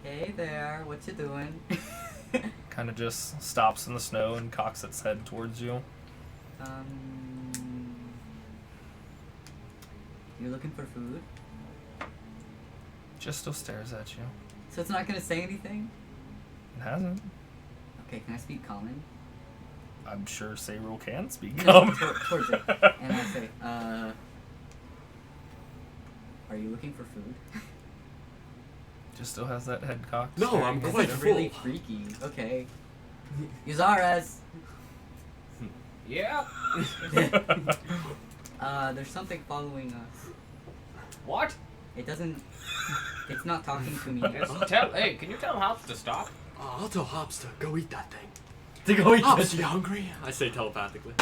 Speaker 4: Hey there, what you doing?
Speaker 5: Kind of just stops in the snow and cocks its head towards you.
Speaker 4: You're looking for food?
Speaker 5: Just still stares at you.
Speaker 4: So it's not gonna say anything?
Speaker 5: It hasn't.
Speaker 4: Okay, can I speak common?
Speaker 5: I'm sure Sayril can speak
Speaker 4: No,
Speaker 5: common.
Speaker 4: towards it. And I say, are you looking for food?
Speaker 5: Just still has that head cocked.
Speaker 9: No,
Speaker 5: staring
Speaker 9: I'm
Speaker 5: at
Speaker 4: This
Speaker 9: quite
Speaker 4: is
Speaker 5: you.
Speaker 4: really freaky. Okay. Yuzares!
Speaker 6: Yeah.
Speaker 4: There's something following us.
Speaker 6: What?
Speaker 4: It doesn't... It's not talking to me.
Speaker 6: Hey, can you tell Hops to stop?
Speaker 9: I'll tell Hops to go eat that thing.
Speaker 8: to go eat
Speaker 9: Hops, you hungry? I say telepathically.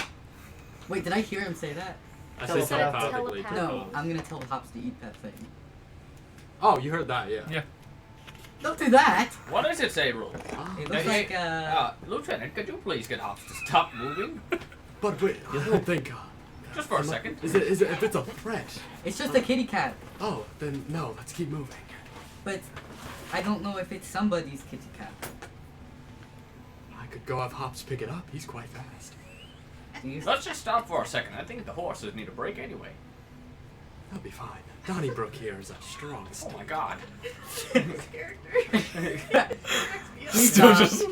Speaker 4: Wait, did I hear him say that?
Speaker 9: I say
Speaker 3: Telepathically.
Speaker 9: telepathically. to
Speaker 4: No,
Speaker 9: Hops.
Speaker 4: I'm gonna tell Hops to eat that thing.
Speaker 9: Oh, you heard that, yeah.
Speaker 5: Yeah.
Speaker 4: Don't do that!
Speaker 6: What does it say, Rule?
Speaker 4: It looks like,
Speaker 6: Lieutenant, could you please get Hops to stop moving?
Speaker 9: But wait, I don't think.
Speaker 6: Just for a second.
Speaker 9: Is it if it's a threat?
Speaker 4: it's just a kitty cat.
Speaker 9: Oh, then no. Let's keep moving.
Speaker 4: But I don't know if it's somebody's kitty cat.
Speaker 9: I could go have Hops pick it up. He's quite fast.
Speaker 4: Do you?
Speaker 6: Let's just stop for a second. I think the horses need a break anyway.
Speaker 9: That'll be fine. Donnybrook here is a strong
Speaker 6: Oh
Speaker 9: state.
Speaker 6: my god.
Speaker 5: Still just.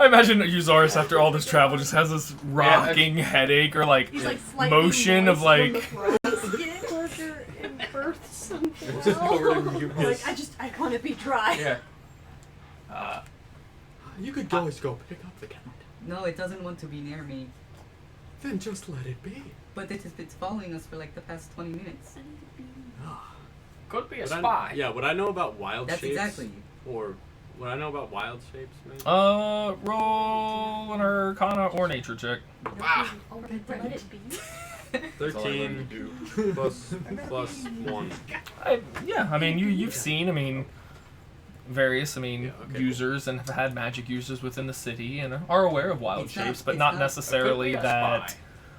Speaker 5: I imagine Uzaris after all this travel just has this rocking headache or like
Speaker 7: He's like slightly
Speaker 5: motion of
Speaker 7: moist
Speaker 5: like.
Speaker 7: from the throat.
Speaker 3: Order in birth something.
Speaker 9: Just covered in
Speaker 7: Like,
Speaker 9: mucus.
Speaker 7: I want to be dry.
Speaker 6: Yeah.
Speaker 9: You could always go pick up the cat.
Speaker 4: No, it doesn't want to be near me.
Speaker 9: Then just let it be.
Speaker 4: But it's following us for like the past 20 minutes.
Speaker 9: Ah.
Speaker 6: Could be a
Speaker 9: Would I-
Speaker 6: spy.
Speaker 9: yeah, would I know about wild
Speaker 4: That's
Speaker 9: shapes?
Speaker 4: exactly.
Speaker 9: Or would I know about wild shapes, maybe?
Speaker 5: Roll an Arcana or Nature check.
Speaker 9: Ah.
Speaker 3: Oh, let it be.
Speaker 9: 13 plus 1.
Speaker 5: Yeah, I mean you've seen, I mean, various, I mean,
Speaker 9: Yeah, okay,
Speaker 5: users and have had magic users within the city and are aware of wild
Speaker 4: It's not-
Speaker 5: shapes, but
Speaker 4: it's
Speaker 5: not
Speaker 4: not-
Speaker 5: necessarily
Speaker 6: Could be a
Speaker 5: that,
Speaker 6: spy.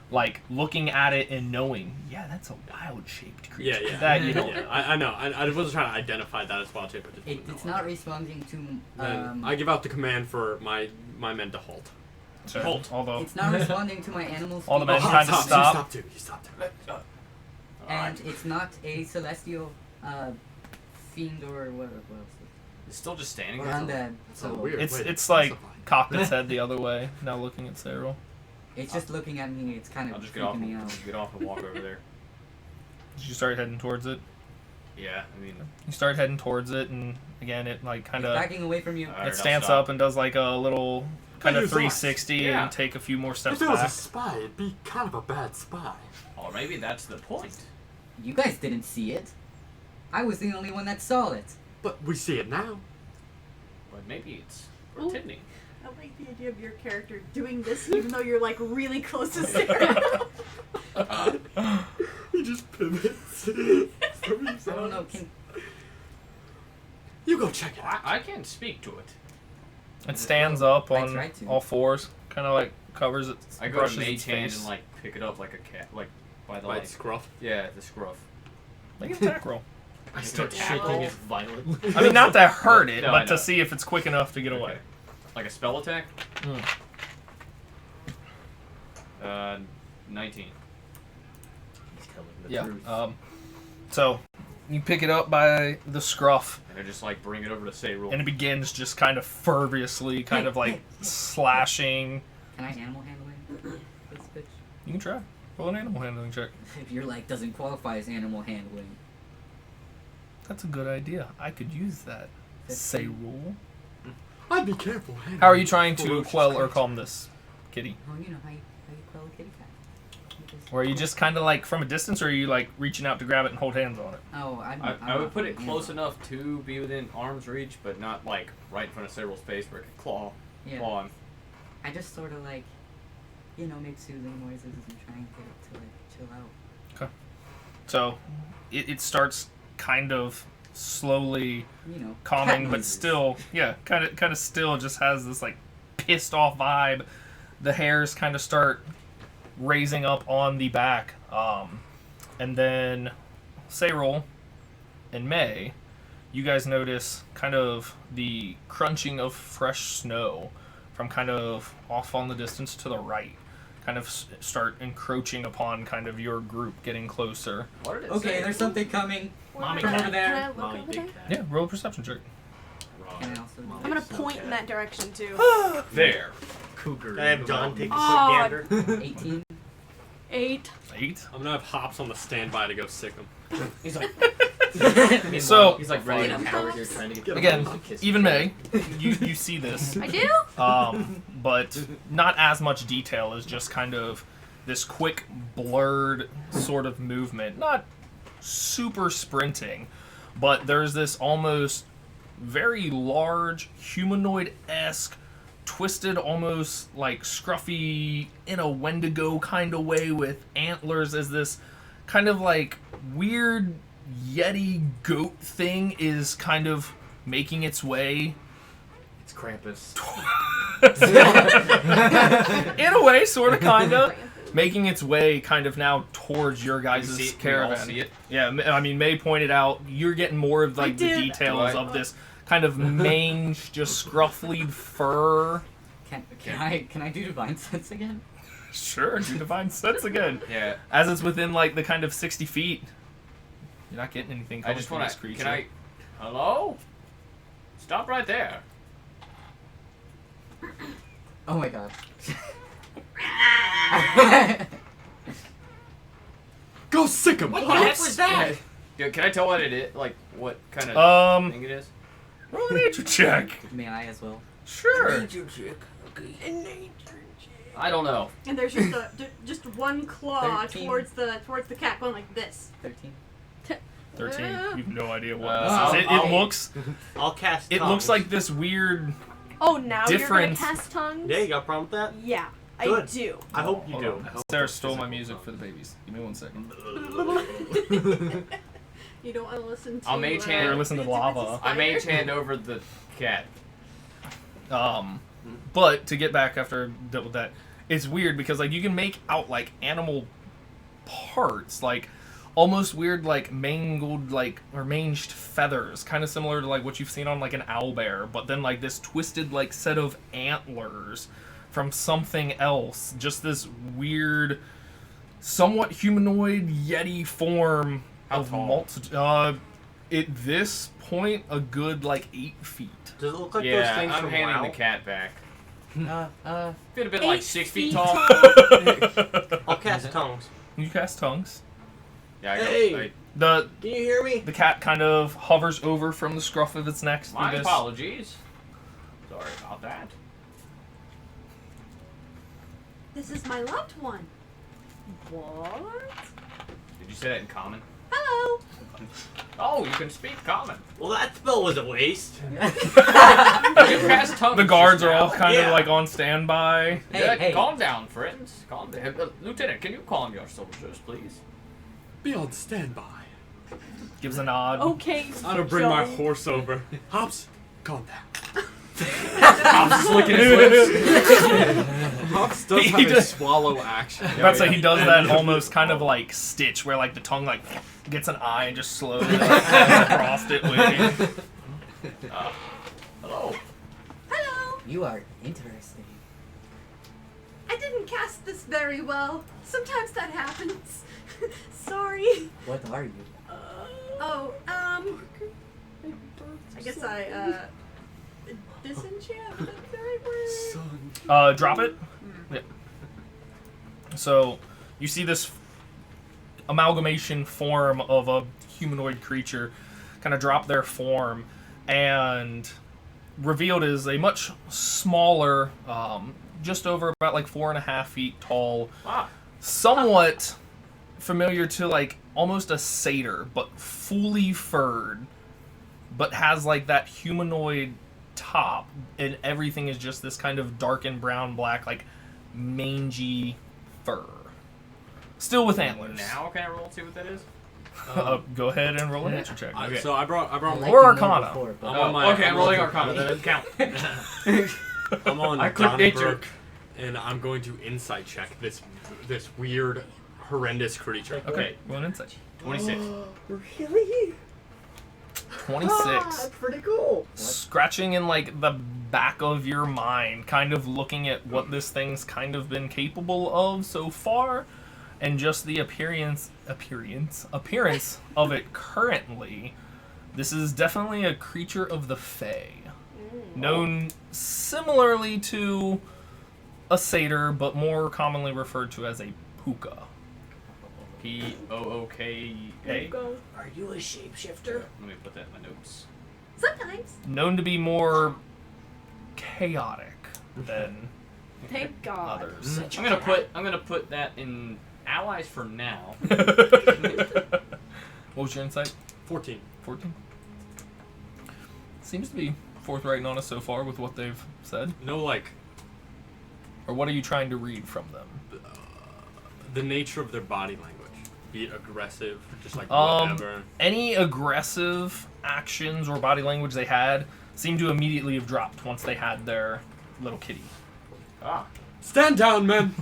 Speaker 5: like, looking at it and knowing, yeah, that's a wild shaped creature.
Speaker 9: Yeah, yeah.
Speaker 5: That you don't.
Speaker 9: Yeah, I know. I wasn't trying to identify that as wild shape. I just
Speaker 4: It's
Speaker 9: wouldn't know.
Speaker 4: not responding to.
Speaker 9: Then I give out the command for my men to halt.
Speaker 5: So,
Speaker 6: Hold.
Speaker 5: although
Speaker 4: It's not responding to my animal
Speaker 5: All the
Speaker 4: speak,
Speaker 5: men
Speaker 9: Hops,
Speaker 5: kind of
Speaker 9: Hops,
Speaker 5: stop.
Speaker 9: You stop too. You stop too.
Speaker 4: and it's not a celestial fiend or what else?
Speaker 6: It's still just standing
Speaker 4: Or
Speaker 6: there.
Speaker 4: undead.
Speaker 9: That's so
Speaker 4: So
Speaker 9: weird.
Speaker 5: it's
Speaker 9: Wait,
Speaker 5: it's like
Speaker 9: specify.
Speaker 5: cocked its head the other way, now looking at Cyril.
Speaker 4: it's just looking at me. It's kind
Speaker 6: I'll
Speaker 4: of
Speaker 6: just get off,
Speaker 4: freaking me out.
Speaker 6: get off and walk over there.
Speaker 5: Did you start heading towards it?
Speaker 6: Yeah, I mean,
Speaker 5: You start heading towards it, and again, it like kind
Speaker 4: It's
Speaker 5: of
Speaker 4: backing away from you.
Speaker 6: Alright,
Speaker 5: it
Speaker 6: I'll
Speaker 5: stands
Speaker 6: stop.
Speaker 5: up and does like a little kind of
Speaker 9: Use
Speaker 5: 360
Speaker 6: Yeah.
Speaker 5: and take a few more steps
Speaker 9: If it was a
Speaker 5: back.
Speaker 9: spy, it'd be kind of a bad spy.
Speaker 6: or maybe that's the point.
Speaker 4: You guys didn't see it. I was the only one that saw it.
Speaker 9: But we see it now.
Speaker 6: But maybe it's
Speaker 7: Ooh.
Speaker 6: pretending.
Speaker 7: I like the idea of your character doing this even though you're like really close to Sarah.
Speaker 9: He just pivots.
Speaker 4: I don't know.
Speaker 9: You go check it out.
Speaker 6: I can't speak to it.
Speaker 5: It stands up
Speaker 4: I
Speaker 5: on
Speaker 4: tried to.
Speaker 5: all fours, kind of like covers it.
Speaker 6: I go
Speaker 5: brushes
Speaker 6: to mage
Speaker 5: its
Speaker 6: hand
Speaker 5: face.
Speaker 6: and like pick it up like a cat, like by the
Speaker 9: By
Speaker 6: leg.
Speaker 9: its scruff.
Speaker 6: Yeah, the scruff.
Speaker 5: Make an attack roll.
Speaker 8: I start shaking it violently.
Speaker 5: I mean, not to hurt it,
Speaker 6: No, I
Speaker 5: but
Speaker 6: know.
Speaker 5: to see if it's quick enough to get away.
Speaker 6: Okay. Like a spell attack? 19.
Speaker 8: He's telling the
Speaker 5: Yeah.
Speaker 8: truth.
Speaker 5: So you pick it up by the scruff,
Speaker 6: And I just like bring it over to Sayrul.
Speaker 5: and it begins just kind of furiously, kind of like slashing.
Speaker 4: Can I animal handling this bitch?
Speaker 5: You can try. Roll an animal handling check.
Speaker 4: If you're like doesn't qualify as animal handling.
Speaker 5: That's a good idea. I could use that. Say rule.
Speaker 9: I'd be careful.
Speaker 5: How are you trying to
Speaker 9: Ferocious
Speaker 5: quell or
Speaker 9: creature.
Speaker 5: calm this, kitty?
Speaker 4: Oh, you know how you quell a kitty cat. You just-
Speaker 5: Or are you just kind of like from a distance, or are you like reaching out to grab it and hold hands on it?
Speaker 4: Oh,
Speaker 6: I would put it close enough to be within arm's reach, but not like right in front of Sayrul's face where it could claw him.
Speaker 4: I just sort of like, make soothing noises and try and get it to like chill out.
Speaker 5: So it starts kind of slowly
Speaker 4: Cat
Speaker 5: calming, but
Speaker 4: noises.
Speaker 5: still, kind of still just has this like pissed off vibe. The hairs kind of start raising up on the back, and then Sayrul and May, you guys notice kind of the crunching of fresh snow from kind of off on the distance to the right. Kind of start encroaching upon kind of your group, getting closer.
Speaker 6: What did it
Speaker 4: Okay,
Speaker 6: say?
Speaker 4: there's something coming.
Speaker 8: Mommy,
Speaker 3: Can
Speaker 8: come
Speaker 3: I-
Speaker 8: over there.
Speaker 3: can I look
Speaker 8: Mommy,
Speaker 3: over
Speaker 8: big
Speaker 3: there?
Speaker 8: cat.
Speaker 5: Yeah, roll a perception check.
Speaker 4: Can I also?
Speaker 3: I'm gonna point in that direction too.
Speaker 6: There.
Speaker 8: Cougar.
Speaker 1: Can I have John take a
Speaker 3: Oh.
Speaker 1: quick gander?
Speaker 4: 18.
Speaker 3: 8.
Speaker 5: 8.
Speaker 9: I'm gonna have Hops on the standby to go sick him.
Speaker 6: He's like,
Speaker 5: So-
Speaker 6: he's like ready to
Speaker 4: Fine.
Speaker 6: power here trying to get
Speaker 5: Again,
Speaker 6: to kiss
Speaker 5: even
Speaker 6: you.
Speaker 5: May, you see this,
Speaker 3: I do?
Speaker 5: but not as much detail as just kind of this quick, blurred sort of movement. Not super sprinting, but there's this almost very large, humanoid-esque, twisted, almost like scruffy, in a Wendigo kind of way with antlers as this kind of like weird Yeti goat thing is kind of making its way
Speaker 8: It's Krampus.
Speaker 5: in a way, sort of, kind of, making its way kind of now towards your
Speaker 6: You
Speaker 5: guys'
Speaker 6: see it?
Speaker 5: caravan.
Speaker 6: We all see it?
Speaker 5: Yeah, I mean, May pointed out you're getting more of like the
Speaker 3: did.
Speaker 5: details
Speaker 6: Do I?
Speaker 5: of this kind of mange, just scruffly fur.
Speaker 4: Can I do divine sense again?
Speaker 5: Sure, do divine sense again.
Speaker 6: Yeah.
Speaker 5: As it's within like the kind of 60 feet, you're not getting anything
Speaker 6: I
Speaker 5: coming
Speaker 6: just
Speaker 5: from
Speaker 6: want
Speaker 5: this
Speaker 6: to.
Speaker 5: creature.
Speaker 6: Can I? Hello? Stop right there.
Speaker 4: Oh my god.
Speaker 9: Go sick him,
Speaker 8: What the heck
Speaker 9: Hops!
Speaker 8: was that?
Speaker 6: Yeah, can I tell what it is? Like what kind of thing it is?
Speaker 5: Roll a nature check.
Speaker 4: May I as well?
Speaker 5: Sure.
Speaker 6: I don't know.
Speaker 7: And there's just one claw
Speaker 4: 13.
Speaker 7: towards the cat going like this.
Speaker 4: 13.
Speaker 5: 13. You have no idea what
Speaker 6: Uh,
Speaker 5: this is. It
Speaker 6: I'll-
Speaker 5: looks.
Speaker 1: I'll cast
Speaker 5: It
Speaker 1: tongues.
Speaker 5: looks like this weird.
Speaker 3: Oh, now
Speaker 5: Different.
Speaker 3: you're gonna cast tongues?
Speaker 1: Yeah, you got a problem with that?
Speaker 3: Yeah, I
Speaker 1: Good.
Speaker 3: do.
Speaker 1: I hope you
Speaker 5: Hold
Speaker 1: do.
Speaker 5: on. Sarah stole my music for the babies. Give me 1 second.
Speaker 7: You don't want to listen to.
Speaker 6: I'll mage
Speaker 5: We're
Speaker 6: hand.
Speaker 5: listening to lava.
Speaker 6: I mage hand over the cat.
Speaker 5: But to get back after I dealt with that, it's weird because like you can make out like animal parts, like almost weird like mangled like or manged feathers, kind of similar to like what you've seen on like an owlbear, but then like this twisted like set of antlers from something else. Just this weird, somewhat humanoid yeti form
Speaker 6: How
Speaker 5: of
Speaker 6: tall?
Speaker 5: multitude. At this point, a good like 8 feet.
Speaker 1: Does it look like those
Speaker 6: Yeah,
Speaker 1: things
Speaker 6: I'm
Speaker 1: from
Speaker 6: handing
Speaker 1: WoW?
Speaker 6: the cat back. Could have been
Speaker 3: 8
Speaker 6: like 6 feet
Speaker 3: feet
Speaker 6: tall.
Speaker 1: I'll cast tongues.
Speaker 5: You cast tongues.
Speaker 6: Yeah, I
Speaker 1: Hey!
Speaker 6: go.
Speaker 5: The
Speaker 1: Can you hear me?
Speaker 5: the cat kind of hovers over from the scruff of its neck.
Speaker 6: My
Speaker 5: through this.
Speaker 6: apologies. Sorry about that.
Speaker 7: This is my loved one.
Speaker 3: What?
Speaker 6: Did you say that in common?
Speaker 7: Hello.
Speaker 6: Oh, you can speak common.
Speaker 10: Well, that spell was a waste.
Speaker 6: You cast tongues
Speaker 5: The guards
Speaker 6: just
Speaker 5: are all
Speaker 6: now.
Speaker 5: kind of
Speaker 10: Yeah.
Speaker 5: like on standby.
Speaker 6: Yeah, calm down, friends. Calm down. Lieutenant, can you calm your soldiers, please?
Speaker 9: Be on standby.
Speaker 5: Gives a nod.
Speaker 3: Okay.
Speaker 9: I'm gonna bring my
Speaker 3: Joe.
Speaker 9: horse over. Hops, calm down.
Speaker 6: Hops is licking his lips.
Speaker 9: Hops does
Speaker 5: He
Speaker 9: have a
Speaker 5: does-
Speaker 9: swallow action.
Speaker 5: I was about to say he does that almost kind of like Stitch, where like the tongue like gets an eye and just slowly like, across it. Waiting.
Speaker 6: Hello.
Speaker 11: Hello.
Speaker 4: You are interesting.
Speaker 11: I didn't cast this very well. Sometimes that happens. Sorry.
Speaker 4: What are you?
Speaker 11: Oh, I guess I disenchant. That's the right word.
Speaker 5: Drop it. Yeah. So you see this amalgamation form of a humanoid creature kind of drop their form, and revealed is a much smaller, just over about like 4.5 feet tall, somewhat familiar to like almost a satyr, but fully furred, but has like that humanoid top, and everything is just this kind of dark and brown black, like mangy fur. Still with antlers.
Speaker 6: Now can I roll and see what that is?
Speaker 5: Go ahead and roll a nature check.
Speaker 6: Okay.
Speaker 9: So I brought
Speaker 4: I
Speaker 9: my
Speaker 4: like
Speaker 5: Or
Speaker 4: you more
Speaker 5: Arcana.
Speaker 4: before, but-
Speaker 6: Okay, I'm rolling Arcana. That doesn't count.
Speaker 9: I'm on
Speaker 6: I clicked nature.
Speaker 9: Donnybrook, and I'm going to insight check this weird, horrendous creature.
Speaker 5: Okay, roll an insight.
Speaker 6: 26.
Speaker 10: Really?
Speaker 5: 26.
Speaker 10: Pretty cool.
Speaker 5: Scratching in like the back of your mind, kind of looking at what this thing's kind of been capable of so far, and just the appearance of it currently. This is definitely a creature of the Fae, known similarly to a satyr, but more commonly referred to as a puka.
Speaker 6: P-O-O-K-A.
Speaker 10: Are you a shapeshifter?
Speaker 6: Let me put that in my notes.
Speaker 11: Sometimes.
Speaker 5: Known to be more chaotic than
Speaker 3: Thank God.
Speaker 5: others.
Speaker 6: I'm gonna put that in allies for now.
Speaker 5: What was your insight?
Speaker 9: 14.
Speaker 5: 14. Seems to be forthright and honest so far with what they've said.
Speaker 9: No, like,
Speaker 5: Or what are you trying to read from them?
Speaker 9: the nature of their body language. Be it aggressive, just like
Speaker 5: Um,
Speaker 9: whatever.
Speaker 5: Any aggressive actions or body language they had seem to immediately have dropped once they had their little kitty.
Speaker 9: Stand down, men!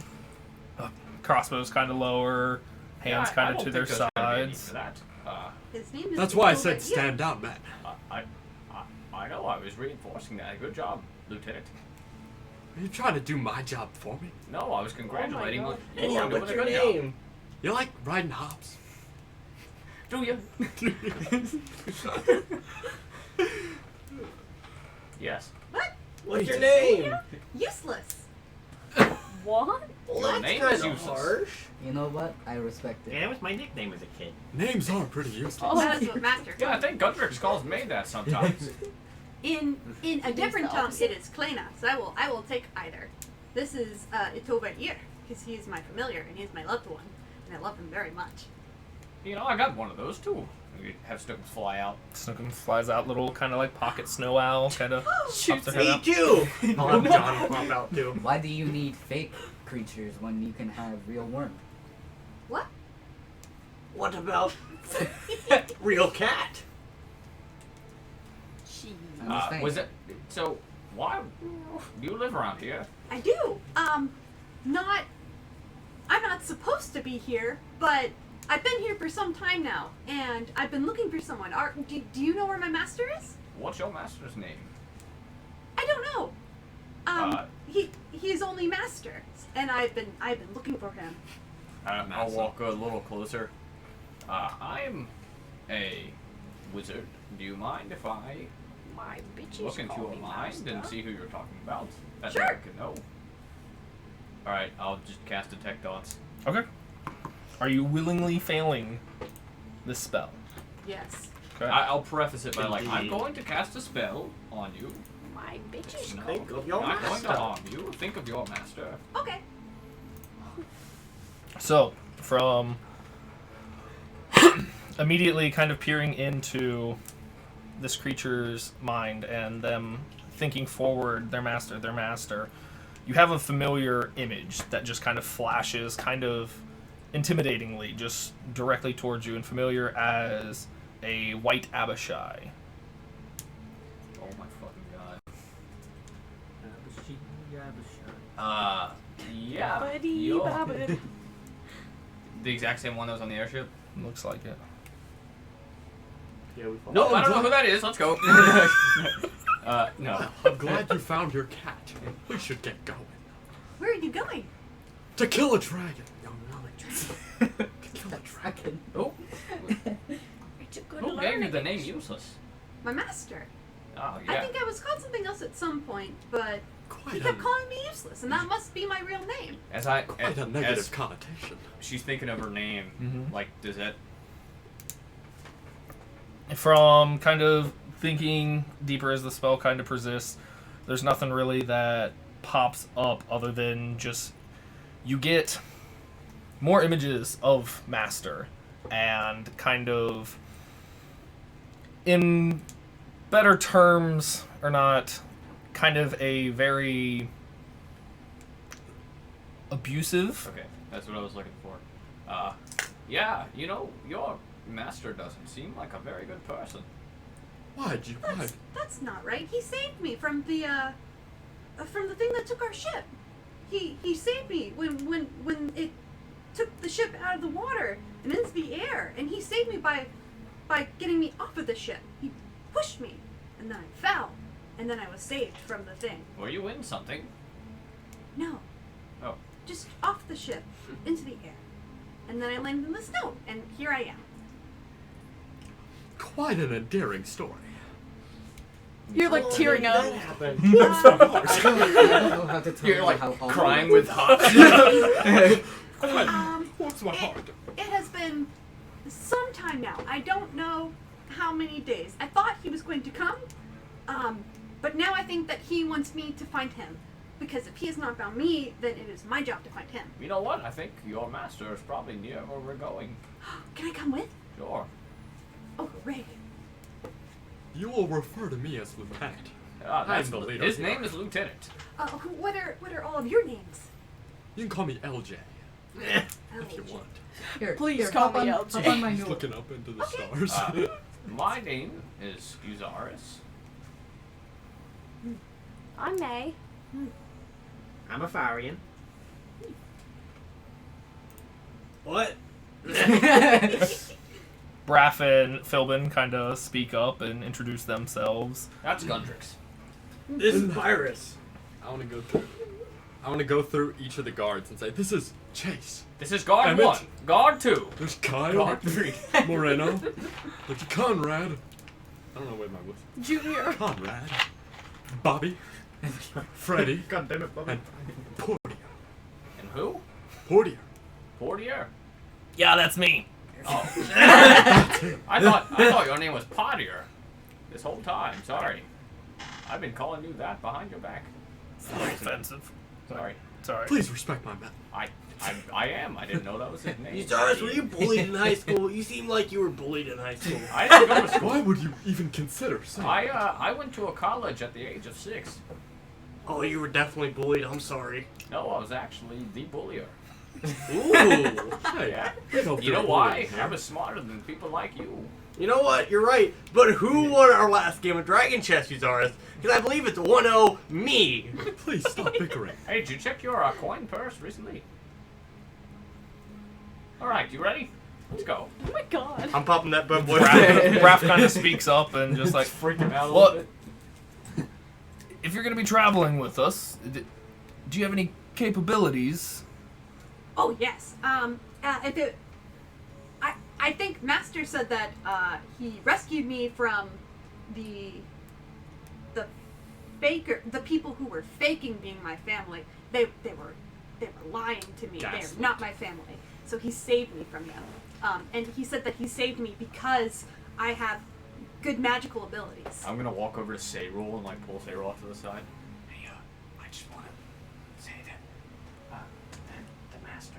Speaker 5: Crossbows kind of lower, hands kind of to their sides.
Speaker 11: His name is
Speaker 9: That's why I
Speaker 11: Over
Speaker 9: said
Speaker 11: Here.
Speaker 9: stand down, men.
Speaker 6: I know, I was reinforcing that. Good job, Lieutenant.
Speaker 9: Are you trying to do my job for me?
Speaker 6: No, I was congratulating
Speaker 3: God.
Speaker 6: you.
Speaker 10: Yeah,
Speaker 6: on doing
Speaker 10: what's
Speaker 6: a
Speaker 10: your
Speaker 6: good job.
Speaker 10: name?
Speaker 9: You like riding hops?
Speaker 6: Do you? Yes.
Speaker 11: What?
Speaker 10: What's your name?
Speaker 11: Useless.
Speaker 3: What?
Speaker 10: Well,
Speaker 6: Your
Speaker 10: that's
Speaker 6: name
Speaker 10: kind
Speaker 6: is
Speaker 10: of
Speaker 6: useless.
Speaker 10: harsh.
Speaker 4: You know what? I respect it.
Speaker 10: Yeah, that was my nickname as a kid.
Speaker 9: Names are pretty useless.
Speaker 3: Oh,
Speaker 11: That is what Master.
Speaker 6: Yeah, I think Gundrix calls me that sometimes.
Speaker 11: In a different
Speaker 3: the
Speaker 11: tongue,
Speaker 3: opposite.
Speaker 11: it is Klena. So I will take either. This is it's over here because he is my familiar and he is my loved one, and I love him very much.
Speaker 6: You know, I got one of those too. We have Snookums fly out.
Speaker 5: Snookum flies out, little kind of like pocket snow owl, kind of pops their head
Speaker 10: Me
Speaker 5: out.
Speaker 10: too. I'll have Johnny pop out too.
Speaker 4: Why do you need fake creatures when you can have real worm?
Speaker 11: What?
Speaker 10: What about real cat?
Speaker 3: She.
Speaker 4: I'm just saying.
Speaker 6: Was it? So, why do you live around here?
Speaker 11: I do. Not. I'm not supposed to be here, but I've been here for some time now, and I've been looking for someone. Do you know where my master is?
Speaker 6: What's your master's name?
Speaker 11: I don't know. He's only master, and I've been looking for him.
Speaker 6: I'll walk a little closer. I'm a wizard. Do you mind if I
Speaker 3: My bitches
Speaker 6: look into
Speaker 3: call
Speaker 6: your
Speaker 3: me
Speaker 6: mind and
Speaker 3: master.
Speaker 6: see who you're talking about? That's
Speaker 11: Sure.
Speaker 6: all I can know. Alright, I'll just cast Detect Thoughts.
Speaker 5: Okay. Are you willingly failing this spell?
Speaker 11: Yes.
Speaker 5: Okay.
Speaker 6: I'll preface it by like, I'm
Speaker 10: Indeed.
Speaker 6: going to cast a spell on you.
Speaker 3: My bitches
Speaker 6: No,
Speaker 3: call
Speaker 10: Think
Speaker 3: me
Speaker 10: of your
Speaker 6: not going
Speaker 10: master.
Speaker 6: to harm you. Think of your master.
Speaker 11: Okay.
Speaker 5: So, from immediately kind of peering into this creature's mind and them thinking forward, their master, you have a familiar image that just kind of flashes kind of intimidatingly just directly towards you, and familiar as a white Abishai.
Speaker 6: Oh my fucking god. Yeah.
Speaker 3: Buddy,
Speaker 6: yo.
Speaker 3: babbit.
Speaker 6: The exact same one that was on the airship?
Speaker 5: Looks like it.
Speaker 1: Yeah, we found
Speaker 6: No, I don't know who that is. Let's go. No.
Speaker 9: I'm glad you found your cat. We should get going.
Speaker 11: Where are you going?
Speaker 9: To kill a dragon.
Speaker 4: Kill a dragon.
Speaker 6: Oh.
Speaker 3: It's a good
Speaker 6: Who gave you
Speaker 3: learning.
Speaker 6: the name useless?
Speaker 11: My master.
Speaker 6: Oh,
Speaker 11: I
Speaker 6: yeah.
Speaker 11: think I was called something else at some point, but he
Speaker 9: Quite
Speaker 11: kept
Speaker 9: a,
Speaker 11: calling me useless, and that must be my real name.
Speaker 9: quite a negative
Speaker 6: as
Speaker 9: connotation.
Speaker 6: she's thinking of her name,
Speaker 5: Mhm.
Speaker 6: like, does that...
Speaker 5: From kind of thinking deeper as the spell kind of persists, there's nothing really that pops up other than just you get more images of Master and kind of, in better terms or not, kind of a very abusive.
Speaker 6: Okay, that's what I was looking for. Yeah, you know, your master doesn't seem like a very good person.
Speaker 9: Why'd?
Speaker 11: That's not right. He saved me from the thing that took our ship. He saved me when it took the ship out of the water and into the air, and he saved me by getting me off of the ship. He pushed me, and then I fell, and then I was saved from the thing.
Speaker 6: Were you in something?
Speaker 11: No.
Speaker 6: Oh.
Speaker 11: Just off the ship, into the air. And then I landed in the snow, and here I am.
Speaker 9: Quite an endearing story.
Speaker 3: You're like tearing up.
Speaker 1: That happened.
Speaker 4: I don't know how to tell
Speaker 6: You're
Speaker 4: you
Speaker 6: like
Speaker 4: how awful
Speaker 6: crying
Speaker 4: it
Speaker 6: with
Speaker 4: is.
Speaker 6: hot.
Speaker 9: What's my heart?
Speaker 11: It has been some time now. I don't know how many days. I thought he was going to come, but now I think that he wants me to find him. Because if he has not found me, then it is my job to find him.
Speaker 6: You know what? I think your master is probably near where we're going.
Speaker 11: Can I come with?
Speaker 6: Sure.
Speaker 11: Oh, great.
Speaker 9: You will refer to me as Lieutenant.
Speaker 6: That's
Speaker 9: I'm the leader.
Speaker 6: his name is Lieutenant.
Speaker 11: What are all of your names?
Speaker 9: You can call me LJ if you want.
Speaker 4: Here,
Speaker 3: Please
Speaker 4: here,
Speaker 3: call
Speaker 4: hop
Speaker 3: me
Speaker 4: on,
Speaker 3: LJ.
Speaker 4: hop on my
Speaker 9: He's
Speaker 4: note.
Speaker 9: looking up into the
Speaker 11: Okay.
Speaker 9: stars.
Speaker 6: My name is Uzaris.
Speaker 3: I'm May.
Speaker 10: I'm a Farian.
Speaker 1: What?
Speaker 5: Braff and Philbin kind of speak up and introduce themselves.
Speaker 6: That's Gundrix.
Speaker 1: This is Virus.
Speaker 9: I want to go through each of the guards and say, "This is Chase.
Speaker 6: This is guard
Speaker 9: Emmett.
Speaker 6: 1. Guard 2.
Speaker 9: There's Kyle,
Speaker 6: Guard 3.
Speaker 9: Moreno, there's Conrad. I don't know where my was.
Speaker 3: Junior.
Speaker 9: Conrad, Bobby, Freddie,
Speaker 10: God damn it, Bubba.
Speaker 9: and Portia.
Speaker 6: And who?
Speaker 9: Portia.
Speaker 6: Portier.
Speaker 5: Yeah, that's me.
Speaker 6: Oh. I thought your name was Pottier this whole time. Sorry. I've been calling you that behind your back.
Speaker 5: Offensive.
Speaker 6: Sorry.
Speaker 5: Sorry.
Speaker 9: Please respect my men.
Speaker 6: I am. I didn't know that was his name.
Speaker 1: Uzaris, were you bullied in high school? You seem like you were bullied in high school.
Speaker 6: I didn't go to school.
Speaker 9: Why would you even consider saying?
Speaker 6: I went to a college at the age of 6.
Speaker 1: Oh, you were definitely bullied. I'm sorry.
Speaker 6: No, I was actually the bullier.
Speaker 1: Ooh.
Speaker 9: Hey,
Speaker 6: Yeah.
Speaker 9: we don't
Speaker 6: You
Speaker 9: do
Speaker 6: know why?
Speaker 9: bullying here.
Speaker 6: I was smarter than people like you.
Speaker 1: You know what? You're right. But who won our last game of Dragon Chess, Uzaris? Because I believe it's 1-0 me.
Speaker 9: Please stop bickering.
Speaker 6: Hey, did you check your coin purse recently? Alright, you ready? Let's go.
Speaker 3: Oh my god.
Speaker 1: I'm popping that bud boy.
Speaker 5: Braff kind of speaks up and just like,
Speaker 6: Freak him out a
Speaker 5: What?
Speaker 6: little bit.
Speaker 5: if you're going to be traveling with us, do you have any capabilities?
Speaker 11: Oh yes. I think Master said that he rescued me from the people who were faking being my family. They were lying to me. They're
Speaker 6: Gaslit.
Speaker 11: not my family. So he saved me from them. And he said that he saved me because I have good magical abilities.
Speaker 6: I'm gonna walk over to Sayrul and like pull Sayrul off to the side. Hey, I just wanna say that the master,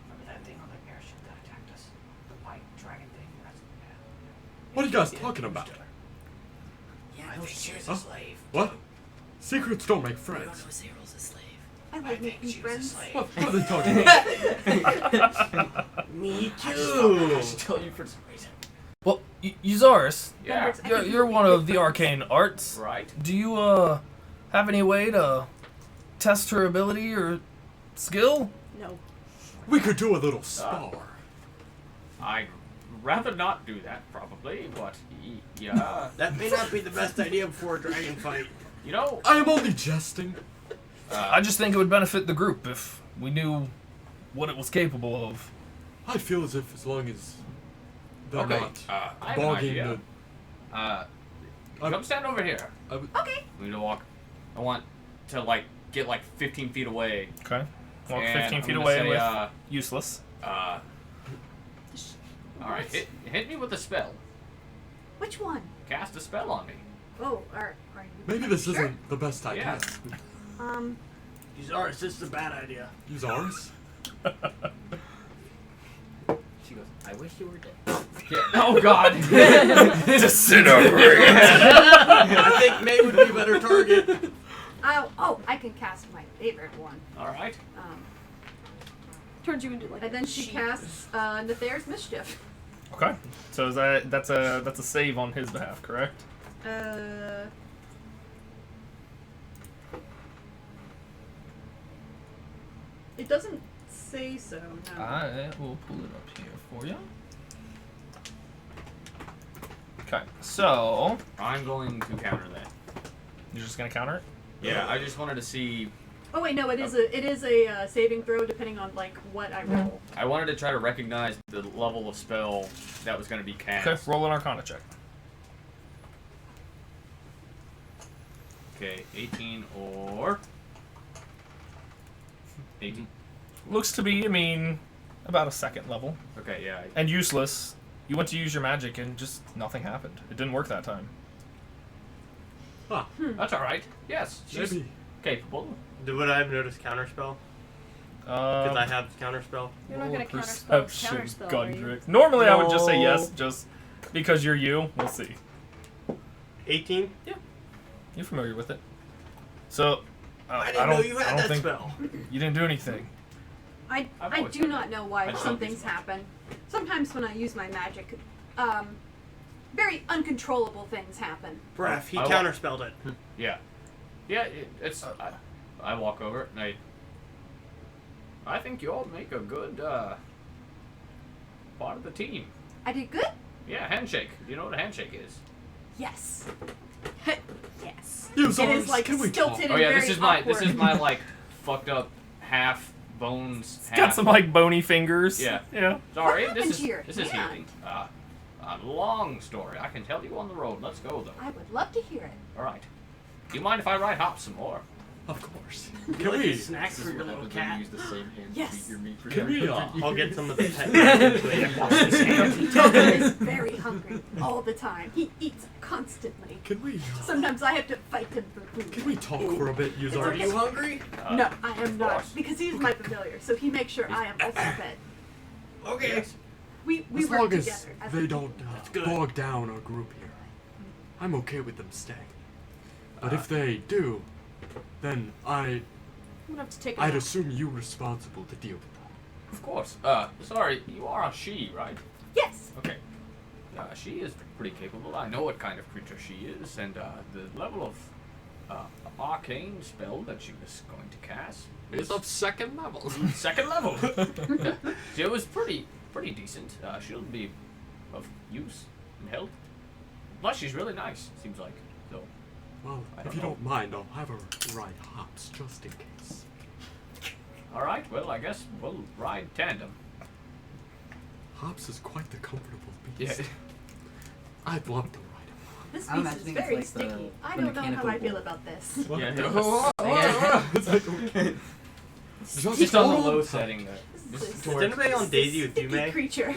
Speaker 6: remember that thing on the airship that attacked us? The white dragon thing?
Speaker 9: guys talking about?
Speaker 4: Yeah, I think she's
Speaker 9: Huh?
Speaker 4: a slave.
Speaker 9: What? Secrets don't make friends.
Speaker 4: Cyril's a slave.
Speaker 11: I like making friends.
Speaker 9: What are they talking about?
Speaker 1: Me
Speaker 4: I
Speaker 1: too.
Speaker 4: should tell you for some reason.
Speaker 5: Well, Uzaris,
Speaker 6: Yeah.
Speaker 5: you're one of the arcane arts.
Speaker 6: Right.
Speaker 5: Do you have any way to test her ability or skill?
Speaker 3: No.
Speaker 9: We could do a little spar.
Speaker 6: I'd rather not do that, probably, but yeah.
Speaker 1: That may not be the best idea before a dragon fight.
Speaker 6: You know,
Speaker 9: I am only jesting.
Speaker 5: I just think it would benefit the group if we knew what it was capable of.
Speaker 9: I feel as if as long as they're
Speaker 6: okay.
Speaker 9: not
Speaker 6: I have an
Speaker 9: bogging
Speaker 6: idea. Come stand over here.
Speaker 11: Okay.
Speaker 6: We need to walk. I want to get 15 feet away.
Speaker 5: Okay. Walk
Speaker 6: And
Speaker 5: 15
Speaker 6: I'm
Speaker 5: feet
Speaker 6: gonna
Speaker 5: away
Speaker 6: say,
Speaker 5: with useless.
Speaker 6: All right, hit me with a spell.
Speaker 11: Which one?
Speaker 6: Cast a spell on me.
Speaker 11: Oh, are you
Speaker 9: Maybe this
Speaker 11: sure?
Speaker 9: isn't the best idea.
Speaker 6: Yeah.
Speaker 1: Uzaris, this is a bad idea.
Speaker 9: Use ours.
Speaker 10: She goes, I wish you were dead.
Speaker 6: Yeah. Oh God.
Speaker 5: Disintegrate.
Speaker 1: I think May would be a better target.
Speaker 11: Oh, I can cast my favorite one.
Speaker 6: All right.
Speaker 3: Turns you into like.
Speaker 11: And then she casts Nether's Mischief.
Speaker 5: Okay. So is that's a save on his behalf, correct?
Speaker 7: It doesn't say so. No.
Speaker 5: I will pull it up here for you. Okay. So
Speaker 6: I'm going to counter that.
Speaker 5: you're just gonna counter it?
Speaker 6: Yeah, I just wanted to see.
Speaker 7: Oh wait, no, it is a saving throw depending on what I roll.
Speaker 6: I wanted to try to recognize the level of spell that was going to be cast.
Speaker 5: Okay. Roll an Arcana check.
Speaker 6: Okay, 18 or 18.
Speaker 5: Looks to be, about a second level.
Speaker 6: Okay, yeah.
Speaker 5: And useless. You went to use your magic and just nothing happened. It didn't work that time.
Speaker 9: Huh.
Speaker 6: That's all right. Yes, she's
Speaker 9: Maybe.
Speaker 6: capable.
Speaker 1: Would I have noticed counterspell? Because I have counterspell.
Speaker 3: You're not gonna
Speaker 5: Roll
Speaker 3: counterspell
Speaker 5: perception,
Speaker 3: counterspell, are you?
Speaker 5: Gundrick. Normally I would just say
Speaker 1: No.
Speaker 5: yes, just because you're you. We'll see.
Speaker 1: 18?
Speaker 5: You're familiar with it. So,
Speaker 1: I didn't know you had that
Speaker 5: think
Speaker 1: spell.
Speaker 5: You didn't do anything.
Speaker 11: I
Speaker 6: always
Speaker 11: do
Speaker 6: done
Speaker 11: not know why
Speaker 6: I
Speaker 11: some
Speaker 6: don't.
Speaker 11: things happen. Sometimes when I use my magic, very uncontrollable things happen.
Speaker 1: Bref, he
Speaker 6: I wa-
Speaker 1: counterspelled it.
Speaker 6: Yeah. Yeah, it's. I walk over and I think you all make a good part of the team.
Speaker 11: I did good?
Speaker 6: Yeah, handshake. Do you know what a handshake is?
Speaker 11: Yes. Yes.
Speaker 9: Use
Speaker 11: It
Speaker 9: ours.
Speaker 11: is like
Speaker 9: Can we
Speaker 11: stilted
Speaker 9: talk?
Speaker 6: Oh
Speaker 11: and
Speaker 6: yeah,
Speaker 11: very
Speaker 6: this
Speaker 11: awkward.
Speaker 6: is my fucked up half bones.
Speaker 5: It's got some bony fingers.
Speaker 6: Yeah.
Speaker 5: Yeah.
Speaker 6: Sorry,
Speaker 11: What
Speaker 6: this
Speaker 11: happened
Speaker 6: is
Speaker 11: to your
Speaker 6: this is
Speaker 11: hand?
Speaker 6: healing. A long story. I can tell you on the road. Let's go though.
Speaker 11: I would love to hear it.
Speaker 6: All right. Do you mind if I ride hops some more?
Speaker 9: Of course.
Speaker 1: Can
Speaker 9: Can
Speaker 1: like
Speaker 9: we?
Speaker 1: a snack for your little cat.
Speaker 10: Use the same hand
Speaker 11: Yes.
Speaker 10: to eat your meat for
Speaker 9: Can we?
Speaker 1: I'll get some of the pet.
Speaker 11: Token is very hungry all the time. He eats constantly.
Speaker 9: Can we?
Speaker 11: Sometimes I have to fight him for food.
Speaker 9: Can we talk for a bit? Use
Speaker 1: Are
Speaker 9: ours.
Speaker 1: you hungry?
Speaker 11: No, I am
Speaker 6: of
Speaker 11: not.
Speaker 6: course.
Speaker 11: Because he's my familiar, so he makes sure I am also fed.
Speaker 1: Okay.
Speaker 6: Yes.
Speaker 11: We
Speaker 9: As
Speaker 11: work
Speaker 9: long
Speaker 11: together.
Speaker 9: as
Speaker 11: as
Speaker 9: they
Speaker 11: a
Speaker 9: don't
Speaker 1: good.
Speaker 9: bog down our group here, I'm okay with them staying. But if they do, then
Speaker 3: I'm gonna have to take.
Speaker 9: I'd assume you responsible to deal with that.
Speaker 6: Of course. Sorry, you are a she, right?
Speaker 11: Yes.
Speaker 6: Okay. She is pretty capable. I know what kind of creature she is, and the level of arcane spell that she was going to cast
Speaker 9: It's of second level.
Speaker 6: second level. She was pretty decent. She'll be of use and help. Plus, she's really nice. Seems like. So.
Speaker 9: Well,
Speaker 6: I
Speaker 9: if
Speaker 6: don't
Speaker 9: you
Speaker 6: know.
Speaker 9: don't mind, I'll have her ride hops just in case.
Speaker 6: All right. Well, I guess we'll ride tandem.
Speaker 9: Hops is quite the comfortable
Speaker 6: Yeah.
Speaker 9: beast. I'd love to ride him.
Speaker 11: This
Speaker 4: I'm
Speaker 11: piece is
Speaker 4: imagining it's
Speaker 11: very
Speaker 4: like the-
Speaker 11: sticky. I
Speaker 4: the
Speaker 11: don't know how
Speaker 4: mechanical
Speaker 11: I feel
Speaker 4: bull.
Speaker 11: about this.
Speaker 6: Yeah.
Speaker 9: It's like, okay.
Speaker 6: Just on the low setting.
Speaker 11: This
Speaker 6: Just
Speaker 11: is
Speaker 6: towards-
Speaker 1: Is anybody on Daisy with you,
Speaker 11: sticky
Speaker 1: May?
Speaker 11: creature.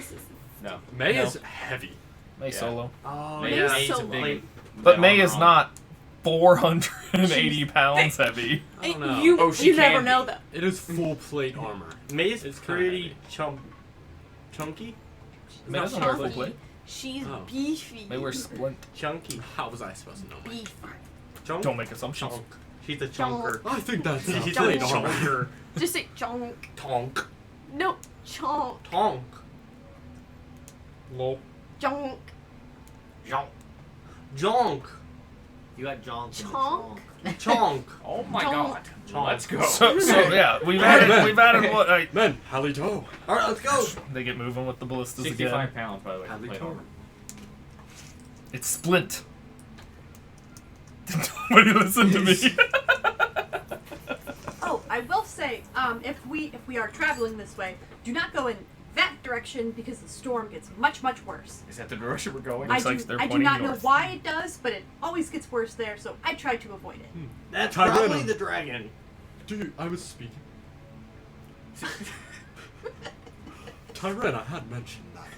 Speaker 6: No.
Speaker 9: May
Speaker 5: No.
Speaker 9: is heavy.
Speaker 5: May
Speaker 6: Yeah.
Speaker 5: solo.
Speaker 1: Oh,
Speaker 6: May
Speaker 1: yeah.
Speaker 11: is
Speaker 1: May's
Speaker 11: so
Speaker 1: a big.
Speaker 6: light.
Speaker 5: But May is
Speaker 6: armor on.
Speaker 5: not 480 pounds heavy.
Speaker 9: I don't know.
Speaker 3: You,
Speaker 6: Oh, she
Speaker 3: you
Speaker 6: can
Speaker 3: never
Speaker 6: be.
Speaker 3: know though.
Speaker 9: It is full plate armor.
Speaker 1: May's
Speaker 9: It's kinda
Speaker 1: pretty
Speaker 9: heavy.
Speaker 1: chunky.
Speaker 5: May
Speaker 3: not
Speaker 5: doesn't wear full
Speaker 3: chunky.
Speaker 5: plate.
Speaker 3: She's
Speaker 9: Oh.
Speaker 3: beefy.
Speaker 5: They were splint.
Speaker 1: Chunky.
Speaker 9: How was I supposed to know?
Speaker 3: Beef.
Speaker 1: Chunk.
Speaker 5: Don't make assumptions.
Speaker 1: Chunk. She's a chunker.
Speaker 9: I think that's
Speaker 1: She's a
Speaker 9: pretty normal.
Speaker 1: chunker.
Speaker 3: Just say chonk.
Speaker 1: Tonk.
Speaker 3: No, chonk.
Speaker 1: Tonk. Lol.
Speaker 3: Chonk.
Speaker 1: Jonk. Jonk.
Speaker 10: You got John.
Speaker 3: Chonk.
Speaker 1: Chonk.
Speaker 6: Oh my
Speaker 3: Don't.
Speaker 6: god. Let's go.
Speaker 5: So yeah, we've added what?
Speaker 9: Men, Hallie Toe.
Speaker 1: Alright, let's go.
Speaker 5: They get moving with the ballistas
Speaker 6: 65
Speaker 5: again.
Speaker 6: pounds, by the way.
Speaker 9: Hallie
Speaker 6: Plate
Speaker 9: Toe.
Speaker 6: armor.
Speaker 5: It's splint. Nobody listen to me.
Speaker 11: Oh, I will say, if we are traveling this way, do not go in that direction because the storm gets much worse.
Speaker 6: Is that the direction we're going?
Speaker 5: Looks like they're
Speaker 11: I do
Speaker 5: pointing
Speaker 11: not
Speaker 5: north.
Speaker 11: know why it does, but it always gets worse there, so I try to avoid it.
Speaker 1: That's
Speaker 9: Tyrannum.
Speaker 1: probably the dragon.
Speaker 9: Dude, I was speaking. Tyrannum had mentioned that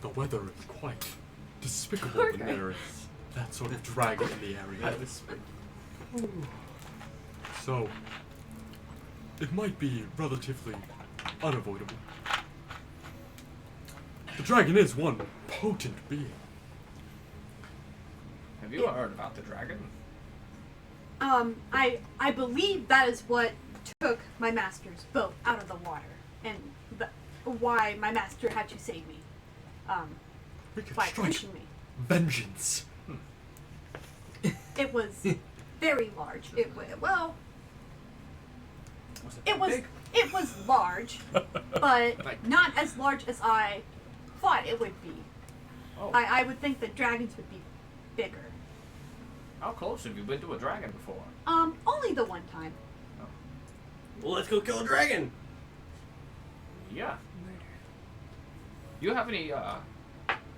Speaker 9: the weather is quite despicable when there is that sort of dragon in the area. So, it might be relatively unavoidable. The dragon is one potent being.
Speaker 6: Have you heard about the dragon?
Speaker 11: I believe that is what took my master's boat out of the water, and why my master had to save me.
Speaker 9: We could
Speaker 11: By
Speaker 9: strike
Speaker 11: pushing me.
Speaker 9: vengeance.
Speaker 11: It was very large. It was large, but not as large as I thought it would be.
Speaker 6: Oh.
Speaker 11: I would think that dragons would be bigger.
Speaker 6: How close have you been to a dragon before?
Speaker 11: Only the one time.
Speaker 1: Well, let's go kill a dragon.
Speaker 6: Yeah. You have any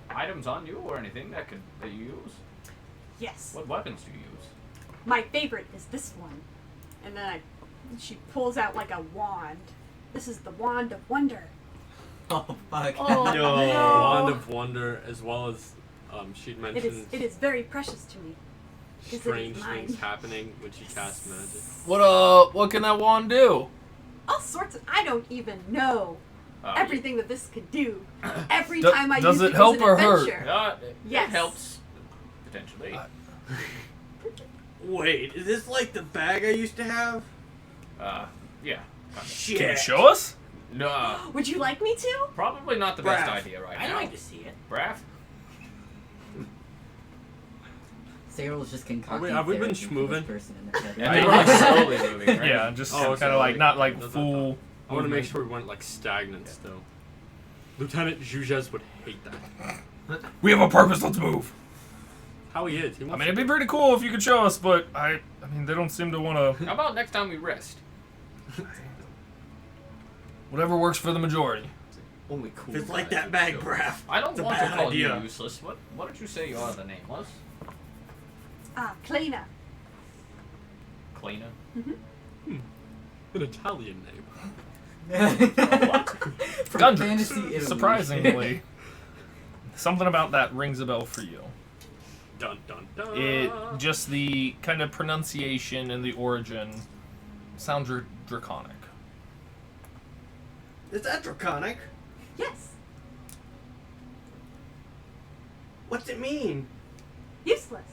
Speaker 6: items on you or anything that you use?
Speaker 11: Yes.
Speaker 6: What weapons do you use?
Speaker 11: My favorite is this one. And then she pulls out like a wand. This is the Wand of Wonder.
Speaker 4: Oh fuck.
Speaker 3: Oh,
Speaker 1: No.
Speaker 9: Wand of Wonder, as well as she'd mentioned
Speaker 11: It is very precious to me. 'Cause it is
Speaker 9: strange
Speaker 11: mine.
Speaker 9: things happening when she casts magic.
Speaker 5: What can that wand do?
Speaker 11: All sorts of. I don't even know everything that this could do. Every
Speaker 5: Do-
Speaker 11: time I
Speaker 5: does
Speaker 11: use
Speaker 5: it
Speaker 11: it
Speaker 5: help
Speaker 11: was an
Speaker 5: or hurt?
Speaker 11: adventure.
Speaker 6: It
Speaker 11: Yes.
Speaker 6: helps. Potentially.
Speaker 1: Wait, is this like the bag I used to have?
Speaker 6: Yeah.
Speaker 1: Shit.
Speaker 5: Can you show us?
Speaker 6: No.
Speaker 11: Would you like me to?
Speaker 6: Probably not the best
Speaker 1: Braff.
Speaker 6: idea right
Speaker 10: I'd
Speaker 6: now.
Speaker 10: like to see it.
Speaker 6: Braff?
Speaker 4: Cyril's just concocting.
Speaker 9: Have we been
Speaker 4: therapy for
Speaker 9: schmoovin'?
Speaker 4: this person in their head.
Speaker 6: Yeah, they're like slowly moving, right?
Speaker 5: Yeah, just
Speaker 9: Oh,
Speaker 5: kind of like not like
Speaker 9: That's
Speaker 5: full.
Speaker 9: I want to make sure we weren't like stagnant still. Lieutenant Jujez would hate that.
Speaker 5: We have a purpose. Let's move.
Speaker 9: How he is. He
Speaker 5: I
Speaker 9: wants
Speaker 5: mean, it'd be pretty cool if you could show us, but I mean, they don't seem to want to.
Speaker 6: How about next time we rest?
Speaker 5: Whatever works for the majority.
Speaker 10: Only cool.
Speaker 1: It's like
Speaker 10: guys
Speaker 1: that bag,
Speaker 10: show.
Speaker 1: Braff.
Speaker 6: I don't
Speaker 1: It's a
Speaker 6: want to
Speaker 1: bad
Speaker 6: call
Speaker 1: idea.
Speaker 6: you useless. What did you say your other name was?
Speaker 11: Kleina.
Speaker 6: Kleina?
Speaker 9: an Italian name.
Speaker 4: From
Speaker 5: Gundren.
Speaker 4: fantasy Italy.
Speaker 5: Surprisingly, something about that rings a bell for you.
Speaker 9: Dun dun dun.
Speaker 5: It just the kind of pronunciation and the origin sounds draconic.
Speaker 1: Is that draconic?
Speaker 11: Yes.
Speaker 1: What's it mean?
Speaker 11: Useless.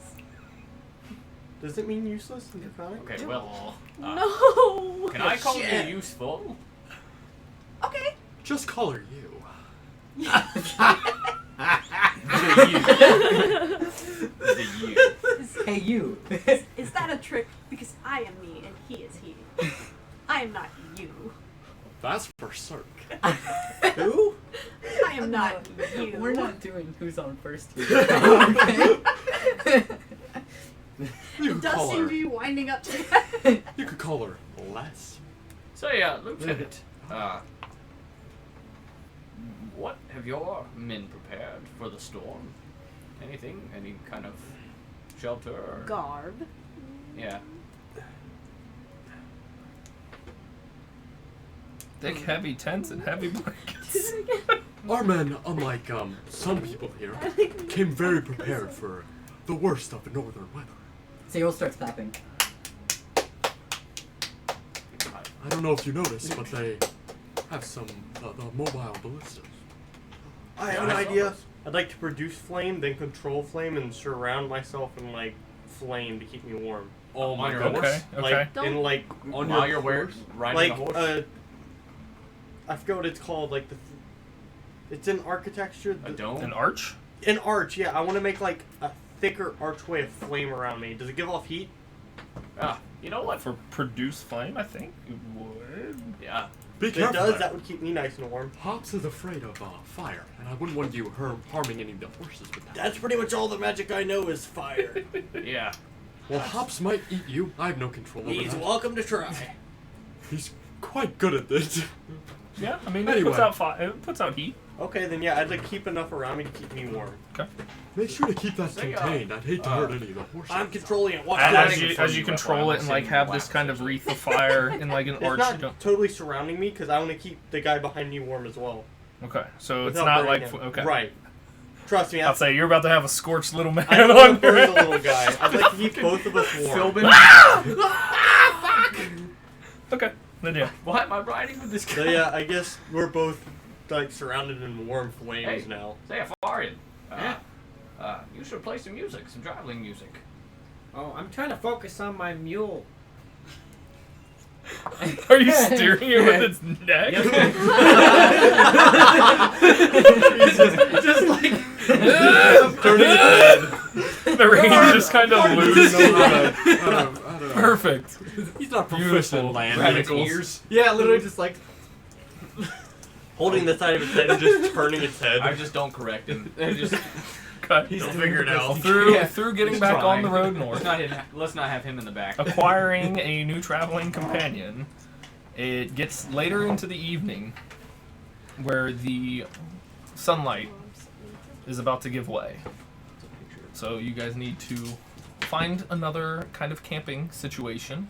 Speaker 1: Does it mean useless and draconic?
Speaker 6: Okay, well,
Speaker 3: No.
Speaker 6: can I call
Speaker 1: Shit.
Speaker 6: you useful?
Speaker 11: Okay.
Speaker 9: Just call her you.
Speaker 6: The you.
Speaker 4: Hey you.
Speaker 11: Is that a trick? Because I am me and he is he. I am not you.
Speaker 9: That's for Cirque.
Speaker 1: Who?
Speaker 11: I am not you.
Speaker 4: We're not doing who's on first here. Okay.
Speaker 9: You
Speaker 11: It
Speaker 9: could
Speaker 11: does
Speaker 9: call
Speaker 11: seem
Speaker 9: her.
Speaker 11: to be winding up to that.
Speaker 9: You could call her Les.
Speaker 6: So yeah, Lieutenant, what have your men prepared for the storm? Anything? Any kind of shelter or...
Speaker 3: Garb.
Speaker 6: Yeah.
Speaker 5: Thick, heavy tents and heavy blankets.
Speaker 9: Our men, unlike some people here, came very prepared for the worst of the northern weather.
Speaker 4: Cyril starts clapping.
Speaker 9: I don't know if you noticed, but they have some the mobile ballistas.
Speaker 1: I have an idea. I'd like to produce flame, then control flame, and surround myself in like flame to keep me warm.
Speaker 9: Oh my
Speaker 6: god.
Speaker 9: goodness.
Speaker 5: Okay.
Speaker 1: Like
Speaker 3: Don't-
Speaker 1: in like
Speaker 9: On
Speaker 6: While
Speaker 9: your
Speaker 6: you're
Speaker 9: horse?
Speaker 6: riding
Speaker 1: like
Speaker 6: the horse.
Speaker 1: I forget what it's called. Like it's in architecture.
Speaker 6: A dome?
Speaker 5: An arch?
Speaker 1: An arch, yeah. I want to make like a thicker archway of flame around me. Does it give off heat?
Speaker 6: You know what?
Speaker 5: For produce flame, I think it would.
Speaker 6: Yeah.
Speaker 9: Be
Speaker 1: If it
Speaker 9: careful.
Speaker 1: does,
Speaker 9: there.
Speaker 1: that would keep me nice and warm.
Speaker 9: Hops is afraid of fire, and I wouldn't want you harming any of the horses with that.
Speaker 1: That's pretty much all the magic I know is fire.
Speaker 6: Yeah.
Speaker 9: Well, Hops might eat you. I have no control over
Speaker 1: He's
Speaker 9: that.
Speaker 1: welcome to try.
Speaker 9: He's quite good at this.
Speaker 5: Yeah, I mean,
Speaker 9: Anyway.
Speaker 5: it puts out heat.
Speaker 1: Okay, then yeah, I'd like to keep enough around me to keep me warm.
Speaker 5: Okay.
Speaker 9: Make sure to keep that
Speaker 6: Say,
Speaker 9: contained. I'd hate to hurt any of the horses.
Speaker 1: I'm controlling it. Watch
Speaker 5: And
Speaker 1: this.
Speaker 5: as
Speaker 6: think
Speaker 5: you,
Speaker 6: it's
Speaker 5: as
Speaker 6: from
Speaker 5: you
Speaker 6: you, that's
Speaker 5: control
Speaker 6: why
Speaker 5: it
Speaker 6: I'm
Speaker 5: and like
Speaker 6: saying
Speaker 5: have
Speaker 6: wax
Speaker 5: this kind of
Speaker 6: essentially.
Speaker 5: wreath of fire in like an
Speaker 1: It's
Speaker 5: arch,
Speaker 1: not
Speaker 5: you don't.
Speaker 1: totally surrounding me because I want to keep the guy behind me warm as well.
Speaker 5: Okay, so it's
Speaker 1: without
Speaker 5: not
Speaker 1: burning
Speaker 5: like
Speaker 1: him.
Speaker 5: okay.
Speaker 1: Right. Trust me.
Speaker 5: I'll say you're about to have a scorched little man
Speaker 1: I don't want
Speaker 5: on
Speaker 1: to burn
Speaker 5: your
Speaker 1: the little guy. I'd like to keep both of us warm.
Speaker 5: Okay, then yeah.
Speaker 6: Why am I riding with this guy?
Speaker 1: So yeah, I guess we're both like surrounded in warm flames
Speaker 6: Hey.
Speaker 1: now.
Speaker 6: Say, Afarian. You should play some music, some traveling music.
Speaker 10: Oh, I'm trying to focus on my mule.
Speaker 5: Are you steering it with its neck?
Speaker 10: Just like
Speaker 1: Turning his head.
Speaker 5: The reins just kind of loose. Perfect.
Speaker 9: He's not
Speaker 5: Beautiful.
Speaker 9: proficient in land
Speaker 6: Grab its
Speaker 9: vehicles.
Speaker 6: ears.
Speaker 10: yeah, literally just like
Speaker 1: Holding the side of his head and just turning its head.
Speaker 6: I just don't correct him. I just
Speaker 5: Okay.
Speaker 1: He'll figure it out.
Speaker 5: Through
Speaker 6: Yeah.
Speaker 5: through getting
Speaker 6: He's
Speaker 5: back on
Speaker 6: trying.
Speaker 5: the road north,
Speaker 6: let's not have him in the back.
Speaker 5: acquiring a new traveling companion, it gets later into the evening, where the sunlight is about to give way. So you guys need to find another kind of camping situation.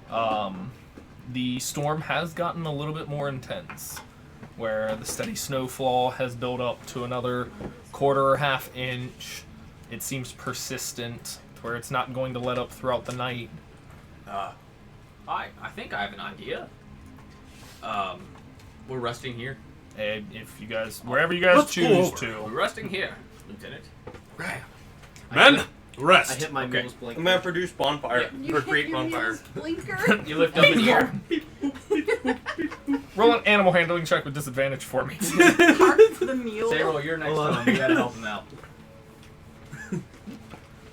Speaker 5: The storm has gotten a little bit more intense, where the steady snowfall has built up to another quarter or half inch. It seems persistent, where it's not going to let up throughout the night.
Speaker 6: I think I have an idea. We're resting here.
Speaker 5: And if you guys, wherever you guys
Speaker 9: Let's go
Speaker 5: choose
Speaker 9: over.
Speaker 6: We're
Speaker 5: to.
Speaker 6: resting here, Lieutenant.
Speaker 9: Men,
Speaker 10: I
Speaker 9: rest.
Speaker 10: hit my
Speaker 6: Okay.
Speaker 10: mule's blinker.
Speaker 1: I'm gonna produce bonfire.
Speaker 11: You
Speaker 1: Or
Speaker 11: hit
Speaker 1: create
Speaker 11: your
Speaker 1: bonfire.
Speaker 11: mule's blinker.
Speaker 6: You lift up his car.
Speaker 5: Roll an animal handling check with disadvantage for me.
Speaker 11: Park the mule.
Speaker 6: Say, roll, you're next
Speaker 10: Hold
Speaker 6: to
Speaker 10: on.
Speaker 6: him. You gotta help him out.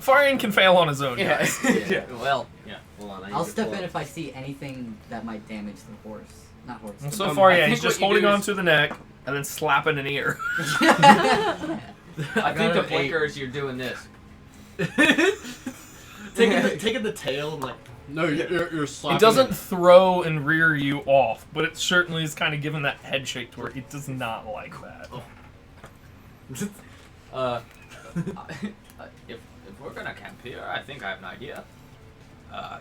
Speaker 5: Farian can fail on his own,
Speaker 6: Yeah.
Speaker 5: guys.
Speaker 6: Yeah. Well, yeah.
Speaker 10: Hold on, I
Speaker 4: I'll
Speaker 10: need to
Speaker 4: step
Speaker 10: pull
Speaker 4: in
Speaker 10: up.
Speaker 4: if I see anything that might damage the horse. Not horse.
Speaker 5: And
Speaker 4: the
Speaker 5: so
Speaker 6: I
Speaker 5: far, yeah,
Speaker 6: think
Speaker 5: he's just
Speaker 6: what you
Speaker 5: holding
Speaker 6: do
Speaker 5: on
Speaker 6: is-
Speaker 5: to the neck and then slapping an ear.
Speaker 6: I think
Speaker 10: got
Speaker 6: the
Speaker 10: an
Speaker 6: blinker is you're doing this.
Speaker 10: taking the tail and like
Speaker 9: No, you're slapping.
Speaker 5: It doesn't throw and rear you off, but it certainly is kind of giving that head shake to where it does not like that.
Speaker 6: If we're gonna camp here, I think I have an idea.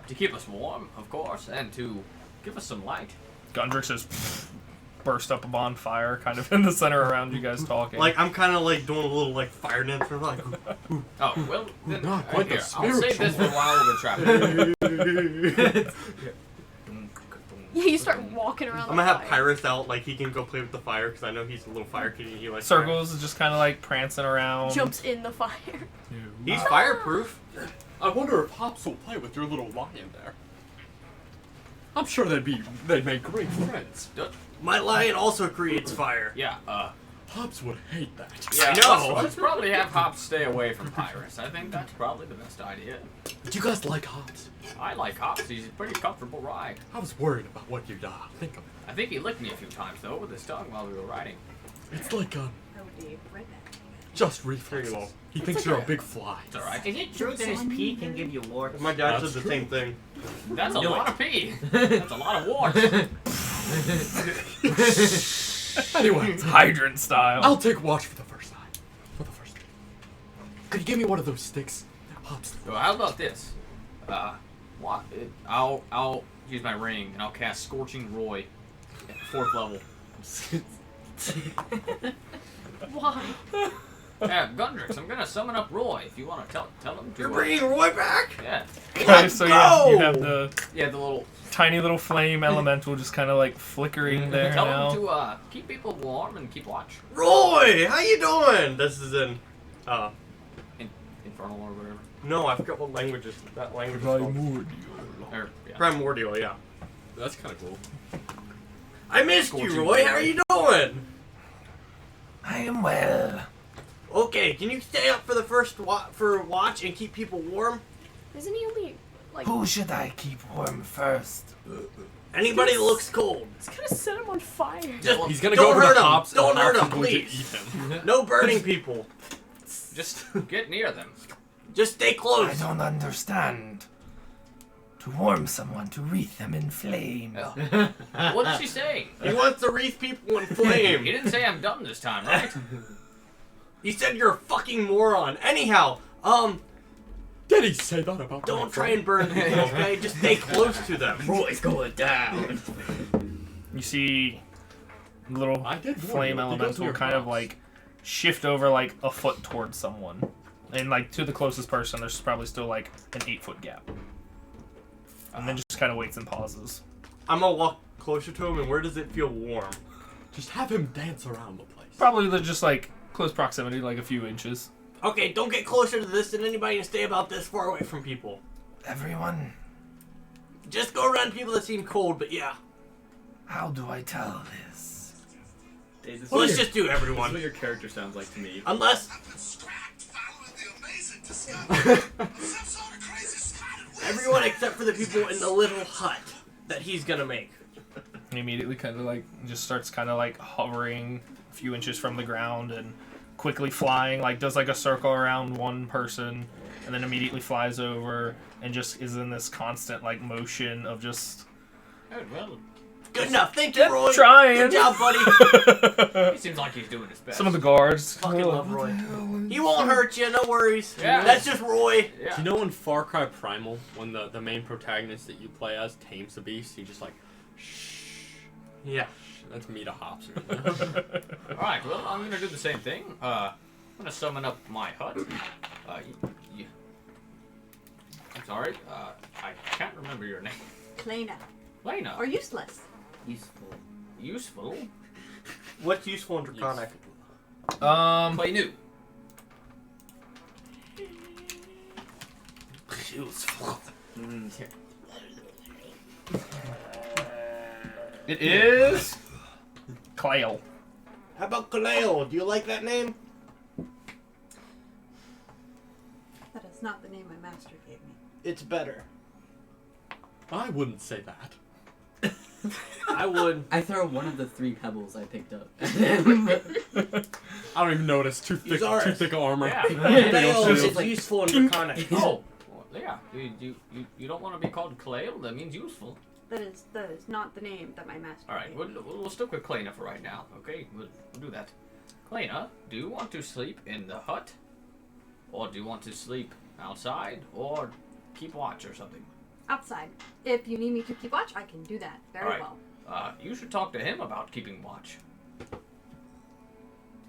Speaker 6: To keep us warm, of course, and to give us some light.
Speaker 5: Gundrix just burst up a bonfire kind of in the center around you guys talking.
Speaker 1: Like I'm kind of like doing a little like fire dance for like.
Speaker 6: Oh well, then
Speaker 9: not quite the
Speaker 6: here, I'll save this for while we're traveling.
Speaker 3: Yeah, you start walking around.
Speaker 1: I'm
Speaker 3: the
Speaker 1: gonna have
Speaker 3: fire.
Speaker 1: Pyrus out, like he can go play with the fire because I know he's a little fire kid. And he likes
Speaker 5: Circles is just kind of like prancing around.
Speaker 3: Jumps in the fire.
Speaker 1: fire. He's fireproof.
Speaker 9: I wonder if Hops will play with your little lion there. I'm sure they'd make great friends.
Speaker 1: My lion also creates fire.
Speaker 6: Yeah,
Speaker 9: Hops would hate that.
Speaker 6: yeah.
Speaker 1: I know.
Speaker 6: Let's probably have Hops stay away from Pyrus. I think that's probably the best idea.
Speaker 9: Do you guys like Hops?
Speaker 6: I like Hops. He's a pretty comfortable ride.
Speaker 9: I was worried about what you'd think of it.
Speaker 6: I think he licked me a few times though with his tongue while we were riding.
Speaker 9: It's like
Speaker 11: I would be right back.
Speaker 9: just reflexes. He thinks you're a big fly.
Speaker 6: It's alright.
Speaker 10: Is it true that his pee can give you warts?
Speaker 1: My dad
Speaker 9: That's
Speaker 1: said the
Speaker 9: true.
Speaker 1: same thing.
Speaker 6: That's a lot of pee. That's a lot of warts.
Speaker 9: Anyway,
Speaker 5: Hydrant style.
Speaker 9: I'll take watch for the first time. Could you give me one of those sticks? Hops.
Speaker 6: So how about this? I'll use my ring and I'll cast Scorching Roy at 4th level.
Speaker 3: Why?
Speaker 6: Yeah, Gundrix, I'm gonna summon up Roy. If you want to tell him to.
Speaker 9: You're bringing Roy back?
Speaker 6: Yeah.
Speaker 5: Okay, so you have the
Speaker 6: the little
Speaker 5: tiny little flame elemental just kind of like flickering there
Speaker 6: tell
Speaker 5: now.
Speaker 6: him to keep people warm and keep watch.
Speaker 1: Roy, how you doing? This is in
Speaker 6: Infernal or whatever.
Speaker 1: no, I forgot what language is that language is called.
Speaker 6: Or, yeah.
Speaker 1: Primordial, yeah.
Speaker 9: That's kind of cool.
Speaker 1: I missed you, Roy. How are you doing?
Speaker 5: I am well.
Speaker 1: Okay, can you stay up for the first watch and keep people warm?
Speaker 3: Isn't he only like?
Speaker 5: Who should I keep warm first?
Speaker 1: Anybody that looks cold.
Speaker 3: It's gonna set him on fire.
Speaker 1: Just
Speaker 9: He's gonna
Speaker 1: don't
Speaker 9: go over
Speaker 1: hurt
Speaker 9: to
Speaker 1: him.
Speaker 9: Hops. and
Speaker 1: Don't hurt
Speaker 9: Hops
Speaker 1: him,
Speaker 9: is going to
Speaker 1: please.
Speaker 9: eat him.
Speaker 1: No burning people.
Speaker 6: Just get near them.
Speaker 1: Just stay close.
Speaker 5: I don't understand. To warm someone, to wreath them in flame.
Speaker 6: What did she say?
Speaker 1: He wants to wreath people in
Speaker 6: He
Speaker 1: flame.
Speaker 6: didn't say I'm done this time, right?
Speaker 1: He said you're a fucking moron. Anyhow,
Speaker 9: Did he say that about
Speaker 1: don't try and burn people, okay? Just stay close to them.
Speaker 4: Roy's going down.
Speaker 5: You see little
Speaker 9: I did warn
Speaker 5: flame
Speaker 9: you. He goes to
Speaker 5: elemental
Speaker 9: your
Speaker 5: kind of
Speaker 9: house.
Speaker 5: like shift over like a foot towards someone. And like to the closest person, there's probably still like an 8-foot gap. And then just kind of waits and pauses.
Speaker 1: I'm gonna walk closer to him, and where does it feel warm?
Speaker 9: Just have him dance around the place.
Speaker 5: Probably they're just like close proximity, like a few inches.
Speaker 1: Okay, don't get closer to this than anybody and stay about this far away from people.
Speaker 5: Everyone,
Speaker 1: Just go around people that seem cold, but yeah.
Speaker 5: how do I tell this?
Speaker 8: Hey, this is
Speaker 1: Well, let's
Speaker 8: what
Speaker 1: just do
Speaker 8: This is
Speaker 1: everyone.
Speaker 8: what your character sounds like to me.
Speaker 1: Unless everyone except for the people in the little hut that he's gonna make.
Speaker 5: He immediately kind of like just starts kind of like hovering a few inches from the ground and quickly flying, like does like a circle around one person and then immediately flies over and just is in this constant like motion of just
Speaker 6: Well,
Speaker 1: Good enough. Thank you, Roy.
Speaker 5: trying.
Speaker 1: Good job, buddy.
Speaker 6: he seems like he's doing his best.
Speaker 5: Some of the guards.
Speaker 1: Fucking love Roy. He won't hurt you. No worries.
Speaker 6: Yeah.
Speaker 1: That's just Roy.
Speaker 6: Yeah.
Speaker 9: Do you know in Far Cry Primal, when the main protagonist that you play as tames the beast, he just like, shh.
Speaker 1: Yeah.
Speaker 9: That's me to Hops right there.
Speaker 6: Alright, well, I'm gonna do the same thing. I'm gonna summon up my hut. I'm sorry, I can't remember your name.
Speaker 11: Klena.
Speaker 6: Lena.
Speaker 11: Or useless.
Speaker 4: Useful.
Speaker 6: Useful?
Speaker 1: What's useful in Draconic?
Speaker 6: Play new.
Speaker 1: Useful.
Speaker 5: It is Clail.
Speaker 1: How about Kaleo? Do you like that name?
Speaker 11: That is not the name my master gave me.
Speaker 1: It's better.
Speaker 9: I wouldn't say that.
Speaker 1: I would.
Speaker 4: I throw one of the 3 pebbles I picked up.
Speaker 9: I don't even notice. Too thick,
Speaker 1: He's ours.
Speaker 9: too thick armor.
Speaker 6: Yeah.
Speaker 1: Kaleo
Speaker 4: It's
Speaker 1: is
Speaker 4: like-
Speaker 1: useful in Draconic.
Speaker 6: Oh, well, yeah. You don't want to be called Clail? That means useful.
Speaker 11: That is not the name that my master
Speaker 6: Alright,
Speaker 11: gave me.
Speaker 6: we'll stick with Klena for right now, okay? We'll do that. Klena, do you want to sleep in the hut? Or do you want to sleep outside? Or keep watch or something?
Speaker 11: Outside. If you need me to keep watch, I can do that very
Speaker 6: Alright.
Speaker 11: well.
Speaker 6: You should talk to him about keeping watch.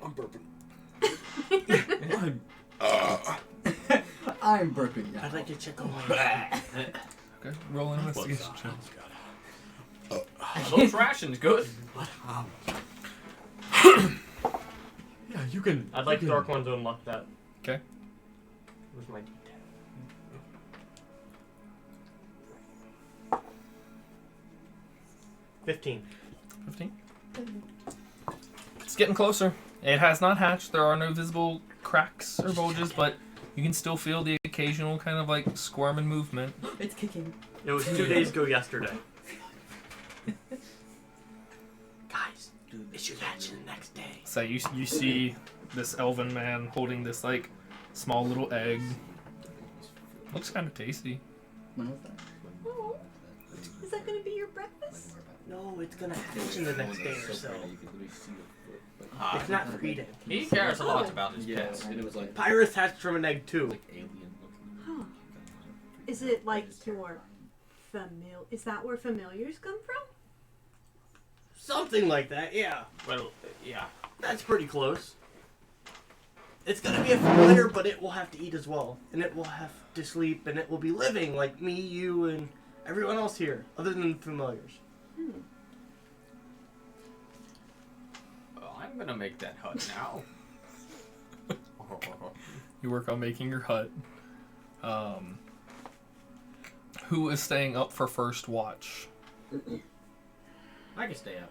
Speaker 9: I'm burping.
Speaker 4: I'm burping now.
Speaker 1: I'd like to check on my.
Speaker 5: Okay, roll an investigation check.
Speaker 6: Those rations good.
Speaker 9: Yeah, you can.
Speaker 1: I'd like
Speaker 9: you
Speaker 1: Dark
Speaker 9: can-
Speaker 1: One to unlock that.
Speaker 5: Okay.
Speaker 1: Where's my D10? 15.
Speaker 5: 15. It's getting closer. It has not hatched. There are no visible cracks or bulges, but you can still feel the occasional kind of like squirm and movement.
Speaker 4: It's kicking.
Speaker 1: It was 2 days ago yesterday. Guys, it should hatch the next day.
Speaker 5: So you see this elven man holding this like small little egg. Looks kind of tasty.
Speaker 4: When was that?
Speaker 11: Oh, is that going to be your breakfast?
Speaker 1: No, it's gonna hatch in the next day or so. It's not for eating.
Speaker 6: He cares a lot about his
Speaker 8: Yeah,
Speaker 6: pets.
Speaker 8: and it was like
Speaker 1: Pyrus hatched from an egg too.
Speaker 11: Huh. Is it like your Is that where familiars come from?
Speaker 1: Something like that, yeah. Well, yeah. That's pretty close. It's gonna be a familiar, but it will have to eat as well, and it will have to sleep, and it will be living like me, you, and everyone else here, other than familiars.
Speaker 6: Well, I'm gonna make that hut now.
Speaker 5: You work on making your hut. Who is staying up for first watch?
Speaker 10: I can stay up.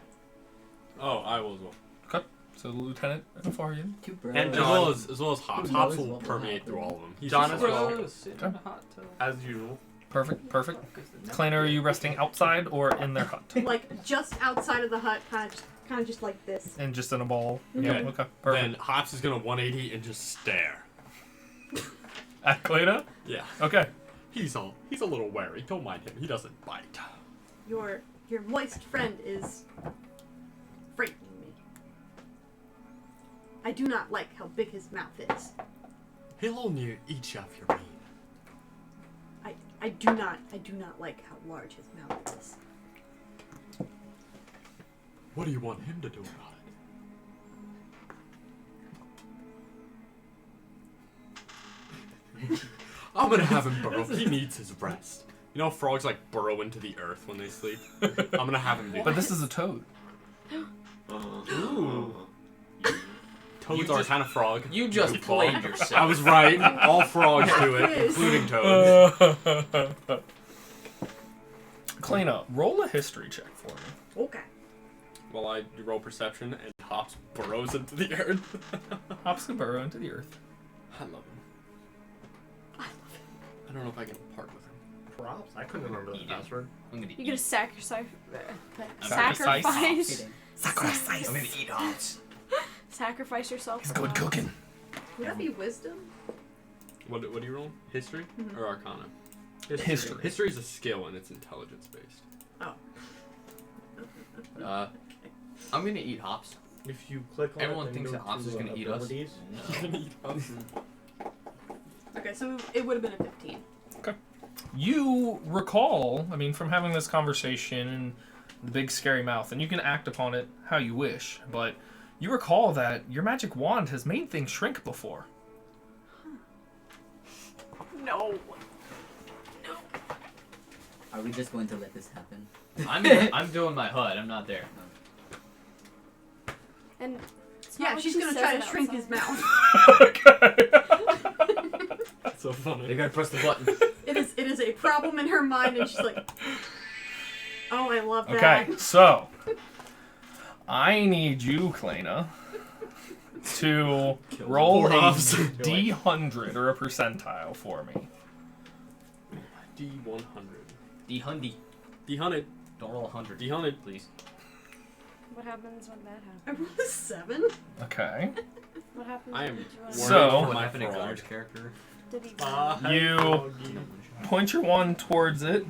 Speaker 9: Oh, I will as well.
Speaker 5: Okay. So the lieutenant and Farian.
Speaker 9: And as well as Hops. Hops will permeate through all of them. He's
Speaker 1: John
Speaker 9: just
Speaker 1: as well.
Speaker 9: okay. As usual.
Speaker 5: Perfect. Kleiner, are you resting outside or in their hut?
Speaker 11: Like just outside of the hut, kind of just like this.
Speaker 5: And just in a ball?
Speaker 9: Okay.
Speaker 5: Yeah, okay. Perfect.
Speaker 9: Then Hops is gonna 180 and just stare.
Speaker 5: At Kleiner?
Speaker 9: Yeah.
Speaker 5: Okay.
Speaker 9: He's a little wary. Don't mind him. He doesn't bite.
Speaker 11: Your moist friend is frightening me. I do not like how big his mouth is.
Speaker 9: He'll only eat you if you're mean.
Speaker 11: I do not like how large his mouth is.
Speaker 9: What do you want him to do about it? I'm gonna have him burrow. He needs his rest. You know, frogs like burrow into the earth when they sleep. I'm gonna have him do that.
Speaker 5: But this is a toad.
Speaker 9: Ooh. Toads are kind of frog.
Speaker 6: You just played yourself.
Speaker 9: I was right. All frogs do it, including toads.
Speaker 5: Kleiner, roll a history check for me.
Speaker 11: Okay.
Speaker 9: Well, I roll perception, and Hops burrows into the earth.
Speaker 5: Hops can burrow into the earth.
Speaker 9: I love him. I don't know if I can part with him.
Speaker 10: Props. I couldn't remember the password.
Speaker 6: I'm gonna
Speaker 3: You're gonna sacrifice.
Speaker 5: Sacrifice.
Speaker 3: Sacrifice.
Speaker 6: I'm gonna eat Hops.
Speaker 3: Sacrifice yourself.
Speaker 5: He's good cooking.
Speaker 11: Would that be wisdom?
Speaker 9: What do you roll? History or Arcana?
Speaker 5: History.
Speaker 9: History is a skill, and it's intelligence based.
Speaker 11: Oh.
Speaker 6: I'm gonna eat Hops.
Speaker 10: If you click on
Speaker 6: Everyone
Speaker 10: it,
Speaker 6: thinks that Hops is gonna eat us.
Speaker 10: abilities.
Speaker 11: Okay, so it would have been a 15.
Speaker 5: Okay. You recall, I mean, from having this conversation and the big scary mouth, and you can act upon it how you wish, but you recall that your magic wand has made things shrink before.
Speaker 3: No.
Speaker 4: Are we just going to let this happen?
Speaker 6: I'm doing my hut. I'm not there.
Speaker 3: And it's
Speaker 11: Yeah,
Speaker 3: not like
Speaker 11: she's
Speaker 3: she
Speaker 11: gonna
Speaker 3: says
Speaker 11: try
Speaker 3: it
Speaker 11: to shrink his
Speaker 3: outside.
Speaker 11: mouth.
Speaker 9: That's so funny.
Speaker 6: You gotta press the button.
Speaker 11: It is a problem in her mind, and she's like, "Oh, I love that."
Speaker 5: Okay, so I need you, Kleiner, to roll a D100 or a percentile for me.
Speaker 9: D100.
Speaker 6: D100.
Speaker 9: D100.
Speaker 6: Don't roll 100.
Speaker 9: D100,
Speaker 6: please.
Speaker 3: What happens when that
Speaker 11: I
Speaker 3: happens?
Speaker 11: rolled a 7.
Speaker 5: Okay.
Speaker 3: What happens?
Speaker 9: I am
Speaker 3: when you roll-
Speaker 5: So-
Speaker 6: What happened in Connor's character?
Speaker 3: Did he
Speaker 5: You point your wand towards it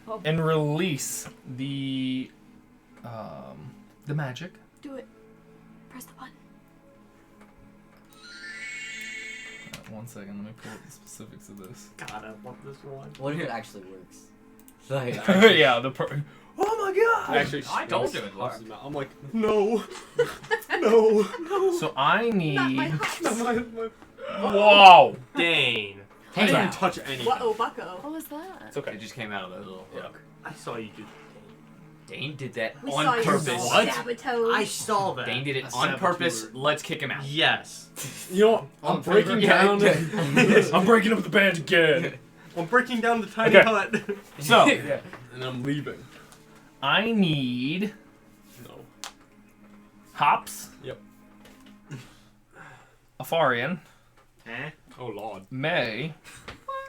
Speaker 3: Oh.
Speaker 5: and release the magic.
Speaker 3: do it? Press the button.
Speaker 5: 1 second, let me pull up the specifics of this.
Speaker 10: God, I want this one.
Speaker 4: What if it actually works? Like,
Speaker 5: Yeah, oh my god!
Speaker 9: Actually,
Speaker 6: I told
Speaker 9: smells
Speaker 6: you it
Speaker 9: Hops'
Speaker 6: worked.
Speaker 9: mouth. I'm like, no. No.
Speaker 5: So I need.
Speaker 11: Not my house.
Speaker 5: Whoa!
Speaker 1: Dane.
Speaker 9: I didn't touch anything.
Speaker 11: Whoa, bucko.
Speaker 3: What was that?
Speaker 5: It's okay.
Speaker 6: It just came out of the little hook.
Speaker 10: I saw you do.
Speaker 6: Dane did that
Speaker 11: We
Speaker 6: on
Speaker 11: saw your
Speaker 6: purpose.
Speaker 11: sabotage.
Speaker 1: I saw that.
Speaker 6: Dane did it
Speaker 10: A
Speaker 6: on purpose.
Speaker 10: saboteur.
Speaker 6: Let's kick him out.
Speaker 1: Yes.
Speaker 9: You know what? I'm breaking down.
Speaker 5: I'm breaking up the band again.
Speaker 1: I'm breaking down the tiny
Speaker 5: Okay.
Speaker 1: hut.
Speaker 5: So,
Speaker 9: And I'm leaving.
Speaker 5: I need
Speaker 9: No.
Speaker 5: Hops,
Speaker 9: Yep.
Speaker 5: Afarian,
Speaker 9: Oh lord.
Speaker 5: May,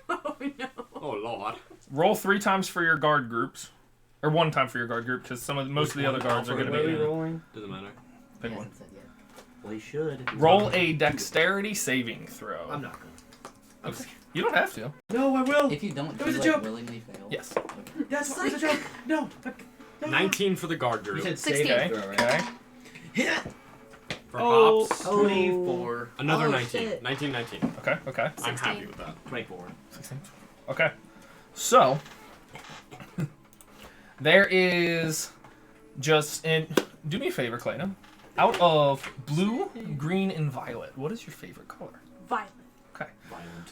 Speaker 11: Oh no.
Speaker 9: Oh lord.
Speaker 5: roll 3 times for your guard groups. Or 1 time for your guard group, because most of the other guards are going to
Speaker 1: What are we
Speaker 5: be.
Speaker 1: rolling?
Speaker 9: Doesn't matter.
Speaker 5: Pick
Speaker 4: he
Speaker 5: one.
Speaker 4: hasn't said yet.
Speaker 1: Well, he should.
Speaker 5: Roll a dexterity saving throw.
Speaker 10: I'm not going.
Speaker 5: Okay. You don't have to.
Speaker 1: No, I will.
Speaker 4: If you don't,
Speaker 1: It was
Speaker 4: do
Speaker 1: a
Speaker 4: you,
Speaker 1: joke.
Speaker 4: willingly fail?
Speaker 5: Yes.
Speaker 4: Okay.
Speaker 1: That's it was a joke. No.
Speaker 9: 19 for the guard
Speaker 10: You
Speaker 9: group.
Speaker 10: said
Speaker 3: 16.
Speaker 10: save
Speaker 5: Okay.
Speaker 10: throw, right?
Speaker 5: Okay.
Speaker 9: For
Speaker 1: Oh.
Speaker 9: Hops,
Speaker 10: 24.
Speaker 9: another
Speaker 11: Oh,
Speaker 9: 19.
Speaker 11: shit.
Speaker 9: 19.
Speaker 5: Okay. Okay.
Speaker 9: I'm
Speaker 3: 16.
Speaker 9: happy with that.
Speaker 10: 24.
Speaker 5: 16. Okay. So there is just and do me a favor, Clayton. Out of blue, green, and violet, what is your favorite color?
Speaker 7: Violet.
Speaker 5: Okay.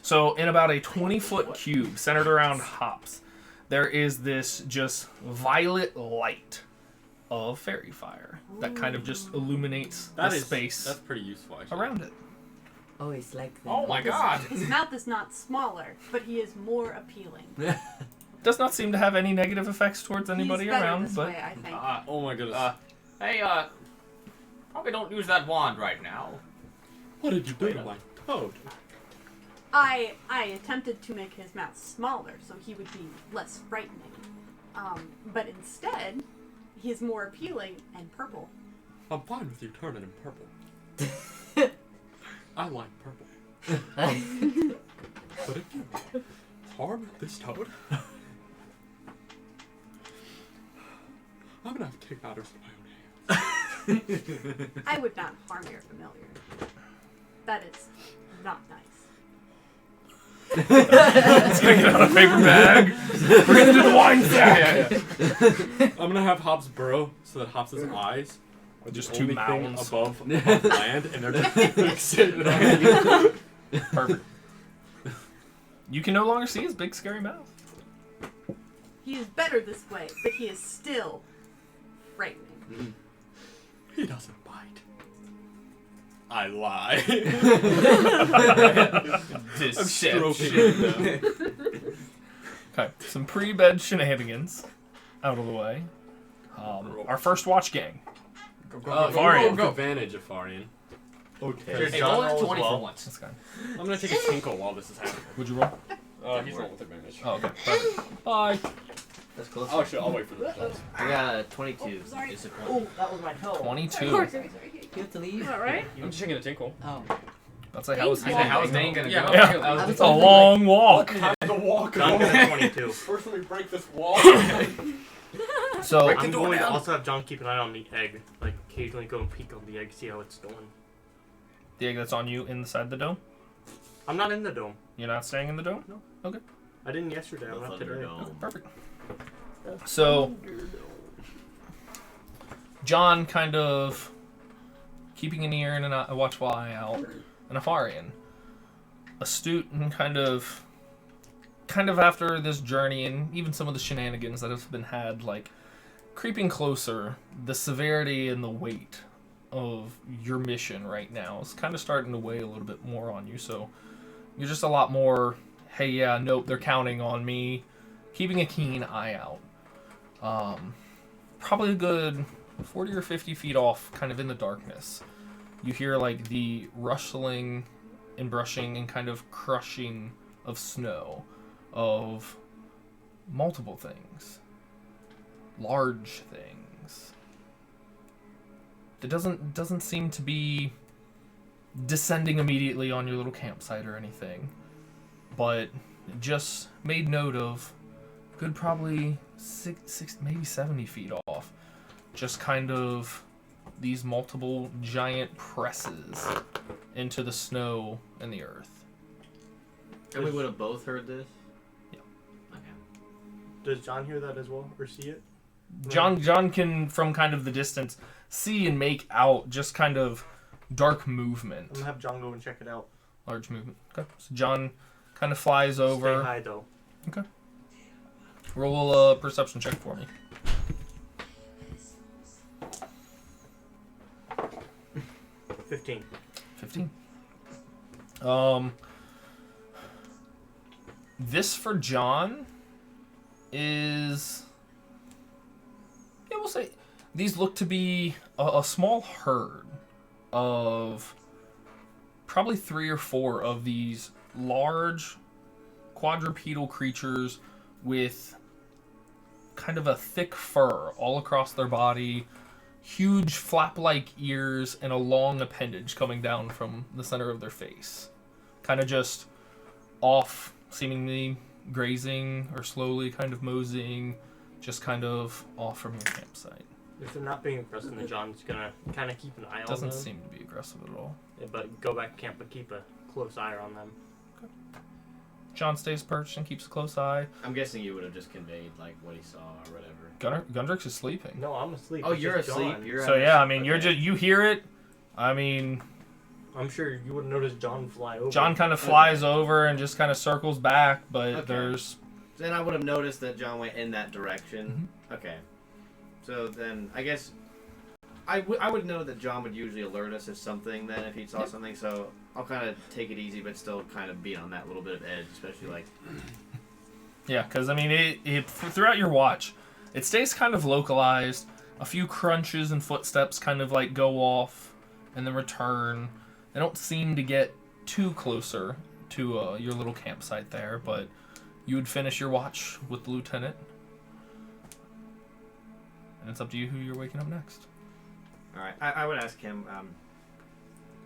Speaker 5: So in about a 20-foot cube centered around hops, there is this just violet light of fairy fire that kind of just illuminates the space
Speaker 9: That's pretty useful, actually.
Speaker 5: around it.
Speaker 4: Oh, it's like the
Speaker 6: Oh my god!
Speaker 11: His mouth is not smaller, but he is more appealing.
Speaker 5: Does not seem to have any negative effects towards anybody
Speaker 11: He's better
Speaker 5: around,
Speaker 11: this
Speaker 5: but
Speaker 11: way, I think.
Speaker 9: Oh my goodness.
Speaker 6: Hey, probably don't use that wand right now.
Speaker 9: What did you do to my toad?
Speaker 11: I attempted to make his mouth smaller so he would be less frightening. But instead, he is more appealing and purple.
Speaker 9: I'm fine with you turning him purple. I like purple. But if you harm this toad, I'm gonna have to take matters in my own hands.
Speaker 11: I would not harm your familiar. That is not nice.
Speaker 5: taking out a paper bag, bring it to the wine sack.
Speaker 9: I'm gonna have Hops burrow so that Hops' eyes are
Speaker 5: Just
Speaker 9: the
Speaker 5: two
Speaker 9: only thing
Speaker 5: mounds.
Speaker 9: above land, and they're just fixated on you.
Speaker 5: Perfect. You can no longer see his big scary mouth.
Speaker 11: He is better this way, but he is still frightening.
Speaker 9: He doesn't bite. I lie. I'm stroking him now.
Speaker 5: Okay, some pre-bed shenanigans out of the way. Our first watch gang.
Speaker 9: Afarian. Go advantage, Afarian.
Speaker 6: Okay. Hey,
Speaker 1: John
Speaker 6: roll
Speaker 1: rolls
Speaker 6: 20
Speaker 1: well.
Speaker 6: for once.
Speaker 5: That's kind.
Speaker 9: I'm gonna take a tinkle while this is happening.
Speaker 5: Would you roll?
Speaker 9: He's rolling with advantage.
Speaker 5: Oh, okay. Perfect. Bye.
Speaker 10: That's close.
Speaker 9: Oh shit, I'll wait for the results.
Speaker 10: I got a 22.
Speaker 7: Oh, sorry.
Speaker 10: Disappointed.
Speaker 7: Oh, that was my toe.
Speaker 5: 22.
Speaker 3: Of course.
Speaker 4: You have to leave.
Speaker 7: All right.
Speaker 9: I'm just taking a tinkle.
Speaker 4: Oh.
Speaker 5: That's like how is
Speaker 6: I said, how's Dane gonna
Speaker 9: Yeah,
Speaker 6: go?
Speaker 5: Yeah, it's a long walk.
Speaker 9: Time to walk
Speaker 1: John got a
Speaker 9: away.
Speaker 1: 22.
Speaker 9: First, let me break this wall.
Speaker 5: So
Speaker 1: I'm going to also have John keep an eye on the egg. Like, occasionally go and peek on the egg, see how it's doing.
Speaker 5: the egg that's on you inside the dome.
Speaker 1: I'm not in the dome.
Speaker 5: You're not staying in the dome.
Speaker 1: No.
Speaker 5: Okay.
Speaker 1: I didn't yesterday. I'm not today.
Speaker 5: Perfect. So, John kind of keeping an ear and a watchful eye out, and Afarian, astute and kind of after this journey and even some of the shenanigans that have been had, like creeping closer, the severity and the weight of your mission right now is kind of starting to weigh a little bit more on you. So you're just a lot more, hey, yeah, nope, they're counting on me, keeping a keen eye out. Probably a good 40 or 50 feet off, kind of in the darkness, you hear like the rustling and brushing and kind of crushing of snow of multiple things, large things. It doesn't seem to be descending immediately on your little campsite or anything, but just made note of good probably six maybe 70 feet off, just kind of these multiple giant presses into the snow and the earth.
Speaker 10: And we would have both heard this?
Speaker 5: Yeah.
Speaker 10: Okay.
Speaker 1: Does John hear that as well, or see it?
Speaker 5: John can, from kind of the distance, see and make out just kind of dark movement.
Speaker 1: I'm gonna have John go and check it out.
Speaker 5: Large movement. Okay. So John kind of flies over.
Speaker 1: Stay high though.
Speaker 5: Okay. Roll a perception check for me.
Speaker 1: 15.
Speaker 5: 15. This for John is, yeah, we'll say these look to be a small herd of probably 3 or 4 of these large quadrupedal creatures with kind of a thick fur all across their body, huge flap-like ears, and a long appendage coming down from the center of their face. Kind of just off, seemingly grazing or slowly kind of moseying, just kind of off from your campsite.
Speaker 1: If they're not being aggressive, then John's gonna kind of keep an eye on them.
Speaker 5: Doesn't seem to be aggressive at all.
Speaker 1: Yeah, but go back to camp and keep a close eye on them.
Speaker 5: John stays perched and keeps a close eye.
Speaker 8: I'm guessing you would have just conveyed like what he saw or whatever.
Speaker 5: Gundrix is sleeping.
Speaker 1: No, I'm asleep.
Speaker 8: Oh,
Speaker 1: It's
Speaker 8: you're
Speaker 1: just
Speaker 8: asleep.
Speaker 1: John.
Speaker 8: You're
Speaker 5: So yeah, I mean, you're just you hear it. I mean,
Speaker 1: I'm sure you would have noticed John fly over.
Speaker 5: John kind of flies over and just kind of circles back, but there's.
Speaker 8: Then I would have noticed that John went in that direction. Okay. So then I guess I would know that John would usually alert us if something. Then if he saw something, so I'll kind of take it easy, but still kind of be on that little bit of edge, especially like.
Speaker 5: Yeah, because I mean, it throughout your watch, it stays kind of localized. A few crunches and footsteps kind of like go off and then return. They don't seem to get too closer to your little campsite there, but you would finish your watch with the lieutenant. And it's up to you who you're waking up next.
Speaker 10: Alright, I would ask him,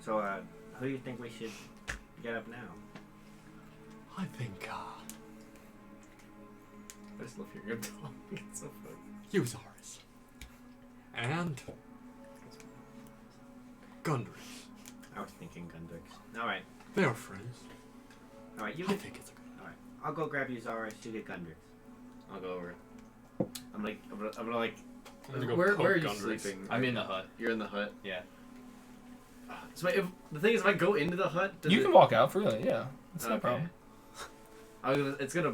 Speaker 10: so, who do you think we should get up now?
Speaker 9: I think,
Speaker 8: I just love hearing him talk. It's so funny.
Speaker 9: you, Zaris. And Gundrix.
Speaker 10: I was thinking Gundrix. Alright.
Speaker 9: They are friends.
Speaker 10: Alright, you
Speaker 9: I think it's a good
Speaker 10: Alright. I'll go grab you, Zaris. You get Gundrix.
Speaker 8: I'll go over. I'm gonna like.
Speaker 9: I'm gonna go
Speaker 8: where
Speaker 9: poke
Speaker 8: are you
Speaker 9: Gundrix.
Speaker 8: sleeping?
Speaker 6: I'm in the hut.
Speaker 8: You're in the hut.
Speaker 6: Yeah.
Speaker 8: So if the thing is, if I go into the hut, does
Speaker 5: You
Speaker 8: it,
Speaker 5: can walk out freely, yeah. It's no
Speaker 8: Okay.
Speaker 5: problem.
Speaker 8: it's gonna.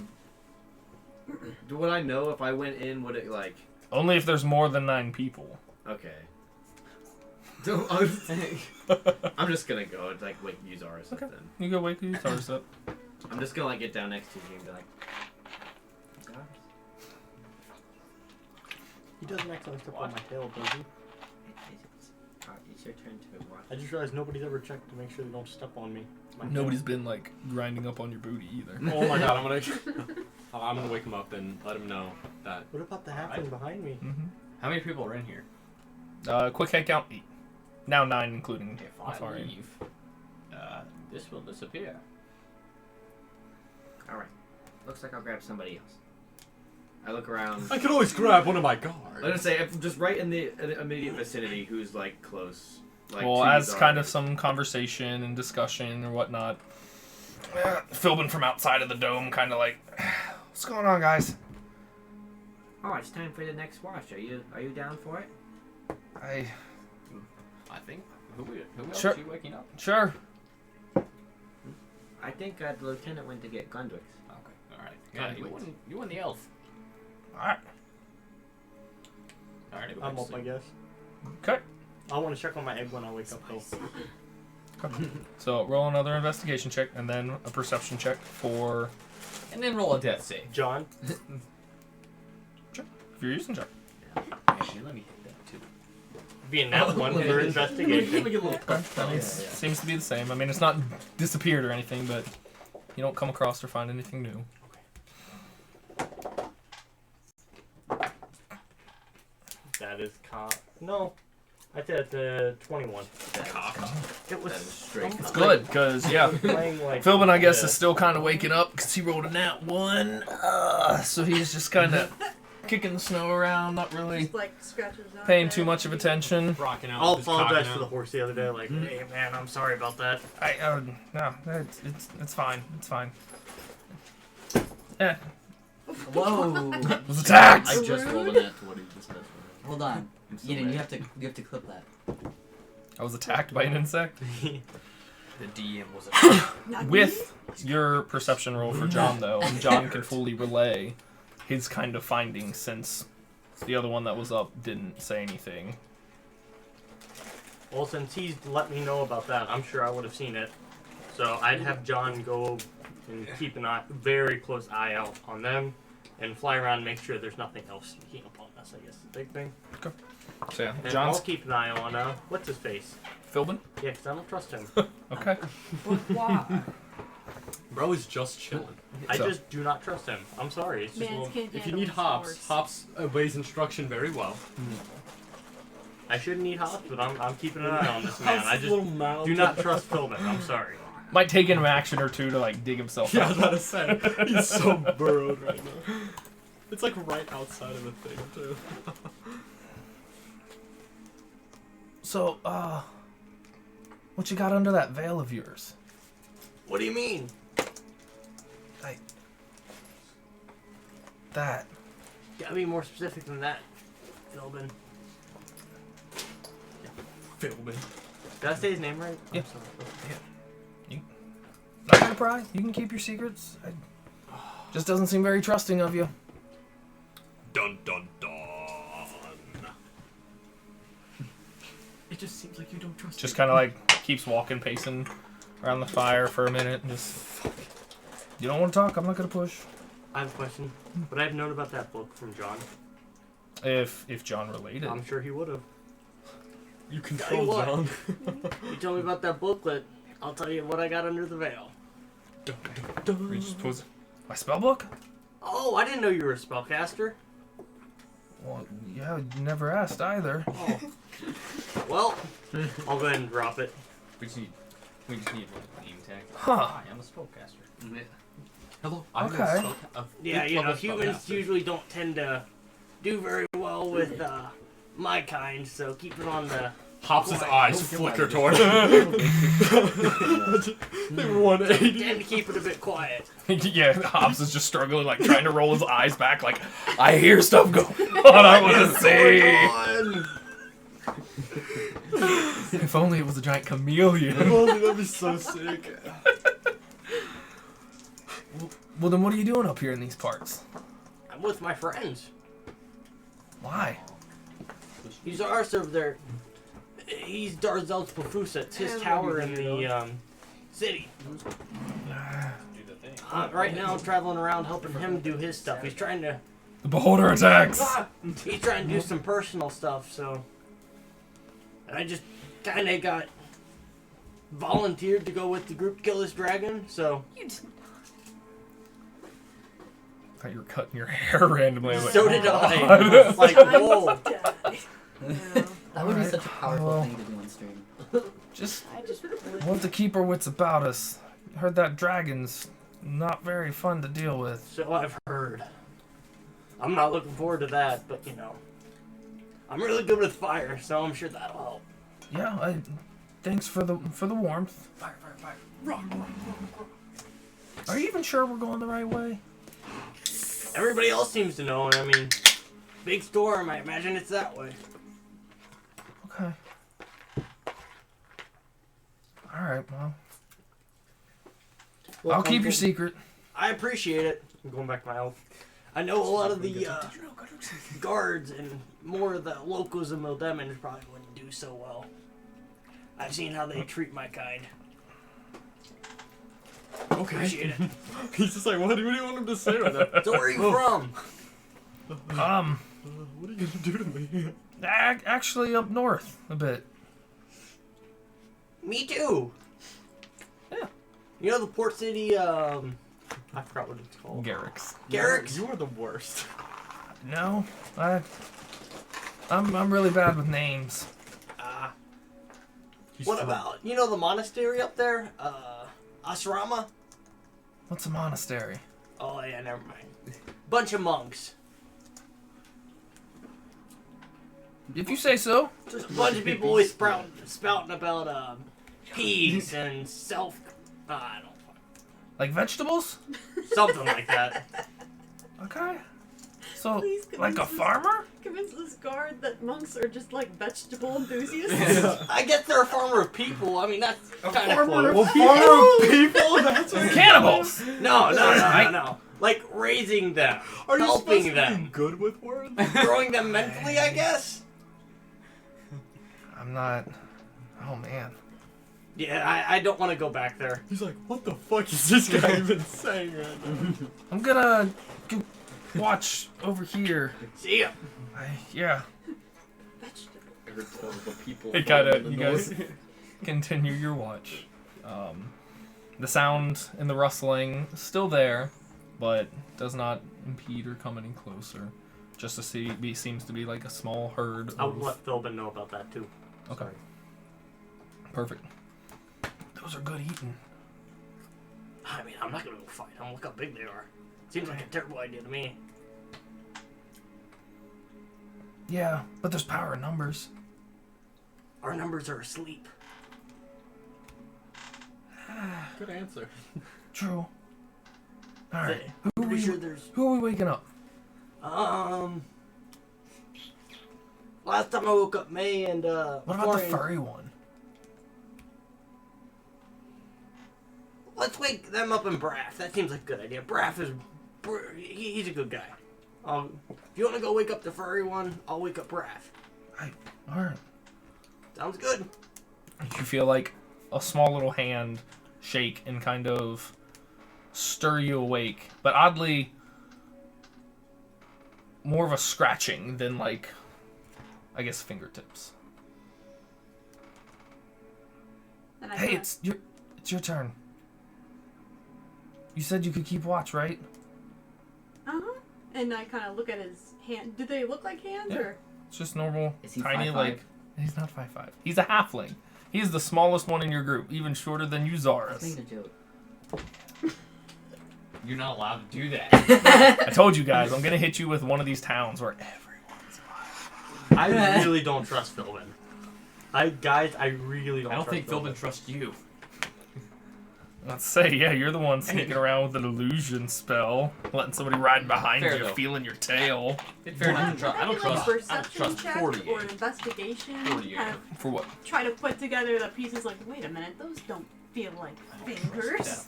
Speaker 8: Would I know if I went in? Would it like?
Speaker 5: Only if there's more than 9 people.
Speaker 8: Okay. I'm just gonna go like wake use Zaris
Speaker 5: Okay.
Speaker 8: then.
Speaker 5: You go wake your stars up.
Speaker 8: I'm just gonna like get down next to you and be like.
Speaker 1: He doesn't accidentally step on my tail, does he?
Speaker 10: It's your turn to watch.
Speaker 1: I just realized nobody's ever checked to make sure they don't step on me. My
Speaker 5: Nobody's been like grinding up on your booty either.
Speaker 9: Oh my god, I'm gonna wake him up and let him know that.
Speaker 1: What about the halfling behind me?
Speaker 6: How many people are in here?
Speaker 5: Quick head count 8. Now 9 including
Speaker 6: If I
Speaker 5: Afari.
Speaker 6: leave, this will disappear.
Speaker 10: Alright. Looks like I'll grab somebody else.
Speaker 8: I look around.
Speaker 9: I could always grab one of my guards.
Speaker 8: I was gonna say, if just right in the immediate vicinity, who's like close. Like,
Speaker 5: Well,
Speaker 8: to
Speaker 5: as
Speaker 8: Zaris.
Speaker 5: kind of some conversation and discussion or whatnot, Philbin from outside of the dome kind of like, what's going on, guys?
Speaker 10: Oh, it's time for the next watch. Are you down for it?
Speaker 6: I think. Who else
Speaker 5: Sure.
Speaker 6: are you waking up?
Speaker 5: Sure.
Speaker 10: I think the lieutenant went to get Gundrix.
Speaker 6: Okay. All right. Yeah, you won the elf.
Speaker 5: Alright.
Speaker 6: All right.
Speaker 1: I'm up, I guess.
Speaker 5: Okay.
Speaker 1: I want to check on my egg when I wake up, though.
Speaker 5: So roll another investigation check and then a perception check for
Speaker 6: And then roll a death save.
Speaker 1: John.
Speaker 5: if you're using check.
Speaker 6: Actually, let me hit that too.
Speaker 1: Being that one for investigation.
Speaker 5: That seems to be the same. I mean, it's not disappeared or anything, but you don't come across or find anything new.
Speaker 1: That is No. I said 21. It was
Speaker 8: straight.
Speaker 5: It's good, because, yeah.
Speaker 1: playing like
Speaker 5: Philbin, I guess,
Speaker 1: this.
Speaker 5: is still kind of waking up because he rolled a nat 1. So he's just kind of kicking the snow around, not really
Speaker 11: Just like scratches out
Speaker 5: paying
Speaker 11: there.
Speaker 5: too much of attention.
Speaker 9: Rocking out.
Speaker 1: I'll
Speaker 9: just
Speaker 1: apologize
Speaker 9: cocking
Speaker 1: to the
Speaker 9: out.
Speaker 1: horse the other day. Like, hey man, I'm sorry about that.
Speaker 5: No, it's fine. It's fine. Yeah.
Speaker 4: Whoa!
Speaker 5: Was attacked.
Speaker 8: I just rolled a nat 20 this past one.
Speaker 4: Hold on,
Speaker 8: I'm so
Speaker 4: Eden,
Speaker 8: mad.
Speaker 4: you have to clip that.
Speaker 5: I was attacked by an insect.
Speaker 6: The DM was a
Speaker 5: With your perception roll for John, though, and John can fully relay his kind of findings since the other one that was up didn't say anything.
Speaker 1: Well, since he's let me know about that, I'm sure I would have seen it. So I'd have John go and keep an very close eye out on them and fly around and make sure there's nothing else sneaking up on us, I guess is the big thing.
Speaker 5: So yeah,
Speaker 1: And
Speaker 5: John's
Speaker 1: I'll keep an eye on, what's his face?
Speaker 5: Philbin.
Speaker 1: Yeah, because I don't trust him.
Speaker 5: Okay.
Speaker 3: But why?
Speaker 9: Bro is just chilling.
Speaker 1: I
Speaker 5: So-
Speaker 1: just do not trust him. I'm sorry. It's just
Speaker 11: Mans can't
Speaker 9: If you
Speaker 11: handle
Speaker 9: need
Speaker 11: the
Speaker 9: hops,
Speaker 11: sports.
Speaker 9: Hops obeys instruction very well.
Speaker 1: I shouldn't need hops, but I'm keeping an eye on this man. I just
Speaker 9: Little mouth.
Speaker 1: do not trust Philbin. I'm sorry.
Speaker 5: Might take an action or two to like dig himself
Speaker 9: Yeah, I
Speaker 5: out.
Speaker 9: was about to say. He's so burrowed right now. It's like right outside of the thing, too.
Speaker 5: So, what you got under that veil of yours?
Speaker 1: What do you mean?
Speaker 5: That.
Speaker 1: Gotta be more specific than that, Philbin.
Speaker 9: Philbin.
Speaker 1: Did I say his name right?
Speaker 5: Yeah.
Speaker 1: I'm sorry.
Speaker 5: Not gonna pry. You can keep your secrets. Just doesn't seem very trusting of you.
Speaker 9: Dun dun dun.
Speaker 1: It just seems like you don't trust
Speaker 5: Just
Speaker 1: me.
Speaker 5: kind of like keeps walking, pacing around the fire for a minute, and just. You don't want to talk. I'm not gonna push.
Speaker 1: I have a question. Would I have known about that book from John?
Speaker 5: If John related.
Speaker 1: I'm sure he would have.
Speaker 9: You
Speaker 1: Tell you
Speaker 9: control
Speaker 1: what.
Speaker 9: John.
Speaker 1: You tell me about that booklet, I'll tell you what I got under the veil.
Speaker 5: You just pose. My spell book?
Speaker 1: Oh, I didn't know you were a spellcaster.
Speaker 5: Well, yeah, you never asked either.
Speaker 1: Oh. Well, I'll go ahead and drop it.
Speaker 6: We just need like name tag.
Speaker 5: Huh.
Speaker 6: Hi, I'm a spellcaster.
Speaker 9: Hello.
Speaker 5: Okay.
Speaker 1: Yeah, you know, humans usually don't tend to do very well with my kind, so keep it on the...
Speaker 9: Hops' eyes flicker toward
Speaker 5: him.
Speaker 9: They were 180.
Speaker 1: Tend to keep it a bit quiet.
Speaker 5: Yeah, Hobbs is just struggling, like trying to roll his eyes back, like, I hear stuff going on, I want to see. If only it was a giant chameleon.
Speaker 9: If only, that'd be so sick.
Speaker 5: Well, then what are you doing up here in these parts?
Speaker 1: I'm with my friends.
Speaker 5: Why?
Speaker 1: He's ours over there. He's Darzel's Pafusa. It's his tower in the city. Right now, I'm traveling around helping him do his stuff. He's trying to...
Speaker 5: The beholder attacks!
Speaker 1: He's trying to do some personal stuff, so... And I just kind of got volunteered to go with the group to kill this dragon, so...
Speaker 3: You did
Speaker 5: I thought you were cutting your hair randomly.
Speaker 1: So did I. Like, whoa.
Speaker 4: That would be
Speaker 5: Alright,
Speaker 4: such a powerful
Speaker 5: well,
Speaker 4: thing to do on stream.
Speaker 5: Just
Speaker 3: I just
Speaker 5: want to keep our wits about us. Heard that dragon's not very fun to deal with.
Speaker 1: So I've heard. I'm not looking forward to that, but you know. I'm really good with fire, so I'm sure that'll help.
Speaker 5: Yeah, thanks for the warmth.
Speaker 1: Fire, fire, fire. Rock, rock, rock, rock.
Speaker 5: Are you even sure we're going the right way?
Speaker 1: Everybody else seems to know, and I mean, big storm, I imagine it's that way.
Speaker 5: Okay. Alright, well. I'll keep your secret.
Speaker 1: I appreciate it. I'm going back to my elf. I know a lot of the guards and more of the locals of Mildemin probably wouldn't do so well. I've seen how they treat my kind.
Speaker 9: Okay.
Speaker 1: Appreciate it.
Speaker 9: He's just like, what do you want him to say right now?
Speaker 1: So where are you from?
Speaker 9: What are you gonna do to me?
Speaker 5: Actually up north a bit.
Speaker 1: Me too.
Speaker 5: Yeah.
Speaker 1: You know the port city, I forgot what it's called.
Speaker 5: Garrick's.
Speaker 1: Garrick's?
Speaker 9: You are the worst.
Speaker 5: No, I'm really bad with names.
Speaker 1: What about, you know the monastery up there? Asrama?
Speaker 5: What's a monastery?
Speaker 1: Oh yeah, never mind. Bunch of monks.
Speaker 5: If you say so.
Speaker 1: Just a bunch of people always spouting about peace and self. I don't.
Speaker 5: Like vegetables?
Speaker 1: Something like that.
Speaker 5: Okay. So,
Speaker 11: Please
Speaker 5: like a farmer?
Speaker 11: Convince this guard that monks are just like vegetable enthusiasts.
Speaker 1: I guess they're a farmer of people. I mean, that's kind of
Speaker 9: farmer
Speaker 1: close.
Speaker 9: of people? That's
Speaker 5: Cannibals!
Speaker 1: No. Like raising them,
Speaker 9: Are you
Speaker 1: helping
Speaker 9: supposed to
Speaker 1: them,
Speaker 9: be good with words?
Speaker 1: growing them mentally, I guess.
Speaker 5: I'm not. Oh man.
Speaker 1: Yeah, I don't want to go back there.
Speaker 9: He's like, what the fuck is this guy even saying right now?
Speaker 5: I'm gonna go watch over here.
Speaker 1: See ya.
Speaker 5: Yeah.
Speaker 11: Vegetable.
Speaker 5: It kinda, you guys continue your watch. The sound and the rustling is still there, but does not impede or come any closer. Just to see, seems to be like a small herd.
Speaker 1: I'll let Philbin know about that too.
Speaker 5: Okay. Perfect. Those are good eating.
Speaker 1: I mean, I'm not gonna go fight them. Look how big they are. Seems like a terrible idea to me.
Speaker 5: Yeah, but there's power in numbers.
Speaker 1: Our numbers are asleep.
Speaker 9: Good answer.
Speaker 5: True. All right.
Speaker 1: Pretty sure there's.
Speaker 5: Who are we waking up?
Speaker 1: Last time I woke up, May and
Speaker 5: What about the
Speaker 1: Florian.
Speaker 5: furry one?
Speaker 1: Let's wake them up in Braff. That seems like a good idea. Braff is, he's a good guy. If you want to go wake up the furry one, I'll wake up Braff.
Speaker 5: All right.
Speaker 1: Sounds good.
Speaker 5: You feel like a small little hand shake and kind of stir you awake, but oddly more of a scratching than like, I guess, fingertips.
Speaker 11: And I
Speaker 5: Hey,
Speaker 11: kinda-
Speaker 5: it's your turn. You said you could keep watch, right?
Speaker 11: Uh-huh. And I kind of look at his hand. Do they look like hands
Speaker 5: Yeah.
Speaker 11: or?
Speaker 5: It's just normal,
Speaker 4: Is he
Speaker 5: tiny
Speaker 4: 5'5"?
Speaker 5: like. He's not 5'5". He's a halfling. He's the smallest one in your group, even shorter than you,
Speaker 4: I was
Speaker 5: Zaris.
Speaker 4: making a joke.
Speaker 6: You're not allowed to do that.
Speaker 5: I told you guys, I'm gonna hit you with one of these towns where everyone's alive.
Speaker 1: I really don't trust Philbin. I really don't.
Speaker 6: I don't
Speaker 1: trust
Speaker 6: think Philbin trusts you.
Speaker 5: Let's say, yeah, you're the one sneaking around with an illusion spell, letting somebody ride behind
Speaker 6: Fair
Speaker 5: you,
Speaker 6: though.
Speaker 5: feeling your tail.
Speaker 6: Fair enough. I don't
Speaker 11: Would that
Speaker 6: trust.
Speaker 11: be
Speaker 6: I
Speaker 11: like
Speaker 6: don't
Speaker 11: perception
Speaker 6: trust
Speaker 11: check
Speaker 6: 48.
Speaker 11: or investigation.
Speaker 6: 48.
Speaker 11: Kind of
Speaker 5: For what?
Speaker 11: try to put together the pieces. Like, wait a minute, those don't feel like fingers.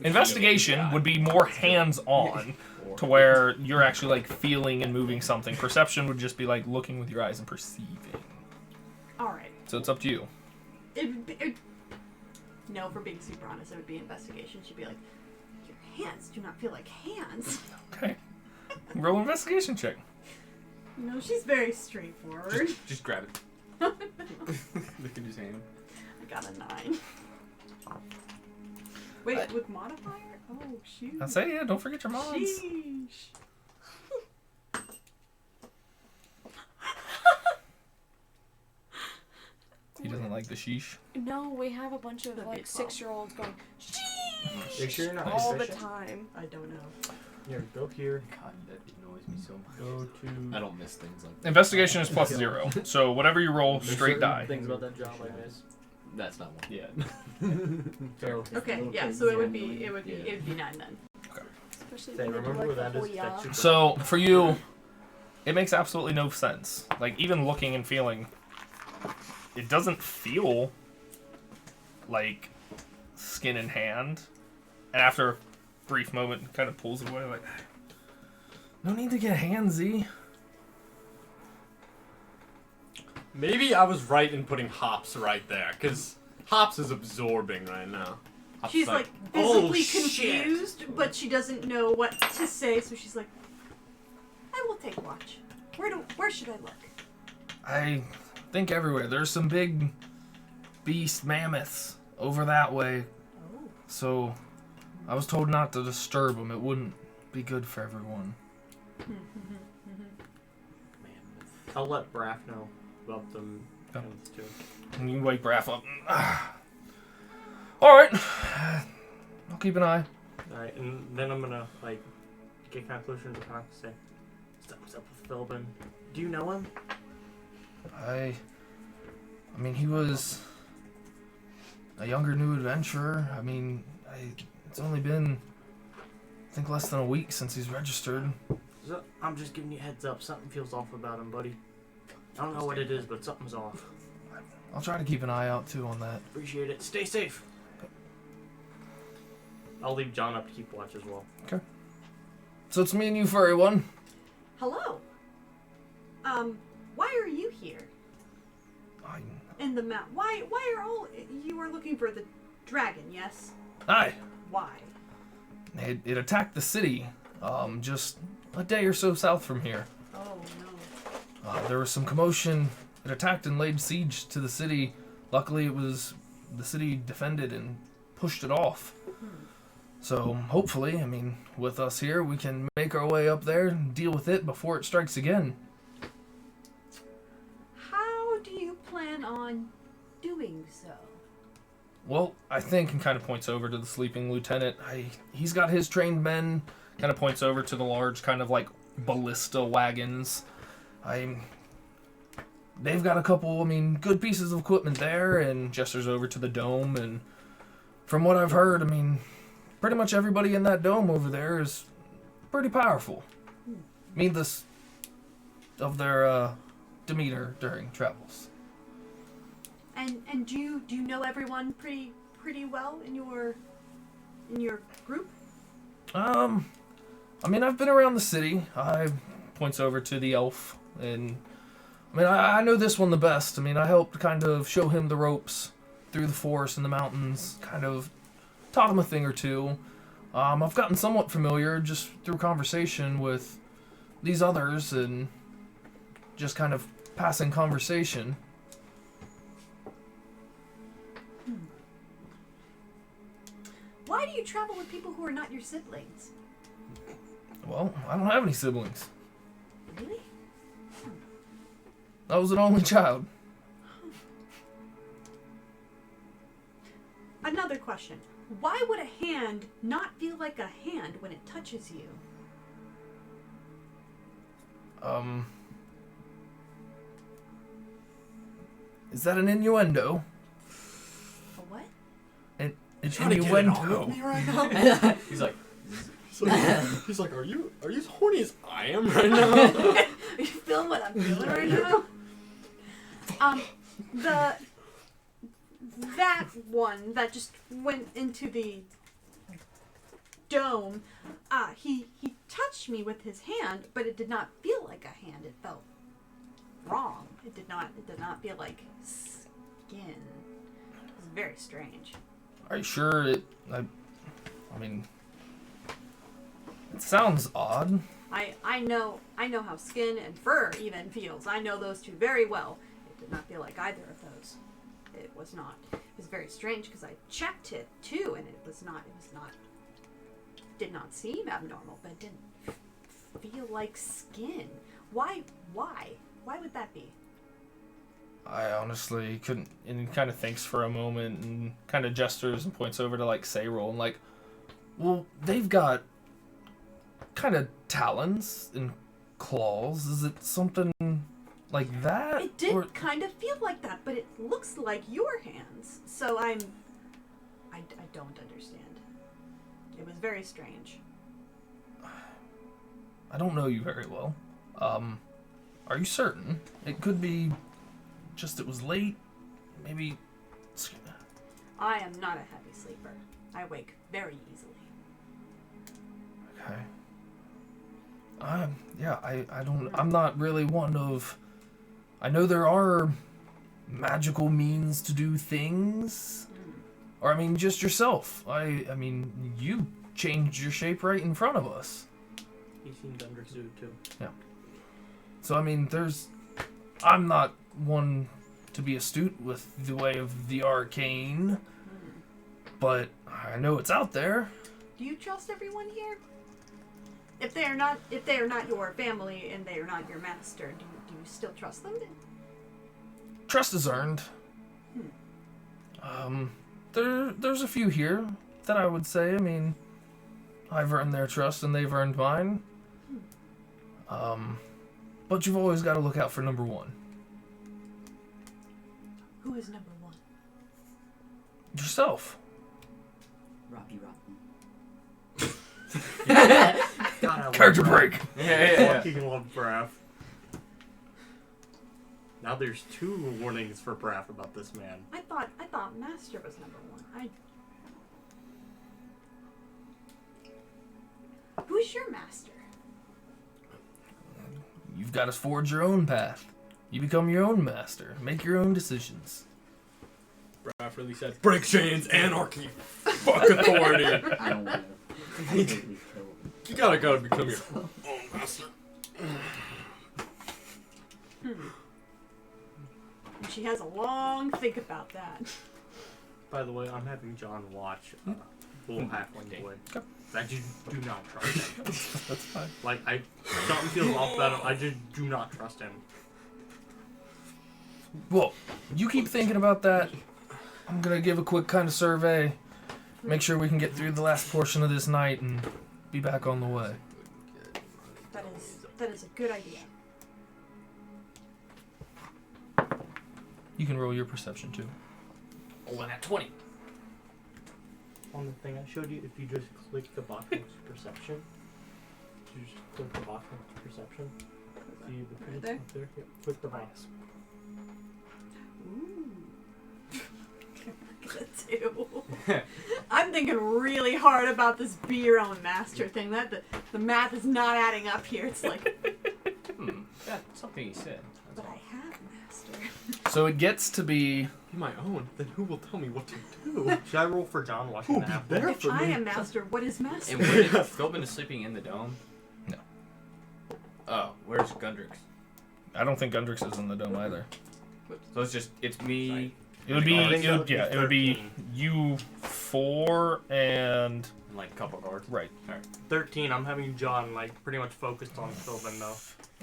Speaker 5: Investigation would be more hands-on, to where you're actually like feeling and moving something. Perception would just be like looking with your eyes and perceiving.
Speaker 11: All right.
Speaker 5: So it's up to you.
Speaker 11: No, for being super honest, it would be investigation. She'd be like, your hands do not feel like hands.
Speaker 5: Okay. Roll investigation check.
Speaker 11: No, she's very straightforward.
Speaker 6: Just grab it. Look at his hand.
Speaker 11: I got a 9. Wait, with modifier? Oh, shoot.
Speaker 5: I say, yeah, don't forget your mods.
Speaker 11: Sheesh.
Speaker 5: He doesn't like the sheesh.
Speaker 3: No, we have a bunch of
Speaker 11: That'd be
Speaker 3: like
Speaker 11: a problem.
Speaker 3: 6-year-olds going
Speaker 1: Are you sure you're not
Speaker 3: all the
Speaker 1: proficient?
Speaker 3: time.
Speaker 11: I don't know.
Speaker 1: Here, go here.
Speaker 6: God, that annoys me so much.
Speaker 1: Go to.
Speaker 6: I don't miss things like that.
Speaker 5: Investigation is +0. So whatever you roll,
Speaker 1: There's
Speaker 5: straight
Speaker 1: certain
Speaker 5: die.
Speaker 1: Things about that job I miss.
Speaker 6: That's not one.
Speaker 1: Yeah.
Speaker 8: So,
Speaker 11: Okay,
Speaker 4: little
Speaker 11: yeah,
Speaker 4: kids
Speaker 11: so it would
Speaker 4: annually.
Speaker 11: be, it'd be 9 then.
Speaker 3: Especially
Speaker 1: Say,
Speaker 3: when they do
Speaker 1: remember
Speaker 3: like
Speaker 1: where that
Speaker 3: the
Speaker 1: is?
Speaker 3: Hoya.
Speaker 1: That should-
Speaker 5: So for you, it makes absolutely no sense. Like even looking and feeling, it doesn't feel like skin in hand. And after a brief moment, it kind of pulls it away. Like, no need to get handsy.
Speaker 9: Maybe I was right in putting Hops right there, because Hops is absorbing right now. Hops
Speaker 11: She's
Speaker 9: is
Speaker 11: like
Speaker 1: "Oh,
Speaker 11: visibly
Speaker 1: shit."
Speaker 11: confused, but she doesn't know what to say, so she's like, I will take watch. Where should I look?
Speaker 5: I think everywhere. There's some big beast mammoths over that way.
Speaker 11: Oh.
Speaker 5: So I was told not to disturb them. It wouldn't be good for everyone.
Speaker 1: I'll let Braff know about them.
Speaker 5: Yeah.
Speaker 1: Too.
Speaker 5: And you wake Braff up. All right. I'll keep an eye.
Speaker 1: Alright, and then I'm gonna like get kind of closer to the talk and say, "Something's up with Philbin. Do you know him?"
Speaker 5: I mean, he was a younger new adventurer. I mean, it's only been, I think, less than a week since he's registered.
Speaker 1: So, I'm just giving you a heads up. Something feels off about him, buddy. I don't know what it is, but something's off.
Speaker 5: I'll try to keep an eye out, too, on that.
Speaker 1: Appreciate it. Stay safe. I'll leave John up to keep watch as well.
Speaker 5: So it's me and you, furry one.
Speaker 11: Hello. Why are you here in the mount? Why are all you are looking for the dragon? Yes.
Speaker 5: Hi.
Speaker 11: Why?
Speaker 5: It attacked the city, just a day or so south from here.
Speaker 11: Oh no.
Speaker 5: There was some commotion. It attacked and laid siege to the city. Luckily, the city defended and pushed it off. So hopefully, I mean, with us here, we can make our way up there and deal with it before it strikes again.
Speaker 11: How do you plan on doing so?
Speaker 5: Well, I think, and kind of points over to the sleeping lieutenant. He's got his trained men. Kind of points over to the large, kind of like ballista wagons. They've got a couple, good pieces of equipment there, and gestures over to the dome. And from what I've heard, pretty much everybody in that dome over there is pretty powerful. Needless of their demeanor during travels.
Speaker 11: And do you know everyone pretty well in your group?
Speaker 5: I mean, I've been around the city. I points over to the elf, and I mean, I know this one the best. I mean, I helped kind of show him the ropes through the forest and the mountains, kind of taught him a thing or two. I've gotten somewhat familiar just through conversation with these others and just kind of passing conversation.
Speaker 11: Why do you travel with people who are not your siblings?
Speaker 5: Well, I don't have any siblings.
Speaker 11: Really?
Speaker 5: I was an only child.
Speaker 11: Another question. Why would a hand not feel like a hand when it touches you?
Speaker 5: Is that an innuendo?
Speaker 11: A what?
Speaker 5: An
Speaker 9: Trying to get it off
Speaker 5: innuendo.
Speaker 9: of me right now.
Speaker 6: He's like,
Speaker 9: He's like, are you as horny as I am right now?
Speaker 11: Are you feeling what I'm feeling right now? That one that just went into the dome, he touched me with his hand, but it did not feel like a hand. It felt wrong. It did not feel like skin. It was very strange.
Speaker 5: Are you sure I mean, it sounds odd.
Speaker 11: I know how skin and fur even feels. I know those two very well. It did not feel like either of those. It was not. It was very strange because I checked it too, and it was not. Did not seem abnormal, but it didn't feel like skin. Why? Why would that be?
Speaker 5: I honestly couldn't. And he kind of thinks for a moment and kind of gestures and points over to like Sayril and like, well, they've got kind of talons and claws. Is it something like that?
Speaker 11: It did kind of feel like that, but it looks like your hands. So I don't understand. It was very strange.
Speaker 5: I don't know you very well. Are you certain? It could be just it was late. Maybe.
Speaker 11: I am not a heavy sleeper. I wake very easily.
Speaker 5: Okay. Yeah, I don't. I'm not really one of. I know there are magical means to do things. Or, I mean, just yourself. I mean, you changed your shape right in front of us.
Speaker 1: He seemed understood, too.
Speaker 5: Yeah. So, I mean, I'm not one to be astute with the way of the arcane. But I know it's out there.
Speaker 11: Do you trust everyone here? If they are not your family and they are not your master, do you still trust them?
Speaker 5: Trust is earned. There's a few here that I would say. I mean, I've earned their trust and they've earned mine. But you've always got to look out for number one.
Speaker 11: Who is number one?
Speaker 5: Yourself.
Speaker 4: Rocky.
Speaker 5: Character break.
Speaker 6: yeah.
Speaker 1: Fucking love Braff. Now there's 2 warnings for Braff about this man.
Speaker 11: I thought master was number one. Who's your master?
Speaker 5: You've got to forge your own path. You become your own master. Make your own decisions.
Speaker 9: Braff really said, break chains, anarchy, fuck authority.
Speaker 4: I don't want to completely kill him.
Speaker 9: You gotta go to become your own master.
Speaker 11: And she has a long think about that.
Speaker 1: By the way, I'm having John watch Bull Halfling Boy. I just do not trust him.
Speaker 5: That's fine.
Speaker 1: Like, something feels off about him. I just do not trust him.
Speaker 5: Well, you keep thinking about that. I'm going to give a quick kind of survey. Make sure we can get through the last portion of this night and be back on the way.
Speaker 11: That is a good idea.
Speaker 5: You can roll your perception too.
Speaker 6: Oh, and at 20.
Speaker 1: on the thing I showed you, if you just click the box next to perception, you just click the box next to perception. See the
Speaker 11: Right there?
Speaker 1: up there? Yep. Click the box.
Speaker 11: Ooh. Too. I'm thinking really hard about this be your own master thing. That the math is not adding up here. It's like,
Speaker 6: That's something he said.
Speaker 11: but I have master.
Speaker 5: So it gets to be
Speaker 9: Be my own. Then who will tell me what to do?
Speaker 1: Should I roll for John watching the apple?
Speaker 9: there
Speaker 11: If I am master, what is master?
Speaker 6: And when Philbin is sleeping in the dome?
Speaker 5: No.
Speaker 6: Oh, where's Gundrix?
Speaker 5: I don't think Gundrix is in the dome either.
Speaker 6: So it's me
Speaker 5: It would be
Speaker 1: I think that
Speaker 5: it would be
Speaker 1: 13.
Speaker 5: you 4 and
Speaker 6: and like a couple guards.
Speaker 5: right.
Speaker 1: 13. I'm having John like pretty much focused on Philbin though.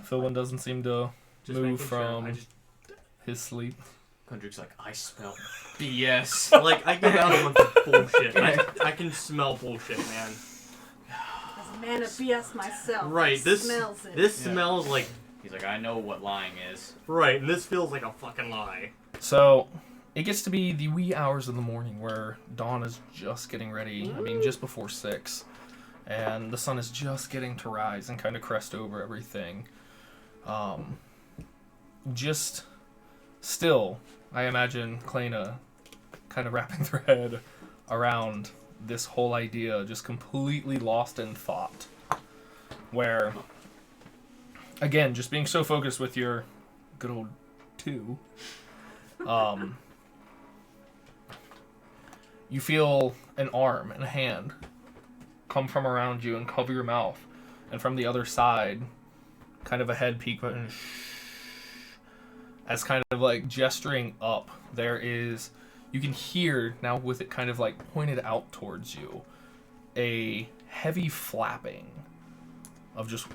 Speaker 5: Philbin doesn't seem to
Speaker 1: Just
Speaker 5: move
Speaker 1: making sure.
Speaker 5: from
Speaker 1: I just
Speaker 5: his sleep.
Speaker 6: Gundrix's like, I smell BS.
Speaker 1: like I give out a bunch of bullshit. I can smell bullshit, man.
Speaker 11: As a man of BS myself.
Speaker 1: Right.
Speaker 11: it
Speaker 1: This
Speaker 11: smells it.
Speaker 1: this
Speaker 6: Yeah.
Speaker 1: smells like
Speaker 6: He's like, I know what lying is.
Speaker 1: right, and this feels like a fucking lie.
Speaker 5: So it gets to be the wee hours of the morning where dawn is just getting ready. I mean, just before 6, and the sun is just getting to rise and kind of crest over everything. Just still, I imagine Klena kind of wrapping their head around this whole idea, just completely lost in thought. Where, again, just being so focused with your good old 2, you feel an arm and a hand come from around you and cover your mouth, and from the other side, kind of a head peek and as kind of like gesturing up, there is, you can hear now with it kind of like pointed out towards you, a heavy flapping of just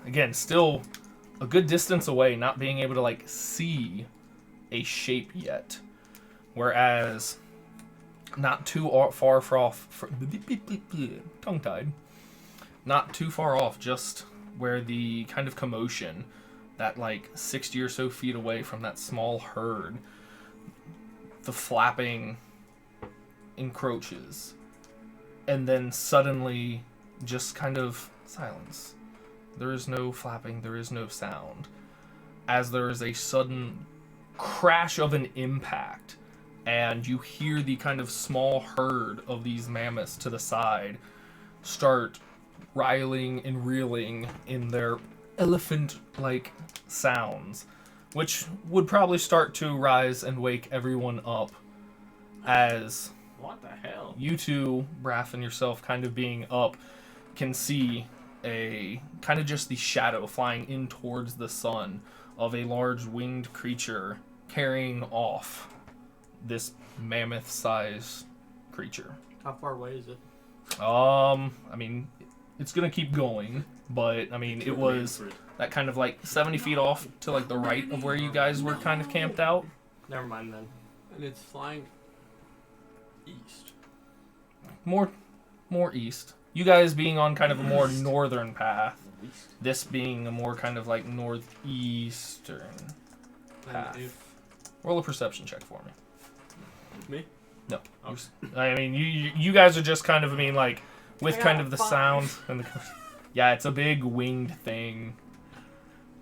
Speaker 5: again, still a good distance away, not being able to like see a shape yet. Whereas not too far off, tongue-tied, not too far off, just where the kind of commotion, that like 60 or so feet away from that small herd, the flapping encroaches, and then suddenly just kind of silence. There is no flapping, there is no sound, as there is a sudden crash of an impact, and you hear the kind of small herd of these mammoths to the side start riling and reeling in their elephant-like sounds, which would probably start to rise and wake everyone up as
Speaker 6: What the hell?
Speaker 5: you two, Braff and yourself, kind of being up, can see a kind of just the shadow flying in towards the sun of a large winged creature carrying off this mammoth-sized creature.
Speaker 1: How far away is it?
Speaker 5: I mean, it's gonna keep going, but I mean, it was that kind of like 70 feet off to like the right of where you guys were kind of camped out.
Speaker 1: Never mind then.
Speaker 9: And it's flying east.
Speaker 5: More east. You guys being on kind of a more northern path. This being a more kind of like northeastern path.
Speaker 9: And if
Speaker 5: Roll a perception check for me.
Speaker 9: me?
Speaker 5: No.
Speaker 9: Oh.
Speaker 5: I mean, you guys are just kind of, I mean, like, with
Speaker 11: I
Speaker 5: kind
Speaker 11: got
Speaker 5: of the
Speaker 11: 5.
Speaker 5: sound and the, yeah, it's a big winged thing.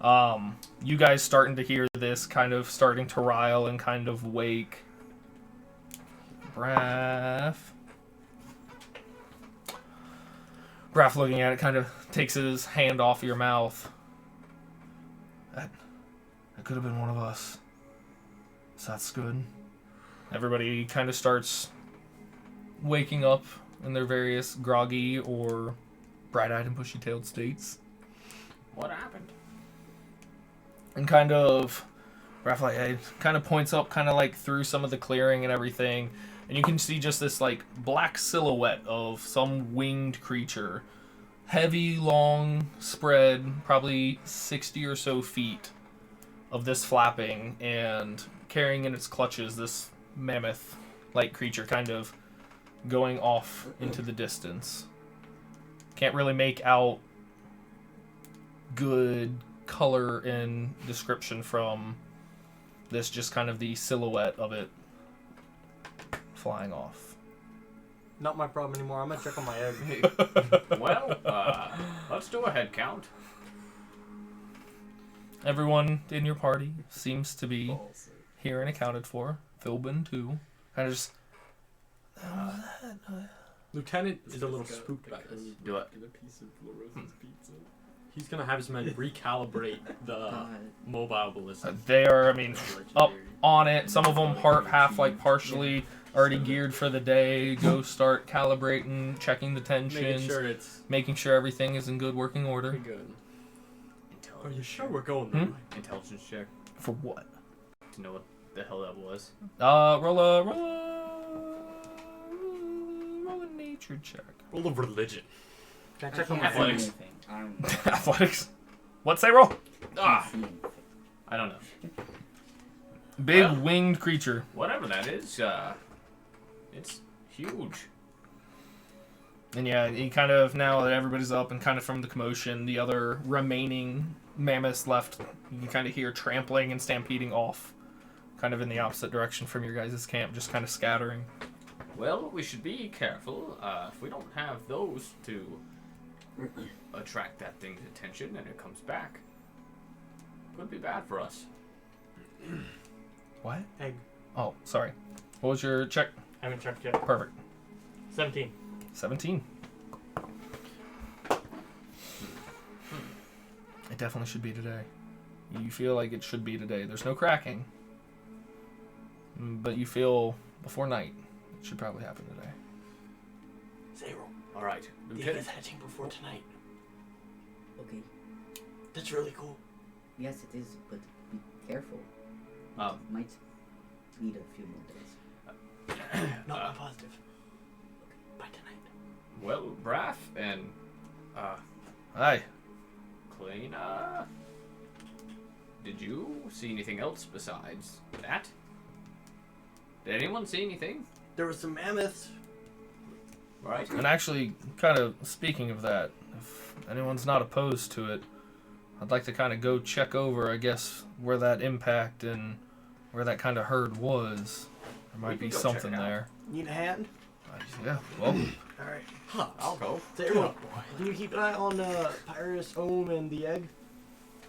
Speaker 5: You guys starting to hear this, kind of starting to rile and kind of wake. Braff looking at it, kind of takes his hand off your mouth. That could have been one of us. So that's good. Everybody kind of starts waking up in their various groggy or bright-eyed and bushy-tailed states.
Speaker 6: What happened?
Speaker 5: And kind of, Raphael kind of points up kind of like through some of the clearing and everything, and you can see just this like black silhouette of some winged creature. Heavy, long, spread, probably 60 or so feet of this flapping, and carrying in its clutches this mammoth-like creature kind of going off into the distance. Can't really make out good color and description from this just kind of the silhouette of it flying off.
Speaker 1: Not my problem anymore. I'm gonna check on my egg.
Speaker 6: Well, let's do a head count.
Speaker 5: Everyone in your party seems to be here and accounted for. Philbin too. Kind of just.
Speaker 9: Lieutenant is a little spooked by this.
Speaker 6: Do it.
Speaker 9: He's gonna have his men recalibrate the mobile ballista.
Speaker 5: They are, I mean, up on it. Some of them half like partially already geared for the day. Go start calibrating, checking the tensions, making sure everything is in good working order.
Speaker 9: Pretty good. Are you sure we're going the right?
Speaker 6: Intelligence check.
Speaker 5: For what?
Speaker 6: To know what the hell that was.
Speaker 5: Roll a nature check.
Speaker 9: Roll of religion.
Speaker 1: Can I check on my
Speaker 6: Athletics.
Speaker 5: Athletics. What say roll?
Speaker 6: Ah, I don't know.
Speaker 5: Big
Speaker 6: Well,
Speaker 5: winged creature.
Speaker 6: Whatever that is, it's huge.
Speaker 5: And yeah, he kind of, now that everybody's up and kind of from the commotion, the other remaining mammoths left, you can kind of hear trampling and stampeding off, kind of in the opposite direction from your guys' camp, just kind of scattering.
Speaker 6: Well, we should be careful. If we don't have those to attract that thing's attention and it comes back, could be bad for us.
Speaker 5: What?
Speaker 1: Egg.
Speaker 5: Oh, sorry. What was your check?
Speaker 1: I haven't checked yet.
Speaker 5: Perfect.
Speaker 1: 17.
Speaker 5: 17. It definitely should be today. You feel like it should be today. There's no cracking. But you feel before night it should probably happen today.
Speaker 1: Zero.
Speaker 6: All right.
Speaker 1: The egg is hatching before tonight.
Speaker 4: Okay.
Speaker 1: That's really cool.
Speaker 4: Yes, it is, but be careful.
Speaker 6: Um,
Speaker 4: It might need a few more days.
Speaker 1: Not positive. By tonight.
Speaker 6: Well, Braff and
Speaker 5: Aye.
Speaker 6: Kleina, did you see anything else besides that? Did anyone see anything?
Speaker 1: There were some mammoths.
Speaker 6: Right.
Speaker 5: And actually, kind of speaking of that, if anyone's not opposed to it, I'd like to kind of go check over, I guess, where that impact and where that kind of herd was. There might be something there.
Speaker 1: Need a hand?
Speaker 5: Yeah, well,
Speaker 1: Alright.
Speaker 6: Huh, I'll go.
Speaker 1: Zero. Can you keep an eye on Pyrus, Ohm, and the egg?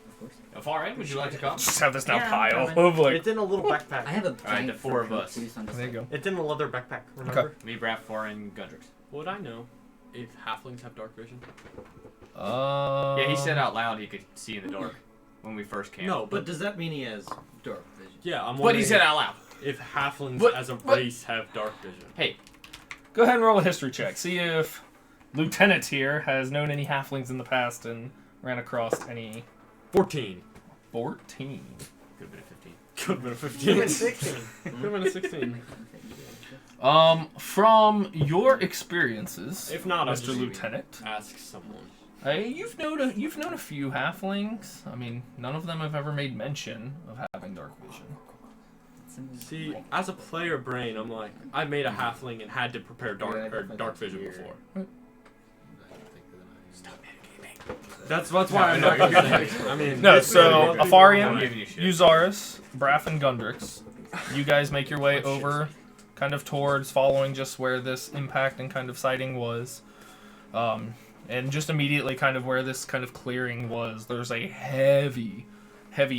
Speaker 4: Of course.
Speaker 6: Far end, would you like to come?
Speaker 5: just have this now
Speaker 10: Yeah,
Speaker 5: pile
Speaker 10: I'm
Speaker 5: of like.
Speaker 1: It's in a little backpack.
Speaker 4: I have a
Speaker 6: Alright,
Speaker 4: tank
Speaker 6: the four of
Speaker 4: for
Speaker 6: us.
Speaker 4: crew, so I'm just
Speaker 5: There you
Speaker 4: like-
Speaker 5: go.
Speaker 1: It's in a leather backpack, remember?
Speaker 6: Me, Braff, Foreign, Gundrix.
Speaker 9: Would I know if halflings have dark vision?
Speaker 6: Yeah, he said out loud he could see in the dark when we first came.
Speaker 9: No,
Speaker 8: But
Speaker 9: but
Speaker 8: does that mean he has dark vision?
Speaker 9: yeah, I'm
Speaker 6: But he
Speaker 9: wondering
Speaker 6: said out loud.
Speaker 9: if halflings
Speaker 5: What-
Speaker 9: as a
Speaker 5: what-
Speaker 9: race have dark vision.
Speaker 6: Hey,
Speaker 5: Go ahead and roll a history check. See if Lieutenant here has known any halflings in the past and ran across any.
Speaker 9: 14.
Speaker 5: 14.
Speaker 6: could have been a 15.
Speaker 9: Could have been a 15.
Speaker 1: Even 16.
Speaker 9: Could have been a 16.
Speaker 5: From your experiences,
Speaker 9: If not, I'll
Speaker 5: Mr.
Speaker 9: just
Speaker 5: Lieutenant,
Speaker 9: ask someone.
Speaker 5: you've known a few halflings. I mean, none of them have ever made mention of having dark vision.
Speaker 9: See, as a player brain, I'm like, I made a halfling and had to prepare dark vision before.
Speaker 1: Stop metagaming.
Speaker 9: That's why I know. I mean,
Speaker 5: No,
Speaker 9: it's
Speaker 5: so
Speaker 9: really-
Speaker 5: Afarian,
Speaker 6: I'm giving you shit.
Speaker 5: Uzaris, Braff, and Gundrix, you guys make your way over, kind of towards following just where this impact and kind of sighting was. And just immediately kind of where this kind of clearing was, there's a heavy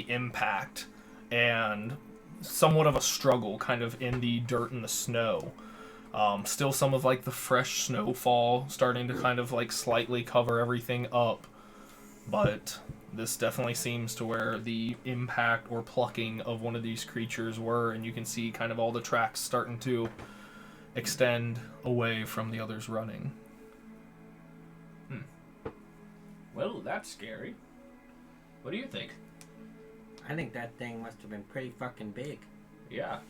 Speaker 5: impact and somewhat of a struggle kind of in the dirt and the snow. Still some of like the fresh snowfall starting to kind of like slightly cover everything up. But this definitely seems to where the impact or plucking of one of these creatures were, and you can see kind of all the tracks starting to extend away from the others running.
Speaker 6: Well, that's scary. What do you think?
Speaker 10: I think that thing must have been pretty fucking big.
Speaker 6: Yeah.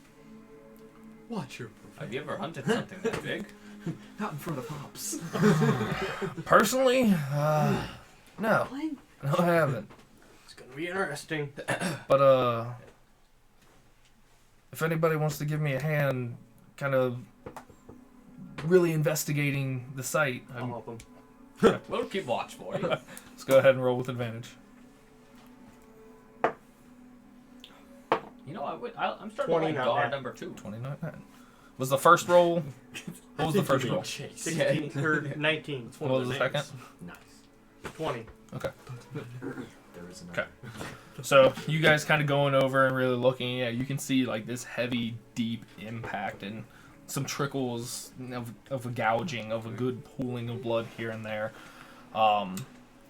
Speaker 9: Watch your
Speaker 6: Have you ever hunted something that big?
Speaker 8: Not in front of Hops.
Speaker 5: Personally, no, I haven't.
Speaker 1: It's gonna be interesting.
Speaker 5: But if anybody wants to give me a hand, kind of really investigating the site,
Speaker 1: I'll help him.
Speaker 6: We'll keep watch for you.
Speaker 5: let's go ahead and roll with advantage.
Speaker 6: You know, I'm starting to like
Speaker 1: 29.
Speaker 6: guard number 2.
Speaker 5: 29. Was the first roll? What was the first roll?
Speaker 1: 16 or 19.
Speaker 5: What was the second?
Speaker 10: Nice.
Speaker 1: 20.
Speaker 10: There is another.
Speaker 5: Okay. So you guys kind of going over and really looking. Yeah, you can see like this heavy, deep impact and some trickles of a gouging, of a good pooling of blood here and there. And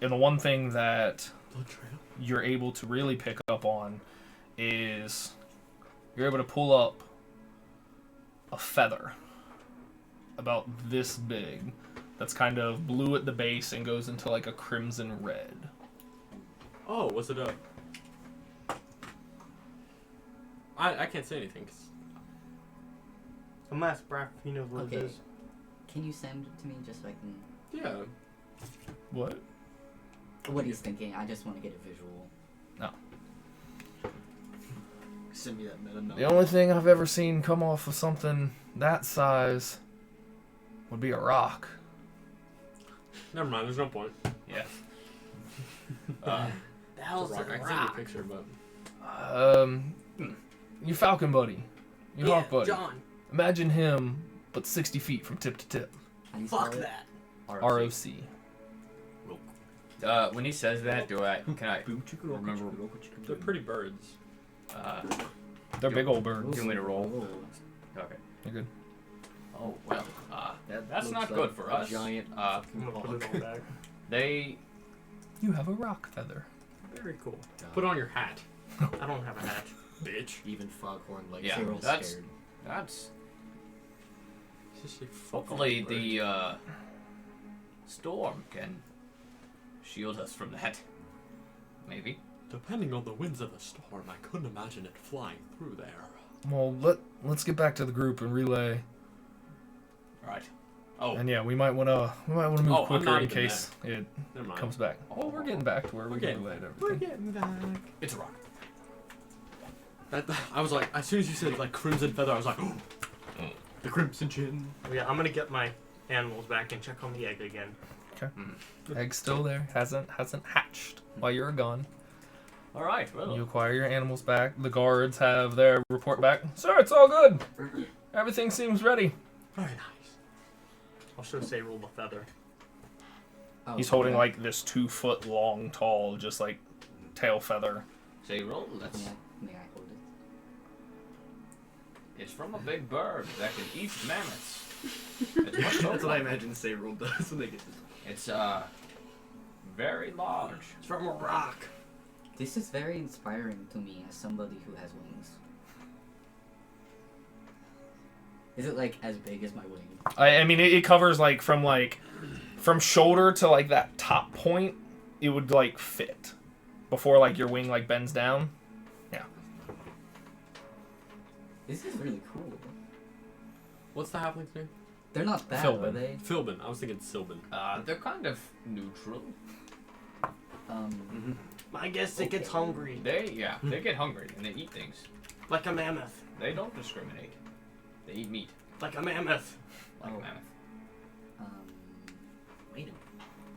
Speaker 5: the one thing that you're able to really pick up on is you're able to pull up a feather about this big that's kind of blue at the base and goes into like a crimson red.
Speaker 9: Oh, was it a... I can't say anything.
Speaker 1: I'm gonna ask Braff if he knows what it is.
Speaker 4: Can you send it to me just so I can...
Speaker 9: Yeah.
Speaker 5: What?
Speaker 4: What he's thinking. I just want to get a visual.
Speaker 5: No.
Speaker 10: Send me that meta note.
Speaker 5: The only thing I've ever seen come off of something that size would be a rock.
Speaker 9: Never mind, there's no point.
Speaker 5: Yeah.
Speaker 1: The hell's
Speaker 9: rock.
Speaker 1: a
Speaker 9: I can send you a
Speaker 1: rock?
Speaker 9: picture, but...
Speaker 5: Your falcon buddy. Your hawk buddy.
Speaker 1: John.
Speaker 5: Imagine him, but 60 feet from tip to tip.
Speaker 4: How do you spell
Speaker 1: Fuck
Speaker 4: it?
Speaker 1: that.
Speaker 5: ROC.
Speaker 6: When he says that, can I remember?
Speaker 9: They're pretty birds.
Speaker 5: They're big old birds.
Speaker 6: Do you want me to roll? Okay.
Speaker 5: You're good.
Speaker 6: Oh well. That's
Speaker 10: looks
Speaker 6: not
Speaker 10: like
Speaker 6: good for
Speaker 10: a
Speaker 6: us.
Speaker 10: giant
Speaker 1: I'm gonna put it on back.
Speaker 6: They.
Speaker 5: You have a rock feather.
Speaker 1: Very cool.
Speaker 9: Put on your hat,
Speaker 1: I don't have a hat.
Speaker 9: bitch.
Speaker 10: Even Foghorn like
Speaker 6: Yeah,
Speaker 10: Cyril's
Speaker 6: that's-
Speaker 10: scared.
Speaker 6: That's.
Speaker 9: It's just a
Speaker 6: Hopefully
Speaker 9: fucking
Speaker 6: the
Speaker 9: bird.
Speaker 6: storm can shield us from that. Maybe.
Speaker 9: Depending on the winds of the storm, I couldn't imagine it flying through there.
Speaker 5: Well, let's get back to the group and relay.
Speaker 6: Right. Oh.
Speaker 5: And yeah, we might wanna move
Speaker 9: I'm
Speaker 5: quicker
Speaker 9: not
Speaker 5: in
Speaker 9: even
Speaker 5: case it
Speaker 9: Never mind.
Speaker 5: comes back. Oh, we're getting back to where we
Speaker 9: Okay.
Speaker 5: can relay
Speaker 9: We're
Speaker 5: everything.
Speaker 9: getting back.
Speaker 6: It's a rock.
Speaker 9: I was like, as soon as you said like crimson feather, I was like, oh, the crimson chin.
Speaker 1: Yeah, I'm gonna get my animals back and check on the egg again.
Speaker 5: Egg's still there. Hasn't hatched while you're gone.
Speaker 6: All right. Well.
Speaker 5: You acquire your animals back. The guards have their report back. Sir, it's all good. Everything seems ready.
Speaker 9: Very nice.
Speaker 1: I'll show Sayrul the feather.
Speaker 4: Oh,
Speaker 5: He's holding
Speaker 4: yeah.
Speaker 5: like this 2 foot long, tall, just like tail feather.
Speaker 6: Say roll. Let's.
Speaker 4: May I hold it?
Speaker 6: It's from a big bird that can eat mammoths. It's much
Speaker 8: That's what I imagine Sayrul does when they get this.
Speaker 6: It's very large.
Speaker 1: It's from a rock.
Speaker 4: This is very inspiring to me as somebody who has wings. Is it like as big as my wing?
Speaker 5: I mean, it covers like from shoulder to like that top point. It would like fit before like your wing like bends down. Yeah.
Speaker 4: This is really cool.
Speaker 9: What's the halfling's name?
Speaker 4: They're not bad,
Speaker 5: Philbin.
Speaker 4: are they?
Speaker 9: Philbin. I was thinking Sylvan.
Speaker 6: They're kind of neutral.
Speaker 1: I guess it gets hungry.
Speaker 6: They get hungry and they eat things.
Speaker 1: Like a mammoth.
Speaker 6: They don't discriminate. They eat meat
Speaker 1: Like a mammoth.
Speaker 6: like a mammoth.
Speaker 10: Wait a minute.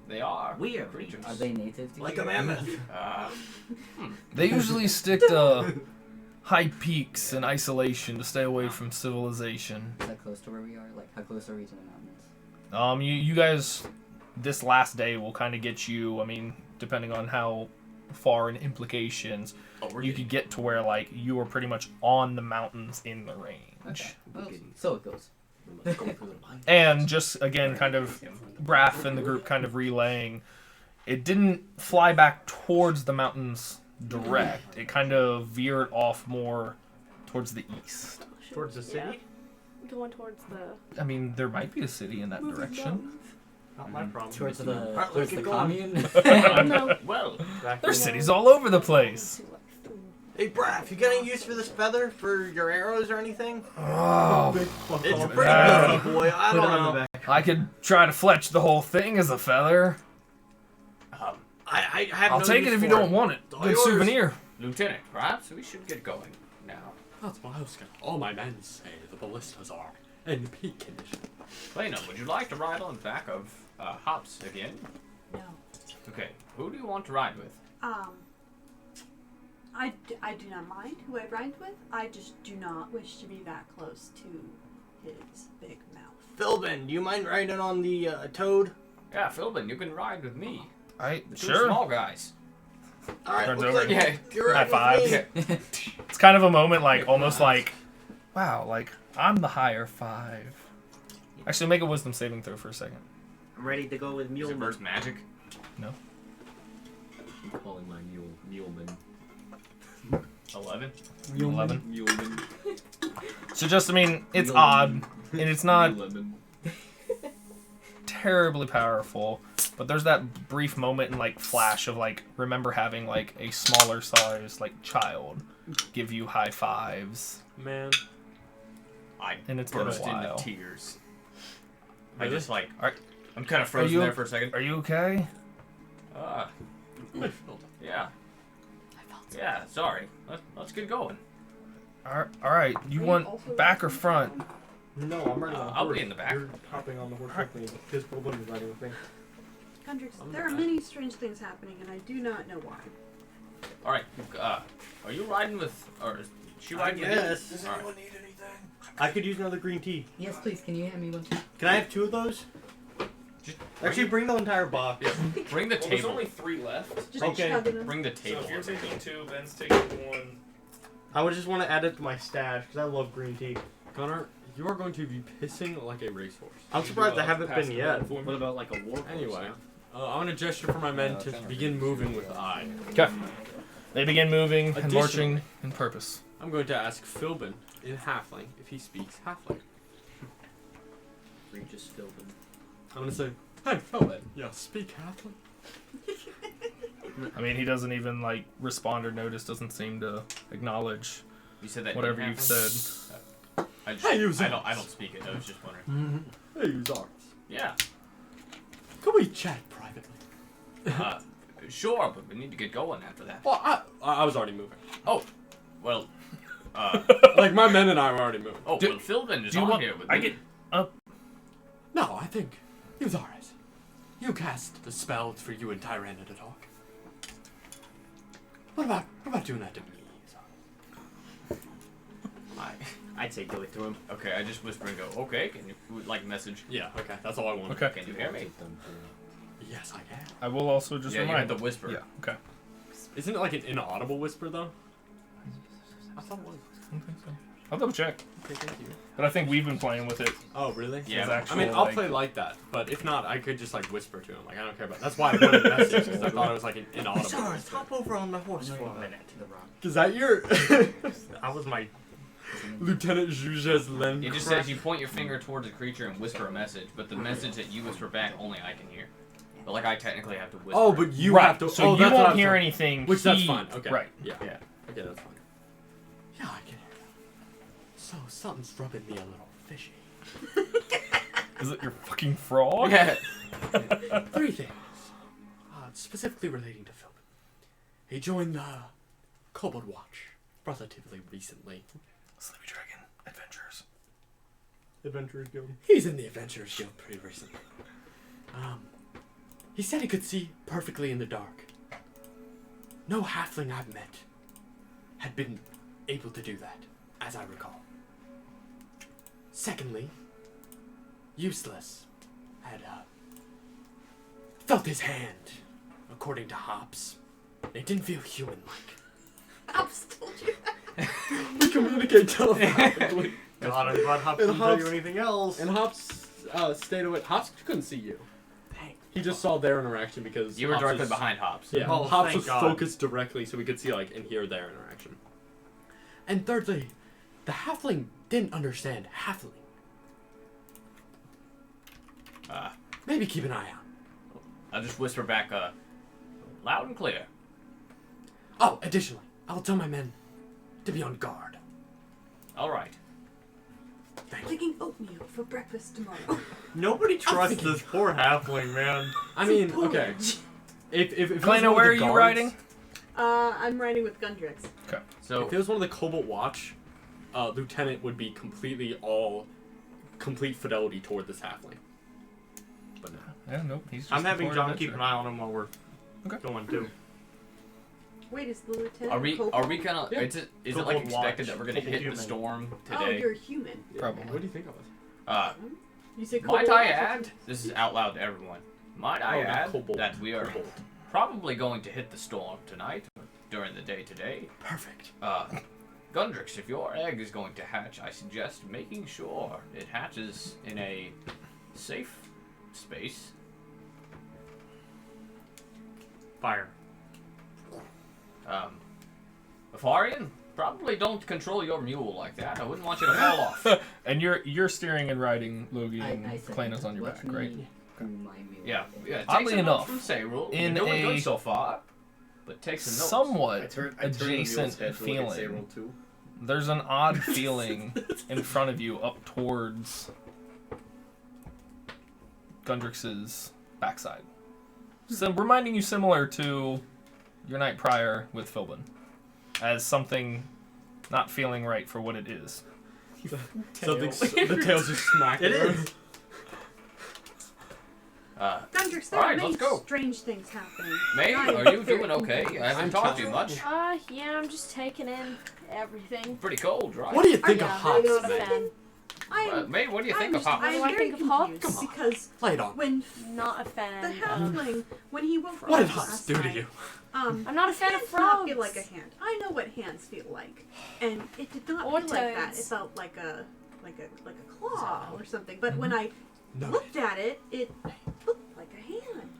Speaker 6: They are
Speaker 10: We are
Speaker 6: creatures.
Speaker 4: Are they native to
Speaker 1: Like
Speaker 4: here?
Speaker 1: a mammoth.
Speaker 5: They usually stick to high peaks and isolation to stay away from civilization.
Speaker 4: Is that close to where we are? Like, how close are we to the mountains?
Speaker 5: You guys, this last day will kind of get you. I mean, depending on how far in implications, you could get to where like you are pretty much on the mountains in the range.
Speaker 4: Well, so it goes.
Speaker 10: Let's go through the lines.
Speaker 5: And just again, kind of Braff and the group kind of relaying, it didn't fly back towards the mountains direct. It kind of veered off more towards the east.
Speaker 1: Towards the city?
Speaker 3: Going towards the.
Speaker 5: I mean, there might be a city in that direction.
Speaker 1: Not my problem.
Speaker 4: Towards
Speaker 1: All
Speaker 4: the
Speaker 1: right,
Speaker 4: towards
Speaker 1: let's
Speaker 4: the
Speaker 1: get going.
Speaker 4: commune.
Speaker 3: No.
Speaker 6: Well,
Speaker 5: There's cities all over the place.
Speaker 1: Hey, Braff, you got any use for this feather for your arrows or anything?
Speaker 5: Oh,
Speaker 1: It's pretty
Speaker 5: Yeah.
Speaker 1: good, boy. I don't know.
Speaker 5: I could try to fletch the whole thing as a feather.
Speaker 1: I have
Speaker 5: I'll
Speaker 1: no
Speaker 5: take
Speaker 1: use
Speaker 5: it if you
Speaker 1: for
Speaker 5: don't want it.
Speaker 1: It's all
Speaker 5: Good
Speaker 1: yours.
Speaker 5: souvenir.
Speaker 6: Lieutenant, perhaps we should get going now.
Speaker 9: That's what I was gonna. All my men say the ballistas are in peak condition.
Speaker 6: Lena, would you like to ride on the back of Hops again?
Speaker 11: No.
Speaker 6: Okay, who do you want to ride with?
Speaker 11: I do not mind who I ride with. I just do not wish to be that close to his big mouth.
Speaker 1: Philbin, do you mind riding on the Toad?
Speaker 6: Yeah, Philbin, you can ride with me.
Speaker 5: I
Speaker 6: The two
Speaker 5: sure.
Speaker 6: small guys.
Speaker 1: All right,
Speaker 5: Turns
Speaker 1: looks
Speaker 5: over.
Speaker 1: like
Speaker 6: Yeah.
Speaker 1: you're
Speaker 5: High
Speaker 1: riding
Speaker 5: five.
Speaker 1: with me.
Speaker 5: It's kind of a moment like almost like, wow, like I'm the higher 5. Actually, make a wisdom saving throw for a second.
Speaker 10: I'm ready to go with
Speaker 6: Is it
Speaker 10: Muleman.
Speaker 6: burst magic?
Speaker 5: No.
Speaker 9: I'm calling my muleman.
Speaker 6: 11.
Speaker 5: 11.
Speaker 9: Muleman.
Speaker 5: So just, I mean, it's
Speaker 9: Muleman.
Speaker 5: odd, and it's not
Speaker 9: Muleman.
Speaker 5: terribly powerful, but there's that brief moment and like flash of like remember having like a smaller size like child give you high fives,
Speaker 9: Man.
Speaker 6: I
Speaker 5: and it's been a
Speaker 6: burst
Speaker 5: while.
Speaker 6: into tears. I
Speaker 9: Really?
Speaker 6: just like.
Speaker 5: Are-
Speaker 6: I'm kind of frozen
Speaker 5: you-
Speaker 6: there for a second.
Speaker 5: Are you okay?
Speaker 6: Yeah. Yeah, sorry. Let's get going.
Speaker 5: All right. You want back or front?
Speaker 12: No, I'm riding on a
Speaker 6: I'll
Speaker 12: horse.
Speaker 6: be in the back.
Speaker 12: You're hopping on the horse with me. His Philbin is riding with me.
Speaker 11: Gundrix, there are many strange things happening, and I do not know why.
Speaker 6: All right. Are you riding with, or is she
Speaker 1: I
Speaker 6: riding with
Speaker 1: guess.
Speaker 6: you?
Speaker 1: Does
Speaker 6: All right.
Speaker 1: anyone need anything? I could use another green tea.
Speaker 4: Yes, please. Can you hand me one?
Speaker 1: Can I have 2 of those?
Speaker 6: Just
Speaker 1: Actually, bring the entire box.
Speaker 6: Yeah, bring the
Speaker 5: Well, there's
Speaker 6: table.
Speaker 5: only 3 left.
Speaker 11: Just
Speaker 1: Okay.
Speaker 11: chugging them.
Speaker 6: Bring the
Speaker 5: So
Speaker 6: table.
Speaker 5: if you're taking 2, Ben's taking 1.
Speaker 1: I would just want to add it to my stash because I love green tea.
Speaker 9: Connor, you are going to be pissing like a racehorse.
Speaker 1: I'm surprised I haven't been yet.
Speaker 10: What about like a war horse?
Speaker 9: Anyway, I'm going to gesture for my men to begin moving with I.
Speaker 5: Okay. They begin moving and
Speaker 9: Additionally-
Speaker 5: marching in purpose.
Speaker 9: I'm going to ask Philbin in Halfling if he speaks Halfling.
Speaker 10: Regis Philbin.
Speaker 9: I'm going to say, hey, Philbin, yeah, speak Halfling.
Speaker 5: I mean, he doesn't even like respond or notice. Doesn't seem to acknowledge
Speaker 6: You said that.
Speaker 5: whatever
Speaker 6: didn't
Speaker 5: you've
Speaker 6: happen?
Speaker 5: said.
Speaker 6: I just,
Speaker 9: Hey, you
Speaker 6: I
Speaker 9: Zars.
Speaker 6: don't speak it. I was just wondering.
Speaker 9: Hey, you Zars.
Speaker 6: Yeah.
Speaker 9: Can we chat privately?
Speaker 6: Sure, but we need to get going after that.
Speaker 9: Well, I was already moving.
Speaker 6: Oh, well.
Speaker 9: Like, my men and I were already moving.
Speaker 6: Oh,
Speaker 5: Do-
Speaker 6: well, Philbin is
Speaker 5: do you
Speaker 6: on
Speaker 5: want-
Speaker 6: here with
Speaker 5: I
Speaker 6: me.
Speaker 5: get up.
Speaker 9: No, I think you Zars. You cast the spell for you and Tyrannid to talk. What about doing that to me, Zars?
Speaker 10: I'd say do it to him.
Speaker 6: Okay, I just whisper and go, okay, can you, like, message?
Speaker 9: Yeah, okay, that's all I wanted.
Speaker 5: Okay.
Speaker 6: Can you hear me?
Speaker 9: Yes, I can.
Speaker 5: I will also just
Speaker 6: Yeah, you
Speaker 5: remind.
Speaker 6: have to whisper.
Speaker 5: Yeah. Okay.
Speaker 9: Isn't it like an inaudible whisper, though? I thought it was.
Speaker 5: I don't think so. I'll double check.
Speaker 9: Okay, thank you.
Speaker 5: But I think we've been playing with it.
Speaker 9: Oh, really?
Speaker 6: Yeah.
Speaker 5: as
Speaker 9: I
Speaker 5: actual,
Speaker 9: mean, I'll
Speaker 5: like-
Speaker 9: play like that, but if not, I could just like whisper to him. Like, I don't care about. That's why I wanted a message because I thought it was like an inaudible.
Speaker 1: Sorry,
Speaker 9: whisper.
Speaker 1: hop over on my horse for a minute.
Speaker 9: Is that your
Speaker 1: That was my.
Speaker 9: Lieutenant Juges Len?
Speaker 6: It just says you point your finger towards a creature and whisper a message, but the message that you whisper back only I can hear. But like I technically have to whisper.
Speaker 9: Oh, but you
Speaker 5: right.
Speaker 9: have to.
Speaker 5: So
Speaker 9: oh,
Speaker 5: you
Speaker 9: that's what I
Speaker 5: won't
Speaker 9: was
Speaker 5: hear
Speaker 9: talking-
Speaker 5: anything.
Speaker 9: Which that's
Speaker 5: he-
Speaker 9: fine. Okay.
Speaker 5: Right.
Speaker 9: Yeah.
Speaker 6: Yeah.
Speaker 9: Okay, that's fine. Yeah, I can hear that. So something's rubbing me a little fishy.
Speaker 5: Is it your fucking frog?
Speaker 6: Yeah.
Speaker 9: 3 things. Specifically relating to Philbin. He joined the Kobold Watch relatively recently.
Speaker 5: Sleepy Dragon Adventures.
Speaker 1: Adventurers Guild.
Speaker 9: He's in the Adventurers Guild pretty recently. He said he could see perfectly in the dark. No halfling I've met had been able to do that, as I recall. Secondly, Useless had felt his hand, according to Hobbs. It didn't feel human-like.
Speaker 11: Hobbs told you that.
Speaker 9: We communicate telepathically.
Speaker 1: God, I'm glad Hops didn't tell you anything else.
Speaker 9: And Hops stayed away. Hops couldn't see you. He just saw their interaction because
Speaker 6: You were
Speaker 9: Hops
Speaker 6: directly
Speaker 9: was-
Speaker 6: behind Hops.
Speaker 9: Yeah,
Speaker 1: Oh,
Speaker 9: Hops
Speaker 1: thank
Speaker 9: was
Speaker 1: God.
Speaker 9: focused directly, so we could see like and hear their interaction. And thirdly, the halfling didn't understand halfling. Maybe keep an eye out.
Speaker 6: I'll just whisper back, loud and clear.
Speaker 9: Oh, additionally, I will tell my men to be on guard.
Speaker 6: All right.
Speaker 9: Thank you.
Speaker 11: Taking oatmeal for breakfast tomorrow.
Speaker 1: Nobody trusts
Speaker 9: thinking-
Speaker 1: this poor halfling, man.
Speaker 9: I mean, okay. If it was
Speaker 5: Kalena,
Speaker 9: one of
Speaker 5: where
Speaker 9: the
Speaker 5: are you
Speaker 9: guards-
Speaker 5: riding?
Speaker 11: I'm riding with Gundrix.
Speaker 6: So
Speaker 9: If it was one of the Cobalt Watch, Lieutenant would be complete fidelity toward this halfling. But no.
Speaker 5: Yeah, nope. He's just
Speaker 1: I'm having
Speaker 5: a
Speaker 1: John
Speaker 5: poor
Speaker 1: keep an
Speaker 5: adventurer.
Speaker 1: eye on him while we're
Speaker 5: Okay.
Speaker 1: going too.
Speaker 11: Wait, is the lieutenant?
Speaker 6: Are we
Speaker 11: Kobold?
Speaker 6: gonna?
Speaker 9: Yeah.
Speaker 6: Is it like
Speaker 1: Kobold
Speaker 6: expected
Speaker 1: watch.
Speaker 6: that we're gonna
Speaker 1: Kobold
Speaker 6: hit
Speaker 1: human.
Speaker 6: the storm
Speaker 11: Oh,
Speaker 6: today?
Speaker 11: you're human.
Speaker 5: Probably.
Speaker 9: What do you think of us?
Speaker 11: You said
Speaker 6: Might
Speaker 11: kobold
Speaker 6: I
Speaker 11: watch?
Speaker 6: add? This is out loud to everyone. Might I
Speaker 9: Oh, not
Speaker 6: add
Speaker 9: kobold.
Speaker 6: that we are
Speaker 9: Kobold.
Speaker 6: probably going to hit the storm tonight or during the day today.
Speaker 9: Perfect.
Speaker 6: Gundrix, if your egg is going to hatch, I suggest making sure it hatches in a safe space.
Speaker 1: Fire.
Speaker 6: Afarian, probably don't control your mule like that. I wouldn't want you to fall off.
Speaker 5: And you're steering and riding Logie
Speaker 4: I
Speaker 5: and
Speaker 4: said,
Speaker 5: Kleina's on your
Speaker 4: watch
Speaker 5: back,
Speaker 4: me
Speaker 5: right?
Speaker 4: do my mule.
Speaker 6: Yeah. It
Speaker 5: Oddly
Speaker 6: takes a note
Speaker 5: enough,
Speaker 6: from Sayrul.
Speaker 5: in
Speaker 6: You're doing
Speaker 5: a
Speaker 6: good so far, but takes a note.
Speaker 5: Somewhat
Speaker 8: I turned the mule's
Speaker 5: adjacent
Speaker 8: head to look at
Speaker 5: feeling.
Speaker 8: Sayril too.
Speaker 5: There's an odd feeling in front of you up towards Gundrix's backside. So reminding you similar to your night prior with Philbin. As something not feeling right for what it is.
Speaker 9: The tail's just smacked.
Speaker 1: It is.
Speaker 11: Gundrix, there
Speaker 6: Alright,
Speaker 11: are many
Speaker 6: let's go.
Speaker 11: strange things happening.
Speaker 6: May,
Speaker 11: I-
Speaker 6: are you doing okay? I haven't
Speaker 9: I'm
Speaker 6: talked to you
Speaker 9: fine.
Speaker 6: much.
Speaker 3: Yeah, I'm just taking in everything.
Speaker 6: Pretty cold, right?
Speaker 9: What do you think
Speaker 3: Yeah,
Speaker 9: of
Speaker 3: I'm
Speaker 9: hops,
Speaker 3: not a
Speaker 9: May?
Speaker 3: fan.
Speaker 6: May, what do you think of hops?
Speaker 3: What do
Speaker 11: I'm
Speaker 3: I
Speaker 11: very
Speaker 3: think of hops?
Speaker 11: confused
Speaker 9: Come on.
Speaker 11: because
Speaker 9: Lay it on.
Speaker 11: when
Speaker 3: Not a
Speaker 11: the
Speaker 3: fan. of-
Speaker 11: halfling, when he woke
Speaker 9: What
Speaker 11: up
Speaker 9: did hops
Speaker 11: last
Speaker 9: do to
Speaker 11: night,
Speaker 9: you?
Speaker 3: I'm not a fan of
Speaker 11: hands did not
Speaker 3: frogs.
Speaker 11: feel like a hand. I know what hands feel like, and it did not
Speaker 3: Or
Speaker 11: feel like that. It
Speaker 3: toads.
Speaker 11: felt like a claw or something. But when I
Speaker 9: No.
Speaker 11: looked at it, it looked like a hand.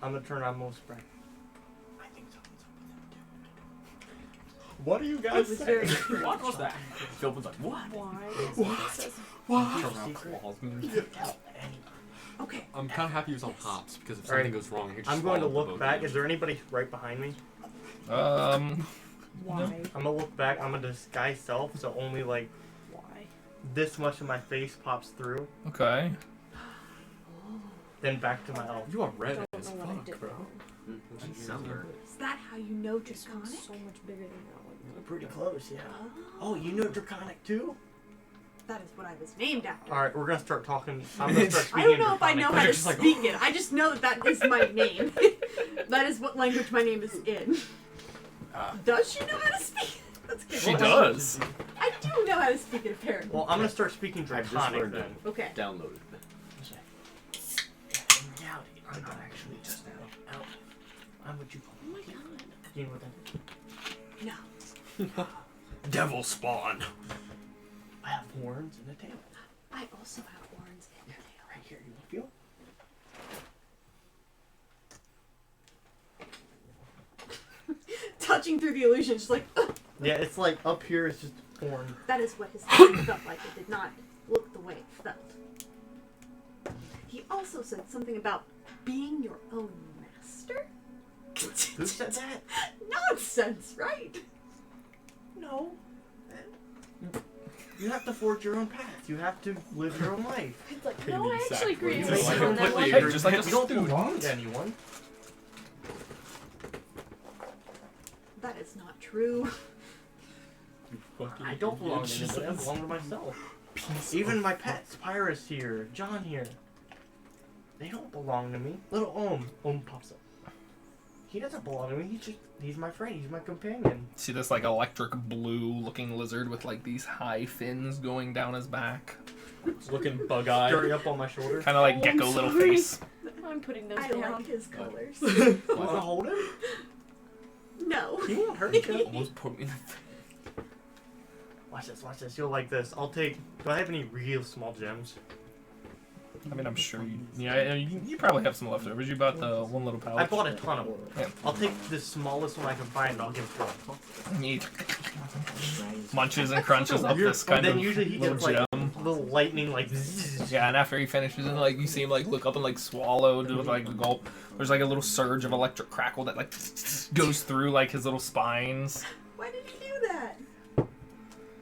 Speaker 1: I'm gonna turn on most spray. I think something's up with them too. What are you
Speaker 11: It
Speaker 1: guys
Speaker 11: was
Speaker 1: saying?
Speaker 11: very
Speaker 6: What was that? Philbin's like, what?
Speaker 3: Why?
Speaker 11: okay.
Speaker 9: I'm kind of happy he was on hops because if
Speaker 1: Alright.
Speaker 9: something goes wrong, he just
Speaker 1: I'm going to
Speaker 9: swallowed the
Speaker 1: look
Speaker 9: both
Speaker 1: back.
Speaker 9: of
Speaker 1: Is there anybody right behind me?
Speaker 3: Why?
Speaker 1: I'm gonna look back. I'm gonna disguise self, so only like
Speaker 3: Why?
Speaker 1: this much of my face pops through.
Speaker 5: Okay.
Speaker 1: Then back to my elf.
Speaker 9: You are red
Speaker 3: Don't
Speaker 9: as
Speaker 3: know what I
Speaker 9: fuck,
Speaker 3: did
Speaker 9: bro.
Speaker 3: wrong.
Speaker 11: Is that how you know
Speaker 3: This one's
Speaker 11: draconic?
Speaker 3: so much bigger than that one.
Speaker 1: Pretty close, yeah.
Speaker 11: Oh,
Speaker 1: Oh, you know Draconic too?
Speaker 11: that is what I was named after.
Speaker 1: All right, we're gonna start talking. I'm gonna start speaking.
Speaker 11: I don't know if I know how to
Speaker 9: Just like,
Speaker 11: speak it. I just know that that is my name. That is what language my name is in. Does she know how to speak? That's good.
Speaker 5: She does.
Speaker 11: I do know how to speak it apparently.
Speaker 1: Well, I'm gonna start speaking
Speaker 8: I just
Speaker 1: Draconic
Speaker 8: learned
Speaker 1: then.
Speaker 8: it.
Speaker 11: Okay.
Speaker 8: Downloaded.
Speaker 1: I'm not actually just now. Elf. I'm what you call.
Speaker 3: Oh my god.
Speaker 1: You know what that is?
Speaker 11: No.
Speaker 9: Devil spawn.
Speaker 1: I have horns and a tail.
Speaker 11: I also have horns and a tail.
Speaker 1: Right here, you wanna feel?
Speaker 11: Touching through the illusion, just like, ugh.
Speaker 1: Yeah, it's like up here is just horn.
Speaker 11: That is what his hand felt like. It did not look the way it felt. He also said something about being your own master?
Speaker 1: Who said that?
Speaker 11: Nonsense, right?
Speaker 1: No. You have to forge your own path. You have to live your own life.
Speaker 3: It's like,
Speaker 9: Couldn't
Speaker 3: no,
Speaker 9: be
Speaker 3: I
Speaker 9: exact
Speaker 3: actually agree
Speaker 9: words.
Speaker 3: with
Speaker 1: I
Speaker 3: you on that
Speaker 1: completely
Speaker 3: one.
Speaker 1: agree.
Speaker 5: Just like a
Speaker 1: You don't
Speaker 5: student.
Speaker 1: belong to anyone.
Speaker 11: That is not true.
Speaker 1: I don't belong to anybody. I belong to myself. Even my pets, Pyrus here, John here. They don't belong to me. Little Ohm pops up. He doesn't belong to me. He's my friend. He's my companion.
Speaker 5: See this like electric blue looking lizard with like these high fins going down his back.
Speaker 12: Looking bug-eyed.
Speaker 1: Dirty up on my shoulder.
Speaker 5: Kind of like
Speaker 3: Oh, I'm
Speaker 5: gecko little
Speaker 3: sorry.
Speaker 5: face.
Speaker 3: I'm putting those
Speaker 11: I
Speaker 3: down.
Speaker 11: like his colors.
Speaker 1: You wanna hold him?
Speaker 11: No.
Speaker 1: He won't hurt you.
Speaker 9: Almost put me in the face.
Speaker 1: Watch this. You'll like this. I'll take. Do I have any real small gems?
Speaker 5: I mean, I'm sure you. Yeah, you probably have some leftovers. You bought the one little pouch.
Speaker 1: I bought a ton of them.
Speaker 5: Yeah.
Speaker 1: I'll take the smallest one I can find and I'll give it to him.
Speaker 5: He munches and crunches up this
Speaker 1: But
Speaker 5: kind
Speaker 1: then
Speaker 5: of
Speaker 1: usually he
Speaker 5: little
Speaker 1: gets like
Speaker 5: gem.
Speaker 1: little lightning like zzz.
Speaker 5: Yeah, and after he finishes it, like you see him like look up and like swallow, do like a gulp. There's like a little surge of electric crackle that like goes through like his little spines,
Speaker 11: Why did he do that?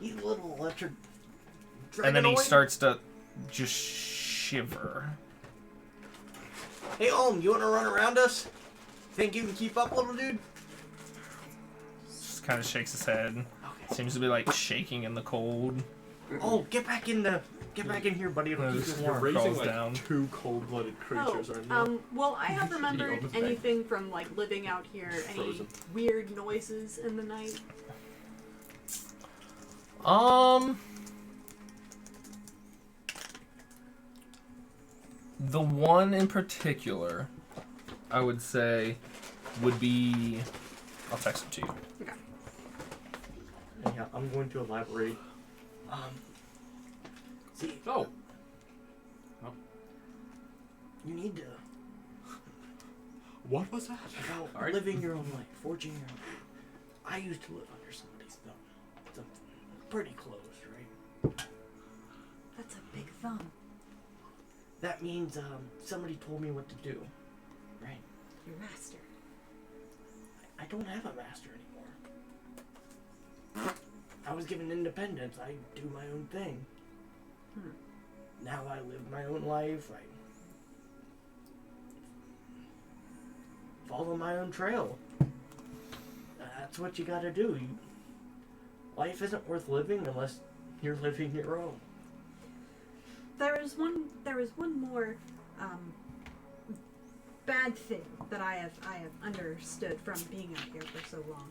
Speaker 1: You little electric.
Speaker 5: and then he
Speaker 1: dragonoid.
Speaker 5: starts to just shiver.
Speaker 1: Hey, you wanna run around us? Think you can keep up, little dude?
Speaker 5: Just kind of shakes his head.
Speaker 1: Okay.
Speaker 5: Seems to be like shaking in the cold.
Speaker 1: Oh, get back in the Get back in here, buddy. It'll keep you
Speaker 9: You're
Speaker 1: warm.
Speaker 9: raising
Speaker 5: Crawls
Speaker 9: like
Speaker 5: down.
Speaker 9: 2 cold-blooded creatures right now.
Speaker 11: Well, I have remembered
Speaker 9: opens the bag.
Speaker 11: anything from like living out here, any
Speaker 9: Frozen.
Speaker 11: weird noises in the night.
Speaker 5: The one in particular, I would say, would be. I'll text it to you.
Speaker 11: Okay.
Speaker 1: Yeah, I'm going to elaborate. See,
Speaker 9: Oh.
Speaker 1: you need to
Speaker 9: What was that?
Speaker 1: about
Speaker 6: Alright.
Speaker 1: living your own life, forging your own. I used to live under somebody's thumb. Something pretty close, right?
Speaker 11: That's a big thumb.
Speaker 1: That means somebody told me what to do, right?
Speaker 11: Your master.
Speaker 1: I don't have a master anymore. I was given independence. I do my own thing. Now I live my own life. I follow my own trail. That's what you gotta do. Life isn't worth living unless you're living your own.
Speaker 11: There is one more bad thing that I have understood from being out here for so long.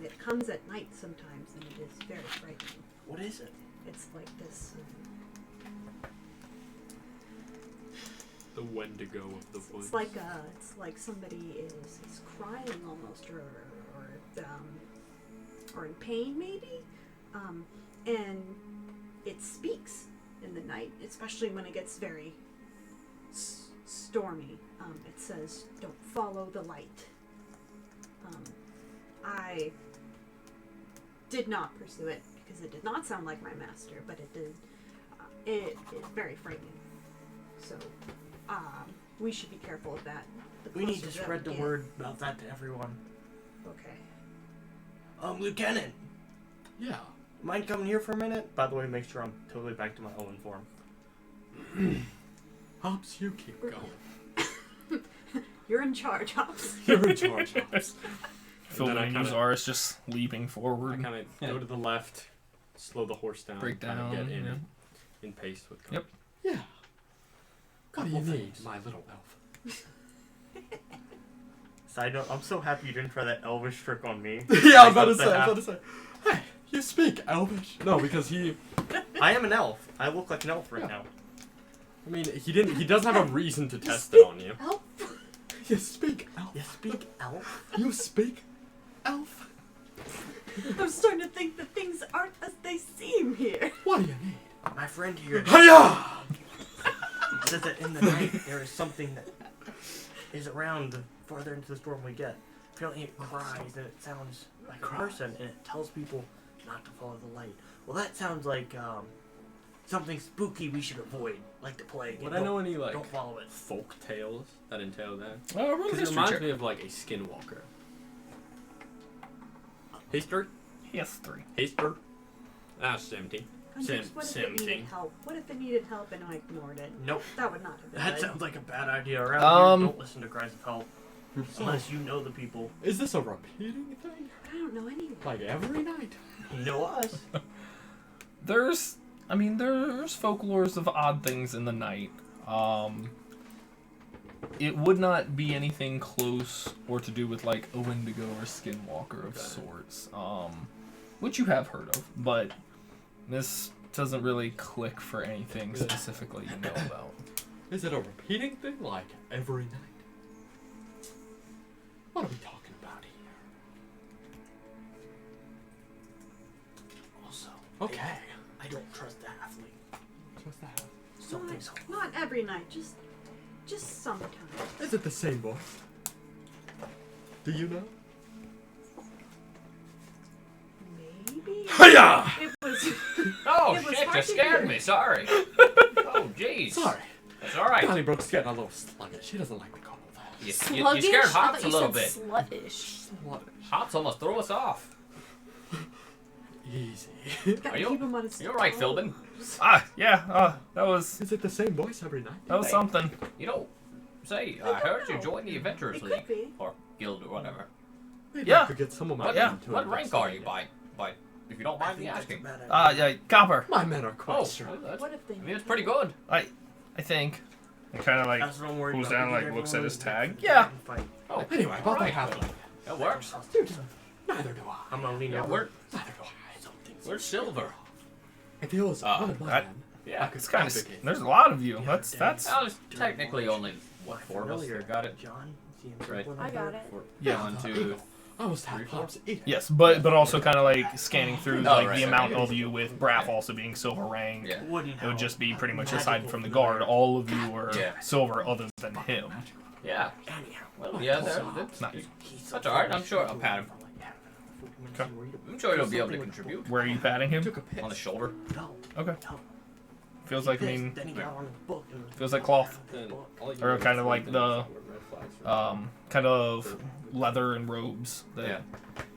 Speaker 11: It comes at night sometimes, and it is very frightening.
Speaker 1: What is it?
Speaker 11: It's like this.
Speaker 9: The Wendigo of the woods.
Speaker 11: It's like somebody is crying almost, or in pain maybe, and it speaks in the night, especially when it gets very stormy. It says, "Don't follow the light." I did not pursue it because it did not sound like my master, but it did. It is very frightening. So, we should be careful of that.
Speaker 1: We need to spread the word about that to everyone.
Speaker 11: Okay.
Speaker 1: Lieutenant,
Speaker 9: Yeah.
Speaker 1: mind coming here for a minute? By the way, make sure I'm totally back to my own form.
Speaker 9: Hops, you keep going.
Speaker 11: You're in charge, Hops.
Speaker 9: You're in charge, Hops.
Speaker 5: Phil
Speaker 9: then I
Speaker 5: and
Speaker 9: kinda-
Speaker 5: Uzar is just leaping
Speaker 9: I
Speaker 5: forward.
Speaker 9: kind of go to the left, slow the horse down,
Speaker 5: Break
Speaker 9: kinda
Speaker 5: down,
Speaker 9: get
Speaker 5: yeah.
Speaker 9: in pace with.
Speaker 5: Yep.
Speaker 9: Yeah. What do you
Speaker 1: Couple
Speaker 9: need,
Speaker 1: things.
Speaker 9: my little elf?
Speaker 1: Side note, I'm so happy you didn't try that elvish trick on me.
Speaker 9: Yeah, I was about to
Speaker 1: Something
Speaker 9: say.
Speaker 1: happened.
Speaker 9: Hey, you speak Elvish? No, because he.
Speaker 1: I am an elf. I look like an elf right
Speaker 9: Yeah.
Speaker 1: now.
Speaker 9: I mean, he didn't. He doesn't have a reason to test it
Speaker 11: speak
Speaker 9: on you.
Speaker 11: Elf.
Speaker 9: You speak elf.
Speaker 1: You speak elf?
Speaker 9: You speak elf.
Speaker 11: I'm starting to think that things aren't as they seem here.
Speaker 9: What do you need?
Speaker 1: My friend here
Speaker 9: Hiya!
Speaker 1: says that in the night there is something that is around the farther into the storm we get. Apparently it cries and it sounds like a person and it tells people not to follow the light. Well, that sounds like something spooky we should avoid, like the plague.
Speaker 9: Would
Speaker 1: And
Speaker 9: I know any like
Speaker 1: don't follow it.
Speaker 9: folk tales that entail that?
Speaker 5: Oh, roll a
Speaker 9: Because it
Speaker 5: history
Speaker 9: reminds
Speaker 5: check.
Speaker 9: me of like a skinwalker. History?
Speaker 5: Yes, 3.
Speaker 9: History? Ah, 17.
Speaker 11: What if it needed
Speaker 1: 17.
Speaker 11: help? What if it needed help and I ignored it?
Speaker 1: Nope.
Speaker 11: That would not have been
Speaker 1: That
Speaker 11: good.
Speaker 1: sounds like a bad idea. Around here, don't listen to cries of help unless you know the people.
Speaker 9: Is this a repeating thing?
Speaker 11: I don't know anyone.
Speaker 9: Like every night?
Speaker 1: You know us.
Speaker 5: There's folklores of odd things in the night. It would not be anything close or to do with like a Wendigo or Skinwalker of sorts, which you have heard of, but this doesn't really click for anything specifically you know about.
Speaker 9: Is it a repeating thing like every night? What are we talking about here?
Speaker 1: Also,
Speaker 9: Okay.
Speaker 1: I don't trust the halfling.
Speaker 9: What's that?
Speaker 1: Something's
Speaker 11: Not every night, just sometimes.
Speaker 9: Is it the same voice? Do you know?
Speaker 11: Maybe.
Speaker 9: Hiya!
Speaker 11: It was.
Speaker 6: Oh,
Speaker 11: It was
Speaker 6: shit,
Speaker 11: hard
Speaker 6: you
Speaker 11: to
Speaker 6: scared
Speaker 11: hear.
Speaker 6: me. Sorry. Oh, jeez.
Speaker 9: Sorry.
Speaker 6: That's all right.
Speaker 9: Donnybrook's getting a little sluggish. She doesn't like to call that.
Speaker 6: You
Speaker 3: Sluggish?
Speaker 6: scared
Speaker 3: I
Speaker 6: Hops
Speaker 3: thought
Speaker 6: a
Speaker 3: you
Speaker 6: little
Speaker 3: said
Speaker 6: bit.
Speaker 3: sluttish.
Speaker 9: Sluggish.
Speaker 6: Hops almost threw us off.
Speaker 9: Easy.
Speaker 11: Gotta
Speaker 6: Are you-
Speaker 11: keep him on his
Speaker 6: You're right,
Speaker 11: toes.
Speaker 6: Philbin.
Speaker 5: Yeah, that was
Speaker 9: Is it the same voice every night?
Speaker 5: something.
Speaker 6: You know, say,
Speaker 11: I
Speaker 6: I heard
Speaker 11: don't
Speaker 6: you
Speaker 11: know.
Speaker 6: joined the Adventurers
Speaker 11: It
Speaker 6: League.
Speaker 11: could be.
Speaker 6: Or Guild or whatever.
Speaker 9: Maybe
Speaker 5: Yeah.
Speaker 9: I could get some of my
Speaker 6: What,
Speaker 5: Yeah.
Speaker 9: men to
Speaker 6: what rank
Speaker 9: investigate
Speaker 6: are you
Speaker 9: it.
Speaker 6: by if you don't mind me asking.
Speaker 5: Yeah, copper.
Speaker 9: My men are quite
Speaker 6: Oh,
Speaker 9: strong.
Speaker 7: What if they?
Speaker 6: I mean, it's pretty good.
Speaker 5: I think. And kind of like
Speaker 1: That's what I'm worried
Speaker 5: pulls
Speaker 1: about.
Speaker 5: down,
Speaker 1: We
Speaker 5: like
Speaker 1: did
Speaker 5: looks at his
Speaker 1: everyone
Speaker 5: tag. Yeah.
Speaker 1: fight.
Speaker 6: Oh,
Speaker 9: Anyway, about
Speaker 6: alright.
Speaker 9: that halfling.
Speaker 6: That works.
Speaker 9: Dude, neither do I.
Speaker 1: I'm gonna lean
Speaker 6: Yeah,
Speaker 1: over.
Speaker 6: we're
Speaker 9: Neither do I.
Speaker 6: we're silver.
Speaker 9: If it was one of my
Speaker 5: that-
Speaker 9: men,
Speaker 6: Yeah.
Speaker 5: It's kind of.
Speaker 9: advocate.
Speaker 5: There's a lot of you. That's.
Speaker 6: Well, there's technically only what 4 of us
Speaker 1: Familiar.
Speaker 6: that got it.
Speaker 1: John, see him
Speaker 6: Right.
Speaker 1: dribbling
Speaker 7: I got
Speaker 1: over.
Speaker 7: it.
Speaker 5: Yeah.
Speaker 6: 1, 2.
Speaker 9: I must have
Speaker 6: Three,
Speaker 9: Pops eat it.
Speaker 5: Yes, but also kind of like scanning through
Speaker 6: Oh,
Speaker 5: like
Speaker 6: right,
Speaker 5: the amount
Speaker 6: okay.
Speaker 5: of you with Braff also being silver ranked.
Speaker 6: Yeah.
Speaker 1: Wouldn't
Speaker 5: It would just be pretty much aside
Speaker 1: Magical
Speaker 5: from the
Speaker 1: familiar.
Speaker 5: guard. All of you were
Speaker 6: Yeah.
Speaker 5: silver other than him.
Speaker 6: Yeah.
Speaker 1: Anyhow,
Speaker 6: Well, yeah, that's
Speaker 5: Not-
Speaker 6: that's alright. I'm sure I'll pat him.
Speaker 5: Okay.
Speaker 6: I'm sure he'll be able to contribute.
Speaker 5: Where are you patting him?
Speaker 9: Took a piss.
Speaker 6: On the shoulder.
Speaker 1: No.
Speaker 5: Okay.
Speaker 1: No.
Speaker 5: Feels like, I mean,
Speaker 1: Then he got on his book and
Speaker 5: feels like cloth.
Speaker 9: Then I'll let you
Speaker 5: Or
Speaker 9: know
Speaker 5: kind of
Speaker 9: if
Speaker 5: like
Speaker 9: there's
Speaker 5: the,
Speaker 9: red flags or-
Speaker 5: kind of leather and robes that
Speaker 6: Yeah.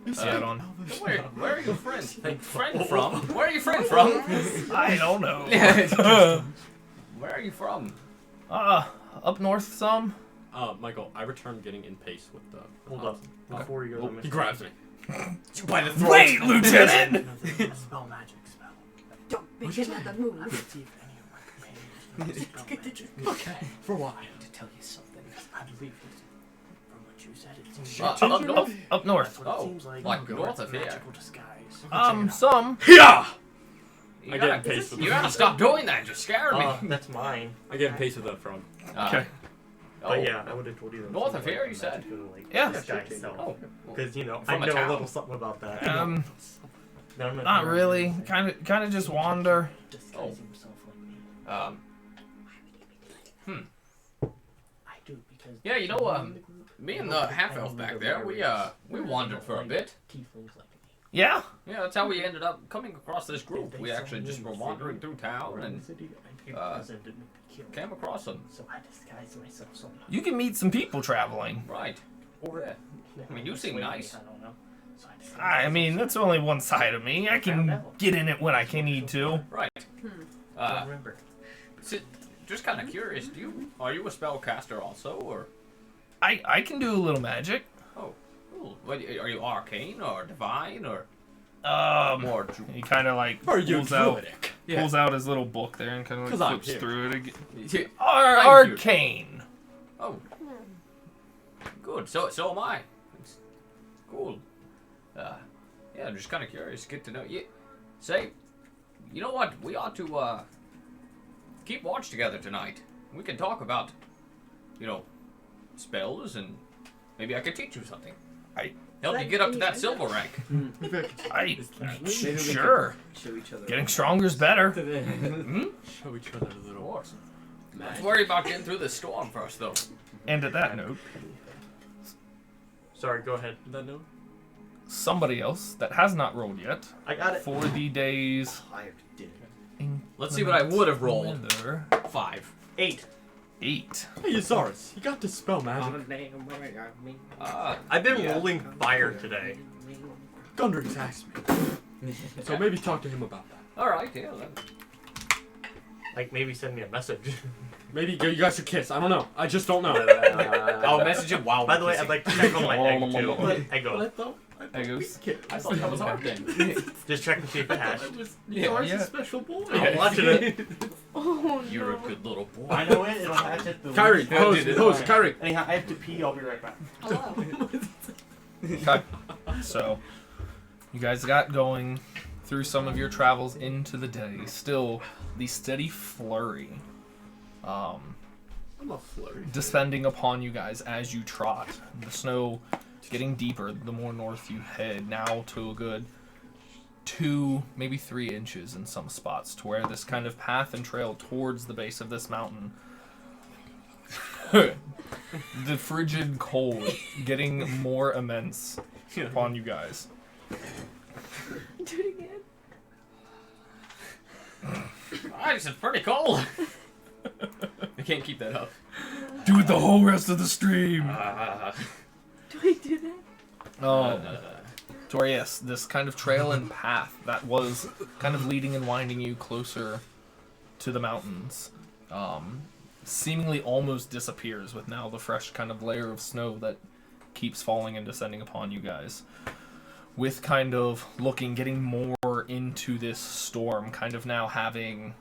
Speaker 5: you had on.
Speaker 6: Where are your friends? Friend from? Where are you friend from?
Speaker 5: I don't know.
Speaker 6: Where are you from?
Speaker 5: Up north some.
Speaker 9: Michael, I returned getting in pace with the.
Speaker 1: Hold up. Before you go,
Speaker 9: Oh, he grabs me.
Speaker 6: By the throat.
Speaker 5: Wait, Lieutenant!
Speaker 1: Spell magic spell.
Speaker 11: Don't make another move.
Speaker 1: See if any of my companions know spell magic.
Speaker 9: Okay. For why?
Speaker 1: To tell you something, I believe it's, from what you said, it seems
Speaker 6: Up north.
Speaker 5: Up north.
Speaker 1: That's what it
Speaker 6: Oh,
Speaker 1: seems like.
Speaker 6: like north of here.
Speaker 1: Magical disguise.
Speaker 5: Some.
Speaker 9: Yeah.
Speaker 6: You
Speaker 9: I
Speaker 6: gotta,
Speaker 9: get paced with
Speaker 6: you
Speaker 9: the
Speaker 6: gotta stop doing that. You're scaring me.
Speaker 1: That's mine.
Speaker 9: I get in pace with that frog.
Speaker 5: Okay.
Speaker 6: Oh,
Speaker 1: But yeah, I would have told you that.
Speaker 6: North of here, you said?
Speaker 5: Yeah.
Speaker 6: Oh,
Speaker 1: Because you know,
Speaker 6: From
Speaker 1: I
Speaker 6: a
Speaker 1: know a
Speaker 6: town.
Speaker 1: little something about that. No, I'm
Speaker 5: Not really. Kind of just wander.
Speaker 1: Disguise himself like me. I do because.
Speaker 6: Yeah, you know, me and the half elf back there, we wandered for a bit.
Speaker 1: Tieflings like me.
Speaker 5: Yeah.
Speaker 6: Yeah, that's how we ended up coming across this group. We actually just were wandering through town and came across them.
Speaker 1: So I disguised myself somehow.
Speaker 5: You can meet some people traveling.
Speaker 6: Right.
Speaker 1: Or
Speaker 6: Yeah. I mean, you seem nice.
Speaker 1: I don't know. So I disguised
Speaker 5: I mean, that's only one side of me. I can get in it when I can need to.
Speaker 6: Right.
Speaker 1: I remember.
Speaker 6: Just kind of curious. Are you a spellcaster also, or?
Speaker 5: I can do a little magic.
Speaker 6: Oh, cool. What, are you arcane or divine or
Speaker 5: More. He kind of like
Speaker 9: Are you
Speaker 5: pulls out,
Speaker 9: druidic?
Speaker 5: pulls out his little book there and kind of
Speaker 9: 'Cause
Speaker 5: like
Speaker 9: I'm
Speaker 5: flips
Speaker 9: here.
Speaker 5: through it again.
Speaker 6: Thank you.
Speaker 5: Arcane.
Speaker 6: Oh. Good. So am I. It's cool. Yeah, I'm just kind of curious. Get to know you. Say, you know what? We ought to keep watch together tonight. We can talk about, spells, and maybe I could teach you something. Help you get up to that silver rank.
Speaker 5: Sure.
Speaker 4: Show each other.
Speaker 5: Getting stronger is better.
Speaker 9: Show each other a little.
Speaker 6: Horse. Let's worry about getting through this storm first, though.
Speaker 5: And at that note,
Speaker 1: Sorry, go ahead.
Speaker 9: That note?
Speaker 5: somebody else that has not rolled yet
Speaker 1: I got it.
Speaker 5: for the days.
Speaker 6: Let's see what I would have rolled.
Speaker 5: Weather.
Speaker 6: 5.
Speaker 1: 8.
Speaker 5: 8.
Speaker 9: Hey, Yazaris, you got to spell magic.
Speaker 1: I've been
Speaker 6: Yeah.
Speaker 1: rolling fire today.
Speaker 9: Gundry's asked me. So maybe talk to him about that.
Speaker 6: All right, yeah. Then.
Speaker 1: Like, maybe send me a message.
Speaker 9: Maybe you guys should kiss. I don't know. I just don't know.
Speaker 6: I'll message him while
Speaker 1: By the
Speaker 6: we're
Speaker 1: way,
Speaker 6: kissing.
Speaker 1: I'd like to check on my egg, too.
Speaker 9: But I
Speaker 1: Eggo.
Speaker 9: thought
Speaker 5: Eggos.
Speaker 9: I thought that was our thing.
Speaker 1: Just check to see if it hatched.
Speaker 9: It was
Speaker 6: Yeah.
Speaker 9: Yazaris'
Speaker 5: Yeah.
Speaker 9: special boy.
Speaker 1: I'm watching it.
Speaker 3: Oh
Speaker 6: You're
Speaker 3: no.
Speaker 6: a good little boy.
Speaker 1: I know it. It'll hatch at the
Speaker 9: Kyrie,
Speaker 1: least.
Speaker 9: pose, Kyrie.
Speaker 1: Anyhow, I have to pee. I'll be right back.
Speaker 11: Hello.
Speaker 5: Okay. So, you guys got going through some of your travels into the day. Still, the steady flurry.
Speaker 9: I'm a flurry.
Speaker 5: Descending upon you guys as you trot. The snow getting deeper the more north you head, now to a good 2, maybe 3 inches in some spots, to where this kind of path and trail towards the base of this mountain. The frigid cold getting more immense upon you guys.
Speaker 3: Do it again.
Speaker 6: This is pretty cold. I can't keep that up.
Speaker 5: Do it the whole rest of the stream.
Speaker 3: Do I do that?
Speaker 5: Oh. To where, yes, this kind of trail and path that was kind of leading and winding you closer to the mountains, seemingly almost disappears with now the fresh kind of layer of snow that keeps falling and descending upon you guys. With kind of getting more into this storm, kind of now having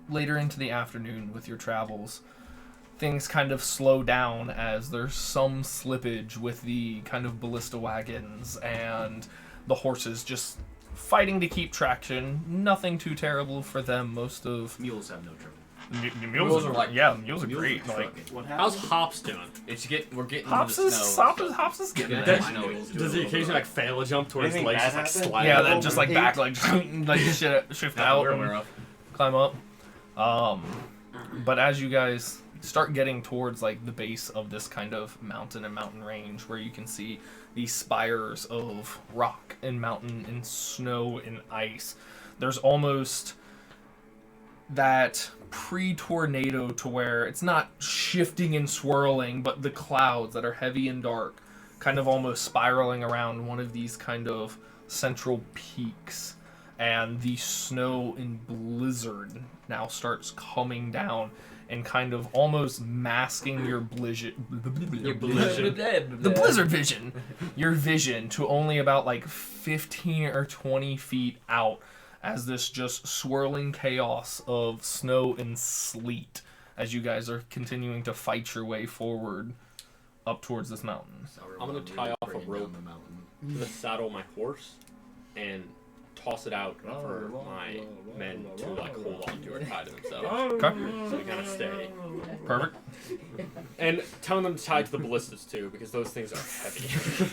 Speaker 5: later into the afternoon with your travels, things kind of slow down as there's some slippage with the kind of ballista wagons and the horses just fighting to keep traction. Nothing too terrible for them. Most of
Speaker 8: Mules have no trouble.
Speaker 5: Mules are like, yeah, mules are great. Like,
Speaker 9: How's Hops doing?
Speaker 6: We're getting
Speaker 5: Hops
Speaker 6: into the
Speaker 5: is
Speaker 6: snow.
Speaker 5: Hops is getting
Speaker 6: Yeah,
Speaker 5: there.
Speaker 6: I know.
Speaker 9: Does he occasionally like fail a jump to where his
Speaker 1: Anything
Speaker 9: legs
Speaker 1: bad
Speaker 9: just like
Speaker 1: happen?
Speaker 9: slide?
Speaker 5: Yeah,
Speaker 9: over?
Speaker 5: then just like back, like shift out
Speaker 6: we're
Speaker 5: and
Speaker 6: aware of.
Speaker 5: climb up. But as you guys start getting towards like the base of this kind of mountain and mountain range, where you can see these spires of rock and mountain and snow and ice, there's almost that pre-tornado to where it's not shifting and swirling, but the clouds that are heavy and dark kind of almost spiraling around one of these kind of central peaks, and the snow and blizzard now starts coming down and kind of almost masking your blizzard the blizzard vision, your vision, to only about like 15 or 20 feet out, as this just swirling chaos of snow and sleet as you guys are continuing to fight your way forward up towards this mountain.
Speaker 9: I'm gonna tie off a rope to the saddle of my horse and toss it out for my men to like hold on to or tie to themselves.
Speaker 5: Okay.
Speaker 9: So we kind of stay.
Speaker 5: Perfect.
Speaker 9: And telling them to tie to the ballistas too, because those things are heavy.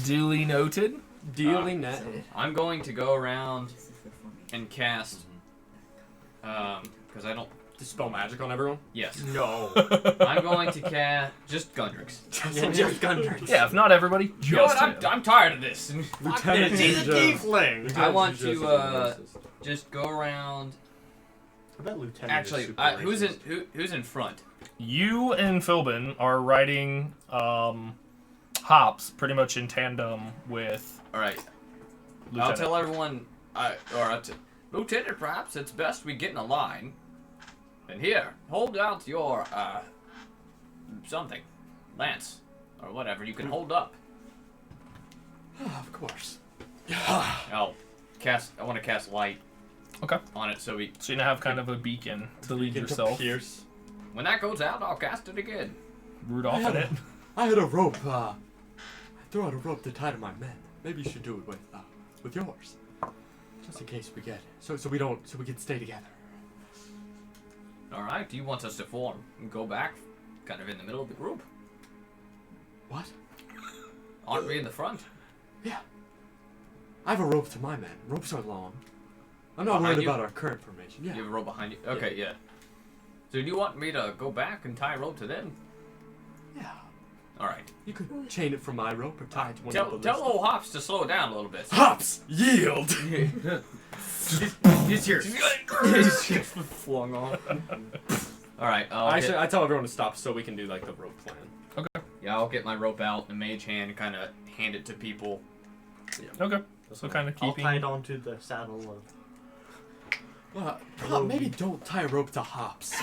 Speaker 5: Duly noted.
Speaker 9: Dealy net.
Speaker 6: I'm going to go around and cast. Because I don't.
Speaker 9: Dispel magic on everyone?
Speaker 6: Yes.
Speaker 1: No.
Speaker 6: I'm going to cast just Gundrix.
Speaker 1: Just Gundrix.
Speaker 5: Yeah, if not everybody, just
Speaker 6: You know what?
Speaker 5: him.
Speaker 6: I'm tired of this.
Speaker 9: Lieutenant
Speaker 1: He's a
Speaker 9: Ninja.
Speaker 1: tiefling.
Speaker 6: I want
Speaker 9: Ninja is
Speaker 6: to
Speaker 9: a
Speaker 6: just go around.
Speaker 1: I bet Lieutenant
Speaker 6: Actually,
Speaker 1: is super
Speaker 6: who's
Speaker 1: racist.
Speaker 6: who's in front?
Speaker 5: You and Philbin are riding hops pretty much in tandem with
Speaker 6: All right.
Speaker 5: Lieutenant.
Speaker 6: I'll tell everyone. Lieutenant, perhaps it's best we get in a line. And here, hold out your something, lance, or whatever you can hold up.
Speaker 9: Of course.
Speaker 6: I'll cast. I want to cast light.
Speaker 5: Okay.
Speaker 6: On it, so we.
Speaker 5: So you now have kind of a beacon to lead
Speaker 9: Begin to
Speaker 5: yourself.
Speaker 9: pierce.
Speaker 6: When that goes out, I'll cast it again.
Speaker 5: Rudolph in it.
Speaker 9: I had a rope. I threw out a rope to tie to my men. Maybe you should do it with yours, just in case we get so we can stay together.
Speaker 6: All right. Do you want us to form and go back, kind of in the middle of the group?
Speaker 9: What?
Speaker 6: Aren't we in the front?
Speaker 9: Yeah. I have a rope to my men. Ropes are long. I'm not
Speaker 6: Behind
Speaker 9: worried
Speaker 6: you?
Speaker 9: about our current formation. Yeah.
Speaker 6: You have a rope behind you. Okay. Yeah. So do you want me to go back and tie a rope to them?
Speaker 9: Yeah.
Speaker 6: All right.
Speaker 9: You could chain it from my rope or tie it to one
Speaker 6: Tell
Speaker 9: of the ballistas.
Speaker 6: old Hops to slow down a little bit.
Speaker 9: Hops, yield.
Speaker 6: It's yours. He's just flung off. All right.
Speaker 9: Actually, I tell everyone to stop so we can do like the rope plan.
Speaker 5: Okay.
Speaker 6: Yeah, I'll get my rope out, the mage hand, kind of hand it to people.
Speaker 5: Okay. So kind of
Speaker 1: I'll
Speaker 5: keeping.
Speaker 1: tie it onto the saddle of.
Speaker 9: Maybe don't tie a rope to Hops.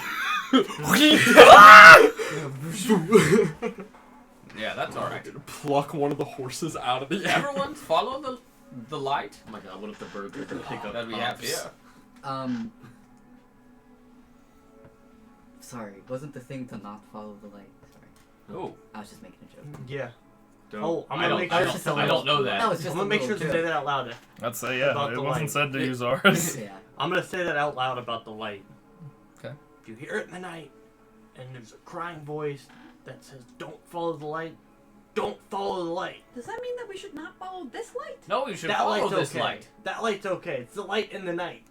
Speaker 6: Yeah, that's all right.
Speaker 9: Pluck one of the horses out of the air.
Speaker 6: Everyone, follow the light
Speaker 8: Oh my god, what if the bird could pick up
Speaker 6: that we have
Speaker 8: Hops?
Speaker 6: here.
Speaker 4: Sorry, wasn't the thing to not follow the light? Sorry.
Speaker 6: Oh,
Speaker 4: I was just making a joke.
Speaker 1: Yeah.
Speaker 8: Don't-
Speaker 1: Oh, I'm
Speaker 6: I
Speaker 1: gonna
Speaker 6: don't,
Speaker 1: make
Speaker 6: I
Speaker 1: sure
Speaker 6: don't,
Speaker 1: to tell
Speaker 6: I don't know that.
Speaker 4: That was
Speaker 1: I'm
Speaker 4: just
Speaker 1: gonna
Speaker 4: a
Speaker 1: make sure
Speaker 4: little
Speaker 1: to say
Speaker 4: joke.
Speaker 1: that out loud.
Speaker 5: I'd say yeah.
Speaker 1: About
Speaker 5: It
Speaker 1: the
Speaker 5: wasn't
Speaker 1: light.
Speaker 5: said to use ours.
Speaker 4: Yeah.
Speaker 1: I'm gonna say that out loud about the light.
Speaker 5: Okay.
Speaker 1: If you hear it in the night, and there's a crying voice that says, "Don't follow the light. Don't follow the light."
Speaker 11: Does that mean that we should not follow this light?
Speaker 6: No, you should
Speaker 1: That
Speaker 6: follow
Speaker 1: light's
Speaker 6: this
Speaker 1: okay.
Speaker 6: light.
Speaker 1: That light's okay. It's the light in the night.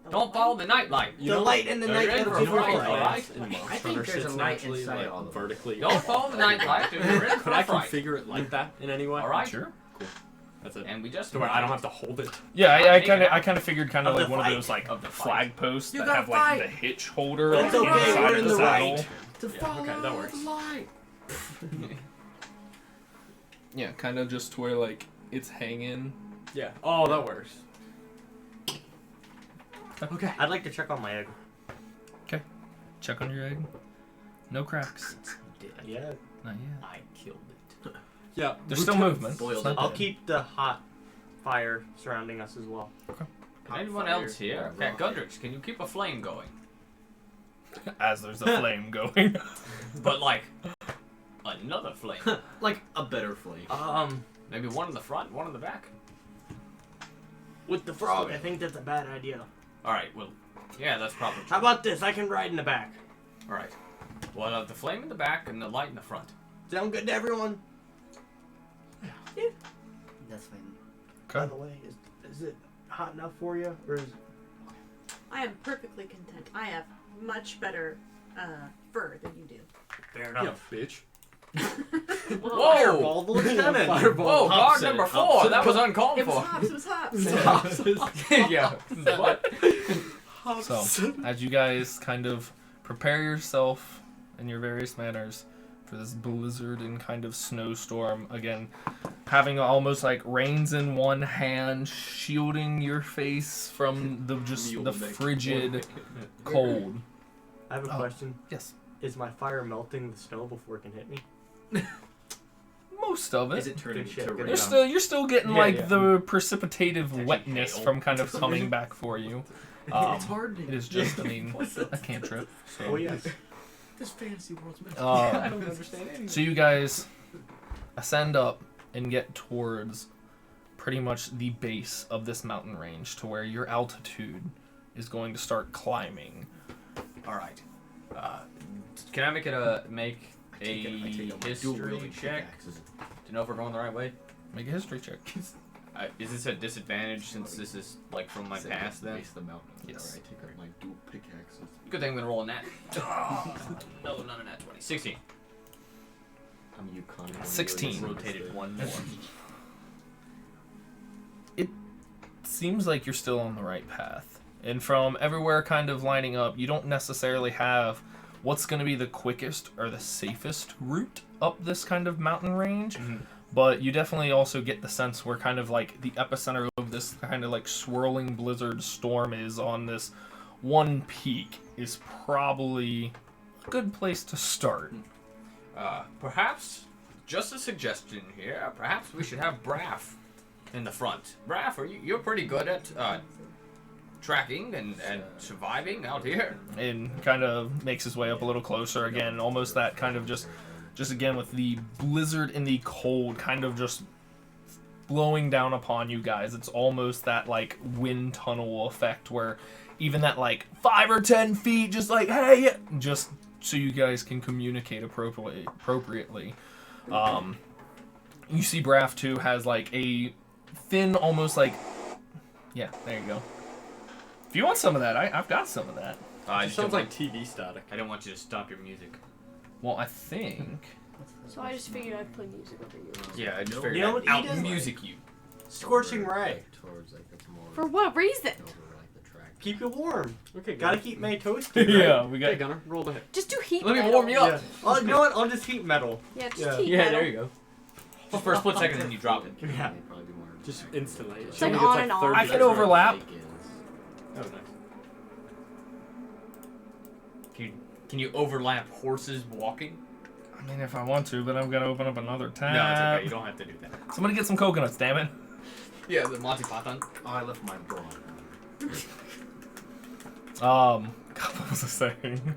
Speaker 6: Don't follow the night light.
Speaker 1: The light in the night.
Speaker 6: in
Speaker 1: That's
Speaker 6: for
Speaker 1: the
Speaker 6: a fright,
Speaker 1: light.
Speaker 6: alright?
Speaker 10: I think there's a light inside all of us.
Speaker 9: vertically.
Speaker 6: Don't follow the night light. You're in for
Speaker 9: Could
Speaker 6: a
Speaker 9: I
Speaker 6: fright.
Speaker 9: configure it like that in any way?
Speaker 6: All right.
Speaker 5: Sure.
Speaker 9: That's it.
Speaker 6: And we just.
Speaker 9: So where I don't have to hold it.
Speaker 5: Yeah, I
Speaker 6: Take it
Speaker 5: kind of
Speaker 6: out.
Speaker 5: figured kind of
Speaker 1: Of
Speaker 5: like
Speaker 1: the
Speaker 5: one of
Speaker 1: fight.
Speaker 5: those like
Speaker 6: Of the fight.
Speaker 5: flag posts
Speaker 10: You
Speaker 5: that
Speaker 10: gotta
Speaker 5: have like the
Speaker 10: fight.
Speaker 5: hitch holder
Speaker 1: It's
Speaker 5: on the
Speaker 1: okay,
Speaker 5: inside
Speaker 1: we're
Speaker 5: of
Speaker 1: in
Speaker 5: the
Speaker 1: the
Speaker 5: saddle.
Speaker 1: right.
Speaker 10: To follow
Speaker 9: okay, that works.
Speaker 10: the light.
Speaker 5: Yeah, kind of just where like it's hanging.
Speaker 9: Yeah. Oh, that works. Okay.
Speaker 1: I'd like to check on my egg.
Speaker 5: Check on your egg. No cracks.
Speaker 1: Yeah.
Speaker 5: Not yet.
Speaker 10: I killed it.
Speaker 9: Yeah.
Speaker 5: There's still
Speaker 9: Lieutenant-
Speaker 5: movement.
Speaker 10: Boiled
Speaker 5: It's not
Speaker 10: it.
Speaker 1: I'll
Speaker 5: dead.
Speaker 1: keep the hot fire surrounding us as well.
Speaker 6: Can anyone else here? Okay, Gundrix, can you keep a flame going?
Speaker 5: As there's a flame going.
Speaker 6: But like another flame.
Speaker 8: Like a better flame.
Speaker 6: Maybe one in the front, one in the back.
Speaker 1: With the frog, I think that's a bad idea.
Speaker 6: All right, well, yeah, that's probably true.
Speaker 1: How about this? I can ride in the back.
Speaker 6: All right. Well, the flame in the back and the light in the front.
Speaker 1: Sound good to everyone? Yeah.
Speaker 4: That's fine.
Speaker 1: By the way, is it hot enough for you, or is it...
Speaker 11: I am perfectly content. I have much better fur than you do.
Speaker 1: Fair
Speaker 9: Yeah,
Speaker 1: enough.
Speaker 9: bitch.
Speaker 6: Whoa!
Speaker 1: Fireball the lieutenant.
Speaker 6: Whoa, guard number 4. That was uncalled
Speaker 11: It was
Speaker 6: for.
Speaker 11: hops. It was hops.
Speaker 6: Yeah. What?
Speaker 5: So, as you guys kind of prepare yourself in your various manners for this blizzard and kind of snowstorm, again, having almost like reins in one hand, shielding your face from the frigid cold.
Speaker 1: I have a question.
Speaker 5: Yes.
Speaker 1: Is my fire melting the snow before it can hit me?
Speaker 5: Most of it.
Speaker 8: Is it turning
Speaker 1: Good shit,
Speaker 8: to
Speaker 1: good
Speaker 8: rain?
Speaker 5: You're still getting the precipitative wetness
Speaker 6: hail.
Speaker 5: from kind of coming back for you.
Speaker 8: It's hard.
Speaker 5: It is just, I mean, a cantrip. So.
Speaker 1: Oh yes.
Speaker 8: This fantasy world's meant
Speaker 1: I don't understand anything.
Speaker 5: So you guys ascend up and get towards pretty much the base of this mountain range to where your altitude is going to start climbing.
Speaker 6: All right. Can I make it a history check to know if we're going the right way?
Speaker 5: Make a history check.
Speaker 6: Is this a disadvantage since this is like from my past then?
Speaker 8: Base the mountain.
Speaker 5: Yes.
Speaker 8: I take out my dual pickaxes.
Speaker 6: Good thing I'm gonna roll a nat. No, not a nat 20. 16.
Speaker 8: I'm Yukon.
Speaker 5: 16.
Speaker 6: Rotated one more.
Speaker 5: It seems like you're still on the right path. And from everywhere kind of lining up, you don't necessarily have what's going to be the quickest or the safest route up this kind of mountain range.
Speaker 6: Mm-hmm.
Speaker 5: But you definitely also get the sense where kind of like the epicenter of this kind of like swirling blizzard storm is on this one peak is probably a good place to start.
Speaker 6: Perhaps, just a suggestion here, perhaps we should have Braff in the front. Braff, you're pretty good at tracking and surviving out here.
Speaker 5: And kind of makes his way up a little closer again, almost that kind of just again with the blizzard and the cold kind of just blowing down upon you guys. It's almost that like wind tunnel effect where even that like 5 or 10 feet just like, hey, just so you guys can communicate appropriately. You see Braff too has like a thin, almost like, yeah, there you go. If you want some of that, I've got some of that.
Speaker 9: It sounds like TV static.
Speaker 6: I don't want you to stop your music.
Speaker 5: Well, I think.
Speaker 3: So I just figured I'd play music over you.
Speaker 6: Yeah, I just figured
Speaker 1: You know what
Speaker 6: out
Speaker 1: he does?
Speaker 6: music you.
Speaker 1: Scorching ray.
Speaker 8: Towards like it's more
Speaker 3: For what reason?
Speaker 8: over like the track.
Speaker 1: Keep you warm.
Speaker 9: Okay,
Speaker 1: Gotta keep May toasty. Right?
Speaker 5: Yeah, we
Speaker 9: Okay,
Speaker 5: got.
Speaker 9: Gunner, roll the hit.
Speaker 3: Just do heat
Speaker 6: Let me
Speaker 3: metal.
Speaker 6: warm you up.
Speaker 1: Yeah. Oh, you know what? I'll just heat metal.
Speaker 3: Yeah, just
Speaker 1: Yeah.
Speaker 3: heat
Speaker 6: Yeah,
Speaker 3: metal.
Speaker 6: there you go. Just for a split second, then you drop it.
Speaker 1: Yeah.
Speaker 8: They'd probably be more.
Speaker 9: Just instantly.
Speaker 3: It's
Speaker 9: She
Speaker 3: like
Speaker 9: only
Speaker 3: on
Speaker 9: gets,
Speaker 3: and off.
Speaker 9: 30
Speaker 5: I can
Speaker 9: seconds.
Speaker 5: overlap.
Speaker 9: Oh, nice.
Speaker 6: Can you overlap horses walking?
Speaker 5: I mean, if I want to, but I'm gonna open up another tab.
Speaker 6: No, it's okay. You don't have to do that.
Speaker 5: Somebody get some coconuts, damn it.
Speaker 6: Yeah, the Monty Python.
Speaker 8: Oh, I left my bra.
Speaker 5: God, what was I saying?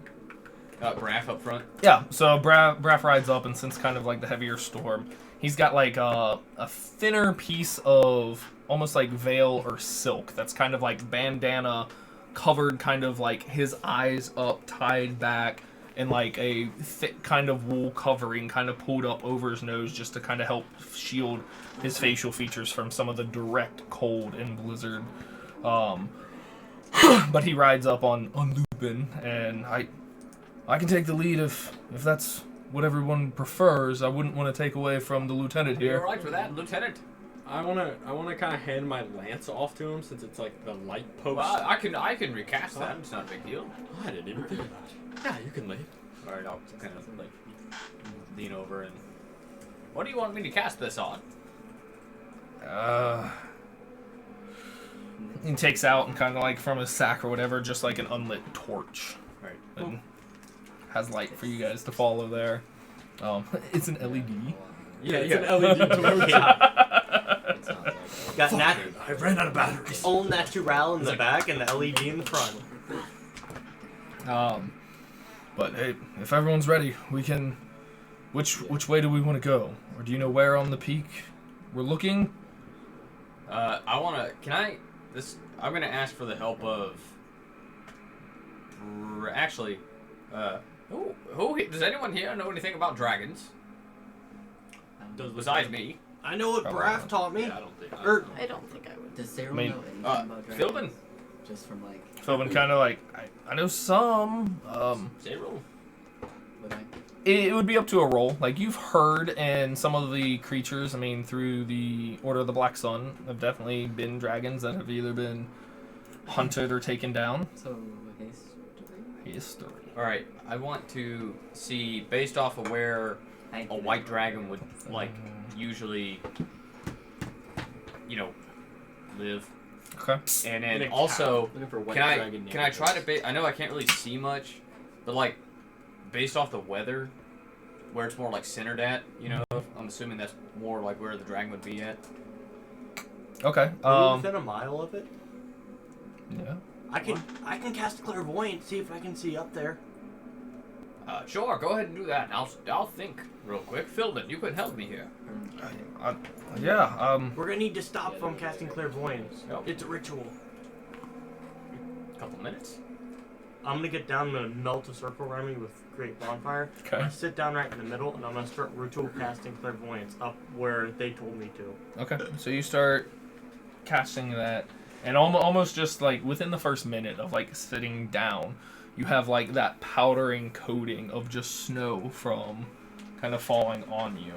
Speaker 6: Braff up front.
Speaker 5: Yeah, so Braff rides up, and since kind of like the heavier storm, he's got like a thinner piece of almost like veil or silk that's kind of like bandana covered, kind of like his eyes up, tied back, and like a thick kind of wool covering kind of pulled up over his nose just to kind of help shield his facial features from some of the direct cold and blizzard. But he rides up on Lupin, and I can take the lead if that's what everyone prefers. I wouldn't want to take away from the lieutenant
Speaker 6: You're
Speaker 5: here.
Speaker 6: alright with that, Lieutenant?
Speaker 9: I wanna kind of hand my lance off to him since it's like the light post.
Speaker 6: Well, I can recast that. It's not a big deal.
Speaker 9: Oh, I didn't even think about it. Yeah, you can leave.
Speaker 6: Alright, I'll kind of like lean over and. What do you want me to cast this on?
Speaker 5: He takes out and kind of like from his sack or whatever, just like an unlit torch.
Speaker 6: Right.
Speaker 5: And has light for you guys to follow there. It's an LED.
Speaker 9: Yeah, it's an LED torch.
Speaker 8: It's not like
Speaker 1: Got nat.
Speaker 12: I ran out of batteries.
Speaker 1: All natural in the back and the LED in the front.
Speaker 5: But hey, if everyone's ready, we can. Which way do we want to go? Or do you know where on the peak we're looking?
Speaker 6: I wanna. Can I? I'm gonna ask for the help of. Actually, does anyone here know anything about dragons? Besides me.
Speaker 1: I know what
Speaker 5: Probably
Speaker 1: Braff
Speaker 5: not.
Speaker 1: taught me.
Speaker 9: Yeah, I don't think.
Speaker 3: I don't think I would.
Speaker 4: Does Cyril
Speaker 5: I mean,
Speaker 4: know anything about dragons?
Speaker 6: Philbin?
Speaker 4: Just from like.
Speaker 5: Philbin kind of like I know some.
Speaker 6: Zero.
Speaker 4: Would I?
Speaker 5: It would be up to a roll. Like you've heard, and some of the creatures. I mean, through the Order of the Black Sun, have definitely been dragons that have either been hunted or taken down.
Speaker 4: So
Speaker 5: History.
Speaker 6: All right. I want to see based off of where a white dragon would like usually, live.
Speaker 5: Okay.
Speaker 6: And
Speaker 9: In
Speaker 6: then
Speaker 9: a
Speaker 6: also,
Speaker 9: cow. Looking for white
Speaker 6: can
Speaker 9: dragon
Speaker 6: I try to?
Speaker 9: neighborhoods.
Speaker 6: I know I can't really see much, but like, based off the weather, where it's more like centered at, I'm assuming that's more like where the dragon would be at.
Speaker 5: Okay.
Speaker 1: Are we within a mile of it?
Speaker 5: Yeah.
Speaker 1: I can cast clairvoyance, see if I can see up there.
Speaker 6: Sure, go ahead and do that. I'll think real quick. Philbin, you can help me here.
Speaker 5: Yeah.
Speaker 1: We're gonna need to stop from casting clairvoyance.
Speaker 6: Yep.
Speaker 1: It's a ritual.
Speaker 6: Couple minutes.
Speaker 1: I'm gonna get down and melt a circle around me with great bonfire.
Speaker 5: Okay.
Speaker 1: I'm gonna sit down right in the middle, and I'm gonna start ritual casting clairvoyance up where they told me to.
Speaker 5: Okay. So you start casting that, and almost just like within the first minute of like sitting down, you have like that powdering coating of just snow from kind of falling on you.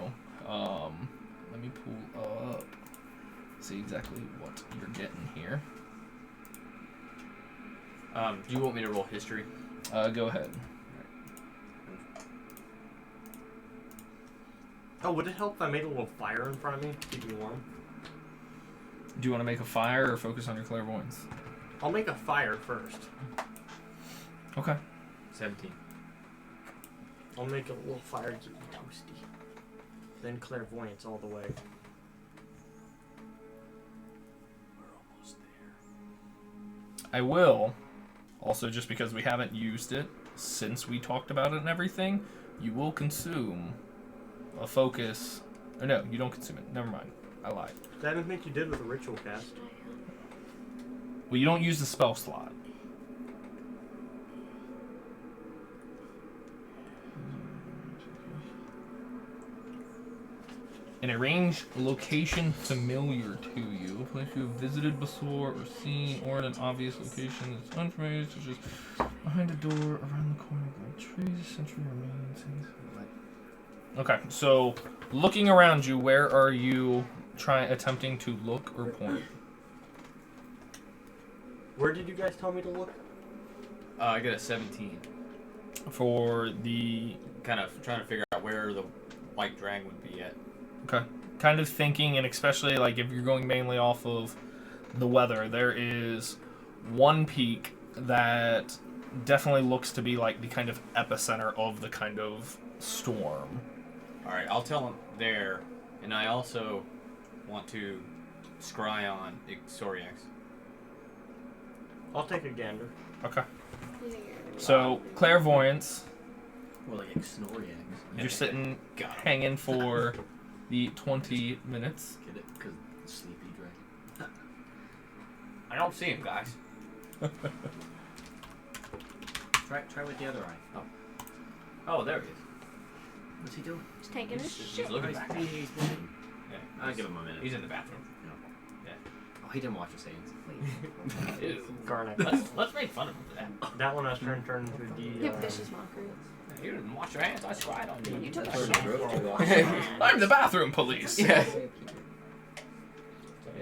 Speaker 5: Let me pull up, see exactly what you're getting here.
Speaker 6: Do you want me to roll history?
Speaker 5: Go ahead.
Speaker 1: Oh, would it help if I made a little fire in front of me to keep me warm?
Speaker 5: Do you want to make a fire or focus on your clairvoyance?
Speaker 1: I'll make a fire first.
Speaker 5: Okay.
Speaker 6: 17.
Speaker 1: I'll make a little fire to keep me toasty. Then clairvoyance all the way.
Speaker 9: We're almost there.
Speaker 5: I will, also just because we haven't used it since we talked about it and everything, you will consume a focus. Or no, you don't consume it. Never mind. I lied.
Speaker 1: That I think you did with a ritual cast.
Speaker 5: Well, you don't use the spell slot. In a range location familiar to you, a place you have visited before or seen, or in an obvious location that's unfamiliar, such as behind a door, around the corner of the trees, a century remains. Okay, so looking around you, where are you attempting to look or point?
Speaker 1: Where did you guys tell me to look?
Speaker 6: I got a 17.
Speaker 5: For the...
Speaker 6: Kind of trying to figure out where the white dragon would be at.
Speaker 5: Okay. Kind of thinking, and especially like if you're going mainly off of the weather, there is one peak that definitely looks to be like the kind of epicenter of the kind of storm.
Speaker 6: Alright, I'll tell him there, and I also want to scry on Ixoriax.
Speaker 1: I'll take a gander.
Speaker 5: Okay. So, clairvoyance.
Speaker 10: More like Snorriax.
Speaker 5: You're sitting, hanging for the 20 minutes.
Speaker 10: Get it? Because sleepy dragon.
Speaker 6: I don't see him, guys.
Speaker 10: Try with the other eye.
Speaker 6: Oh, there he is.
Speaker 10: What's he doing?
Speaker 3: He's taking a
Speaker 6: He's
Speaker 3: shit.
Speaker 6: looking back.
Speaker 10: He's moving.
Speaker 6: Yeah,
Speaker 10: I'll give him a minute.
Speaker 6: He's in the bathroom.
Speaker 10: Oh, he didn't wash his hands.
Speaker 6: Ew.
Speaker 1: Garnet.
Speaker 6: Let's make fun of him for that.
Speaker 1: That one I was trying to turn into the...
Speaker 3: Hip vicious mockery.
Speaker 6: You didn't wash your hands. I cried on you.
Speaker 3: You took a
Speaker 10: That's
Speaker 3: shit.
Speaker 10: gross.
Speaker 5: I'm the bathroom police.
Speaker 6: Yeah.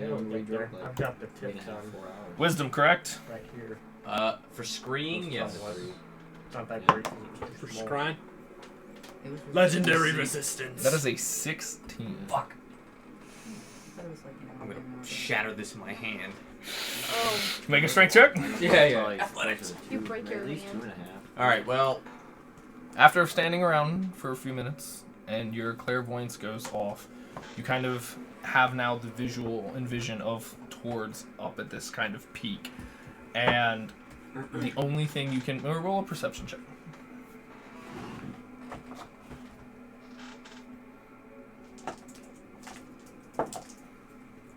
Speaker 1: I've got the tips on
Speaker 5: Wisdom, correct?
Speaker 1: right here.
Speaker 6: For screen, yes.
Speaker 1: It's not that great.
Speaker 12: For scrying?
Speaker 4: It was
Speaker 12: Legendary resistance.
Speaker 5: That is a 16.
Speaker 6: Fuck. I'm gonna shatter this in my hand.
Speaker 3: Oh,
Speaker 5: Make a strength check.
Speaker 6: Yeah.
Speaker 10: Athletics.
Speaker 3: you break your
Speaker 10: At least
Speaker 3: hand.
Speaker 10: 2.5.
Speaker 6: Alright, well,
Speaker 5: After standing around for a few minutes and your clairvoyance goes off, you kind of have now the visual and vision of towards up at this kind of peak. And the only thing you can... roll a perception check.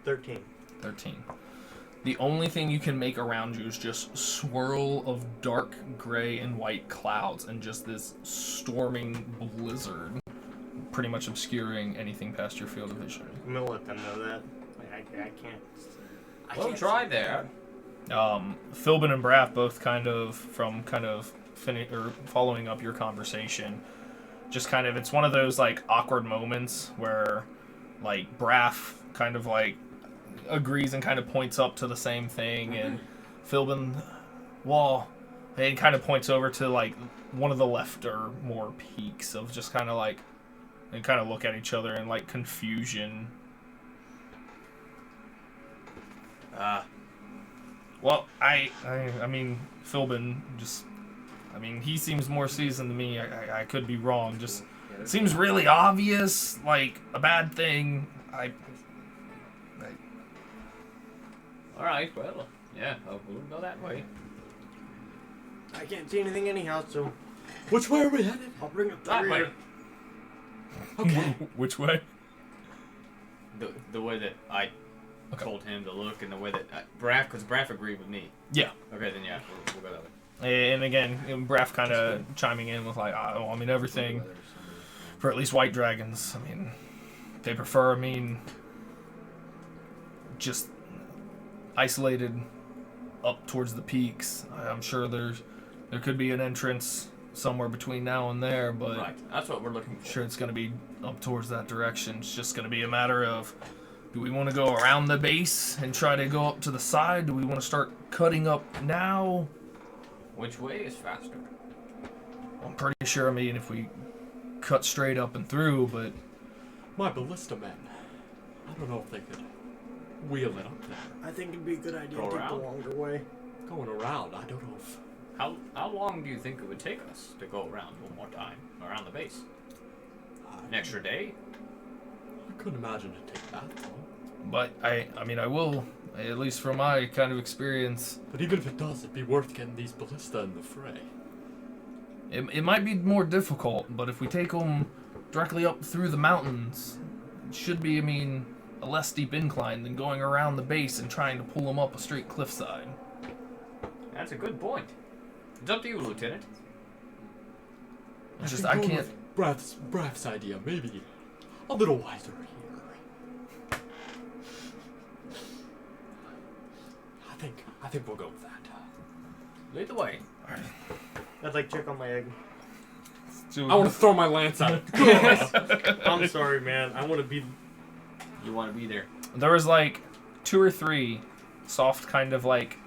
Speaker 1: $13.
Speaker 5: 13. The only thing you can make around you is just swirl of dark gray and white clouds and just this storming blizzard, pretty much obscuring anything past your field of vision.
Speaker 1: I'm gonna let them know that. Like, I can't.
Speaker 6: Well, try there.
Speaker 5: Philbin and Braff both following up your conversation. Just kind of, it's one of those like awkward moments where like Braff kind of like agrees and kind of points up to the same thing, and Philbin, well, and kind of points over to like one of the left or more peaks of just kind of like, and kind of look at each other in like confusion. Well, I mean, Philbin just, I mean, he seems more seasoned than me. I could be wrong. Just seems really obvious, like a bad thing.
Speaker 6: All right, well, yeah, we'll go that way.
Speaker 1: I can't see anything anyhow, so
Speaker 12: Which way are we headed?
Speaker 1: I'll bring up the
Speaker 6: That way.
Speaker 1: rear.
Speaker 12: Okay.
Speaker 5: Which way?
Speaker 6: The way that I told him to look, and the way that because Braff agreed with me.
Speaker 5: Yeah.
Speaker 6: Okay, then yeah, we'll go that way.
Speaker 5: And again, Braff kind of chiming in with like, oh, I mean, everything for at least white dragons. I mean, they prefer, just isolated up towards the peaks. I'm sure there could be an entrance somewhere between now and there, but
Speaker 6: Right, that's what we're looking for.
Speaker 5: sure it's going to be up towards that direction. It's just going to be a matter of, do we want to go around the base and try to go up to the side? Do we want to start cutting up now?
Speaker 6: Which way is faster?
Speaker 5: I'm pretty sure, if we cut straight up and through, but
Speaker 12: My ballista men. I don't know if they could wheel it up there.
Speaker 1: I think it'd be a good idea
Speaker 6: Go
Speaker 1: to take the
Speaker 6: around.
Speaker 1: longer way.
Speaker 12: Going around, I don't know if...
Speaker 6: How long do you think it would take us to go around one more time around the base? An extra day?
Speaker 12: I couldn't imagine it'd take that long.
Speaker 5: but I will, at least from my kind of experience,
Speaker 12: But even if it does, it'd be worth getting these ballista in the fray.
Speaker 5: it might be more difficult, but if we take them directly up through the mountains, it should be, a less steep incline than going around the base and trying to pull them up a straight cliffside.
Speaker 6: That's a good point. It's up to you, Lieutenant.
Speaker 5: It's just,
Speaker 12: think
Speaker 5: I
Speaker 12: going
Speaker 5: can't...
Speaker 12: with Braff's idea, maybe a little wiser here. I think we'll go with that.
Speaker 6: Lead the way.
Speaker 1: I'd like to check on my egg.
Speaker 12: I want to throw my lance at it.
Speaker 1: I'm sorry, man. I want to be.
Speaker 6: You want to be there.
Speaker 5: There was like 2 or 3 soft kind of like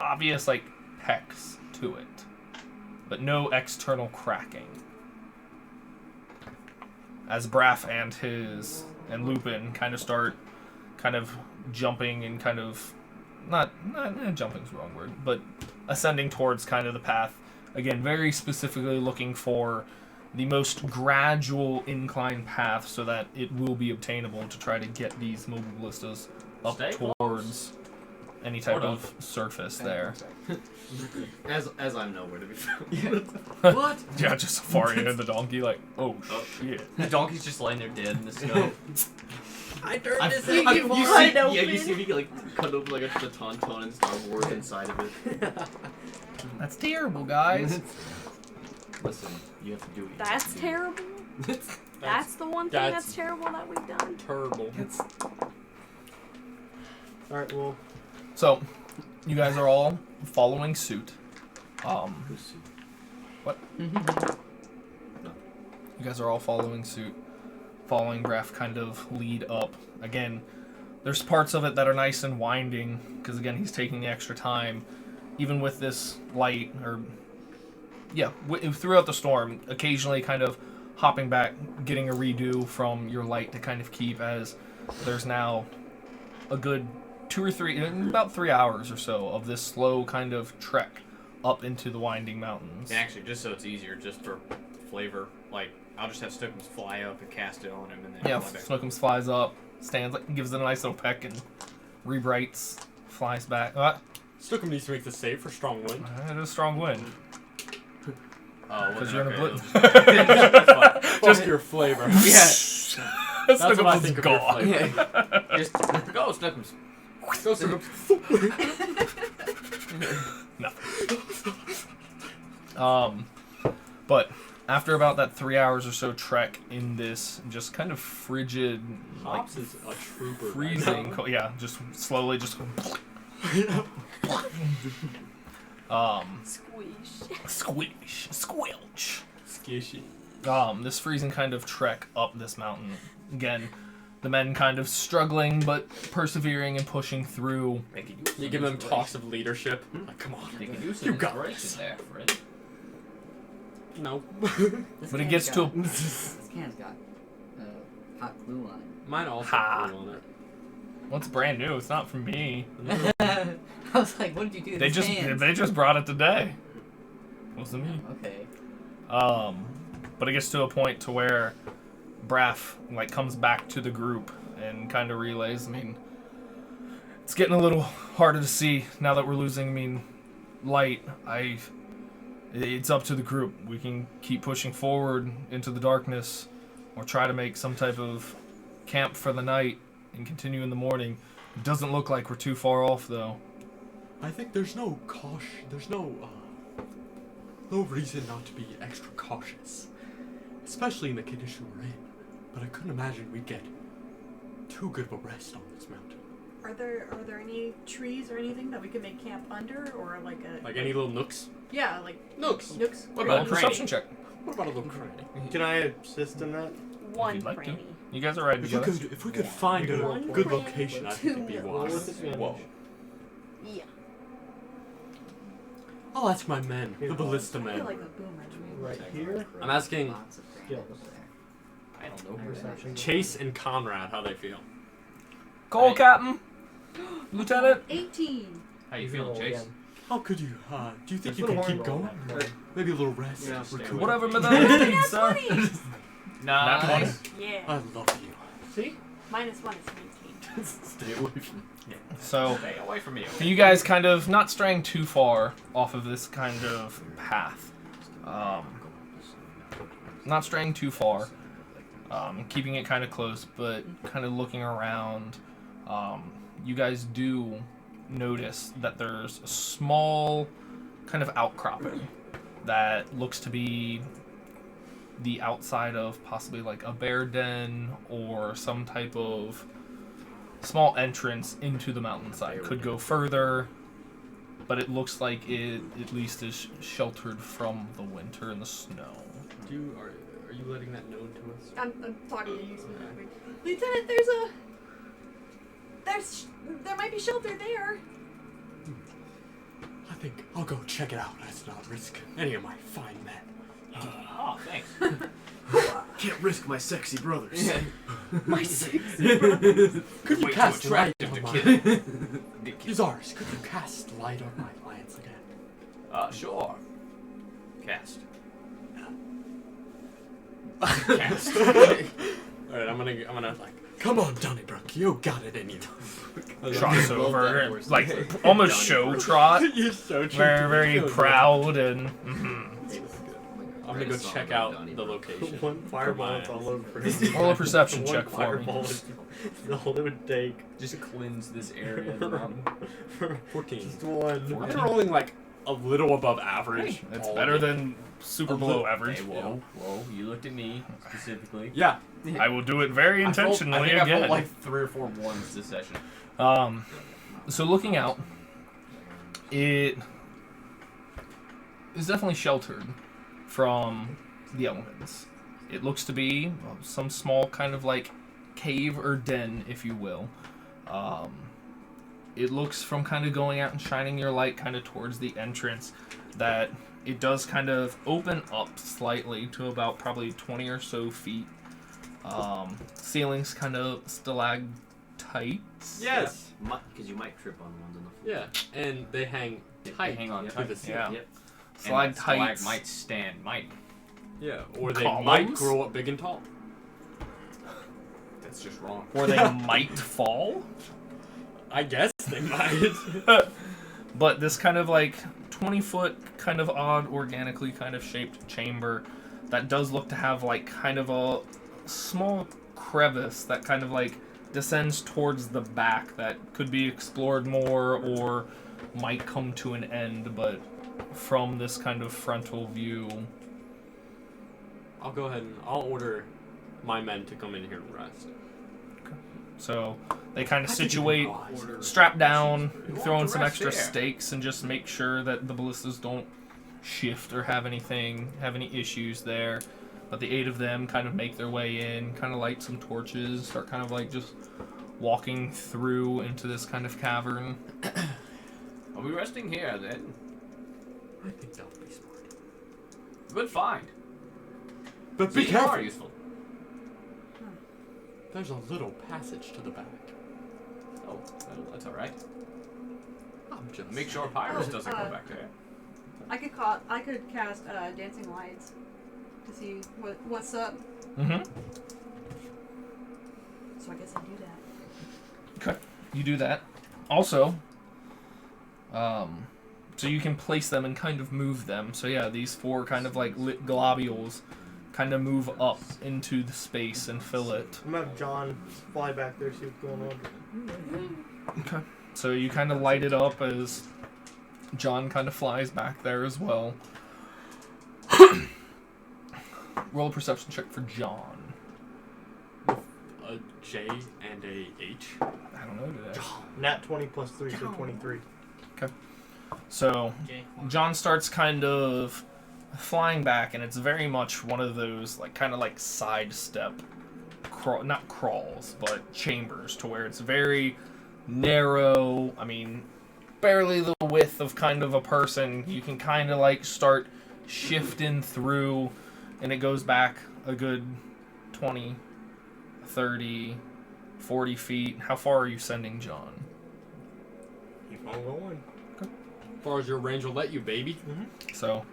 Speaker 5: obvious like pecks to it, but no external cracking. As Braff and Lupin kind of start kind of jumping and kind of not jumping's the wrong word, but ascending towards kind of the path. Again, very specifically looking for the most gradual incline path so that it will be obtainable to try to get these mobile ballistas up
Speaker 6: Stay
Speaker 5: towards any type of surface there.
Speaker 8: As I'm nowhere to be found.
Speaker 6: What?
Speaker 5: Yeah, just so far into the donkey, like, oh shit.
Speaker 6: The donkey's just laying there dead in the snow.
Speaker 1: I turned this
Speaker 3: You
Speaker 1: egg
Speaker 3: wide
Speaker 1: wide
Speaker 3: open.
Speaker 8: Yeah, you see me like cut open like a tauntaun and Star Wars inside of it.
Speaker 5: That's terrible, guys.
Speaker 8: Listen, you have to do it.
Speaker 3: That's terrible. That's the one thing that's terrible that we've done.
Speaker 12: Terrible.
Speaker 1: Alright, well.
Speaker 5: So, you guys are all following suit. What? You guys are all following suit, following Braff kind of lead up. Again, there's parts of it that are nice and winding, because again, he's taking the extra time. Even with this light, or throughout the storm, occasionally kind of hopping back, getting a redo from your light to kind of keep, as there's now a good 2 or 3, about 3 hours or so of this slow kind of trek up into the winding mountains.
Speaker 6: And actually, just so it's easier, just for flavor, like, I'll just have Stookums fly up and cast it on him, and then
Speaker 5: Yeah,
Speaker 6: fly back.
Speaker 5: Snookums flies up, stands, gives it a nice little peck, and rebrights, flies back.
Speaker 9: Stookum needs to make the save for strong wind.
Speaker 5: It is a strong wind.
Speaker 6: Oh,
Speaker 5: Because you're in a blitz.
Speaker 9: Just your flavor.
Speaker 6: Yeah.
Speaker 9: That's what I
Speaker 5: Snookums
Speaker 9: think
Speaker 5: is
Speaker 9: of your
Speaker 5: gone.
Speaker 9: flavor.
Speaker 6: Just go, Stookums.
Speaker 9: Go Stookum.
Speaker 5: But after about that 3 hours or so trek in this just kind of frigid, like
Speaker 9: Hops is a trooper.
Speaker 5: freezing, yeah, just slowly, just
Speaker 3: Squish.
Speaker 5: squelch.
Speaker 9: Skishy.
Speaker 5: This freezing kind of trek up this mountain. Again, the men kind of struggling but persevering and pushing through.
Speaker 9: You give them talks of leadership. Like, come on.
Speaker 10: They could use
Speaker 9: You
Speaker 10: some
Speaker 9: got
Speaker 10: inspiration
Speaker 9: this.
Speaker 10: there, Fred.
Speaker 9: No.
Speaker 5: But it gets to a
Speaker 4: This can's got hot glue on it.
Speaker 9: Mine also
Speaker 5: Ha.
Speaker 9: glue on it.
Speaker 5: What's brand new? It's not from me.
Speaker 4: I was like, what did you do to
Speaker 5: They
Speaker 4: this
Speaker 5: just
Speaker 4: can?
Speaker 5: they just brought it today. Wasn't me.
Speaker 4: Okay.
Speaker 5: But it gets to a point to where Braff like comes back to the group and kind of relays. I mean, it's getting a little harder to see now that we're losing. Light. It's up to the group. We can keep pushing forward into the darkness, or try to make some type of camp for the night and continue in the morning. It doesn't look like we're too far off, though.
Speaker 9: I think there's no caution. There's no reason not to be extra cautious, especially in the condition we're in. But I couldn't imagine we'd get too good of a rest on this mountain.
Speaker 7: Are there any trees or anything that we could make camp under, or like a
Speaker 9: Like any little nooks?
Speaker 7: yeah, like
Speaker 9: Nooks.
Speaker 7: nooks?
Speaker 9: What
Speaker 5: Roll
Speaker 9: about
Speaker 5: a
Speaker 9: a
Speaker 5: perception
Speaker 9: cranny?
Speaker 5: check.
Speaker 9: What about a little cranny?
Speaker 8: Can I assist in that?
Speaker 3: One
Speaker 5: you'd like to.
Speaker 3: cranny.
Speaker 5: You guys are riding together.
Speaker 9: If we could find a
Speaker 3: One
Speaker 9: good
Speaker 3: cranny,
Speaker 9: location, I
Speaker 3: two
Speaker 9: think it'd be
Speaker 3: nooks.
Speaker 8: Roll with
Speaker 9: wise.
Speaker 8: advantage.
Speaker 9: Whoa.
Speaker 3: Yeah.
Speaker 9: I'll ask my men, the ballista
Speaker 7: I feel
Speaker 9: men.
Speaker 7: like a boomer tree.
Speaker 8: Right here.
Speaker 9: I'm asking
Speaker 4: Lots of
Speaker 8: Skills.
Speaker 10: I don't know.
Speaker 8: Perception.
Speaker 9: Chase and Conrad how they feel.
Speaker 5: Cole, Captain. Lieutenant.
Speaker 7: 18.
Speaker 6: How you feeling, Chase?
Speaker 9: How could you? Do you think
Speaker 8: There's
Speaker 9: you
Speaker 8: a
Speaker 9: can
Speaker 8: little
Speaker 9: keep
Speaker 8: horn
Speaker 9: going?
Speaker 8: roll.
Speaker 9: Maybe a little rest.
Speaker 8: Yeah, stay
Speaker 9: recoup.
Speaker 5: Whatever that means, sir.
Speaker 6: Nah.
Speaker 5: Nat 20.
Speaker 7: Yeah.
Speaker 9: I love you.
Speaker 8: See?
Speaker 7: -1 is 19.
Speaker 9: Stay away from me.
Speaker 5: So,
Speaker 6: Stay away from me.
Speaker 5: you guys kind of not straying too far off of this kind of path. Not straying too far. Keeping it kind of close, but kind of looking around. You guys do notice that there's a small kind of outcropping that looks to be the outside of possibly like a bear den or some type of small entrance into the mountainside. Could go further, but it looks like it at least is sheltered from the winter and the snow.
Speaker 9: Are you letting that known to us?
Speaker 7: I'm talking to you specifically. Lieutenant, there might be shelter there.
Speaker 9: I think I'll go check it out. Let's not risk any of my fine men.
Speaker 10: Oh, thanks.
Speaker 8: Can't risk my sexy brothers.
Speaker 3: My sexy brother.
Speaker 9: Could you
Speaker 6: Way too
Speaker 9: cast light
Speaker 6: attractive
Speaker 9: on
Speaker 6: to
Speaker 9: my...
Speaker 6: kill.
Speaker 9: Yazars, could you cast light on my lance again?
Speaker 6: Sure. Cast.
Speaker 9: Cast. Alright, I'm gonna like, come on, Donnybrook, you got it in you.
Speaker 5: Trots over, like almost show trot.
Speaker 9: You're so
Speaker 5: Very, very proud and. Mhm.
Speaker 9: I'm gonna go check out the location.
Speaker 8: One fireball, it's all over.
Speaker 5: Roll a perception
Speaker 8: One
Speaker 5: check for me.
Speaker 8: fireball is all it would take.
Speaker 6: Just cleanse this area of the mountain.
Speaker 9: 14.
Speaker 8: Just one.
Speaker 9: I've been rolling like a little above average.
Speaker 5: It's
Speaker 9: all
Speaker 5: better
Speaker 9: of it.
Speaker 5: than super
Speaker 9: A
Speaker 5: below
Speaker 9: little-
Speaker 5: average.
Speaker 6: Hey, whoa, whoa! You looked at me specifically.
Speaker 9: Yeah.
Speaker 5: I will do it very intentionally
Speaker 6: I think I
Speaker 5: again.
Speaker 6: rolled like 3 or 4 ones this session.
Speaker 5: So looking out, it is definitely sheltered from the elements. It looks to be some small kind of like cave or den, if you will. It looks from kind of going out and shining your light kind of towards the entrance that it does kind of open up slightly to about probably 20 or so feet. Ceilings kind of stalactites.
Speaker 9: Yes.
Speaker 10: Because you might trip on ones on the floor.
Speaker 9: Yeah, and they hang
Speaker 6: They
Speaker 9: tight.
Speaker 6: hang on
Speaker 9: to
Speaker 6: tight.
Speaker 9: the ceiling.
Speaker 5: Yeah.
Speaker 6: Yep.
Speaker 5: Stalactites.
Speaker 6: Might stand. Might.
Speaker 9: Yeah, or they
Speaker 5: Columns?
Speaker 9: might grow up big and tall.
Speaker 6: That's just wrong.
Speaker 5: Or they might fall.
Speaker 9: I guess they might.
Speaker 5: But this kind of like 20-foot kind of odd, organically kind of shaped chamber that does look to have like kind of a small crevice that kind of like descends towards the back that could be explored more or might come to an end, but from this kind of frontal view.
Speaker 9: I'll go ahead and I'll order my men to come in here and rest.
Speaker 5: So they kind of
Speaker 9: I think
Speaker 5: situate,
Speaker 9: it'd be wise.
Speaker 5: strap down,
Speaker 6: You
Speaker 5: throw
Speaker 6: want
Speaker 5: in
Speaker 6: to
Speaker 5: some
Speaker 6: rest
Speaker 5: extra
Speaker 6: there.
Speaker 5: stakes, and just make sure that the ballistas don't shift or have any issues there. But the 8 of them kind of make their way in, kind of light some torches, start kind of like just walking through into this kind of cavern.
Speaker 6: Are we resting here then?
Speaker 9: I think that would be smart.
Speaker 6: Good find.
Speaker 9: But
Speaker 6: See,
Speaker 9: be
Speaker 6: you are
Speaker 9: careful.
Speaker 6: useful.
Speaker 9: There's a little passage to the back.
Speaker 6: Oh, well, that's alright.
Speaker 9: I'm just
Speaker 6: Make sure
Speaker 9: saying.
Speaker 6: Pyrus doesn't go back there.
Speaker 11: I could cast dancing lights to see what's up.
Speaker 5: Mm-hmm.
Speaker 11: So I guess I do that.
Speaker 5: Okay, you do that. Also, so you can place them and kind of move them. So yeah, these 4 kind of like lit globules kind of move up into the space and fill it.
Speaker 1: I'm gonna have John fly back there, see what's going on.
Speaker 5: Okay. So you kind of light it up as John kind of flies back there as well. Roll a perception check for John.
Speaker 9: A J and a H.
Speaker 5: I don't know today.
Speaker 1: Nat 20 plus 3, so 23.
Speaker 5: So John starts kind of flying back, and it's very much one of those like kind of like sidestep, not crawls, but chambers, to where it's very narrow. I mean, barely the width of kind of a person. You can kind of like start shifting through, and it goes back a good 20, 30, 40 feet. How far are you sending John?
Speaker 9: Keep on going. As far as your range will let you, baby.
Speaker 5: So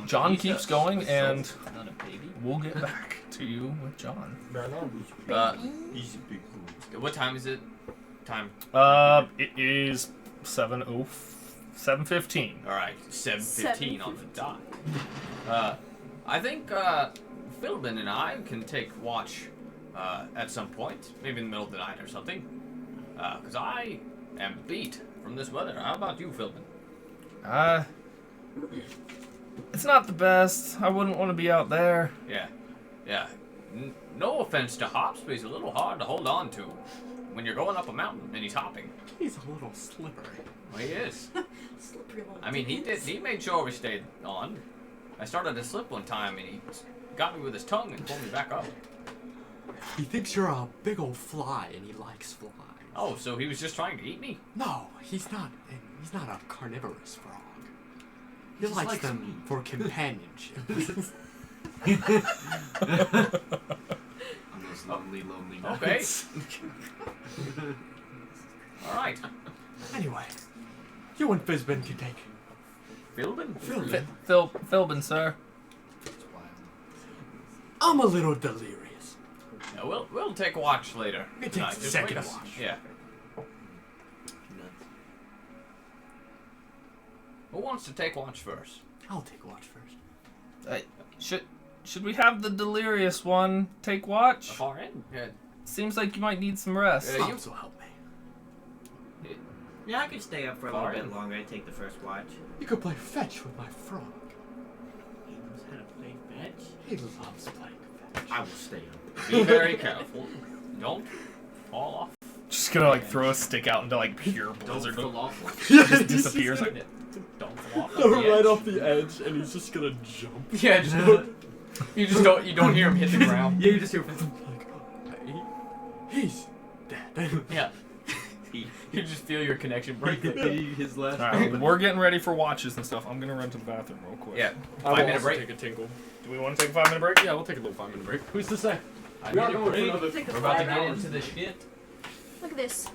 Speaker 5: John keeps going, and
Speaker 6: Not a baby.
Speaker 5: we'll get back to you with John.
Speaker 6: What time is it? Time.
Speaker 5: It is 7:15.
Speaker 6: All right, 7:15 on the dot. I think Philbin and I can take watch at some point, maybe in the middle of the night or something. Because I am beat from this weather. How about you, Philbin?
Speaker 5: It's not the best. I wouldn't want to be out there.
Speaker 6: Yeah. No offense to Hops, but he's a little hard to hold on to when you're going up a mountain and he's hopping.
Speaker 9: He's a little slippery.
Speaker 6: Well, he is.
Speaker 11: Slippery little
Speaker 6: I mean, he made sure we stayed on. I started to slip one time and he got me with his tongue and pulled me back up.
Speaker 9: He thinks you're a big old fly and he likes flies.
Speaker 6: Oh, so he was just trying to eat me?
Speaker 9: No, he's not. He's not a carnivorous frog. He
Speaker 10: just
Speaker 9: likes
Speaker 10: likes
Speaker 9: them
Speaker 10: me.
Speaker 9: for companionship.
Speaker 10: On those lonely
Speaker 6: Okay.
Speaker 10: nights.
Speaker 6: All right.
Speaker 9: Anyway, you and Fizbin can take.
Speaker 6: Philbin?
Speaker 5: Philbin, sir.
Speaker 9: I'm a little delirious.
Speaker 6: Yeah, we'll take a watch later.
Speaker 9: It
Speaker 6: tonight.
Speaker 9: takes a
Speaker 6: Just
Speaker 9: second
Speaker 6: wait
Speaker 9: to
Speaker 6: us-
Speaker 9: watch.
Speaker 6: Yeah. Who wants to take watch first?
Speaker 9: I'll take watch first.
Speaker 5: Should we have the delirious one take watch?
Speaker 6: The far end? Yeah.
Speaker 5: Seems like you might need some rest.
Speaker 6: Yeah,
Speaker 9: Also help me.
Speaker 10: Yeah, I could stay up for a
Speaker 6: Far
Speaker 10: little
Speaker 6: in.
Speaker 10: bit longer and take the first watch.
Speaker 9: You could play fetch with my frog.
Speaker 10: He knows how to play fetch.
Speaker 9: He loves playing fetch.
Speaker 10: I will stay up.
Speaker 6: Be very careful. Don't fall off.
Speaker 5: Just gonna like throw a stick out into like pure
Speaker 10: Don't
Speaker 5: blizzard.
Speaker 10: fall off.
Speaker 5: Just disappears. Like,
Speaker 6: Don't fall off.
Speaker 9: Right off the edge, and he's just gonna jump.
Speaker 6: Yeah, just you don't hear him hit the ground.
Speaker 10: Yeah, you just hear.
Speaker 9: He's dead.
Speaker 6: Yeah. You just feel your connection break.
Speaker 10: His last.
Speaker 5: Alright, we're getting ready for watches and stuff. I'm gonna run to the bathroom real quick.
Speaker 6: Yeah.
Speaker 9: I will
Speaker 6: 5 minute
Speaker 9: also
Speaker 6: break.
Speaker 9: Take a tinkle.
Speaker 5: Do we want to take a 5-minute break?
Speaker 9: Yeah, we'll take a little 5-minute break. Who's to say?
Speaker 6: I
Speaker 9: We are
Speaker 6: need a
Speaker 9: going for
Speaker 6: break.
Speaker 9: another
Speaker 11: Take a
Speaker 6: We're about to
Speaker 11: 5
Speaker 6: get
Speaker 11: hours.
Speaker 6: into the shit.
Speaker 3: Look at this.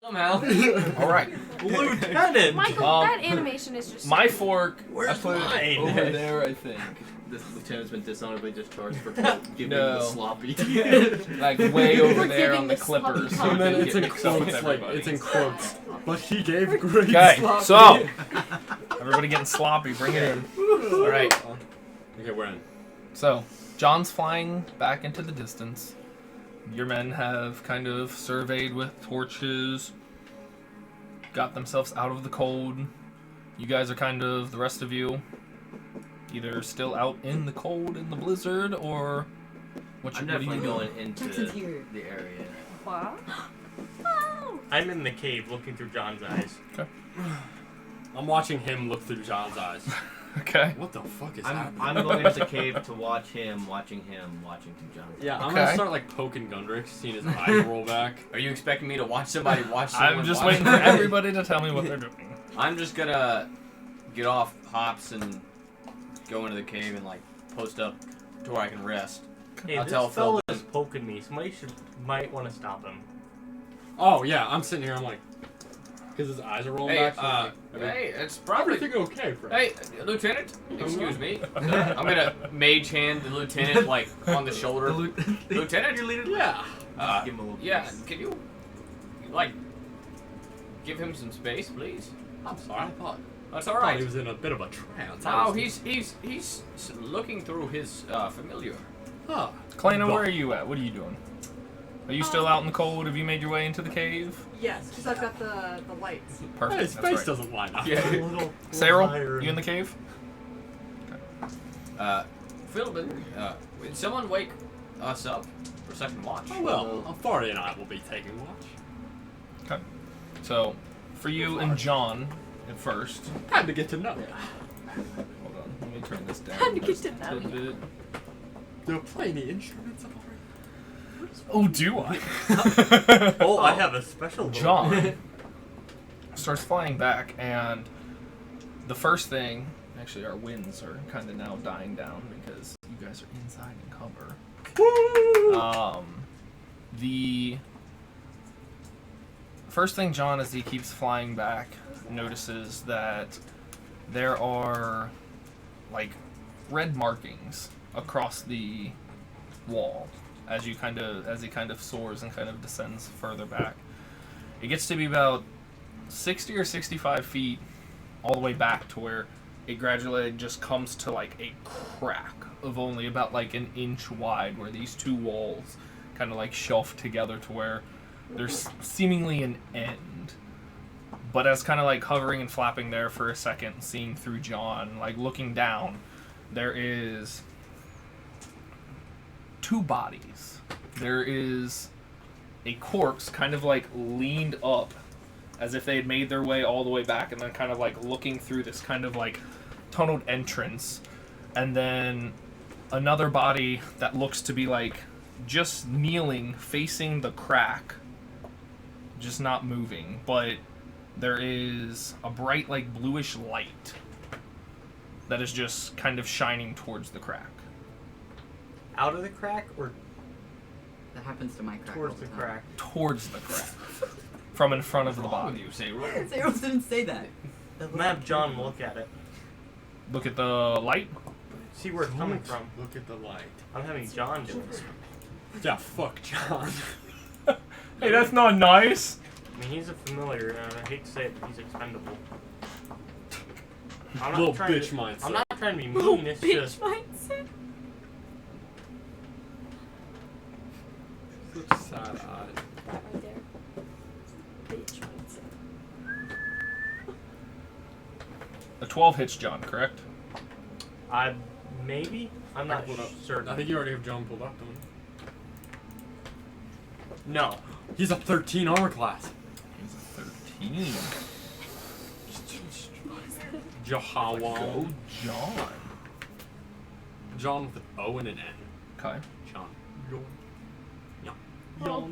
Speaker 6: Somehow.
Speaker 5: All right.
Speaker 1: Lieutenant!
Speaker 3: Michael, that animation is just.
Speaker 5: My fork.
Speaker 1: Where's
Speaker 5: I put it
Speaker 1: mine?
Speaker 5: over there, I think.
Speaker 8: This lieutenant's been dishonorably discharged for giving
Speaker 5: No.
Speaker 8: the sloppy.
Speaker 5: Like way over
Speaker 3: For
Speaker 5: there
Speaker 3: giving
Speaker 5: on the
Speaker 3: the sloppy
Speaker 5: Clippers.
Speaker 3: top.
Speaker 12: And then it's in
Speaker 5: Get mixed up with
Speaker 12: quotes, like
Speaker 5: everybody.
Speaker 12: it's in quotes. But he gave great
Speaker 5: Okay,
Speaker 12: sloppy.
Speaker 5: so everybody getting sloppy. Bring it in.
Speaker 6: All right.
Speaker 9: Okay, we're in.
Speaker 5: So John's flying back into the distance. Your men have kind of surveyed with torches, got themselves out of the cold. You guys are kind of, the rest of you, either still out in the cold in the blizzard, or what
Speaker 8: I'm
Speaker 5: are you
Speaker 8: definitely
Speaker 5: doing?
Speaker 8: going into
Speaker 4: Jackson's here.
Speaker 8: the area.
Speaker 3: What? Oh.
Speaker 1: I'm in the cave looking through John's eyes.
Speaker 9: I'm watching him look through John's eyes.
Speaker 5: Okay.
Speaker 9: What the fuck is
Speaker 8: I'm
Speaker 9: happening?
Speaker 8: going into the cave to watch him, watching through John.
Speaker 9: Yeah, I'm
Speaker 5: Okay.
Speaker 9: gonna start like poking Gundrix, seeing his eyes roll back.
Speaker 6: Are you expecting me to watch somebody watch someone
Speaker 5: I'm just
Speaker 6: watch
Speaker 5: waiting for
Speaker 6: somebody?
Speaker 5: everybody to tell me what they're doing.
Speaker 6: I'm just gonna get off hops and go into the cave and like post up to where I can rest.
Speaker 1: Hey,
Speaker 6: I'll
Speaker 1: this
Speaker 6: tell
Speaker 1: fella
Speaker 6: Phil.
Speaker 1: is poking me. Somebody might want to stop him.
Speaker 9: Oh yeah, I'm sitting here. I'm like, because his eyes are rolling
Speaker 6: Hey,
Speaker 9: back. So I'm like,
Speaker 6: hey, it's probably.
Speaker 9: everything okay, Fred?
Speaker 6: Hey, Lieutenant, excuse me. I'm gonna mage hand the lieutenant like on the shoulder. Lieutenant, you're leading.
Speaker 9: Yeah.
Speaker 8: Give him a little
Speaker 6: Yeah,
Speaker 8: piece.
Speaker 6: can you like give him some space, please?
Speaker 9: I'm sorry. I thought
Speaker 6: That's all
Speaker 9: he
Speaker 6: right.
Speaker 9: was in a bit of a trance.
Speaker 6: No, he's looking through his familiar.
Speaker 9: Huh.
Speaker 5: Kalena, where are you at? What are you doing? Are you still out in the cold? Have you made your way into the cave?
Speaker 7: Yes, because I've got the lights.
Speaker 5: Perfect.
Speaker 9: Hey, his
Speaker 5: that's
Speaker 9: face
Speaker 5: right.
Speaker 9: doesn't line up.
Speaker 6: Yeah.
Speaker 5: Cyril, you in the cave?
Speaker 6: Philbin, would someone wake us up for second watch?
Speaker 9: Oh well, Authority and I will be taking watch.
Speaker 5: Okay. So, for you and John at first.
Speaker 9: Time to get to know.
Speaker 5: Hold on, let me turn this down.
Speaker 3: Time to get
Speaker 5: just
Speaker 3: to know
Speaker 5: a bit.
Speaker 9: Do you play any instruments already?
Speaker 5: Oh, do I?
Speaker 1: Oh, I have a special
Speaker 5: John starts flying back, and the first thing, actually, our winds are kind of now dying down because you guys are inside in cover. The first thing John, as he keeps flying back, notices that there are like red markings across the wall as he kind of soars and kind of descends further back. It gets to be about 60 or 65 feet all the way back to where it gradually just comes to like a crack of only about like an inch wide, where these two walls kind of like shelf together to where there's seemingly an end. But as kind of like hovering and flapping there for a second, seeing through John, like looking down, there is two bodies. There is a corpse kind of like leaned up as if they had made their way all the way back, and then kind of like looking through this kind of like tunneled entrance, and then another body that looks to be like just kneeling facing the crack, just not moving, but there is a bright like bluish light that is just kind of shining towards the crack.
Speaker 1: Out of the crack or
Speaker 4: That happens to my crack.
Speaker 1: towards
Speaker 4: all
Speaker 1: the
Speaker 4: time.
Speaker 1: crack?
Speaker 5: Towards the crack. From in front of the body.
Speaker 6: You say wrong.
Speaker 4: Cyril didn't say that.
Speaker 1: I'm gonna have John look at it.
Speaker 5: Look at the light.
Speaker 1: See where it's coming from.
Speaker 9: Look at the light.
Speaker 1: I'm having John do it.
Speaker 9: Yeah, fuck John.
Speaker 5: Hey, that's not nice.
Speaker 1: I mean, he's a familiar, and I hate to say it, but he's expendable. I'm
Speaker 9: Little
Speaker 1: trying
Speaker 9: bitch
Speaker 1: to,
Speaker 9: mindset.
Speaker 1: I'm not trying to be
Speaker 3: Little
Speaker 1: mean, it's
Speaker 3: bitch
Speaker 1: just...
Speaker 3: mindset.
Speaker 9: Such sad-eyed.
Speaker 3: That right there. Bitch mindset.
Speaker 5: A 12 hits John, correct?
Speaker 1: Maybe? I'm not
Speaker 9: Pulled up.
Speaker 1: certain.
Speaker 9: I think you already have John pulled up, don't you?
Speaker 1: No.
Speaker 9: He's a 13 armor class.
Speaker 5: He's a 13.
Speaker 9: Jahawan.
Speaker 5: Go John.
Speaker 9: John with an O and an N.
Speaker 5: Okay.
Speaker 9: John. Yon.
Speaker 3: Oh.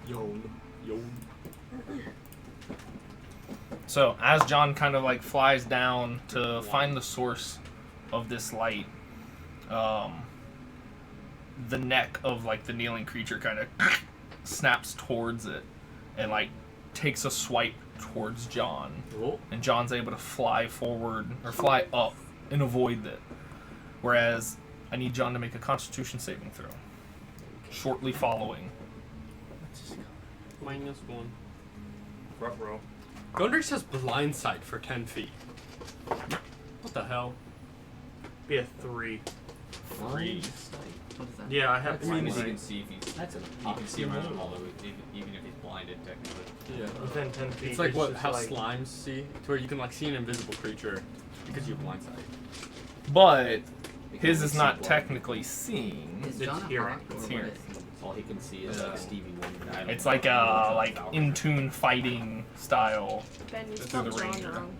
Speaker 9: Yon. Yon.
Speaker 5: So, as John kind of like flies down to find the source of this light, the neck of like the kneeling creature kind of snaps towards it, and like takes a swipe towards John.
Speaker 9: Oh.
Speaker 5: And John's able to fly forward or fly up and avoid it. Whereas I need John to make a Constitution saving throw. Shortly following.
Speaker 9: -1. Front row. Gondry says blind sight for 10 feet. What the hell?
Speaker 1: Be a 3.
Speaker 5: 3.
Speaker 4: What is that?
Speaker 1: Yeah, I have
Speaker 6: As long
Speaker 1: blind
Speaker 6: as you
Speaker 1: sight.
Speaker 6: can see if he's.
Speaker 10: That's a
Speaker 6: You can see around him, although even if he's blinded, technically.
Speaker 9: Yeah.
Speaker 1: Within 10 feet.
Speaker 9: It's like what
Speaker 1: just
Speaker 9: how
Speaker 1: like,
Speaker 9: slimes see, to where you can like see an invisible creature because you have blind sight.
Speaker 5: But his
Speaker 10: only
Speaker 5: is
Speaker 10: see
Speaker 5: not
Speaker 10: blind.
Speaker 5: technically seeing.
Speaker 4: Is
Speaker 1: It's
Speaker 4: John a
Speaker 1: hearing.
Speaker 4: hawk or
Speaker 5: It's
Speaker 4: what
Speaker 5: hearing.
Speaker 4: is he?
Speaker 10: All he can see is like Stevie Wonder.
Speaker 5: It's like a in tune fighting style.
Speaker 3: Ben, you
Speaker 5: Through
Speaker 3: spelled
Speaker 5: the
Speaker 3: John
Speaker 5: ranger.
Speaker 3: wrong.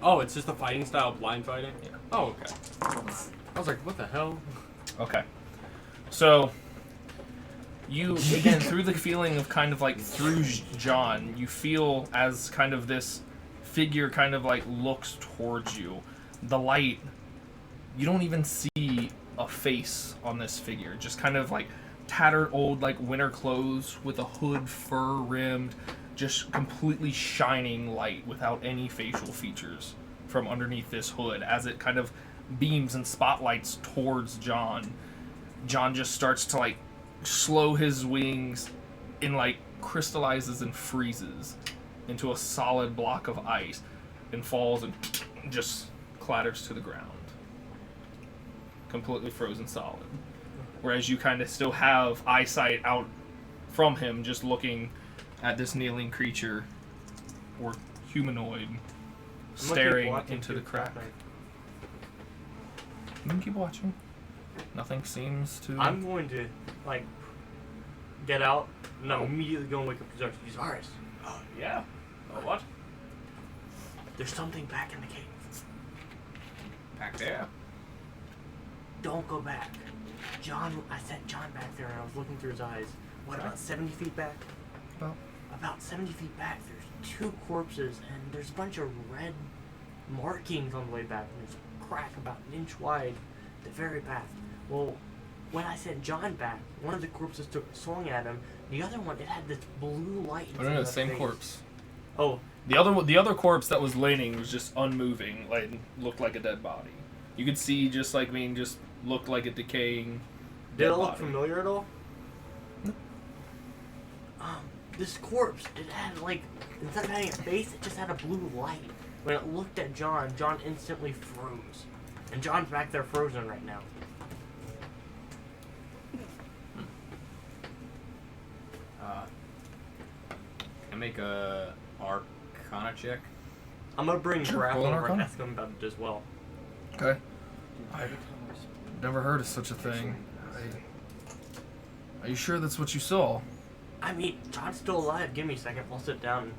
Speaker 9: Oh, it's just a fighting style, blind fighting.
Speaker 5: Yeah.
Speaker 9: Oh, okay. I was like, what the hell?
Speaker 5: Okay. So, you, again, through the feeling of kind of like through John, you feel as kind of this figure kind of like looks towards you. The light, you don't even see a face on this figure. Just kind of like tattered old like winter clothes with a hood, fur rimmed, just completely shining light without any facial features from underneath this hood as it kind of beams and spotlights towards John. John just starts to like slow his wings and like crystallizes and freezes into a solid block of ice and falls and just clatters to the ground. Completely frozen solid. Whereas you kind of still have eyesight out from him just looking at this kneeling creature or humanoid staring into the crack. You can keep watching. Nothing seems to.
Speaker 1: I'm going to, like, get out and I'm immediately go and wake up the He's Aris.
Speaker 5: Oh, yeah. Oh, what?
Speaker 1: There's something back in the cave.
Speaker 5: Back there.
Speaker 1: Don't go back. John, I sent John back there and I was looking through his eyes. What, about 70 feet back?
Speaker 5: Well.
Speaker 1: About 70 feet back, there's 2 corpses and there's a bunch of red markings on the way back. And there's a crack about an inch wide at the very back. Well, when I sent John back, one of the corpses swung at him. The other one, it had this blue light.
Speaker 5: Oh, no,
Speaker 1: inside
Speaker 5: the
Speaker 1: the
Speaker 5: same
Speaker 1: face.
Speaker 5: corpse.
Speaker 1: Oh,
Speaker 5: The other corpse that was leaning was just unmoving, like looked like a dead body. You could see just like just looked like a decaying.
Speaker 1: did
Speaker 5: dead
Speaker 1: it look
Speaker 5: body.
Speaker 1: familiar at all? This corpse, it had like, instead of having a face, it just had a blue light. When it looked at John, John instantly froze. And John's back there frozen right now.
Speaker 6: Can I make a Arcana check?
Speaker 1: I'm gonna bring
Speaker 5: Sure,
Speaker 1: Grapple
Speaker 5: roll an
Speaker 1: over and
Speaker 5: Arcana.
Speaker 1: ask him about it as well.
Speaker 5: Okay. I've never heard of such a thing. Are you sure that's what you saw?
Speaker 1: I mean, John's still alive. Give me a second. I'll sit down.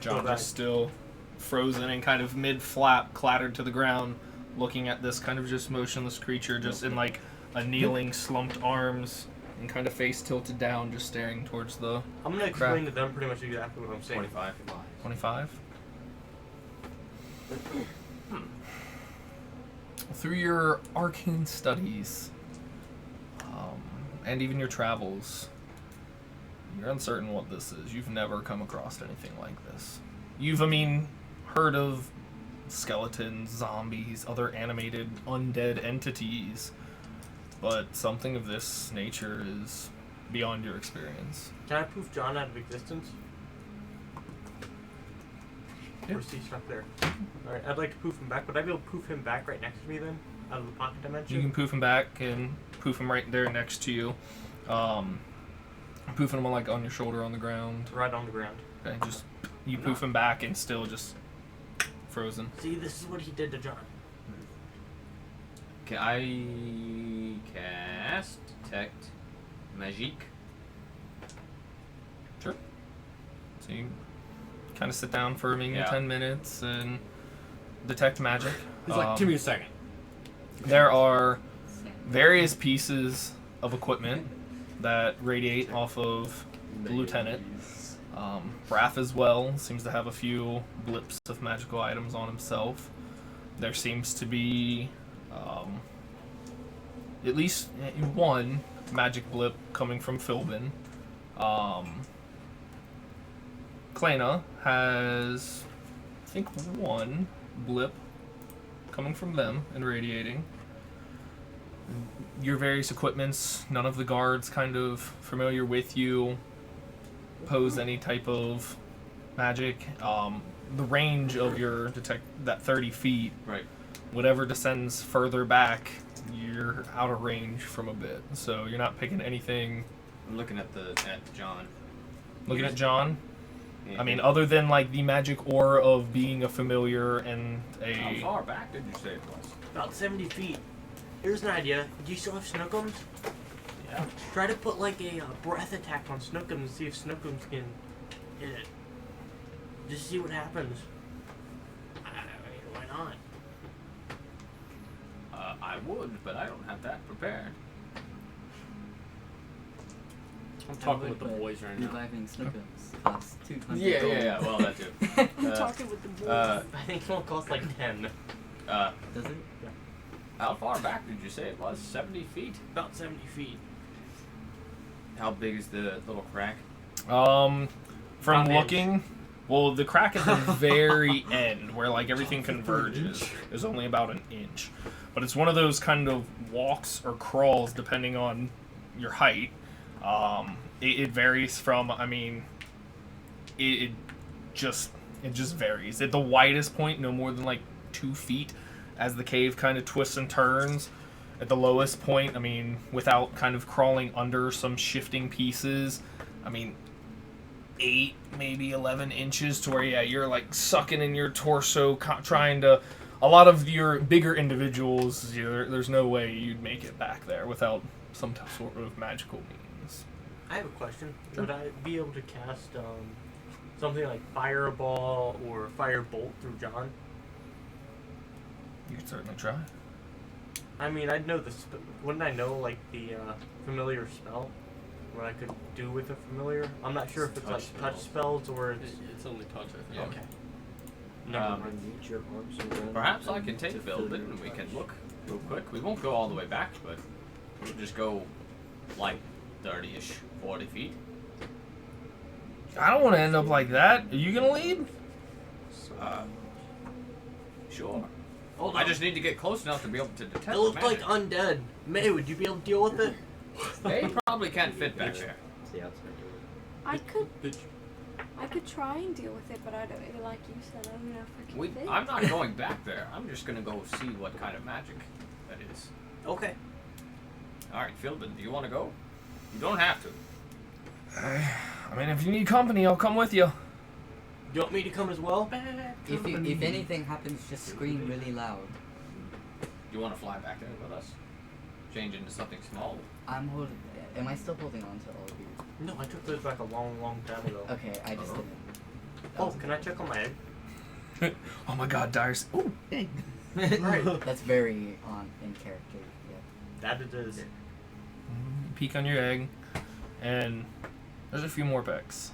Speaker 5: John
Speaker 1: Go back.
Speaker 5: just still frozen and kind of mid-flap, clattered to the ground, looking at this kind of just motionless creature, just in like a kneeling, slumped arms, and kind of face tilted down, just staring towards the
Speaker 1: I'm gonna
Speaker 5: crack.
Speaker 1: explain to them pretty much exactly what I'm saying.
Speaker 6: 25.
Speaker 5: 25. Through your arcane studies, and even your travels, you're uncertain what this is. You've never come across anything like this. You've, heard of skeletons, zombies, other animated undead entities, but something of this nature is beyond your experience.
Speaker 1: Can I poof John out of existence?
Speaker 5: Yeah.
Speaker 1: Or is he stuck there? Alright, I'd like to poof him back. Would I be able to poof him back right next to me then? Out of the pocket dimension?
Speaker 5: You can poof him back and poof him right there next to you. Poofing him like on your shoulder on the ground.
Speaker 1: Right on the ground.
Speaker 5: Okay, just you poof him back and still just frozen.
Speaker 1: See, this is what he did to John.
Speaker 6: Can I cast Detect Magique?
Speaker 5: Sure. So you kind of sit down for maybe
Speaker 6: Yeah.
Speaker 5: 10 minutes and detect magic.
Speaker 9: He's like, give me a second.
Speaker 5: There are various pieces of equipment that radiate off of the lieutenant. Wrath as well seems to have a few blips of magical items on himself. There seems to be at least one magic blip coming from Philbin. Klena has, I think, one blip coming from them and radiating. Your various equipments, none of the guards kind of familiar with you, pose any type of magic. The range of your that 30 feet,
Speaker 6: Right.
Speaker 5: whatever descends further back, you're out of range from a bit. So you're not picking anything.
Speaker 6: I'm looking at John.
Speaker 5: Looking at John,
Speaker 6: Yeah.
Speaker 5: I mean, other than like the magic aura of being a familiar and
Speaker 6: How
Speaker 5: a.
Speaker 6: far back did you say it was?
Speaker 1: About 70 feet. Here's an idea. Do you still have Snookums?
Speaker 6: Yeah.
Speaker 1: Try to put like a breath attack on Snookums and see if Snookums can hit it. Just see what happens. I mean, why not?
Speaker 6: I would, but I don't have that prepared.
Speaker 9: I'm talking with the boys right now.
Speaker 4: Reviving Snookums costs 200
Speaker 6: Yeah,
Speaker 4: gold.
Speaker 6: yeah. Well, that too.
Speaker 3: I'm talking with the boys.
Speaker 1: I think it'll cost like 10.
Speaker 4: Does it?
Speaker 6: How far back did you say it was? 70 feet?
Speaker 1: About 70 feet.
Speaker 6: How big is the little crack?
Speaker 5: From
Speaker 1: About an
Speaker 5: looking, well, the crack at the very end where like everything converges is only about an inch, but it's one of those kind of walks or crawls depending on your height. It varies from. I mean, it just varies. At the widest point, no more than like 2 feet, as the cave kind of twists and turns. At the lowest point, I mean, without kind of crawling under some shifting pieces, I mean, 8, maybe 11 inches to where, yeah, you're like sucking in your torso, trying to. A lot of your bigger individuals, there's no way you'd make it back there without some sort of magical means.
Speaker 1: I have a question. Would I be able to cast something like Fireball or Firebolt through John?
Speaker 5: You could certainly try.
Speaker 1: I mean, I'd know the. Wouldn't I know like the familiar spell? What I could do with a familiar? I'm not sure if it's like touch spells or it's.
Speaker 9: It's only touch, I think.
Speaker 1: Okay.
Speaker 6: Never mind. Perhaps I can take Philbin and we can look real quick. We won't go all the way back, but we'll just go like 30-ish, 40 feet.
Speaker 5: I don't want to end up like that. Are you gonna lead?
Speaker 6: Sure.
Speaker 1: Hold
Speaker 6: I
Speaker 1: on.
Speaker 6: just need to get close enough to be able to detect
Speaker 1: It looked like
Speaker 6: magic.
Speaker 1: undead. May, would you be able to deal with it?
Speaker 6: They probably can't fit back there.
Speaker 3: I could try and deal with it, but I don't, like you said, I don't know if I can fit.
Speaker 6: I'm not going back there. I'm just gonna go see what kind of magic that is.
Speaker 1: Okay.
Speaker 6: Alright, Philbin, do you want to go? You don't have to.
Speaker 5: I mean, if you need company, I'll come with you.
Speaker 1: You want me to come as well?
Speaker 4: If anything happens, just scream really loud.
Speaker 6: Do you want to fly back there with us? Change into something small?
Speaker 4: I'm holding. Am I still holding on to all of you?
Speaker 1: No, I took those back a long, long time ago.
Speaker 4: Okay, I just didn't.
Speaker 1: Oh, can I check on my egg?
Speaker 5: Oh my God, Dires. Ooh, egg.
Speaker 1: Right.
Speaker 4: That's very in character. Yeah.
Speaker 1: That it is.
Speaker 5: Peek on your egg, and there's a few more pecks.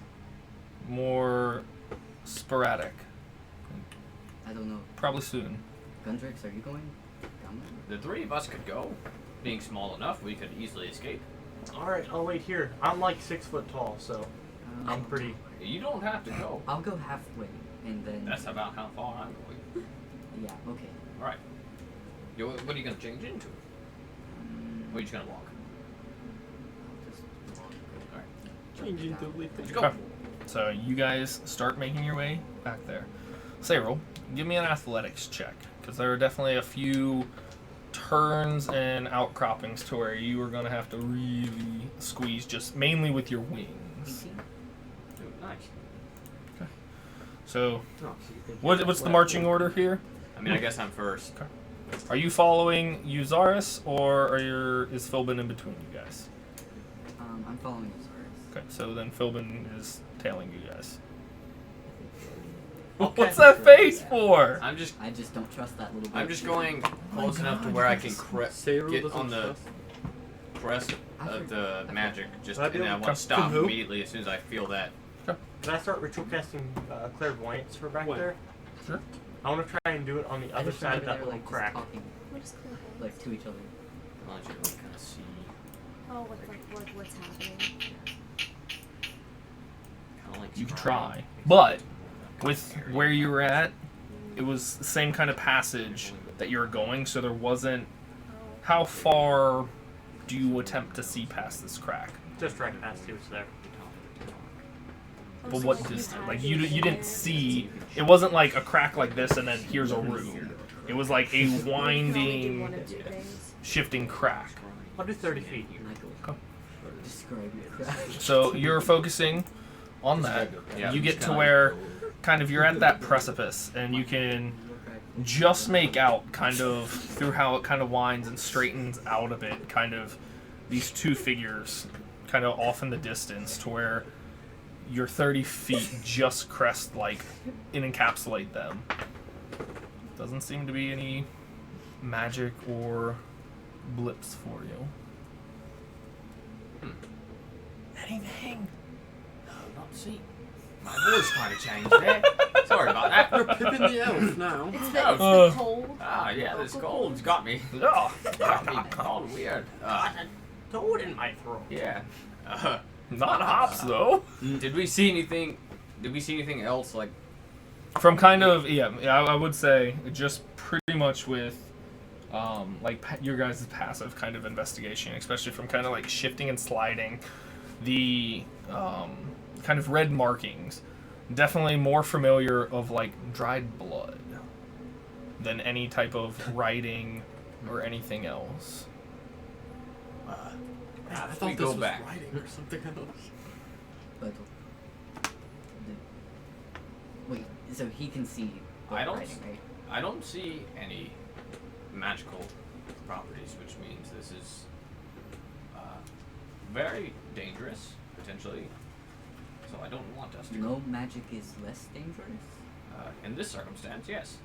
Speaker 5: More sporadic.
Speaker 4: I don't know.
Speaker 5: Probably soon.
Speaker 4: Gundrix, are you going down there?
Speaker 6: The three of us could go. Being small enough, we could easily escape.
Speaker 1: Alright, I'll wait here. I'm like 6 foot tall, so I'm pretty.
Speaker 6: You don't have to go.
Speaker 4: I'll go halfway, and then.
Speaker 6: That's about how far I'm going.
Speaker 4: Yeah. Okay.
Speaker 6: Alright. What are you going to change into? Or are you just going to walk?
Speaker 9: Change into
Speaker 6: Let's go.
Speaker 5: Okay. So you guys start making your way back there. Cyril, give me an athletics check, because there are definitely a few turns and outcroppings to where you are going to have to really squeeze, just mainly with your wings.
Speaker 6: Ooh, nice.
Speaker 5: So, what's the marching order here?
Speaker 6: I mean, I guess I'm first.
Speaker 5: Okay. Are you following Uzaris, or is Philbin in between you guys?
Speaker 4: I'm following Uzaris.
Speaker 5: Okay, so then Philbin is tailing you guys.
Speaker 1: Okay.
Speaker 5: What's that face for?
Speaker 6: I just
Speaker 4: don't trust that little.
Speaker 6: I'm just going close enough to where I can get on the crest of the magic, just and then I want to stop immediately as soon as I feel that.
Speaker 1: Can I start ritual casting clairvoyance for back
Speaker 5: When?
Speaker 1: there?
Speaker 5: Sure.
Speaker 1: I want to try and do it on the other side of that little crack.
Speaker 3: What is clairvoyance?
Speaker 4: Like to each other.
Speaker 6: I want you to like, kind of see.
Speaker 3: Oh, what's happening?
Speaker 6: Kind of like
Speaker 5: You could try. But with where you were at, it was the same kind of passage that you were going, so there wasn't... How far do you attempt to see past this crack?
Speaker 1: Just right past who's there.
Speaker 5: But what distance? Like, you didn't see... It wasn't like a crack like this and then here's a room. It was like a winding, shifting crack.
Speaker 1: I'll do 30 feet.
Speaker 4: Describe your crack.
Speaker 5: So you're focusing on that.
Speaker 6: Yeah,
Speaker 5: You get
Speaker 6: just
Speaker 5: to
Speaker 6: kinda
Speaker 5: where kind of you're at that precipice and you can just make out kind of through how it kind of winds and straightens out of it, kind of these two figures kind of off in the distance to where your 30 feet just crest like and encapsulate them. Doesn't seem to be any magic or blips for you. Anything?
Speaker 6: Not see. My voice kind of changed there. Sorry about that.
Speaker 9: You're Pippin the Elf now.
Speaker 3: It's the cold.
Speaker 6: Ah, yeah, this cold's got me.
Speaker 5: Oh,
Speaker 6: Got me all weird.
Speaker 1: Toad in my throat.
Speaker 6: Yeah.
Speaker 5: not hops though.
Speaker 6: Did we see anything? Did we see anything else like?
Speaker 5: From kind of I would say just pretty much with like your guys' passive kind of investigation, especially from kind of like shifting and sliding, the kind of red markings, definitely more familiar of like dried blood than any type of writing or anything else.
Speaker 9: I
Speaker 6: we
Speaker 9: thought
Speaker 6: go
Speaker 9: this was
Speaker 6: back.
Speaker 9: writing or something else.
Speaker 4: But wait, so he can see the
Speaker 6: I don't
Speaker 4: writing, right?
Speaker 6: I don't see any magical properties, which means this is very dangerous, potentially. So I don't want us to
Speaker 4: No magic is less dangerous?
Speaker 6: in this circumstance, yes.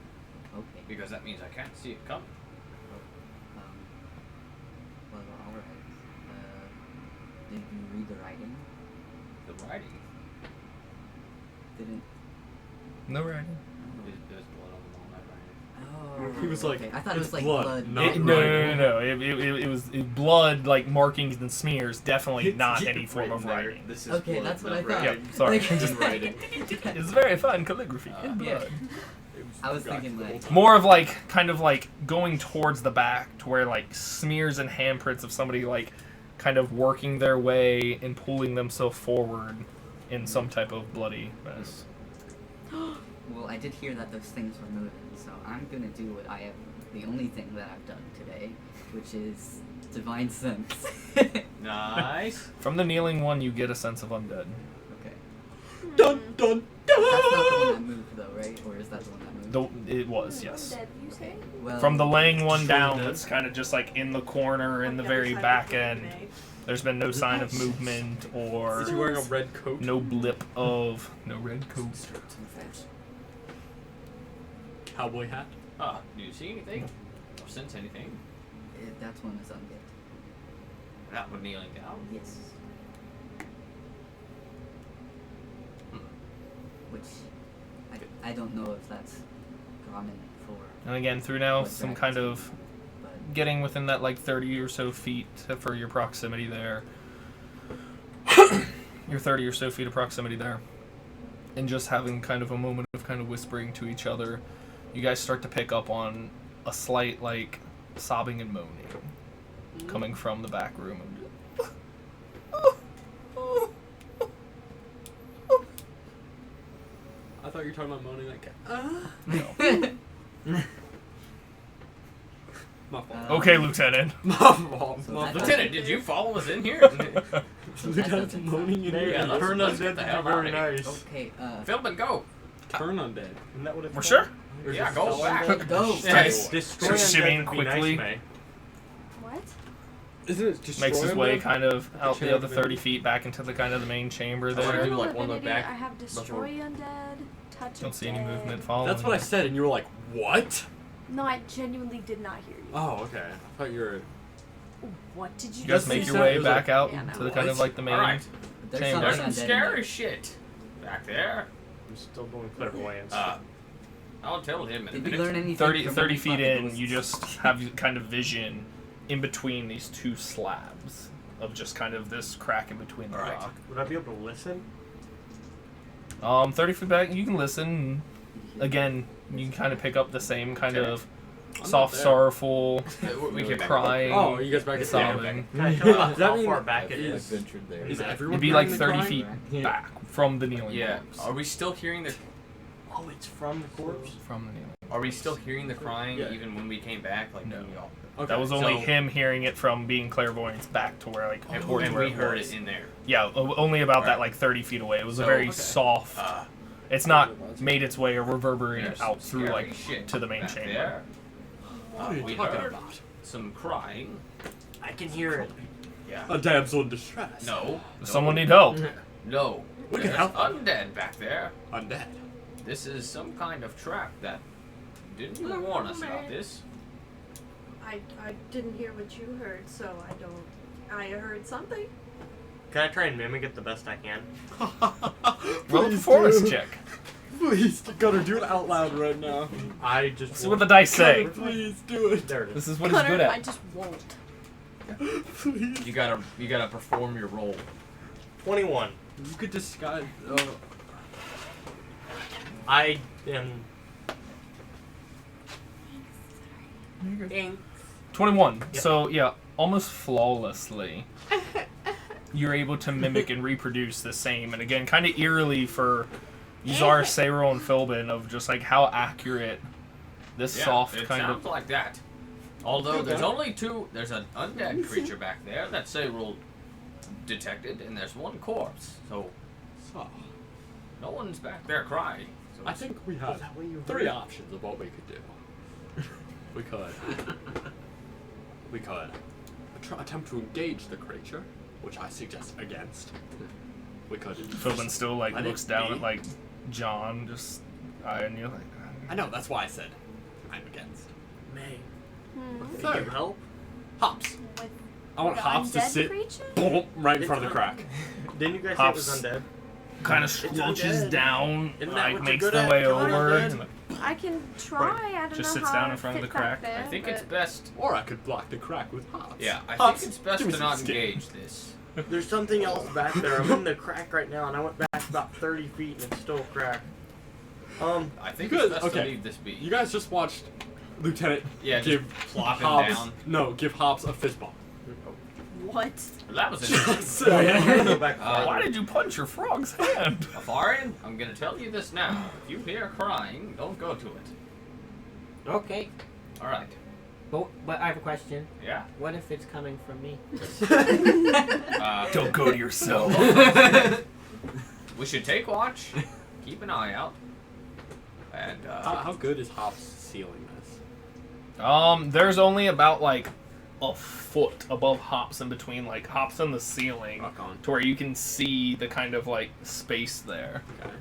Speaker 4: Okay.
Speaker 6: Because that means I can't see it coming.
Speaker 4: Well, alright. Did you read the writing?
Speaker 6: The writing.
Speaker 4: Didn't.
Speaker 5: No writing.
Speaker 6: There's blood on the wall, not writing.
Speaker 4: Oh.
Speaker 9: He was like,
Speaker 4: okay. I thought it
Speaker 9: "It's
Speaker 4: was like
Speaker 9: blood, not
Speaker 5: No. It was blood, like markings and smears. Definitely not any form of writing.
Speaker 8: This is
Speaker 4: Okay,
Speaker 8: blood,
Speaker 4: that's what
Speaker 8: not
Speaker 4: I thought.
Speaker 8: writing.
Speaker 5: Yep, sorry.
Speaker 4: Like-
Speaker 8: In writing.
Speaker 5: It's very fine calligraphy in
Speaker 4: yeah.
Speaker 5: blood.
Speaker 4: I was thinking like.
Speaker 5: More of like kind of like going towards the back to where like smears and handprints of somebody like kind of working their way and pulling themselves forward in some type of bloody mess.
Speaker 4: Well, I did hear that those things were moving, so I'm gonna do what I have. The only thing that I've done today, which is divine sense.
Speaker 6: Nice.
Speaker 5: From the kneeling one, you get a sense of undead.
Speaker 4: Okay.
Speaker 9: Dun dun
Speaker 4: That's not the
Speaker 9: dun.
Speaker 4: one that moved, though, right? Or is that the one that moved?
Speaker 5: It was, yes.
Speaker 3: Dead, you say?
Speaker 4: Well,
Speaker 5: From the laying one
Speaker 9: True
Speaker 5: down,
Speaker 9: dead.
Speaker 5: that's kind of just like in the corner in the very back end. There's been no sign of movement or
Speaker 9: Is he wearing a red coat?
Speaker 5: no blip of no red coat.
Speaker 9: Cowboy hat?
Speaker 6: Do you see anything? Or sense anything?
Speaker 4: That one is undead.
Speaker 6: That one kneeling down.
Speaker 4: Yes. Which I don't know if that's common for.
Speaker 5: And again, through now
Speaker 4: what
Speaker 5: some
Speaker 4: dragons
Speaker 5: kind
Speaker 4: do,
Speaker 5: of
Speaker 4: but
Speaker 5: getting within that like 30 or so feet for your proximity there. You're 30 or so feet of proximity there. And just having kind of a moment of kind of whispering to each other, you guys start to pick up on a slight like sobbing and moaning coming from the back room.
Speaker 9: I thought you were talking about moaning like.
Speaker 5: No.
Speaker 9: My fault.
Speaker 5: Okay, Lieutenant.
Speaker 9: My fault.
Speaker 4: So
Speaker 9: My
Speaker 4: that's-
Speaker 9: fault.
Speaker 6: Lieutenant, did you follow us in here?
Speaker 9: Lieutenant's moaning in here.
Speaker 6: Yeah, let's-
Speaker 12: Turn
Speaker 6: let's
Speaker 12: undead
Speaker 6: get the
Speaker 12: would
Speaker 6: hell
Speaker 12: be very
Speaker 6: outta here.
Speaker 12: nice.
Speaker 4: Okay.
Speaker 6: Film and go.
Speaker 9: Turn undead.
Speaker 12: Isn't that what it's
Speaker 5: We're
Speaker 12: called?
Speaker 5: sure?
Speaker 12: Or
Speaker 6: Yeah,
Speaker 12: just
Speaker 6: go
Speaker 12: spell
Speaker 6: back.
Speaker 12: undead?
Speaker 4: Go.
Speaker 5: Yes.
Speaker 12: Destroy
Speaker 5: So
Speaker 12: undead
Speaker 5: shimmying
Speaker 12: would be nice,
Speaker 5: quickly.
Speaker 12: May.
Speaker 3: What?
Speaker 9: Isn't it just
Speaker 5: Makes his way kind of out the other
Speaker 9: chamber.
Speaker 5: 30 feet back into the kind of the main chamber
Speaker 6: wanna
Speaker 5: there.
Speaker 6: do, like, one
Speaker 3: Ability,
Speaker 6: look back.
Speaker 3: I have destroy undead, touch
Speaker 5: Don't see any
Speaker 3: undead.
Speaker 5: movement following.
Speaker 9: That's what I said, and you were like, "What?"
Speaker 3: No, I genuinely did not hear you.
Speaker 9: Oh, okay. I thought you were.
Speaker 3: What did you
Speaker 5: You guys
Speaker 3: just
Speaker 5: make
Speaker 3: say?
Speaker 5: your way
Speaker 9: It was
Speaker 5: back
Speaker 9: like-
Speaker 5: out
Speaker 3: Yeah, no.
Speaker 5: to the kind of like the main.
Speaker 6: Alright.
Speaker 4: There's
Speaker 5: Chamber.
Speaker 6: There's
Speaker 4: something
Speaker 6: some
Speaker 4: undead in
Speaker 6: scary
Speaker 4: there.
Speaker 6: shit back there.
Speaker 1: I'm still doing clairvoyance.
Speaker 6: I'll tell him in a
Speaker 4: Did we
Speaker 6: minute.
Speaker 4: learn anything?
Speaker 5: 30
Speaker 4: from
Speaker 5: 30
Speaker 4: when we
Speaker 5: feet
Speaker 4: fought the
Speaker 5: in,
Speaker 4: ghosts?
Speaker 5: you just have kind of vision in between these two slabs of just kind of this crack in between the
Speaker 6: Alright.
Speaker 5: rock.
Speaker 1: Would I be able to listen?
Speaker 5: 30 feet back, you can listen. Again, you can kind of pick up the same kind of soft, sorrowful,
Speaker 6: We came back.
Speaker 5: crying,
Speaker 9: Oh, you guys back at
Speaker 5: sobbing.
Speaker 1: Can I tell
Speaker 9: Does that
Speaker 1: how
Speaker 9: mean-
Speaker 1: far back it
Speaker 12: I've
Speaker 1: is?
Speaker 12: ventured there.
Speaker 9: Is everyone
Speaker 5: It'd be like
Speaker 9: crying and
Speaker 5: 30
Speaker 9: crying?
Speaker 5: feet back from the kneeling
Speaker 6: Yeah.
Speaker 5: corpse.
Speaker 6: Are we still hearing the?
Speaker 1: Oh, it's from the corpse?
Speaker 5: From the kneeling.
Speaker 6: Are we still hearing the crying
Speaker 9: Yeah.
Speaker 6: even when we came back? Like
Speaker 5: No.
Speaker 6: when we all.
Speaker 9: Okay,
Speaker 5: That was only
Speaker 6: so-
Speaker 5: him hearing it from being clairvoyance back to where, like,
Speaker 6: And,
Speaker 5: towards
Speaker 6: and
Speaker 5: where
Speaker 6: we heard
Speaker 5: was.
Speaker 6: it in there.
Speaker 5: Yeah, only about that,
Speaker 6: Right.
Speaker 5: like, 30 feet away. It was a
Speaker 6: So,
Speaker 5: very
Speaker 6: okay.
Speaker 5: soft. It's not made its way or reverberated
Speaker 6: There's
Speaker 5: out
Speaker 6: some
Speaker 5: through,
Speaker 6: scary
Speaker 5: like,
Speaker 6: shit
Speaker 5: to the main
Speaker 6: back
Speaker 5: chamber.
Speaker 6: there.
Speaker 9: What are you
Speaker 6: We
Speaker 9: talking
Speaker 6: heard
Speaker 9: about?
Speaker 6: some crying.
Speaker 1: I can hear it.
Speaker 6: Yeah.
Speaker 9: A damsel in distress.
Speaker 6: No.
Speaker 5: Does someone need help?
Speaker 6: No.
Speaker 9: We can
Speaker 6: There's
Speaker 9: help them.
Speaker 6: undead back there.
Speaker 9: Undead.
Speaker 6: This is some kind of trap that. Didn't you warn us about this?
Speaker 11: I didn't hear what you heard, so I don't. I heard something.
Speaker 1: Can I try and mimic it the best I can?
Speaker 5: Roll a performance check.
Speaker 9: Please, Gunner, do it out loud right now.
Speaker 1: I just.
Speaker 5: See what the dice say.
Speaker 9: Gunner, please do it.
Speaker 1: There it is.
Speaker 5: This is what he's
Speaker 3: Connor,
Speaker 5: good
Speaker 3: I
Speaker 5: at.
Speaker 3: just won't.
Speaker 9: Please.
Speaker 6: You gotta perform your role.
Speaker 1: 21.
Speaker 9: You could disguise.
Speaker 1: I am.
Speaker 5: 21.
Speaker 1: Yep.
Speaker 5: So, yeah, almost flawlessly, you're able to mimic and reproduce the same. And again, kind of eerily for Uzar, Sayril, and Philbin of just, like, how accurate this
Speaker 6: Yeah,
Speaker 5: soft
Speaker 6: it
Speaker 5: kind
Speaker 6: sounds
Speaker 5: of...
Speaker 6: like that. Although there's only two. There's an undead creature back there that Sayril detected, and there's one corpse. So
Speaker 9: So,
Speaker 6: no one's back there crying. So
Speaker 9: I think we have
Speaker 1: that what you
Speaker 9: three
Speaker 1: heard?
Speaker 9: options of what we could do. We could attempt to engage the creature, which I suggest against. We could.
Speaker 5: Philbin still, like,
Speaker 9: let it
Speaker 5: looks down
Speaker 9: be.
Speaker 5: at, like, John, just... and you're like...
Speaker 9: I know, that's why I said I'm against.
Speaker 1: May.
Speaker 3: Hmm.
Speaker 1: Can you help?
Speaker 9: Hops.
Speaker 3: With
Speaker 9: I want
Speaker 3: the
Speaker 9: Hops to
Speaker 3: undead
Speaker 9: sit
Speaker 3: creature?
Speaker 9: boom, right in front of the crack.
Speaker 1: Didn't you guys
Speaker 5: Hops.
Speaker 1: say it was undead?
Speaker 5: Kind of
Speaker 1: It's
Speaker 5: slouches
Speaker 1: undead.
Speaker 5: down,
Speaker 1: Isn't that
Speaker 5: like,
Speaker 1: what you're
Speaker 5: makes
Speaker 1: good
Speaker 5: their
Speaker 1: at,
Speaker 5: way
Speaker 1: John?
Speaker 5: over.
Speaker 1: Undead?
Speaker 5: And, like,
Speaker 3: I can try. I don't
Speaker 5: Just
Speaker 3: know
Speaker 5: sits
Speaker 3: how
Speaker 5: down in
Speaker 3: I
Speaker 5: front of
Speaker 3: fit
Speaker 5: the crack.
Speaker 3: back there,
Speaker 6: I think it's
Speaker 3: but-
Speaker 6: best.
Speaker 9: Or I could block the crack with Hops.
Speaker 6: Yeah, I
Speaker 9: Hops,
Speaker 6: think it's best
Speaker 9: give me
Speaker 6: to
Speaker 9: some
Speaker 6: not
Speaker 9: skin.
Speaker 6: engage this.
Speaker 1: There's something else back there. I'm in the crack right now, and I went back about 30 feet, and it's still a crack.
Speaker 6: I think
Speaker 9: Good,
Speaker 6: it's best to
Speaker 9: okay.
Speaker 6: leave this be.
Speaker 9: You guys just watched Lieutenant
Speaker 6: Yeah,
Speaker 9: give
Speaker 6: just plop him
Speaker 9: Hobbs
Speaker 6: down.
Speaker 9: no, give Hobbs a fist bump.
Speaker 3: What?
Speaker 6: That was interesting.
Speaker 9: Just
Speaker 1: I'm
Speaker 9: saying.
Speaker 1: gonna go back
Speaker 6: Uh,
Speaker 1: farther.
Speaker 5: why did you punch your frog's hand?
Speaker 6: Afarian, I'm gonna tell you this now. If you hear crying, don't go to it.
Speaker 10: Okay.
Speaker 6: Alright.
Speaker 10: But I have a question.
Speaker 6: Yeah.
Speaker 10: What if it's coming from me?
Speaker 5: Don't go to yourself.
Speaker 6: We should take watch. Keep an eye out. And,
Speaker 9: How good is Hops sealing this?
Speaker 5: There's only about, like, a foot above Hops in between, like, Hops and the ceiling,
Speaker 9: Rock on.
Speaker 5: to where you can see the kind of, like, space there.
Speaker 9: Okay.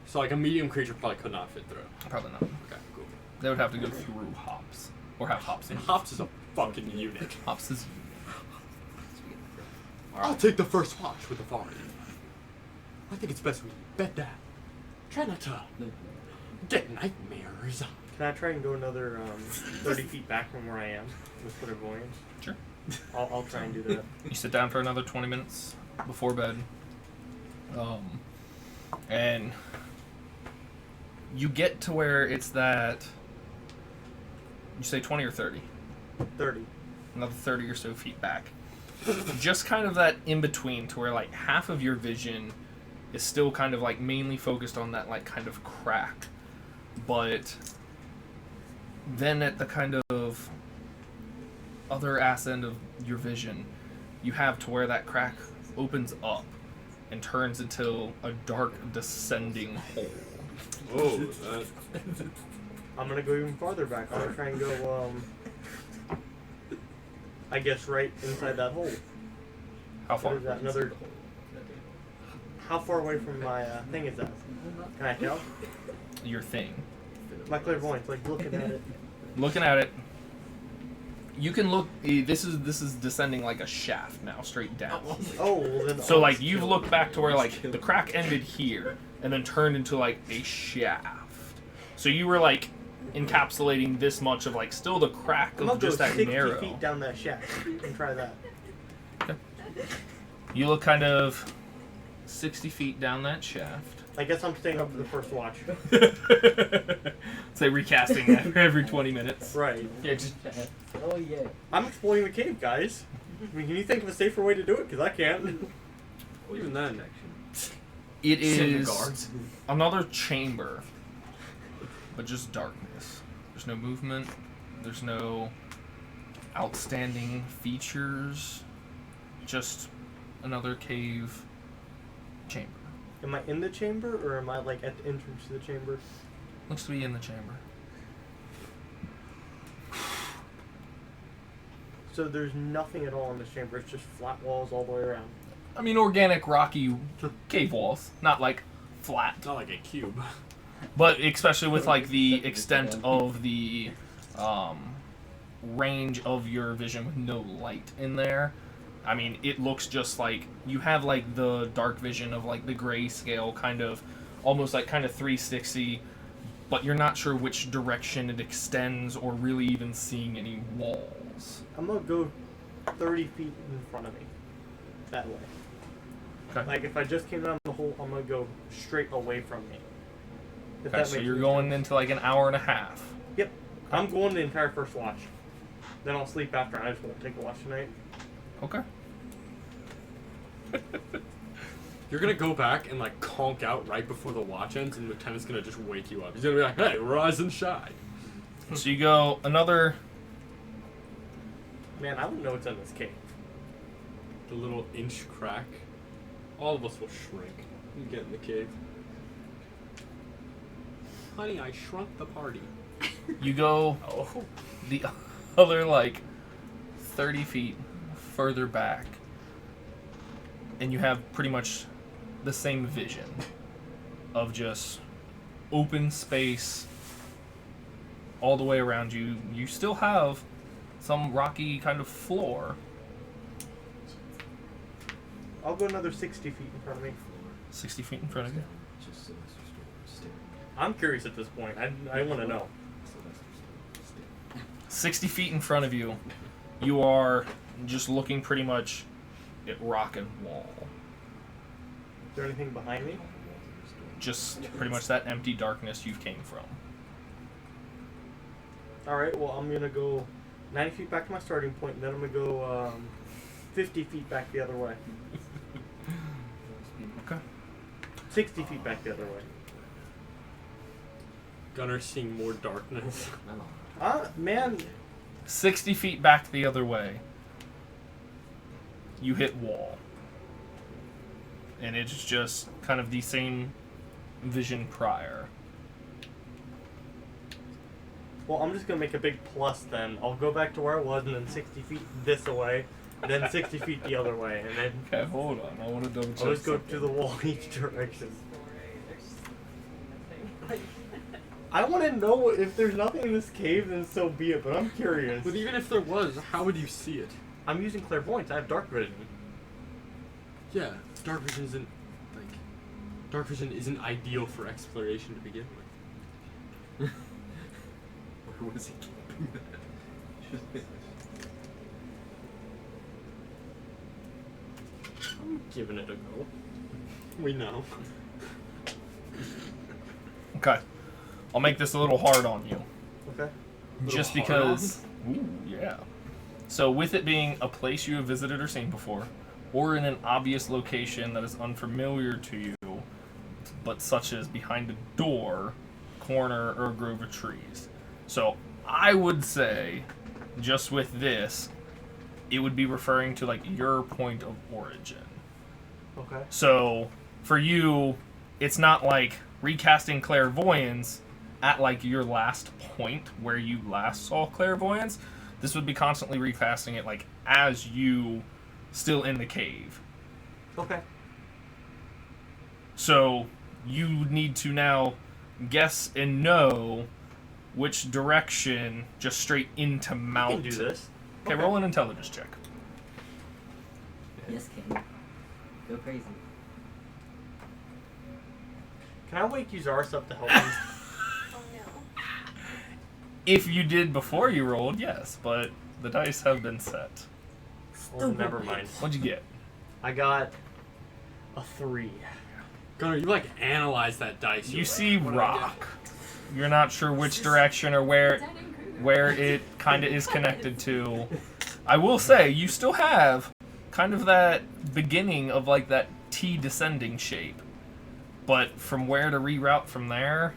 Speaker 9: So like a medium creature probably could not fit through.
Speaker 5: Probably not.
Speaker 9: Okay, cool.
Speaker 5: They would have to go through Hops. Or have Hops in.
Speaker 9: And Hops is a fucking unit.
Speaker 5: Hops is...
Speaker 9: I'll take the first watch with Afari. I think it's best we bed down. Try not to get nightmares.
Speaker 1: Can I try and go another 30 feet back from where I am with clairvoyance?
Speaker 5: Sure.
Speaker 1: I'll try and do that.
Speaker 5: You sit down for another 20 minutes before bed. And you get to where it's that... You say 20 or 30?
Speaker 1: 30.
Speaker 5: Another 30 or so feet back. Just kind of that in-between to where, like, half of your vision is still kind of, like, mainly focused on that, like, kind of crack. But then at the kind of other ass end of your vision, you have to where that crack opens up and turns into a dark descending hole.
Speaker 9: Oh,
Speaker 1: I'm gonna go even farther back. I'm gonna try and go, I guess right inside that hole.
Speaker 5: How
Speaker 1: What
Speaker 5: far?
Speaker 1: is that? Another. How far away from my thing is that? Can I tell?
Speaker 5: Your thing.
Speaker 1: My clairvoyance, like looking at it.
Speaker 5: Looking at it, you can look. This is descending like a shaft now, straight down.
Speaker 1: Oh, well then.
Speaker 5: So like you've looked back to where like the crack ended here, and then turned into like a shaft. So you were like encapsulating this much of like still the crack
Speaker 1: I'm gonna
Speaker 5: of
Speaker 1: go
Speaker 5: just that
Speaker 1: 60
Speaker 5: narrow.
Speaker 1: feet down that shaft and try that.
Speaker 5: You look kind of 60 feet down that shaft.
Speaker 1: I guess I'm staying up for the first watch.
Speaker 5: Say recasting every 20 minutes.
Speaker 1: Right.
Speaker 5: Yeah, just
Speaker 4: Oh yeah.
Speaker 1: I'm exploring the cave, guys. I mean, can you think of a safer way to do it? Because I can't.
Speaker 9: Well, even then.
Speaker 5: it
Speaker 6: Send the
Speaker 5: is
Speaker 6: guards.
Speaker 5: another chamber, but just darkness. There's no movement. There's no outstanding features. Just another cave chamber.
Speaker 1: Am I in the chamber, or am I like at the entrance to the chamber?
Speaker 5: Looks to be in the chamber.
Speaker 1: So there's nothing at all in this chamber. It's just flat walls all the way around.
Speaker 5: I mean, organic, rocky cave walls, not like flat.
Speaker 9: Not like a cube.
Speaker 5: But especially with like the extent of the range of your vision with no light in there, I mean, it looks just like you have like the dark vision of like the grayscale kind of, almost like kind of 360, but you're not sure which direction it extends or really even seeing any walls.
Speaker 1: I'm gonna go 30 feet in front of me. That way.
Speaker 5: Okay.
Speaker 1: Like if I just came down the hole, I'm gonna go straight away from me. If
Speaker 5: Okay,
Speaker 1: that
Speaker 5: so
Speaker 1: makes
Speaker 5: you're
Speaker 1: any
Speaker 5: going
Speaker 1: sense.
Speaker 5: into like an hour and a half.
Speaker 1: Yep. I'm going the entire first watch. Then I'll sleep after. I just won't take a watch tonight.
Speaker 5: Okay.
Speaker 9: You're gonna go back and like conk out right before the watch ends, and Lieutenant's gonna just wake you up. He's gonna be like, "Hey, rise and shine."
Speaker 5: So you go another.
Speaker 1: Man, I don't know what's in this cave.
Speaker 9: The little inch crack. All of us will shrink and get in the cave. Honey, I shrunk the party.
Speaker 5: You go
Speaker 1: Oh.
Speaker 5: the other like 30 feet further back, and you have pretty much the same vision of just open space all the way around you. You still have some rocky kind of floor.
Speaker 1: I'll go another 60 feet in front of me.
Speaker 5: 60 feet in front of you.
Speaker 1: I'm curious at this point. I want to know.
Speaker 5: 60 feet in front of you, you are just looking pretty much at rock and wall.
Speaker 1: Is there anything behind me?
Speaker 5: Just pretty much that empty darkness you came from.
Speaker 1: Alright, well, I'm going to go 90 feet back to my starting point, and then I'm going to go 50 feet back the other way.
Speaker 5: Okay.
Speaker 1: 60 feet back the other way.
Speaker 9: Gunner's seeing more darkness.
Speaker 1: Man.
Speaker 5: 60 feet back the other way, you hit wall. And it's just kind of the same vision prior.
Speaker 1: Well, I'm just going to make a big plus then. I'll go back to where I was, and then 60 feet this way, and then 60 feet the other way, and then
Speaker 5: Okay, hold on. I want to double check.
Speaker 1: I'll just go to the wall each direction. I want to know if there's nothing in this cave, then so be it, but I'm curious.
Speaker 9: But even if there was, how would you see it?
Speaker 1: I'm using clairvoyance. I have dark vision.
Speaker 9: Yeah, dark vision isn't like dark vision isn't ideal for exploration to begin with.
Speaker 12: Where was he keeping that?
Speaker 1: I'm giving it a go.
Speaker 9: We know.
Speaker 5: Okay. I'll make this a little hard on you.
Speaker 1: Okay.
Speaker 5: Just
Speaker 9: Little hard
Speaker 5: because. Ooh, yeah. So, with it being a place you have visited or seen before, or in an obvious location that is unfamiliar to you, but such as behind a door, corner, or a grove of trees. So, I would say, just with this, it would be referring to like your point of origin.
Speaker 1: Okay.
Speaker 5: So, for you, it's not like recasting clairvoyance at like your last point where you last saw clairvoyance. This would be constantly recasting it like as you still in the cave.
Speaker 1: Okay.
Speaker 5: So you need to now guess and know which direction just straight into
Speaker 1: I
Speaker 5: mountain.
Speaker 1: can do this.
Speaker 5: Okay, roll an intelligence check.
Speaker 4: Yes, King. Go crazy.
Speaker 1: Can I wake Uzaris up to help me?
Speaker 3: Oh no.
Speaker 5: If you did before you rolled, yes, but the dice have been set.
Speaker 1: Oh, never mind.
Speaker 5: What'd you get?
Speaker 1: I got A 3.
Speaker 9: Gunnar, you like analyze that dice.
Speaker 5: You
Speaker 9: You're
Speaker 5: see
Speaker 9: like, what do I
Speaker 5: rock. You're not sure which direction or where it kind of is connected to. I will say, you still have kind of that beginning of like that T descending shape. But from where to reroute from there,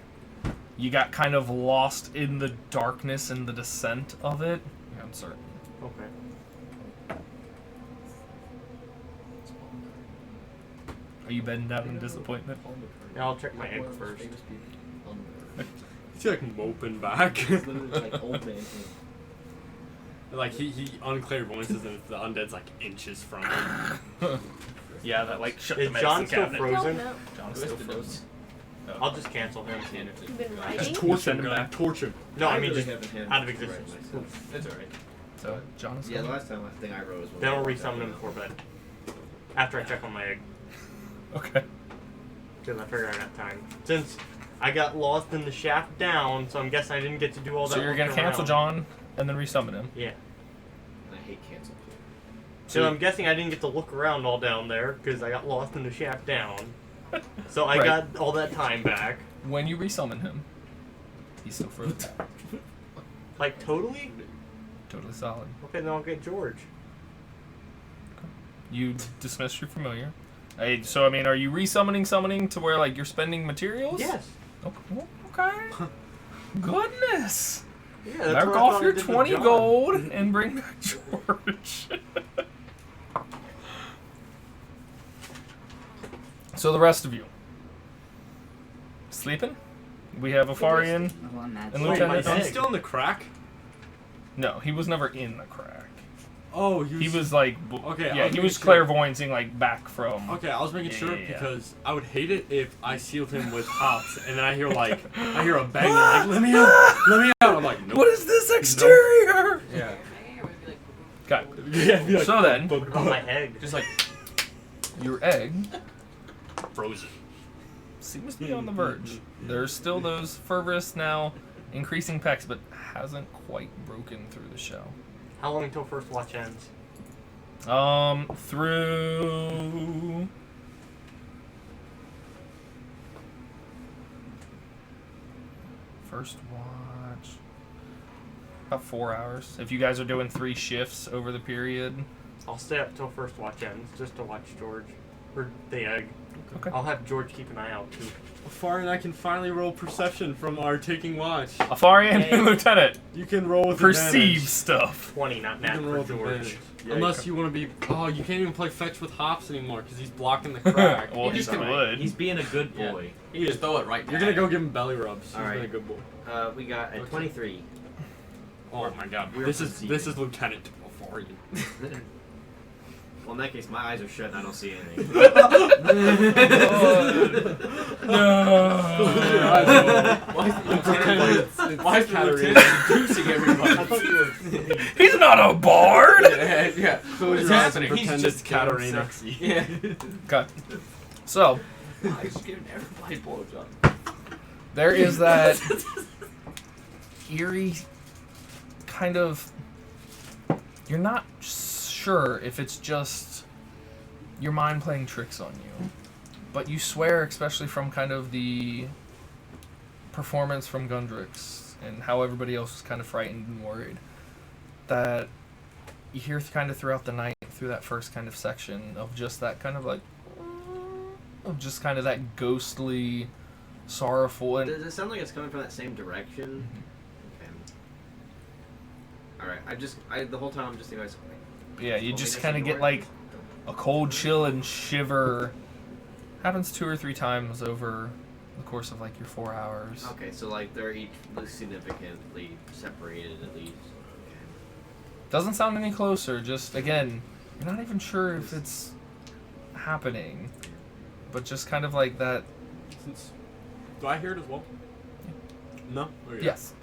Speaker 5: you got kind of lost in the darkness and the descent of it. You're uncertain.
Speaker 1: Okay.
Speaker 5: Are you bedding down in disappointment?
Speaker 1: Yeah, I'll check my egg first.
Speaker 9: He's like moping back.
Speaker 8: like old man.
Speaker 9: Like he unclairevoyances and the undead's like inches from him.
Speaker 5: Yeah, that like shut
Speaker 1: Is
Speaker 5: the
Speaker 1: John
Speaker 5: medicine
Speaker 1: still
Speaker 5: cabinet.
Speaker 1: frozen?
Speaker 3: No.
Speaker 5: John's still frozen.
Speaker 1: I'll just cancel him.
Speaker 3: You've been
Speaker 9: Just
Speaker 3: writing?
Speaker 9: torch him,
Speaker 5: Send him
Speaker 9: Gunnar,
Speaker 5: back.
Speaker 9: torch him.
Speaker 1: No, I mean
Speaker 8: really
Speaker 1: just
Speaker 8: haven't had
Speaker 1: out of
Speaker 8: to write
Speaker 1: existence.
Speaker 8: myself.
Speaker 12: That's alright.
Speaker 5: So, John is
Speaker 8: Yeah, the
Speaker 5: gone.
Speaker 8: last time I think I wrote was when
Speaker 1: Then
Speaker 8: I
Speaker 1: I'll
Speaker 8: walked
Speaker 1: resummon
Speaker 8: out.
Speaker 1: him before bed. After I check on my egg.
Speaker 5: Okay.
Speaker 1: Because I figure I got time. Since I got lost in the shaft down, so I'm guessing I didn't get to do all that.
Speaker 5: So you're gonna
Speaker 1: looking
Speaker 5: cancel
Speaker 1: around.
Speaker 5: John and then resummon him.
Speaker 1: Yeah.
Speaker 8: I hate cancel.
Speaker 1: So I'm guessing I didn't get to look around all down there because I got lost in the shaft down. So I
Speaker 5: Right.
Speaker 1: got all that time back.
Speaker 5: When you resummon him, he's still frozen.
Speaker 1: Like totally?
Speaker 5: Totally solid.
Speaker 1: Okay, then I'll get George.
Speaker 5: You dismiss your familiar. Hey, so I mean, are you summoning to where like you're spending materials?
Speaker 1: Yes.
Speaker 5: Okay. Goodness.
Speaker 1: Yeah, that's
Speaker 5: Mark
Speaker 1: what I
Speaker 5: off
Speaker 1: thought I
Speaker 5: your
Speaker 1: did with
Speaker 5: 20
Speaker 1: John.
Speaker 5: gold and bring back George. So the rest of you sleeping? We have Afarian
Speaker 4: Oh, I'm mad.
Speaker 5: and
Speaker 1: Wait,
Speaker 5: Lieutenant.
Speaker 1: my
Speaker 9: Is he
Speaker 1: egg.
Speaker 9: still in the crack?
Speaker 5: No, he was never in the crack.
Speaker 9: Oh,
Speaker 5: He was like,
Speaker 9: Okay, I
Speaker 5: yeah,
Speaker 9: was
Speaker 5: he
Speaker 9: making
Speaker 5: was
Speaker 9: sure.
Speaker 5: clairvoyancing like back from.
Speaker 9: Okay, I was making
Speaker 5: Yeah,
Speaker 9: sure
Speaker 5: yeah, yeah.
Speaker 9: because I would hate it if I sealed him with hops and then I hear a bang like, let me out, let me out. I'm like, nope.
Speaker 5: What is this exterior?
Speaker 9: Yeah.
Speaker 5: Got
Speaker 9: Yeah, be like,
Speaker 5: So then,
Speaker 1: What about my egg?
Speaker 6: Just like
Speaker 5: your egg
Speaker 9: frozen.
Speaker 5: seems to be on the verge. There's still those fervorous now increasing pecs, but hasn't quite broken through the shell.
Speaker 1: How long until first watch ends?
Speaker 5: Through first watch about 4 hours. If you guys are doing 3 shifts over the period.
Speaker 1: I'll stay up till first watch ends just to watch George. Or the egg.
Speaker 5: Okay.
Speaker 1: I'll have George keep an eye out too.
Speaker 9: Afar and I can finally roll perception from our taking watch.
Speaker 5: Afarian
Speaker 1: Hey.
Speaker 5: and Lieutenant
Speaker 9: You can roll with
Speaker 5: perceive
Speaker 9: advantage.
Speaker 5: stuff.
Speaker 1: 20, not
Speaker 9: You
Speaker 1: nat
Speaker 9: can
Speaker 1: for
Speaker 9: roll with
Speaker 1: George.
Speaker 9: advantage. Unless you want to be. Oh, you can't even play fetch with hops anymore because he's blocking the crack.
Speaker 5: Well, he
Speaker 6: He's alright.
Speaker 5: could.
Speaker 10: He's being a good
Speaker 6: Yeah.
Speaker 10: boy.
Speaker 6: you just throw it right.
Speaker 9: You're gonna go give him belly rubs. He's
Speaker 8: All right.
Speaker 9: been a good boy.
Speaker 8: We got a 23.
Speaker 9: Oh my god,
Speaker 8: We're
Speaker 9: this is
Speaker 8: perceiving.
Speaker 9: Lieutenant Afarian.
Speaker 8: Well, in that case, my eyes are shut and I don't see anything.
Speaker 5: No.
Speaker 6: Why is the lieutenant seducing everybody?
Speaker 1: I thought you were.
Speaker 5: He's not a bard.
Speaker 6: yeah.
Speaker 9: Close
Speaker 6: What's
Speaker 9: your eyes and
Speaker 6: happening? He's
Speaker 9: pretend
Speaker 6: just
Speaker 9: it's Katarina.
Speaker 6: sexy. Yeah.
Speaker 5: Okay. So
Speaker 6: He's giving everybody blowjob.
Speaker 5: there is that eerie kind of. You're not sure if it's just your mind playing tricks on you, but you swear, especially from kind of the performance from Gundrix and how everybody else was kind of frightened and worried, that you hear kind of throughout the night, through that first kind of section of just that kind of like, of just kind of that ghostly, sorrowful, and
Speaker 8: Does it sound like it's coming from that same direction? Okay. Alright, the whole time I'm just thinking,
Speaker 5: yeah, you just kind of get like a cold chill and shiver. Happens 2 or 3 times over the course of like your 4 hours.
Speaker 8: okay, so like they're each significantly separated at least.
Speaker 5: Doesn't sound any closer. Just again, you're not even sure if it's happening, but just kind of like that.
Speaker 9: Do I hear it as well? No? Okay.
Speaker 5: Yes.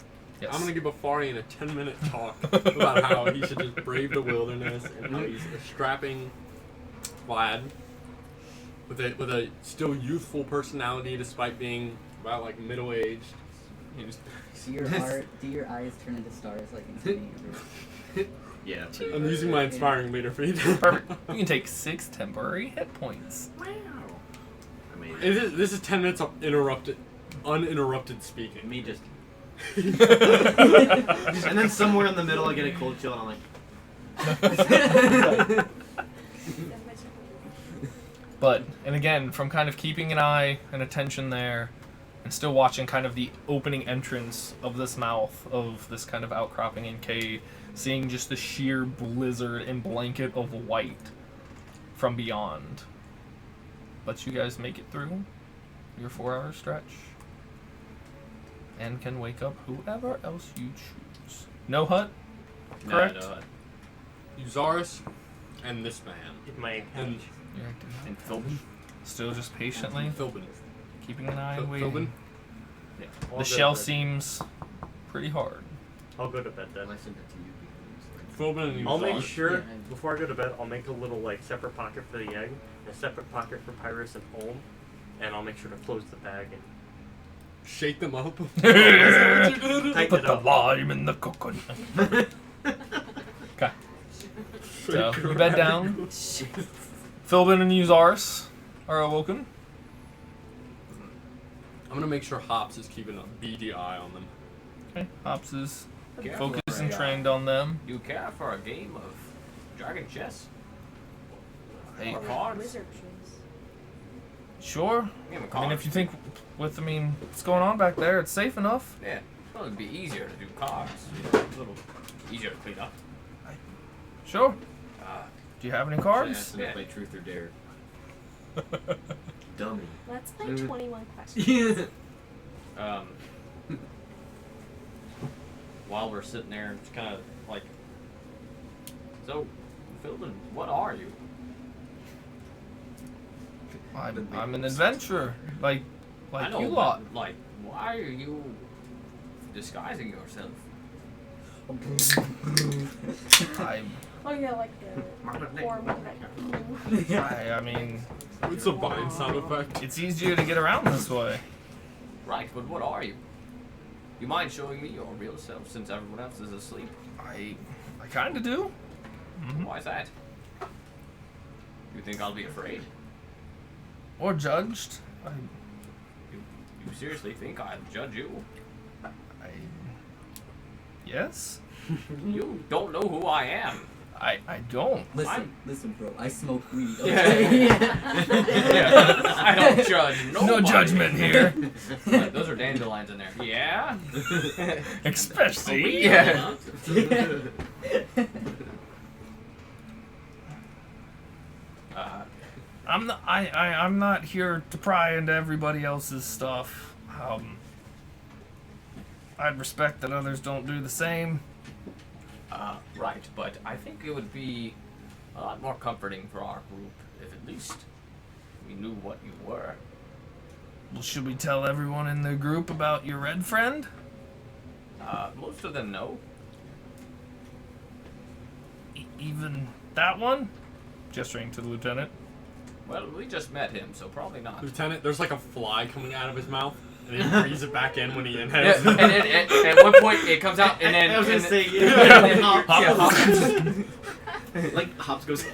Speaker 5: Yes.
Speaker 9: I'm gonna give Afarian a 10-minute talk about how he should just brave the wilderness and how he's a strapping lad with a still youthful personality despite being about like middle-aged.
Speaker 4: Do your eyes turn into stars like in Sydney?
Speaker 8: Yeah.
Speaker 9: I'm using my inspiring meter feed.
Speaker 5: Perfect. You can take 6 temporary hit points.
Speaker 8: Wow. Amazing.
Speaker 9: This is 10 minutes of uninterrupted speaking.
Speaker 8: Me just. And then somewhere in the middle, I get a cold chill, and I'm like.
Speaker 5: But, and again, from kind of keeping an eye and attention there, and still watching kind of the opening entrance of this mouth of this kind of outcropping in cave, seeing just the sheer blizzard and blanket of white from beyond. But you guys make it through your 4-hour stretch and can wake up whoever else you choose. No hut, correct?
Speaker 8: No.
Speaker 9: Uzaris and this man.
Speaker 1: My
Speaker 9: And
Speaker 6: And Philbin.
Speaker 5: Still just patiently
Speaker 9: Philbin.
Speaker 5: keeping an eye and
Speaker 9: Philbin.
Speaker 5: waiting.
Speaker 1: Yeah, I'll
Speaker 5: The
Speaker 1: go
Speaker 5: shell
Speaker 1: to bed.
Speaker 5: seems pretty hard.
Speaker 1: I'll go to bed then.
Speaker 4: I sent it to you because
Speaker 9: Philbin and
Speaker 1: I'll make
Speaker 9: Uzaris.
Speaker 1: sure
Speaker 4: Yeah.
Speaker 1: before I go to bed, I'll make a little like separate pocket for the egg, and a separate pocket for Pyrus and Holm, and I'll make sure to close the bag and
Speaker 9: Shake them up.
Speaker 1: tighten
Speaker 5: Put
Speaker 1: it
Speaker 5: the
Speaker 1: up.
Speaker 5: lime in the coconut. Okay. So, you bed down. Philbin and Uzaris are awoken.
Speaker 9: I'm gonna make sure Hops is keeping a beady eye on them.
Speaker 5: Okay. Hops is
Speaker 6: Care
Speaker 5: focused
Speaker 6: for
Speaker 5: and
Speaker 6: a,
Speaker 5: trained on them.
Speaker 6: Do you care for a game of dragon chess?
Speaker 5: Hey,
Speaker 6: Or cards?
Speaker 3: Wizard shoes.
Speaker 5: Sure.
Speaker 6: Game of
Speaker 5: I mean,
Speaker 6: cards.
Speaker 5: if you think with, what's going on back there, it's safe enough.
Speaker 6: Yeah, well, it'd be easier to do cards. A little easier to clean up.
Speaker 5: Sure.
Speaker 6: Uh,
Speaker 5: Do you have any
Speaker 8: I
Speaker 5: cards?
Speaker 8: asked him to play Truth or Dare. Dummy.
Speaker 3: Let's play 21 questions.
Speaker 6: um, while we're sitting there, it's kind of like, so, Philbin, what are you?
Speaker 5: I'm an adventurer, like
Speaker 6: I know,
Speaker 5: you
Speaker 6: but,
Speaker 5: lot.
Speaker 6: like, why are you disguising yourself?
Speaker 5: I
Speaker 3: Oh yeah, like the form of that.
Speaker 5: I mean,
Speaker 9: It's a vine sound effect.
Speaker 5: it's easier to get around this way.
Speaker 6: Right, but what are you? You mind showing me your real self since everyone else is asleep?
Speaker 5: I kind of do.
Speaker 6: Why is that? You think I'll be afraid?
Speaker 5: Or judged.
Speaker 6: You seriously think I'd judge you?
Speaker 5: Yes.
Speaker 6: You don't know who I am.
Speaker 5: I don't.
Speaker 4: Listen, bro. I smoke weed.
Speaker 6: Yeah.
Speaker 4: Okay?
Speaker 6: Yeah, I don't judge nobody.
Speaker 5: No judgment here.
Speaker 6: Right, those are dandelions in there. Yeah.
Speaker 5: Especially.
Speaker 6: Yeah.
Speaker 5: I'm not here to pry into everybody else's stuff. I'd respect that others don't do the same.
Speaker 6: Right, but I think it would be a lot more comforting for our group if at least we knew what you were.
Speaker 5: Well, should we tell everyone in the group about your red friend?
Speaker 6: Most of them know.
Speaker 5: Even that one? Gesturing to the lieutenant.
Speaker 6: Well, we just met him, so probably not.
Speaker 9: Lieutenant, there's like a fly coming out of his mouth, and he breathes it back in when he inhales.
Speaker 6: Yeah, and at one point it comes out, and then
Speaker 8: I was gonna say, like Hops goes.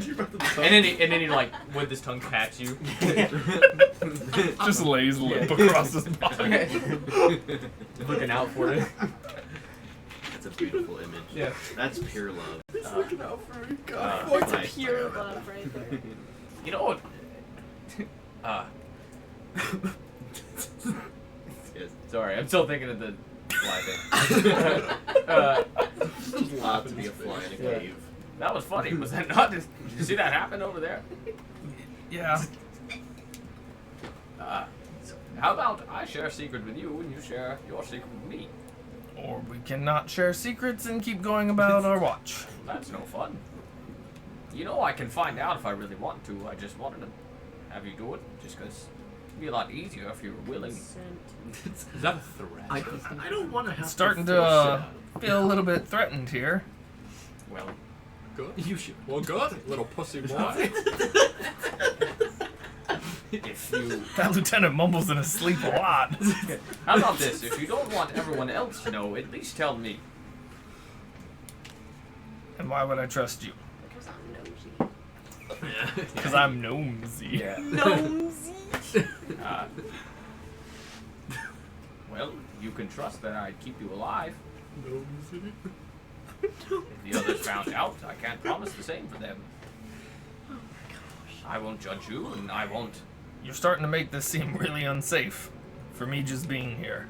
Speaker 6: and then he like with his tongue pats you.
Speaker 5: Just lays lip across his body.
Speaker 6: Looking out for it.
Speaker 8: That's a beautiful image.
Speaker 6: Yeah.
Speaker 8: That's pure love.
Speaker 9: He's looking out for me.
Speaker 3: That's
Speaker 8: nice.
Speaker 3: pure love right there.
Speaker 6: You know what?
Speaker 8: Yes.
Speaker 6: Sorry, I'm still thinking of the fly thing.
Speaker 8: Just love to be a fly in a
Speaker 6: Yeah.
Speaker 8: cave.
Speaker 6: That was funny. Was that not? Did you see that happen over there?
Speaker 5: Yeah.
Speaker 6: How about I share a secret with you and you share your secret with me?
Speaker 5: Or we cannot share secrets and keep going about our watch.
Speaker 6: That's no fun. You know I can find out if I really want to. I just wanted to have you do it, just because it'd be a lot easier if you were willing.
Speaker 9: Is that a threat?
Speaker 8: I don't want to have
Speaker 5: Starting
Speaker 8: to
Speaker 5: to feel a little bit threatened here.
Speaker 6: Well,
Speaker 9: Good. You should. Well, good, little pussy boy.
Speaker 6: if you...
Speaker 5: That lieutenant mumbles in his sleep a lot.
Speaker 6: How about this? If you don't want everyone else to know, at least tell me.
Speaker 5: And why would I trust you?
Speaker 3: Because I'm nosy.
Speaker 5: Because I'm nosy.
Speaker 6: Yeah.
Speaker 3: Nosy.
Speaker 6: Well, you can trust that I'd keep you alive.
Speaker 9: Nosy.
Speaker 6: If the others found out, I can't promise the same for them.
Speaker 3: Oh my gosh.
Speaker 6: I won't judge you, and I won't.
Speaker 5: You're starting to make this seem really unsafe for me just being here.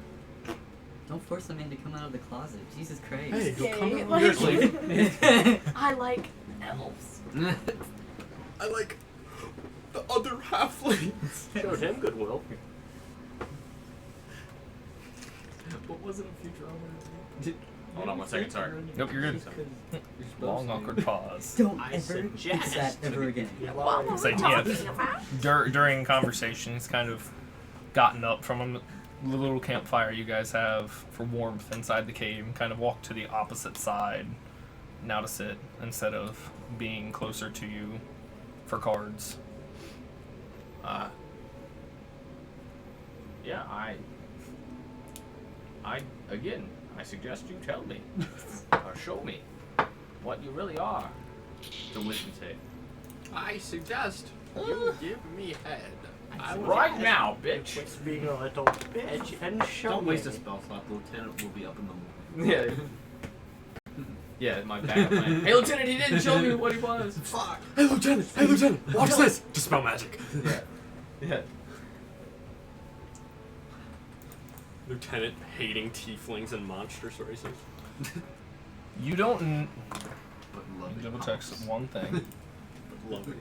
Speaker 4: Don't force the man to come out of the closet. Jesus Christ.
Speaker 9: Hey, go come
Speaker 3: Okay,
Speaker 9: out.
Speaker 3: like-
Speaker 9: Seriously.
Speaker 3: I like elves.
Speaker 9: I like the other halflings.
Speaker 10: Showed him goodwill.
Speaker 9: What was it in Futurama?
Speaker 6: Hold on 1 second, sorry.
Speaker 5: Nope, you're good. Long, awkward pause.
Speaker 4: Don't
Speaker 10: I
Speaker 4: ever
Speaker 10: suggest-
Speaker 4: fix that ever again.
Speaker 3: What were
Speaker 5: Say,
Speaker 3: we
Speaker 5: yeah.
Speaker 3: talking about?
Speaker 5: During conversation, he's kind of gotten up from the little campfire you guys have for warmth inside the cave and kind of walked to the opposite side now to sit instead of being closer to you for cards.
Speaker 6: Yeah, again, I suggest you tell me, or show me, what you really are. The wisdom save.
Speaker 9: I suggest you give me head. I will
Speaker 6: Right now, bitch.
Speaker 10: Quit being a little bitch and show
Speaker 8: Don't waste a
Speaker 10: me.
Speaker 8: spell slot. The lieutenant will be up in the morning.
Speaker 6: Yeah. Yeah, my bad plan. Hey, Lieutenant, he didn't show me what he was.
Speaker 8: Fuck.
Speaker 9: Hey, Lieutenant! Hey, Lieutenant! Watch this! Dispel magic.
Speaker 6: Yeah. Yeah.
Speaker 9: Lieutenant hating tieflings and monstrous races.
Speaker 5: You don't.
Speaker 8: But love it.
Speaker 5: Double check one thing.
Speaker 9: Loving it.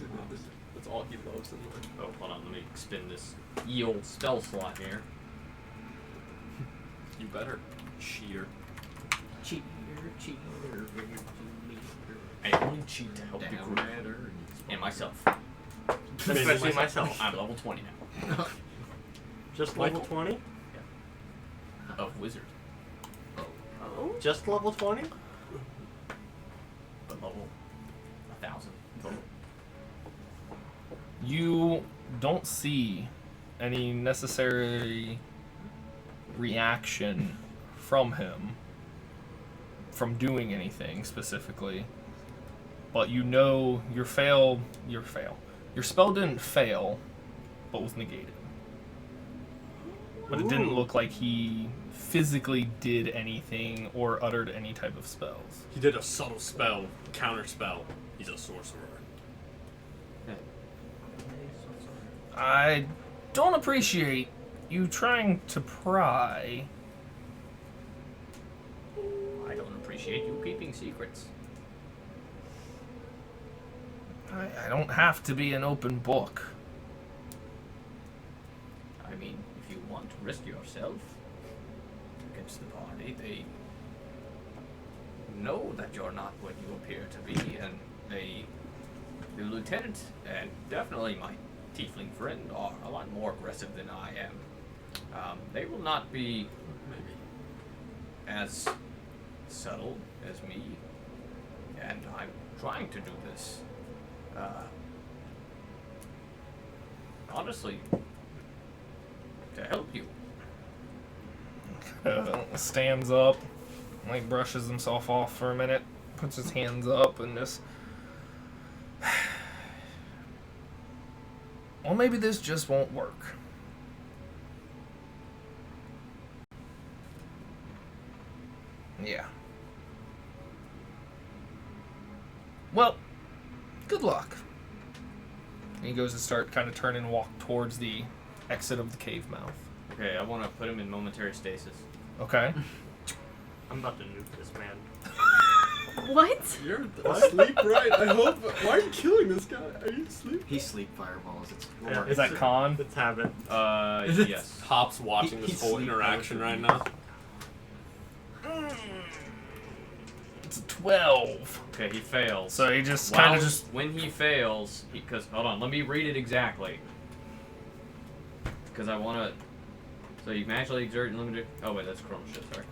Speaker 9: That's all he loves in life.
Speaker 6: Oh, hold on, let me spin this eel spell slot here.
Speaker 9: You better. Cheater.
Speaker 10: Cheater, cheater,
Speaker 6: I only cheat to help the
Speaker 8: Down
Speaker 6: group
Speaker 8: matter
Speaker 6: and myself.
Speaker 10: especially myself.
Speaker 6: I'm level 20 now.
Speaker 10: Just level 20?
Speaker 6: Of wizard,
Speaker 10: Oh, just level 20?
Speaker 6: but level 1,000 total.
Speaker 5: You don't see any necessary reaction from him from doing anything specifically, but you know your spell didn't fail, but was negated. But it didn't look like he physically did anything or uttered any type of spells.
Speaker 9: He did a subtle spell, counter spell. He's a sorcerer.
Speaker 5: I don't appreciate you trying to pry.
Speaker 6: I don't appreciate you keeping secrets.
Speaker 5: I don't have to be an open book.
Speaker 6: I mean, if you want to risk yourself against the party, they know that you're not what you appear to be, and the lieutenant and definitely my tiefling friend are a lot more aggressive than I am. They will not be
Speaker 9: Maybe.
Speaker 6: as subtle as me, and I'm trying to do this. Honestly, to help you.
Speaker 5: Stands up, like brushes himself off for a minute, puts his hands up, and just. Well, maybe this just won't work. Yeah. Well, good luck. And he goes to start kind of turn and walk towards the exit of the cave mouth.
Speaker 6: Okay, I want to put him in momentary stasis.
Speaker 5: Okay.
Speaker 10: I'm about to nuke this man.
Speaker 3: What?
Speaker 9: You're asleep, right? I hope. Why are you killing this guy? Are you asleep?
Speaker 8: He sleep fireballs. It's
Speaker 10: Yeah,
Speaker 5: Is that con?
Speaker 10: It's habit.
Speaker 6: Yes.
Speaker 9: Top's watching this
Speaker 8: He's
Speaker 9: whole
Speaker 8: sleep
Speaker 9: interaction
Speaker 8: potion.
Speaker 9: right now.
Speaker 5: It's a 12.
Speaker 6: Okay, he fails.
Speaker 5: So he just kind of just.
Speaker 6: when he fails, because hold on, let me read it exactly. Because I want to. So you can actually exert unlimited. Oh wait, that's chrome shit. Sorry.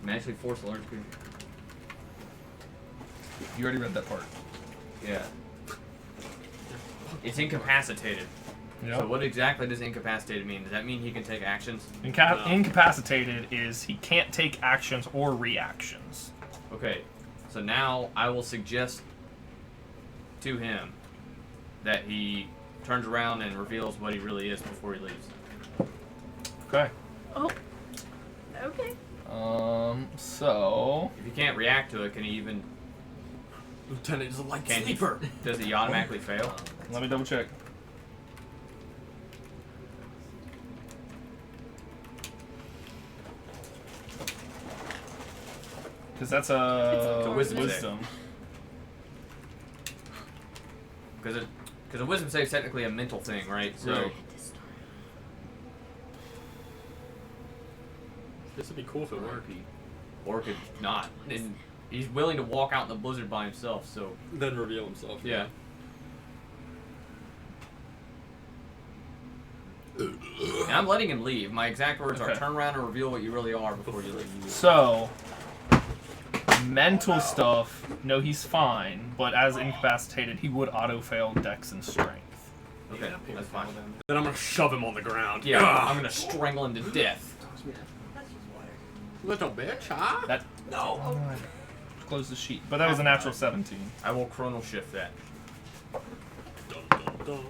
Speaker 6: You can actually force a large creature.
Speaker 5: You already read that part.
Speaker 6: Yeah. It's incapacitated. So what exactly does incapacitated mean? Does that mean he can take actions?
Speaker 5: Incapacitated is he can't take actions or reactions.
Speaker 6: Okay. So now I will suggest to him that he turns around and reveals what he really is before he leaves.
Speaker 5: Okay.
Speaker 3: Oh. Okay.
Speaker 5: So
Speaker 6: If he can't react to it, can he even?
Speaker 12: Lieutenant is a light
Speaker 6: Can he?
Speaker 12: sleeper.
Speaker 6: Does he automatically fail?
Speaker 5: let me double check. Because that's a
Speaker 6: wisdom
Speaker 5: wisdom.
Speaker 6: Because a wisdom save is technically a mental thing, right? So
Speaker 5: Right.
Speaker 12: This would be cool if it worked.
Speaker 6: or could not. And he's willing to walk out in the blizzard by himself. So
Speaker 12: Then reveal himself.
Speaker 6: yeah. And I'm letting him leave. My exact words are
Speaker 5: Okay.
Speaker 6: turn around and reveal what you really are before you leave.
Speaker 5: So, mental stuff, no, he's fine, but as incapacitated, he would auto-fail Dex and Strength.
Speaker 6: Okay, that's fine.
Speaker 12: Then I'm gonna shove him on the ground.
Speaker 6: Yeah,
Speaker 12: Ugh.
Speaker 6: I'm gonna strangle him to death.
Speaker 12: Little bitch, huh?
Speaker 5: That no. Close the sheet, but that was a natural 17.
Speaker 6: I will chronal shift that.
Speaker 12: Dun, dun, dun.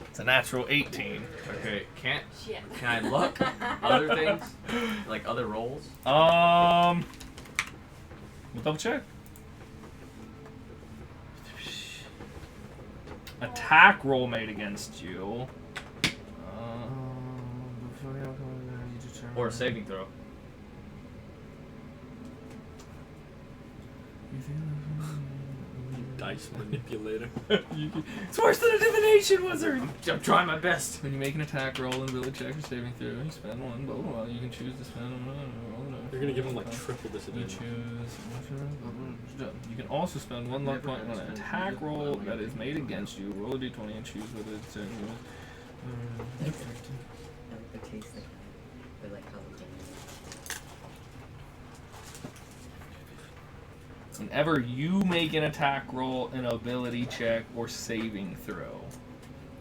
Speaker 5: It's a natural 18.
Speaker 6: Okay, can
Speaker 3: Shit.
Speaker 6: I luck other things? Like other rolls?
Speaker 5: We'll double check. Attack roll made against you.
Speaker 6: Or a saving throw.
Speaker 12: Dice manipulator.
Speaker 5: It's worse than a divination wizard.
Speaker 6: I'm trying my best.
Speaker 5: When you make an attack roll and ability check or saving throw, you spend one. Blah blah blah. You can choose to spend.
Speaker 12: You're gonna give him like triple
Speaker 5: You
Speaker 12: disadvantage.
Speaker 5: choose. You can also spend one luck point on an attack roll that is made against you. Roll a d20 and choose whether it's in.
Speaker 4: That's the case that I like how the game
Speaker 5: Whenever you make an attack roll, an ability check, or saving throw,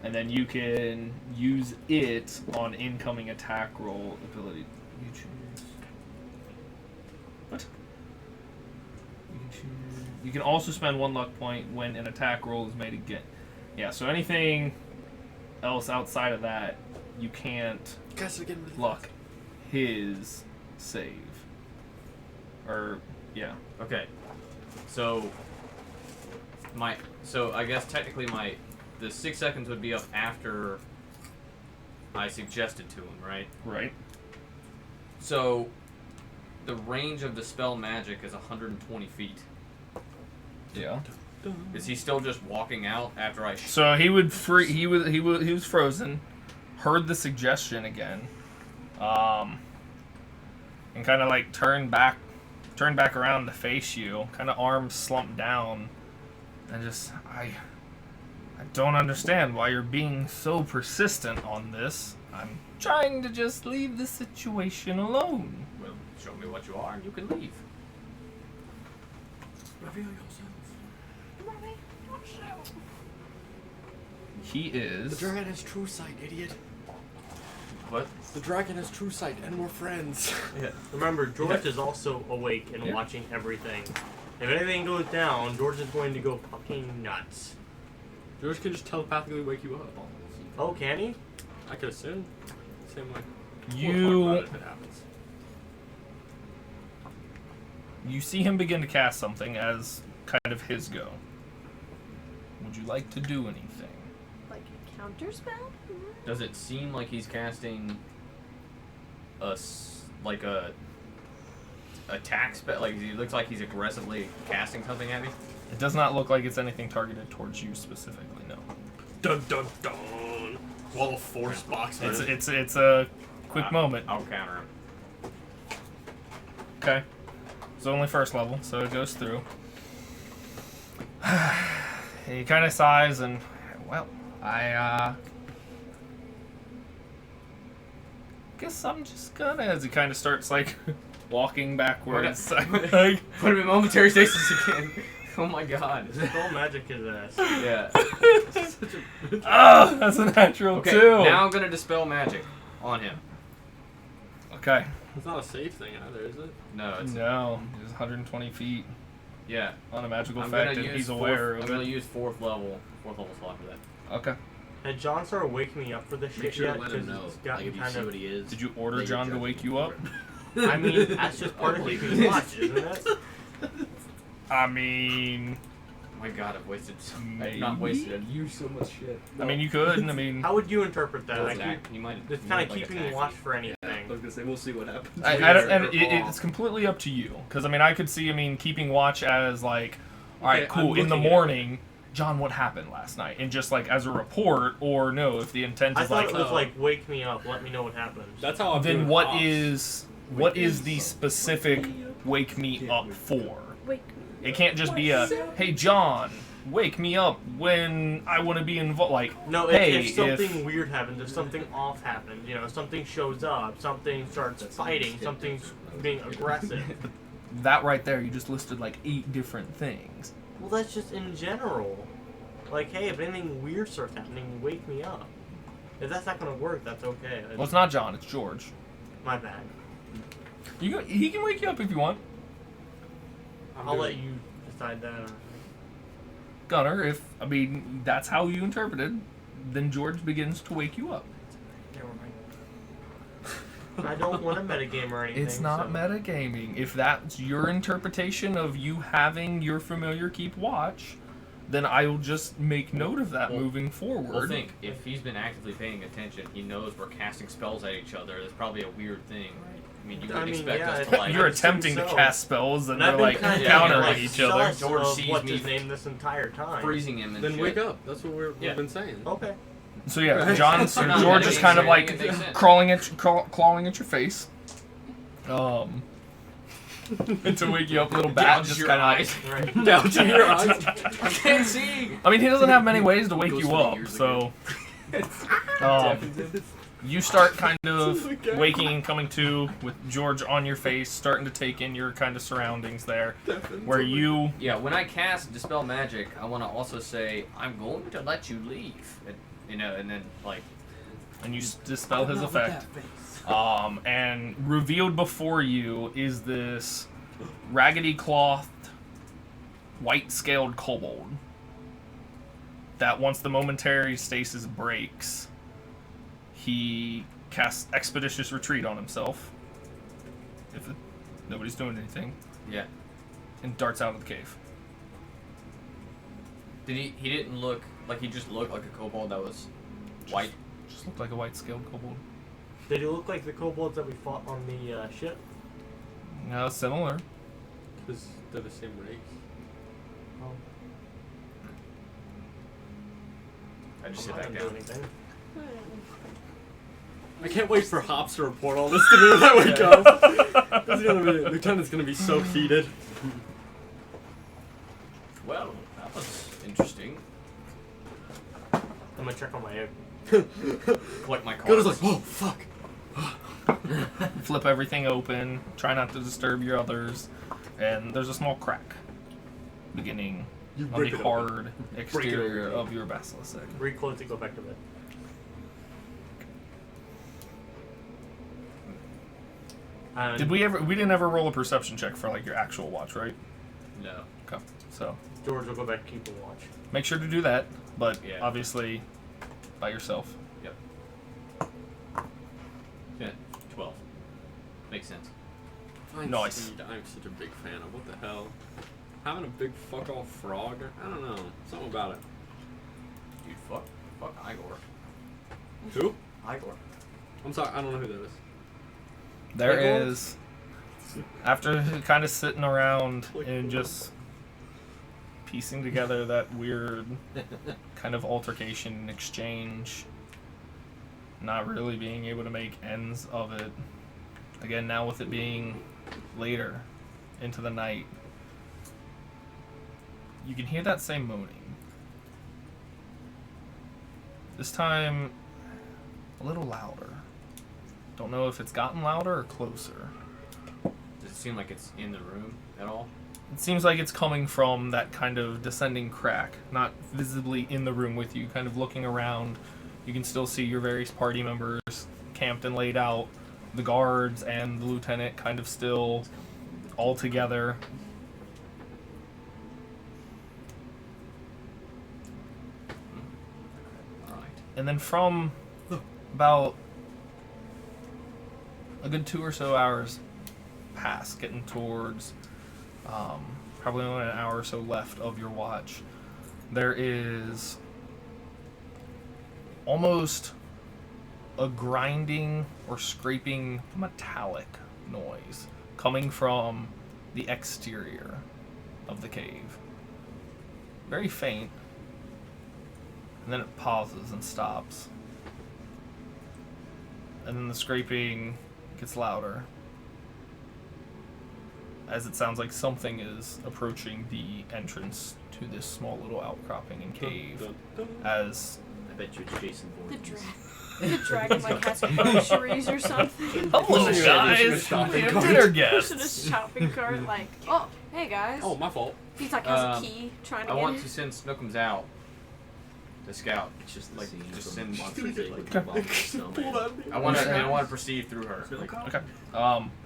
Speaker 5: and then you can use it on incoming attack roll ability. You choose. What? You can choose. You can also spend one luck point when an attack roll is made again. Yeah. So anything else outside of that, you can't
Speaker 12: Guys are getting rid of
Speaker 5: luck his save. Or yeah.
Speaker 6: Okay. So I guess technically the 6 seconds would be up after I suggested to him, right?
Speaker 5: Right.
Speaker 6: So the range of Dispel Magic is 120 feet.
Speaker 5: Yeah.
Speaker 6: Is he still just walking out after I
Speaker 5: So he would free. He was frozen. Heard the suggestion again, and kind of like turned back around to face you. Kind of arms slumped down, and just I don't understand why you're being so persistent on this. I'm trying to just leave the situation alone.
Speaker 6: Well, show me what you are and you can leave.
Speaker 12: Reveal yourself.
Speaker 5: He
Speaker 12: The
Speaker 5: is.
Speaker 12: dragon has true sight, idiot.
Speaker 6: What?
Speaker 12: The dragon has true sight, and we're friends.
Speaker 1: Yeah. Remember, George is also awake and watching everything. If anything goes down, George is going to go fucking nuts.
Speaker 12: George can just telepathically wake you up.
Speaker 1: Oh, can he?
Speaker 12: I could assume. Same way.
Speaker 5: You
Speaker 12: We'll talk about it if it happens.
Speaker 5: you see him begin to cast something as kind of his go. Would you like to do anything?
Speaker 3: Like a counter spell?
Speaker 6: Does it seem like he's casting a attack spell? Like he looks like he's aggressively casting something at me?
Speaker 5: It does not look like it's anything targeted towards you specifically. No.
Speaker 12: Dun dun dun. Wall of force box.
Speaker 5: It's a quick moment.
Speaker 6: I'll counter him.
Speaker 5: Okay. It's only first level, so it goes through. He kind of sighs and, well, I guess I'm just gonna, as he kind of starts like walking backwards. Like,
Speaker 6: Put him in momentary stasis again. Oh my god.
Speaker 1: Dispel magic his ass.
Speaker 6: Yeah.
Speaker 5: oh, that's a natural
Speaker 6: Okay,
Speaker 5: too.
Speaker 6: now I'm gonna dispel magic on him.
Speaker 5: Okay.
Speaker 12: It's not a safe thing either, is it?
Speaker 6: No, it's
Speaker 5: No, it's 120 feet.
Speaker 6: Yeah.
Speaker 5: On a magical
Speaker 6: I'm
Speaker 5: effect,
Speaker 6: gonna
Speaker 5: and
Speaker 6: use
Speaker 5: he's aware
Speaker 6: I'm
Speaker 5: of
Speaker 6: gonna
Speaker 5: it.
Speaker 6: use fourth level slot for that.
Speaker 5: Okay.
Speaker 1: Had John started waking me up for this
Speaker 8: Make
Speaker 1: shit
Speaker 8: sure
Speaker 1: yet?
Speaker 8: to let him
Speaker 1: Because
Speaker 8: know.
Speaker 1: it's gotten
Speaker 8: Like if you
Speaker 1: kind
Speaker 8: see
Speaker 1: of.
Speaker 8: what he is.
Speaker 5: Did you order
Speaker 8: they
Speaker 5: John
Speaker 8: judge
Speaker 5: to
Speaker 8: him
Speaker 5: wake you
Speaker 8: for
Speaker 5: up?
Speaker 8: it.
Speaker 1: I mean, that's just part of keeping watch, isn't it?
Speaker 5: I mean,
Speaker 6: Oh my god, I've wasted
Speaker 5: Maybe?
Speaker 6: not wasted, I've used so much shit.
Speaker 5: I mean, you could. I mean,
Speaker 1: How would you interpret that? Like,
Speaker 6: Attack. You might
Speaker 1: it's
Speaker 6: you
Speaker 1: kind
Speaker 6: might,
Speaker 1: of
Speaker 6: like,
Speaker 1: keeping
Speaker 6: attack
Speaker 1: watch
Speaker 6: me.
Speaker 1: for anything.
Speaker 8: I was gonna say we'll see what happens.
Speaker 5: I don't, and it's completely up to you. Because I mean, I could see. I mean, keeping watch as like, all right,
Speaker 9: Okay,
Speaker 5: cool.
Speaker 9: I'm
Speaker 5: In the
Speaker 9: looking at-
Speaker 5: morning, John, what happened last night? And just like as a report, or no, if the intent
Speaker 1: I
Speaker 5: is
Speaker 1: thought
Speaker 5: like,
Speaker 1: it was like, wake me up, let me know what happened.
Speaker 9: That's how I'm
Speaker 5: then
Speaker 9: doing
Speaker 5: what
Speaker 9: ops.
Speaker 5: is the specific wake me up for?
Speaker 3: Wake
Speaker 5: It can't just be a, hey John, wake me up when I want to be involved. Like,
Speaker 1: No,
Speaker 5: hey,
Speaker 1: if something weird happens, if something off happens, something shows up, something starts fighting, something's being aggressive.
Speaker 5: that right there, you just listed like 8 different things.
Speaker 1: Well, that's just in general. Like, hey, if anything weird starts happening, wake me up. If that's not gonna work, that's okay.
Speaker 5: Well, it's not John, it's George.
Speaker 1: My bad.
Speaker 5: He can wake you up if you want.
Speaker 1: I'll let you decide that.
Speaker 5: Gunner, if, I mean, that's how you interpreted, then George begins to wake you up.
Speaker 1: Never mind. I don't want to metagame or anything.
Speaker 5: It's not
Speaker 1: so.
Speaker 5: metagaming. If that's your interpretation of you having your familiar keep watch, then I will just make note of that
Speaker 6: Well,
Speaker 5: moving forward.
Speaker 6: Well, think, if he's been actively paying attention, he knows we're casting spells at each other. That's probably a weird thing. I mean, you wouldn't expect us to like...
Speaker 5: You're
Speaker 1: I
Speaker 5: attempting to
Speaker 1: assume so.
Speaker 5: cast spells and
Speaker 1: And I've
Speaker 5: they're
Speaker 1: been
Speaker 5: like
Speaker 1: kinda
Speaker 5: countering
Speaker 1: like
Speaker 5: each other.
Speaker 1: sus
Speaker 6: George
Speaker 1: of
Speaker 6: sees
Speaker 1: what's
Speaker 6: me
Speaker 1: his name this entire time.
Speaker 6: freezing him and
Speaker 9: Then
Speaker 6: shit.
Speaker 9: wake up. That's what we've been saying.
Speaker 1: Okay.
Speaker 5: So yeah, John's
Speaker 6: I'm not
Speaker 5: George is
Speaker 6: metagaming,
Speaker 5: kind of
Speaker 6: so
Speaker 5: like
Speaker 6: it makes sense.
Speaker 5: clawing at your face. To wake you up, little bat
Speaker 6: Gouge
Speaker 5: just
Speaker 6: your
Speaker 5: kind
Speaker 6: eyes.
Speaker 5: of
Speaker 1: Right.
Speaker 9: Gouging your eyes.
Speaker 6: I can't see!
Speaker 5: I mean, he doesn't have many ways to wake
Speaker 6: Goes
Speaker 5: you
Speaker 6: for the
Speaker 5: up,
Speaker 6: ears
Speaker 5: so
Speaker 6: again.
Speaker 5: you start kind of waking and coming to with George on your face, starting to take in your kind of surroundings there, where you
Speaker 6: Yeah, when I cast Dispel Magic, I want to also say, I'm going to let you leave. And then, like...
Speaker 5: and you dispel his effect. And revealed before you is this raggedy clothed, white scaled kobold that once the momentary stasis breaks, he casts Expeditious Retreat on himself, if nobody's doing anything,
Speaker 6: Yeah.
Speaker 5: and darts out of the cave.
Speaker 6: He didn't look... Like, he just looked like a kobold that was white.
Speaker 5: Just looked like a white scaled kobold.
Speaker 1: Did it look like the kobolds that we fought on the ship?
Speaker 5: No, similar.
Speaker 9: Because they're the same race.
Speaker 1: Oh,
Speaker 6: I just
Speaker 1: I'm
Speaker 6: sit
Speaker 1: not
Speaker 6: back
Speaker 1: gonna do
Speaker 6: down.
Speaker 1: anything.
Speaker 9: I can't wait for Hops to report all this to me when I wake up. This is gonna be, Lieutenant's gonna be so heated.
Speaker 6: Well, that was interesting.
Speaker 1: I'm gonna check on my egg.
Speaker 6: Collect my
Speaker 9: Gunner's
Speaker 6: cards.
Speaker 9: like, oh, fuck.
Speaker 5: Flip everything open, try not to disturb your others, and there's a small crack beginning
Speaker 9: You
Speaker 5: on
Speaker 9: break
Speaker 5: the
Speaker 9: it open.
Speaker 5: hard
Speaker 9: Break it
Speaker 5: exterior
Speaker 9: open.
Speaker 5: of your basilisk.
Speaker 1: Reclose it, go back to bed.
Speaker 5: Did we didn't ever roll a perception check for like your actual watch, right?
Speaker 6: No.
Speaker 5: Okay. So
Speaker 1: George will go back and keep a watch.
Speaker 5: make sure to do that, but
Speaker 6: Yeah.
Speaker 5: obviously by yourself.
Speaker 6: Yep. Yeah, 12. Makes sense.
Speaker 9: Fine
Speaker 5: Nice.
Speaker 9: seed, I'm such a big fan of. What the hell? Having a big fuck off frog? I don't know. Something about it.
Speaker 6: Dude, fuck Igor.
Speaker 9: Who?
Speaker 6: Igor.
Speaker 9: I'm sorry, I don't know who that is.
Speaker 5: There
Speaker 9: Playboy?
Speaker 5: is, after kind of sitting around and just piecing together that weird kind of altercation and exchange, not really being able to make ends of it. Again, now with it being later into the night, you can hear that same moaning. This time, a little louder. Don't know if it's gotten louder or closer.
Speaker 6: Does it seem like it's in the room at all?
Speaker 5: It seems like it's coming from that kind of descending crack, not visibly in the room with you, kind of looking around. You can still see your various party members camped and laid out, the guards and the lieutenant kind of still all together. And then from about a good 2 or so hours past, getting towards probably only an hour or so left of your watch, there is almost a grinding or scraping metallic noise coming from the exterior of the cave. Very faint. And then it pauses and stops. And then the scraping gets louder, as it sounds like something is approaching the entrance to this small little outcropping and cave. As
Speaker 10: I bet you it's Jason Voorhees.
Speaker 3: The dragon like has groceries or something.
Speaker 5: hello guys, we have dinner
Speaker 3: Pushing a
Speaker 5: guests.
Speaker 3: shopping cart like, oh, hey guys.
Speaker 9: Oh, my fault.
Speaker 3: He's like has a key trying to
Speaker 6: I
Speaker 3: get
Speaker 6: want
Speaker 3: in.
Speaker 6: to send Snookums out to scout.
Speaker 10: It's just
Speaker 6: Like,
Speaker 10: scene
Speaker 6: just
Speaker 10: from
Speaker 6: send-
Speaker 10: Monsters Inc. with the bomb snowman.
Speaker 6: I want to perceive through her.
Speaker 5: Okay.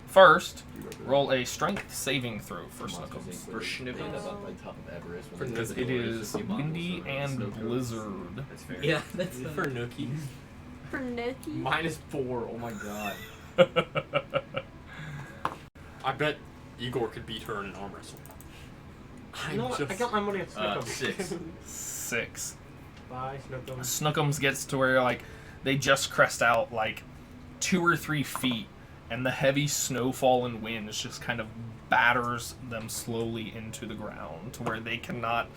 Speaker 5: First, roll a strength saving throw for
Speaker 10: Monsters
Speaker 5: Snookums.
Speaker 10: Inc.
Speaker 6: For
Speaker 10: where
Speaker 6: Snookums.
Speaker 10: they end up like top of Everest. when they
Speaker 5: Because
Speaker 10: get
Speaker 5: it
Speaker 10: the doors,
Speaker 5: is
Speaker 10: just see monsters
Speaker 5: windy
Speaker 10: around
Speaker 5: and
Speaker 10: snow cones.
Speaker 5: blizzard.
Speaker 6: That's fair.
Speaker 4: Yeah, that's
Speaker 9: For Nookie.
Speaker 3: For Nikki.
Speaker 6: -4. Oh my god.
Speaker 9: I bet Igor could beat her in an arm wrestle.
Speaker 1: You know what? I got my money on Snookums.
Speaker 6: 6.
Speaker 5: 6.
Speaker 1: Bye, Snookums.
Speaker 5: Snookums gets to where like they just crest out like 2 or 3 feet, and the heavy snowfall and winds just kind of batters them slowly into the ground to where they cannot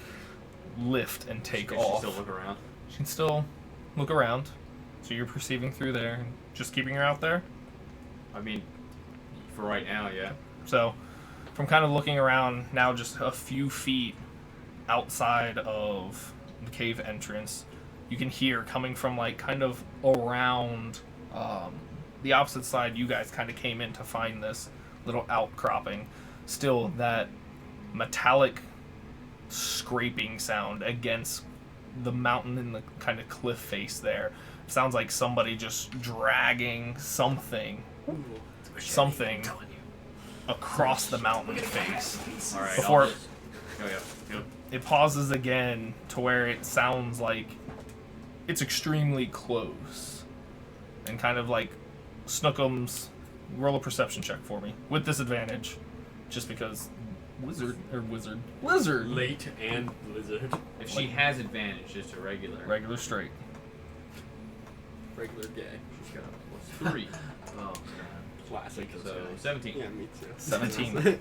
Speaker 5: lift and take
Speaker 6: She
Speaker 5: off.
Speaker 6: still look around.
Speaker 5: She can still look around, so you're perceiving through there and just keeping her out there.
Speaker 6: I mean, for right now, yeah.
Speaker 5: So, from kind of looking around now, just a few feet outside of the cave entrance, you can hear coming from like kind of around the opposite side you guys kind of came in to find this little outcropping. Still, that metallic scraping sound against the mountain and the kind of cliff face there. Sounds like somebody just dragging something across the mountain face.
Speaker 6: Alright.
Speaker 5: Before
Speaker 6: Oh, yeah.
Speaker 5: it pauses again to where it sounds like it's extremely close. And kind of like Snookums, roll a perception check for me with disadvantage, just because blizzard.
Speaker 9: Late and blizzard.
Speaker 6: If she has advantage, just a regular
Speaker 5: straight.
Speaker 9: Regular gay.
Speaker 6: She's got a +3.
Speaker 10: Oh,
Speaker 9: Classic.
Speaker 6: So 17.
Speaker 9: Yeah, me too.
Speaker 5: 17.
Speaker 9: When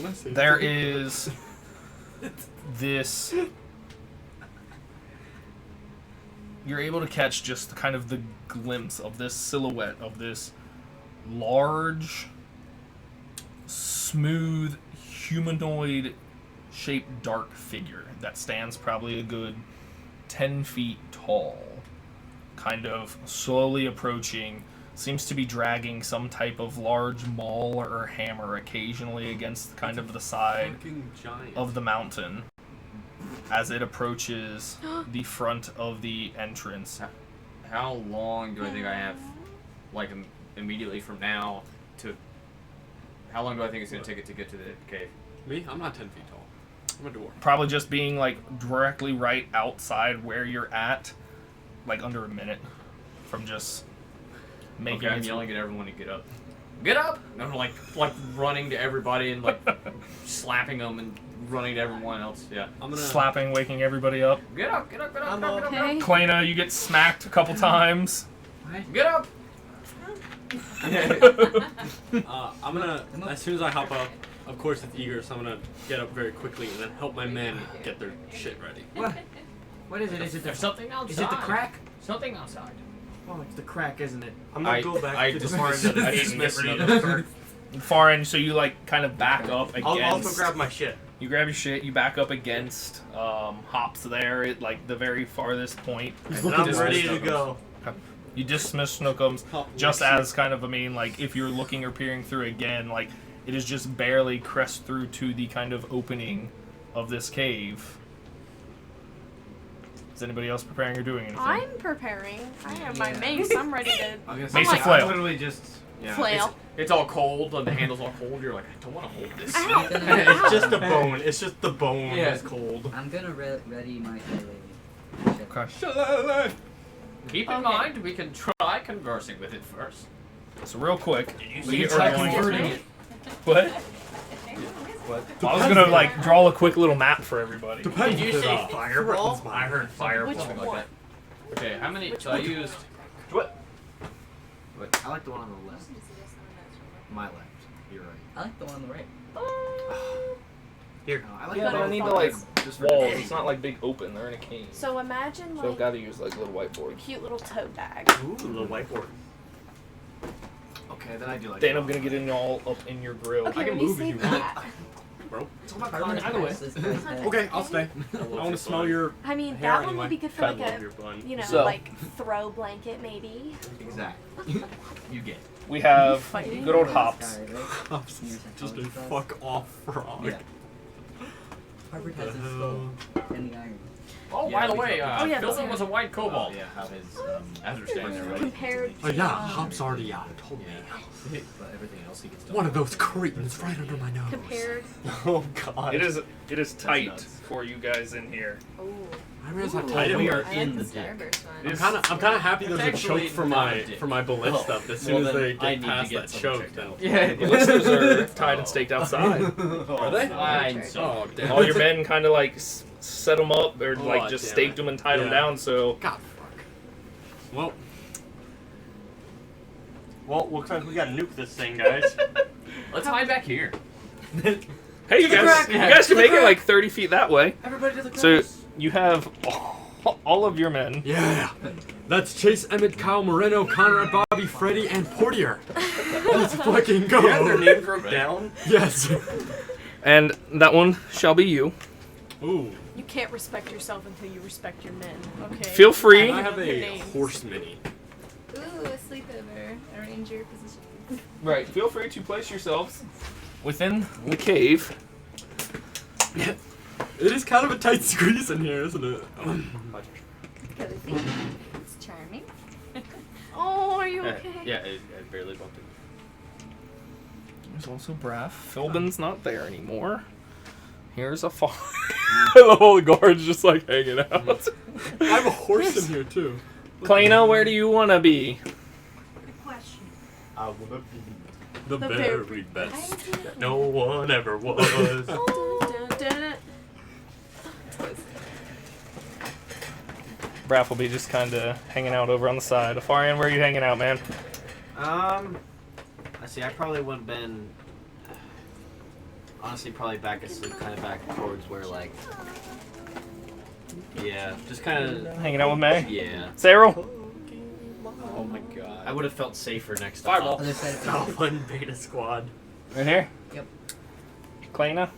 Speaker 9: I say
Speaker 5: There
Speaker 9: two.
Speaker 5: is this. You're able to catch just kind of the glimpse of this silhouette of this large, smooth, humanoid shaped dark figure that stands probably a good 10 feet tall, kind of slowly approaching. Seems to be dragging some type of large maul or hammer occasionally against kind of the side
Speaker 9: Fucking giant.
Speaker 5: of the mountain as it approaches the front of the entrance.
Speaker 6: How long do I think I have, like, immediately from now to... How long do I think it's going to take it to get to the cave?
Speaker 9: Me? I'm not 10 feet tall. I'm a dwarf.
Speaker 5: Probably just being like directly right outside where you're at, like under a minute from just making
Speaker 6: Okay, I'm
Speaker 5: it.
Speaker 6: yelling at everyone to get up. Get up! And I'm like running to everybody and like slapping them and running to everyone else. Yeah.
Speaker 9: I'm gonna
Speaker 5: Slapping, waking everybody up.
Speaker 6: Get up! Get up! Get up!
Speaker 1: I'm
Speaker 6: Get up! Get up! Get
Speaker 3: Okay.
Speaker 6: up!
Speaker 5: Klena, you get smacked a couple times.
Speaker 6: Get up!
Speaker 9: I'm gonna, as soon as I hop up, of course it's eager, so I'm gonna get up very quickly and then help my men get their shit ready.
Speaker 10: What is it? Is it the
Speaker 6: There's something outside.
Speaker 10: Is it the crack?
Speaker 6: Something outside.
Speaker 10: Oh, it's the crack, isn't it?
Speaker 1: I'm gonna
Speaker 6: I-
Speaker 1: go back
Speaker 6: I
Speaker 1: to the
Speaker 6: dismiss-
Speaker 1: far end of the
Speaker 6: I
Speaker 1: cave and get
Speaker 6: dismiss
Speaker 1: ready
Speaker 6: another-
Speaker 1: to start.
Speaker 5: Far end, so you like kind of back up against.
Speaker 1: I'll also grab my shit.
Speaker 5: You grab your shit. You back up against Hops there at like the very farthest point.
Speaker 1: And I'm ready to go.
Speaker 5: You dismiss Snookums just as kind of, I mean, like if you're looking or peering through again, like it is just barely crest through to the kind of opening of this cave. Is anybody else preparing or doing anything?
Speaker 3: I'm preparing. I have my mace. I'm ready to
Speaker 10: I was
Speaker 5: Mace
Speaker 10: gonna
Speaker 5: or
Speaker 10: say, I
Speaker 5: flail?
Speaker 10: literally just
Speaker 3: flail.
Speaker 6: It's all cold, and the handle's all cold. You're like, I don't want to hold this.
Speaker 3: Ow.
Speaker 1: It's just the bone. It's just the bone
Speaker 6: Yeah.
Speaker 1: that's cold.
Speaker 4: I'm gonna ready my shillelagh.
Speaker 5: Okay.
Speaker 9: Shillelagh!
Speaker 6: Keep in
Speaker 3: Okay.
Speaker 6: mind, we can try conversing with it first.
Speaker 5: So real quick, we
Speaker 6: you
Speaker 5: are
Speaker 6: try
Speaker 5: going
Speaker 6: converting
Speaker 5: to.
Speaker 6: it?
Speaker 5: What? I was gonna like draw a quick little map for everybody.
Speaker 9: Depends
Speaker 6: Did you
Speaker 9: if it,
Speaker 6: say
Speaker 9: fireball?
Speaker 6: fireball? I heard fireball.
Speaker 3: Which
Speaker 6: Something
Speaker 3: one?
Speaker 6: like that. Okay, how many? So I used.
Speaker 5: What?
Speaker 8: I like the one on the left. My left. You're right.
Speaker 4: I like the one on the right.
Speaker 8: Here. I like
Speaker 5: Yeah,
Speaker 8: the
Speaker 5: but I
Speaker 8: one
Speaker 5: need
Speaker 8: on
Speaker 5: to
Speaker 8: the
Speaker 5: like
Speaker 8: left, just for
Speaker 5: walls. It's not like big open. They're in a cave.
Speaker 3: So imagine
Speaker 5: So
Speaker 3: like
Speaker 5: I've got to use like little
Speaker 3: a
Speaker 5: whiteboards.
Speaker 3: cute little tote bag.
Speaker 1: Ooh, little whiteboard.
Speaker 8: Okay, then I do like
Speaker 5: Dan,
Speaker 8: that.
Speaker 5: I'm gonna get it all up in your grill.
Speaker 3: Okay,
Speaker 9: I can
Speaker 3: when you
Speaker 9: move if
Speaker 3: say
Speaker 9: you want.
Speaker 3: that,
Speaker 9: Bro.
Speaker 8: It's all about
Speaker 4: I'm gonna
Speaker 8: context.
Speaker 4: pass this guy's head.
Speaker 9: Okay, I'll stay. I want to smell your.
Speaker 3: I mean,
Speaker 9: Hair
Speaker 3: that one
Speaker 9: anyway.
Speaker 3: would be good for
Speaker 1: I
Speaker 3: like
Speaker 1: love
Speaker 3: a,
Speaker 1: your bun.
Speaker 3: you know,
Speaker 5: So-
Speaker 3: like throw blanket maybe.
Speaker 8: Exactly. You get it.
Speaker 5: We have
Speaker 3: Fighting.
Speaker 5: good old
Speaker 4: This
Speaker 5: hops.
Speaker 4: guy, right?
Speaker 9: Hops.
Speaker 4: Senior
Speaker 9: Just a
Speaker 4: psychology class.
Speaker 9: fuck off frog.
Speaker 4: Yeah. Harvard has his skull and the iron.
Speaker 6: Oh,
Speaker 8: Yeah,
Speaker 6: by the
Speaker 8: we
Speaker 6: way,
Speaker 8: talked
Speaker 3: about-
Speaker 6: Philbin was a white cobalt.
Speaker 8: Yeah, how his
Speaker 6: As we're standing there, right?
Speaker 3: Compared
Speaker 9: Oh
Speaker 3: to
Speaker 9: yeah, Hops already told me.
Speaker 8: but everything else he gets done.
Speaker 9: One of those cretins right under my nose.
Speaker 3: compared.
Speaker 1: Oh god.
Speaker 5: It is tight
Speaker 8: nuts.
Speaker 5: for you guys in here.
Speaker 3: Oh.
Speaker 9: I realize how
Speaker 3: Ooh.
Speaker 9: tight it
Speaker 8: we
Speaker 9: was.
Speaker 8: are in the dick.
Speaker 9: I'm kind of happy there's a
Speaker 8: actually
Speaker 9: choke for
Speaker 8: not
Speaker 9: my
Speaker 8: a dick.
Speaker 9: ballistics
Speaker 8: Oh.
Speaker 9: stuff. As
Speaker 8: Well,
Speaker 9: soon as
Speaker 8: then
Speaker 9: they
Speaker 8: I
Speaker 9: get
Speaker 8: need to
Speaker 9: past
Speaker 8: get
Speaker 9: that
Speaker 8: some
Speaker 9: choke,
Speaker 8: checked
Speaker 9: then.
Speaker 8: out.
Speaker 6: Yeah.
Speaker 5: The listeners are tied and staked outside.
Speaker 9: Are they?
Speaker 6: Fine.
Speaker 9: Oh damn.
Speaker 5: All your men kind of like set them up or
Speaker 9: Oh,
Speaker 5: like just
Speaker 9: damn
Speaker 5: staked
Speaker 9: it.
Speaker 5: them and tied them
Speaker 9: Yeah.
Speaker 5: down. So
Speaker 9: God fuck. Well,
Speaker 1: Well, looks like we gotta nuke this thing, guys.
Speaker 6: Let's hide back here.
Speaker 5: hey, you guys can make it like 30 feet that way.
Speaker 8: Everybody to the
Speaker 5: So you have all of your men.
Speaker 9: yeah. That's Chase, Emmett, Kyle, Moreno, Conrad, Bobby, Freddie, and Portier. Let's fucking go.
Speaker 1: You have their names wrote down?
Speaker 9: Yes.
Speaker 5: And that one shall be you.
Speaker 9: Ooh.
Speaker 3: You can't respect yourself until you respect your men. Okay.
Speaker 5: Feel free.
Speaker 9: I have
Speaker 3: Your
Speaker 9: a
Speaker 3: names.
Speaker 9: horse mini.
Speaker 13: Ooh, a sleepover. Arrange your position.
Speaker 5: Right. Feel free to place yourselves within the cave.
Speaker 9: It is kind of a tight squeeze in here, isn't it?
Speaker 13: Cozy. It's charming.
Speaker 3: Oh, are you okay?
Speaker 6: Yeah, I barely bumped it.
Speaker 5: There's also Braff. Philbin's not there anymore. Here's a farm. The whole guard's just like hanging out.
Speaker 9: I have a horse in here too.
Speaker 5: Kleina, where do you want to be?
Speaker 11: Good question.
Speaker 1: I would be.
Speaker 9: The
Speaker 3: The
Speaker 9: very
Speaker 3: very
Speaker 9: best.
Speaker 1: No one ever was.
Speaker 3: Dun, dun, dun.
Speaker 5: Braff will be just kind of hanging out over on the side. Afarian, where are you hanging out, man?
Speaker 8: I see. I probably would have been. Honestly, probably back asleep, kind of back towards where, like. Yeah, just kind of.
Speaker 5: Hanging out with May?
Speaker 8: Yeah.
Speaker 5: Cyril?
Speaker 8: Oh my god. I would have felt safer next to
Speaker 6: Fireball.
Speaker 8: Hops.
Speaker 4: Other side of the
Speaker 1: Alpha and Beta Squad.
Speaker 5: Right here?
Speaker 4: Yep.
Speaker 5: Kleina?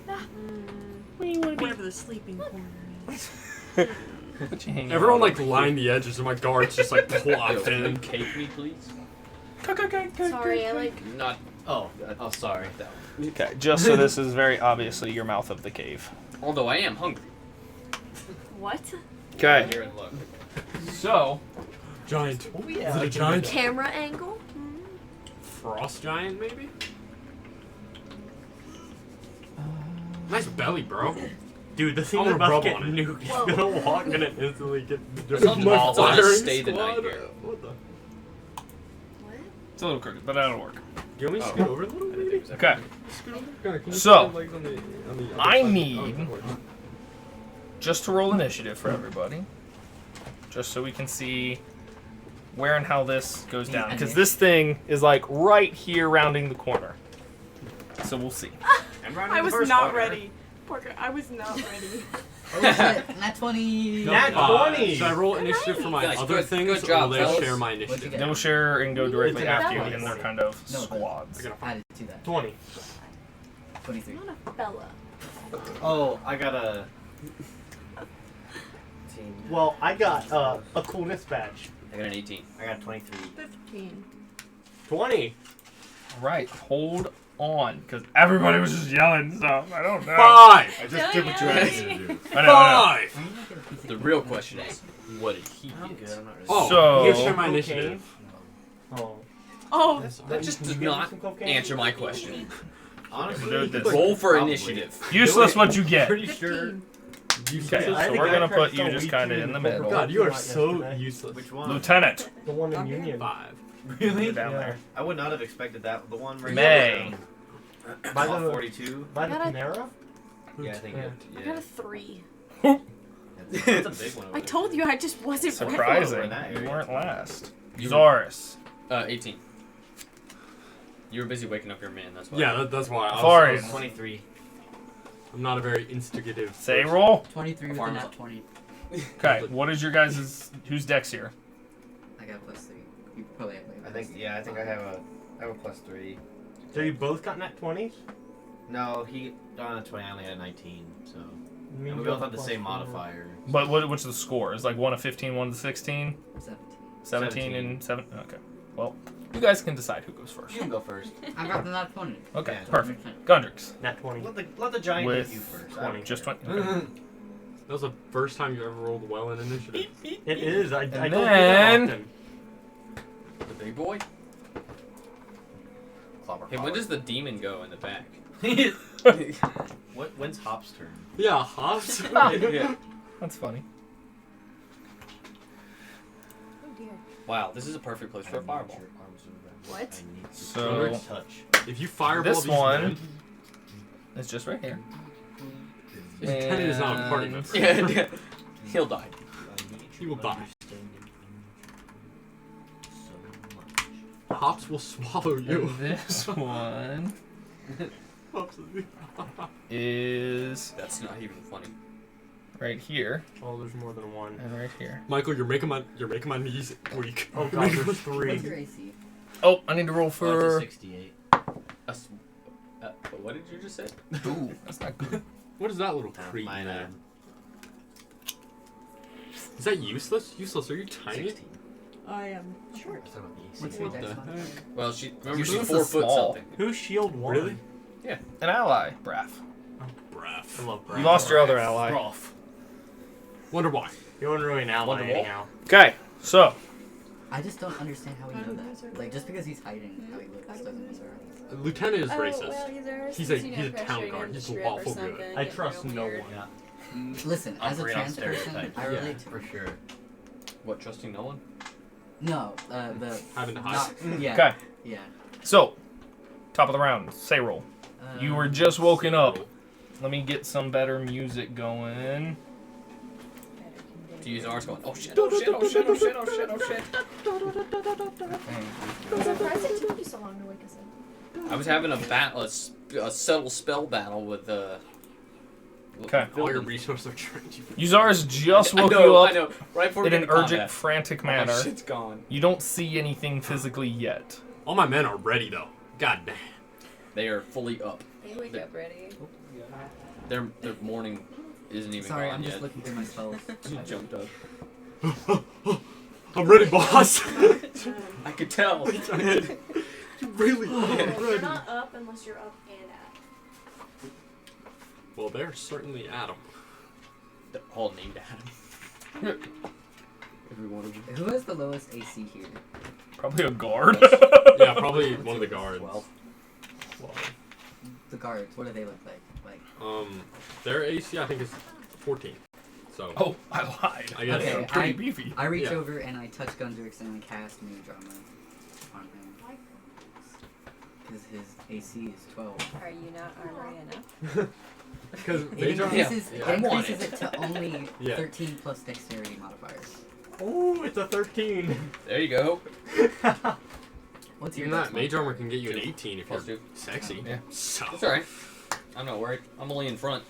Speaker 7: Wherever the sleeping corner is.
Speaker 5: What you hanging
Speaker 9: Everyone
Speaker 5: out
Speaker 9: like lined the edges, and my guards just like plopped in.
Speaker 6: Cake me, please.
Speaker 3: Sorry, I like.
Speaker 6: Not.
Speaker 8: Oh, sorry.
Speaker 5: Okay, just so this is very obviously your mouth of the cave.
Speaker 6: Although I am hungry.
Speaker 3: What?
Speaker 5: Okay.
Speaker 6: Here and look. So,
Speaker 9: Giant.
Speaker 1: Yeah.
Speaker 9: Is it a giant?
Speaker 3: Camera angle?
Speaker 9: Frost giant, maybe? Nice belly, bro.
Speaker 1: Dude, the thing
Speaker 9: I wanna
Speaker 1: about
Speaker 9: rub
Speaker 1: getting
Speaker 9: on
Speaker 1: nuked,
Speaker 3: Whoa.
Speaker 1: he's gonna walk in and instantly get
Speaker 6: Something
Speaker 9: My
Speaker 6: I'll
Speaker 9: firing
Speaker 6: stay the night
Speaker 9: squad?
Speaker 6: here.
Speaker 9: What the?
Speaker 3: What?
Speaker 5: It's a little crooked, but that'll work.
Speaker 1: You want me to scoot over a little maybe?
Speaker 5: Okay.
Speaker 9: Scoot over. Can you
Speaker 5: So,
Speaker 9: put your legs on the other
Speaker 5: I
Speaker 9: side?
Speaker 5: need-
Speaker 9: Oh, that works.
Speaker 5: Just to roll initiative for everybody. Just so we can see where and how this goes down. Because this thing is like right here rounding the corner. So we'll see.
Speaker 3: I was not ready. Parker, I was not ready.
Speaker 4: Oh shit, nat 20!
Speaker 1: Nat 20!
Speaker 9: Should I roll initiative for my
Speaker 6: Guys,
Speaker 9: other
Speaker 6: good-
Speaker 9: things,
Speaker 6: good job,
Speaker 9: or will they
Speaker 6: fellas.
Speaker 9: share my
Speaker 4: What'd you
Speaker 9: initiative?
Speaker 4: get?
Speaker 5: They'll share and go directly
Speaker 3: It's
Speaker 5: after you
Speaker 3: balance.
Speaker 5: in their kind of
Speaker 4: No,
Speaker 5: squads.
Speaker 4: Added to that.
Speaker 1: 20.
Speaker 4: 23.
Speaker 3: I'm not a fella.
Speaker 8: Oh, I got a.
Speaker 1: Well, I got a cool dispatch.
Speaker 6: I got an 18.
Speaker 8: I got 23.
Speaker 3: 15.
Speaker 1: 20.
Speaker 5: Right, hold on. Because everybody was just yelling stuff. I don't know.
Speaker 9: 5!
Speaker 1: I just did what you
Speaker 5: I
Speaker 1: asked me to do.
Speaker 5: I know, I
Speaker 9: 5!
Speaker 6: The real question is, what did he
Speaker 8: I'm
Speaker 6: get?
Speaker 8: good. I'm not really.
Speaker 9: Oh,
Speaker 5: So-
Speaker 9: you share my
Speaker 1: Cocaine?
Speaker 9: initiative.
Speaker 1: Oh.
Speaker 3: Oh,
Speaker 6: That just did not answer my question.
Speaker 8: Honestly,
Speaker 5: Dude, this-
Speaker 6: Roll for
Speaker 8: probably.
Speaker 6: initiative.
Speaker 5: know. Useless what you get.
Speaker 8: Pretty sure.
Speaker 9: useless.
Speaker 5: Okay,
Speaker 1: I
Speaker 5: so
Speaker 1: think
Speaker 5: we're
Speaker 1: I
Speaker 5: gonna
Speaker 1: tried
Speaker 5: put
Speaker 1: to
Speaker 5: you
Speaker 1: tell
Speaker 5: just
Speaker 1: we
Speaker 5: kind of
Speaker 1: two
Speaker 5: in the
Speaker 1: and
Speaker 5: middle.
Speaker 9: God, you are
Speaker 1: Not
Speaker 9: so
Speaker 1: yesterday.
Speaker 9: useless.
Speaker 8: Which one?
Speaker 5: Lieutenant,
Speaker 1: The one in
Speaker 4: Okay.
Speaker 1: Union.
Speaker 9: 5.
Speaker 8: Really?
Speaker 5: you're down
Speaker 1: Yeah.
Speaker 5: there.
Speaker 8: I would not have expected that. The one right
Speaker 5: May.
Speaker 8: there.
Speaker 1: By
Speaker 8: By
Speaker 1: the-
Speaker 8: 42.
Speaker 1: By the
Speaker 3: I got a-
Speaker 1: Panera?
Speaker 8: Yeah, I think
Speaker 1: Yeah.
Speaker 8: it.
Speaker 3: I
Speaker 8: Yeah.
Speaker 3: got a 3.
Speaker 8: That's a big one. Over
Speaker 3: I
Speaker 8: there,
Speaker 3: told
Speaker 8: too.
Speaker 3: you I just wasn't ready.
Speaker 5: Surprising,
Speaker 8: in that
Speaker 5: you
Speaker 8: area.
Speaker 5: weren't last.
Speaker 6: You-
Speaker 5: Zaris.
Speaker 6: 18. You were busy waking up your man. That's why.
Speaker 9: Yeah, that's why.
Speaker 5: Farian.
Speaker 8: 23.
Speaker 9: I'm not a very instigative.
Speaker 5: Say
Speaker 9: person.
Speaker 5: roll.
Speaker 4: 23 with a
Speaker 6: Farms-
Speaker 4: nat 20.
Speaker 5: Okay, what is your guys' who's dex here?
Speaker 4: I got +3. You probably have like a
Speaker 8: I think.
Speaker 4: +3.
Speaker 8: Yeah, I think I have a +3.
Speaker 1: So you both got nat 20s?
Speaker 8: No, he got a 20. I only had a 19. So
Speaker 1: Me
Speaker 8: and we
Speaker 1: got
Speaker 8: both have the
Speaker 1: plus
Speaker 8: same
Speaker 1: 4.
Speaker 8: modifier.
Speaker 5: But what's the score? Is like 1 to 15, 1 to 16?
Speaker 4: 17.
Speaker 5: 17 and 7? Okay. Well, you guys can decide who goes first.
Speaker 8: You can go first.
Speaker 4: I got the nat 20.
Speaker 5: Okay,
Speaker 8: Yeah.
Speaker 5: perfect. Gundrix.
Speaker 1: Nat 20.
Speaker 8: Let the giant
Speaker 5: With
Speaker 8: hit you first.
Speaker 1: 20.
Speaker 5: Just 20. Okay.
Speaker 9: That was the first time you ever rolled well in initiative.
Speaker 1: It is. I don't do
Speaker 5: then-
Speaker 1: that often.
Speaker 6: The big boy.
Speaker 8: Clobber
Speaker 6: Hey, when does the demon go in the back?
Speaker 8: When's Hop's turn?
Speaker 9: Yeah, Hobbs.
Speaker 6: Yeah.
Speaker 5: That's funny.
Speaker 3: Oh dear.
Speaker 6: Wow, this is a perfect place for a fireball.
Speaker 3: What?
Speaker 5: So
Speaker 8: touch.
Speaker 9: If you fireball
Speaker 5: this
Speaker 9: these
Speaker 5: one
Speaker 9: men,
Speaker 5: is just right here.
Speaker 9: Lieutenant is not a party
Speaker 5: And-
Speaker 9: member.
Speaker 6: Yeah, he'll die.
Speaker 9: He will die. Hops will swallow you.
Speaker 5: And this one is
Speaker 6: That's not even funny.
Speaker 5: right here
Speaker 1: Oh, there's more than one.
Speaker 5: and right here.
Speaker 9: Michael, you're making my knees weak.
Speaker 1: Oh god, there's
Speaker 4: What's
Speaker 1: 3.
Speaker 4: your AC?
Speaker 5: Oh, I need to roll
Speaker 8: Oh,
Speaker 5: for.
Speaker 8: it's a 68.
Speaker 6: What did you just say?
Speaker 5: Ooh, that's not good.
Speaker 9: What is that little
Speaker 8: Oh,
Speaker 9: creep,
Speaker 8: mine,
Speaker 9: man? Is that useless? Useless? Are you tiny?
Speaker 8: 16.
Speaker 7: I am short.
Speaker 8: Talking about the AC.
Speaker 4: What's your
Speaker 9: What
Speaker 4: dex
Speaker 9: the
Speaker 4: modifier?
Speaker 6: Well, remember
Speaker 5: You
Speaker 6: she's
Speaker 5: use
Speaker 6: 4
Speaker 5: the
Speaker 6: foot
Speaker 5: small.
Speaker 6: something.
Speaker 1: Who's shield 1?
Speaker 9: Really?
Speaker 5: An ally, Braff.
Speaker 9: Breath.
Speaker 1: I love Brad.
Speaker 5: You lost your other ally.
Speaker 1: Rough.
Speaker 9: Wonder why.
Speaker 1: You weren't really an ally
Speaker 6: Wonderwall.
Speaker 1: anyhow.
Speaker 5: Okay, so
Speaker 4: I just don't understand how we
Speaker 7: I
Speaker 4: know
Speaker 7: don't
Speaker 4: that.
Speaker 7: know, sir.
Speaker 4: Like, just because he's hiding how he looks doesn't mean he's racist.
Speaker 9: Lieutenant is
Speaker 13: Oh,
Speaker 9: racist.
Speaker 13: well, he's a
Speaker 9: He's
Speaker 13: racist,
Speaker 9: a-
Speaker 13: you
Speaker 9: he's a
Speaker 13: know,
Speaker 9: town
Speaker 13: pressuring
Speaker 9: guard.
Speaker 13: him
Speaker 9: He's
Speaker 13: to strip
Speaker 9: lawful
Speaker 13: or
Speaker 9: good.
Speaker 13: something,
Speaker 1: I
Speaker 13: get
Speaker 1: trust
Speaker 13: real
Speaker 1: no
Speaker 13: weird.
Speaker 1: one.
Speaker 4: Listen, as a
Speaker 8: Operate on
Speaker 4: trans person,
Speaker 8: stereotypes.
Speaker 4: I
Speaker 9: Yeah.
Speaker 4: relate to
Speaker 8: For sure.
Speaker 6: What, trusting no one?
Speaker 4: No, the
Speaker 9: Having to hide.
Speaker 4: not, yeah,
Speaker 5: okay,
Speaker 4: yeah.
Speaker 5: so top of the round, say roll. You were just woken up. Let me get some better music going.
Speaker 6: To use ours going, oh shit, oh shit, oh shit, oh shit, oh shit, oh shit.
Speaker 3: I'm surprised it took you so long to wake us up.
Speaker 6: I was having a subtle spell battle with
Speaker 5: Okay.
Speaker 9: All your resources are trained.
Speaker 5: Uzar's just woke
Speaker 6: I know,
Speaker 5: you up
Speaker 6: I know. Right before
Speaker 5: in
Speaker 6: we
Speaker 5: an
Speaker 6: get to
Speaker 5: urgent,
Speaker 6: combat.
Speaker 5: frantic
Speaker 6: Oh,
Speaker 5: manner.
Speaker 6: shit's gone.
Speaker 5: You don't see anything physically yet.
Speaker 9: All my men are ready though. God damn.
Speaker 6: They are fully up.
Speaker 13: They wake up ready.
Speaker 6: Their morning isn't even
Speaker 4: Sorry,
Speaker 6: gone
Speaker 4: I'm just
Speaker 6: yet.
Speaker 4: looking through my spells.
Speaker 6: She jumped up.
Speaker 9: I'm ready, boss.
Speaker 6: I could tell.
Speaker 9: Really?
Speaker 3: You're not up unless you're up and at.
Speaker 9: Well, they're certainly Adam.
Speaker 6: They're all named Adam. Every one of them.
Speaker 4: Who has the lowest AC here?
Speaker 5: Probably a guard.
Speaker 9: Yeah, probably one of the guards.
Speaker 6: 12.
Speaker 4: The guards, what do they look like?
Speaker 9: Their AC I think is 14. So.
Speaker 5: Oh, I lied.
Speaker 9: I guess.
Speaker 4: Okay,
Speaker 5: Pretty beefy.
Speaker 4: I reach
Speaker 9: Yeah.
Speaker 4: over and I touch Gundrix and I cast Moon Drama on him. Because his AC is 12.
Speaker 13: Are you not armory enough?
Speaker 9: Because
Speaker 4: It
Speaker 9: Major.
Speaker 4: increases,
Speaker 6: Yeah.
Speaker 4: it, increases it to only
Speaker 9: Yeah.
Speaker 4: 13 plus dexterity modifiers.
Speaker 1: Oh, it's a 13.
Speaker 6: There you go.
Speaker 4: What's your
Speaker 9: Even that
Speaker 4: dex
Speaker 9: Mage
Speaker 4: modifier?
Speaker 9: armor can get you an 18 if
Speaker 6: Plus
Speaker 9: you're
Speaker 6: 2.
Speaker 9: sexy.
Speaker 6: Yeah.
Speaker 9: So.
Speaker 6: That's alright. I'm not worried. I'm only in front.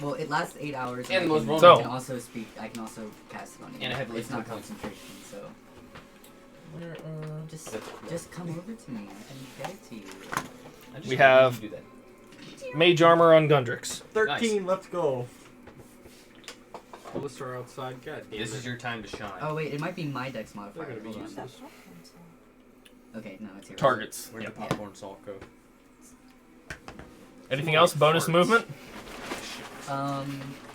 Speaker 4: Well, it lasts 8 hours.
Speaker 6: And the most
Speaker 4: I
Speaker 6: vulnerable.
Speaker 4: can also speak. I can also cast it on you.
Speaker 6: And I have
Speaker 4: It's not
Speaker 6: laser points.
Speaker 4: concentration, so just
Speaker 6: That's cool.
Speaker 4: just come over to me and get it to you.
Speaker 6: I just
Speaker 5: We
Speaker 6: don't
Speaker 5: have-
Speaker 6: need to do that.
Speaker 5: Mage armor on Gundrix.
Speaker 1: 13, let's go.
Speaker 9: Ballista are outside. God damn
Speaker 6: This
Speaker 9: it.
Speaker 6: is your time to shine.
Speaker 4: Oh wait, it might be my dex
Speaker 9: They're
Speaker 4: modifier.
Speaker 9: gonna be
Speaker 4: Hold on.
Speaker 9: useless.
Speaker 4: Okay, no, it's yours.
Speaker 5: Targets.
Speaker 6: Where'd
Speaker 5: Yep.
Speaker 6: the popcorn salt go?
Speaker 5: Anything else? Bonus
Speaker 9: Farts.
Speaker 5: movement?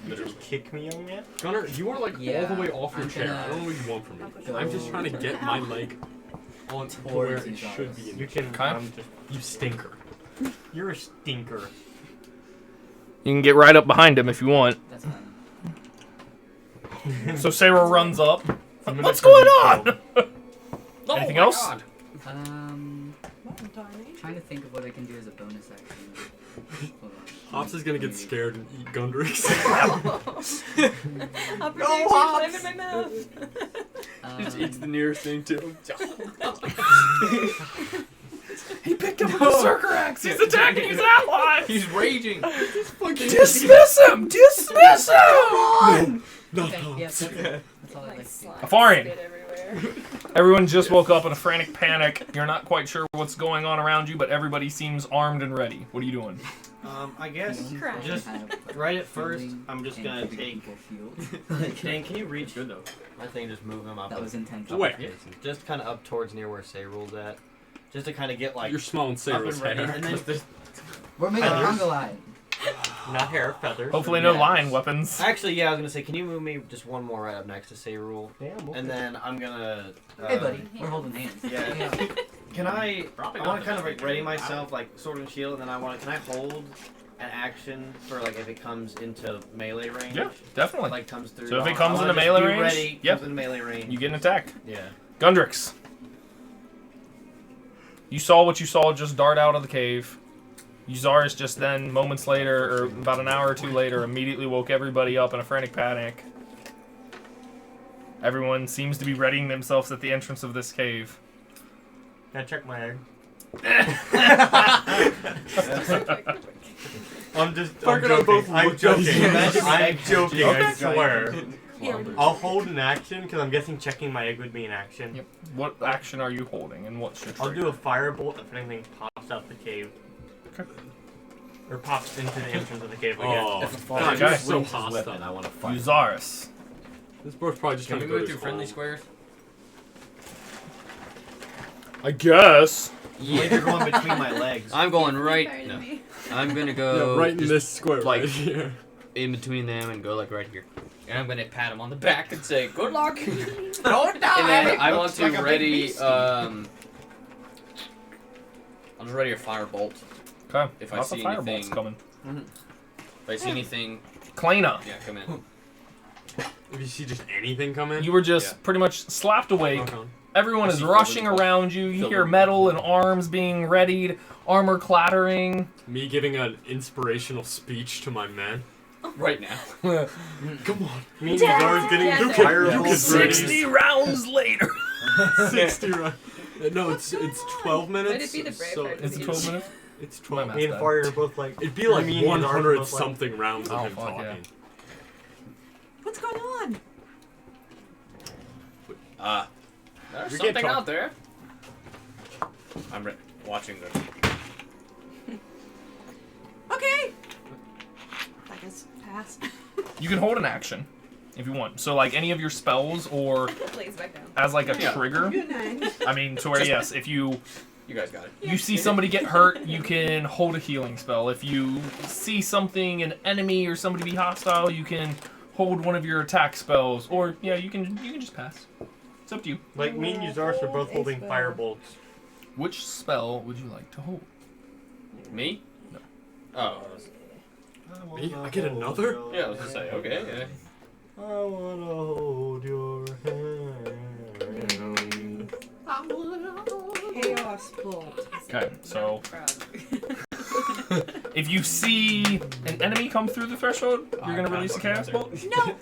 Speaker 1: You just kick me, young man?
Speaker 9: Gunnar, you are like all
Speaker 4: Yeah,
Speaker 9: the way off your
Speaker 4: I'm
Speaker 9: chair.
Speaker 4: gonna
Speaker 9: I don't know what you want from me.
Speaker 4: go
Speaker 9: I'm just trying to get my leg on to where
Speaker 4: towards
Speaker 9: it
Speaker 4: you
Speaker 9: should
Speaker 4: guys.
Speaker 9: be. In
Speaker 1: You
Speaker 9: the
Speaker 1: can.
Speaker 5: Okay.
Speaker 1: I'm just.
Speaker 9: You stinker.
Speaker 1: You're a stinker.
Speaker 5: You can get right up behind him if you want.
Speaker 4: That's fine.
Speaker 5: So Sarah runs up.
Speaker 9: I'm gonna
Speaker 5: What's
Speaker 9: turn
Speaker 5: going
Speaker 9: you
Speaker 5: on?
Speaker 6: Oh
Speaker 5: Anything
Speaker 6: my
Speaker 5: else?
Speaker 6: God.
Speaker 4: Trying to think of what I can do as a bonus action. Hold on.
Speaker 9: Hops is gonna get scared and eat Gundrix.
Speaker 13: I'll protect you, put him in my mouth.
Speaker 6: Just eats the nearest thing to him.
Speaker 5: He picked up a berserker axe. He's attacking his allies.
Speaker 6: He's raging.
Speaker 5: Dismiss him! Dismiss him! Come on!
Speaker 9: Not
Speaker 4: Okay, yeah,
Speaker 9: Hops.
Speaker 4: that's all I'd like to do.
Speaker 5: Afarian.
Speaker 13: Spit everywhere.
Speaker 5: Everyone just woke up in a frantic panic. You're not quite sure what's going on around you, but everybody seems armed and ready. What are you doing?
Speaker 8: I guess
Speaker 13: Crying.
Speaker 8: just right at first, I'm just gonna take.
Speaker 10: Can you reach? Good though. I think just move him up.
Speaker 4: That was intentional.
Speaker 9: Where?
Speaker 10: Just kind of up towards near where Sayrul's at. Just to kind of get like
Speaker 9: You're smelling
Speaker 10: up
Speaker 9: Sayrul's
Speaker 10: and ready,
Speaker 9: hair.
Speaker 10: and then
Speaker 4: We're making
Speaker 10: Feathers.
Speaker 4: conga line.
Speaker 10: not hair, feathers.
Speaker 5: Hopefully no
Speaker 10: Yeah.
Speaker 5: lion weapons.
Speaker 10: Actually, yeah, I was gonna say, can you move me just one more right up next to Sayrul?
Speaker 1: Damn, okay.
Speaker 10: And then I'm gonna.
Speaker 4: Hey, buddy. We're holding hands.
Speaker 10: Yeah. Can I?
Speaker 8: I want to kind of like ready myself, like sword and shield, and then I want to. Can I hold an action for like if it comes into melee range?
Speaker 5: Yeah, definitely.
Speaker 8: Like comes through.
Speaker 5: So if it
Speaker 8: I
Speaker 5: comes
Speaker 8: wanna
Speaker 5: into
Speaker 8: just
Speaker 5: melee
Speaker 8: be
Speaker 5: range,
Speaker 8: ready,
Speaker 5: yep.
Speaker 8: comes into melee range.
Speaker 5: You get an attack.
Speaker 8: Yeah.
Speaker 5: Gundrix. You saw what you saw just dart out of the cave. Uzaris just then, moments later, or about an hour or two later, immediately woke everybody up in a frantic panic. Everyone seems to be readying themselves at the entrance of this cave.
Speaker 1: Can I check my egg? I'm
Speaker 9: Parker and I both
Speaker 1: I'm
Speaker 9: looked
Speaker 1: joking.
Speaker 9: at you.
Speaker 1: I'm joking. I
Speaker 5: Okay.
Speaker 1: swear.
Speaker 11: Here.
Speaker 1: I'll hold an action because I'm guessing checking my egg would be an action.
Speaker 5: Yep. What action are you holding, and what's your
Speaker 1: I'll
Speaker 5: trigger?
Speaker 1: do a firebolt if anything pops out the cave.
Speaker 5: Okay.
Speaker 1: Or pops into the entrance of the cave again.
Speaker 9: Oh,
Speaker 10: If a
Speaker 9: God,
Speaker 5: Okay.
Speaker 9: you're so
Speaker 10: Wings his
Speaker 9: hostile.
Speaker 10: weapon, I want to fight.
Speaker 5: Uzaris.
Speaker 9: This bro's probably just
Speaker 6: Can we
Speaker 9: gonna go
Speaker 6: move
Speaker 9: to
Speaker 6: through
Speaker 9: his
Speaker 6: friendly
Speaker 9: home.
Speaker 6: squares?
Speaker 5: I guess.
Speaker 8: Like you're going between my legs.
Speaker 6: I'm going
Speaker 13: Sorry
Speaker 6: right.
Speaker 13: to
Speaker 6: No.
Speaker 13: me.
Speaker 6: I'm gonna
Speaker 9: Yeah,
Speaker 6: go
Speaker 9: right in
Speaker 6: just
Speaker 9: this square,
Speaker 6: like-
Speaker 9: right here.
Speaker 6: in between them and go like right here. And I'm gonna pat him on the back and say, "Good luck."
Speaker 10: Don't die!
Speaker 6: And then I want
Speaker 10: Looks
Speaker 6: to
Speaker 10: like a big
Speaker 6: ready.
Speaker 10: beast.
Speaker 6: I'm ready a firebolt.
Speaker 5: Okay.
Speaker 6: If I
Speaker 5: Lots of
Speaker 6: see
Speaker 5: firebolts
Speaker 6: anything-
Speaker 5: coming.
Speaker 6: If I see anything,
Speaker 5: Kalena,
Speaker 6: yeah, come in.
Speaker 9: If you see just anything come in,
Speaker 5: you were just
Speaker 6: Yeah.
Speaker 5: pretty much slapped awake.
Speaker 9: knock on.
Speaker 5: Everyone
Speaker 6: I
Speaker 5: is
Speaker 6: see
Speaker 5: rushing
Speaker 6: Phil with-
Speaker 5: around you. You
Speaker 6: Phil
Speaker 5: hear
Speaker 6: with-
Speaker 5: metal and arms being readied, armor clattering.
Speaker 9: Me giving an inspirational speech to my men.
Speaker 6: Right now.
Speaker 9: Come on.
Speaker 1: Me and Zara's getting
Speaker 13: Yeah,
Speaker 1: the
Speaker 13: Lucas-
Speaker 1: firebolt
Speaker 9: Lucas
Speaker 1: ready.
Speaker 5: 60 rounds later.
Speaker 9: 60 right. No, it's 12 minutes.
Speaker 13: Would it be the brave
Speaker 9: so
Speaker 13: part?
Speaker 5: It's 12 minutes.
Speaker 9: It's
Speaker 5: My
Speaker 9: 12.
Speaker 5: math's
Speaker 1: Me and
Speaker 5: bad.
Speaker 1: Fari are both like.
Speaker 9: It'd be like
Speaker 1: me and Zara are
Speaker 9: 100
Speaker 1: both like-
Speaker 9: something rounds of
Speaker 5: Oh,
Speaker 9: him
Speaker 5: fuck,
Speaker 9: talking.
Speaker 5: yeah.
Speaker 11: What's going on?
Speaker 6: There's
Speaker 9: We can't
Speaker 6: something
Speaker 9: talk.
Speaker 6: out there. I'm watching the.
Speaker 11: Okay. I guess pass.
Speaker 5: You can hold an action if you want. So like any of your spells or
Speaker 13: Lays back down.
Speaker 5: as like a
Speaker 6: Yeah.
Speaker 5: trigger.
Speaker 11: Good night.
Speaker 5: I mean, to where yes, if you
Speaker 6: You guys got it.
Speaker 5: you see somebody get hurt, you can hold a healing spell. If you see something, an enemy or somebody be hostile, you can hold one of your attack spells. Or yeah, you can just pass. It's up to you.
Speaker 1: Like me and Uzaris are both holding firebolts.
Speaker 5: Which spell would you like to hold?
Speaker 6: Me?
Speaker 5: No.
Speaker 6: Oh.
Speaker 9: Me? I get another?
Speaker 6: Yeah, I was gonna say okay. Yeah.
Speaker 1: I wanna hold your hand.
Speaker 11: Chaos bolt.
Speaker 5: Okay, so if you see an enemy come through the threshold, you're gonna release a chaos bolt.
Speaker 11: No,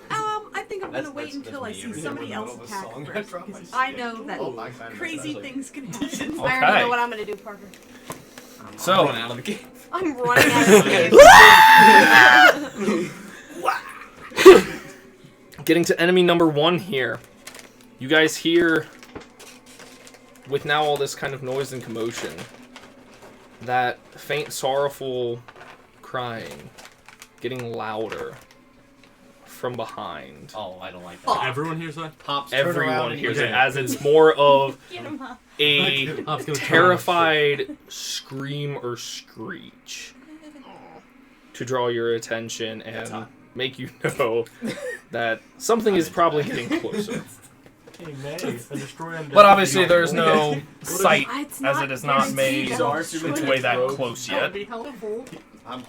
Speaker 11: I think I'm gonna
Speaker 10: That's-
Speaker 11: wait
Speaker 10: that's
Speaker 11: until I
Speaker 10: me
Speaker 11: see
Speaker 10: every
Speaker 11: somebody
Speaker 10: time
Speaker 11: else
Speaker 10: I know
Speaker 11: attack
Speaker 10: a song. I
Speaker 11: first,
Speaker 10: drop my
Speaker 11: because I know that
Speaker 10: Oh, my time
Speaker 11: crazy
Speaker 10: especially.
Speaker 11: things can happen.
Speaker 3: I already
Speaker 5: Okay.
Speaker 3: know what I'm gonna do, Parker.
Speaker 5: So
Speaker 6: Run out of the game.
Speaker 3: I'm running out of the
Speaker 5: getting to enemy number 1 here. You guys hear, with now all this kind of noise and commotion, that faint, sorrowful crying getting louder from behind.
Speaker 10: Oh, I don't like that.
Speaker 9: Everyone hears that?
Speaker 8: Hops, turn around
Speaker 5: Everyone
Speaker 8: and
Speaker 5: hears
Speaker 8: you're
Speaker 5: it
Speaker 8: dead.
Speaker 5: as it's more of
Speaker 13: Get him off.
Speaker 5: a
Speaker 9: Hop's gonna
Speaker 5: terrified scream or screech to draw your attention and make you know that something is probably getting closer.
Speaker 1: Hey, May, a destroy undead
Speaker 5: But obviously
Speaker 1: would be
Speaker 5: there's no
Speaker 1: helpful.
Speaker 5: sight
Speaker 3: It's
Speaker 5: as it is not made
Speaker 3: guaranteed.
Speaker 5: its way that close
Speaker 1: That would
Speaker 5: yet.
Speaker 1: be helpful.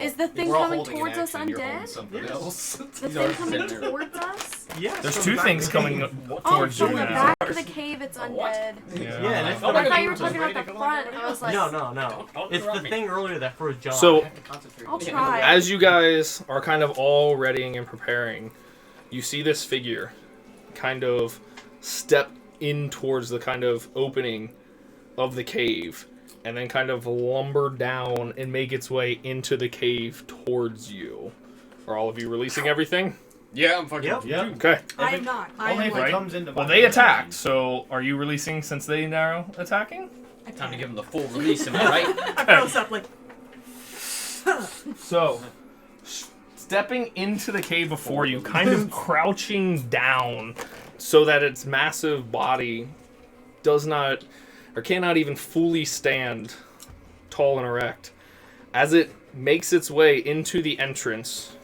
Speaker 3: Is the thing
Speaker 8: we're all
Speaker 3: coming
Speaker 8: holding an
Speaker 3: towards us
Speaker 8: action, you're holding
Speaker 3: undead?
Speaker 8: something
Speaker 1: Yes.
Speaker 8: else.
Speaker 3: The
Speaker 6: He's
Speaker 3: thing
Speaker 6: already
Speaker 3: coming
Speaker 6: sitting there.
Speaker 3: towards us?
Speaker 1: Yes.
Speaker 5: There's
Speaker 1: from
Speaker 5: two
Speaker 1: the back
Speaker 5: things
Speaker 1: of the
Speaker 5: coming
Speaker 1: cave.
Speaker 3: Oh,
Speaker 5: towards you
Speaker 3: from the
Speaker 5: now.
Speaker 3: back of the cave, it's undead.
Speaker 1: Yeah, that's
Speaker 3: I
Speaker 1: the
Speaker 3: thought you were talking about the front. I was like,
Speaker 1: No. It's the thing earlier that froze John.
Speaker 5: So-
Speaker 1: I have to concentrate.
Speaker 3: I'll try.
Speaker 5: As you guys are kind of all readying and preparing, you see this figure kind of step in towards the kind of opening of the cave and then kind of lumber down and make its way into the cave towards you. Are all of you releasing everything?
Speaker 6: Yeah, I'm fucking.
Speaker 8: Yep.
Speaker 5: Okay.
Speaker 11: I am not. I
Speaker 8: Only
Speaker 11: am
Speaker 8: if
Speaker 11: like,
Speaker 8: it comes into
Speaker 5: Well,
Speaker 8: my
Speaker 5: they
Speaker 8: range.
Speaker 5: attacked, so are you releasing since they now attacking?
Speaker 6: Time to give him the full release, am I right?
Speaker 7: I froze up like.
Speaker 5: So, stepping into the cave before you, kind of crouching down so that its massive body does not, or cannot even fully stand tall and erect. As it makes its way into the entrance,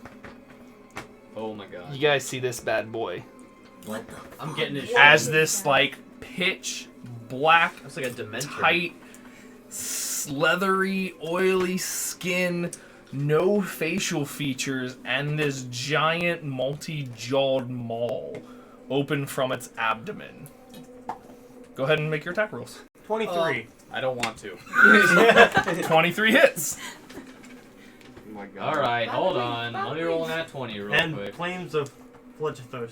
Speaker 6: Oh my god.
Speaker 5: you guys see this bad boy.
Speaker 8: I'm getting this.
Speaker 5: As this, like, pitch black,
Speaker 8: That's like a dimension.
Speaker 5: tight, leathery, oily skin, no facial features, and this giant multi-jawed maw open from its abdomen. Go ahead and make your attack rolls.
Speaker 1: 23.
Speaker 6: I don't want to.
Speaker 5: 23 hits.
Speaker 8: Oh my god.
Speaker 6: Alright, hold on. Let me roll that 20 real
Speaker 1: And
Speaker 6: quick.
Speaker 1: flames of Fledgethos.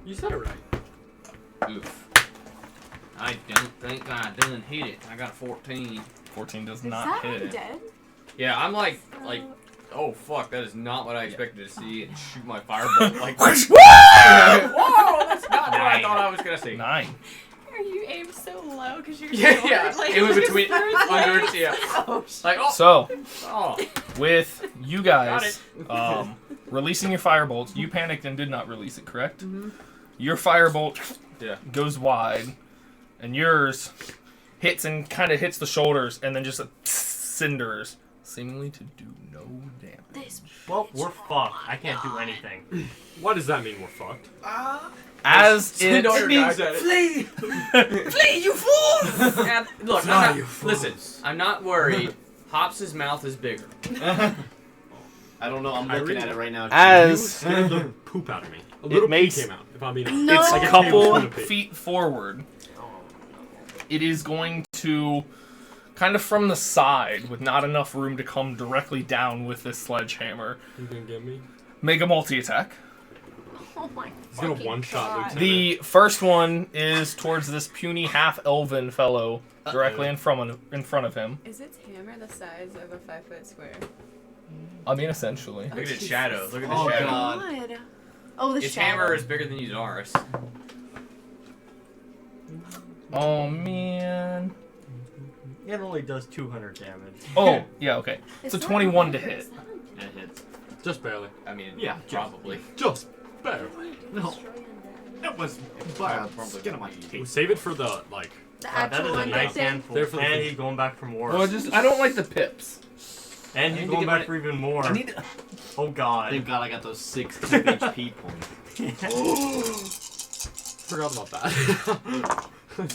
Speaker 9: You said it right.
Speaker 6: Oof. I don't think I done hit it. I got a 14.
Speaker 5: 14 does
Speaker 3: Is
Speaker 5: not
Speaker 3: that
Speaker 5: hit.
Speaker 3: undead?
Speaker 6: Yeah, I'm like, oh fuck, that is not what I expected to see. And shoot my firebolt like. Whoa, that's not what I thought I was gonna see.
Speaker 5: 9.
Speaker 13: Are you aimed so low because you're
Speaker 6: Yeah,
Speaker 13: short? Like,
Speaker 6: it was
Speaker 13: your
Speaker 6: between
Speaker 13: first
Speaker 6: under
Speaker 13: legs?
Speaker 6: yeah. Like
Speaker 5: So,
Speaker 6: oh.
Speaker 5: with you guys releasing your firebolts, you panicked and did not release it, correct?
Speaker 11: Mm-hmm.
Speaker 5: Your firebolt
Speaker 6: Yeah.
Speaker 5: goes wide, and yours hits and kind of hits the shoulders, and then just cinders, seemingly to do no damage.
Speaker 3: This.
Speaker 1: Well, we're fucked. I can't do anything.
Speaker 9: What does that mean? We're fucked.
Speaker 5: As it
Speaker 6: Flee! Flee, you fools! And look, I'm not, listen, I'm not worried. Hops' mouth is bigger.
Speaker 8: I don't know. I'm looking at it right now.
Speaker 9: You
Speaker 5: as
Speaker 9: scared the poop out of me. A little pee
Speaker 5: makes
Speaker 9: came out. If I'm being honest.
Speaker 3: No.
Speaker 5: it's
Speaker 9: Like
Speaker 5: a
Speaker 9: a
Speaker 5: couple
Speaker 9: tablespoon of pee.
Speaker 5: feet forward, it is going to kind of from the side with not enough room to come directly down with this sledgehammer.
Speaker 9: You gonna get me?
Speaker 5: Make a multi-attack.
Speaker 3: Oh my
Speaker 9: He's gonna
Speaker 3: fucking
Speaker 9: one-shot
Speaker 3: God.
Speaker 9: Lieutenant.
Speaker 5: The first one is towards this puny half-elven fellow directly in front of him.
Speaker 13: Is its hammer the size of a 5-foot square?
Speaker 5: I mean, essentially.
Speaker 6: Look at its shadow. Look at the
Speaker 8: Oh,
Speaker 6: shadow.
Speaker 8: God.
Speaker 3: Oh, the
Speaker 6: Its
Speaker 3: shadow.
Speaker 6: hammer is bigger than yours.
Speaker 5: Oh man.
Speaker 1: It only does 200 damage.
Speaker 5: Oh yeah, okay.
Speaker 3: Is
Speaker 5: It's a
Speaker 3: that
Speaker 5: 21 to
Speaker 3: undead?
Speaker 5: hit.
Speaker 3: Is that undead?
Speaker 8: It hits.
Speaker 9: Just barely.
Speaker 6: I mean,
Speaker 8: Yeah,
Speaker 6: probably.
Speaker 9: Just barely.
Speaker 8: No.
Speaker 3: Destroy undead.
Speaker 8: That was by the skin of my teeth.
Speaker 9: Save it for the like.
Speaker 3: The
Speaker 1: That is
Speaker 3: actual
Speaker 1: a nice
Speaker 3: undead.
Speaker 1: handful.
Speaker 9: There for the
Speaker 1: And
Speaker 9: thing.
Speaker 1: he's going back for more.
Speaker 5: Well, I don't like the pips.
Speaker 1: And
Speaker 6: I
Speaker 1: he's
Speaker 6: need to
Speaker 1: going
Speaker 6: get
Speaker 1: back
Speaker 6: my-
Speaker 1: for even more.
Speaker 5: I need to...
Speaker 1: Oh god.
Speaker 8: Thank God I got those 6 HP points.
Speaker 9: Forgot about that.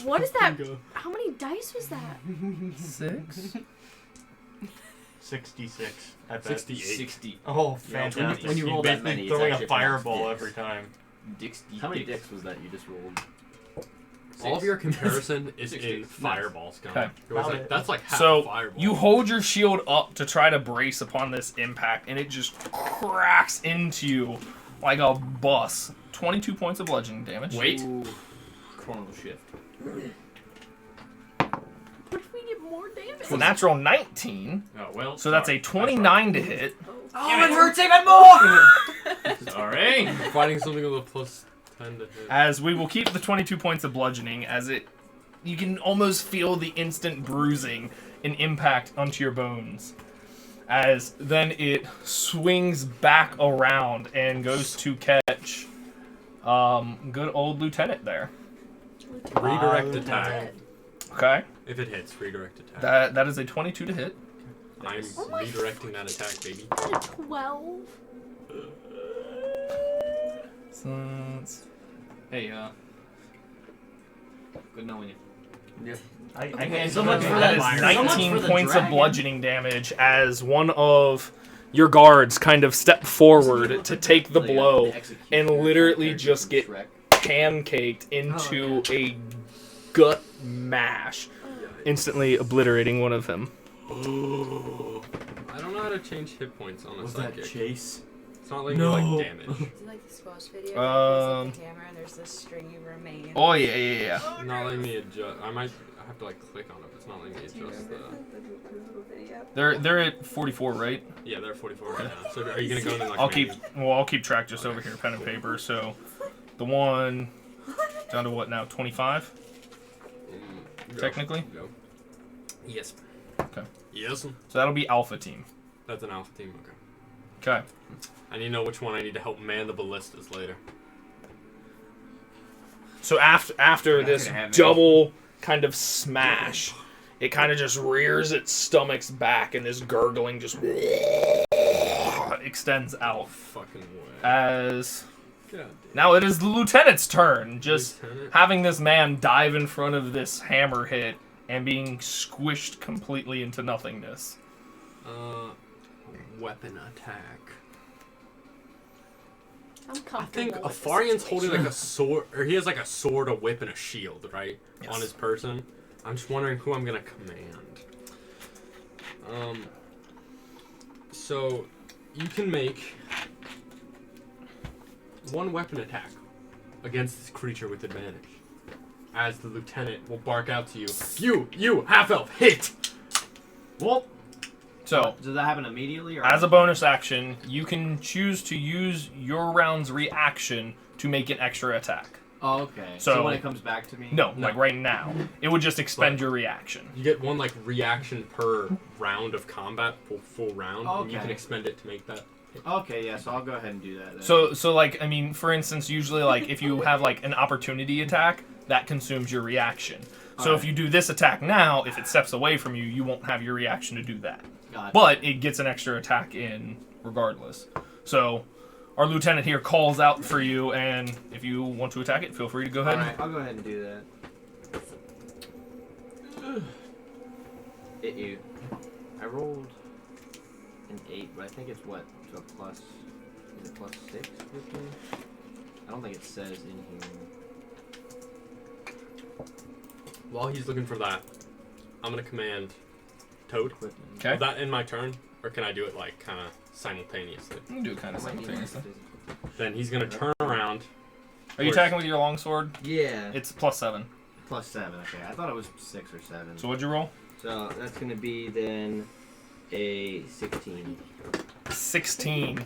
Speaker 3: What is that?
Speaker 9: Go.
Speaker 3: How many dice was that?
Speaker 5: 6.
Speaker 1: 66. I bet.
Speaker 9: 68.
Speaker 6: 60.
Speaker 1: Oh,
Speaker 8: Yeah,
Speaker 1: fantastic.
Speaker 8: when you roll
Speaker 1: He's
Speaker 8: that many, it's
Speaker 1: throwing a
Speaker 8: actually pronounced
Speaker 1: fireball
Speaker 8: dicks.
Speaker 1: every time.
Speaker 6: Dixie.
Speaker 8: How many dicks was that you just rolled?
Speaker 9: All of your comparison is
Speaker 6: 60.
Speaker 9: in fireballs.
Speaker 5: Okay.
Speaker 9: It was like, that's like half a
Speaker 5: So
Speaker 9: fireball.
Speaker 5: you hold your shield up to try to brace upon this impact, and it just cracks into you like a bus. 22 points of bludgeoning damage.
Speaker 6: Wait.
Speaker 8: Chronal shift.
Speaker 3: What if we get more damage?
Speaker 5: It's a natural 19,
Speaker 6: Oh, well.
Speaker 5: so that's a 29 to hit.
Speaker 6: Oh, it hurts even more! Sorry.
Speaker 9: Fighting something with a plus 10 to hit.
Speaker 5: As we will keep the 22 points of bludgeoning, as you can almost feel the instant bruising and impact onto your bones. As then it swings back around and goes to catch good old Lieutenant there.
Speaker 9: Redirect attack.
Speaker 5: Okay,
Speaker 9: If it hits, redirect attack.
Speaker 5: that is a 22 to hit.
Speaker 9: I'm redirecting that attack, baby.
Speaker 3: 12.
Speaker 5: So it's
Speaker 6: Hey, good knowing you.
Speaker 9: Yeah.
Speaker 1: I so much for
Speaker 5: That
Speaker 1: that.
Speaker 5: is
Speaker 1: So much
Speaker 5: 19
Speaker 1: for the
Speaker 5: points of
Speaker 1: dragon.
Speaker 5: bludgeoning damage as one of your guards kind of step forward to take the blow and literally just get pancaked into a gut mash, instantly obliterating one of them.
Speaker 9: Oh. I don't know how to change hit points on a
Speaker 12: Was
Speaker 9: psychic.
Speaker 12: that Chase?
Speaker 9: It's not letting me like damage.
Speaker 13: Do you like the squash video? Where he plays, like, the hammer and there's this stringy remains.
Speaker 5: Oh yeah.
Speaker 9: Not letting me adjust. I have to like click on it. But it's not letting me adjust the.
Speaker 5: They're at 44, right?
Speaker 9: Yeah, they're 44 right now. So are you gonna go into like?
Speaker 5: I'll keep track just over here, pen and paper. So, the one down to what now? 25. Technically.
Speaker 9: Go. Yes.
Speaker 5: Okay.
Speaker 9: Yes.
Speaker 5: So that'll be Alpha Team.
Speaker 9: That's an Alpha Team. Okay.
Speaker 5: Okay.
Speaker 9: I need to know which one I need to help man the ballistas later.
Speaker 5: So after this double kind of smash, it kind of just rears its stomach's back, and this gurgling just extends out.
Speaker 9: Fucking way.
Speaker 5: As
Speaker 9: God
Speaker 5: now it is the lieutenant's turn. Just
Speaker 9: Lieutenant?
Speaker 5: having this man dive in front of this hammer hit and being squished completely into nothingness.
Speaker 9: Weapon attack.
Speaker 3: I'm
Speaker 9: I
Speaker 3: comfortable.
Speaker 9: think
Speaker 3: with the
Speaker 9: Afarian's holding
Speaker 3: situation.
Speaker 9: like a sword, or he has like a sword, a whip, and a shield, right?
Speaker 5: Yes.
Speaker 9: On his person. I'm just wondering who I'm gonna command. So you can make one weapon attack against this creature with advantage. As the lieutenant will bark out to you, you half elf, hit.
Speaker 8: Well,
Speaker 5: So
Speaker 8: does that happen immediately? Or
Speaker 5: as a bonus action, you can choose to use your round's reaction to make an extra attack.
Speaker 8: Oh, okay.
Speaker 5: So-
Speaker 8: So when it comes back to me?
Speaker 5: No, like right now. It would just expend
Speaker 9: But-
Speaker 5: your reaction.
Speaker 9: You get one like reaction per round of combat, full round, and you
Speaker 8: Okay.
Speaker 9: can expend it to make that.
Speaker 8: Okay, yeah, so I'll go ahead and do that then.
Speaker 5: So like, I mean, for instance, usually like if you have like an opportunity attack, that consumes your reaction. So if you do this attack now, if it steps away from you, you won't have your reaction to do that.
Speaker 8: Gotcha.
Speaker 5: But it gets an extra attack in regardless. So our lieutenant here calls out for you, and if you want to attack it, feel free to go ahead.
Speaker 8: Alright, I'll go ahead and do that. Hit you. I rolled an 8, but I think it's what? So plus. Is it plus 6 with me? I don't think it says in here.
Speaker 9: While he's looking for that, I'm gonna command Toad.
Speaker 5: Okay.
Speaker 9: Is that in my turn, or can I do it like kind of simultaneously?
Speaker 5: You can do it kind of simultaneously.
Speaker 9: Then he's gonna turn around.
Speaker 5: Are you attacking with your longsword?
Speaker 8: Yeah.
Speaker 5: It's +7.
Speaker 8: Plus 7, okay. I thought it was 6 or 7.
Speaker 5: So what'd you roll?
Speaker 8: So that's gonna be then a 16.
Speaker 5: 16.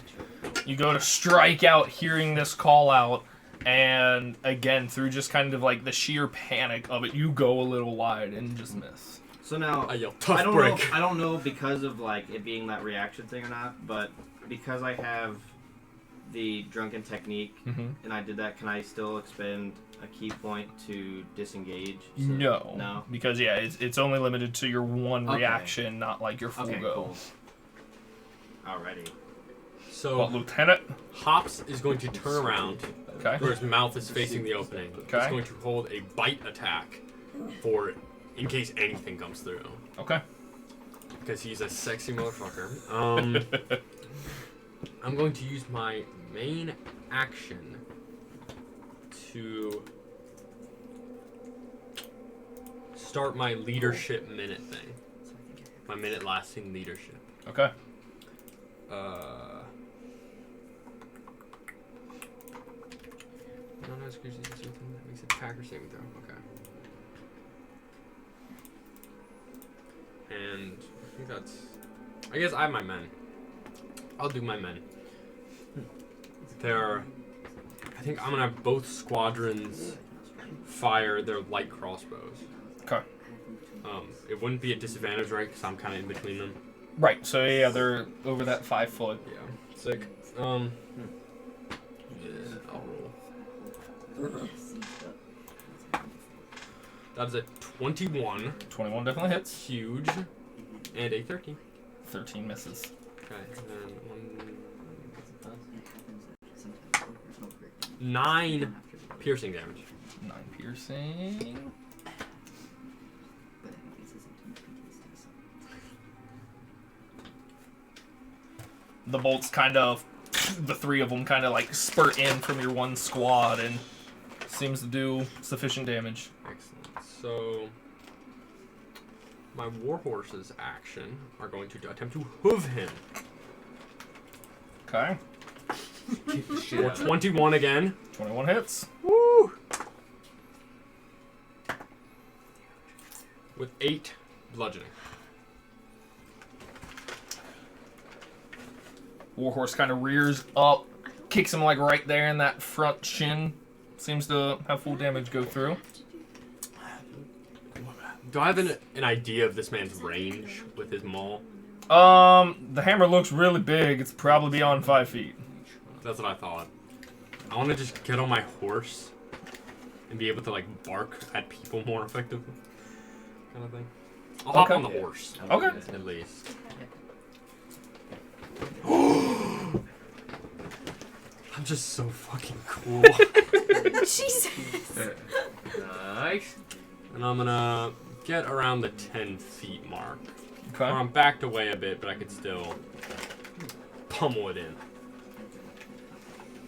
Speaker 5: You go to strike out hearing this call out, and again, through just kind of like the sheer panic of it, you go a little wide and just miss.
Speaker 8: So now
Speaker 9: I yell, tough
Speaker 8: I don't
Speaker 9: break.
Speaker 8: know. I don't know because of like it being that reaction thing or not, but because I have the drunken technique and I did that, can I still expend a key point to disengage? So-
Speaker 5: No.
Speaker 8: No.
Speaker 5: Because, yeah, it's only limited to your one
Speaker 8: Okay.
Speaker 5: reaction, not like your full
Speaker 8: Okay,
Speaker 5: go.
Speaker 8: cool. Alrighty.
Speaker 9: So
Speaker 5: But Lieutenant?
Speaker 9: Hops is going to turn around,
Speaker 5: Okay.
Speaker 9: where his mouth is facing the opening.
Speaker 5: Okay.
Speaker 9: He's going to hold a bite attack for in case anything comes through.
Speaker 5: Okay.
Speaker 9: Because he's a sexy motherfucker. I'm going to use my main action to start my leadership minute thing. My minute lasting leadership.
Speaker 5: Okay.
Speaker 9: No, no, excuse me. Something that makes a attacker saving throw. Okay. And I think that's. I guess I have my men. I'll do my men. They're. I think I'm gonna have both squadrons fire their light crossbows.
Speaker 5: Okay.
Speaker 9: It wouldn't be a disadvantage, right? Because I'm kind of in between them.
Speaker 5: Right, so yeah, they're over that 5 foot.
Speaker 9: Yeah. Sick. Yeah, I'll roll. That is a 21.
Speaker 5: 21 definitely hits.
Speaker 9: Huge. And a 13.
Speaker 5: 13 misses.
Speaker 9: Okay, and then 9 piercing damage.
Speaker 5: 9 piercing. the bolts kind of, the three of them kind of like spurt in from your one squad and seems to do sufficient damage.
Speaker 9: Excellent. So my warhorse's action are going to attempt to hoof him.
Speaker 5: Okay.
Speaker 9: For 21 again.
Speaker 5: 21 hits.
Speaker 9: Woo! With 8 bludgeoning.
Speaker 5: Warhorse kind of rears up, kicks him like right there in that front shin. Seems to have full damage go through.
Speaker 9: Do I have an idea of this man's range with his maul?
Speaker 5: The hammer looks really big. It's probably beyond 5 feet.
Speaker 9: That's what I thought. I want to just get on my horse and be able to like bark at people more effectively, kind of thing. I'll hop on the horse.
Speaker 5: Okay.
Speaker 9: At least. I'm just so fucking cool.
Speaker 3: Jesus.
Speaker 6: Nice.
Speaker 9: And I'm gonna get around the 10 feet mark.
Speaker 5: Okay.
Speaker 9: Or I'm backed away a bit, but I could still pummel it in.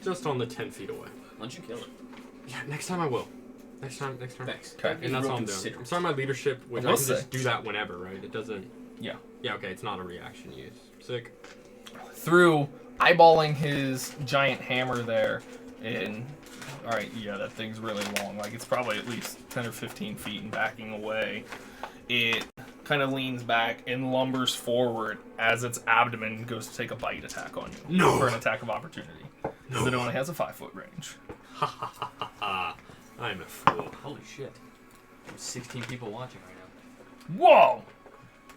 Speaker 9: Just on the 10 feet away.
Speaker 6: Why don't you kill it?
Speaker 9: Yeah, next time I will. Next time.
Speaker 6: Thanks.
Speaker 5: Okay.
Speaker 9: And that's all I'm doing. I'm sorry my leadership, which I can just do that whenever, right? It doesn't...
Speaker 5: Yeah.
Speaker 9: Yeah, okay, it's not a reaction use. Sick.
Speaker 5: Through eyeballing his giant hammer there, and alright, yeah, that thing's really long. Like, it's probably at least 10 or 15 feet and backing away. It kind of leans back and lumbers forward as its abdomen goes to take a bite attack on you.
Speaker 9: No!
Speaker 5: For an attack of opportunity. Because it only has a 5-foot range.
Speaker 9: Ha ha ha ha ha. I'm a fool.
Speaker 6: Holy shit. There's 16 people watching right now.
Speaker 5: Whoa!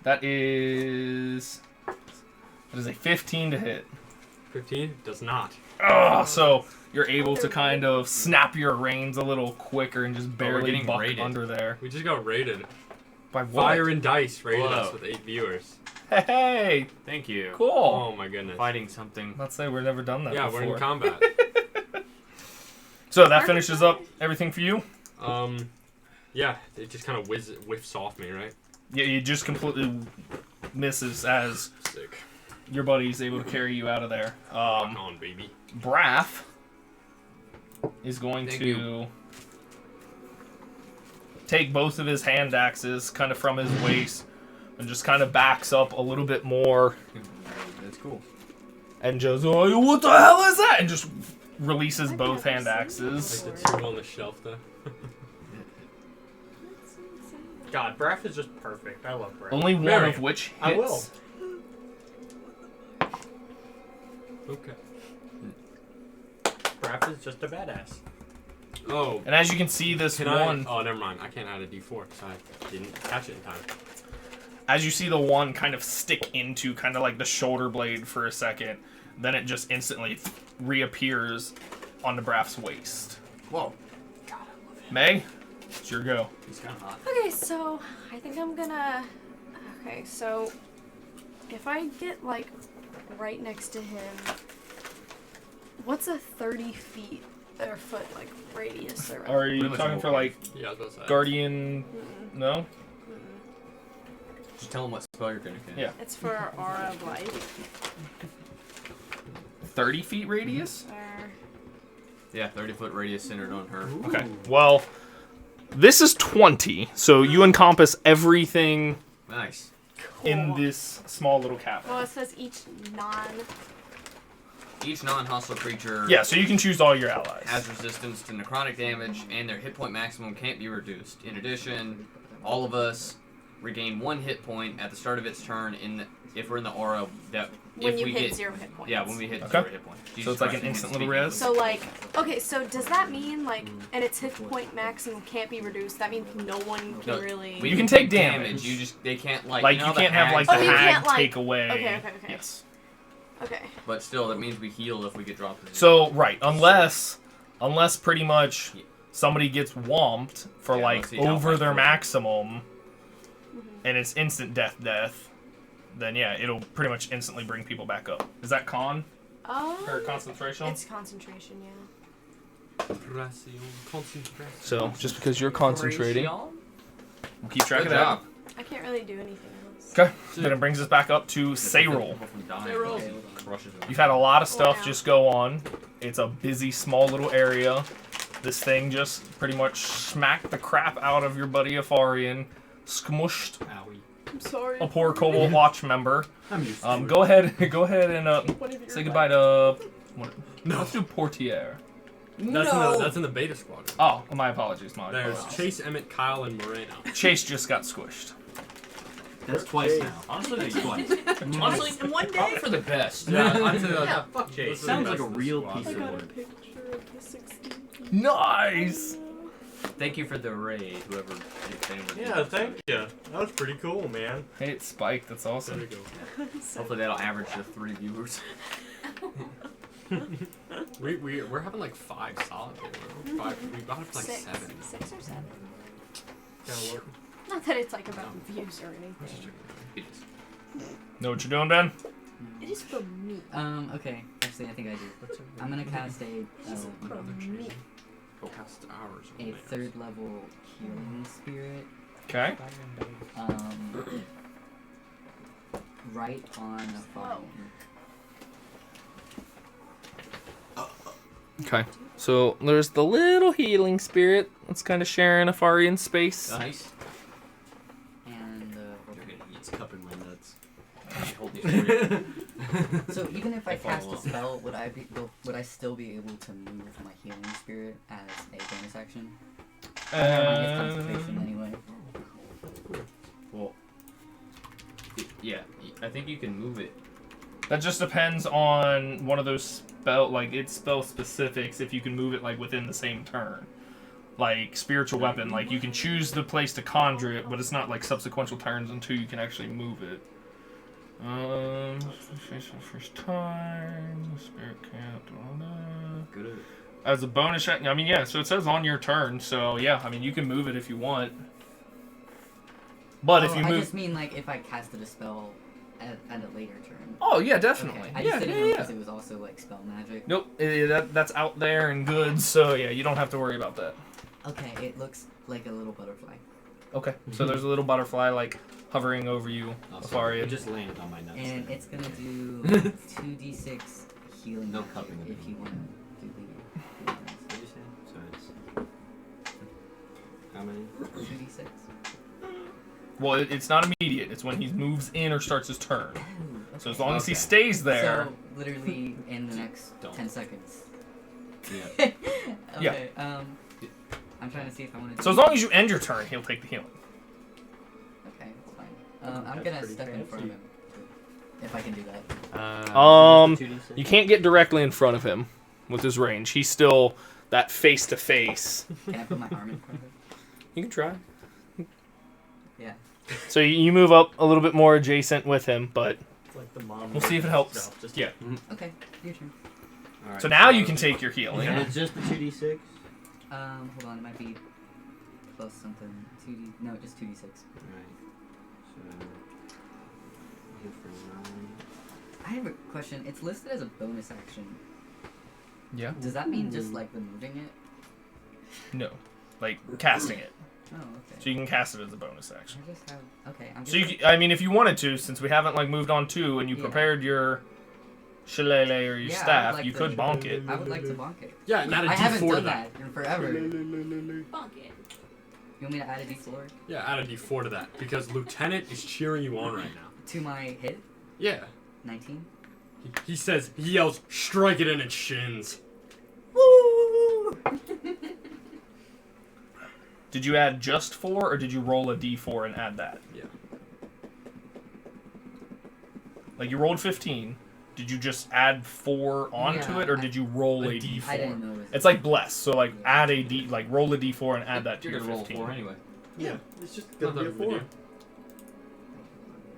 Speaker 5: That is a 15 to hit.
Speaker 9: 15? Does not.
Speaker 5: So you're able to kind of snap your reins a little quicker and just barely
Speaker 6: getting
Speaker 5: buck
Speaker 6: raided.
Speaker 5: under there.
Speaker 9: We just got raided.
Speaker 5: By what?
Speaker 9: Fire and Dice raided
Speaker 6: Whoa.
Speaker 9: us with 8 viewers.
Speaker 5: Hey!
Speaker 6: Thank you.
Speaker 5: Cool.
Speaker 9: Oh my goodness.
Speaker 6: Fighting something.
Speaker 5: Let's say we've never done that
Speaker 9: Yeah,
Speaker 5: before.
Speaker 9: we're in combat.
Speaker 5: So that finishes up everything for you?
Speaker 9: Yeah, it just kind of whiffs off me, right?
Speaker 5: Yeah, you just completely misses as
Speaker 9: Sick.
Speaker 5: your buddy's able to carry you out of there.
Speaker 9: Rock on, baby.
Speaker 5: Braff is going
Speaker 6: Thank
Speaker 5: to
Speaker 6: you.
Speaker 5: take both of his hand axes kind of from his waist and just kind of backs up a little bit more
Speaker 6: That's cool.
Speaker 5: and just, oh, what the hell is that? And just releases both hand axes.
Speaker 9: Like the two on the shelf there.
Speaker 1: God, breath is just perfect. I love breath.
Speaker 5: Only one
Speaker 9: Very.
Speaker 5: of which hits.
Speaker 1: I will.
Speaker 9: Okay.
Speaker 1: Breath is just a badass.
Speaker 9: Oh.
Speaker 5: And as you can see, this
Speaker 9: Can
Speaker 5: one,
Speaker 9: I? Oh, never mind. I can't add a D4 because I didn't catch it in time.
Speaker 5: as you see the one kind of stick into kind of like the shoulder blade for a second, then it just instantly reappears on the Braff's waist.
Speaker 6: Whoa.
Speaker 5: Meg, it's your go.
Speaker 6: He's kind of hot.
Speaker 3: Okay, so I think I'm gonna. Okay, so if I get like right next to him, what's a 30 feet or foot like radius around?
Speaker 5: Are you
Speaker 6: Pretty much
Speaker 5: talking
Speaker 6: a
Speaker 5: for
Speaker 6: whole
Speaker 5: like
Speaker 9: Yeah, I was about to say.
Speaker 5: Guardian? No?
Speaker 6: Just tell him what spell you're gonna cast.
Speaker 5: Yeah.
Speaker 3: It's for Aura of Life.
Speaker 5: 30 feet radius?
Speaker 3: Or...
Speaker 6: Yeah, 30-foot radius centered on her.
Speaker 5: Okay. Well, this is 20, so you encompass everything
Speaker 6: Nice.
Speaker 5: in this small little cabin.
Speaker 3: Well, it says each non.
Speaker 6: Each non-hostile creature
Speaker 5: Yeah, so you can choose all your allies.
Speaker 6: has resistance to necrotic damage, and their hit point maximum can't be reduced. In addition, all of us regain 1 hit point at the start of its turn if we're in the aura that
Speaker 3: When
Speaker 6: if
Speaker 3: you
Speaker 6: we
Speaker 3: hit
Speaker 6: get
Speaker 3: 0 hit points.
Speaker 6: Yeah, when we hit
Speaker 5: Okay.
Speaker 6: 0 hit points.
Speaker 5: So
Speaker 6: Jesus
Speaker 5: it's like
Speaker 6: Christ,
Speaker 5: an
Speaker 6: I
Speaker 5: instant
Speaker 6: can't
Speaker 5: little
Speaker 6: speak.
Speaker 5: res?
Speaker 3: So like, okay, so does that mean like, and its hit point maximum can't be reduced? That means no one can
Speaker 6: No,
Speaker 3: really.
Speaker 5: You can take damage.
Speaker 6: You just they can't like
Speaker 5: Like,
Speaker 6: you, know
Speaker 5: you
Speaker 6: how
Speaker 5: can't
Speaker 6: the
Speaker 5: have like
Speaker 6: hags
Speaker 5: the
Speaker 3: Oh, you
Speaker 6: do?
Speaker 5: hag
Speaker 3: can't, like-
Speaker 5: take away.
Speaker 3: Okay.
Speaker 5: Yes.
Speaker 3: Okay.
Speaker 6: But still, that means we heal if we get dropped. in.
Speaker 5: So, right, unless pretty much somebody gets whomped for
Speaker 6: Yeah,
Speaker 5: like
Speaker 6: unless he
Speaker 5: over
Speaker 6: outright
Speaker 5: their
Speaker 6: kills.
Speaker 5: maximum and it's instant death, then yeah, it'll pretty much instantly bring people back up. Is that con? Or concentration?
Speaker 3: It's concentration, yeah.
Speaker 9: Concentration.
Speaker 5: So, just because you're concentrating, we'll keep track
Speaker 6: Good
Speaker 5: of that.
Speaker 6: job.
Speaker 3: I can't really do anything else.
Speaker 5: Okay, then it brings us back up to Sayrol.
Speaker 6: Sayrol.
Speaker 5: You've had a lot of stuff just go on. It's a busy, small little area. This thing just pretty much smacked the crap out of your buddy Afarian, smushed
Speaker 7: I'm sorry.
Speaker 5: a poor Cobalt Watch member.
Speaker 9: I'm used to it.
Speaker 5: Go ahead and say goodbye to. Let's do Portiere.
Speaker 9: That's in the beta squad.
Speaker 5: Oh, my apologies.
Speaker 9: There's Chase, Emmett, Kyle, and Moreno.
Speaker 5: Chase just got squished.
Speaker 14: That's twice now.
Speaker 6: Honestly,
Speaker 14: That's twice.
Speaker 6: honestly,
Speaker 7: In one day?
Speaker 6: probably for the best.
Speaker 14: Yeah, fuck Chase. Sounds like a real piece
Speaker 7: I
Speaker 14: of
Speaker 7: got a
Speaker 14: work.
Speaker 7: picture of the 16 people.
Speaker 5: Nice.
Speaker 6: Thank you for the raid, whoever did
Speaker 1: Yeah, thank you. That was pretty cool, man.
Speaker 5: Hey, it's Spike. That's awesome.
Speaker 9: There you go.
Speaker 6: Hopefully that'll average to 3 viewers.
Speaker 9: We're having like 5 solid. We got up to like
Speaker 3: 6.
Speaker 9: 7.
Speaker 3: 6 or 7.
Speaker 9: Kinda low.
Speaker 3: Not that it's like about views or anything.
Speaker 5: Know what you're doing, Ben?
Speaker 3: It is from me.
Speaker 4: Okay. Actually, I think I do. I'm gonna cast a
Speaker 9: Cast hours.
Speaker 4: a 3rd level healing spirit.
Speaker 5: Okay.
Speaker 4: Right on a phone.
Speaker 5: Okay. So there's the little healing spirit that's kind of sharing Afarian space.
Speaker 14: Nice.
Speaker 4: And
Speaker 14: It's cupping my nuts.
Speaker 4: so even if I
Speaker 14: follow
Speaker 4: cast a
Speaker 14: up.
Speaker 4: spell, would I still be able to move my healing spirit as a bonus action? Never mind, it's concentration anyway.
Speaker 6: Well, yeah, I think you can move it.
Speaker 5: That just depends on one of those its spell specifics. If you can move it like within the same turn, like spiritual weapon, like you can choose the place to conjure it, but it's not like subsequential turns until you can actually move it. First time, spirit count.
Speaker 6: Good.
Speaker 5: As a bonus, I mean, yeah. So it says on your turn. So yeah, I mean, you can move it if you want. But if you
Speaker 4: I
Speaker 5: move,
Speaker 4: just mean like if I casted a spell at a later turn.
Speaker 5: oh yeah, definitely.
Speaker 4: Okay. I just didn't know because it was also like spell magic.
Speaker 5: Nope, that's out there and good. So yeah, you don't have to worry about that.
Speaker 4: Okay, it looks like a little butterfly.
Speaker 5: Okay, so there's a little butterfly like hovering over you, Afaria.
Speaker 14: It just landed on my nuts.
Speaker 4: And it's gonna do 2d6 healing
Speaker 14: No
Speaker 4: magic
Speaker 14: cupping
Speaker 4: if you want to do the.
Speaker 14: What did you say? So it's how many?
Speaker 4: 2d6.
Speaker 5: Well, it's not immediate. It's when he moves in or starts his turn.
Speaker 4: Oh,
Speaker 5: So as long as he
Speaker 14: Okay.
Speaker 5: stays there.
Speaker 4: So literally in the next 10 seconds.
Speaker 14: Yeah.
Speaker 4: Okay. I'm trying to see if I want to.
Speaker 5: So as long as you end your turn, he'll take the healing.
Speaker 4: Okay, that's fine. I'm gonna step in front of him. If I can do that.
Speaker 5: You can't get directly in front of him with his range. He's still that face to face.
Speaker 4: Can I put my arm in front of him?
Speaker 5: You can try.
Speaker 4: Yeah.
Speaker 5: So you move up a little bit more adjacent with him, but
Speaker 1: It's like the mom.
Speaker 5: we'll see if it helps.
Speaker 1: Stuff. Just
Speaker 5: Yeah.
Speaker 4: Okay, your turn.
Speaker 14: All right.
Speaker 5: So now you can take your healing.
Speaker 14: And it's just the 2d6.
Speaker 4: Hold on, it might be plus something. 2d. No, just 2d6.
Speaker 14: Alright. So hit for 9.
Speaker 4: I have a question. It's listed as a bonus action.
Speaker 5: Yeah.
Speaker 4: Does that mean just like the moving it?
Speaker 5: No. Like casting it.
Speaker 4: Oh, okay.
Speaker 5: So you can cast it as a bonus action.
Speaker 4: I just have. Okay, I'm just.
Speaker 5: So I mean, if you wanted to, since we haven't like moved on to, and you
Speaker 4: Yeah.
Speaker 5: prepared your shillelagh or your
Speaker 4: Yeah, I would
Speaker 5: staff,
Speaker 4: like
Speaker 5: you
Speaker 4: to-
Speaker 5: could bonk it.
Speaker 4: I would like to bonk it.
Speaker 9: Yeah, and add a
Speaker 4: I haven't
Speaker 9: D4 to
Speaker 4: done
Speaker 9: that.
Speaker 4: that in forever. You
Speaker 13: Bonk it.
Speaker 4: want me to add a d4
Speaker 9: Yeah, add a D4 to that because Lieutenant is cheering you on right now.
Speaker 4: to my hit?
Speaker 9: Yeah.
Speaker 4: 19.
Speaker 9: He says, he yells, strike it in its shins.
Speaker 4: Woo!
Speaker 5: Did you add just 4, or did you roll a d4 and add that?
Speaker 9: Yeah.
Speaker 5: Like you rolled 15. Did you just add 4 onto
Speaker 4: Yeah,
Speaker 5: it, or did you roll a d4?
Speaker 4: I didn't know it was.
Speaker 5: It's like bless. So like add a d, like roll a d4 and add that to
Speaker 6: You're
Speaker 5: your
Speaker 6: gonna roll
Speaker 5: 15.
Speaker 6: 4 anyway.
Speaker 1: Yeah, it's just
Speaker 9: Not
Speaker 1: gonna be a
Speaker 9: that big a
Speaker 1: 4.
Speaker 9: deal.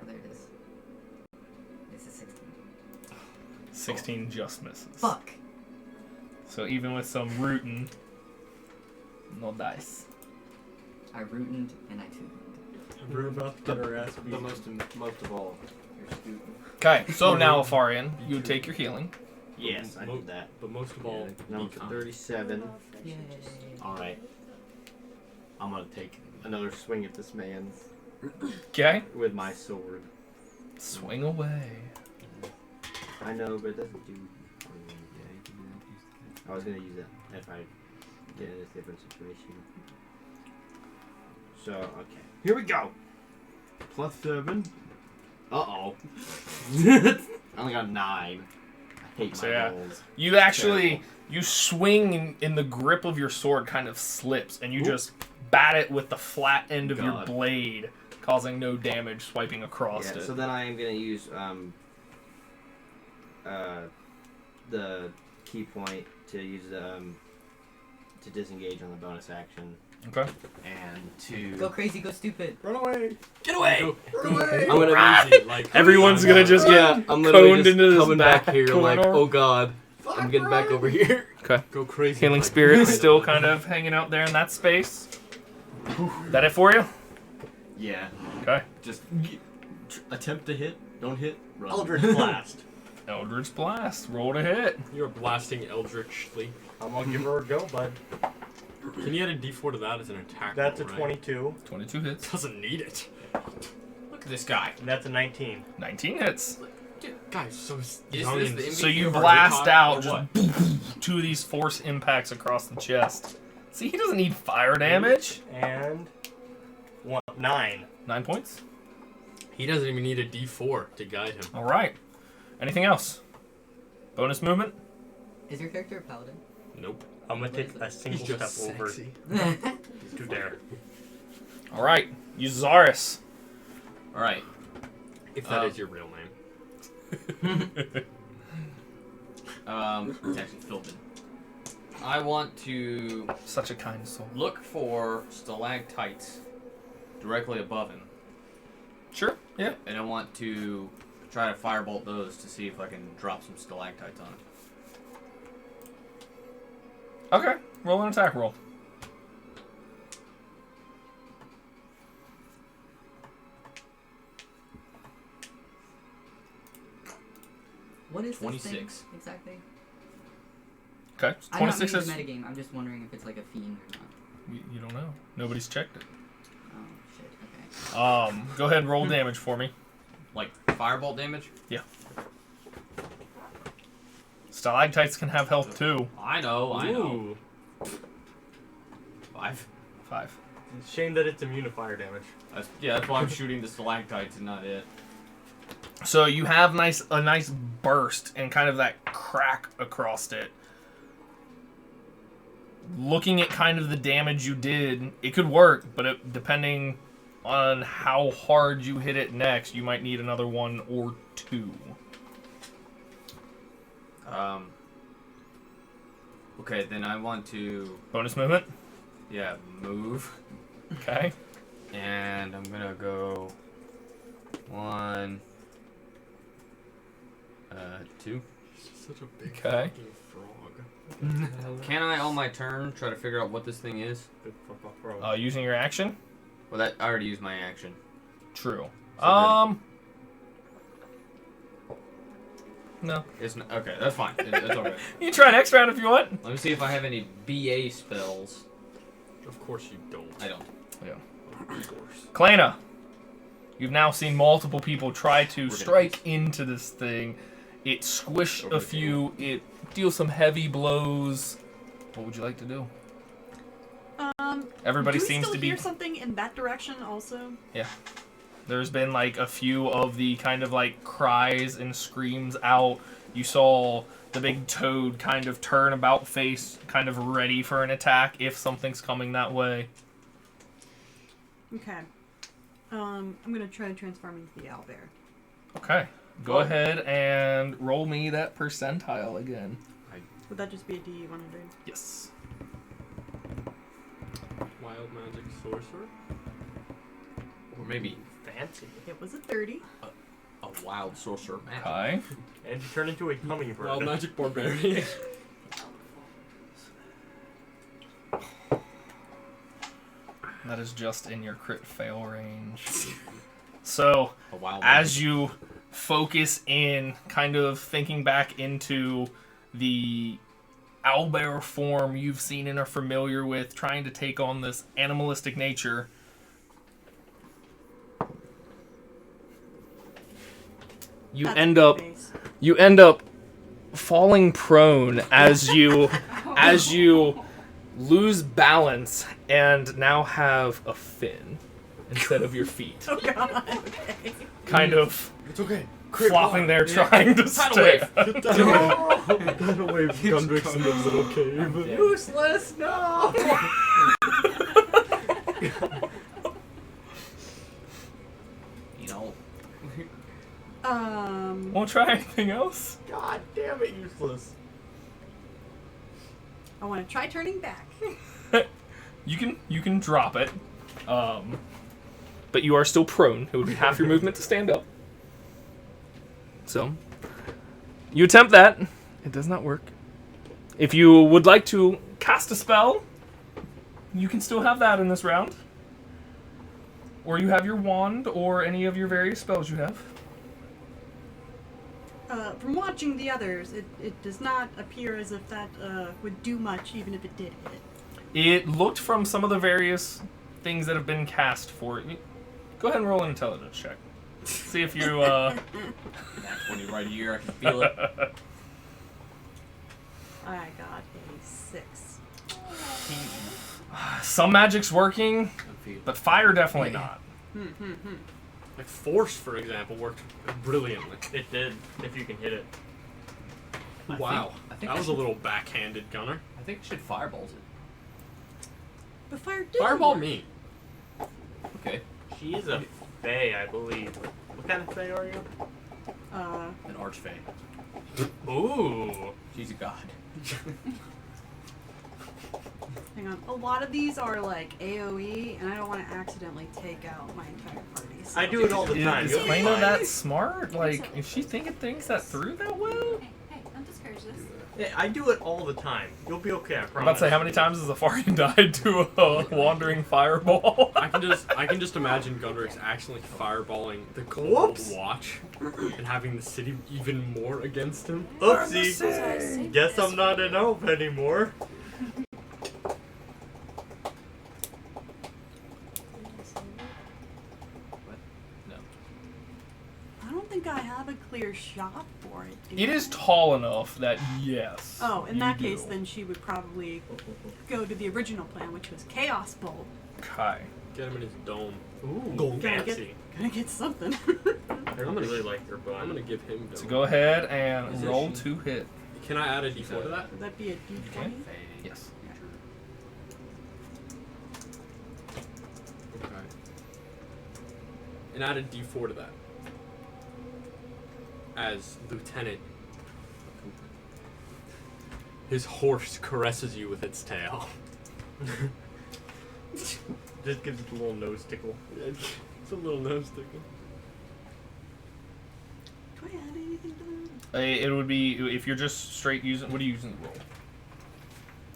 Speaker 4: Oh, there it is. It's a 16.
Speaker 5: 16 just misses.
Speaker 4: Fuck.
Speaker 5: So even with some rootin', no dice.
Speaker 4: I rooted and I tuned.
Speaker 1: We're about to get our ass beat.
Speaker 14: But most of all, you're stupid.
Speaker 5: Okay, so now Afarian, you take your healing.
Speaker 8: Yes, I did that.
Speaker 9: But most of all,
Speaker 8: Now it's 37.
Speaker 4: Yay.
Speaker 8: Alright. I'm gonna take another swing at this man.
Speaker 5: Okay.
Speaker 8: With my sword.
Speaker 5: Swing away.
Speaker 8: I know, but it doesn't do. I was gonna use that if I get in a different situation. So okay, here we go. +7. I only got 9. I hate
Speaker 5: So
Speaker 8: my
Speaker 5: yeah,
Speaker 8: rolls.
Speaker 5: you actually you swing in the grip of your sword kind of slips, and you just bat it with the flat end of your
Speaker 8: God.
Speaker 5: blade, causing no damage, swiping across
Speaker 8: Yeah,
Speaker 5: it.
Speaker 8: so then I am gonna use the key point to use the to disengage on the bonus action.
Speaker 5: Okay.
Speaker 8: And to
Speaker 4: Go crazy, go stupid.
Speaker 9: Run away.
Speaker 8: Get away!
Speaker 9: Run away.
Speaker 8: I'm gonna
Speaker 9: Easy, like,
Speaker 5: Everyone's gonna just get
Speaker 8: I'm literally
Speaker 5: coned
Speaker 8: just
Speaker 5: into this
Speaker 8: coming back here
Speaker 5: corner.
Speaker 8: like, oh god, I'm getting back over here.
Speaker 5: Okay.
Speaker 9: Go crazy.
Speaker 5: Healing
Speaker 9: like,
Speaker 5: Spirit still kind of hanging out there in that space. That it for you?
Speaker 8: Yeah.
Speaker 5: Okay.
Speaker 8: Just attempt to hit, don't hit, run.
Speaker 1: Eldritch Blast.
Speaker 5: Eldritch Blast. Roll to hit.
Speaker 9: You're blasting eldritchly.
Speaker 1: I'm gonna give her a go, bud.
Speaker 9: Can you add a d4 to that as an attack?
Speaker 1: That's a
Speaker 9: roll, right?
Speaker 1: 22.
Speaker 5: 22 hits.
Speaker 9: Doesn't need it.
Speaker 6: Look at this guy.
Speaker 1: And that's a 19.
Speaker 5: 19 hits.
Speaker 9: Dude, guys, so
Speaker 6: young
Speaker 9: this
Speaker 6: and-
Speaker 9: the
Speaker 5: So
Speaker 9: MVP
Speaker 5: you
Speaker 9: of our
Speaker 5: blast
Speaker 9: recon,
Speaker 5: out
Speaker 9: or
Speaker 5: just
Speaker 9: what?
Speaker 5: 2 of these force impacts across the chest. See, he doesn't need fire damage.
Speaker 1: And 9.
Speaker 5: 9 points.
Speaker 9: He doesn't even need a d4 to guide him.
Speaker 5: All right. Anything else? Bonus movement?
Speaker 4: Is your character a paladin?
Speaker 9: Nope.
Speaker 1: I'm gonna take a single
Speaker 9: He's
Speaker 1: step
Speaker 9: just
Speaker 1: over
Speaker 9: sexy.
Speaker 1: to there.
Speaker 5: All right. Use Zaris.
Speaker 6: All right.
Speaker 9: If that is your real name.
Speaker 6: It's actually Philbin. I want to
Speaker 5: Such a kind soul.
Speaker 6: look for stalactites directly above him,
Speaker 5: Sure. Yeah.
Speaker 6: and I want to try to firebolt those to see if I can drop some stalactites on him.
Speaker 5: Okay. Roll an attack roll.
Speaker 4: What is this
Speaker 6: 26.
Speaker 4: thing exactly?
Speaker 5: Okay.
Speaker 4: I'm not
Speaker 5: 26
Speaker 4: new
Speaker 5: is.
Speaker 4: to metagame. I'm just wondering if it's like a fiend or not.
Speaker 5: You don't know. Nobody's checked it.
Speaker 4: Oh shit. Okay.
Speaker 5: Go ahead and roll damage for me.
Speaker 6: Like firebolt damage?
Speaker 5: Yeah. Stalactites can have health too.
Speaker 6: I know.
Speaker 9: Ooh.
Speaker 6: 5.
Speaker 5: 5.
Speaker 1: It's a shame that it's immune to fire damage.
Speaker 6: That's why I'm shooting the stalactites and not it.
Speaker 5: So you have a nice burst and kind of that crack across it. Looking at kind of the damage you did, it could work, but depending on how hard you hit it next, you might need another 1 or 2.
Speaker 6: Okay, then I want to
Speaker 5: Bonus movement.
Speaker 6: move,
Speaker 5: Okay.
Speaker 6: and I'm gonna go 1, 2.
Speaker 9: Such a big
Speaker 5: Okay.
Speaker 9: fucking frog.
Speaker 6: Can I, on my turn, try to figure out what this thing is?
Speaker 5: Using your action.
Speaker 6: Well, that I already used my action.
Speaker 5: True.
Speaker 6: So
Speaker 5: No.
Speaker 6: It's not, okay, that's fine. That's okay.
Speaker 5: You can try next round if you want.
Speaker 6: Let me see if I have any BA spells.
Speaker 9: Of course you don't.
Speaker 6: I don't.
Speaker 5: Yeah.
Speaker 9: Of course.
Speaker 5: Kalena, you've now seen multiple people try to strike into this thing. It squished a few. It deals some heavy blows. What would you like to do? Everybody
Speaker 7: do we
Speaker 5: seems
Speaker 7: still
Speaker 5: to be.
Speaker 7: hear something in that direction also?
Speaker 5: Yeah. There's been like a few of the kind of like cries and screams out. You saw the big toad kind of turn about face, kind of ready for an attack if something's coming that way.
Speaker 7: Okay. I'm gonna try to transform into the owlbear.
Speaker 5: Okay. Go ahead and roll me that percentile again.
Speaker 7: Would that just be a D100?
Speaker 5: Yes.
Speaker 9: Wild magic sorcerer?
Speaker 6: Or maybe
Speaker 1: Fancy.
Speaker 7: It was a 30.
Speaker 6: a wild sorcerer magic.
Speaker 5: Okay.
Speaker 1: And you turn into a hummingbird.
Speaker 9: Wild magic barbarian.
Speaker 5: That is just in your crit fail range. So,
Speaker 6: A wild
Speaker 5: as you focus in, kind of thinking back into the owlbear form you've seen and are familiar with, trying to take on this animalistic nature, you
Speaker 11: That's
Speaker 5: end
Speaker 11: a
Speaker 5: up
Speaker 11: good base.
Speaker 5: falling prone as you lose balance and now have a fin instead of your feet.
Speaker 11: Oh god. Okay.
Speaker 5: Kind of
Speaker 9: It's okay.
Speaker 5: flopping there trying to stay.
Speaker 9: Get that away from Gundrix in his little cave.
Speaker 8: Useless, no!
Speaker 6: You know.
Speaker 5: Won't try anything else?
Speaker 8: God damn it, useless.
Speaker 11: I want to try turning back.
Speaker 5: You can drop it. But you are still prone. It would be half your movement to stand up. So, you attempt that. It does not work. If you would like to cast a spell, you can still have that in this round. Or you have your wand, or any of your various spells you have.
Speaker 11: From watching the others, it does not appear as if that would do much, even if it did hit.
Speaker 5: It looked from some of the various things that have been cast for it. Go ahead and roll an intelligence check. See if you,
Speaker 6: That's 20 right here. I can feel it.
Speaker 11: I got a 6.
Speaker 5: Some magic's working, but fire definitely not.
Speaker 9: Like Force, for example, worked brilliantly.
Speaker 1: It did, if you can hit it.
Speaker 9: Wow.
Speaker 6: I think
Speaker 9: That was a little backhanded, Gunner.
Speaker 6: I think I should firebolt it.
Speaker 11: But fire did
Speaker 9: Fireball
Speaker 11: work.
Speaker 9: me.
Speaker 6: Okay.
Speaker 1: She is a fae, I believe. What kind of fae are you?
Speaker 6: An archfey.
Speaker 1: Ooh.
Speaker 6: She's a god.
Speaker 11: Hang on. A lot of these are like AoE, and I don't want to accidentally take out my entire party. So.
Speaker 1: I do it all the time.
Speaker 5: Is
Speaker 1: You'll be
Speaker 5: Lena
Speaker 1: fine.
Speaker 5: that smart? Like, is she thinking things that through that well?
Speaker 13: Hey, don't discourage this.
Speaker 1: Yeah, I do it all the time. You'll be okay, I promise.
Speaker 5: I'm about to say, how many times has Zafarian died to a wandering fireball?
Speaker 9: I can just imagine Gundrix actually fireballing the cold
Speaker 1: Whoops.
Speaker 9: watch and having the city even more against him.
Speaker 1: Oopsie. Guess I'm not an elf anymore.
Speaker 11: I don't think I have a clear shot for it. do
Speaker 5: It
Speaker 11: I?
Speaker 5: is tall enough that, yes.
Speaker 11: Oh, in
Speaker 5: you
Speaker 11: that
Speaker 5: do.
Speaker 11: case, then she would probably go to the original plan, which was Chaos Bolt.
Speaker 5: Okay.
Speaker 9: Get him in his dome.
Speaker 1: Ooh,
Speaker 9: Gold
Speaker 11: Gotta
Speaker 9: fancy.
Speaker 11: get something.
Speaker 1: I really like your bun.
Speaker 9: I'm gonna give him dome.
Speaker 5: So go ahead and
Speaker 6: Is it
Speaker 5: roll
Speaker 6: she?
Speaker 5: 2 hit.
Speaker 9: Can I add a d4 to that?
Speaker 11: Would that be a D20?
Speaker 5: Okay. Yes.
Speaker 9: Okay. And add a d4 to that. As Lieutenant, his horse caresses you with its tail.
Speaker 1: Just gives it a little nose tickle.
Speaker 9: It's a little nose tickle.
Speaker 11: Do I add anything to that?
Speaker 5: It would be, if you're just straight using, what are you using to roll?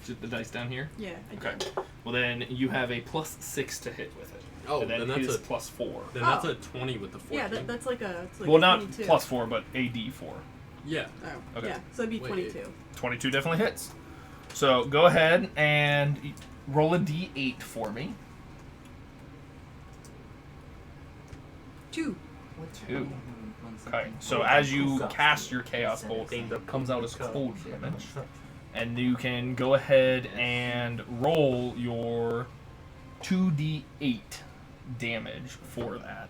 Speaker 5: Is it the dice down here?
Speaker 11: Yeah, I
Speaker 5: Okay.
Speaker 11: did.
Speaker 5: Well, then you have a +6 to hit with it.
Speaker 9: Oh,
Speaker 5: and then
Speaker 9: then that's
Speaker 5: his
Speaker 9: a
Speaker 5: +4.
Speaker 9: Then that's a 20 with the 14.
Speaker 11: Yeah, that's like a. It's like
Speaker 5: Well,
Speaker 11: a
Speaker 5: not
Speaker 11: 22.
Speaker 5: +4, but a d4.
Speaker 9: Yeah.
Speaker 11: Oh,
Speaker 5: Okay.
Speaker 11: yeah. So it'd be
Speaker 9: Wait.
Speaker 11: 22.
Speaker 5: 22 definitely hits. So go ahead and roll a d8 for me.
Speaker 11: 2.
Speaker 5: 2. Okay, so as you cast your Chaos Bolt, it comes out as cold damage. And you can go ahead and roll your 2d8 damage for that.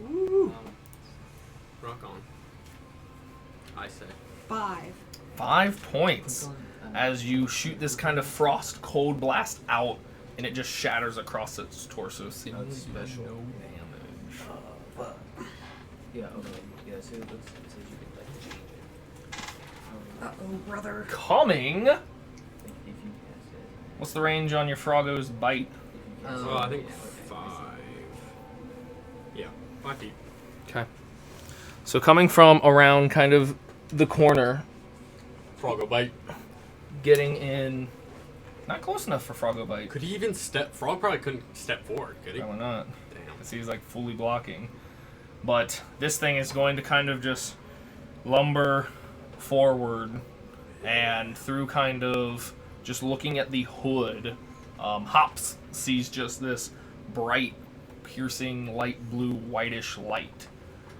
Speaker 11: Ooh.
Speaker 9: Rock on. I say.
Speaker 11: 5.
Speaker 5: 5 points as you shoot this kind of frost cold blast out, and it just shatters across its torso. Seemingly
Speaker 14: special.
Speaker 5: no damage.
Speaker 14: Yeah, okay. Yeah, so it looks it says you can like change it.
Speaker 11: Uh-oh, brother.
Speaker 5: Coming.
Speaker 14: Like, if you cast it.
Speaker 5: What's the range on your Froggo's bite?
Speaker 9: Oh, I think 5. Yeah, 5 feet.
Speaker 5: Okay. So coming from around kind of the corner,
Speaker 9: Froggo bite.
Speaker 5: getting in, not close enough for Froggo bite.
Speaker 9: Could he even step? Frog probably couldn't step forward, could he?
Speaker 5: Why not?
Speaker 9: Damn.
Speaker 5: Because he's like fully blocking. But this thing is going to kind of just lumber forward, and through kind of just looking at the hood, Hops sees just this bright, piercing, light blue, whitish light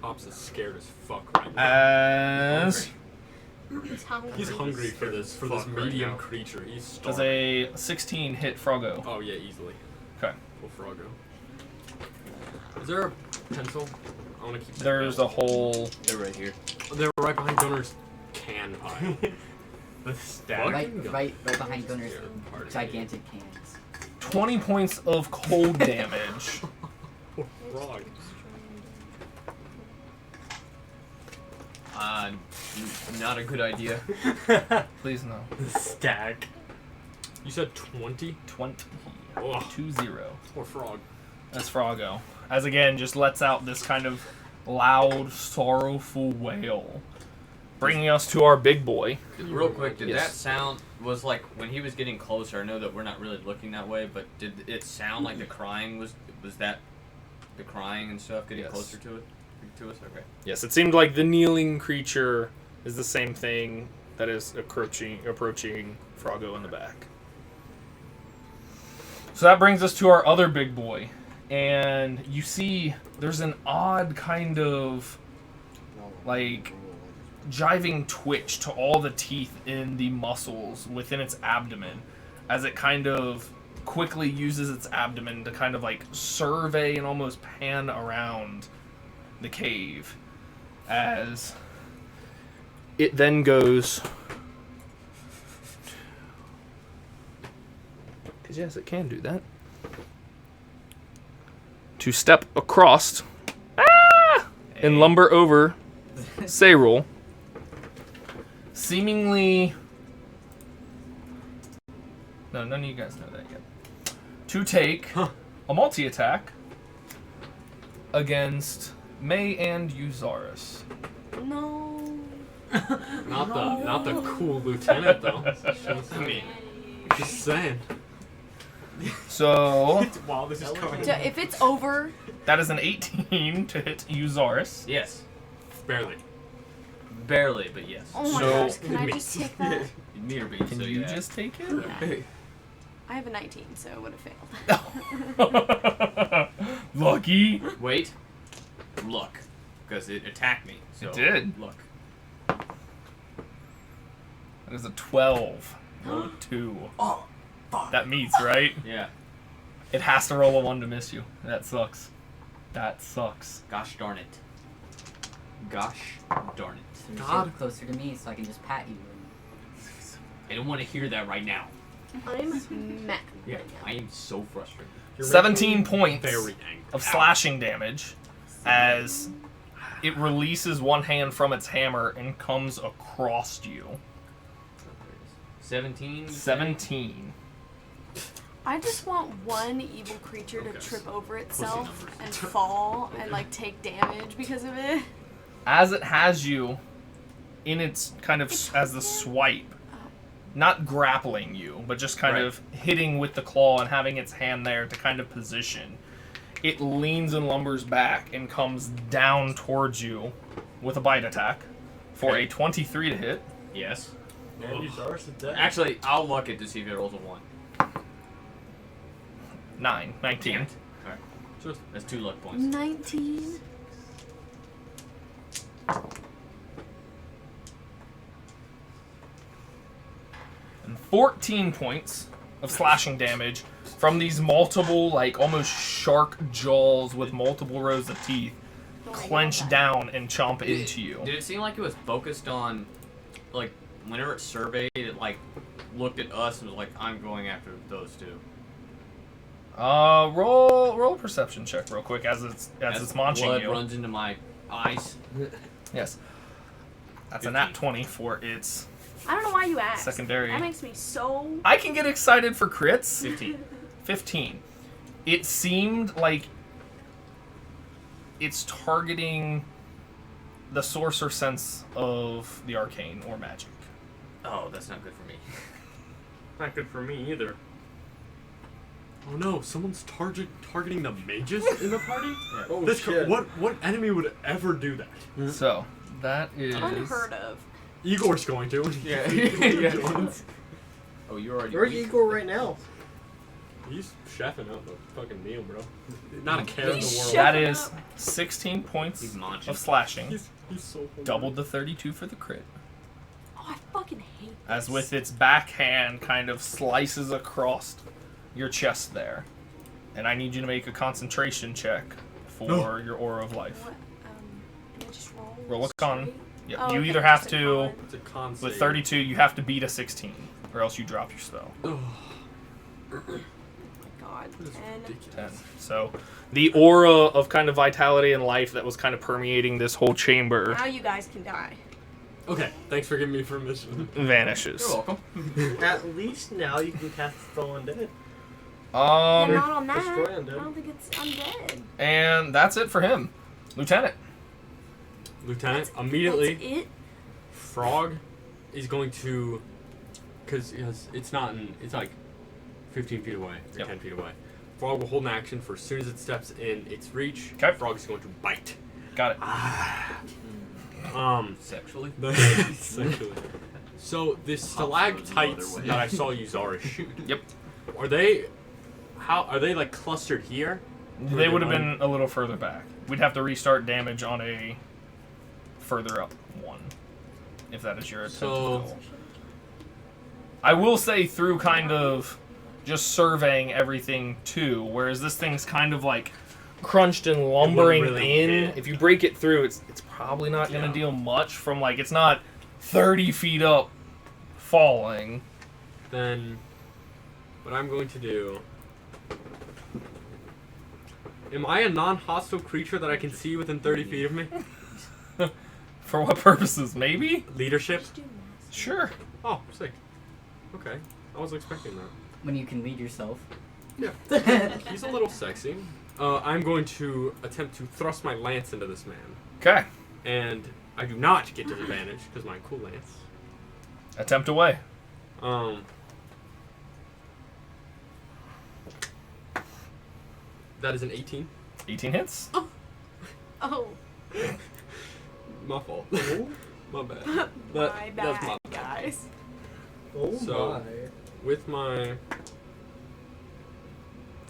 Speaker 9: Ops is scared as fuck right now.
Speaker 5: As
Speaker 9: He's hungry for this medium creature. He's starving.
Speaker 5: does a 16 hit Froggo?
Speaker 9: Oh yeah, easily.
Speaker 5: Okay.
Speaker 9: Full Froggo. Is there a pencil? I want to keep.
Speaker 5: There's a whole.
Speaker 6: They're right here.
Speaker 9: They're right behind Gunner's can pile.
Speaker 10: The stack.
Speaker 4: Right behind Gunner's gigantic cans.
Speaker 5: 20 points of cold damage.
Speaker 9: Poor frog.
Speaker 6: Not a good idea.
Speaker 5: Please no.
Speaker 10: The stack.
Speaker 9: You said 20?
Speaker 5: 20.
Speaker 9: Ugh.
Speaker 5: 2-0.
Speaker 9: Poor frog.
Speaker 5: That's Froggo. As again, just lets out this kind of loud, sorrowful wail. Bringing us to our big boy.
Speaker 6: Real quick, did
Speaker 5: Yes.
Speaker 6: that sound, was like, when he was getting closer, I know that we're not really looking that way, but did it sound like the crying was that the crying and stuff getting
Speaker 5: Yes.
Speaker 6: closer to it? To us? Okay.
Speaker 5: Yes, it seemed like the kneeling creature is the same thing that is approaching Froggo in the back. So that brings us to our other big boy. And you see there's an odd kind of like jiving twitch to all the teeth in the muscles within its abdomen as it kind of quickly uses its abdomen to kind of like survey and almost pan around the cave as it then goes, because yes, it can do that, to step across and lumber over Sayrul, seemingly, no, none of you guys know that yet, to take a multi-attack against May and Euzaris.
Speaker 3: No.
Speaker 9: Not the cool lieutenant though. I mean, just saying.
Speaker 5: So
Speaker 10: Wow, this is coming.
Speaker 3: If it's over,
Speaker 5: that is an 18 to hit Euzaris.
Speaker 6: Yes.
Speaker 9: Barely.
Speaker 6: Barely, but yes.
Speaker 3: oh my
Speaker 5: So-
Speaker 3: gosh, can I just take that?
Speaker 6: Meter beam,
Speaker 5: Can
Speaker 6: so
Speaker 5: you
Speaker 6: yeah.
Speaker 5: just take it?
Speaker 3: Yeah. I have a 19, so it would have failed.
Speaker 5: Lucky.
Speaker 6: Wait. Look. Because it attacked me. So
Speaker 5: It did.
Speaker 6: Look.
Speaker 5: That is a 12. Roll a 2.
Speaker 6: Oh, fuck.
Speaker 5: That meets, right?
Speaker 6: Yeah.
Speaker 5: It has to roll a 1 to miss you. That sucks. That sucks.
Speaker 6: Gosh darn it. Gosh darn it.
Speaker 4: So you
Speaker 9: God.
Speaker 4: sit closer to me so I can just pat you.
Speaker 6: I don't want to hear that right now.
Speaker 3: I'm mad.
Speaker 6: Yeah.
Speaker 3: right now.
Speaker 6: I am so frustrated.
Speaker 9: You're
Speaker 5: 17
Speaker 9: making me
Speaker 5: points
Speaker 9: very angry.
Speaker 5: of slashing damage as it releases one hand from its hammer and comes across you.
Speaker 6: 17?
Speaker 5: 17.
Speaker 3: I just want one evil creature to
Speaker 9: Okay.
Speaker 3: trip over itself
Speaker 9: numbers.
Speaker 3: and fall and like take damage because of it.
Speaker 5: As it has you in its kind of as the swipe, not grappling you, but just kind
Speaker 6: Right.
Speaker 5: of hitting with the claw and having its hand there to kind of position. It leans and lumbers back and comes down towards you with a bite attack for
Speaker 6: Okay.
Speaker 5: a 23 to hit.
Speaker 6: Yes.
Speaker 10: Man, Euzaris is dead.
Speaker 6: Actually, I'll look it to see if it rolls a 1.
Speaker 5: 19.
Speaker 6: Damn it. Alright.
Speaker 9: Just
Speaker 6: That's 2 luck points.
Speaker 3: 19.
Speaker 5: And 14 points of slashing damage from these multiple, like, almost shark jaws with multiple rows of teeth clench down and chomp into you.
Speaker 6: Did it seem like it was focused on, like, whenever it surveyed, it, like, looked at us and was like, I'm going after those two?
Speaker 5: Roll a perception check real quick as it's munching
Speaker 6: blood
Speaker 5: you.
Speaker 6: runs into my eyes.
Speaker 5: Yes. That's a nat 20 for its
Speaker 3: I don't know why you asked.
Speaker 5: secondary.
Speaker 3: That makes me so.
Speaker 5: I can get excited for crits.
Speaker 6: 15.
Speaker 5: 15. It seemed like it's targeting the sorcerer sense of the arcane or magic.
Speaker 6: Oh, that's not good for me.
Speaker 10: Not good for me either.
Speaker 9: oh no, someone's targeting the mages in the party?
Speaker 10: Oh
Speaker 9: This
Speaker 10: shit.
Speaker 9: what enemy would ever do that?
Speaker 5: So, that is
Speaker 3: Unheard of.
Speaker 9: Igor's going to.
Speaker 6: Yeah.
Speaker 9: Yeah.
Speaker 6: Oh, you're already
Speaker 1: Where's
Speaker 6: weak.
Speaker 1: Igor right now?
Speaker 9: He's chefing out the fucking meal, bro. Not a care in the
Speaker 3: He's
Speaker 9: world.
Speaker 3: chef-
Speaker 5: that is 16 points
Speaker 6: He's munching.
Speaker 5: of slashing.
Speaker 9: He's so hungry.
Speaker 5: Doubled the 32 for the crit.
Speaker 3: Oh, I fucking hate
Speaker 5: As
Speaker 3: this.
Speaker 5: with its backhand kind of slices across your chest there. And I need you to make a concentration check for your Aura of Life.
Speaker 3: What? Do I just roll?
Speaker 5: Roll a con.
Speaker 3: straight?
Speaker 5: Yep.
Speaker 3: Oh,
Speaker 5: You
Speaker 3: okay,
Speaker 5: either have
Speaker 3: just a
Speaker 5: to,
Speaker 3: con.
Speaker 9: It's a con
Speaker 5: with
Speaker 9: save.
Speaker 5: 32, you have to beat a 16, or else you drop your spell.
Speaker 3: God.
Speaker 9: That is
Speaker 3: 10.
Speaker 9: ridiculous.
Speaker 5: 10. So, the aura of kind of vitality and life that was kind of permeating this whole chamber
Speaker 3: Now you guys can die.
Speaker 9: Okay, thanks for giving me permission.
Speaker 5: vanishes.
Speaker 6: You're welcome.
Speaker 1: At least now you can cast Spell Undead.
Speaker 3: Yeah,
Speaker 5: Um,
Speaker 3: not on that.
Speaker 1: destroy
Speaker 3: I
Speaker 1: undead.
Speaker 3: don't think it's undead.
Speaker 5: and that's it for him. Lieutenant.
Speaker 9: Lieutenant, immediately,
Speaker 3: That's it?
Speaker 9: Frog is going to, because it's not in, it's like 15 feet away, or
Speaker 5: Yep.
Speaker 9: 10 feet away. Frog will hold an action for as soon as it steps in its reach.
Speaker 5: 'Kay.
Speaker 9: Frog is going to bite.
Speaker 5: Got it.
Speaker 6: Sexually?
Speaker 9: Sexually. So this stalactites that I saw you Zara shoot.
Speaker 5: Yep.
Speaker 9: Are they like clustered here?
Speaker 5: They would have been a little further back. We'd have to restart damage on a further up one, if that is your attempt.
Speaker 9: So-
Speaker 5: goal. I will say through kind of just surveying everything too, whereas this thing's kind of like crunched and lumbering
Speaker 9: really
Speaker 5: in.
Speaker 9: hit.
Speaker 5: If you break it through, it's probably not going to deal much from like it's not 30 feet up falling.
Speaker 9: Then what I'm going to do. Am I a non-hostile creature that I can see within 30 feet of me?
Speaker 5: For what purposes? Maybe?
Speaker 9: Leadership?
Speaker 5: Sure.
Speaker 9: Oh, sick. Okay. I was expecting that.
Speaker 4: When you can lead yourself.
Speaker 9: Yeah. He's a little sexy. I'm going to attempt to thrust my lance into this man.
Speaker 5: Okay.
Speaker 9: And I do not get disadvantage because my cool lance.
Speaker 5: Attempt away.
Speaker 9: That is an 18.
Speaker 5: 18 hits.
Speaker 3: Oh,
Speaker 9: My fault. My bad.
Speaker 3: my
Speaker 9: That's
Speaker 3: bad,
Speaker 9: my
Speaker 3: guys.
Speaker 1: Oh
Speaker 9: So-
Speaker 1: my.
Speaker 9: With my...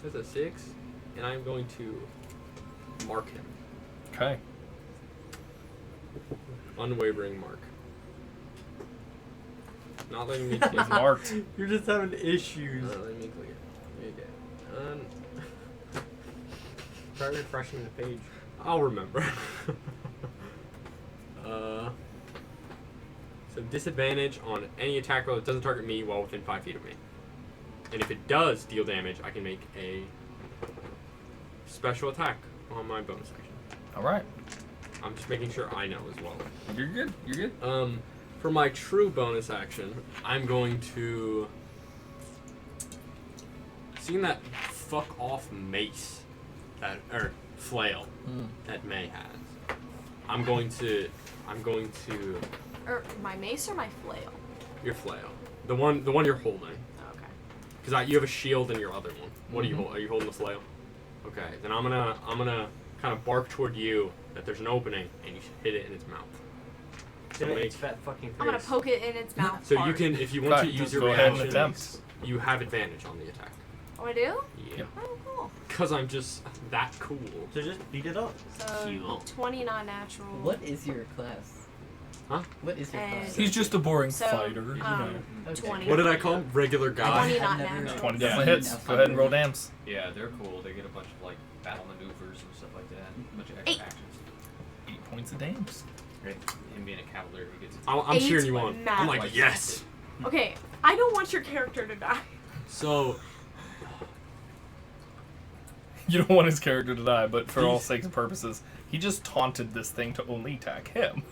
Speaker 9: That's a 6. And I'm going to mark him.
Speaker 5: Okay.
Speaker 9: Unwavering mark. Not letting me
Speaker 5: He's
Speaker 9: click.
Speaker 5: marked.
Speaker 1: You're just having issues.
Speaker 9: Not letting me click it. Okay.
Speaker 1: Try refreshing the page.
Speaker 9: I'll remember. So disadvantage on any attack roll that doesn't target me while within 5 feet of me. And if it does deal damage, I can make a special attack on my bonus action.
Speaker 5: Alright.
Speaker 9: I'm just making sure I know as well.
Speaker 5: You're good. You're good.
Speaker 9: For my true bonus action, I'm going to... Seeing that fuck off mace, or flail, that May has, I'm going to...
Speaker 3: Or my mace or my flail?
Speaker 9: Your flail. The one you're holding.
Speaker 3: Okay.
Speaker 9: Because you have a shield in your other one. What are you holding? Are you holding the flail? Okay, then I'm gonna kind of bark toward you that there's an opening and you should hit it in its mouth. So,
Speaker 1: Its fat fucking face.
Speaker 3: I'm gonna poke it in its mouth.
Speaker 9: so you
Speaker 3: hard.
Speaker 9: can, if you want to
Speaker 5: Right,
Speaker 9: use
Speaker 5: just
Speaker 9: your
Speaker 5: go ahead and
Speaker 9: reaction,
Speaker 5: attempt.
Speaker 9: you have advantage on the attack.
Speaker 3: Oh, I do?
Speaker 9: Yeah.
Speaker 3: Oh, cool.
Speaker 9: Because I'm just that cool.
Speaker 1: So just beat it up.
Speaker 3: So
Speaker 6: Cool.
Speaker 3: 29 natural.
Speaker 4: What is your class?
Speaker 9: Huh?
Speaker 4: What is your
Speaker 3: And-
Speaker 4: class?
Speaker 5: He's just a boring
Speaker 3: So,
Speaker 5: fighter. You know.
Speaker 4: Okay.
Speaker 3: 20.
Speaker 9: What did I call him? Regular guy?
Speaker 3: 20 not
Speaker 4: I've never-
Speaker 3: natural.
Speaker 5: 20
Speaker 6: Yeah.
Speaker 5: definitely hits. Go ahead and roll dams.
Speaker 6: Yeah, they're cool. They get a bunch of like battle maneuvers and stuff like that. A bunch of extra
Speaker 3: 8.
Speaker 6: actions.
Speaker 5: 8 points of dams.
Speaker 6: Right. Him being a cavalier, he gets.
Speaker 9: I'm
Speaker 3: 8
Speaker 9: cheering you on. I'm like,
Speaker 3: matters.
Speaker 9: yes!
Speaker 3: Okay, I don't want your character to die.
Speaker 9: So,
Speaker 5: You don't want his character to die, but for all sakes and purposes, he just taunted this thing to only attack him.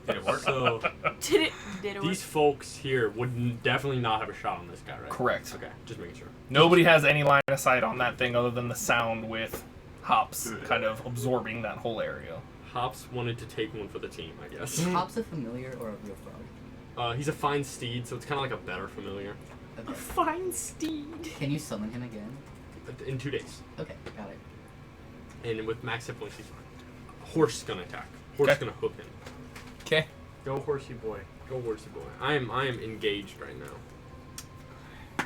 Speaker 6: Did it work?
Speaker 9: so
Speaker 3: Did it work?
Speaker 9: these folks here would definitely not have a shot on this guy, right?
Speaker 5: Correct.
Speaker 9: Okay, just making sure.
Speaker 5: Nobody has any line of sight on that thing other than the sound with Hops kind of absorbing that whole area.
Speaker 9: Hops wanted to take one for the team, I guess.
Speaker 4: Is Hops a familiar or a real frog?
Speaker 9: He's a fine steed, so it's kind of like a better familiar.
Speaker 3: A
Speaker 4: Okay.
Speaker 3: fine steed.
Speaker 4: Can you summon him again?
Speaker 9: In 2 days.
Speaker 4: Okay, got it.
Speaker 9: And with max hit points, he's fine. Horse gonna attack. Horse
Speaker 5: Okay.
Speaker 9: gonna hook him.
Speaker 5: Okay.
Speaker 1: Go horsey boy.
Speaker 9: Go horsey boy. I am engaged right now.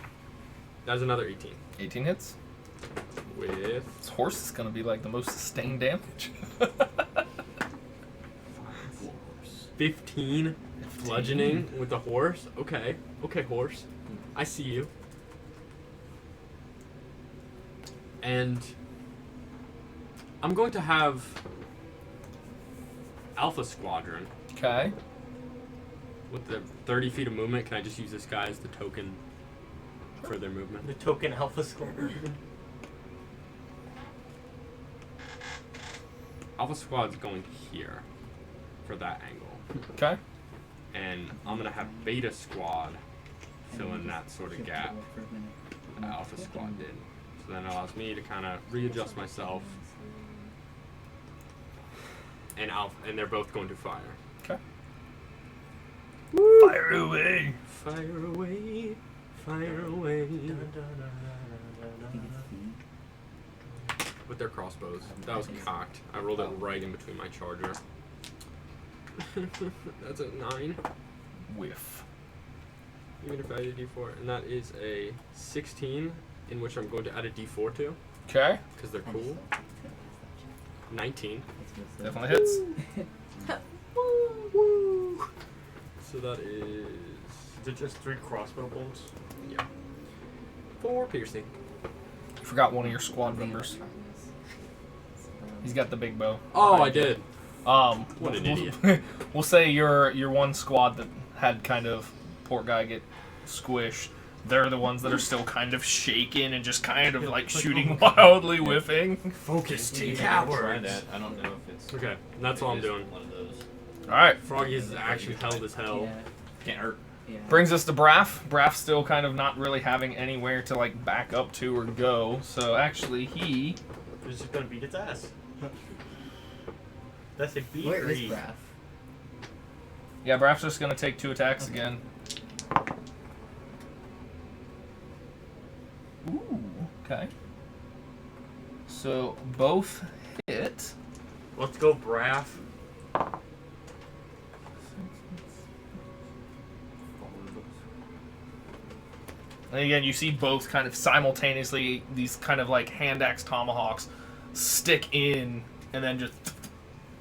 Speaker 9: That's another 18.
Speaker 5: 18 hits.
Speaker 9: with
Speaker 5: This horse is gonna be like the most sustained damage.
Speaker 9: 15 bludgeoning with the horse. Okay, horse. I see you. And I'm going to have Alpha Squadron.
Speaker 5: Okay.
Speaker 9: With the 30 feet of movement, can I just use this guy as the token for their movement?
Speaker 1: The token Alpha Squad.
Speaker 9: Alpha Squad's going here for that angle.
Speaker 5: Okay.
Speaker 9: And I'm going to have Beta Squad fill in that sort of gap that Alpha Squad did. So that allows me to kind of readjust myself. And they're both going to fire.
Speaker 5: Okay. Fire away.
Speaker 9: Fire away. Fire away. With their crossbows. That was cocked. I rolled it right in between my charger. That's a 9.
Speaker 5: Whiff.
Speaker 9: Even if I add a d4. And that is a 16, in which I'm going to add a d4 to.
Speaker 5: Okay.
Speaker 9: Because they're cool. 19.
Speaker 5: Definitely hits.
Speaker 9: So that is...
Speaker 1: Is it just 3 crossbow bolts?
Speaker 9: Yeah. 4 piercing.
Speaker 5: You forgot one of your squad members. He's got the big bow.
Speaker 9: Oh, I did.
Speaker 5: What
Speaker 9: an idiot.
Speaker 5: We'll say your one squad that had kind of poor guy get squished. They're the ones that are still kind of shaking and just kind of like shooting wildly, whiffing.
Speaker 1: Focus,
Speaker 14: Yeah,
Speaker 1: cowards.
Speaker 14: I don't know if it's.
Speaker 9: Okay, that's all I'm doing.
Speaker 14: One of those.
Speaker 5: All right.
Speaker 9: Froggy's action held as hell.
Speaker 4: Yeah.
Speaker 14: Can't hurt.
Speaker 4: Yeah.
Speaker 5: Brings us to Braff. Braff's still kind of not really having anywhere to like back up to or go. So actually he...
Speaker 1: He's just gonna beat its ass. That's a beat.
Speaker 4: Where is Braff?
Speaker 5: Yeah, Braff's just gonna take 2 attacks again. Ooh, okay. So both hit.
Speaker 1: Let's go, Braff.
Speaker 5: And again, you see both kind of simultaneously, these kind of like hand axe tomahawks stick in and then just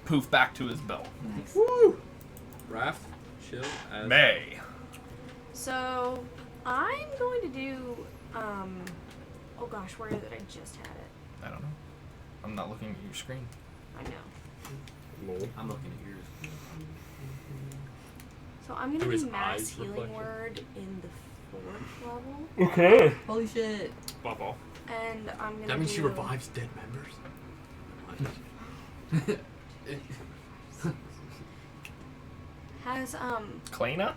Speaker 5: poof back to his belt.
Speaker 4: Nice.
Speaker 9: Woo! Raph, chill as...
Speaker 5: May.
Speaker 3: So I'm going to do oh gosh, where is it? I just had it.
Speaker 5: I don't know. I'm not looking at your screen.
Speaker 3: I know.
Speaker 9: Lol.
Speaker 14: I'm looking at yours.
Speaker 3: So I'm
Speaker 9: Do
Speaker 3: gonna
Speaker 9: his
Speaker 3: do mass
Speaker 9: eyes
Speaker 3: healing
Speaker 9: reflection?
Speaker 3: word in the 4th level.
Speaker 5: Okay.
Speaker 4: Holy shit.
Speaker 9: Bubble.
Speaker 3: And I'm gonna
Speaker 9: That means
Speaker 3: do...
Speaker 9: she revives dead members.
Speaker 3: Has
Speaker 5: Kleina?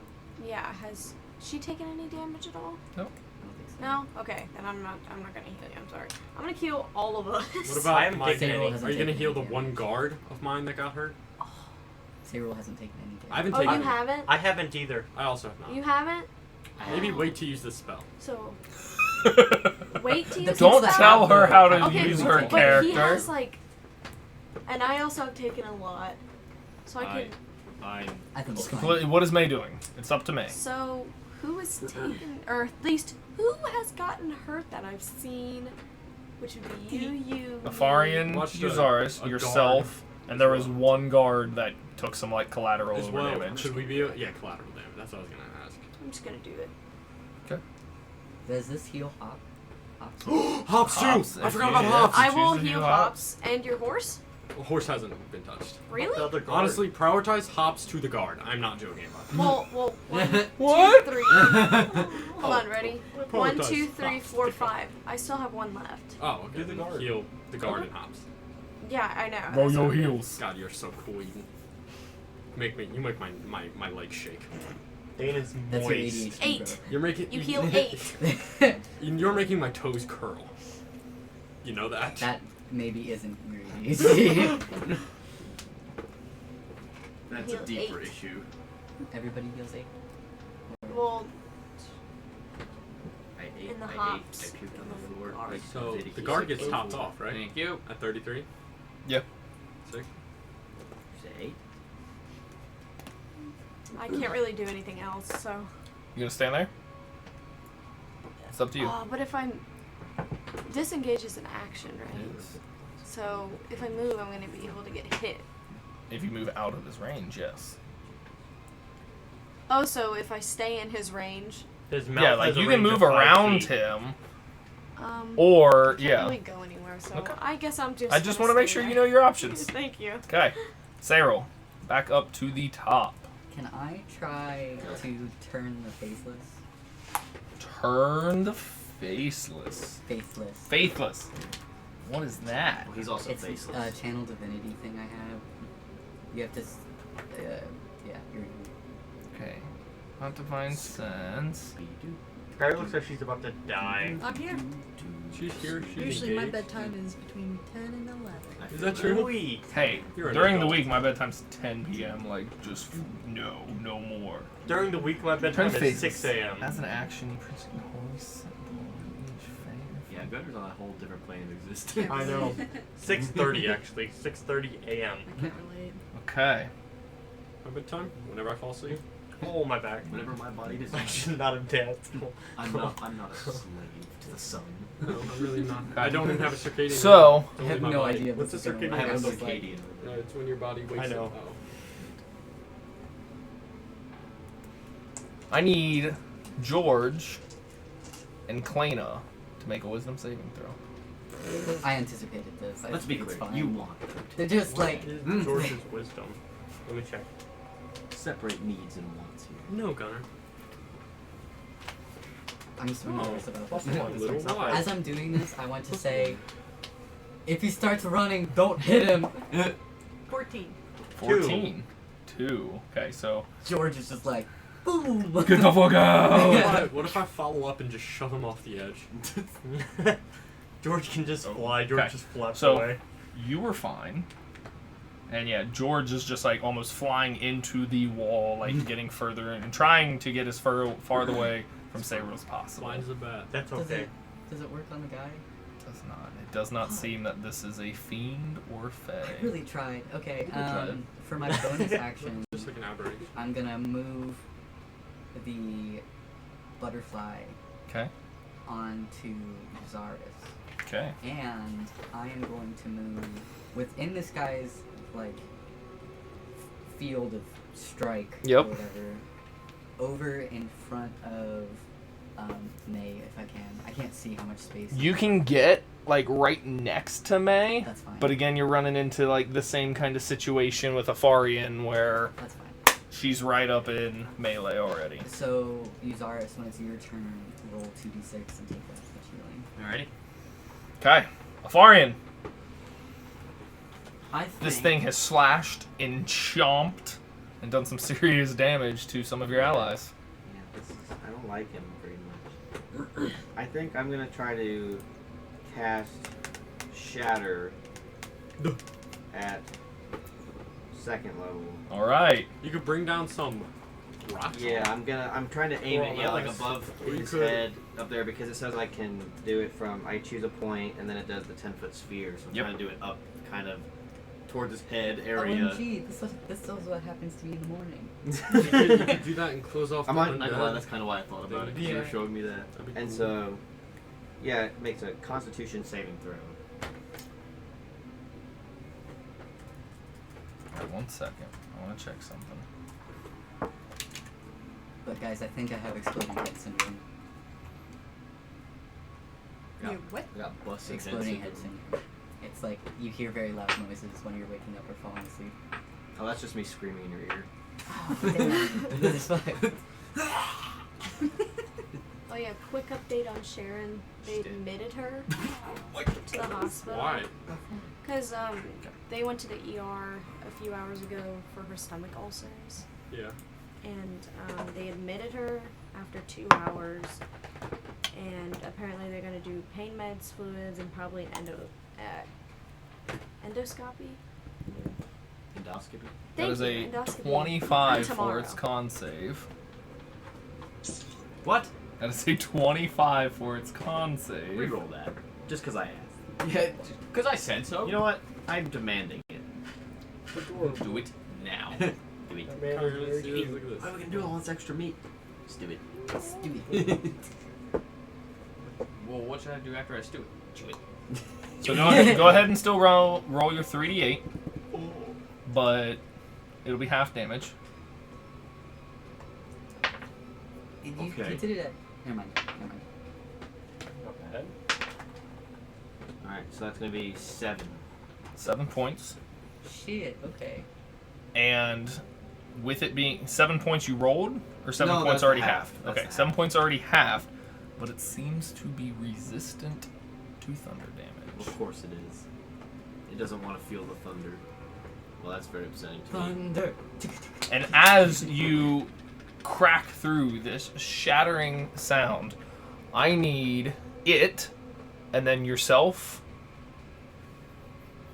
Speaker 3: yeah, has she taken any damage at all?
Speaker 5: No.
Speaker 4: I don't think so.
Speaker 3: No? Okay, then I'm not gonna heal you, I'm sorry. I'm gonna heal all of us.
Speaker 9: What
Speaker 1: I
Speaker 9: about
Speaker 1: haven't
Speaker 9: my...
Speaker 1: taken any.
Speaker 9: Are you going to heal the one guard of mine that got hurt?
Speaker 4: Cyril hasn't taken any damage.
Speaker 9: I haven't
Speaker 3: Oh,
Speaker 9: taken
Speaker 3: you
Speaker 9: any.
Speaker 3: haven't?
Speaker 1: I haven't either.
Speaker 9: I also have not.
Speaker 3: You haven't?
Speaker 9: Maybe wait to use this spell.
Speaker 3: So wait to use
Speaker 5: Don't
Speaker 3: this
Speaker 5: tell
Speaker 3: spell?
Speaker 5: her how to
Speaker 3: Okay,
Speaker 5: use her
Speaker 3: but
Speaker 5: character.
Speaker 3: he has like, and I also have taken a lot, so I could.
Speaker 4: I think it's
Speaker 5: Completely-
Speaker 4: fine.
Speaker 5: What is May doing? It's up to May.
Speaker 3: So who has taken, or at least who has gotten hurt that I've seen? Which would be you.
Speaker 5: Afarian,
Speaker 9: Watched a
Speaker 5: Yuzaris,
Speaker 9: guard
Speaker 5: yourself, and there was one guard that took some like collateral
Speaker 9: As
Speaker 5: over
Speaker 9: well,
Speaker 5: damage.
Speaker 9: should we be... Yeah, collateral damage. That's what I was going to ask.
Speaker 3: I'm just gonna do it.
Speaker 4: Does this heal Hop? Hops?
Speaker 9: Hops too!
Speaker 5: Hops,
Speaker 9: I
Speaker 5: if
Speaker 9: forgot
Speaker 5: you-
Speaker 9: about
Speaker 5: yeah,
Speaker 9: Hops!
Speaker 3: I
Speaker 5: choose
Speaker 3: will
Speaker 5: to heal
Speaker 3: heal
Speaker 5: Hops.
Speaker 3: Hops and your horse.
Speaker 9: Well, horse hasn't been touched.
Speaker 3: Really?
Speaker 1: The other guard.
Speaker 9: Honestly, prioritize Hops to the guard. I'm not joking about that.
Speaker 3: Well, 1, 2,
Speaker 5: What?
Speaker 3: 3. Hold on, ready? 1, 2, 3, 4, 5. I still have 1 left.
Speaker 9: Oh, okay.
Speaker 1: Do the
Speaker 9: then
Speaker 1: guard.
Speaker 9: Heal the guard and Hops.
Speaker 3: Yeah, I know.
Speaker 5: Roll
Speaker 3: that's
Speaker 5: your
Speaker 3: what-
Speaker 5: heels.
Speaker 9: God, you're so cool, Eden. You make my legs shake.
Speaker 1: Dana's
Speaker 4: That's your
Speaker 1: moist.
Speaker 4: ADHD.
Speaker 3: 8.
Speaker 9: You're making
Speaker 3: You heal 8.
Speaker 9: You're making my toes curl. You know that?
Speaker 4: That maybe isn't your ADHD.
Speaker 8: That's
Speaker 3: Heal
Speaker 8: a deeper
Speaker 3: 8.
Speaker 8: issue.
Speaker 4: Everybody heals 8.
Speaker 3: Well,
Speaker 8: I ate.
Speaker 3: in the
Speaker 8: I
Speaker 3: hops.
Speaker 8: ate. I puked on the floor.
Speaker 3: Guard.
Speaker 8: Like,
Speaker 9: So
Speaker 8: did
Speaker 9: the
Speaker 8: he-
Speaker 9: guard gets topped off, right?
Speaker 6: Thank you.
Speaker 9: At 33.
Speaker 5: Yep.
Speaker 9: Sick.
Speaker 8: You say 8?
Speaker 3: I can't really do anything else, so.
Speaker 5: You gonna stand there? It's up to you.
Speaker 3: But if I'm. Disengage is an action, right?
Speaker 5: Yes.
Speaker 3: So if I move, I'm going to be able to get hit.
Speaker 5: If you move out of his range, yes.
Speaker 3: Oh, so if I stay in his range,
Speaker 1: His mouth
Speaker 5: Yeah, like
Speaker 1: has a
Speaker 5: you can
Speaker 1: range
Speaker 5: move
Speaker 1: of 5
Speaker 5: around
Speaker 1: feet.
Speaker 5: him,
Speaker 3: I
Speaker 5: or
Speaker 3: can't really go anywhere. So
Speaker 5: Okay.
Speaker 3: I guess I'm just.
Speaker 5: I just
Speaker 3: want to
Speaker 5: make sure you know your options.
Speaker 3: Thank you.
Speaker 5: Okay, Cyril, back up to the top.
Speaker 4: Can I try to turn the faceless?
Speaker 5: Turn the faceless.
Speaker 4: Faithless.
Speaker 5: Faithless. What is that?
Speaker 8: He's also
Speaker 4: It's
Speaker 8: faceless.
Speaker 4: a channel divinity thing I have. You have to. Yeah, you're.
Speaker 5: Okay. Not divine sense.
Speaker 1: Kyrie looks like she's about to die.
Speaker 7: I'm here.
Speaker 9: She's here. She's
Speaker 7: Usually my
Speaker 9: engaged.
Speaker 7: bedtime is between 10 and 11.
Speaker 9: Is that true?
Speaker 5: Hey,
Speaker 9: You're an
Speaker 5: during the
Speaker 9: adult.
Speaker 5: week my bedtime's 10 p.m. Like, just no more.
Speaker 1: During the week, my bedtime is 6 a.m.
Speaker 5: As an action, you press the holy symbol in each phase.
Speaker 14: Yeah, Gunner's on a whole different plane of existence.
Speaker 1: I know. 6:30 actually. 6:30 a.m.
Speaker 7: I can't relate.
Speaker 5: Okay.
Speaker 9: My bedtime? Whenever I fall asleep?
Speaker 1: Oh, my back.
Speaker 14: Whenever my body
Speaker 1: I
Speaker 14: decides.
Speaker 1: should not have danced.
Speaker 14: I'm not a slave to the sun.
Speaker 9: No, I'm really not. I don't even have a circadian.
Speaker 5: So-
Speaker 9: rhythm. It's
Speaker 4: I
Speaker 9: only
Speaker 4: have
Speaker 9: my
Speaker 4: no
Speaker 9: body.
Speaker 4: idea.
Speaker 9: What's the
Speaker 4: this is gonna
Speaker 9: circadian?
Speaker 14: I have a
Speaker 4: work. It's like-
Speaker 14: circadian.
Speaker 9: No, it's when your body wakes
Speaker 1: I know.
Speaker 9: up. Oh.
Speaker 5: I need George and Klena to make a wisdom saving throw.
Speaker 4: I anticipated this.
Speaker 14: Let's be
Speaker 4: It's
Speaker 14: clear.
Speaker 4: fine.
Speaker 14: You want them.
Speaker 4: They're just
Speaker 1: What
Speaker 4: like.
Speaker 1: is George's wisdom? Let me check.
Speaker 14: Separate needs and wants here.
Speaker 1: No, Gunner.
Speaker 4: I'm so nervous about
Speaker 1: Plus
Speaker 4: this.
Speaker 1: one.
Speaker 9: Little
Speaker 1: It's not
Speaker 9: why?
Speaker 1: bad.
Speaker 4: As I'm doing this, I want to say, if he starts running, don't hit him.
Speaker 7: 14.
Speaker 5: 14. 2. Okay, so
Speaker 4: George is just like, boom.
Speaker 5: get the fuck out.
Speaker 9: What if I follow up and just shove him off the edge?
Speaker 1: George can just fly. George
Speaker 5: Okay.
Speaker 1: just flies
Speaker 5: So-
Speaker 1: away.
Speaker 5: You were fine. And yeah, George is just like almost flying into the wall, like getting further and trying to get as far away from Saber as possible.
Speaker 9: Blind as a bat.
Speaker 1: That's
Speaker 4: Does
Speaker 1: okay.
Speaker 4: Does it work on the guy?
Speaker 5: Does not. It does not seem that this is a fiend or
Speaker 4: I
Speaker 5: fae.
Speaker 4: really tried. Okay,
Speaker 14: tried.
Speaker 4: for my bonus action,
Speaker 9: Just like an aberration.
Speaker 4: I'm gonna move the butterfly
Speaker 5: Okay.
Speaker 4: onto Zaris.
Speaker 5: Okay.
Speaker 4: And I am going to move within this guy's like field of strike
Speaker 5: Yep.
Speaker 4: or whatever, over in front of May if I can. I can't see how much space.
Speaker 5: You can get like right next to May,
Speaker 4: That's fine.
Speaker 5: but again, you're running into like the same kind of situation with Afarian where
Speaker 4: That's fine.
Speaker 5: she's right up in melee already.
Speaker 4: So Zaris, when it's your turn, roll 2d6 and take that much healing.
Speaker 14: Alrighty.
Speaker 5: Okay. Afarian,
Speaker 14: I think
Speaker 5: this thing has slashed and chomped and done some serious damage to some of your allies.
Speaker 8: Yeah, I don't like him very much. I think I'm gonna try to cast Shatter at 2nd level.
Speaker 5: All right.
Speaker 9: You could bring down some rocks.
Speaker 8: Yeah, I'm trying to aim it, like
Speaker 9: nice.
Speaker 8: above
Speaker 9: Or you
Speaker 8: his
Speaker 9: could-
Speaker 8: head up there because it says I can do it from. I choose a point and then it does the 10-foot sphere, so I'm
Speaker 5: Yep.
Speaker 8: trying to do it up, kind of towards his head area.
Speaker 4: OMG, this is what happens to me in the morning.
Speaker 9: You could do that and close off
Speaker 8: I'm
Speaker 9: the
Speaker 8: on-
Speaker 14: not
Speaker 9: undead.
Speaker 14: gonna lie, that's kind of why I thought about it. 'Cause you were
Speaker 4: Yeah.
Speaker 14: showing me that.
Speaker 9: That'd be
Speaker 8: And
Speaker 9: cool.
Speaker 8: so, yeah, it makes a Constitution saving throw.
Speaker 5: All right, 1 second. I want to check something.
Speaker 4: But guys, I think I have exploding head syndrome.
Speaker 14: Yeah.
Speaker 7: You what?
Speaker 14: I got busted
Speaker 4: Exploding head syndrome. It's like you hear very loud noises when you're waking up or falling asleep.
Speaker 8: Oh, that's just me screaming in your ear.
Speaker 4: This is fine.
Speaker 3: Oh yeah, quick update on Sharon. They admitted her to the hospital.
Speaker 9: Why?
Speaker 3: Because they went to the ER a few hours ago for her stomach ulcers,
Speaker 9: Yeah.
Speaker 3: and they admitted her after 2 hours. And apparently they're gonna do pain meds, fluids, and probably an endoscopy.
Speaker 14: Endoscopy.
Speaker 5: That
Speaker 3: Thank
Speaker 5: is
Speaker 3: you,
Speaker 5: a
Speaker 3: endoscopy
Speaker 5: 25 for
Speaker 3: tomorrow.
Speaker 5: its con save.
Speaker 14: What?
Speaker 5: That is a 25 for its con save.
Speaker 14: Reroll that. Just because I asked.
Speaker 4: Yeah.
Speaker 14: Because I said so.
Speaker 8: You know what? I'm demanding it.
Speaker 14: Do it now. Do it.
Speaker 9: Look at this.
Speaker 8: Oh, we can do all this extra meat.
Speaker 14: Just do it.
Speaker 4: Stupid.
Speaker 6: Well, what should I do after I stew it?
Speaker 5: So go ahead and still roll your 3d8, but it'll be half damage.
Speaker 4: You did it at... Never mind.
Speaker 1: Not bad.
Speaker 8: Alright, so that's gonna be 7.
Speaker 5: 7 points.
Speaker 4: Shit, okay.
Speaker 5: And with it being 7 points you rolled, or 7
Speaker 8: No,
Speaker 5: points
Speaker 8: that's
Speaker 5: already
Speaker 8: half.
Speaker 5: halved?
Speaker 8: That's
Speaker 5: Okay,
Speaker 8: half.
Speaker 5: 7 points already halved, but it seems to be resistant to thunder damage.
Speaker 8: Of course it is. It doesn't want to feel the thunder. Well, that's very upsetting to me.
Speaker 4: Thunder.
Speaker 5: And as you crack through this shattering sound, I need it, and then yourself,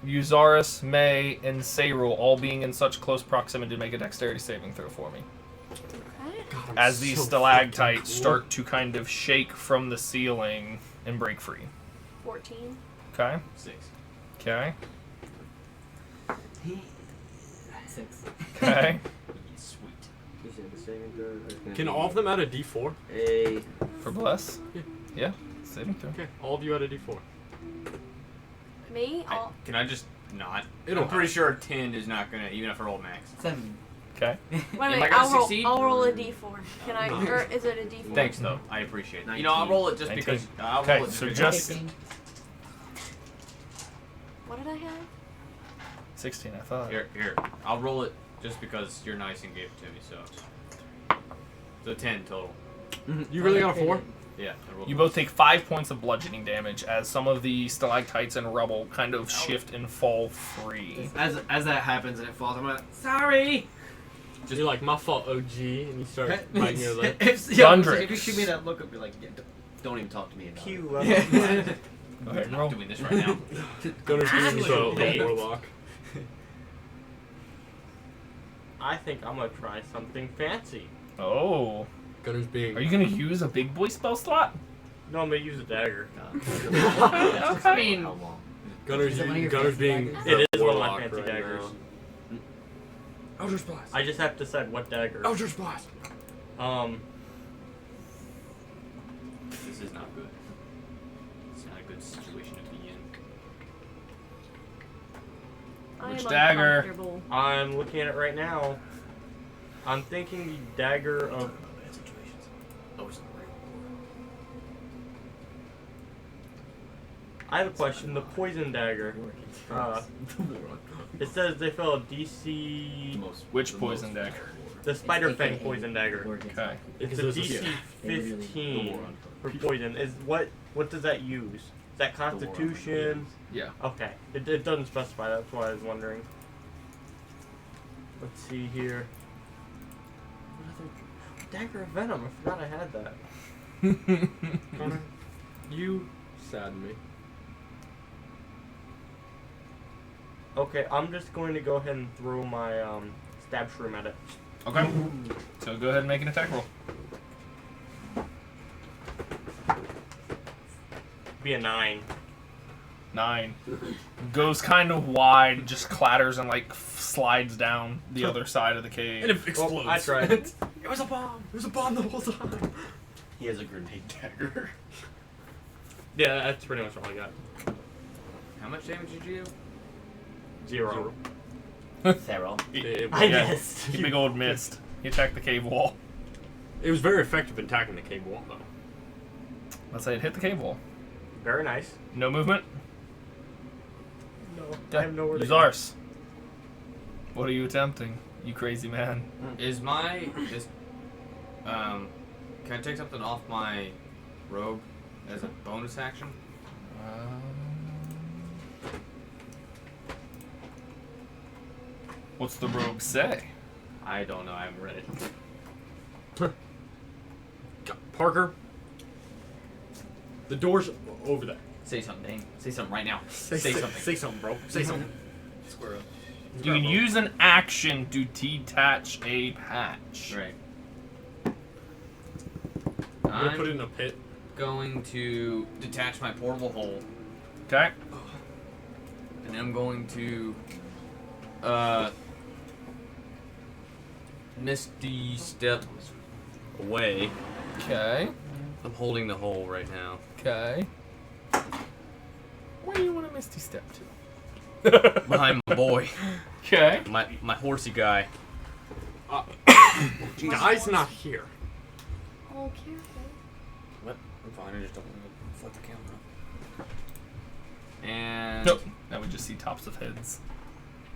Speaker 5: Euzaris, May, and Sayrul all being in such close proximity to make a dexterity saving throw for me.
Speaker 3: Okay.
Speaker 9: God, I'm
Speaker 5: As these
Speaker 9: so
Speaker 5: stalactites
Speaker 9: fucking
Speaker 5: start to kind of shake from the ceiling and break free.
Speaker 3: 14.
Speaker 5: Okay?
Speaker 8: 6.
Speaker 5: Okay?
Speaker 4: 6.
Speaker 5: Okay?
Speaker 8: Sweet. You said the saving throw is gonna
Speaker 9: Can
Speaker 8: be
Speaker 9: all of them add a D4?
Speaker 8: a
Speaker 5: For bless?
Speaker 9: Yeah.
Speaker 5: Yeah? Saving throw.
Speaker 9: Okay, all of you add a D4.
Speaker 3: Me?
Speaker 6: Can I just not?
Speaker 9: It'll
Speaker 6: I'm pretty sure 10 is not gonna, even if I roll max.
Speaker 4: 7.
Speaker 5: Okay?
Speaker 3: Wait,
Speaker 6: Am I
Speaker 3: wait,
Speaker 6: gonna succeed?
Speaker 3: I'll roll a d4. Can I,
Speaker 9: Nice.
Speaker 3: or is it a d4?
Speaker 6: Thanks though, I appreciate it.
Speaker 8: 19.
Speaker 6: You know, I'll roll it just
Speaker 5: 19.
Speaker 6: because. I'll
Speaker 5: Okay,
Speaker 6: roll it just
Speaker 5: so
Speaker 6: because.
Speaker 5: just-
Speaker 4: 15.
Speaker 3: What did I have?
Speaker 5: 16, I thought.
Speaker 6: Here. I'll roll it just because you're nice and gave it to me. So 10 total.
Speaker 9: You really got a 4?
Speaker 6: Yeah. I rolled
Speaker 5: You
Speaker 6: it.
Speaker 5: both take 5 points of bludgeoning damage as some of the stalactites and rubble kind of shift and fall free.
Speaker 8: As that happens and it falls, I'm like, sorry.
Speaker 9: Just you're like, my fault, OG, and you start biting your lip.
Speaker 8: If
Speaker 5: Gundrix.
Speaker 8: you shoot me that look up, you're like, yeah, don't even talk to me about
Speaker 1: Q
Speaker 8: it.
Speaker 1: level.
Speaker 5: Go ahead
Speaker 6: I'm
Speaker 5: and
Speaker 6: not
Speaker 5: roll.
Speaker 6: doing this right now.
Speaker 9: Gunner's being so
Speaker 1: Actually,
Speaker 9: warlock.
Speaker 1: I think I'm gonna try something fancy.
Speaker 5: Oh.
Speaker 9: Gunner's being.
Speaker 5: Are you going to use a big boy spell slot?
Speaker 1: No, I'm gonna use a dagger.
Speaker 6: I mean,
Speaker 8: How long?
Speaker 9: Gunner's,
Speaker 4: Is it one of your
Speaker 9: Gunner's
Speaker 4: fancy
Speaker 9: being.
Speaker 4: daggers?
Speaker 1: It is one of my
Speaker 9: warlock
Speaker 1: fancy
Speaker 9: right
Speaker 1: daggers.
Speaker 9: now. Eldritch Blast.
Speaker 1: I just have to decide what dagger.
Speaker 9: Eldritch Blast.
Speaker 6: this is not good. It's not a good situation to be in.
Speaker 3: I
Speaker 5: Which
Speaker 3: am
Speaker 5: dagger?
Speaker 3: uncomfortable.
Speaker 1: I'm looking at it right now. I'm thinking the dagger of. I have a question. The poison dagger. It says they fell a DC.
Speaker 5: Which poison dagger?
Speaker 1: The spider
Speaker 4: It's
Speaker 1: fang
Speaker 4: AKA.
Speaker 1: poison dagger.
Speaker 5: Okay.
Speaker 1: It's a
Speaker 9: Because this is-
Speaker 1: DC
Speaker 4: They really-
Speaker 1: 15 for poison. Is what does that use? Is that Constitution?
Speaker 5: Yeah.
Speaker 1: Okay. It doesn't specify. That's why I was wondering. Let's see here. What other dagger of venom? I forgot I had that.
Speaker 9: Connor, you sadden me.
Speaker 1: Okay, I'm just going to go ahead and throw my stab shroom at it.
Speaker 5: Okay. So go ahead and make an attack roll.
Speaker 1: Be a 9.
Speaker 5: 9. Goes kind of wide, just clatters and like slides down the other side of the cave.
Speaker 9: And it explodes.
Speaker 1: Well, I tried.
Speaker 9: It was a bomb. It was a bomb the whole time.
Speaker 8: He has a grenade dagger.
Speaker 1: Yeah, that's pretty much all I got.
Speaker 6: How much damage did you do?
Speaker 1: 0.
Speaker 8: Feral.
Speaker 1: I
Speaker 5: Yeah,
Speaker 1: missed.
Speaker 5: he big old missed. He attacked the cave wall.
Speaker 9: It was very effective in attacking the cave wall, though.
Speaker 5: Let's say it hit the cave wall.
Speaker 1: Very nice.
Speaker 5: No movement.
Speaker 1: No, I have nowhere to go.
Speaker 5: Zars. What are you attempting, you crazy man?
Speaker 6: Is can I take something off my robe as a bonus action?
Speaker 5: What's the robe say?
Speaker 6: I don't know. I haven't read it.
Speaker 9: Parker, the door's over there.
Speaker 6: Say something, Dane. Say something right now.
Speaker 9: Say
Speaker 6: something.
Speaker 9: Say something, bro. Say something.
Speaker 8: Square up.
Speaker 5: You can use an action to detach a patch.
Speaker 6: Right.
Speaker 9: I'm gonna put it in a pit.
Speaker 6: Going to detach my portable hole,
Speaker 5: Okay.
Speaker 6: and I'm going to Misty step away.
Speaker 5: Okay.
Speaker 6: I'm holding the hole right now.
Speaker 5: Okay. Misty Step too.
Speaker 6: Behind my boy.
Speaker 5: Okay.
Speaker 6: My horsey guy.
Speaker 9: Guy's not here.
Speaker 3: Oh, careful.
Speaker 6: What? I'm fine. I just don't want to flip the camera. And
Speaker 5: Nope. Now we just see tops of heads.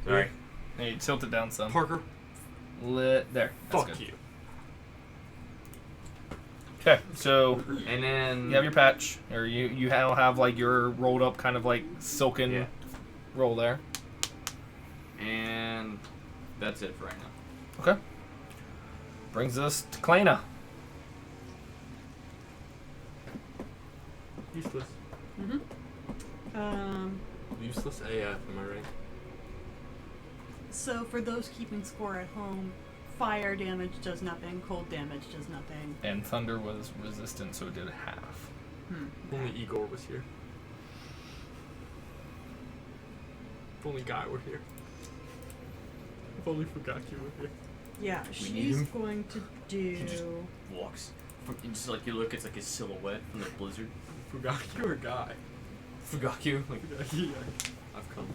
Speaker 6: Sorry.
Speaker 5: Hey, tilt it down some.
Speaker 9: Parker.
Speaker 5: There. That's
Speaker 9: Fuck
Speaker 5: good.
Speaker 9: you.
Speaker 5: Okay, so
Speaker 6: and then
Speaker 5: you have your patch, or you have like your rolled up kind of like silken roll there.
Speaker 6: And that's it for right now.
Speaker 5: Okay. Brings us to Klena.
Speaker 9: Useless. Useless AF, am I right?
Speaker 7: So for those keeping score at home, fire damage does nothing, cold damage does nothing.
Speaker 5: And thunder was resistant, so it did half.
Speaker 9: Only Igor was here. If only Guy were here. If only forgot you were here.
Speaker 7: Yeah,
Speaker 6: We need
Speaker 7: she's
Speaker 6: him.
Speaker 7: going to do.
Speaker 6: He just walks. Just like you look, it's like his silhouette from the blizzard.
Speaker 9: Forgot you were Guy.
Speaker 6: Forgot you. Like,
Speaker 9: Yeah, I've come.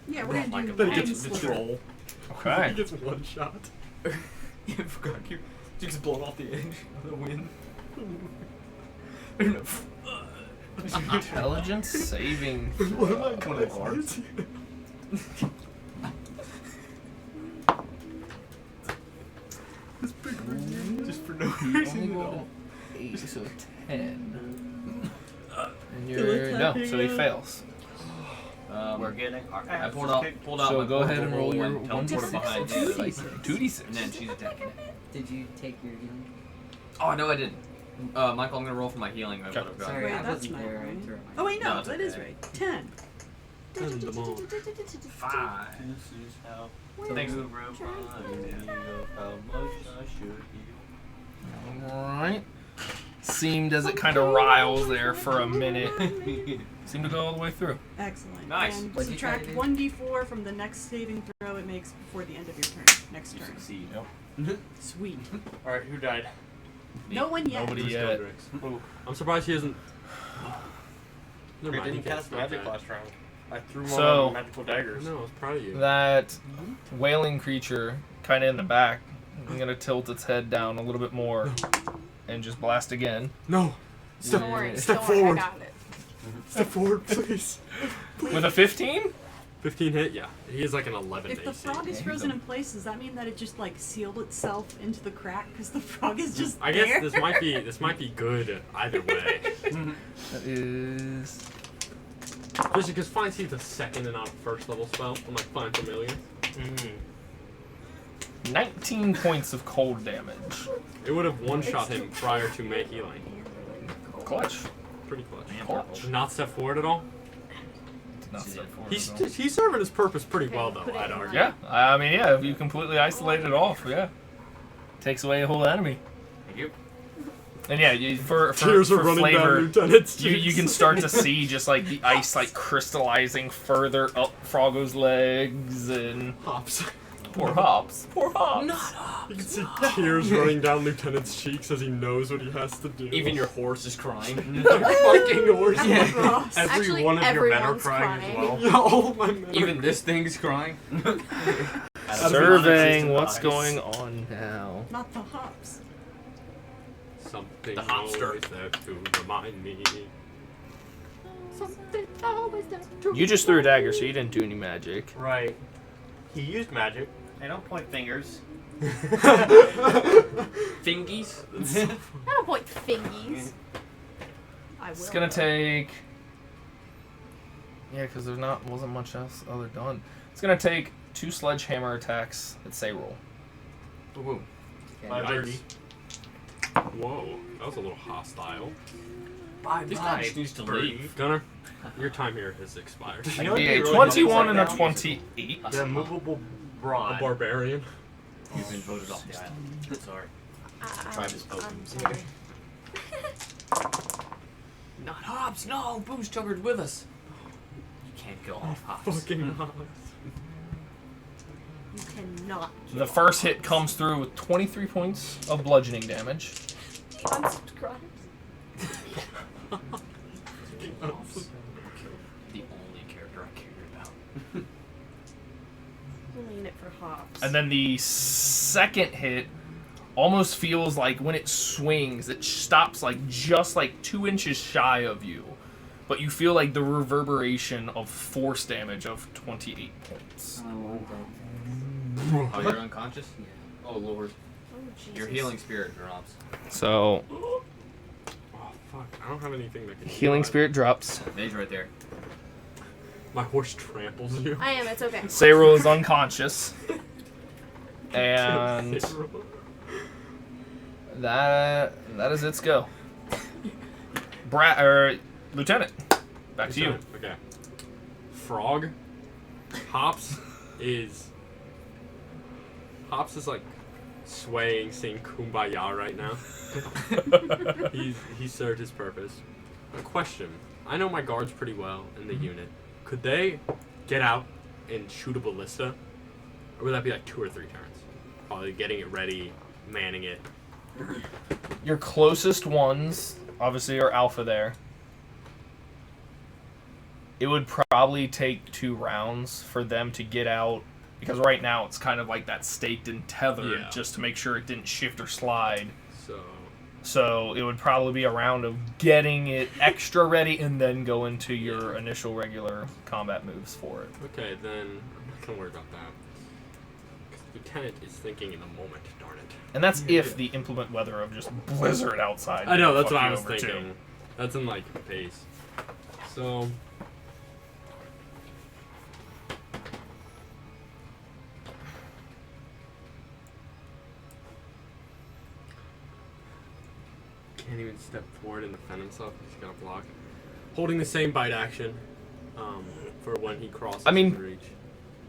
Speaker 7: Yeah, we're gonna do
Speaker 9: Then he
Speaker 7: Mind
Speaker 9: gets the
Speaker 7: Sliver.
Speaker 9: troll.
Speaker 5: Okay.
Speaker 9: He gets one shot.
Speaker 6: Yeah, forgot you. You just blown off the edge of the wind.
Speaker 5: Intelligence saving.
Speaker 9: What am I
Speaker 5: One of ours.
Speaker 9: This big just for no
Speaker 5: You
Speaker 9: reason
Speaker 5: only
Speaker 9: at
Speaker 5: rolled
Speaker 9: all.
Speaker 5: an 8, so 10. And
Speaker 7: Still
Speaker 5: you're no,
Speaker 7: attacking
Speaker 5: so he
Speaker 7: him.
Speaker 5: fails.
Speaker 10: We're getting our
Speaker 6: I
Speaker 10: asses
Speaker 6: pulled out
Speaker 10: kicked.
Speaker 6: my
Speaker 5: So go ahead and
Speaker 6: portable
Speaker 5: roll your
Speaker 6: and teleport
Speaker 5: 1d6.
Speaker 6: behind
Speaker 3: Two
Speaker 6: you, like,
Speaker 3: D6.
Speaker 5: 2d6.
Speaker 6: and then she's attacking it.
Speaker 4: Did you take your healing?
Speaker 6: Oh no, I didn't. Michael, I'm gonna roll for my healing. I would have got.
Speaker 4: Sorry,
Speaker 7: Wait,
Speaker 4: I
Speaker 7: that's
Speaker 4: wasn't
Speaker 7: not
Speaker 4: there.
Speaker 7: right.
Speaker 4: I threw my-
Speaker 7: Oh wait, no,
Speaker 6: No, it's
Speaker 7: that is
Speaker 6: okay.
Speaker 7: right. 10.
Speaker 9: And the mall.
Speaker 10: 5. This is how
Speaker 6: Thanks.
Speaker 10: you remind me of how much I should heal.
Speaker 5: Alright. Seemed as it kind of riles there for a minute. Seemed to go all the way through.
Speaker 7: Excellent.
Speaker 6: Nice.
Speaker 7: And
Speaker 4: What'd you try
Speaker 7: subtract
Speaker 4: to do?
Speaker 7: 1d4 from the next saving throw it makes before the end of your turn. Next
Speaker 6: You
Speaker 7: turn.
Speaker 6: succeed.
Speaker 7: Sweet.
Speaker 1: Alright, who died?
Speaker 7: No one yet.
Speaker 5: Nobody
Speaker 9: Just
Speaker 5: yet.
Speaker 9: Eldrix. I'm surprised he isn't. Never
Speaker 1: I
Speaker 9: mind, he
Speaker 1: didn't cast
Speaker 9: can't
Speaker 1: magic
Speaker 9: stop
Speaker 1: last round. I threw
Speaker 5: So-
Speaker 1: on magical daggers.
Speaker 9: that. No, I was proud of you.
Speaker 5: That wailing creature, kind of in the back, I'm going to tilt its head down a little bit more and just blast again.
Speaker 9: No! Step,
Speaker 3: Don't worry,
Speaker 9: step
Speaker 3: don't worry,
Speaker 9: forward!
Speaker 3: I got it.
Speaker 9: Step forward, please!
Speaker 5: With a 15?
Speaker 9: 15 hit? Yeah. He is like an 11
Speaker 7: If the
Speaker 9: AC.
Speaker 7: frog is
Speaker 5: Yeah,
Speaker 7: frozen
Speaker 5: he's
Speaker 7: in place, does that mean that it just like sealed itself into the crack because the frog is just
Speaker 9: I
Speaker 7: there?
Speaker 9: guess this might be good either way.
Speaker 5: That is...
Speaker 9: Especially because Fine Seed's a second and not a first level spell. I'm like Fine Familiar.
Speaker 5: 19 points of cold damage.
Speaker 9: It would have one-shot him prior to May healing.
Speaker 5: Clutch.
Speaker 9: Pretty clutch.
Speaker 5: Clutch.
Speaker 9: Did not step forward at all?
Speaker 5: Did not step forward
Speaker 9: He's
Speaker 5: at all.
Speaker 9: he's serving his purpose pretty well
Speaker 3: Okay,
Speaker 9: though,
Speaker 3: put it
Speaker 9: I'd
Speaker 3: in
Speaker 9: argue.
Speaker 5: Yeah, I mean, yeah, if you completely isolate it off, yeah. Takes away a whole enemy.
Speaker 6: Thank you.
Speaker 5: And yeah, for
Speaker 9: Tears are
Speaker 5: for
Speaker 9: running down
Speaker 5: flavor,
Speaker 9: Lieutenant's
Speaker 5: you
Speaker 9: cheeks.
Speaker 5: can start to see just like the ice like crystallizing further up Froggo's legs and
Speaker 9: Hops.
Speaker 5: poor Hops. Poor Hops.
Speaker 9: You can see tears running down Lieutenant's cheeks as he knows what he has to do.
Speaker 6: Even your horse is crying.
Speaker 9: fucking horse.
Speaker 6: Yeah.
Speaker 1: Every
Speaker 3: Actually,
Speaker 1: one of your men are
Speaker 3: everyone's
Speaker 1: crying as well.
Speaker 9: Yeah, all of my men.
Speaker 6: Even this thing's crying.
Speaker 5: Surveying what's going on now.
Speaker 7: Not the hops.
Speaker 9: Something
Speaker 6: The hopster.
Speaker 9: always there to remind me.
Speaker 5: You just threw a dagger, so you didn't do any magic.
Speaker 1: Right. He used magic.
Speaker 10: Hey, don't point fingers.
Speaker 6: Fingies.
Speaker 3: I don't point fingies.
Speaker 7: I will.
Speaker 5: It's gonna take. Yeah, because there's wasn't much else other done. It's gonna take 2 sledgehammer attacks at say roll.
Speaker 6: Woo.
Speaker 4: Okay.
Speaker 1: 530.
Speaker 9: Whoa, that was a little hostile.
Speaker 6: This guy just needs to leave.
Speaker 9: Gunner, your time here has expired.
Speaker 1: You know
Speaker 5: Be
Speaker 1: what
Speaker 5: a
Speaker 1: they really
Speaker 5: 21 and a
Speaker 1: need to
Speaker 5: 28.
Speaker 1: The movable
Speaker 9: A
Speaker 1: rod.
Speaker 9: barbarian.
Speaker 10: You've been voted off the island. Sorry. Tribe is
Speaker 3: I'm
Speaker 10: spoken.
Speaker 3: sorry.
Speaker 6: Not Hobbs. No, Boom's Chuggered with us. You can't kill off Hobbs.
Speaker 9: Fucking Hobbs.
Speaker 7: You cannot.
Speaker 5: The first hit comes through with 23 points of bludgeoning damage.
Speaker 3: Unsubscribed. Only in it for hops.
Speaker 5: And then the second hit almost feels like when it swings, it stops like just like 2 inches shy of you. But you feel like the reverberation of force damage of 28 points.
Speaker 6: Oh, you're unconscious?
Speaker 4: Yeah.
Speaker 6: Oh, Lord.
Speaker 3: Oh, Jesus.
Speaker 6: Your healing spirit drops.
Speaker 5: So,
Speaker 9: Oh, fuck. I don't have anything that can
Speaker 5: healing
Speaker 9: drive.
Speaker 5: spirit drops.
Speaker 6: Mage right there.
Speaker 9: My horse tramples you.
Speaker 3: I am, it's okay.
Speaker 5: Sayro is unconscious. And that is its go. Lieutenant, back to you.
Speaker 9: Okay. Frog. Hops is like swaying, saying "Kumbaya" right now. He served his purpose. A question: I know my guards pretty well in the unit. Could they get out and shoot a ballista, or would that be like 2 or 3 turns? Probably getting it ready, manning it.
Speaker 5: Your closest ones, obviously, are Alpha there. It would probably take 2 rounds for them to get out, because right now it's kind of like that staked and tethered,
Speaker 9: Yeah.
Speaker 5: just to make sure it didn't shift or slide.
Speaker 9: So
Speaker 5: So it would probably be a round of getting it extra ready and then go into your initial regular combat moves for it.
Speaker 9: okay, then I'm not gonna worry about that. 'Cause the lieutenant is thinking in the moment. Darn it.
Speaker 5: And that's if the implement weather of just blizzard outside.
Speaker 9: I know, that's
Speaker 5: fuck
Speaker 9: what I
Speaker 5: you
Speaker 9: was
Speaker 5: over, too.
Speaker 9: thinking. That's in like pace. So can't even step forward and defend himself. He's gonna block. Holding the same bite action for when he crosses
Speaker 5: I mean,
Speaker 9: his reach.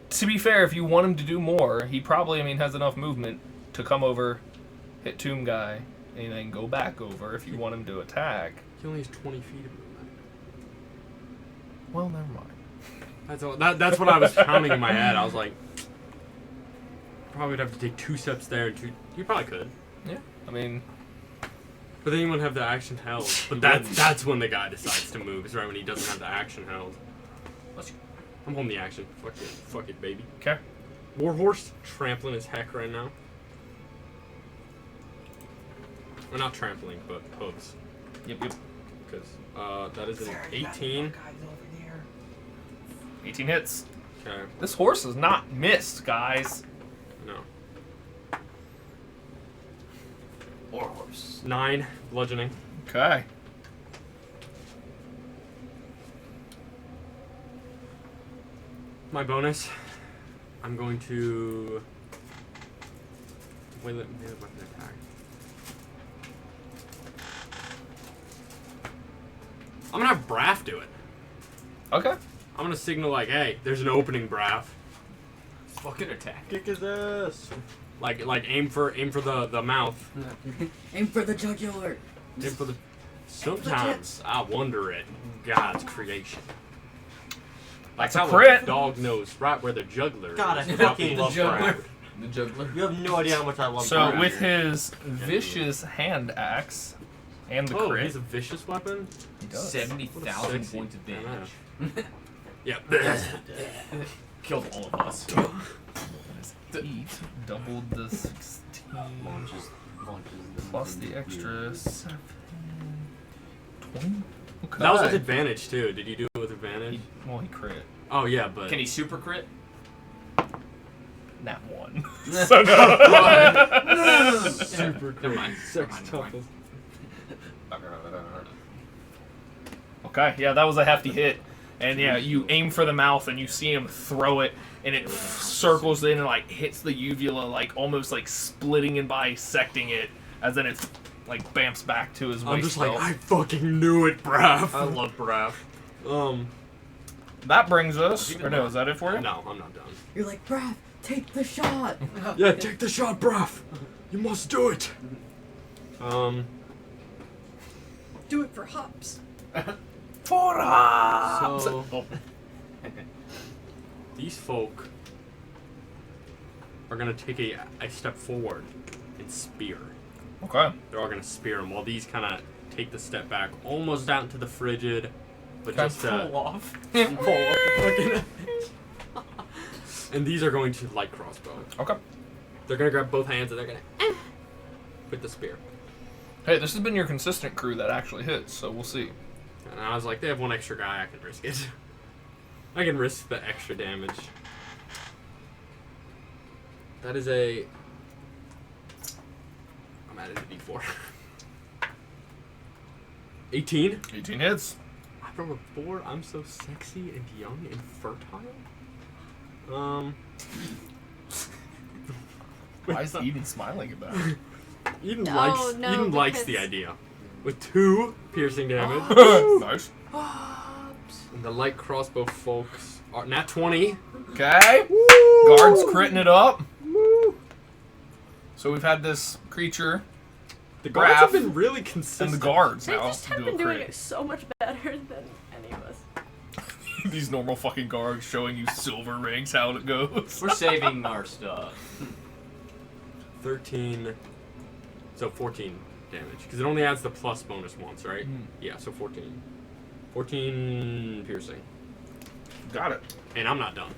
Speaker 5: To be fair, if you want him to do more, he probably, has enough movement to come over, hit Tomb Guy, and then go back over if you want him to attack.
Speaker 9: He only has 20 feet of movement.
Speaker 5: Well, never mind.
Speaker 9: That's what I was counting in my head. I was like, probably would have to take 2 steps there and 2. You probably could.
Speaker 5: Yeah,
Speaker 9: But then you wouldn't have the action held. But that's when the guy decides to move. Is right when he doesn't have the action held. I'm holding the action. Fuck it, baby.
Speaker 5: Okay.
Speaker 9: Warhorse trampling his heck right now. Or not trampling, but hooves.
Speaker 5: Yep.
Speaker 9: Because that is an 18.
Speaker 5: 18 hits.
Speaker 9: Okay.
Speaker 5: This horse is not missed, guys.
Speaker 9: No.
Speaker 5: Warhorse.
Speaker 9: 9 bludgeoning.
Speaker 5: Okay.
Speaker 9: My bonus, I'm going to weapon attack. I'm gonna have Braff do it.
Speaker 5: Okay.
Speaker 9: I'm gonna signal like, hey, there's an opening, Braff.
Speaker 6: Fucking attack.
Speaker 12: Kick his ass.
Speaker 9: Like aim for the mouth.
Speaker 4: Aim for the jugular.
Speaker 9: Aim for the. Sometimes I wonder at God's creation. Like
Speaker 5: That's a
Speaker 9: how
Speaker 5: crit.
Speaker 9: a dog knows right where the jugular
Speaker 1: God, I
Speaker 9: is.
Speaker 1: fucking love
Speaker 6: juggler.
Speaker 1: Braff.
Speaker 6: The juggler.
Speaker 1: You have no idea how much I love
Speaker 5: So
Speaker 1: Braff.
Speaker 5: with his vicious hand axe and the
Speaker 9: Oh,
Speaker 5: crit,
Speaker 9: he's a vicious weapon?
Speaker 5: he does.
Speaker 6: 70,000
Speaker 9: Sexy.
Speaker 6: points of damage.
Speaker 9: Yep.
Speaker 6: Killed all of us.
Speaker 5: Eat doubled the 16 plus the extra 7. 20. Okay.
Speaker 9: That was with advantage too. Did you do it with advantage?
Speaker 5: He crit.
Speaker 9: Oh yeah, but
Speaker 6: Can he super crit?
Speaker 5: Nat 1. So no.
Speaker 9: super
Speaker 6: Never mind.
Speaker 12: Sex
Speaker 6: Never mind.
Speaker 12: toughest.
Speaker 5: Okay, yeah, that was a hefty hit. And yeah, you aim for the mouth and you see him throw it, and it circles in and like hits the uvula, like almost like splitting and bisecting it, as then it's like bamps back to his waist.
Speaker 9: I'm just like,
Speaker 5: belt.
Speaker 9: I fucking knew it, Braff.
Speaker 12: I love Braff.
Speaker 5: That brings us. Or no, is that it for you?
Speaker 9: No, I'm not done.
Speaker 4: You're like, Braff, take the shot.
Speaker 9: Yeah, take the shot, Braff. You must do it.
Speaker 7: Do it for hops.
Speaker 5: For hops!
Speaker 9: So these folk are gonna take a step forward and spear.
Speaker 5: Okay.
Speaker 9: They're all gonna spear him while these kind of take the step back, almost down to the frigid, but just
Speaker 6: Pull off.
Speaker 9: pull off. And these are going to light crossbow.
Speaker 5: Okay.
Speaker 9: They're gonna grab both hands and they're gonna with the spear.
Speaker 5: Hey, this has been your consistent crew that actually hits, so we'll see.
Speaker 9: And I was like, they have one extra guy, I can risk it. I can risk the extra damage. That is a... I'm adding a d4. 18?
Speaker 5: 18 hits.
Speaker 9: I rolled a 4. I'm so sexy and young and fertile.
Speaker 5: Why is Eden smiling about it?
Speaker 9: Eden
Speaker 3: No,
Speaker 9: Eden likes the
Speaker 3: because-
Speaker 9: idea. With 2 piercing damage.
Speaker 5: Nice.
Speaker 9: And the light crossbow folks are nat 20.
Speaker 5: Okay.
Speaker 9: Woo!
Speaker 5: Guards critting it up.
Speaker 9: Woo!
Speaker 5: So we've had this creature
Speaker 9: The guards
Speaker 5: Raph
Speaker 9: have been really consistent.
Speaker 5: and the guards
Speaker 3: They
Speaker 5: now
Speaker 3: just have
Speaker 5: do
Speaker 3: been
Speaker 5: a
Speaker 3: doing
Speaker 5: crit.
Speaker 3: it so much better than any of us.
Speaker 5: These normal fucking guards showing you silver ranks how it goes.
Speaker 6: We're saving our stuff.
Speaker 9: 13. So 14 damage. Because it only adds the plus bonus once, right?
Speaker 5: Mm.
Speaker 9: Yeah, so 14. 14 piercing.
Speaker 5: Got it.
Speaker 9: And I'm not done.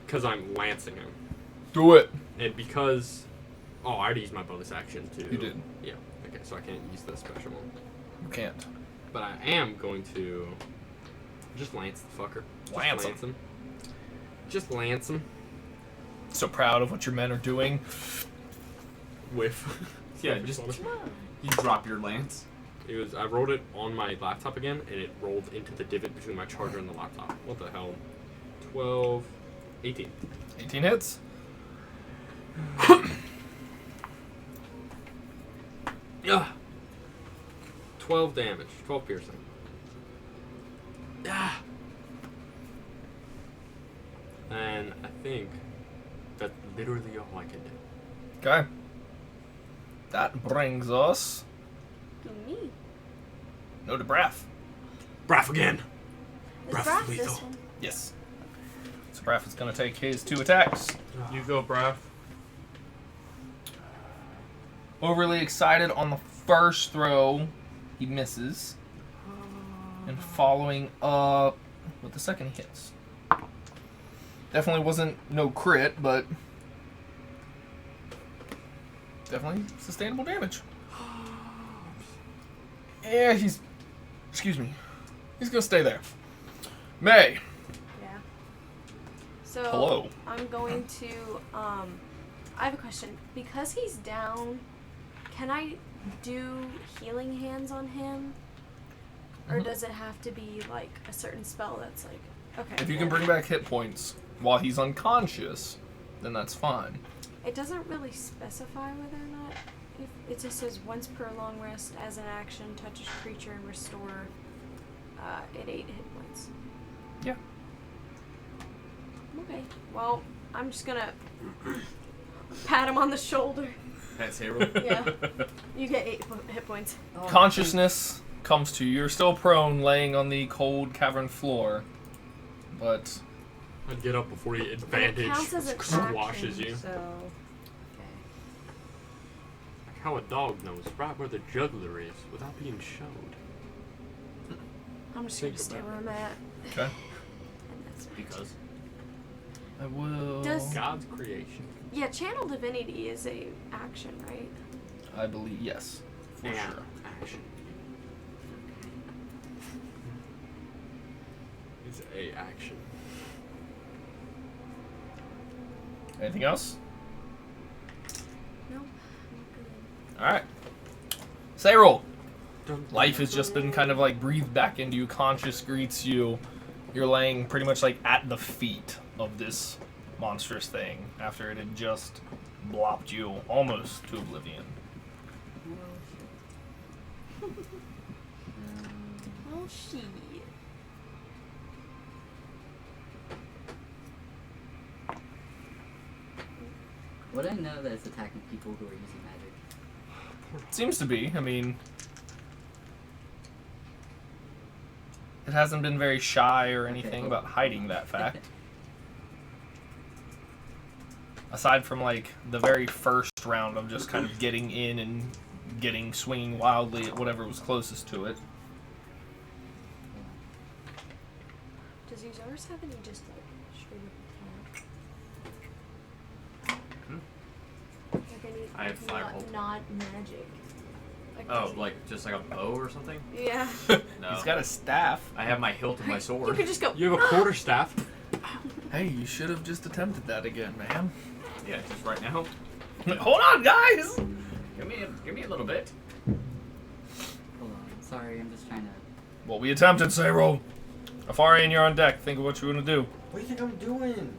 Speaker 9: Because I'm lancing him.
Speaker 5: Do it.
Speaker 9: And because... Oh, I already used my bonus action too.
Speaker 5: You did.
Speaker 9: Yeah. Okay, so I can't use the special one.
Speaker 5: You can't.
Speaker 9: But I am going to... Just lance the fucker. Just
Speaker 5: Lance him.
Speaker 9: him. Just lance him.
Speaker 5: So proud of what your men are doing.
Speaker 9: Whiff.
Speaker 6: Yeah, just you drop your lance.
Speaker 9: It was. I rolled it on my laptop again, and it rolled into the divot between my charger and the laptop. What the hell? 12, 18.
Speaker 5: 18 hits.
Speaker 9: Yeah. 12 damage. 12 piercing. Ah. And I think that's literally all I can do.
Speaker 5: Okay. That brings us
Speaker 3: To me.
Speaker 5: no to Braff.
Speaker 9: Braff again.
Speaker 3: Is
Speaker 9: Braff
Speaker 3: Braff
Speaker 9: lethal.
Speaker 3: this one?
Speaker 5: Yes. So Braff is going to take his 2 attacks.
Speaker 1: You go, Braff.
Speaker 5: Overly excited on the first throw. He misses. And following up with the second he hits. Definitely wasn't no crit, but definitely sustainable damage. Yeah, he's... Excuse me. He's going to stay there. May.
Speaker 3: Yeah. So
Speaker 5: Hello.
Speaker 3: I'm going to I have a question. Because he's down, can I do healing hands on him? Or does it have to be like a certain spell that's like okay.
Speaker 5: If you can bring back hit points while he's unconscious, then that's fine.
Speaker 3: It doesn't really specify whether or not it just says once per long rest as an action touches creature and restore it 8 hit points.
Speaker 5: Yeah.
Speaker 3: Okay. Well, I'm just gonna pat him on the shoulder.
Speaker 6: That's Harold.
Speaker 3: Yeah. You get 8 hit points.
Speaker 5: Consciousness comes to you. You're still prone, laying on the cold cavern floor. But
Speaker 9: I'd get up before he
Speaker 3: It
Speaker 9: advantage
Speaker 3: counts as an
Speaker 9: squashes
Speaker 3: action,
Speaker 9: you.
Speaker 3: So okay.
Speaker 9: Like how a dog knows right where the juggler is without being showed.
Speaker 3: I'm just
Speaker 9: Think
Speaker 3: gonna stay
Speaker 9: about
Speaker 3: where I'm at.
Speaker 5: okay.
Speaker 3: And that's
Speaker 6: Because
Speaker 5: I will.
Speaker 3: Does-
Speaker 9: God's creation.
Speaker 3: Yeah, channel divinity is a action, right?
Speaker 5: I believe yes, for
Speaker 9: Yeah.
Speaker 5: sure.
Speaker 9: Action. It's a action.
Speaker 5: Anything else?
Speaker 3: No.
Speaker 5: All right. Cyril. Life has just been kind of like breathed back into you. Conscious greets you. You're laying pretty much like at the feet of this monstrous thing after it had just blopped you almost to oblivion.
Speaker 3: Oh shit.
Speaker 4: Would I know that it's attacking people who are using magic?
Speaker 5: Seems to be. I mean, it hasn't been very shy or anything about hiding that fact. Aside from like the very first round of just kind of getting in and swinging wildly at whatever was closest to it.
Speaker 3: Does yours have any just like straight up attack? Like any
Speaker 6: I have firebolt.
Speaker 3: not magic. Like
Speaker 6: Oh, like just like a bow or something?
Speaker 3: Yeah.
Speaker 6: No.
Speaker 5: He's got a staff.
Speaker 6: I have my hilt of my sword.
Speaker 3: You could just go.
Speaker 9: You have a quarterstaff.
Speaker 5: Hey, you should have just attempted that again, man.
Speaker 6: Yeah, just right now.
Speaker 5: Hold on, guys!
Speaker 6: Give me a little bit.
Speaker 4: Hold on. Sorry, I'm just trying to.
Speaker 5: Well, we attempted, Cyril. Afarian, you're on deck. Think of what you want to do.
Speaker 8: What do you think I'm doing?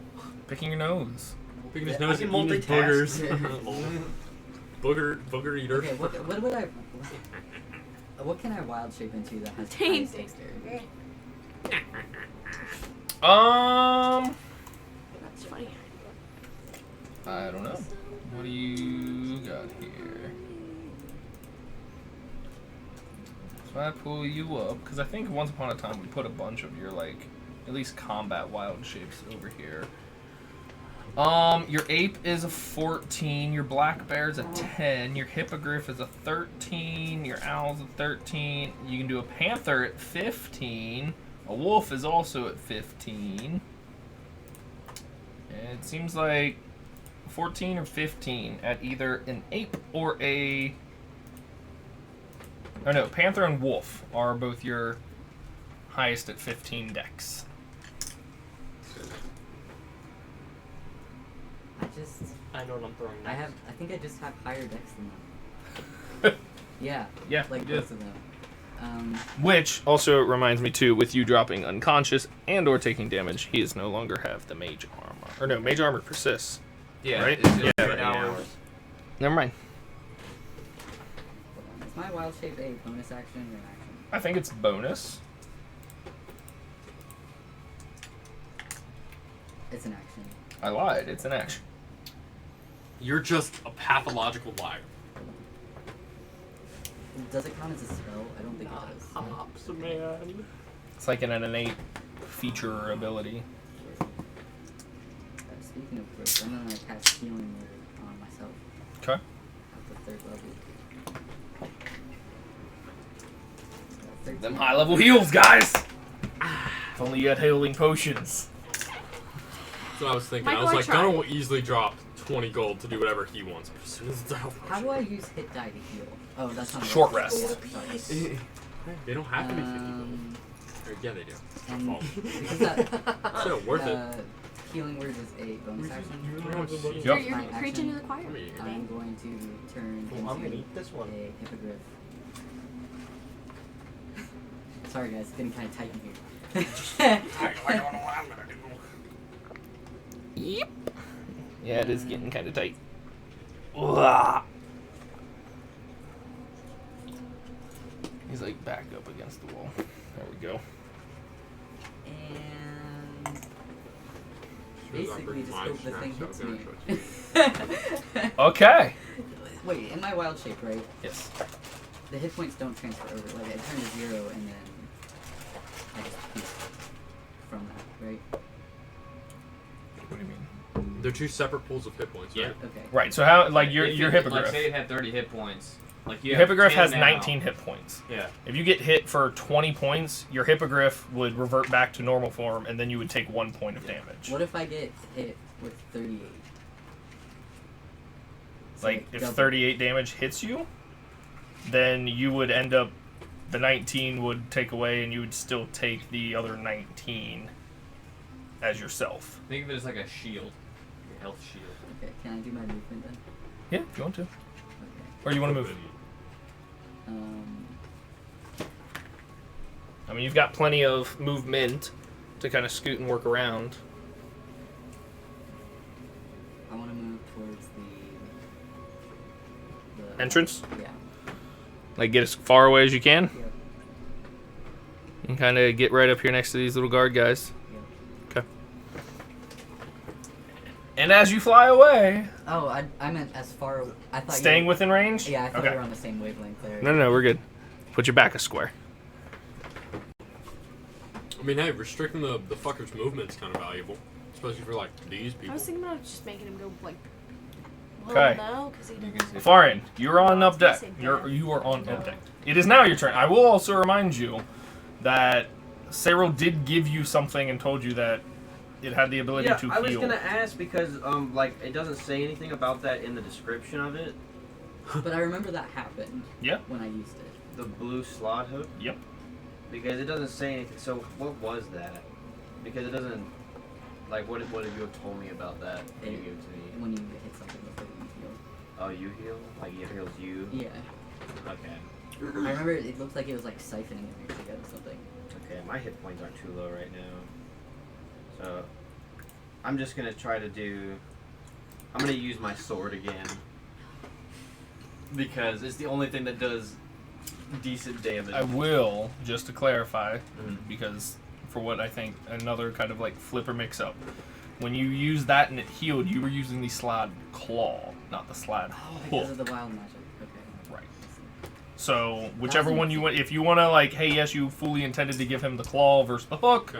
Speaker 5: Picking your nose.
Speaker 9: Picking his
Speaker 8: Yeah,
Speaker 9: nose
Speaker 8: I
Speaker 9: and
Speaker 8: can
Speaker 9: eating his
Speaker 8: multitask.
Speaker 9: boogers. Booger eater.
Speaker 4: Okay, what would I? What can I wild shape into that has
Speaker 3: Dang.
Speaker 4: high dexterity?
Speaker 3: That's funny.
Speaker 5: I don't know. What do you got here? So I pull you up, because I think once upon a time we put a bunch of your, like, at least combat wild shapes over here. Your ape is a 14, your black bear is a 10, your hippogriff is a 13, your owl's a 13, you can do a panther at 15, a wolf is also at 15, and it seems like 14 or 15 at either an ape or a... Oh no, panther and wolf are both your highest at 15 dex.
Speaker 1: I know what I'm throwing next.
Speaker 4: I think I just have higher dex than them. Yeah.
Speaker 5: Yeah,
Speaker 4: Like
Speaker 5: you do.
Speaker 4: both of them.
Speaker 5: Which also reminds me too, with you dropping unconscious and or taking damage, he is no longer have the mage armor. Or no, mage armor persists.
Speaker 6: Yeah,
Speaker 5: Right?
Speaker 6: it's just
Speaker 5: Yeah,
Speaker 6: 8
Speaker 5: right.
Speaker 6: hours.
Speaker 5: Never mind.
Speaker 4: Hold on. Is my wild shape a bonus action or an action?
Speaker 5: I think it's bonus.
Speaker 4: It's an action.
Speaker 5: I lied. It's an action.
Speaker 9: You're just a pathological liar.
Speaker 4: Does it count as a spell? I don't think it does.
Speaker 1: Hops, man.
Speaker 5: It's like an innate feature or ability.
Speaker 4: Speaking of growth, I'm gonna cast Healing Word on myself.
Speaker 5: Okay.
Speaker 4: At the 3rd level.
Speaker 5: Them high level heals, guys! If only you had healing potions.
Speaker 9: That's what I was thinking.
Speaker 3: Michael,
Speaker 9: I was
Speaker 3: I
Speaker 9: like,
Speaker 3: tried.
Speaker 9: Gunnar will easily drop 20 gold to do whatever he wants. But as soon as it's out,
Speaker 4: How do I use hit die to heal? Oh, that's not a
Speaker 5: Short
Speaker 4: rest.
Speaker 5: rest.
Speaker 4: Sorry.
Speaker 9: they don't have to be 50 gold. Or, yeah, they do.
Speaker 4: And
Speaker 9: Fault.
Speaker 4: because that
Speaker 9: Still worth it.
Speaker 4: Healing Word is a bonus action.
Speaker 3: You're
Speaker 4: My
Speaker 3: preaching to
Speaker 4: action,
Speaker 3: the choir.
Speaker 4: I'm going to turn
Speaker 1: Oh, I'm gonna
Speaker 4: into
Speaker 1: eat this one.
Speaker 4: a hippogriff. Sorry guys, it's getting kind of tight in here.
Speaker 5: Yep. Yeah, it is getting kind of tight. Ugh. He's like back up against the wall. There we go.
Speaker 4: And basically just hope the thing hits me.
Speaker 5: Okay.
Speaker 4: Wait, in my wild shape, right?
Speaker 5: Yes.
Speaker 4: The hit points don't transfer over. Like, I turn to 0 and then I just piece from that, right?
Speaker 5: What do you mean?
Speaker 9: They're two separate pools of hit points, right?
Speaker 4: Okay.
Speaker 5: Right. So how, like, your
Speaker 6: Like,
Speaker 5: hippogriff?
Speaker 6: say it had 30 hit points. Like you
Speaker 5: Your
Speaker 6: have
Speaker 5: hippogriff
Speaker 6: 10
Speaker 5: has
Speaker 6: now.
Speaker 5: 19 hit points.
Speaker 6: Yeah.
Speaker 5: If you get hit for 20 points, your hippogriff would revert back to normal form, and then you would take 1 point of damage.
Speaker 4: What if I get hit with 38? So
Speaker 5: Like, if
Speaker 4: double.
Speaker 5: 38 damage hits you, then you would end up, the 19 would take away, and you would still take the other 19 as yourself.
Speaker 6: Think of it as like a shield. Your health shield.
Speaker 4: Okay, can I do my movement then?
Speaker 5: Yeah, if you want to.
Speaker 4: Okay.
Speaker 5: Or you want to move? I mean, you've got plenty of movement to kind of scoot and work around.
Speaker 4: I want to move towards the
Speaker 5: Entrance?
Speaker 4: Yeah.
Speaker 5: Like, get as far away as you can?
Speaker 4: Yep.
Speaker 5: And kind of get right up here next to these little guard guys.
Speaker 4: Yep.
Speaker 5: Okay. And as you fly away...
Speaker 4: Oh, I meant as far... I thought
Speaker 5: Staying
Speaker 4: you were,
Speaker 5: within range?
Speaker 4: Yeah, I thought
Speaker 5: Okay.
Speaker 4: we were on the same wavelength there.
Speaker 5: No, we're good. Put your back a square.
Speaker 9: I mean, hey, restricting the fucker's movement's kind of valuable. Especially for, like, these
Speaker 3: I
Speaker 9: people.
Speaker 3: was thinking about just making him go like.
Speaker 5: Okay.
Speaker 3: Well, no, because he doesn't.
Speaker 5: Farin, you're on up deck.
Speaker 3: Say
Speaker 5: You are on up deck. It is now your turn. I will also remind you that Cyril did give you something and told you that it had the ability to
Speaker 8: I was
Speaker 5: heal.
Speaker 8: gonna ask because like it doesn't say anything about that in the description of it.
Speaker 4: But I remember that happened.
Speaker 5: Yeah.
Speaker 4: When I used it.
Speaker 8: The blue slot hook.
Speaker 5: Yep.
Speaker 8: Because it doesn't say anything. So what was that? Because it doesn't. Like what have you told me about that? When you give it to me.
Speaker 4: When you hit something with it, you heal.
Speaker 8: Oh, you heal? Like it heals you?
Speaker 4: Yeah.
Speaker 8: Okay.
Speaker 4: I remember it looked like it was like siphoning energy out of something.
Speaker 8: Okay, my hit points aren't too low right now. So I'm just gonna try to do. I'm gonna use my sword again. Because it's the only thing that does decent damage.
Speaker 5: I will, just to clarify, because for what I think another kind of like flipper mix-up. When you use that and it healed, you were using the slide claw, not the slide hook.
Speaker 4: Because of the wild magic. Okay.
Speaker 5: Right. So whichever one you want, if you want to like, hey, yes, you fully intended to give him the claw versus the hook,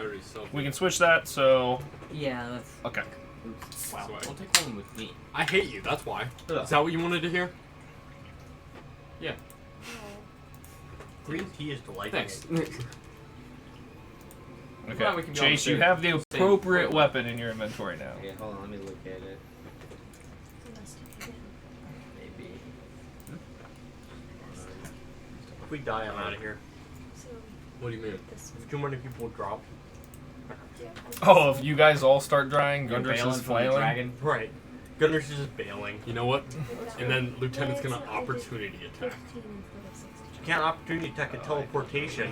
Speaker 5: we can switch that. So.
Speaker 4: Yeah, that's.
Speaker 5: Okay.
Speaker 4: Oops.
Speaker 9: Wow.
Speaker 6: Don't take one with me.
Speaker 9: I hate you, that's why. Is that what you wanted to hear?
Speaker 6: Yeah.
Speaker 10: Green tea is delightful.
Speaker 6: Thanks.
Speaker 5: Okay.
Speaker 6: Glad we can be on
Speaker 5: Chase,
Speaker 6: the
Speaker 5: you
Speaker 6: same-
Speaker 5: have the
Speaker 6: same
Speaker 5: appropriate
Speaker 6: level.
Speaker 5: weapon in your inventory now.
Speaker 8: Okay, hold on, let me look at it. Maybe.
Speaker 10: If we die, I'm out of here.
Speaker 9: What do you mean?
Speaker 10: If too many people drop.
Speaker 5: Oh, if you guys all start drying,
Speaker 6: You're
Speaker 5: Gundrix
Speaker 6: bailing
Speaker 5: is
Speaker 6: from the
Speaker 5: flailing.
Speaker 6: dragon.
Speaker 10: Right. Gunner's just bailing.
Speaker 9: You know what? And then Lieutenant's gonna opportunity attack.
Speaker 10: You can't opportunity attack a teleportation.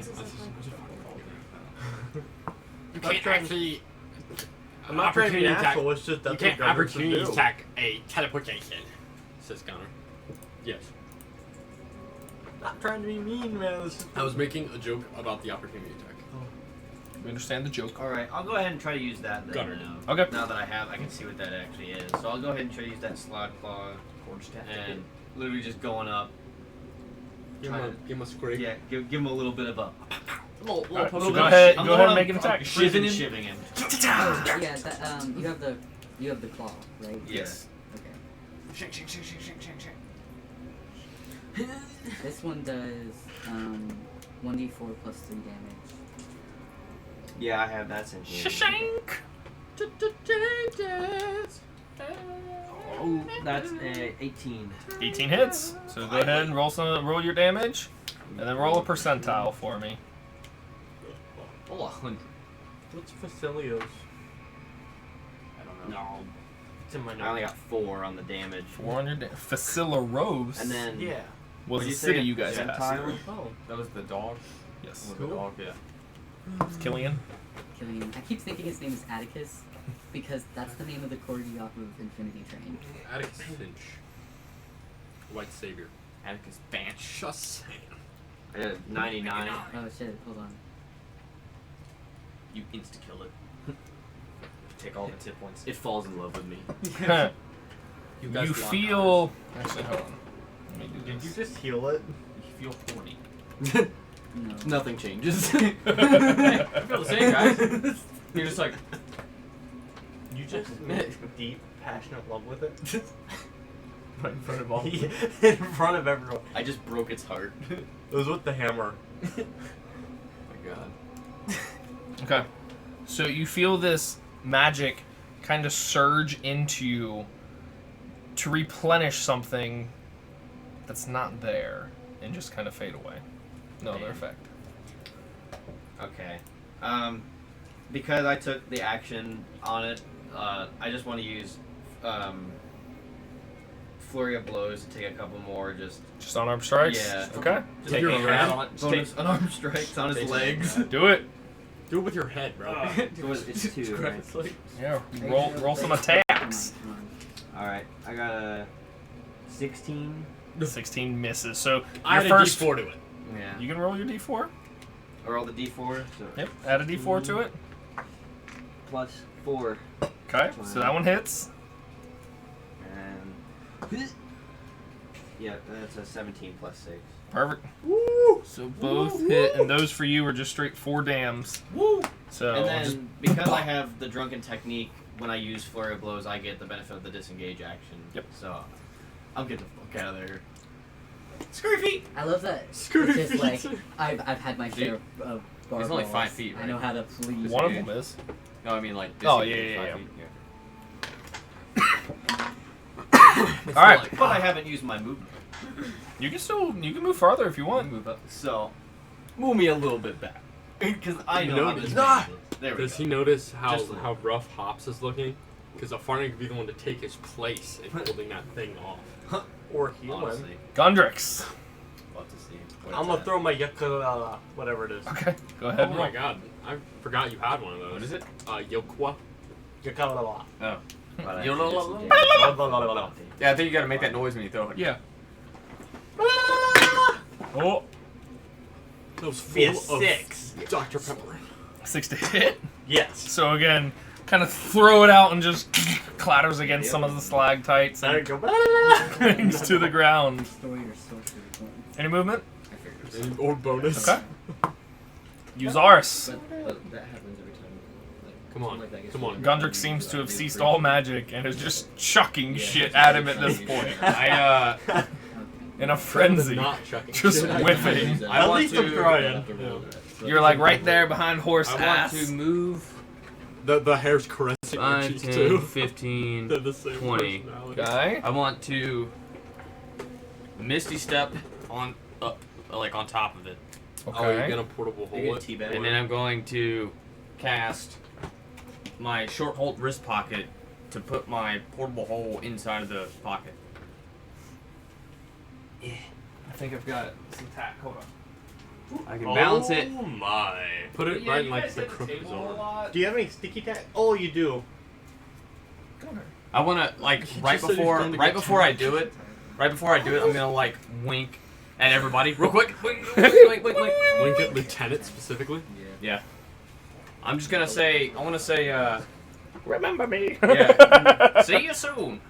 Speaker 9: You can't actually.
Speaker 10: I'm not trying to be an
Speaker 9: opportunity
Speaker 10: asshole, it's just that's
Speaker 9: you can't
Speaker 10: what Gunners
Speaker 9: opportunity
Speaker 10: do.
Speaker 9: attack a teleportation, says Gunner. Yes.
Speaker 10: Not trying to be mean, man. This is
Speaker 9: I was making a joke about the opportunity attack.
Speaker 5: We understand the joke.
Speaker 8: Alright, I'll go ahead and try to use that then.
Speaker 9: Gunner.
Speaker 8: Now.
Speaker 5: Okay.
Speaker 8: Now that I can see what that actually is. So I'll go ahead and try to use that slide claw and literally just going up.
Speaker 9: Give him a scrape.
Speaker 8: Yeah, give him a little bit of a.
Speaker 5: Alright,
Speaker 8: little
Speaker 5: so
Speaker 8: bit
Speaker 5: go
Speaker 8: of
Speaker 5: ahead
Speaker 8: I'm
Speaker 5: and
Speaker 8: going
Speaker 5: make an
Speaker 8: up,
Speaker 5: attack.
Speaker 8: Shivving
Speaker 5: Shivving
Speaker 8: him.
Speaker 4: Oh, yeah, that, you have the claw, right?
Speaker 8: Yes.
Speaker 4: Okay.
Speaker 6: Shake, shake, shake, shake, shake, shake, shake.
Speaker 4: This one does 1d4 plus 3 damage.
Speaker 8: Yeah, I have that in here.
Speaker 5: Shank.
Speaker 8: Oh, that's a 18.
Speaker 5: 18 hits. So go ahead and roll your damage, and then roll a percentile for me.
Speaker 6: Oh, 100.
Speaker 10: What's Facilios?
Speaker 6: I don't know.
Speaker 8: No.
Speaker 10: It's in my
Speaker 8: I only got 4 on the damage.
Speaker 5: 400. Facilla Rose.
Speaker 8: And then
Speaker 10: Yeah.
Speaker 5: was
Speaker 8: What'd
Speaker 5: the
Speaker 8: you say,
Speaker 5: city you guys
Speaker 8: percentile?
Speaker 5: passed.
Speaker 6: Oh, that was the dog.
Speaker 5: Yes.
Speaker 6: Was the dog, yeah.
Speaker 5: Killian.
Speaker 4: Killian. I keep thinking his name is Atticus, because that's the name of the choreographer of Infinity Train.
Speaker 9: Atticus Finch. White Savior.
Speaker 6: Atticus Banch.
Speaker 9: Just saying.
Speaker 8: I got a 99.
Speaker 4: Oh shit, hold on.
Speaker 6: You insta-kill it. Take all the hit points.
Speaker 8: It falls in love with me.
Speaker 5: You
Speaker 6: guys
Speaker 5: feel. Actually, hold on. Let me do
Speaker 10: Did you
Speaker 5: this.
Speaker 10: just heal it?
Speaker 6: You feel horny.
Speaker 4: No.
Speaker 8: Nothing changes.
Speaker 6: Hey, I feel the same, guys. You're just like,
Speaker 10: You just made deep, passionate love with it?
Speaker 8: Right in front of all.
Speaker 10: In front of everyone.
Speaker 8: I just broke its heart.
Speaker 10: It was with the hammer.
Speaker 6: oh my god.
Speaker 5: Okay. So you feel this magic kind of surge into you to replenish something that's not there and just kind of fade away. No other effect.
Speaker 8: Okay. Because I took the action on it, I just want to use Flurry of Blows to take a couple more. Just
Speaker 5: unarmed strikes?
Speaker 8: Yeah.
Speaker 5: Okay.
Speaker 8: Just
Speaker 9: Take your hand.
Speaker 8: bonus unarmed strikes on his legs.
Speaker 5: Do it.
Speaker 9: Do it with your head, bro.
Speaker 8: It's 2, right?
Speaker 5: Yeah. Roll some attacks.
Speaker 8: All right. I got a 16.
Speaker 5: 16 misses. So
Speaker 9: I
Speaker 5: your
Speaker 9: had
Speaker 5: first.
Speaker 9: a D4 to it.
Speaker 8: Yeah.
Speaker 5: You can roll your d4.
Speaker 8: I roll the D4. So
Speaker 5: Yep. Add a d4 to it.
Speaker 8: plus 4.
Speaker 5: Okay. So that one hits.
Speaker 8: And yeah, that's a 17 plus 6.
Speaker 5: Perfect.
Speaker 8: Woo!
Speaker 5: So both hit, and those for you are just straight 4 dams.
Speaker 8: Woo!
Speaker 5: So
Speaker 8: And then
Speaker 5: just
Speaker 8: because I have the drunken technique, when I use Flurry of Blows, I get the benefit of the disengage action.
Speaker 5: Yep.
Speaker 8: So I'll get the fuck out of there.
Speaker 4: I love that.
Speaker 9: Screw
Speaker 4: It's just
Speaker 9: feet.
Speaker 4: like I've had my share of
Speaker 6: It's only
Speaker 4: balls.
Speaker 6: 5 feet,
Speaker 4: I
Speaker 6: right?
Speaker 4: know how to please.
Speaker 5: One of them is.
Speaker 6: No, I mean like. This
Speaker 5: Oh,
Speaker 6: is
Speaker 5: yeah,
Speaker 6: 5
Speaker 5: yeah.
Speaker 6: feet,
Speaker 5: All right.
Speaker 8: But I haven't used my movement.
Speaker 5: You can move farther if you want.
Speaker 6: Move up.
Speaker 8: So, move me a little bit back. Because I
Speaker 9: You
Speaker 8: know how
Speaker 9: know-
Speaker 8: this
Speaker 9: Ah!
Speaker 8: man is. There we
Speaker 9: Does
Speaker 8: go.
Speaker 9: he notice how
Speaker 8: Just a
Speaker 9: how rough Hops is looking? Because Afarna could be the one to take his place in holding that thing off.
Speaker 10: Or heal him.
Speaker 8: Honestly,
Speaker 5: Gondrix.
Speaker 8: love to see. Where
Speaker 10: I'm
Speaker 8: it's
Speaker 10: gonna
Speaker 8: at.
Speaker 10: throw my Yucca, whatever it is.
Speaker 5: Okay, go ahead.
Speaker 9: Oh
Speaker 5: and
Speaker 9: my
Speaker 5: roll.
Speaker 9: god, I forgot you had one of those.
Speaker 6: What is it?
Speaker 9: Yokwa.
Speaker 10: Yucca.
Speaker 6: Oh.
Speaker 8: But I
Speaker 6: Yo, lo, lo,
Speaker 8: just-
Speaker 10: Blah.
Speaker 6: Yeah, I think you gotta make that noise when you throw it.
Speaker 5: Yeah. Oh,
Speaker 9: Those
Speaker 10: Be a
Speaker 9: full of
Speaker 10: 6.
Speaker 9: Dr. Pepper.
Speaker 5: 6 to hit.
Speaker 10: Yes.
Speaker 5: So again, kind of throw it out and just clatters against some of the stalactites
Speaker 10: There you
Speaker 5: and
Speaker 10: go.
Speaker 5: clings to the ground.
Speaker 4: Story or sorcery point.
Speaker 5: Any movement?
Speaker 8: I figured it was
Speaker 9: Or bonus.
Speaker 5: Okay. Uzaris.
Speaker 14: But that happens every time. Like,
Speaker 9: Come on,
Speaker 14: like that gets
Speaker 9: come on.
Speaker 14: really
Speaker 5: Gundrick
Speaker 14: bad.
Speaker 5: seems to have
Speaker 14: They
Speaker 5: ceased
Speaker 14: break
Speaker 5: all
Speaker 14: it.
Speaker 5: magic and is just chucking
Speaker 14: Yeah,
Speaker 5: shit
Speaker 14: it's
Speaker 5: at
Speaker 14: like
Speaker 5: him at this
Speaker 14: trying to-
Speaker 5: point. In a frenzy.
Speaker 9: Not chucking
Speaker 5: Just
Speaker 9: shit.
Speaker 5: whiffing.
Speaker 6: I
Speaker 10: At
Speaker 6: want
Speaker 10: least I'm
Speaker 6: to.
Speaker 10: trying.
Speaker 5: You're like right there behind horse
Speaker 6: I want
Speaker 5: ass.
Speaker 6: to move
Speaker 9: The hair's caressing your
Speaker 6: 5,
Speaker 9: cheek
Speaker 6: 10,
Speaker 9: too.
Speaker 6: 15,
Speaker 9: They're the same
Speaker 6: 20.
Speaker 9: personality.
Speaker 5: Okay.
Speaker 6: I want to Misty Step on up, like on top of it.
Speaker 9: Oh, you're
Speaker 5: Okay.
Speaker 9: gonna portable
Speaker 8: You
Speaker 9: hole
Speaker 8: get
Speaker 9: it?
Speaker 8: teabag.
Speaker 6: And then I'm going to cast my short hold wrist pocket to put my portable hole inside of the pocket.
Speaker 5: I think I've got some tack. Hold on.
Speaker 6: I can balance it.
Speaker 10: Oh my.
Speaker 9: Put it right in like the crook's arm.
Speaker 10: Do you have any sticky tack? Oh, you do.
Speaker 6: I want to like
Speaker 9: He
Speaker 6: right
Speaker 9: just said he's
Speaker 6: before
Speaker 9: going to
Speaker 6: right
Speaker 9: get
Speaker 6: before I
Speaker 9: tagged.
Speaker 6: do it. Right before I do it, I'm gonna like wink at everybody real quick. Wink, wink, wink, wink, wink.
Speaker 9: Link at Lieutenant specifically?
Speaker 6: Yeah. I'm just gonna say. I want to say.
Speaker 5: Remember me.
Speaker 6: Yeah. See you soon.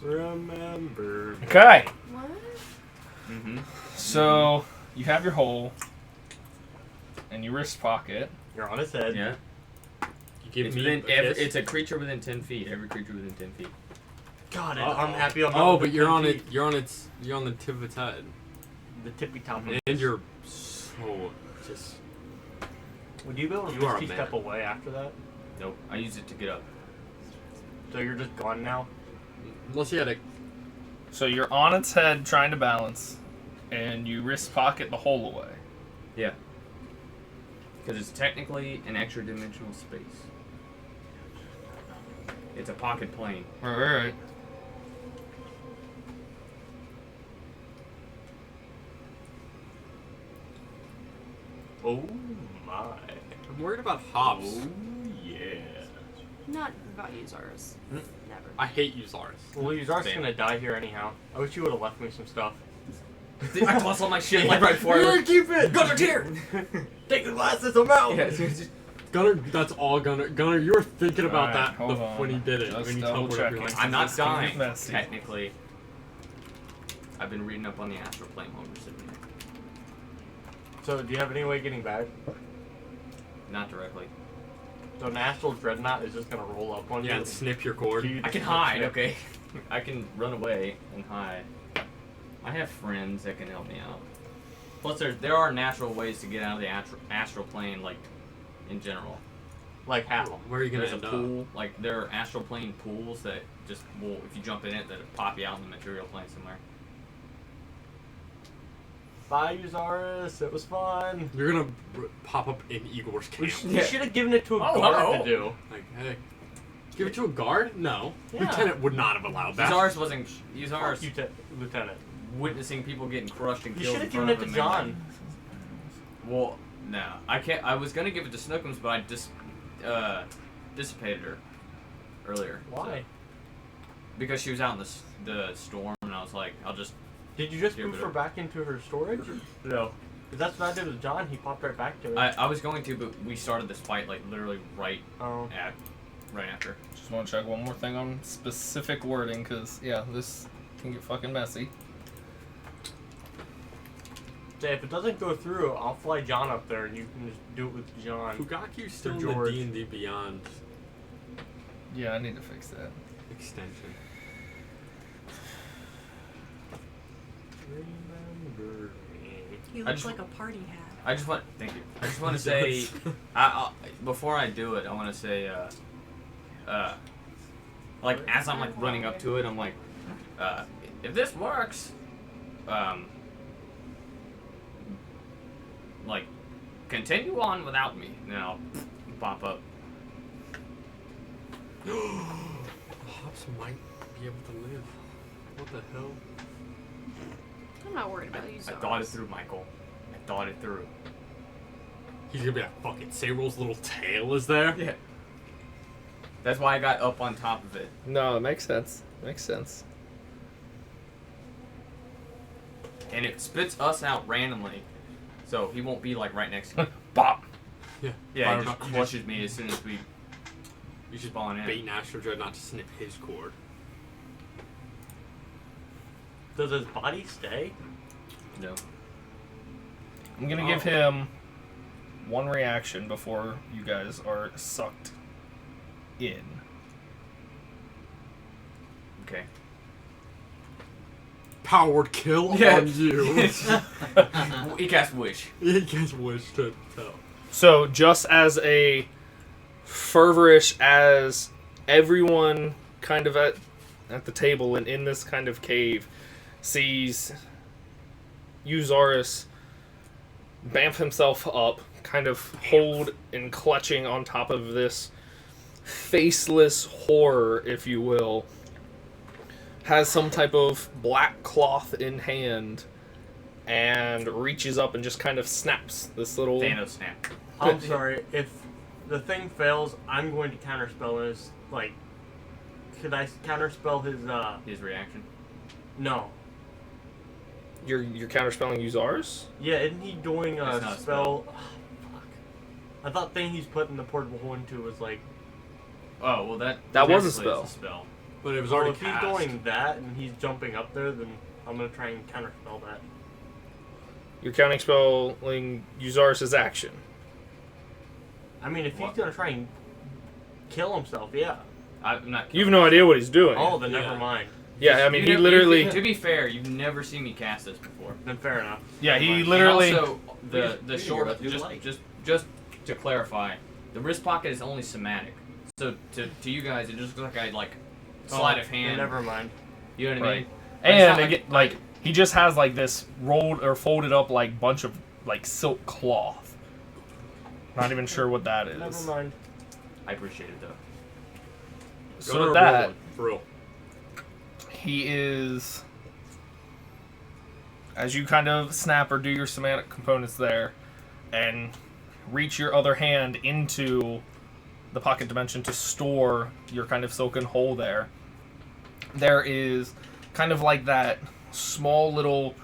Speaker 9: Remember.
Speaker 5: Okay.
Speaker 3: What?
Speaker 6: Mm-hmm.
Speaker 5: So you have your hole and your wrist pocket.
Speaker 10: You're on his head.
Speaker 6: Yeah.
Speaker 9: You give
Speaker 6: It's,
Speaker 9: me
Speaker 6: within,
Speaker 9: a kiss?
Speaker 6: it's a creature within 10 feet. Every creature within 10 feet.
Speaker 10: God,
Speaker 9: Uh-oh.
Speaker 10: I'm happy I'm not
Speaker 9: Oh,
Speaker 10: within
Speaker 9: but you're
Speaker 10: 10
Speaker 9: on
Speaker 10: feet.
Speaker 9: it. You're on the tip of its head,
Speaker 10: The tippy top. Of
Speaker 9: and
Speaker 10: it.
Speaker 9: you're so just.
Speaker 10: Would you be able to
Speaker 9: You are a
Speaker 10: misty
Speaker 9: man.
Speaker 10: step away after that?
Speaker 6: Nope. I use it to get up.
Speaker 10: So you're just gone now?
Speaker 9: Unless you had a.
Speaker 5: So you're on its head trying to balance, and you wrist pocket the hole away.
Speaker 6: Yeah. Because it's technically an extra dimensional space. It's a pocket plane.
Speaker 5: Right.
Speaker 10: Oh my.
Speaker 9: I'm worried about hops.
Speaker 10: Oh yeah.
Speaker 3: Not about Uzaris.
Speaker 9: Hmm?
Speaker 3: Never.
Speaker 9: I hate Uzaris.
Speaker 10: Well, Uzar's
Speaker 6: Same.
Speaker 10: gonna die here anyhow. I wish you would have left me some stuff.
Speaker 6: I tossed all my shit like right before I
Speaker 10: Here,
Speaker 6: left.
Speaker 10: keep it!
Speaker 6: Gunner's here!
Speaker 10: Take the glasses, I'm out!
Speaker 6: Yeah, it's just-
Speaker 9: Gunner, that's all Gunner. Gunner, you were thinking about
Speaker 5: Alright,
Speaker 9: that
Speaker 5: hold on.
Speaker 9: when he did it.
Speaker 5: Just
Speaker 9: when you
Speaker 5: double
Speaker 9: teleported.
Speaker 5: checking.
Speaker 9: You're like,
Speaker 6: I'm not
Speaker 5: This can get
Speaker 6: dying,
Speaker 5: messy.
Speaker 6: technically. I've been reading up on the astral plane while we're sitting here.
Speaker 10: So, do you have any way of getting back?
Speaker 6: Not directly.
Speaker 10: So, an astral dreadnought is just gonna roll up on
Speaker 9: yeah,
Speaker 10: you.
Speaker 9: and snip your cord.
Speaker 10: You
Speaker 6: I can
Speaker 10: just
Speaker 6: hide,
Speaker 10: snip.
Speaker 6: okay? I can run away and hide. I have friends that can help me out. Plus, there are natural ways to get out of the astral plane, like, in general.
Speaker 10: Like how?
Speaker 9: Where are you gonna
Speaker 6: There's a
Speaker 9: end up?
Speaker 6: pool, like, there are astral plane pools that just will, if you jump in it, that'll pop you out in the material plane somewhere.
Speaker 10: Bye, Uzaris. It was fun.
Speaker 9: You're gonna pop up in Igor's
Speaker 10: We,
Speaker 9: camp.
Speaker 10: we should have given it to a
Speaker 6: Oh,
Speaker 10: guard
Speaker 6: hello.
Speaker 10: to do.
Speaker 9: Like, hey, give it to a guard? No,
Speaker 10: Yeah.
Speaker 9: Lieutenant would not have allowed that.
Speaker 6: Uzars wasn't.
Speaker 10: Fuck
Speaker 6: Uzars
Speaker 10: you, Lieutenant.
Speaker 6: witnessing people getting crushed and
Speaker 10: You
Speaker 6: killed.
Speaker 10: should
Speaker 6: in
Speaker 10: have given it
Speaker 6: front
Speaker 10: to
Speaker 6: of him.
Speaker 10: John.
Speaker 6: Well, no, I can't. I was gonna give it to Snookums, but I just dissipated her earlier.
Speaker 10: Why?
Speaker 6: So- because she was out in the storm, and I was like, I'll just.
Speaker 10: Did you just
Speaker 6: Give
Speaker 10: move
Speaker 6: it
Speaker 10: her
Speaker 6: up.
Speaker 10: back into her storage? No. Because that's what I did with John. He popped right back to it.
Speaker 6: I was going to, but we started this fight like literally right
Speaker 10: Oh.
Speaker 6: after.
Speaker 5: Just want to check one more thing on specific wording, because, yeah, this can get fucking messy.
Speaker 10: Say, if it doesn't go through, I'll fly John up there and you can just do it with John.
Speaker 9: Fugaku's still in
Speaker 10: George.
Speaker 9: the D&D Beyond
Speaker 5: Yeah, I need to fix that.
Speaker 9: extension.
Speaker 10: Remember me.
Speaker 11: He
Speaker 6: I
Speaker 11: looks
Speaker 6: just-
Speaker 11: like a party hat.
Speaker 6: I just want. Thank you. I just want to say, before I do it, I want to say, like as I'm like running up to it, I'm like, if this works, like, continue on without me. And then I'll pop up.
Speaker 9: Hops might be able to live. What the hell?
Speaker 3: I'm not worried about you.
Speaker 6: I thought it through, Michael. I thought it through.
Speaker 9: He's gonna be like, fucking Sable's little tail is there?
Speaker 6: Yeah. That's why I got up on top of it.
Speaker 5: No, it makes sense. Makes sense.
Speaker 6: And it spits us out randomly. So he won't be like right next to me.
Speaker 5: Bop.
Speaker 9: Yeah.
Speaker 6: Yeah, he just crushes me as soon as we
Speaker 9: You should
Speaker 6: spawn in.
Speaker 9: bait an Astro Dread not to snip his cord.
Speaker 1: Does his body stay?
Speaker 6: No.
Speaker 5: I'm gonna give him one reaction before you guys are sucked in.
Speaker 6: Okay.
Speaker 9: Powered kill
Speaker 6: Yeah.
Speaker 9: on you.
Speaker 6: He cast Wish.
Speaker 9: He casts Wish to tell.
Speaker 5: So just as a fervorish as everyone kind of at the table and in this kind of cave sees Euzaurus bamf himself up, kind of hold and clutching on top of this faceless horror, if you will, has some type of black cloth in hand and reaches up and just kind of snaps this little...
Speaker 6: Thanos snap.
Speaker 1: I'm sorry, if the thing fails, I'm going to counterspell his, like... Could I counterspell
Speaker 6: his reaction?
Speaker 1: No.
Speaker 5: You're counterspelling Euzaurus?
Speaker 1: Yeah, isn't he doing
Speaker 6: It's
Speaker 1: a
Speaker 6: not a
Speaker 1: spell? Oh, fuck. I thought thing he's putting the portable hole into was like...
Speaker 6: Oh, well that
Speaker 5: was a
Speaker 6: technically
Speaker 5: spell.
Speaker 6: is a spell.
Speaker 9: But it was
Speaker 1: Well,
Speaker 9: already
Speaker 1: if
Speaker 9: cast.
Speaker 1: he's doing that and he's jumping up there, then I'm going to try and counterspell that.
Speaker 5: You're counterspelling Euzaurus' action.
Speaker 1: I mean, if he's going to try and kill himself, yeah.
Speaker 6: I'm not.
Speaker 5: You have no idea what he's doing.
Speaker 1: Oh, then never mind.
Speaker 5: Yeah, I mean, he literally...
Speaker 6: To be fair, you've never seen me cast this before.
Speaker 1: Then fair enough.
Speaker 5: Yeah, he
Speaker 6: And
Speaker 5: literally...
Speaker 6: also, the short...
Speaker 14: do like.
Speaker 6: Just to clarify, the wrist pocket is only somatic. So to you guys, it just looks like I like sleight of hand.
Speaker 1: Never mind.
Speaker 6: You know what I mean?
Speaker 5: Right.
Speaker 6: But it's not
Speaker 5: And again, like he just has like this rolled or folded up like bunch of like silk cloth. Not even sure what that is.
Speaker 1: Never mind.
Speaker 6: I appreciate it though.
Speaker 5: So with that,
Speaker 9: For real.
Speaker 5: he is, as you kind of snap or do your somatic components there, and reach your other hand into the pocket dimension to store your kind of silken hole there. There is kind of like that small little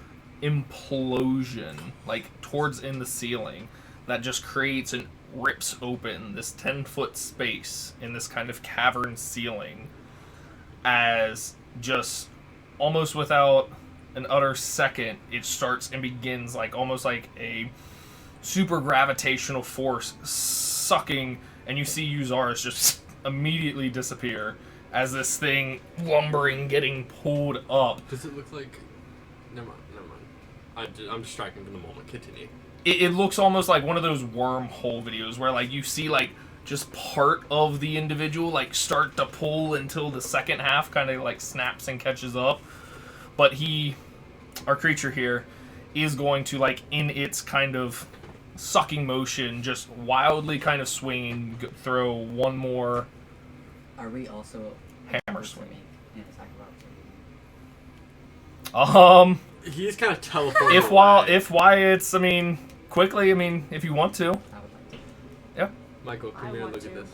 Speaker 5: implosion, like towards in the ceiling, that just creates and rips open this 10-foot space in this kind of cavern ceiling, as just almost without an utter second, it starts and begins like almost like a super gravitational force sucking, and you see Euzaurus just immediately disappear as this thing lumbering, getting pulled up.
Speaker 9: Does it look like... Never mind. I'm distracting from the moment. Continue.
Speaker 5: It looks almost like one of those wormhole videos where like you see like just part of the individual like start to pull until the second half kind of like snaps and catches up. But our creature here, is going to like in its kind of sucking motion, just wildly kind of swing, throw one more.
Speaker 4: Are we also
Speaker 5: hammer swing?
Speaker 4: An attack of opportunity?
Speaker 9: He's kind of teleporting.
Speaker 5: If Wyatt's, I mean, quickly, I mean, if you want to.
Speaker 4: I would like to.
Speaker 5: Yep.
Speaker 9: Michael, come here and look at this.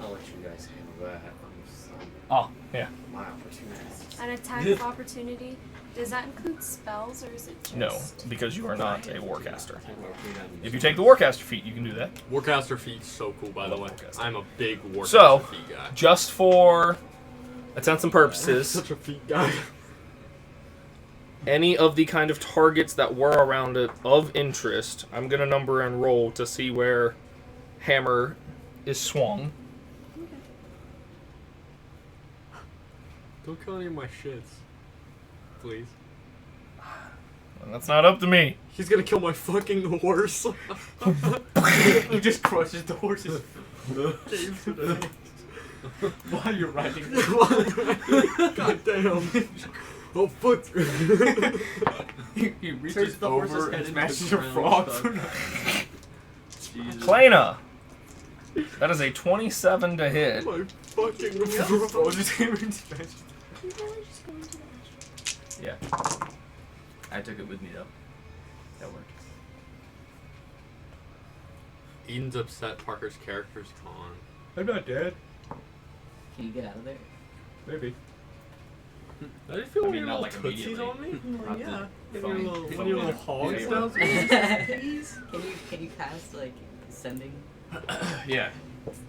Speaker 14: I'll let you guys handle that.
Speaker 5: Oh, yeah.
Speaker 14: My opportunities.
Speaker 3: An attack of opportunity. Does that include spells, or is it just...
Speaker 5: No, because you are not a warcaster. If you take the warcaster feat, you can do that.
Speaker 9: Warcaster feat's so cool, by the way. I'm a big warcaster
Speaker 5: So,
Speaker 9: feat guy.
Speaker 5: just for intents and purposes,
Speaker 9: Such a feat guy.
Speaker 5: any of the kind of targets that were around it of interest, I'm going to number and roll to see where hammer is swung.
Speaker 9: Don't kill any of my shits. Please.
Speaker 5: That's not up to me.
Speaker 9: He's gonna kill my fucking horse.
Speaker 6: He just crushes the horse's
Speaker 12: While you're riding.
Speaker 9: God damn. Oh, foot.
Speaker 6: He reaches
Speaker 12: the horse's
Speaker 6: over
Speaker 12: head
Speaker 6: and
Speaker 12: into
Speaker 6: smashes
Speaker 12: the
Speaker 6: your
Speaker 12: ground,
Speaker 6: frog.
Speaker 12: Jesus.
Speaker 5: Klena. That is a 27 to hit.
Speaker 9: My fucking
Speaker 6: Throws his hammer and smashes.
Speaker 13: You really just go into the
Speaker 6: Yeah. I took it with me though. That worked.
Speaker 9: Eden's upset Parker's character's gone.
Speaker 12: I'm not dead.
Speaker 4: Can you get out of there?
Speaker 12: Maybe.
Speaker 9: I just feel
Speaker 6: I
Speaker 9: like
Speaker 6: mean,
Speaker 9: your
Speaker 6: not
Speaker 9: little
Speaker 6: like
Speaker 9: tootsies
Speaker 6: immediately.
Speaker 9: on me.
Speaker 7: Well, yeah.
Speaker 9: When your
Speaker 6: Fine.
Speaker 9: little hogs
Speaker 6: Yeah.
Speaker 9: down.
Speaker 7: Please.
Speaker 4: Can you cast like sending?
Speaker 6: Yeah.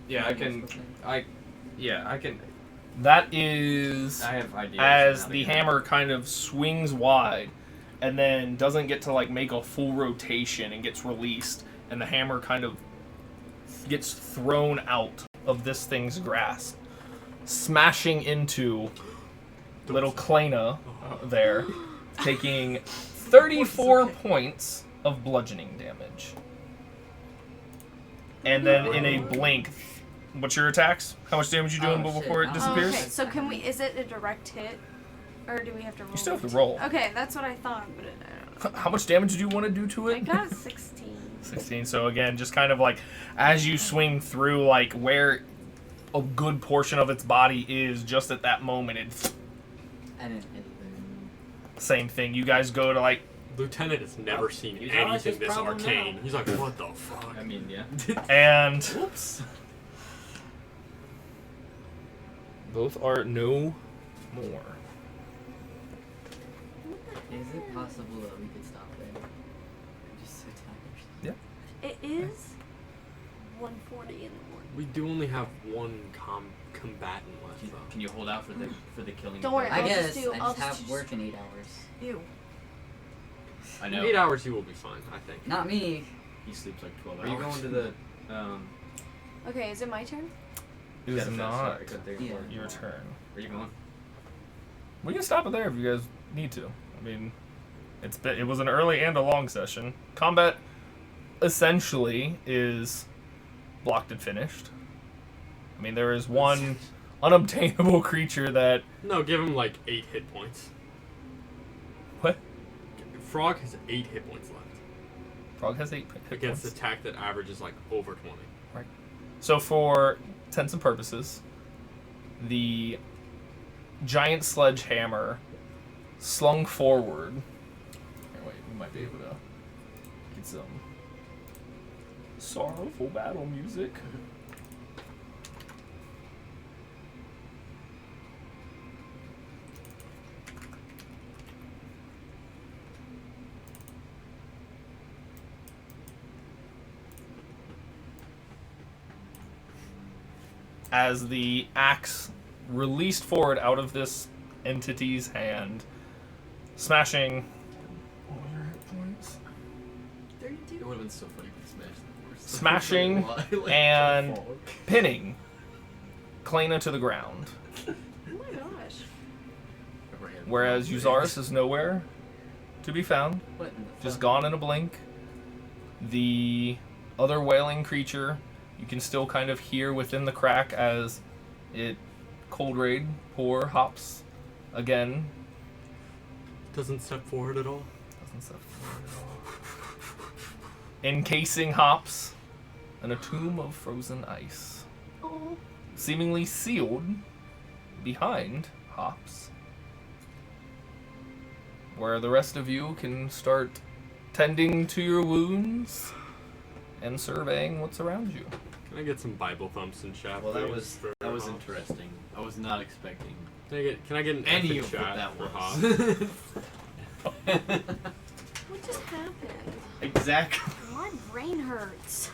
Speaker 6: Yeah, I can. I can.
Speaker 5: That is
Speaker 6: I have ideas.
Speaker 5: as
Speaker 6: on how
Speaker 5: the
Speaker 6: to get
Speaker 5: hammer kind of swings wide and then doesn't get to like make a full rotation and gets released, and the hammer kind of gets thrown out of this thing's grasp, smashing into little Klena there, taking 34 points of bludgeoning damage. And then in a blink, what's your attacks? How much damage you doing
Speaker 4: Oh, shit.
Speaker 5: before it
Speaker 4: Oh,
Speaker 5: disappears?
Speaker 3: Okay, so can we? Is it a direct hit, or do we have to roll?
Speaker 5: You still have to
Speaker 3: it?
Speaker 5: roll.
Speaker 3: Okay, that's what I thought, but I don't know.
Speaker 5: How much damage do you want to do to
Speaker 3: I
Speaker 5: it?
Speaker 3: got 16.
Speaker 5: 16. So again, just kind of like as you swing through, like where a good portion of its body is, just at that moment, it's
Speaker 4: I didn't hit either.
Speaker 5: same thing. You guys go to like,
Speaker 9: Lieutenant has never seen
Speaker 12: He's always
Speaker 9: anything
Speaker 12: his
Speaker 9: this
Speaker 12: problem
Speaker 9: arcane.
Speaker 12: now.
Speaker 9: He's like, what the fuck?
Speaker 6: I mean, yeah.
Speaker 5: and
Speaker 12: Whoops.
Speaker 5: both are no more.
Speaker 4: Is it possible that we could stop there? I'm just so tired.
Speaker 3: It is 1:40 in the morning.
Speaker 9: We do only have one combatant left, though.
Speaker 6: Can you hold out for the killing?
Speaker 3: Don't worry,
Speaker 4: I
Speaker 3: I'll
Speaker 4: guess
Speaker 3: just do-
Speaker 4: I
Speaker 3: I'll
Speaker 4: just have
Speaker 3: just-
Speaker 4: work in 8 hours.
Speaker 3: Ew.
Speaker 6: I
Speaker 9: In
Speaker 6: know.
Speaker 9: 8 hours, you will be fine, I think.
Speaker 4: Not me.
Speaker 6: He sleeps like 12
Speaker 8: Are
Speaker 6: hours.
Speaker 8: you going to the?
Speaker 3: Okay, is it my turn?
Speaker 5: It is
Speaker 6: Sorry,
Speaker 5: not
Speaker 6: I couldn't think of
Speaker 4: Yeah.
Speaker 6: words.
Speaker 5: your turn.
Speaker 6: Where you going?
Speaker 5: We can stop it there if you guys need to. I mean, it was an early and a long session. Combat essentially is blocked and finished. I mean, there is one unobtainable creature that.
Speaker 9: No, give him like 8 hit points.
Speaker 5: What?
Speaker 9: Frog has 8 hit points left.
Speaker 5: Frog has 8 hit
Speaker 9: Against
Speaker 5: points.
Speaker 9: attack that averages like over 20.
Speaker 5: Right. So for intents and purposes, the giant sledgehammer slung forward. Here, wait, we might be able to get some sorrowful battle music. As the axe released forward out of this entity's hand, smashing. What were your hit points?
Speaker 7: 32.
Speaker 12: It would have been so funny if he smashed the horse.
Speaker 5: Smashing
Speaker 12: Like,
Speaker 5: and
Speaker 12: fall.
Speaker 5: pinning Klena to the ground.
Speaker 3: Oh my gosh.
Speaker 5: Whereas Uzaris is nowhere to be found,
Speaker 4: What in the
Speaker 5: just
Speaker 4: fuck?
Speaker 5: gone in a blink. The other wailing creature, you can still kind of hear within the crack as it cold raid pour hops again.
Speaker 9: Doesn't step forward at all.
Speaker 5: Doesn't step forward at all. Encasing hops in a tomb of frozen ice.
Speaker 3: Oh.
Speaker 5: Seemingly sealed behind hops. Where the rest of you can start tending to your wounds and surveying what's around you.
Speaker 9: Can I get some Bible thumps in chat?
Speaker 12: Well, that
Speaker 9: please,
Speaker 12: was
Speaker 9: for
Speaker 12: that was
Speaker 9: Hobbs?
Speaker 12: interesting. I was not expecting
Speaker 9: Can I get an
Speaker 12: any
Speaker 9: F
Speaker 12: of
Speaker 9: in
Speaker 12: what
Speaker 9: chat
Speaker 12: that
Speaker 9: for
Speaker 12: was.
Speaker 9: Hobbs?
Speaker 3: What just happened?
Speaker 12: Exactly.
Speaker 3: My brain hurts.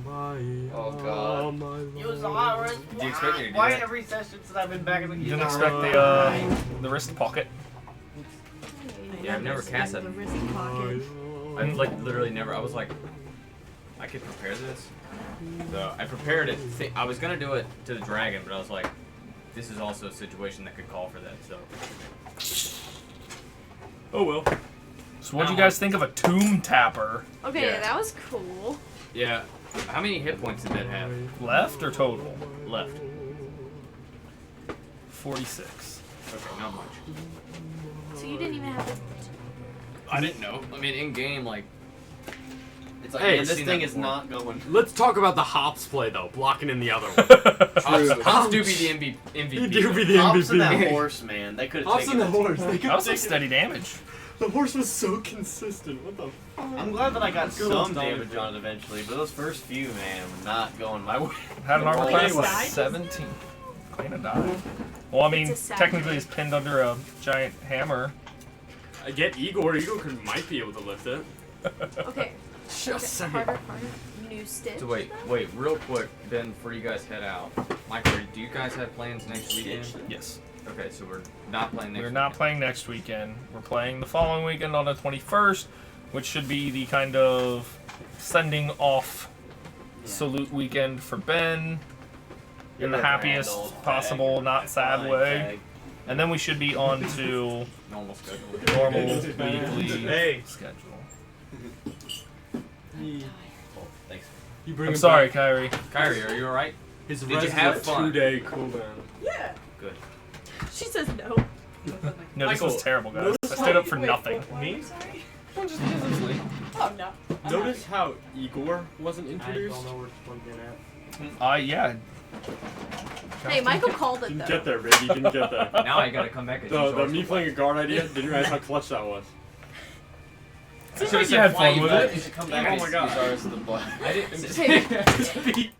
Speaker 6: Oh, God.
Speaker 8: Uzaris,
Speaker 6: Did you expect me to do
Speaker 8: why
Speaker 6: that?
Speaker 8: every session since I've been back in the
Speaker 5: You didn't expect the wrist pocket.
Speaker 6: Yeah, I've never cast that.
Speaker 7: The wrist pocket.
Speaker 6: I've like literally never. I was like, I could prepare this. So I prepared it. I was gonna do it to the dragon, but I was like, this is also a situation that could call for that. So.
Speaker 9: Oh well.
Speaker 5: So what do you guys think of a tomb tapper?
Speaker 3: Okay,
Speaker 6: Yeah.
Speaker 3: that was cool.
Speaker 6: Yeah. How many hit points did that have?
Speaker 5: Left or total?
Speaker 6: Left.
Speaker 5: 46.
Speaker 6: Okay, not much.
Speaker 3: So you didn't even have to.
Speaker 6: I didn't know. I mean, in game, like. It's like,
Speaker 9: Hey,
Speaker 6: I've
Speaker 8: This
Speaker 6: seen
Speaker 8: thing
Speaker 6: that
Speaker 8: is
Speaker 6: before.
Speaker 8: not going.
Speaker 9: Let's talk about the hops play though, blocking in the other one.
Speaker 6: Hops do be the MVP.
Speaker 9: He do be the
Speaker 8: Hops and that
Speaker 9: MVP.
Speaker 8: horse, man. They could have
Speaker 9: Hops
Speaker 8: taken
Speaker 9: and the
Speaker 8: it.
Speaker 9: horse. They could
Speaker 5: That was some
Speaker 9: take it.
Speaker 5: steady damage.
Speaker 9: The horse was so consistent. What the?
Speaker 8: I'm glad that I got
Speaker 9: Good
Speaker 8: some
Speaker 9: old
Speaker 8: damage
Speaker 9: Dominic.
Speaker 8: on it eventually, but those first few, man, were not going my way.
Speaker 5: Had an armor
Speaker 7: Clean
Speaker 5: class of
Speaker 7: died?
Speaker 5: 17. Clean died. Well, I mean,
Speaker 3: It's a sad
Speaker 5: technically
Speaker 3: day.
Speaker 5: it's pinned under a giant hammer.
Speaker 9: I get Igor. Might be able to lift it.
Speaker 3: Okay.
Speaker 9: Just saying.
Speaker 3: Harder. New stitch.
Speaker 6: So wait, real quick, then before you guys head out, Michael, do you guys have plans next weekend?
Speaker 5: Yes.
Speaker 6: Okay, so we're not playing next
Speaker 5: We're
Speaker 6: weekend.
Speaker 5: not playing next weekend. We're playing the following weekend on the 21st, which should be the kind of sending off salute weekend for Ben in the happiest possible, not sad way. And then we should be on to
Speaker 6: Normal schedule.
Speaker 5: normal weekly
Speaker 8: Hey.
Speaker 5: schedule.
Speaker 8: Oh, thanks.
Speaker 9: You bring
Speaker 5: I'm
Speaker 9: him
Speaker 5: sorry,
Speaker 9: back.
Speaker 5: Kyrie.
Speaker 6: Kyrie, are you alright?
Speaker 9: His
Speaker 6: Did you
Speaker 9: rest
Speaker 6: have
Speaker 9: is a
Speaker 6: fun?
Speaker 9: 2-day cooldown.
Speaker 7: Yeah.
Speaker 6: Good.
Speaker 7: She says no.
Speaker 5: No, this was
Speaker 9: Michael,
Speaker 5: terrible, guys.
Speaker 9: notice
Speaker 5: I stayed up for
Speaker 7: Wait,
Speaker 5: nothing.
Speaker 7: what?
Speaker 8: Me?
Speaker 7: Sorry.
Speaker 6: Oh,
Speaker 7: Oh no.
Speaker 9: Notice how Igor wasn't
Speaker 1: I
Speaker 9: introduced.
Speaker 1: don't know where it's plugged in at.
Speaker 5: Yeah.
Speaker 3: Hey, Michael called it
Speaker 9: Didn't
Speaker 3: though.
Speaker 9: get there, baby. Didn't get there.
Speaker 6: Now I gotta come back and
Speaker 9: The me playing a guard idea. Didn't realize how clutch that was.
Speaker 5: Seems like you had fun with it.
Speaker 8: You should come
Speaker 6: Damn
Speaker 8: back
Speaker 6: it.
Speaker 8: and use ours as the block.
Speaker 6: I didn't.
Speaker 3: Hey.